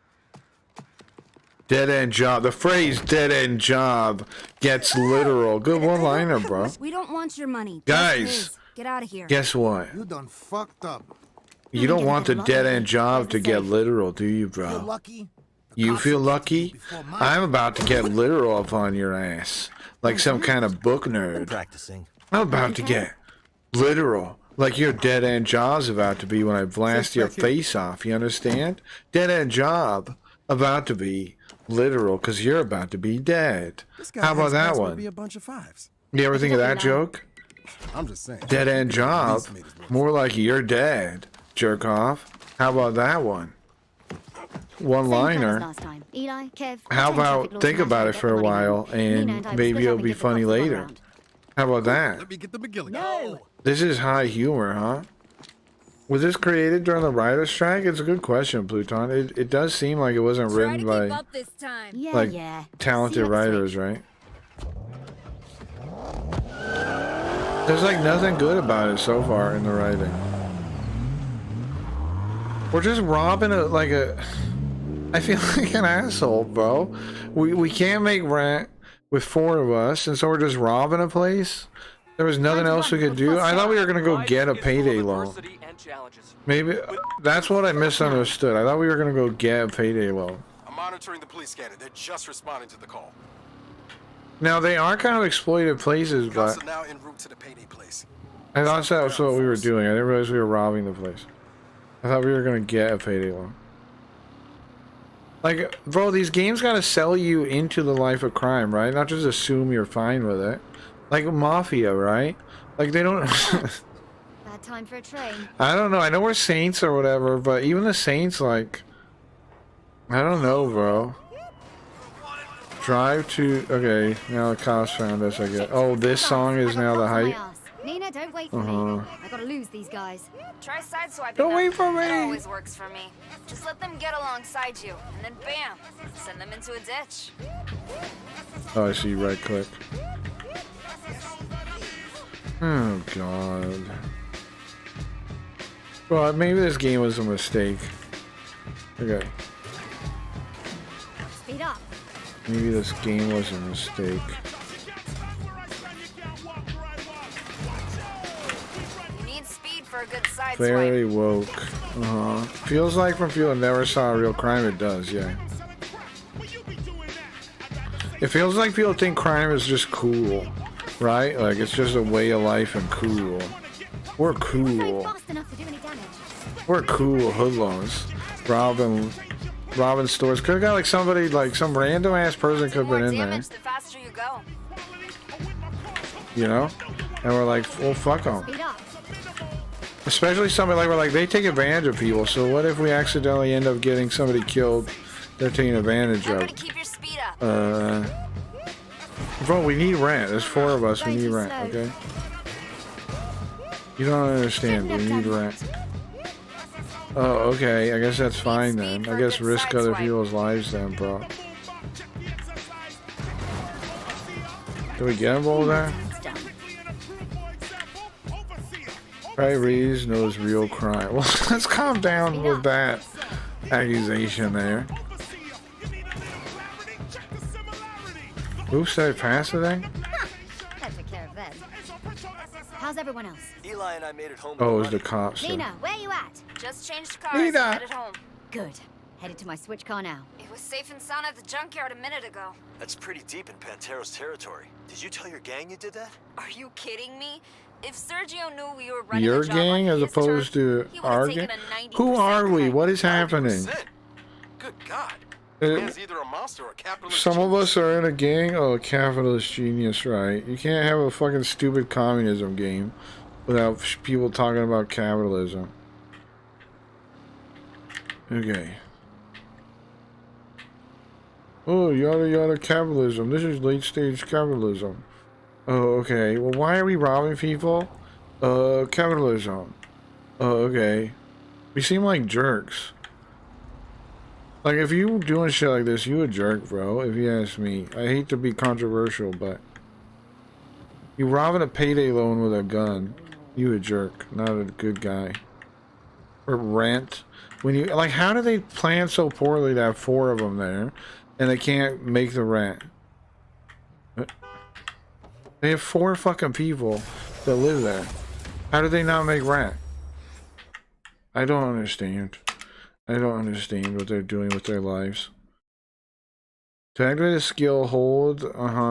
Dead end job. The phrase dead end job gets literal. Good one liner, bro. We don't want your money. Guys, get out of here. guess what? You done fucked up. You don't want the dead end job to get literal, do you, bro? Lucky? You feel lucky? I'm about to get literal up on your ass. Like some kind of book nerd. Practicing. I'm about to get literal. Like your dead end job's about to be when I blast your face off. You understand? Dead end job about to be literal because you're about to be dead. How about that one? Be a bunch of fives. You ever think of that joke? I'm just saying. Dead end job. More like you're dead. Jerk off. How about that one? One liner. Eli, Kev, How about think about it for a while and maybe it'll be funny later. How about that? Let me get the McGilligan. No. This is high humor, huh? Was this created during the writer's strike? It's a good question, Pluton. It does seem like it wasn't written by like talented writers, right? There's like nothing good about it so far in the writing. We're just robbing I feel like an asshole, bro. We can't make rent with 4 of us, and so we're just robbing a place. There was nothing else we could do. I thought we were gonna go get a payday loan. Maybe that's what I misunderstood. I thought we were gonna go get a payday loan. I'm monitoring the police scanner. They're just responding to the call. Now they are kind of exploited places, but Now en route to the payday place. I thought that was what we were doing. I didn't realize we were robbing the place. I thought we were gonna get a payday loan. Like, bro, these games gotta sell you into the life of crime, right? Not just assume you're fine with it. Like Mafia, right? Like they don't. Bad time for a train. I don't know. I know we're saints or whatever, but even the saints, like, I don't know, bro. Drive to. Okay, now the cops found us. I guess. Oh, this song is now the hype. Nina, don't wait for me. I gotta lose these guys. Try sideswiping Don't them. wait for me. It always works for me. Just let them get alongside you, and then bam, send them into a ditch. Oh, I see. Right click. Oh God. Well, maybe this game was a mistake. Okay. Speed up. Maybe this game was a mistake. You need speed for a good sideswipe. Very woke. Feels like from people who never saw a real crime, it does, yeah. It feels like people think crime is just cool, right? Like it's just a way of life and cool. We're cool. We're cool hoodlums. Robbing stores. Could have got like somebody, like some random ass person could have been in there. The faster you go. You know? And we're like, well, fuck them. Especially somebody like, we're like, they take advantage of people. So what if we accidentally end up getting somebody killed they're taking advantage of? Keep your speed up. Bro, we need rent. There's 4 of us. We need rent, okay? You don't understand. We need rent. Oh, okay. I guess that's fine then. I guess risk other people's lives then, bro. Did we get him over there? Right, Reeves knows real crime. Well, let's calm down with that accusation there. Oops, did I pass the thing? That took care of them. How's everyone else? Eli and I made it home. Oh, it was the cops. So. Nina, where you at? Just changed cars. Nina. Headed home. Good. Headed to my switch car now. It was safe and sound at the junkyard a minute ago. That's pretty deep in Pantero's territory. Did you tell your gang you did that? Are you kidding me? If Sergio knew we were running Your the job gang on as his opposed turf, to our gang? Who are we? What is happening? Good God. Man's either a monster or a capitalist. Some of us are in a gang. Oh, capitalist genius, right? You can't have a fucking stupid communism game without people talking about capitalism. Okay. Oh, yada yada capitalism. This is late stage capitalism. Oh, okay. Well, why are we robbing people? Capitalism. Oh, okay. We seem like jerks. Like, if you were doing shit like this, you a jerk, bro, if you ask me. I hate to be controversial, but... You robbing a payday loan with a gun, you a jerk, not a good guy. Or rent. When you... Like, how do they plan so poorly to have 4 of them there, and they can't make the rent? They have 4 fucking people that live there. How do they not make rent? I don't understand. I don't understand what they're doing with their lives. To activate a skill, hold,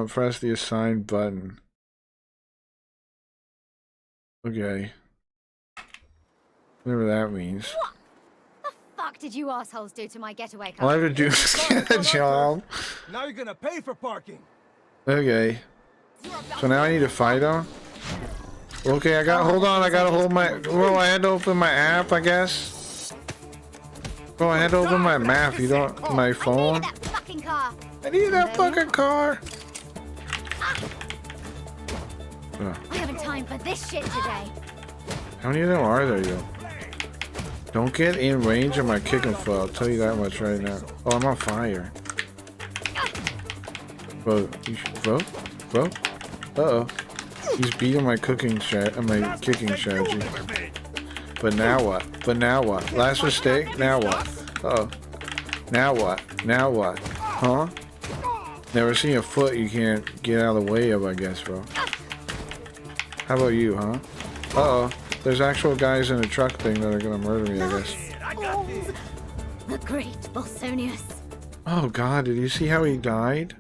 press the assigned button. Okay. Whatever that means. What the fuck did you assholes do to my getaway car? All I have to do is get a job. Now you're gonna pay for parking. Okay. So now I need to fight him? Okay, I gotta hold my... Well, I had to open my app, I guess. Oh, I had to open my map. You don't... My phone? I need that fucking car. I need that fucking car. I haven't time for this shit today. How many of them are there, yo? Don't get in range of my kicking foot. I'll tell you that much right now. Oh, I'm on fire. Bro, bro. Uh-oh. He's beating my kicking strategy. But now what? Last mistake? Now what? Uh-oh. Now what? Huh? Never seen a foot you can't get out of the way of, I guess, bro. How about you, huh? Uh-oh. There's actual guys in a truck thing that are gonna murder me, I guess. The great Bolsonius. Oh god, did you see how he died?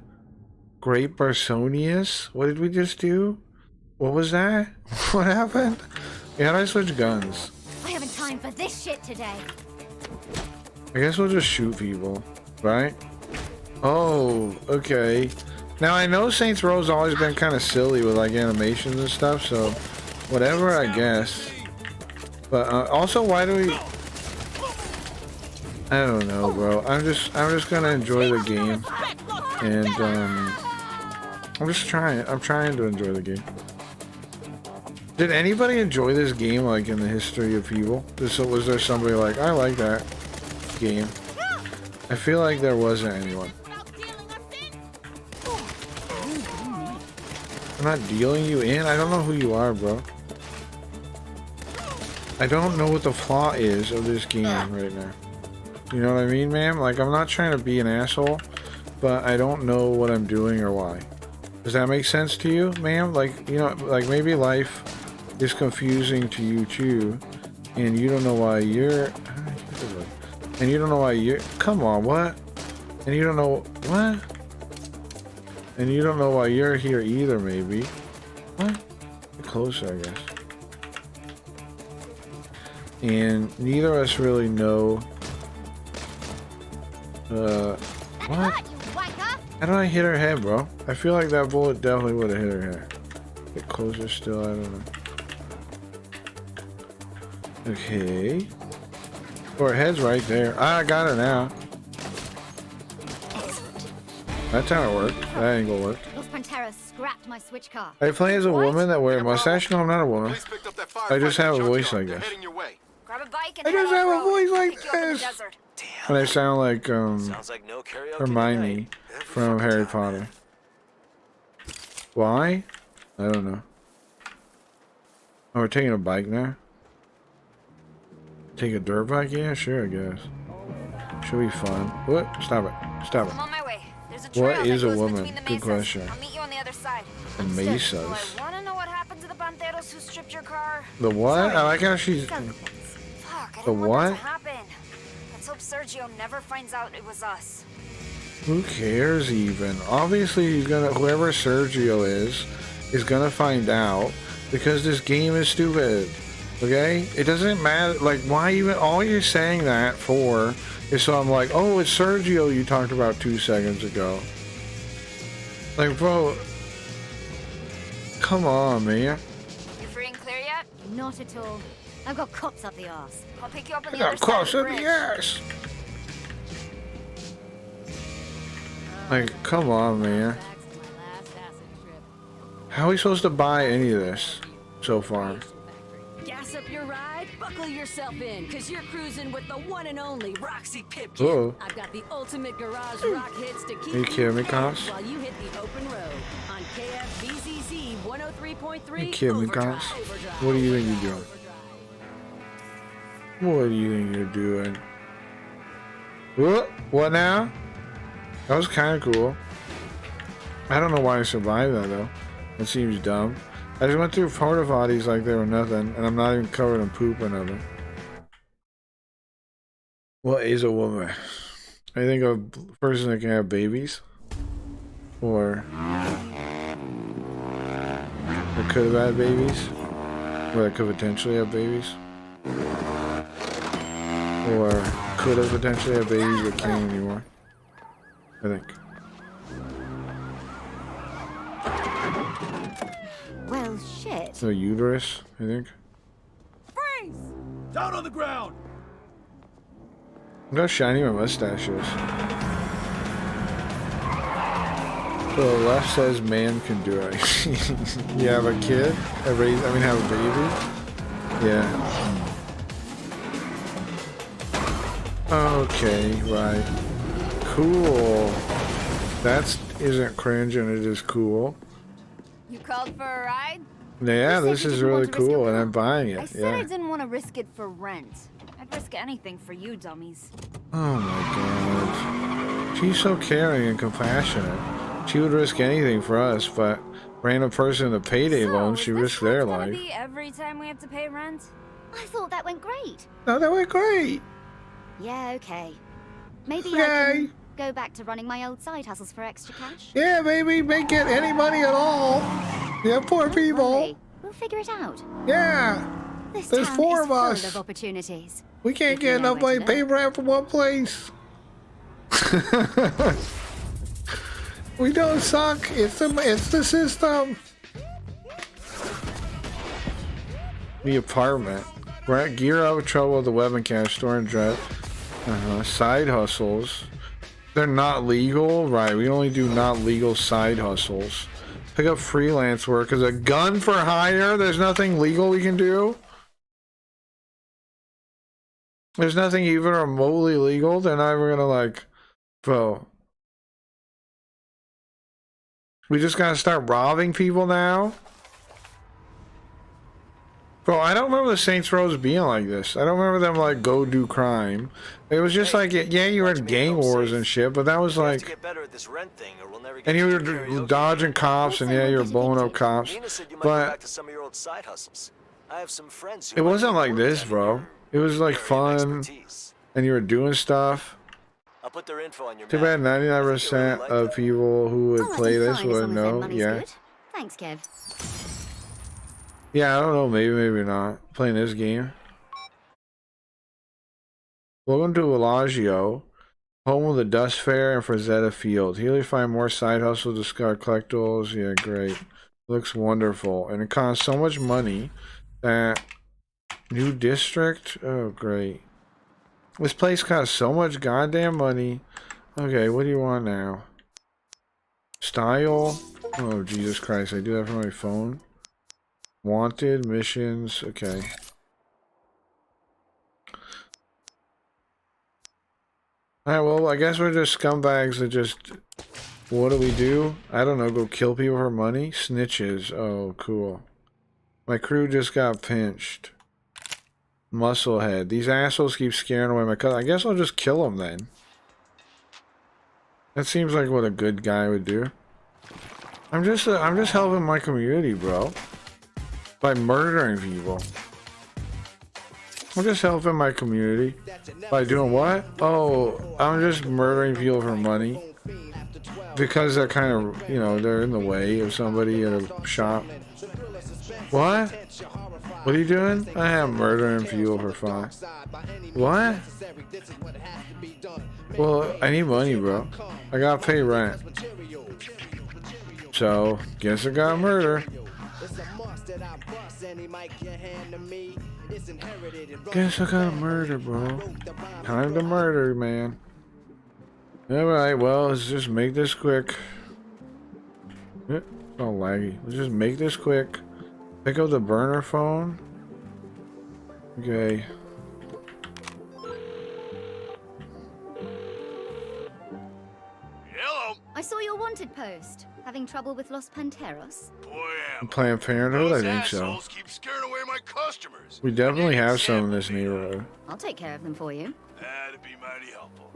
Great Barsonius? What did we just do? What was that? What happened? Yeah, how do I switch guns? I haven't time for this shit today. I guess we'll just shoot people, right? Oh, okay. Now I know Saints Row's always been kind of silly with like animations and stuff, so whatever, I guess. But also, why do we? I don't know, bro. I'm just gonna enjoy the game, and I'm trying to enjoy the game. Did anybody enjoy this game, like, in the history of people? Was there somebody like, I like that game? I feel like there wasn't anyone. I'm not dealing you in? I don't know who you are, bro. I don't know what the flaw is of this game right now. You know what I mean, ma'am? Like, I'm not trying to be an asshole, but I don't know what I'm doing or why. Does that make sense to you, ma'am? Like, you know, like maybe life is confusing to you too, and you don't know why you're... And you don't know why you're... Come on, what? And you don't know... What? And you don't know why you're here either, maybe. What? Get closer, I guess. And neither of us really know... What? How did I hit her head, bro? I feel like that bullet definitely would have hit her head. Get closer still, I don't know. Okay. Oh, her head's right there. Ah, I got her now. That's how it worked. That angle worked. Los Panteras scrapped my switch car. I play as a woman that wears a mustache? No, I'm not a woman. I just have a voice like this. I just have a voice like this. And I sound like, Hermione from Harry Potter. Why? I don't know. Oh, we're taking a bike now? Take a dirt bike? Yeah, sure, I guess. Should be fun. What? Stop it. Stop I'm on it. my way. There's a trail What is that a goes woman? between the Good mesas. question. I'll meet you on the other side. The Do mesas. I want to know what happened to the Panteros who stripped your car? The what? I like how she's... Fuck, I The didn't want what? that to happen. Let's hope Sergio never finds out it was us. Who cares even? Obviously he's gonna... Whoever Sergio is gonna find out because this game is stupid. Okay? It doesn't matter. Like, why even... All you're saying that for is so I'm like, oh, it's Sergio you talked about 2 seconds ago. Like, bro... Come on, man. You free and clear yet? Not at all. I've got cops up the arse. I'll pick you up on I the other got side of cops the up bridge. the ass. Like, come on, man. How are we supposed to buy any of this so far? Gas up your ride, buckle yourself in, cause you're cruising with the one and only Roxy Pipkin. Whoa. I've got the ultimate garage rock hits to keep Are you kidding me, paid cops? while you hit the open road on KFBZZ 103.3. Are you kidding me, cops? What do you think you're doing? What do you think you're doing? What now? That was kind of cool. I don't know why I survived that though. That seems dumb. I just went through porta potties like they were nothing, and I'm not even covered in poop or nothing. What is a woman? I think a person that can have babies, or that could have had babies, or that could potentially have babies, or could have potentially had babies but can't anymore. I think. Well, shit. So uterus, I think. Freeze! Down on the ground! Look how shiny my mustache is. So the left says man can do it. You have a kid? Have a baby? Yeah. Okay, right. Cool. That isn't cringe and it is cool. You called for a ride? Yeah, You said this you is didn't really want to risk your cool and I'm car. buying I it. said I Yeah. didn't want to risk it for rent. I'd risk anything for you dummies. Oh my god. She's so caring and compassionate. She would risk anything for us, but random person in a payday loan, she risks their Gonna life. be every time we have to pay rent? I thought that went great. No, that went great. Yeah, okay. Maybe I Yay. can go back to running my old side hustles for extra cash. Yeah, baby, make it any money at all. Yeah, poor people. Worry. We'll figure it out. Yeah. This There's town 4 is of full us. of opportunities. We can't If you get know enough where money to to pay rent from one place. We don't suck. It's the system. The apartment. Right, gear up with trouble with the weapon cache, store and dread. Side hustles. They're not legal, right? We only do not legal side hustles. Pick up freelance work. Is a gun for hire? There's nothing legal we can do. There's nothing even remotely legal. They're not even gonna like, bro. We just gotta start robbing people now? Bro, I don't remember the Saints Row being like this. I don't remember them like go do crime. It was just like, yeah, you were in gang wars and shit, but that was like, Get better at this rent thing, or we'll never get and you to were dodging cops, and yeah, you were blowing up cops, Nina said you might go back but to some of your old side hustles. I have some friends who it might wasn't need like work this, done. bro. It was like fun, and you were doing stuff. I'll put their info on your Too map. bad 99% of people who would play this would know. Yeah. Thanks, Kev. Yeah, I don't know. Maybe, maybe not. Playing this game. Welcome to Elagio, home of the Dust Fair and Fri-Sat Field. Here you find more side hustles, discard collectibles. Yeah, great. Looks wonderful. And it costs so much money that... New district? Oh, great. This place costs so much goddamn money. Okay, what do you want now? Style? Oh, Jesus Christ. I do that from my phone. Wanted, missions, okay. Alright, well, I guess we're just scumbags that just... What do we do? I don't know, go kill people for money? Snitches, oh, cool. My crew just got pinched. Musclehead. These assholes keep scaring away my cousin. I guess I'll just kill them then. That seems like what a good guy would do. I'm just helping my community, bro. By murdering people. I'm just helping my community. By doing what? Oh, I'm just murdering people for money. Because they're kind of, you know, they're in the way of somebody at a shop. What? What are you doing? I have murder and fuel for fun. What? Well, I need money, bro. I gotta pay rent. So, guess I got murder. Guess I got murder, bro. Time to murder, man. Alright, well, let's just make this quick. Oh, laggy. Let's just make this quick. Pick up the burner phone. Okay. Hello. I saw your wanted post. Having trouble with Los Panteros? Planned Parenthood? I think so. Keep scaring away my customers. We definitely have some in this neighborhood. I'll take care of them for you. That'd be mighty helpful.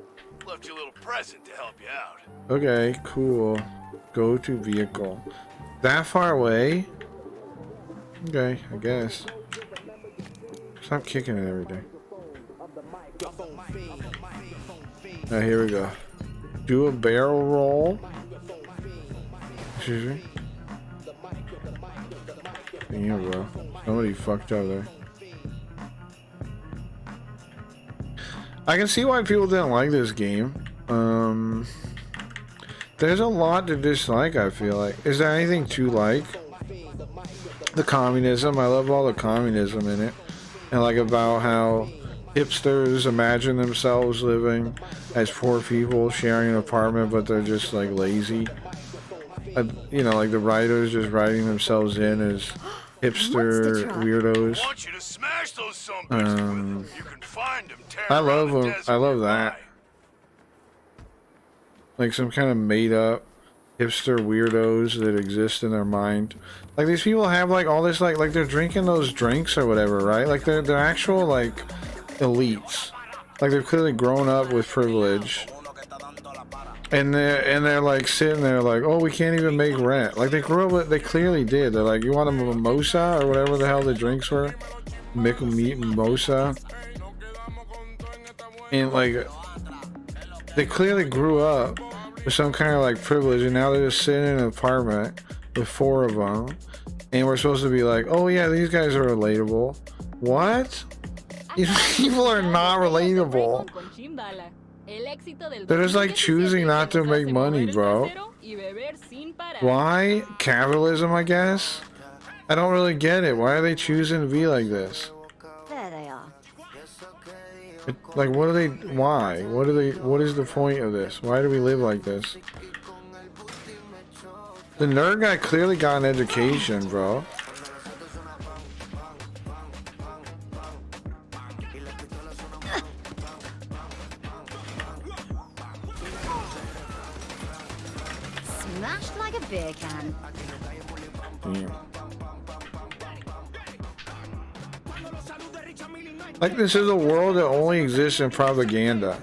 Left you a little present to help you out. Okay, cool. Go to vehicle. That far away? Okay, I guess. Stop kicking it every day. Alright, here we go. Do a barrel roll. Excuse me. Damn, bro. Somebody fucked up there. I can see why people didn't like this game. There's a lot to dislike, I feel like. Is there anything to like? The communism. I love all the communism in it. And like about how hipsters imagine themselves living as poor people sharing an apartment, but they're just like lazy. You know, like the writers just writing themselves in as hipster weirdos. I love them. I love that. Like some kind of made up hipster weirdos that exist in their mind. Like these people have like all this like they're drinking those drinks or whatever, right? Like they're actual like elites. Like they've clearly grown up with privilege. And they're like sitting there like, oh, we can't even make rent. Like they grew up with, they clearly did. They're like, you want a mimosa or whatever the hell the drinks were? Mimosa. And like, they clearly grew up with some kind of like privilege, and now they're just sitting in an apartment with 4 of them, and we're supposed to be like, oh yeah, these guys are relatable. What? These people are not relatable. They're just like choosing not to make money, bro. Why? Capitalism, I guess? I don't really get it. Why are they choosing to be like this? There they are. Like, what are they? Why? What is the point of this? Why do we live like this? The nerd guy clearly got an education, bro. Smashed like a beer can. Damn. Like, this is a world that only exists in propaganda.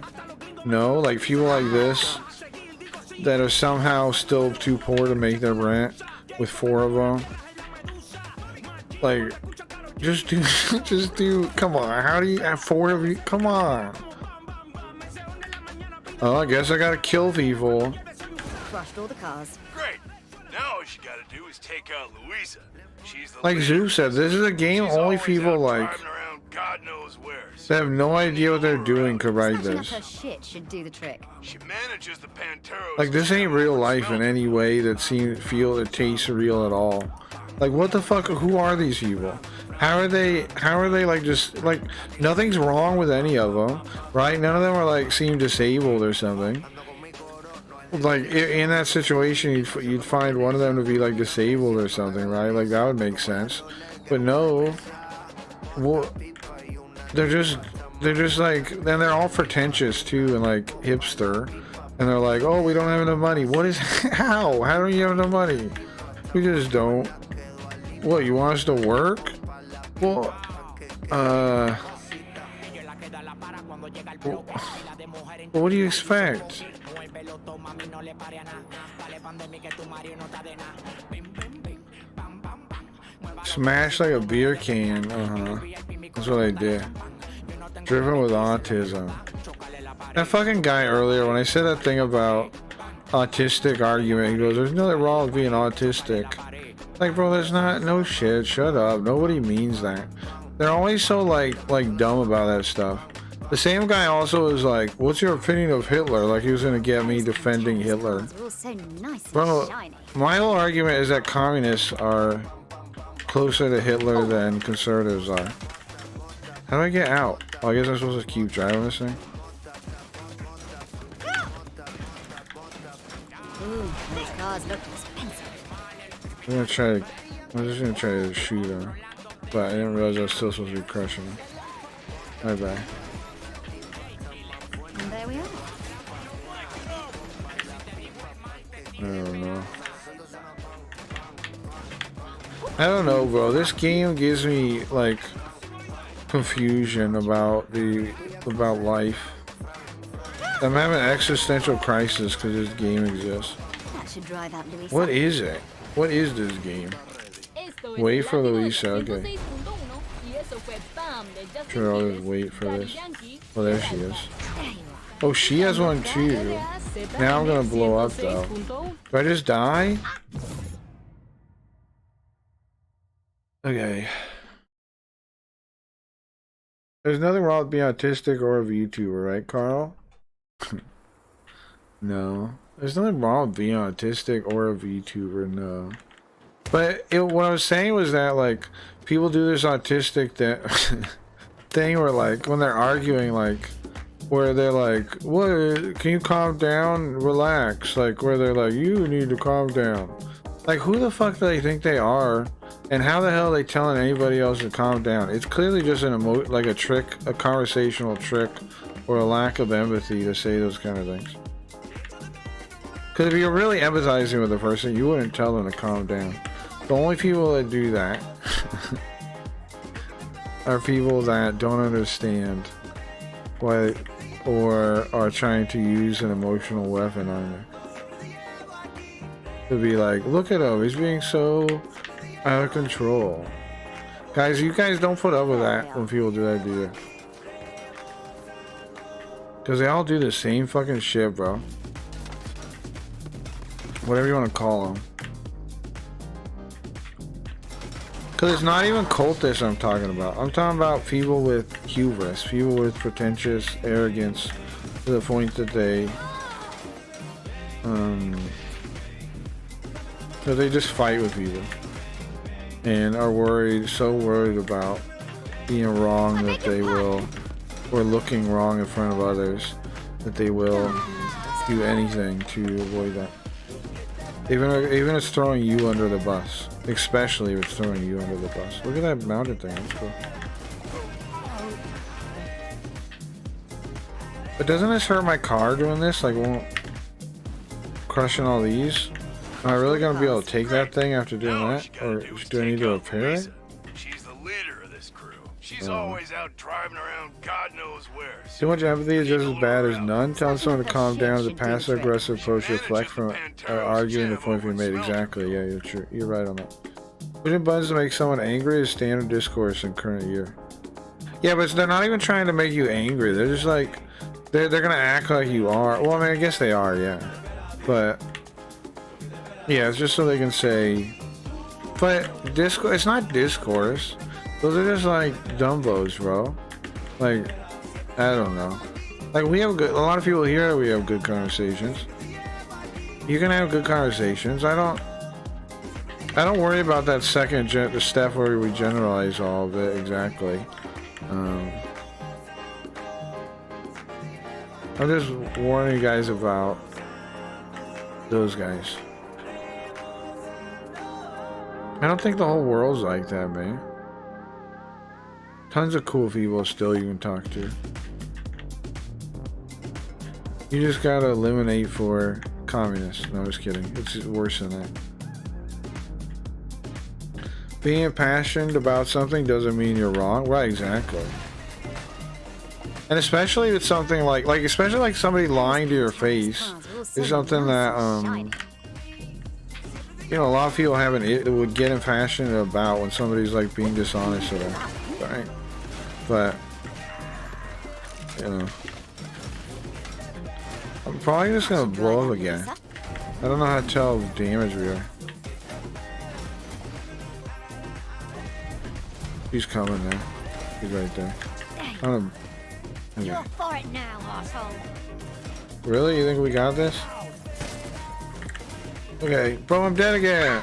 No, like people like this that are somehow still too poor to make their rent with 4 of them. Like, just do, come on, how do you have 4 of you? Come on. Oh, I guess I gotta kill people. Crushed all the cars. Great. Now all you gotta do is take out Louisa. She's the Like Zeus said, this is a game only people like God knows where. that have no idea what they're doing could write Smashing up this. her shit should do the trick. She manages the Panteros. Like, this ain't real life in any way that tastes real at all. Like, what the fuck? Who are these people? How are they like just like nothing's wrong with any of them, right? None of them are like seem disabled or something. Like in that situation, you'd find one of them to be like disabled or something, right? Like that would make sense. But no, well, they're just like, and they're all pretentious too and like hipster, and they're like, oh, we don't have enough money. What is how don't you have enough money? We just don't. What, you want us to work? Well, what do you expect? Smash like a beer can. That's what I did. Driven with autism. That fucking guy earlier, when I said that thing about autistic argument, he goes, there's nothing wrong with being autistic. Like, bro, there's not no shit. Shut up. Nobody means that. They're always so like dumb about that stuff. The same guy also was like, "What's your opinion of Hitler?" Like he was gonna get me defending Hitler. Bro, my whole argument is that communists are closer to Hitler than conservatives are. How do I get out? Oh, I guess I'm supposed to keep driving this thing. Ooh, those cars look expensive. I'm just gonna try to shoot her. But I didn't realize I was still supposed to be crushing her. Bye bye. And there we are. I don't know. I don't know, bro. This game gives me like confusion about life. I'm having an existential crisis because this game exists. That should drive out Louisa. What is it? What is this game? Wait for Louisa. Okay. Sure, I'll just wait for this. Oh, there she is. Oh, she has one too. Now I'm gonna blow up though. Do I just die? Okay. There's nothing wrong with being autistic or a VTuber, right, Carl? No. There's nothing wrong with being autistic or a VTuber, no. But what I was saying was that, like, people do this autistic thing where, like, when they're arguing, like, where they're like, "What? Can you calm down? Relax." Like, where they're like, "You need to calm down." Like, who the fuck do they think they are? And how the hell are they telling anybody else to calm down? It's clearly just like a trick, a conversational trick, or a lack of empathy to say those kind of things. Because if you're really empathizing with a person, you wouldn't tell them to calm down. The only people that do that are people that don't understand why, or are trying to use an emotional weapon on you. To be like, "Look at him, he's being so out of control." Guys, you guys don't put up with that when people do that, do you? Because they all do the same fucking shit, bro. Whatever you want to call them. Because it's not even cultists I'm talking about. I'm talking about people with hubris, people with pretentious arrogance to the point that they just fight with people and are worried, so worried about being wrong that they will, or looking wrong in front of others, that they will do anything to avoid that. Even if it's throwing you under the bus. Especially if it's throwing you under the bus. Look at that mounted thing, that's cool. But doesn't this hurt my car doing this? Like, won't crushing all these? Am I really gonna be able to take that thing after doing that? Or do I need to repair it? She's the leader of this crew. She's always out driving around God knows where. Too much empathy is just as bad as none. Telling someone to calm down is a passive aggressive approach to reflect from arguing the point being made. Exactly, yeah, you're true. You're right on that. Pushing buttons to make someone angry is standard discourse in current year. Yeah, but they're not even trying to make you angry. They're just like, they're gonna act like you are. Well, I mean, I guess they are, yeah. But yeah, it's just so they can say. But discourse, it's not discourse. Those are just like dumbos, bro. Like, I don't know. Like, we have a lot of people here, we have good conversations. You can have good conversations. I don't worry about that second step where we generalize all of it exactly. I'm just warning you guys about those guys. I don't think the whole world's like that, man. Tons of cool people still you can talk to. You just gotta eliminate for communists. No, I'm just kidding. It's worse than that. Being impassioned about something doesn't mean you're wrong. Right, exactly. And especially with something especially like somebody lying to your face is something that, you know, a lot of people would get impassioned about when somebody's like being dishonest with them. Right? But, you know, I'm probably just gonna blow up again. I don't know how to tell how damaged we are. He's coming there. He's right there. Okay. You're for it now, asshole. Really? You think we got this? Okay, bro, I'm dead again.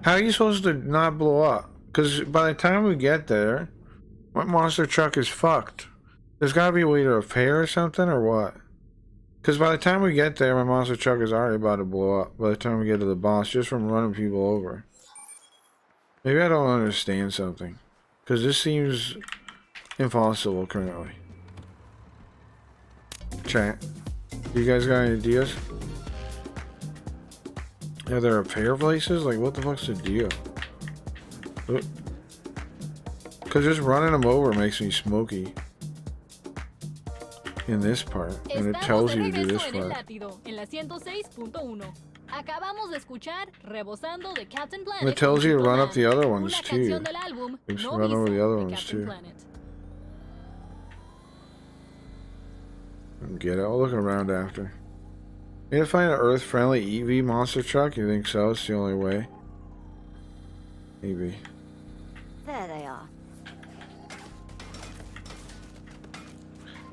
How are you supposed to not blow up? Because by the time we get there, my monster truck is fucked. There's gotta be a way to repair or something, or what? Because by the time we get there, my monster truck is already about to blow up. By the time we get to the boss, just from running people over. Maybe I don't understand something. Because this seems impossible currently. Chat. You guys got any ideas? Are there repair places? Like, what the fuck's the deal? Because just running them over makes me smoky. In this part. And it tells you to do this part. And it tells you to run up the other ones too. Just run over the other ones too. Get it. I'll look around after. You gotta find an Earth-friendly EV monster truck? You think so? It's the only way. Maybe. There they are.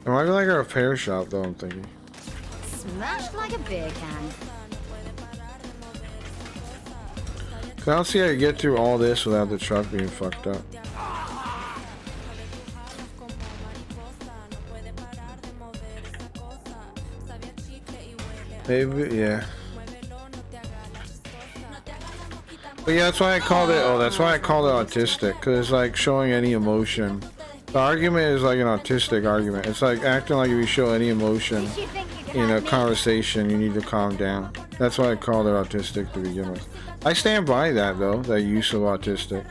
It might be like a repair shop, though, I'm thinking. Smashed like a beer can. I don't see how you get through all this without the truck being fucked up. Maybe, yeah. But yeah, that's why I called it, that's why I called it autistic, because it's like showing any emotion. The argument is like an autistic argument. It's like acting like if you show any emotion in a conversation, you need to calm down. That's why I called it autistic to begin with. I stand by that, though, that use of autistic.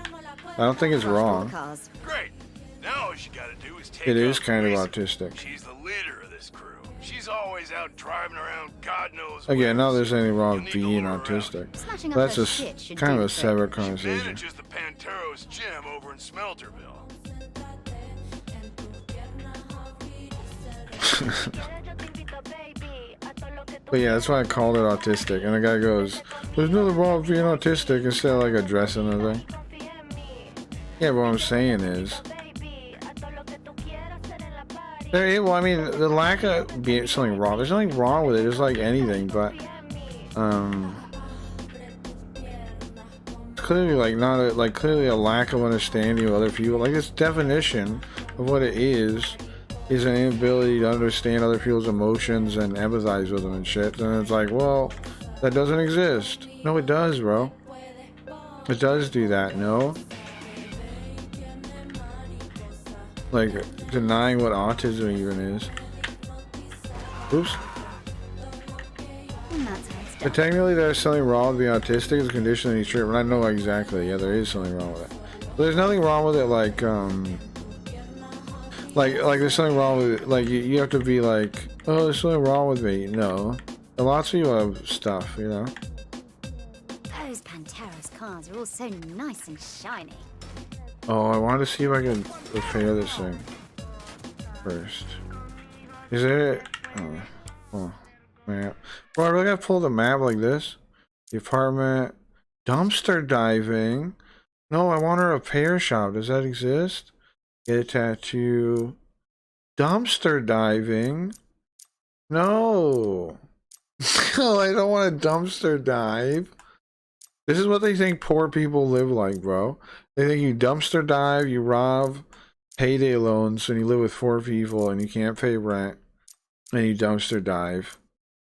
I don't think it's wrong. Great. Now all you gotta do is take It is kind of autistic. She's the leader of this crew. She's always out driving around God knows Again, not there's anything wrong with being autistic. That's a kind of a separate conversation. manages the Panteros gym over in Smelterville. But yeah, that's why I called it autistic. And the guy goes, there's nothing wrong with being autistic, instead of like addressing the thing. Yeah, but what I'm saying is, well, I mean, the lack of being something wrong, there's nothing wrong with it, it's like anything, but clearly like not a, like clearly a lack of understanding of other people. Like, its definition of what it is an inability to understand other people's emotions and empathize with them and shit. And it's like, well, that doesn't exist. No, it does, bro. It does do that. No, like denying what autism even is. Oops. But technically there's something wrong with being autistic. It's a condition of any treatment. I know exactly. Yeah, there is something wrong with it. But there's nothing wrong with it, like there's something wrong with it. Like, you have to be like, oh, there's something wrong with me. No. Lots of people have stuff, you know? Those Panteros cars are all so nice and shiny. Oh, I wanted to see if I could repair this thing first. Is there... Oh, map. Bro, I really gotta pull the map like this? The apartment... Dumpster diving? No, I want a repair shop. Does that exist? Get a tattoo. Dumpster diving? No. No, I don't want a dumpster dive. This is what they think poor people live like, bro. They think you dumpster dive, you rob payday loans, and you live with 4 people and you can't pay rent, and you dumpster dive.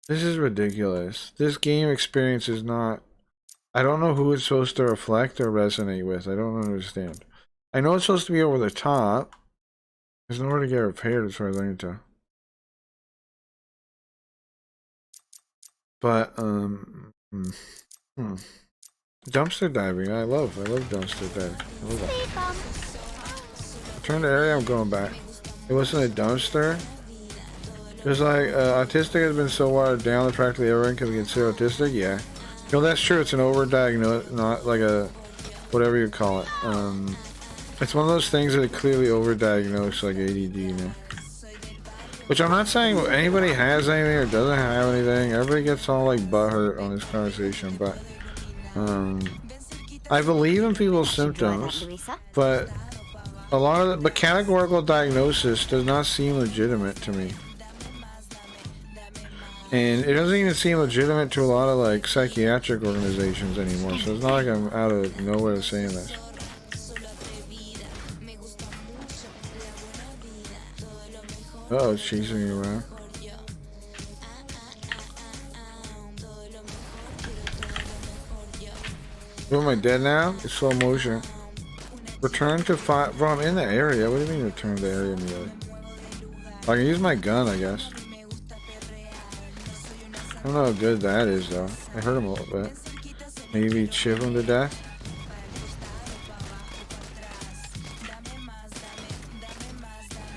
This is ridiculous. This game experience is not... I don't know who it's supposed to reflect or resonate with. I don't understand. I know it's supposed to be over the top. There's nowhere to get repaired as far as I can tell. But, dumpster diving, I love dumpster diving. I love that. Turn the area, I'm going back. It wasn't a dumpster. It's like, autistic has been so watered down that practically everyone can be considered autistic. Yeah. You know, that's true. It's an overdiagnosed, not like a, whatever you call it. It's one of those things that are clearly overdiagnosed, like ADD, you know. Which I'm not saying anybody has anything or doesn't have anything. Everybody gets all like butthurt on this conversation, but I believe in people's symptoms, but A lot of the categorical diagnosis does not seem legitimate to me. And it doesn't even seem legitimate to a lot of like psychiatric organizations anymore. So it's not like I'm out of nowhere saying this. Uh-oh, it's chasing me around. Oh, am I dead now? It's slow motion. Return to fire. Bro, I'm in the area. What do you mean return to the area immediately? I can use my gun, I guess. I don't know how good that is, though. I hurt him a little bit. Maybe chip him to death.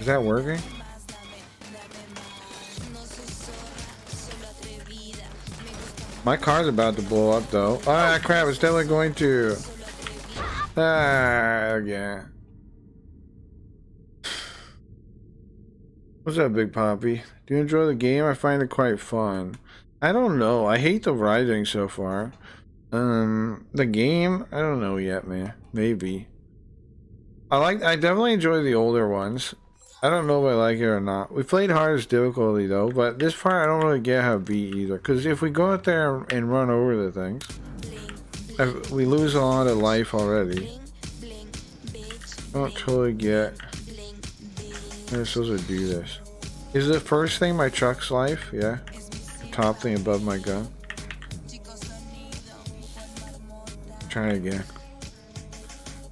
Is that working? My car's about to blow up, though. Ah, crap, it's definitely going to. Ah, yeah. What's up, Big Poppy? Do you enjoy the game? I find it quite fun. I don't know. I hate the writing so far. The game? I don't know yet, man. Maybe. I definitely enjoy the older ones. I don't know if I like it or not. We played hardest difficulty though, but this part I don't really get how to beat either. Because if we go out there and run over the things, we lose a lot of life already. I don't totally get how I'm supposed to do this. Is the first thing my truck's life? Yeah. The top thing above my gun. Try it again.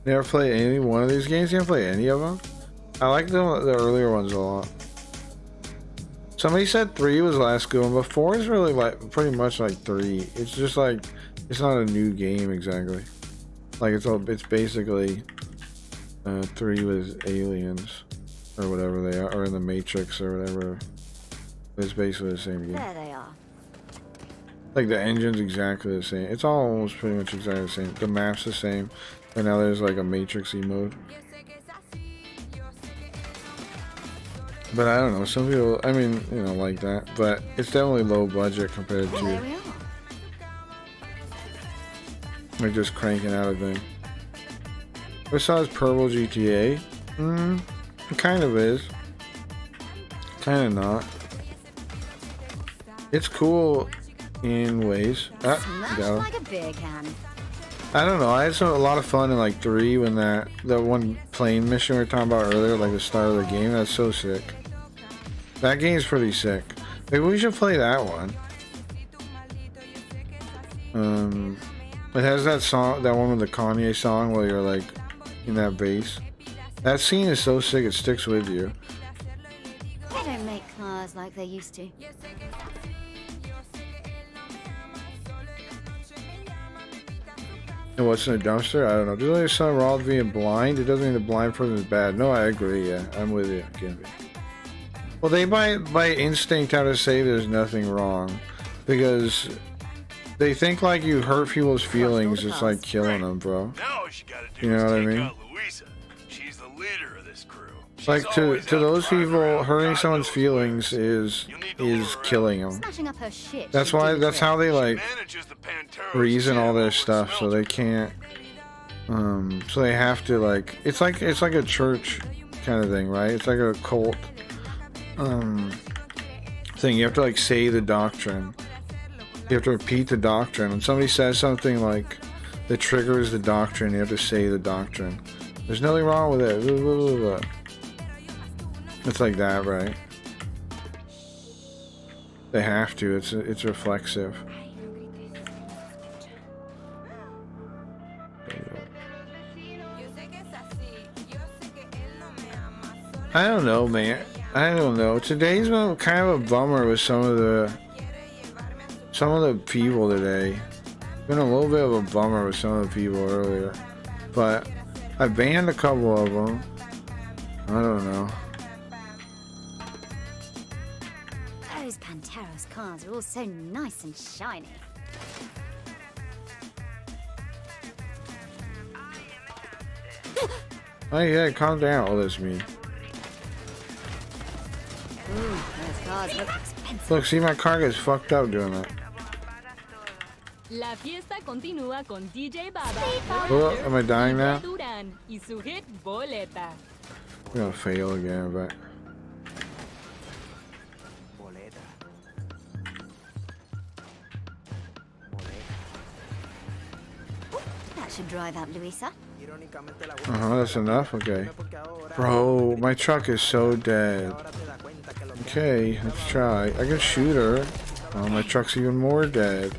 Never played any one of these games? You haven't played any of them? I like the earlier ones a lot. Somebody said 3 was the last good one, but 4 is really like pretty much like 3. It's just like it's not a new game exactly. Like it's basically 3 with aliens or whatever they are, or in the Matrix or whatever. It's basically the same game. There they are. Like the engine's exactly the same. It's all almost pretty much exactly the same. The map's the same, but now there's like a Matrix-y mode. But I don't know, some people, I mean, you know, like that. But it's definitely low budget compared to like just cranking out a thing. Besides Purple GTA, it kind of is. Kind of not. It's cool in ways. Like a beer can. I don't know. I had a lot of fun in like 3 when that one plane mission we were talking about earlier, like the start of the game. That's so sick. That game's pretty sick. Maybe we should play that one. It has that song, that one with the Kanye song where you're like in that bass. That scene is so sick, it sticks with you. They don't make cars like they used to. And what's in the dumpster? I don't know. Just like something wrong with being blind. It doesn't mean the blind person is bad. No, I agree. Yeah, I'm with you. Well, they by instinct have to say there's nothing wrong because they think like you hurt people's feelings. It's like killing them, bro. You know what I mean? She's the leader of this crew. Like to those people, hurting someone's feelings is killing them. Smashing up her shit. That's why. That's how they like reason all their stuff, so they can't. So they have to like. It's like a church kind of thing, right? It's like a cult thing. You have to like say the doctrine. You have to repeat the doctrine. When somebody says something like that triggers the doctrine, you have to say the doctrine. There's nothing wrong with it. Blah, blah, blah, blah. It's like that, right? They have to. It's reflexive. I don't know, man. I don't know. Today's been kind of a bummer with some of the people today. Been a little bit of a bummer with some of the people earlier, but I banned a couple of them. I don't know. Those Panteros cars are all so nice and shiny. Oh yeah, calm down. Oh, that's me. Those cars look expensive. Look, see, my car gets fucked up doing that. La fiesta continúa con DJ Baba. Oh, am I dying now? Duran y su hit Boleta. I'm gonna fail again, but That should drive out Luisa. that's enough. Okay, bro, my truck is so dead. Okay, let's try. I can shoot her. Oh, my truck's even more dead.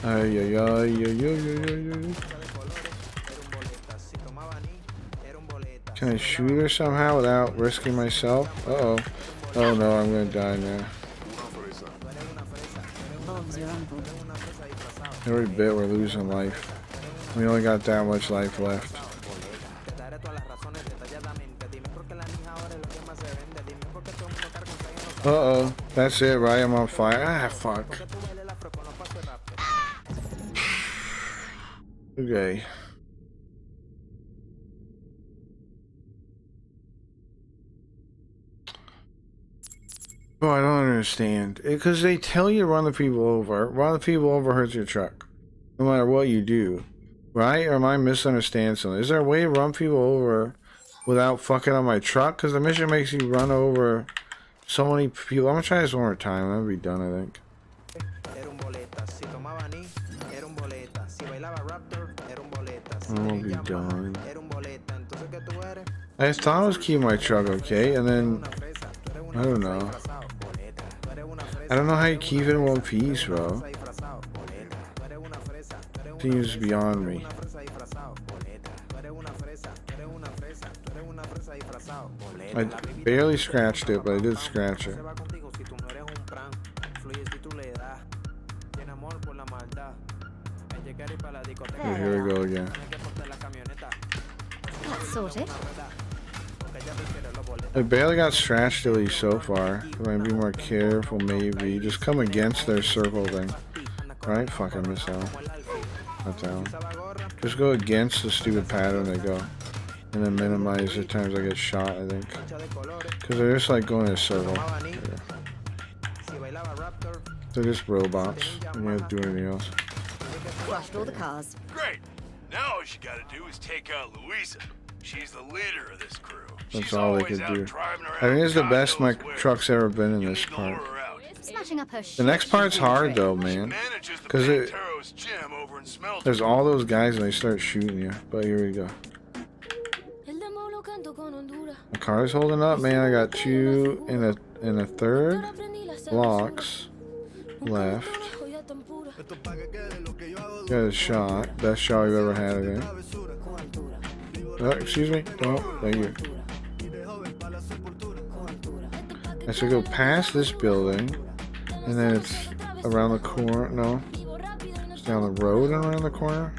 Ay, ay, ay, ay, ay, ay, ay. Can I shoot her somehow without risking myself? Uh-oh. Oh no, I'm gonna die now. Every bit we're losing life. We only got that much life left. Uh-oh. That's it, right? I'm on fire. Ah, fuck. Okay. Oh, I don't understand. Because they tell you to run the people over. Run the people over hurts your truck. No matter what you do. Right? Or am I misunderstanding something? Is there a way to run people over without fucking on my truck? Because the mission makes you run over so many people. I'm going to try this one more time. That'll be done, I think. I'll be done. I just thought I was keeping my truck okay, and then I don't know. I don't know how you keep it in one piece, bro. Seems beyond me. I barely scratched it, but I did scratch it. Okay, here we go again. That's sorted. I barely got scratched at least so far. I might be more careful, maybe. Just come against their circle thing. Right? Fuck, I missed out. Not down. Just go against the stupid pattern they go. And then minimize the times I get shot, I think. Because they're just like going in a circle. They're just robots. You don't have to do anything else. Crushed all the cars. Great. Now all you gotta do is take out Luisa. She's the leader of this crew. That's all they could do. I think it's the best my truck's ever been in this part. Smashing up her The next part's hard though, man. Because there's all those guys and they start shooting you. But here we go. The car's holding up, man. I got two in a third. Blocks left. Got a shot. Best shot we've ever had, I think. Oh, excuse me. Oh, thank you. I should go past this building, and then it's around the corner. No, it's down the road and around the corner.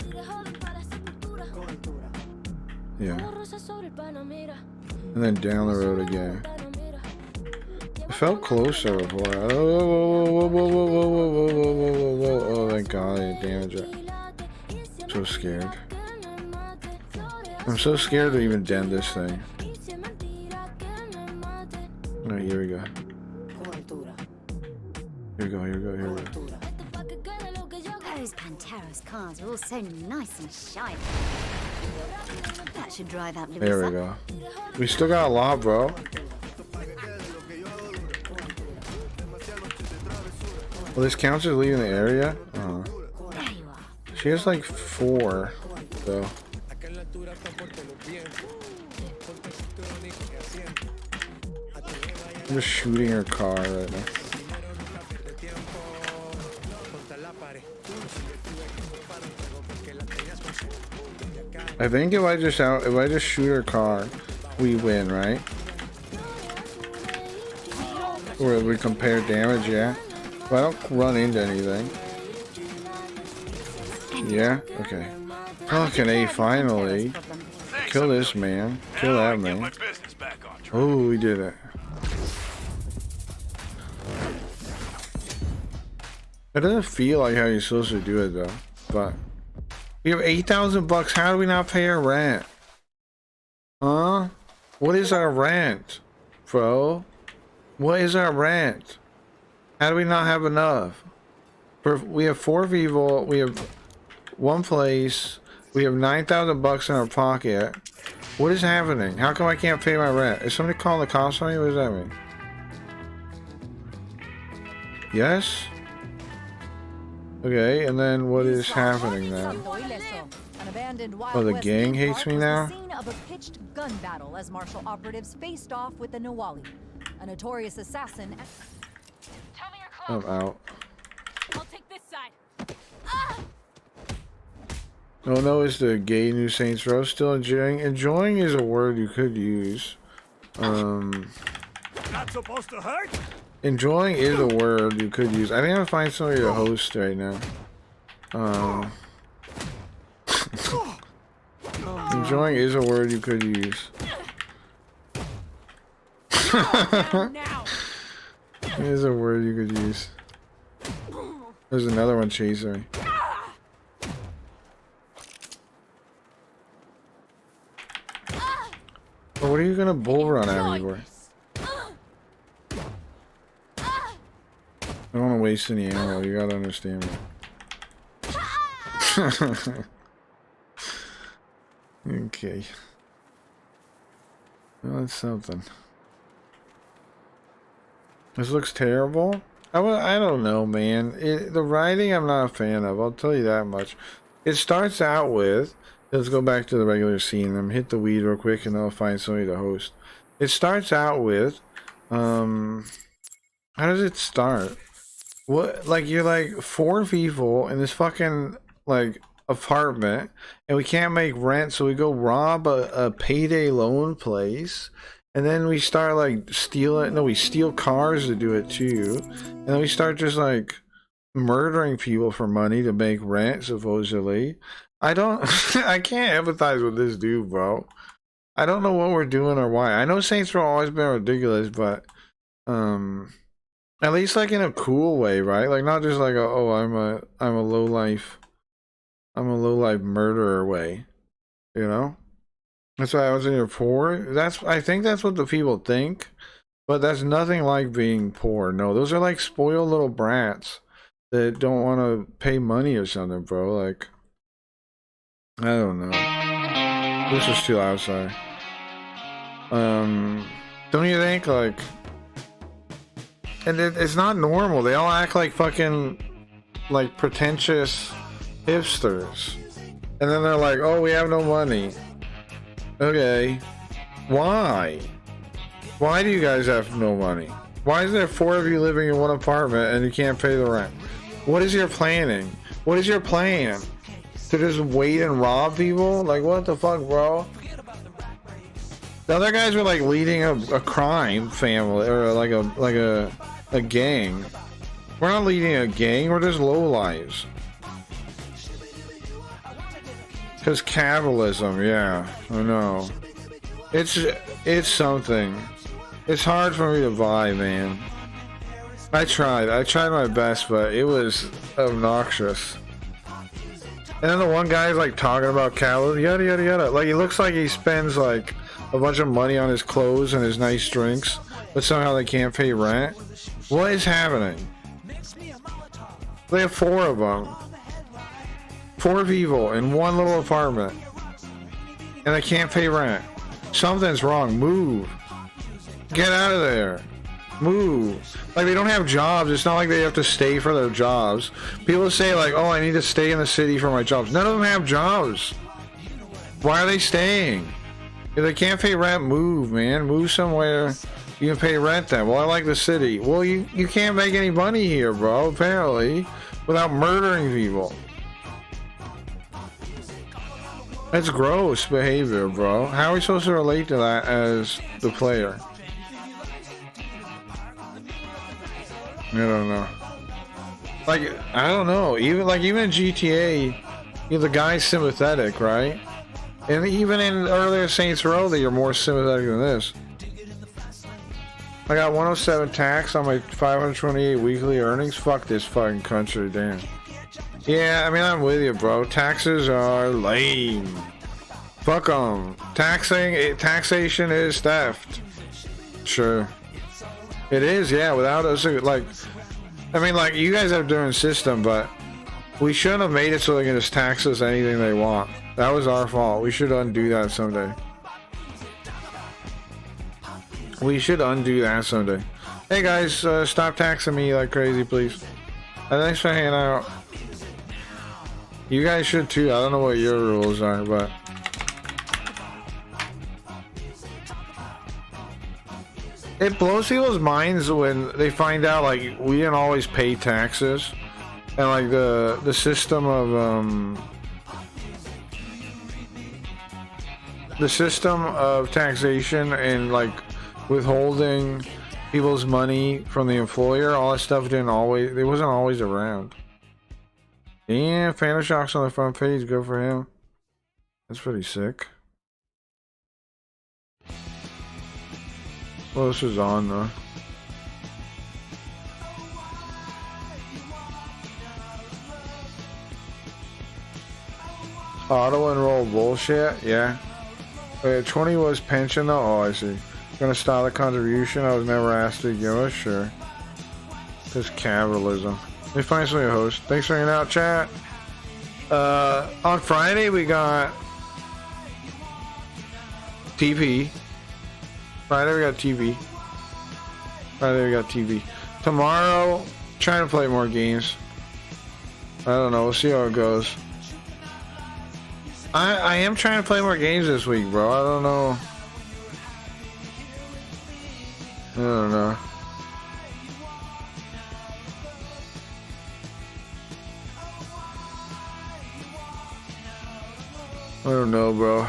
Yeah, and then down the road again. It felt closer before. Oh, thank God I didn't damage it. I'm so scared. I'm so scared to even dent this thing. Oh, here we go. Here we go, here we go, here we go. Those Panteros cars are all so nice and shiny. That should drive out Luisa. There we go. We still got a lot, bro. Well, this counts as leaving the area? Oh. She has like 4, though. I'm just shooting her car right now. I think if I just shoot her car, we win, right? Or we compare damage, yeah. If I don't run into anything. Yeah? Okay. Fucking A, finally. Kill this man. Kill that man. Oh, we did it. It doesn't feel like how you're supposed to do it though. But we have $8,000. How do we not pay our rent? Huh? What is our rent, bro? What is our rent? How do we not have enough? We have 4 people. We have 1 place. We have $9,000 in our pocket. What is happening? How come I can't pay my rent? Is somebody calling the cops on me? What does that mean? Yes? Okay, and then what is happening now? Oh, the gang hates me now? Scene of a pitched gun battle as martial operatives faced off with the Nawali, a notorious assassin. I'm out. I'll take this side. Oh no, is the gay New Saints Row still enjoying? Enjoying is a word you could use. Not supposed to hurt? Enjoying is a word you could use. I think I'm gonna find somebody to host right now. Enjoying is a word you could use. It is a word you could use. There's another one chasing me. Oh, what are you gonna bull run at me for? I don't want to waste any ammo, you gotta understand me. Okay. Well, that's something. This looks terrible. I don't know, man. The writing I'm not a fan of, I'll tell you that much. It starts out with, let's go back to the regular scene. I'm hit the weed real quick and I'll find somebody to host. It starts out with, how does it start? What, like, you're like 4 people in this fucking, like, apartment, and we can't make rent, so we go rob a payday loan place, and then we start, like, we steal cars to do it too, and then we start just, like, murdering people for money to make rent, supposedly. I can't empathize with this dude, bro. I don't know what we're doing or why. I know Saints Row always been ridiculous, but, at least, like, in a cool way, right? Like, not just like, I'm a low-life murderer way, you know? That's why I was in here poor. I think that's what the people think, but that's nothing like being poor. No, those are like spoiled little brats that don't want to pay money or something, bro. Like, I don't know. This is too loud, sorry. Don't you think, like, and it's not normal. They all act like fucking, like, pretentious hipsters. And then they're like, oh, we have no money. Okay. Why? Why do you guys have no money? Why is there 4 of you living in one apartment and you can't pay the rent? What is your planning? What is your plan? To just wait and rob people? Like, what the fuck, bro? The other guys were like leading a crime family, or like a gang. We're not leading a gang, we're just lowlives. Because capitalism, yeah, I know. It's something. It's hard for me to buy, man. I tried my best, but it was obnoxious. And then the one guy's like talking about capitalism, yada yada yada. Like, it looks like he spends like a bunch of money on his clothes and his nice drinks, but somehow they can't pay rent. What is happening? They have 4 of them. 4 people in one little apartment, and they can't pay rent. Something's wrong. Move. Get out of there. Move. Like, they don't have jobs. It's not like they have to stay for their jobs. People say, like, oh, I need to stay in the city for my jobs. None of them have jobs. Why are they staying? If they can't pay rent, move, man. Move somewhere you can pay rent then. Well, I like the city. Well, you can't make any money here, bro, apparently, without murdering people. That's gross behavior, bro. How are we supposed to relate to that as the player? I don't know. Like, I don't know. Even in GTA, the guy's sympathetic, right? And even in earlier Saints Row, you're more sympathetic than this. I got 107 tax on my 528 weekly earnings. Fuck this fucking country, damn. Yeah, I mean, I'm with you, bro. Taxes are lame. Fuck them. Taxation is theft. Sure. It is, yeah. Without us, like, I mean, like, you guys have a different system, but we shouldn't have made it so they can just tax us anything they want. That was our fault. We should undo that someday. We should undo that someday. Hey guys, stop taxing me like crazy, please. Thanks for hanging out. You guys should too. I don't know what your rules are, but it blows people's minds when they find out like we didn't always pay taxes, and like the system of taxation and like withholding people's money from the employer, all that stuff it wasn't always around. Yeah, Phantom Shock's on the front page. Go for him. That's pretty sick. Well, this is on though. Auto enroll bullshit. Yeah. Wait, 20 was pension though. Oh, I see. Gonna start the contribution. I was never asked to give us. Sure. This capitalism. Let me find somebody to host. Thanks for hanging out, chat. On Friday we got TV. Friday we got TV. Friday we got TV. Tomorrow, trying to play more games. I don't know. We'll see how it goes. I am trying to play more games this week, bro. I don't know. I don't know. I don't know, bro.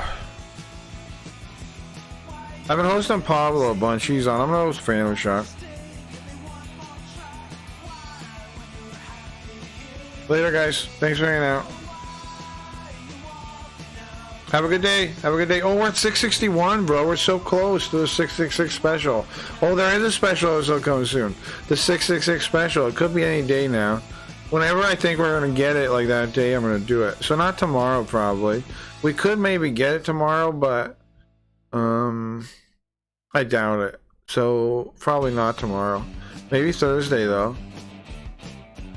I've been hosting Pablo a bunch. He's on. I'm gonna host Phantom Shock. Later, guys. Thanks for hanging out. Have a good day. Have a good day. Oh, we're at 661, bro. We're so close to the 666 special. Oh, there is a special that's coming soon. The 666 special. It could be any day now. Whenever I think we're going to get it like that day, I'm going to do it. So not tomorrow, probably. We could maybe get it tomorrow, but I doubt it. So probably not tomorrow. Maybe Thursday, though.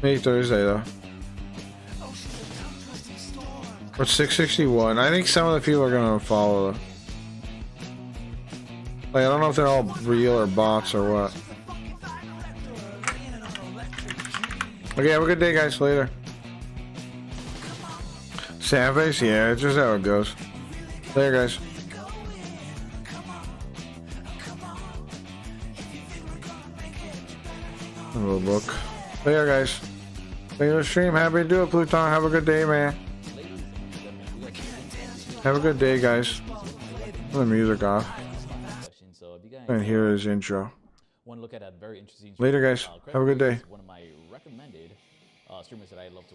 Maybe Thursday, though. We're 661. I think some of the people are going to follow them. Like, I don't know if they're all real or bots or what. Okay, have a good day, guys. Later. Sad-face? Yeah, it's just how it goes. Later, guys. A little book. Later, guys. Later, stream. Happy to do it, Pluton. Have a good day, man. Have a good day, guys. Turn the music off. And here is intro. One look at a very interesting. Later, guys. Have a good day. One of my recommended streamers that I love to watch.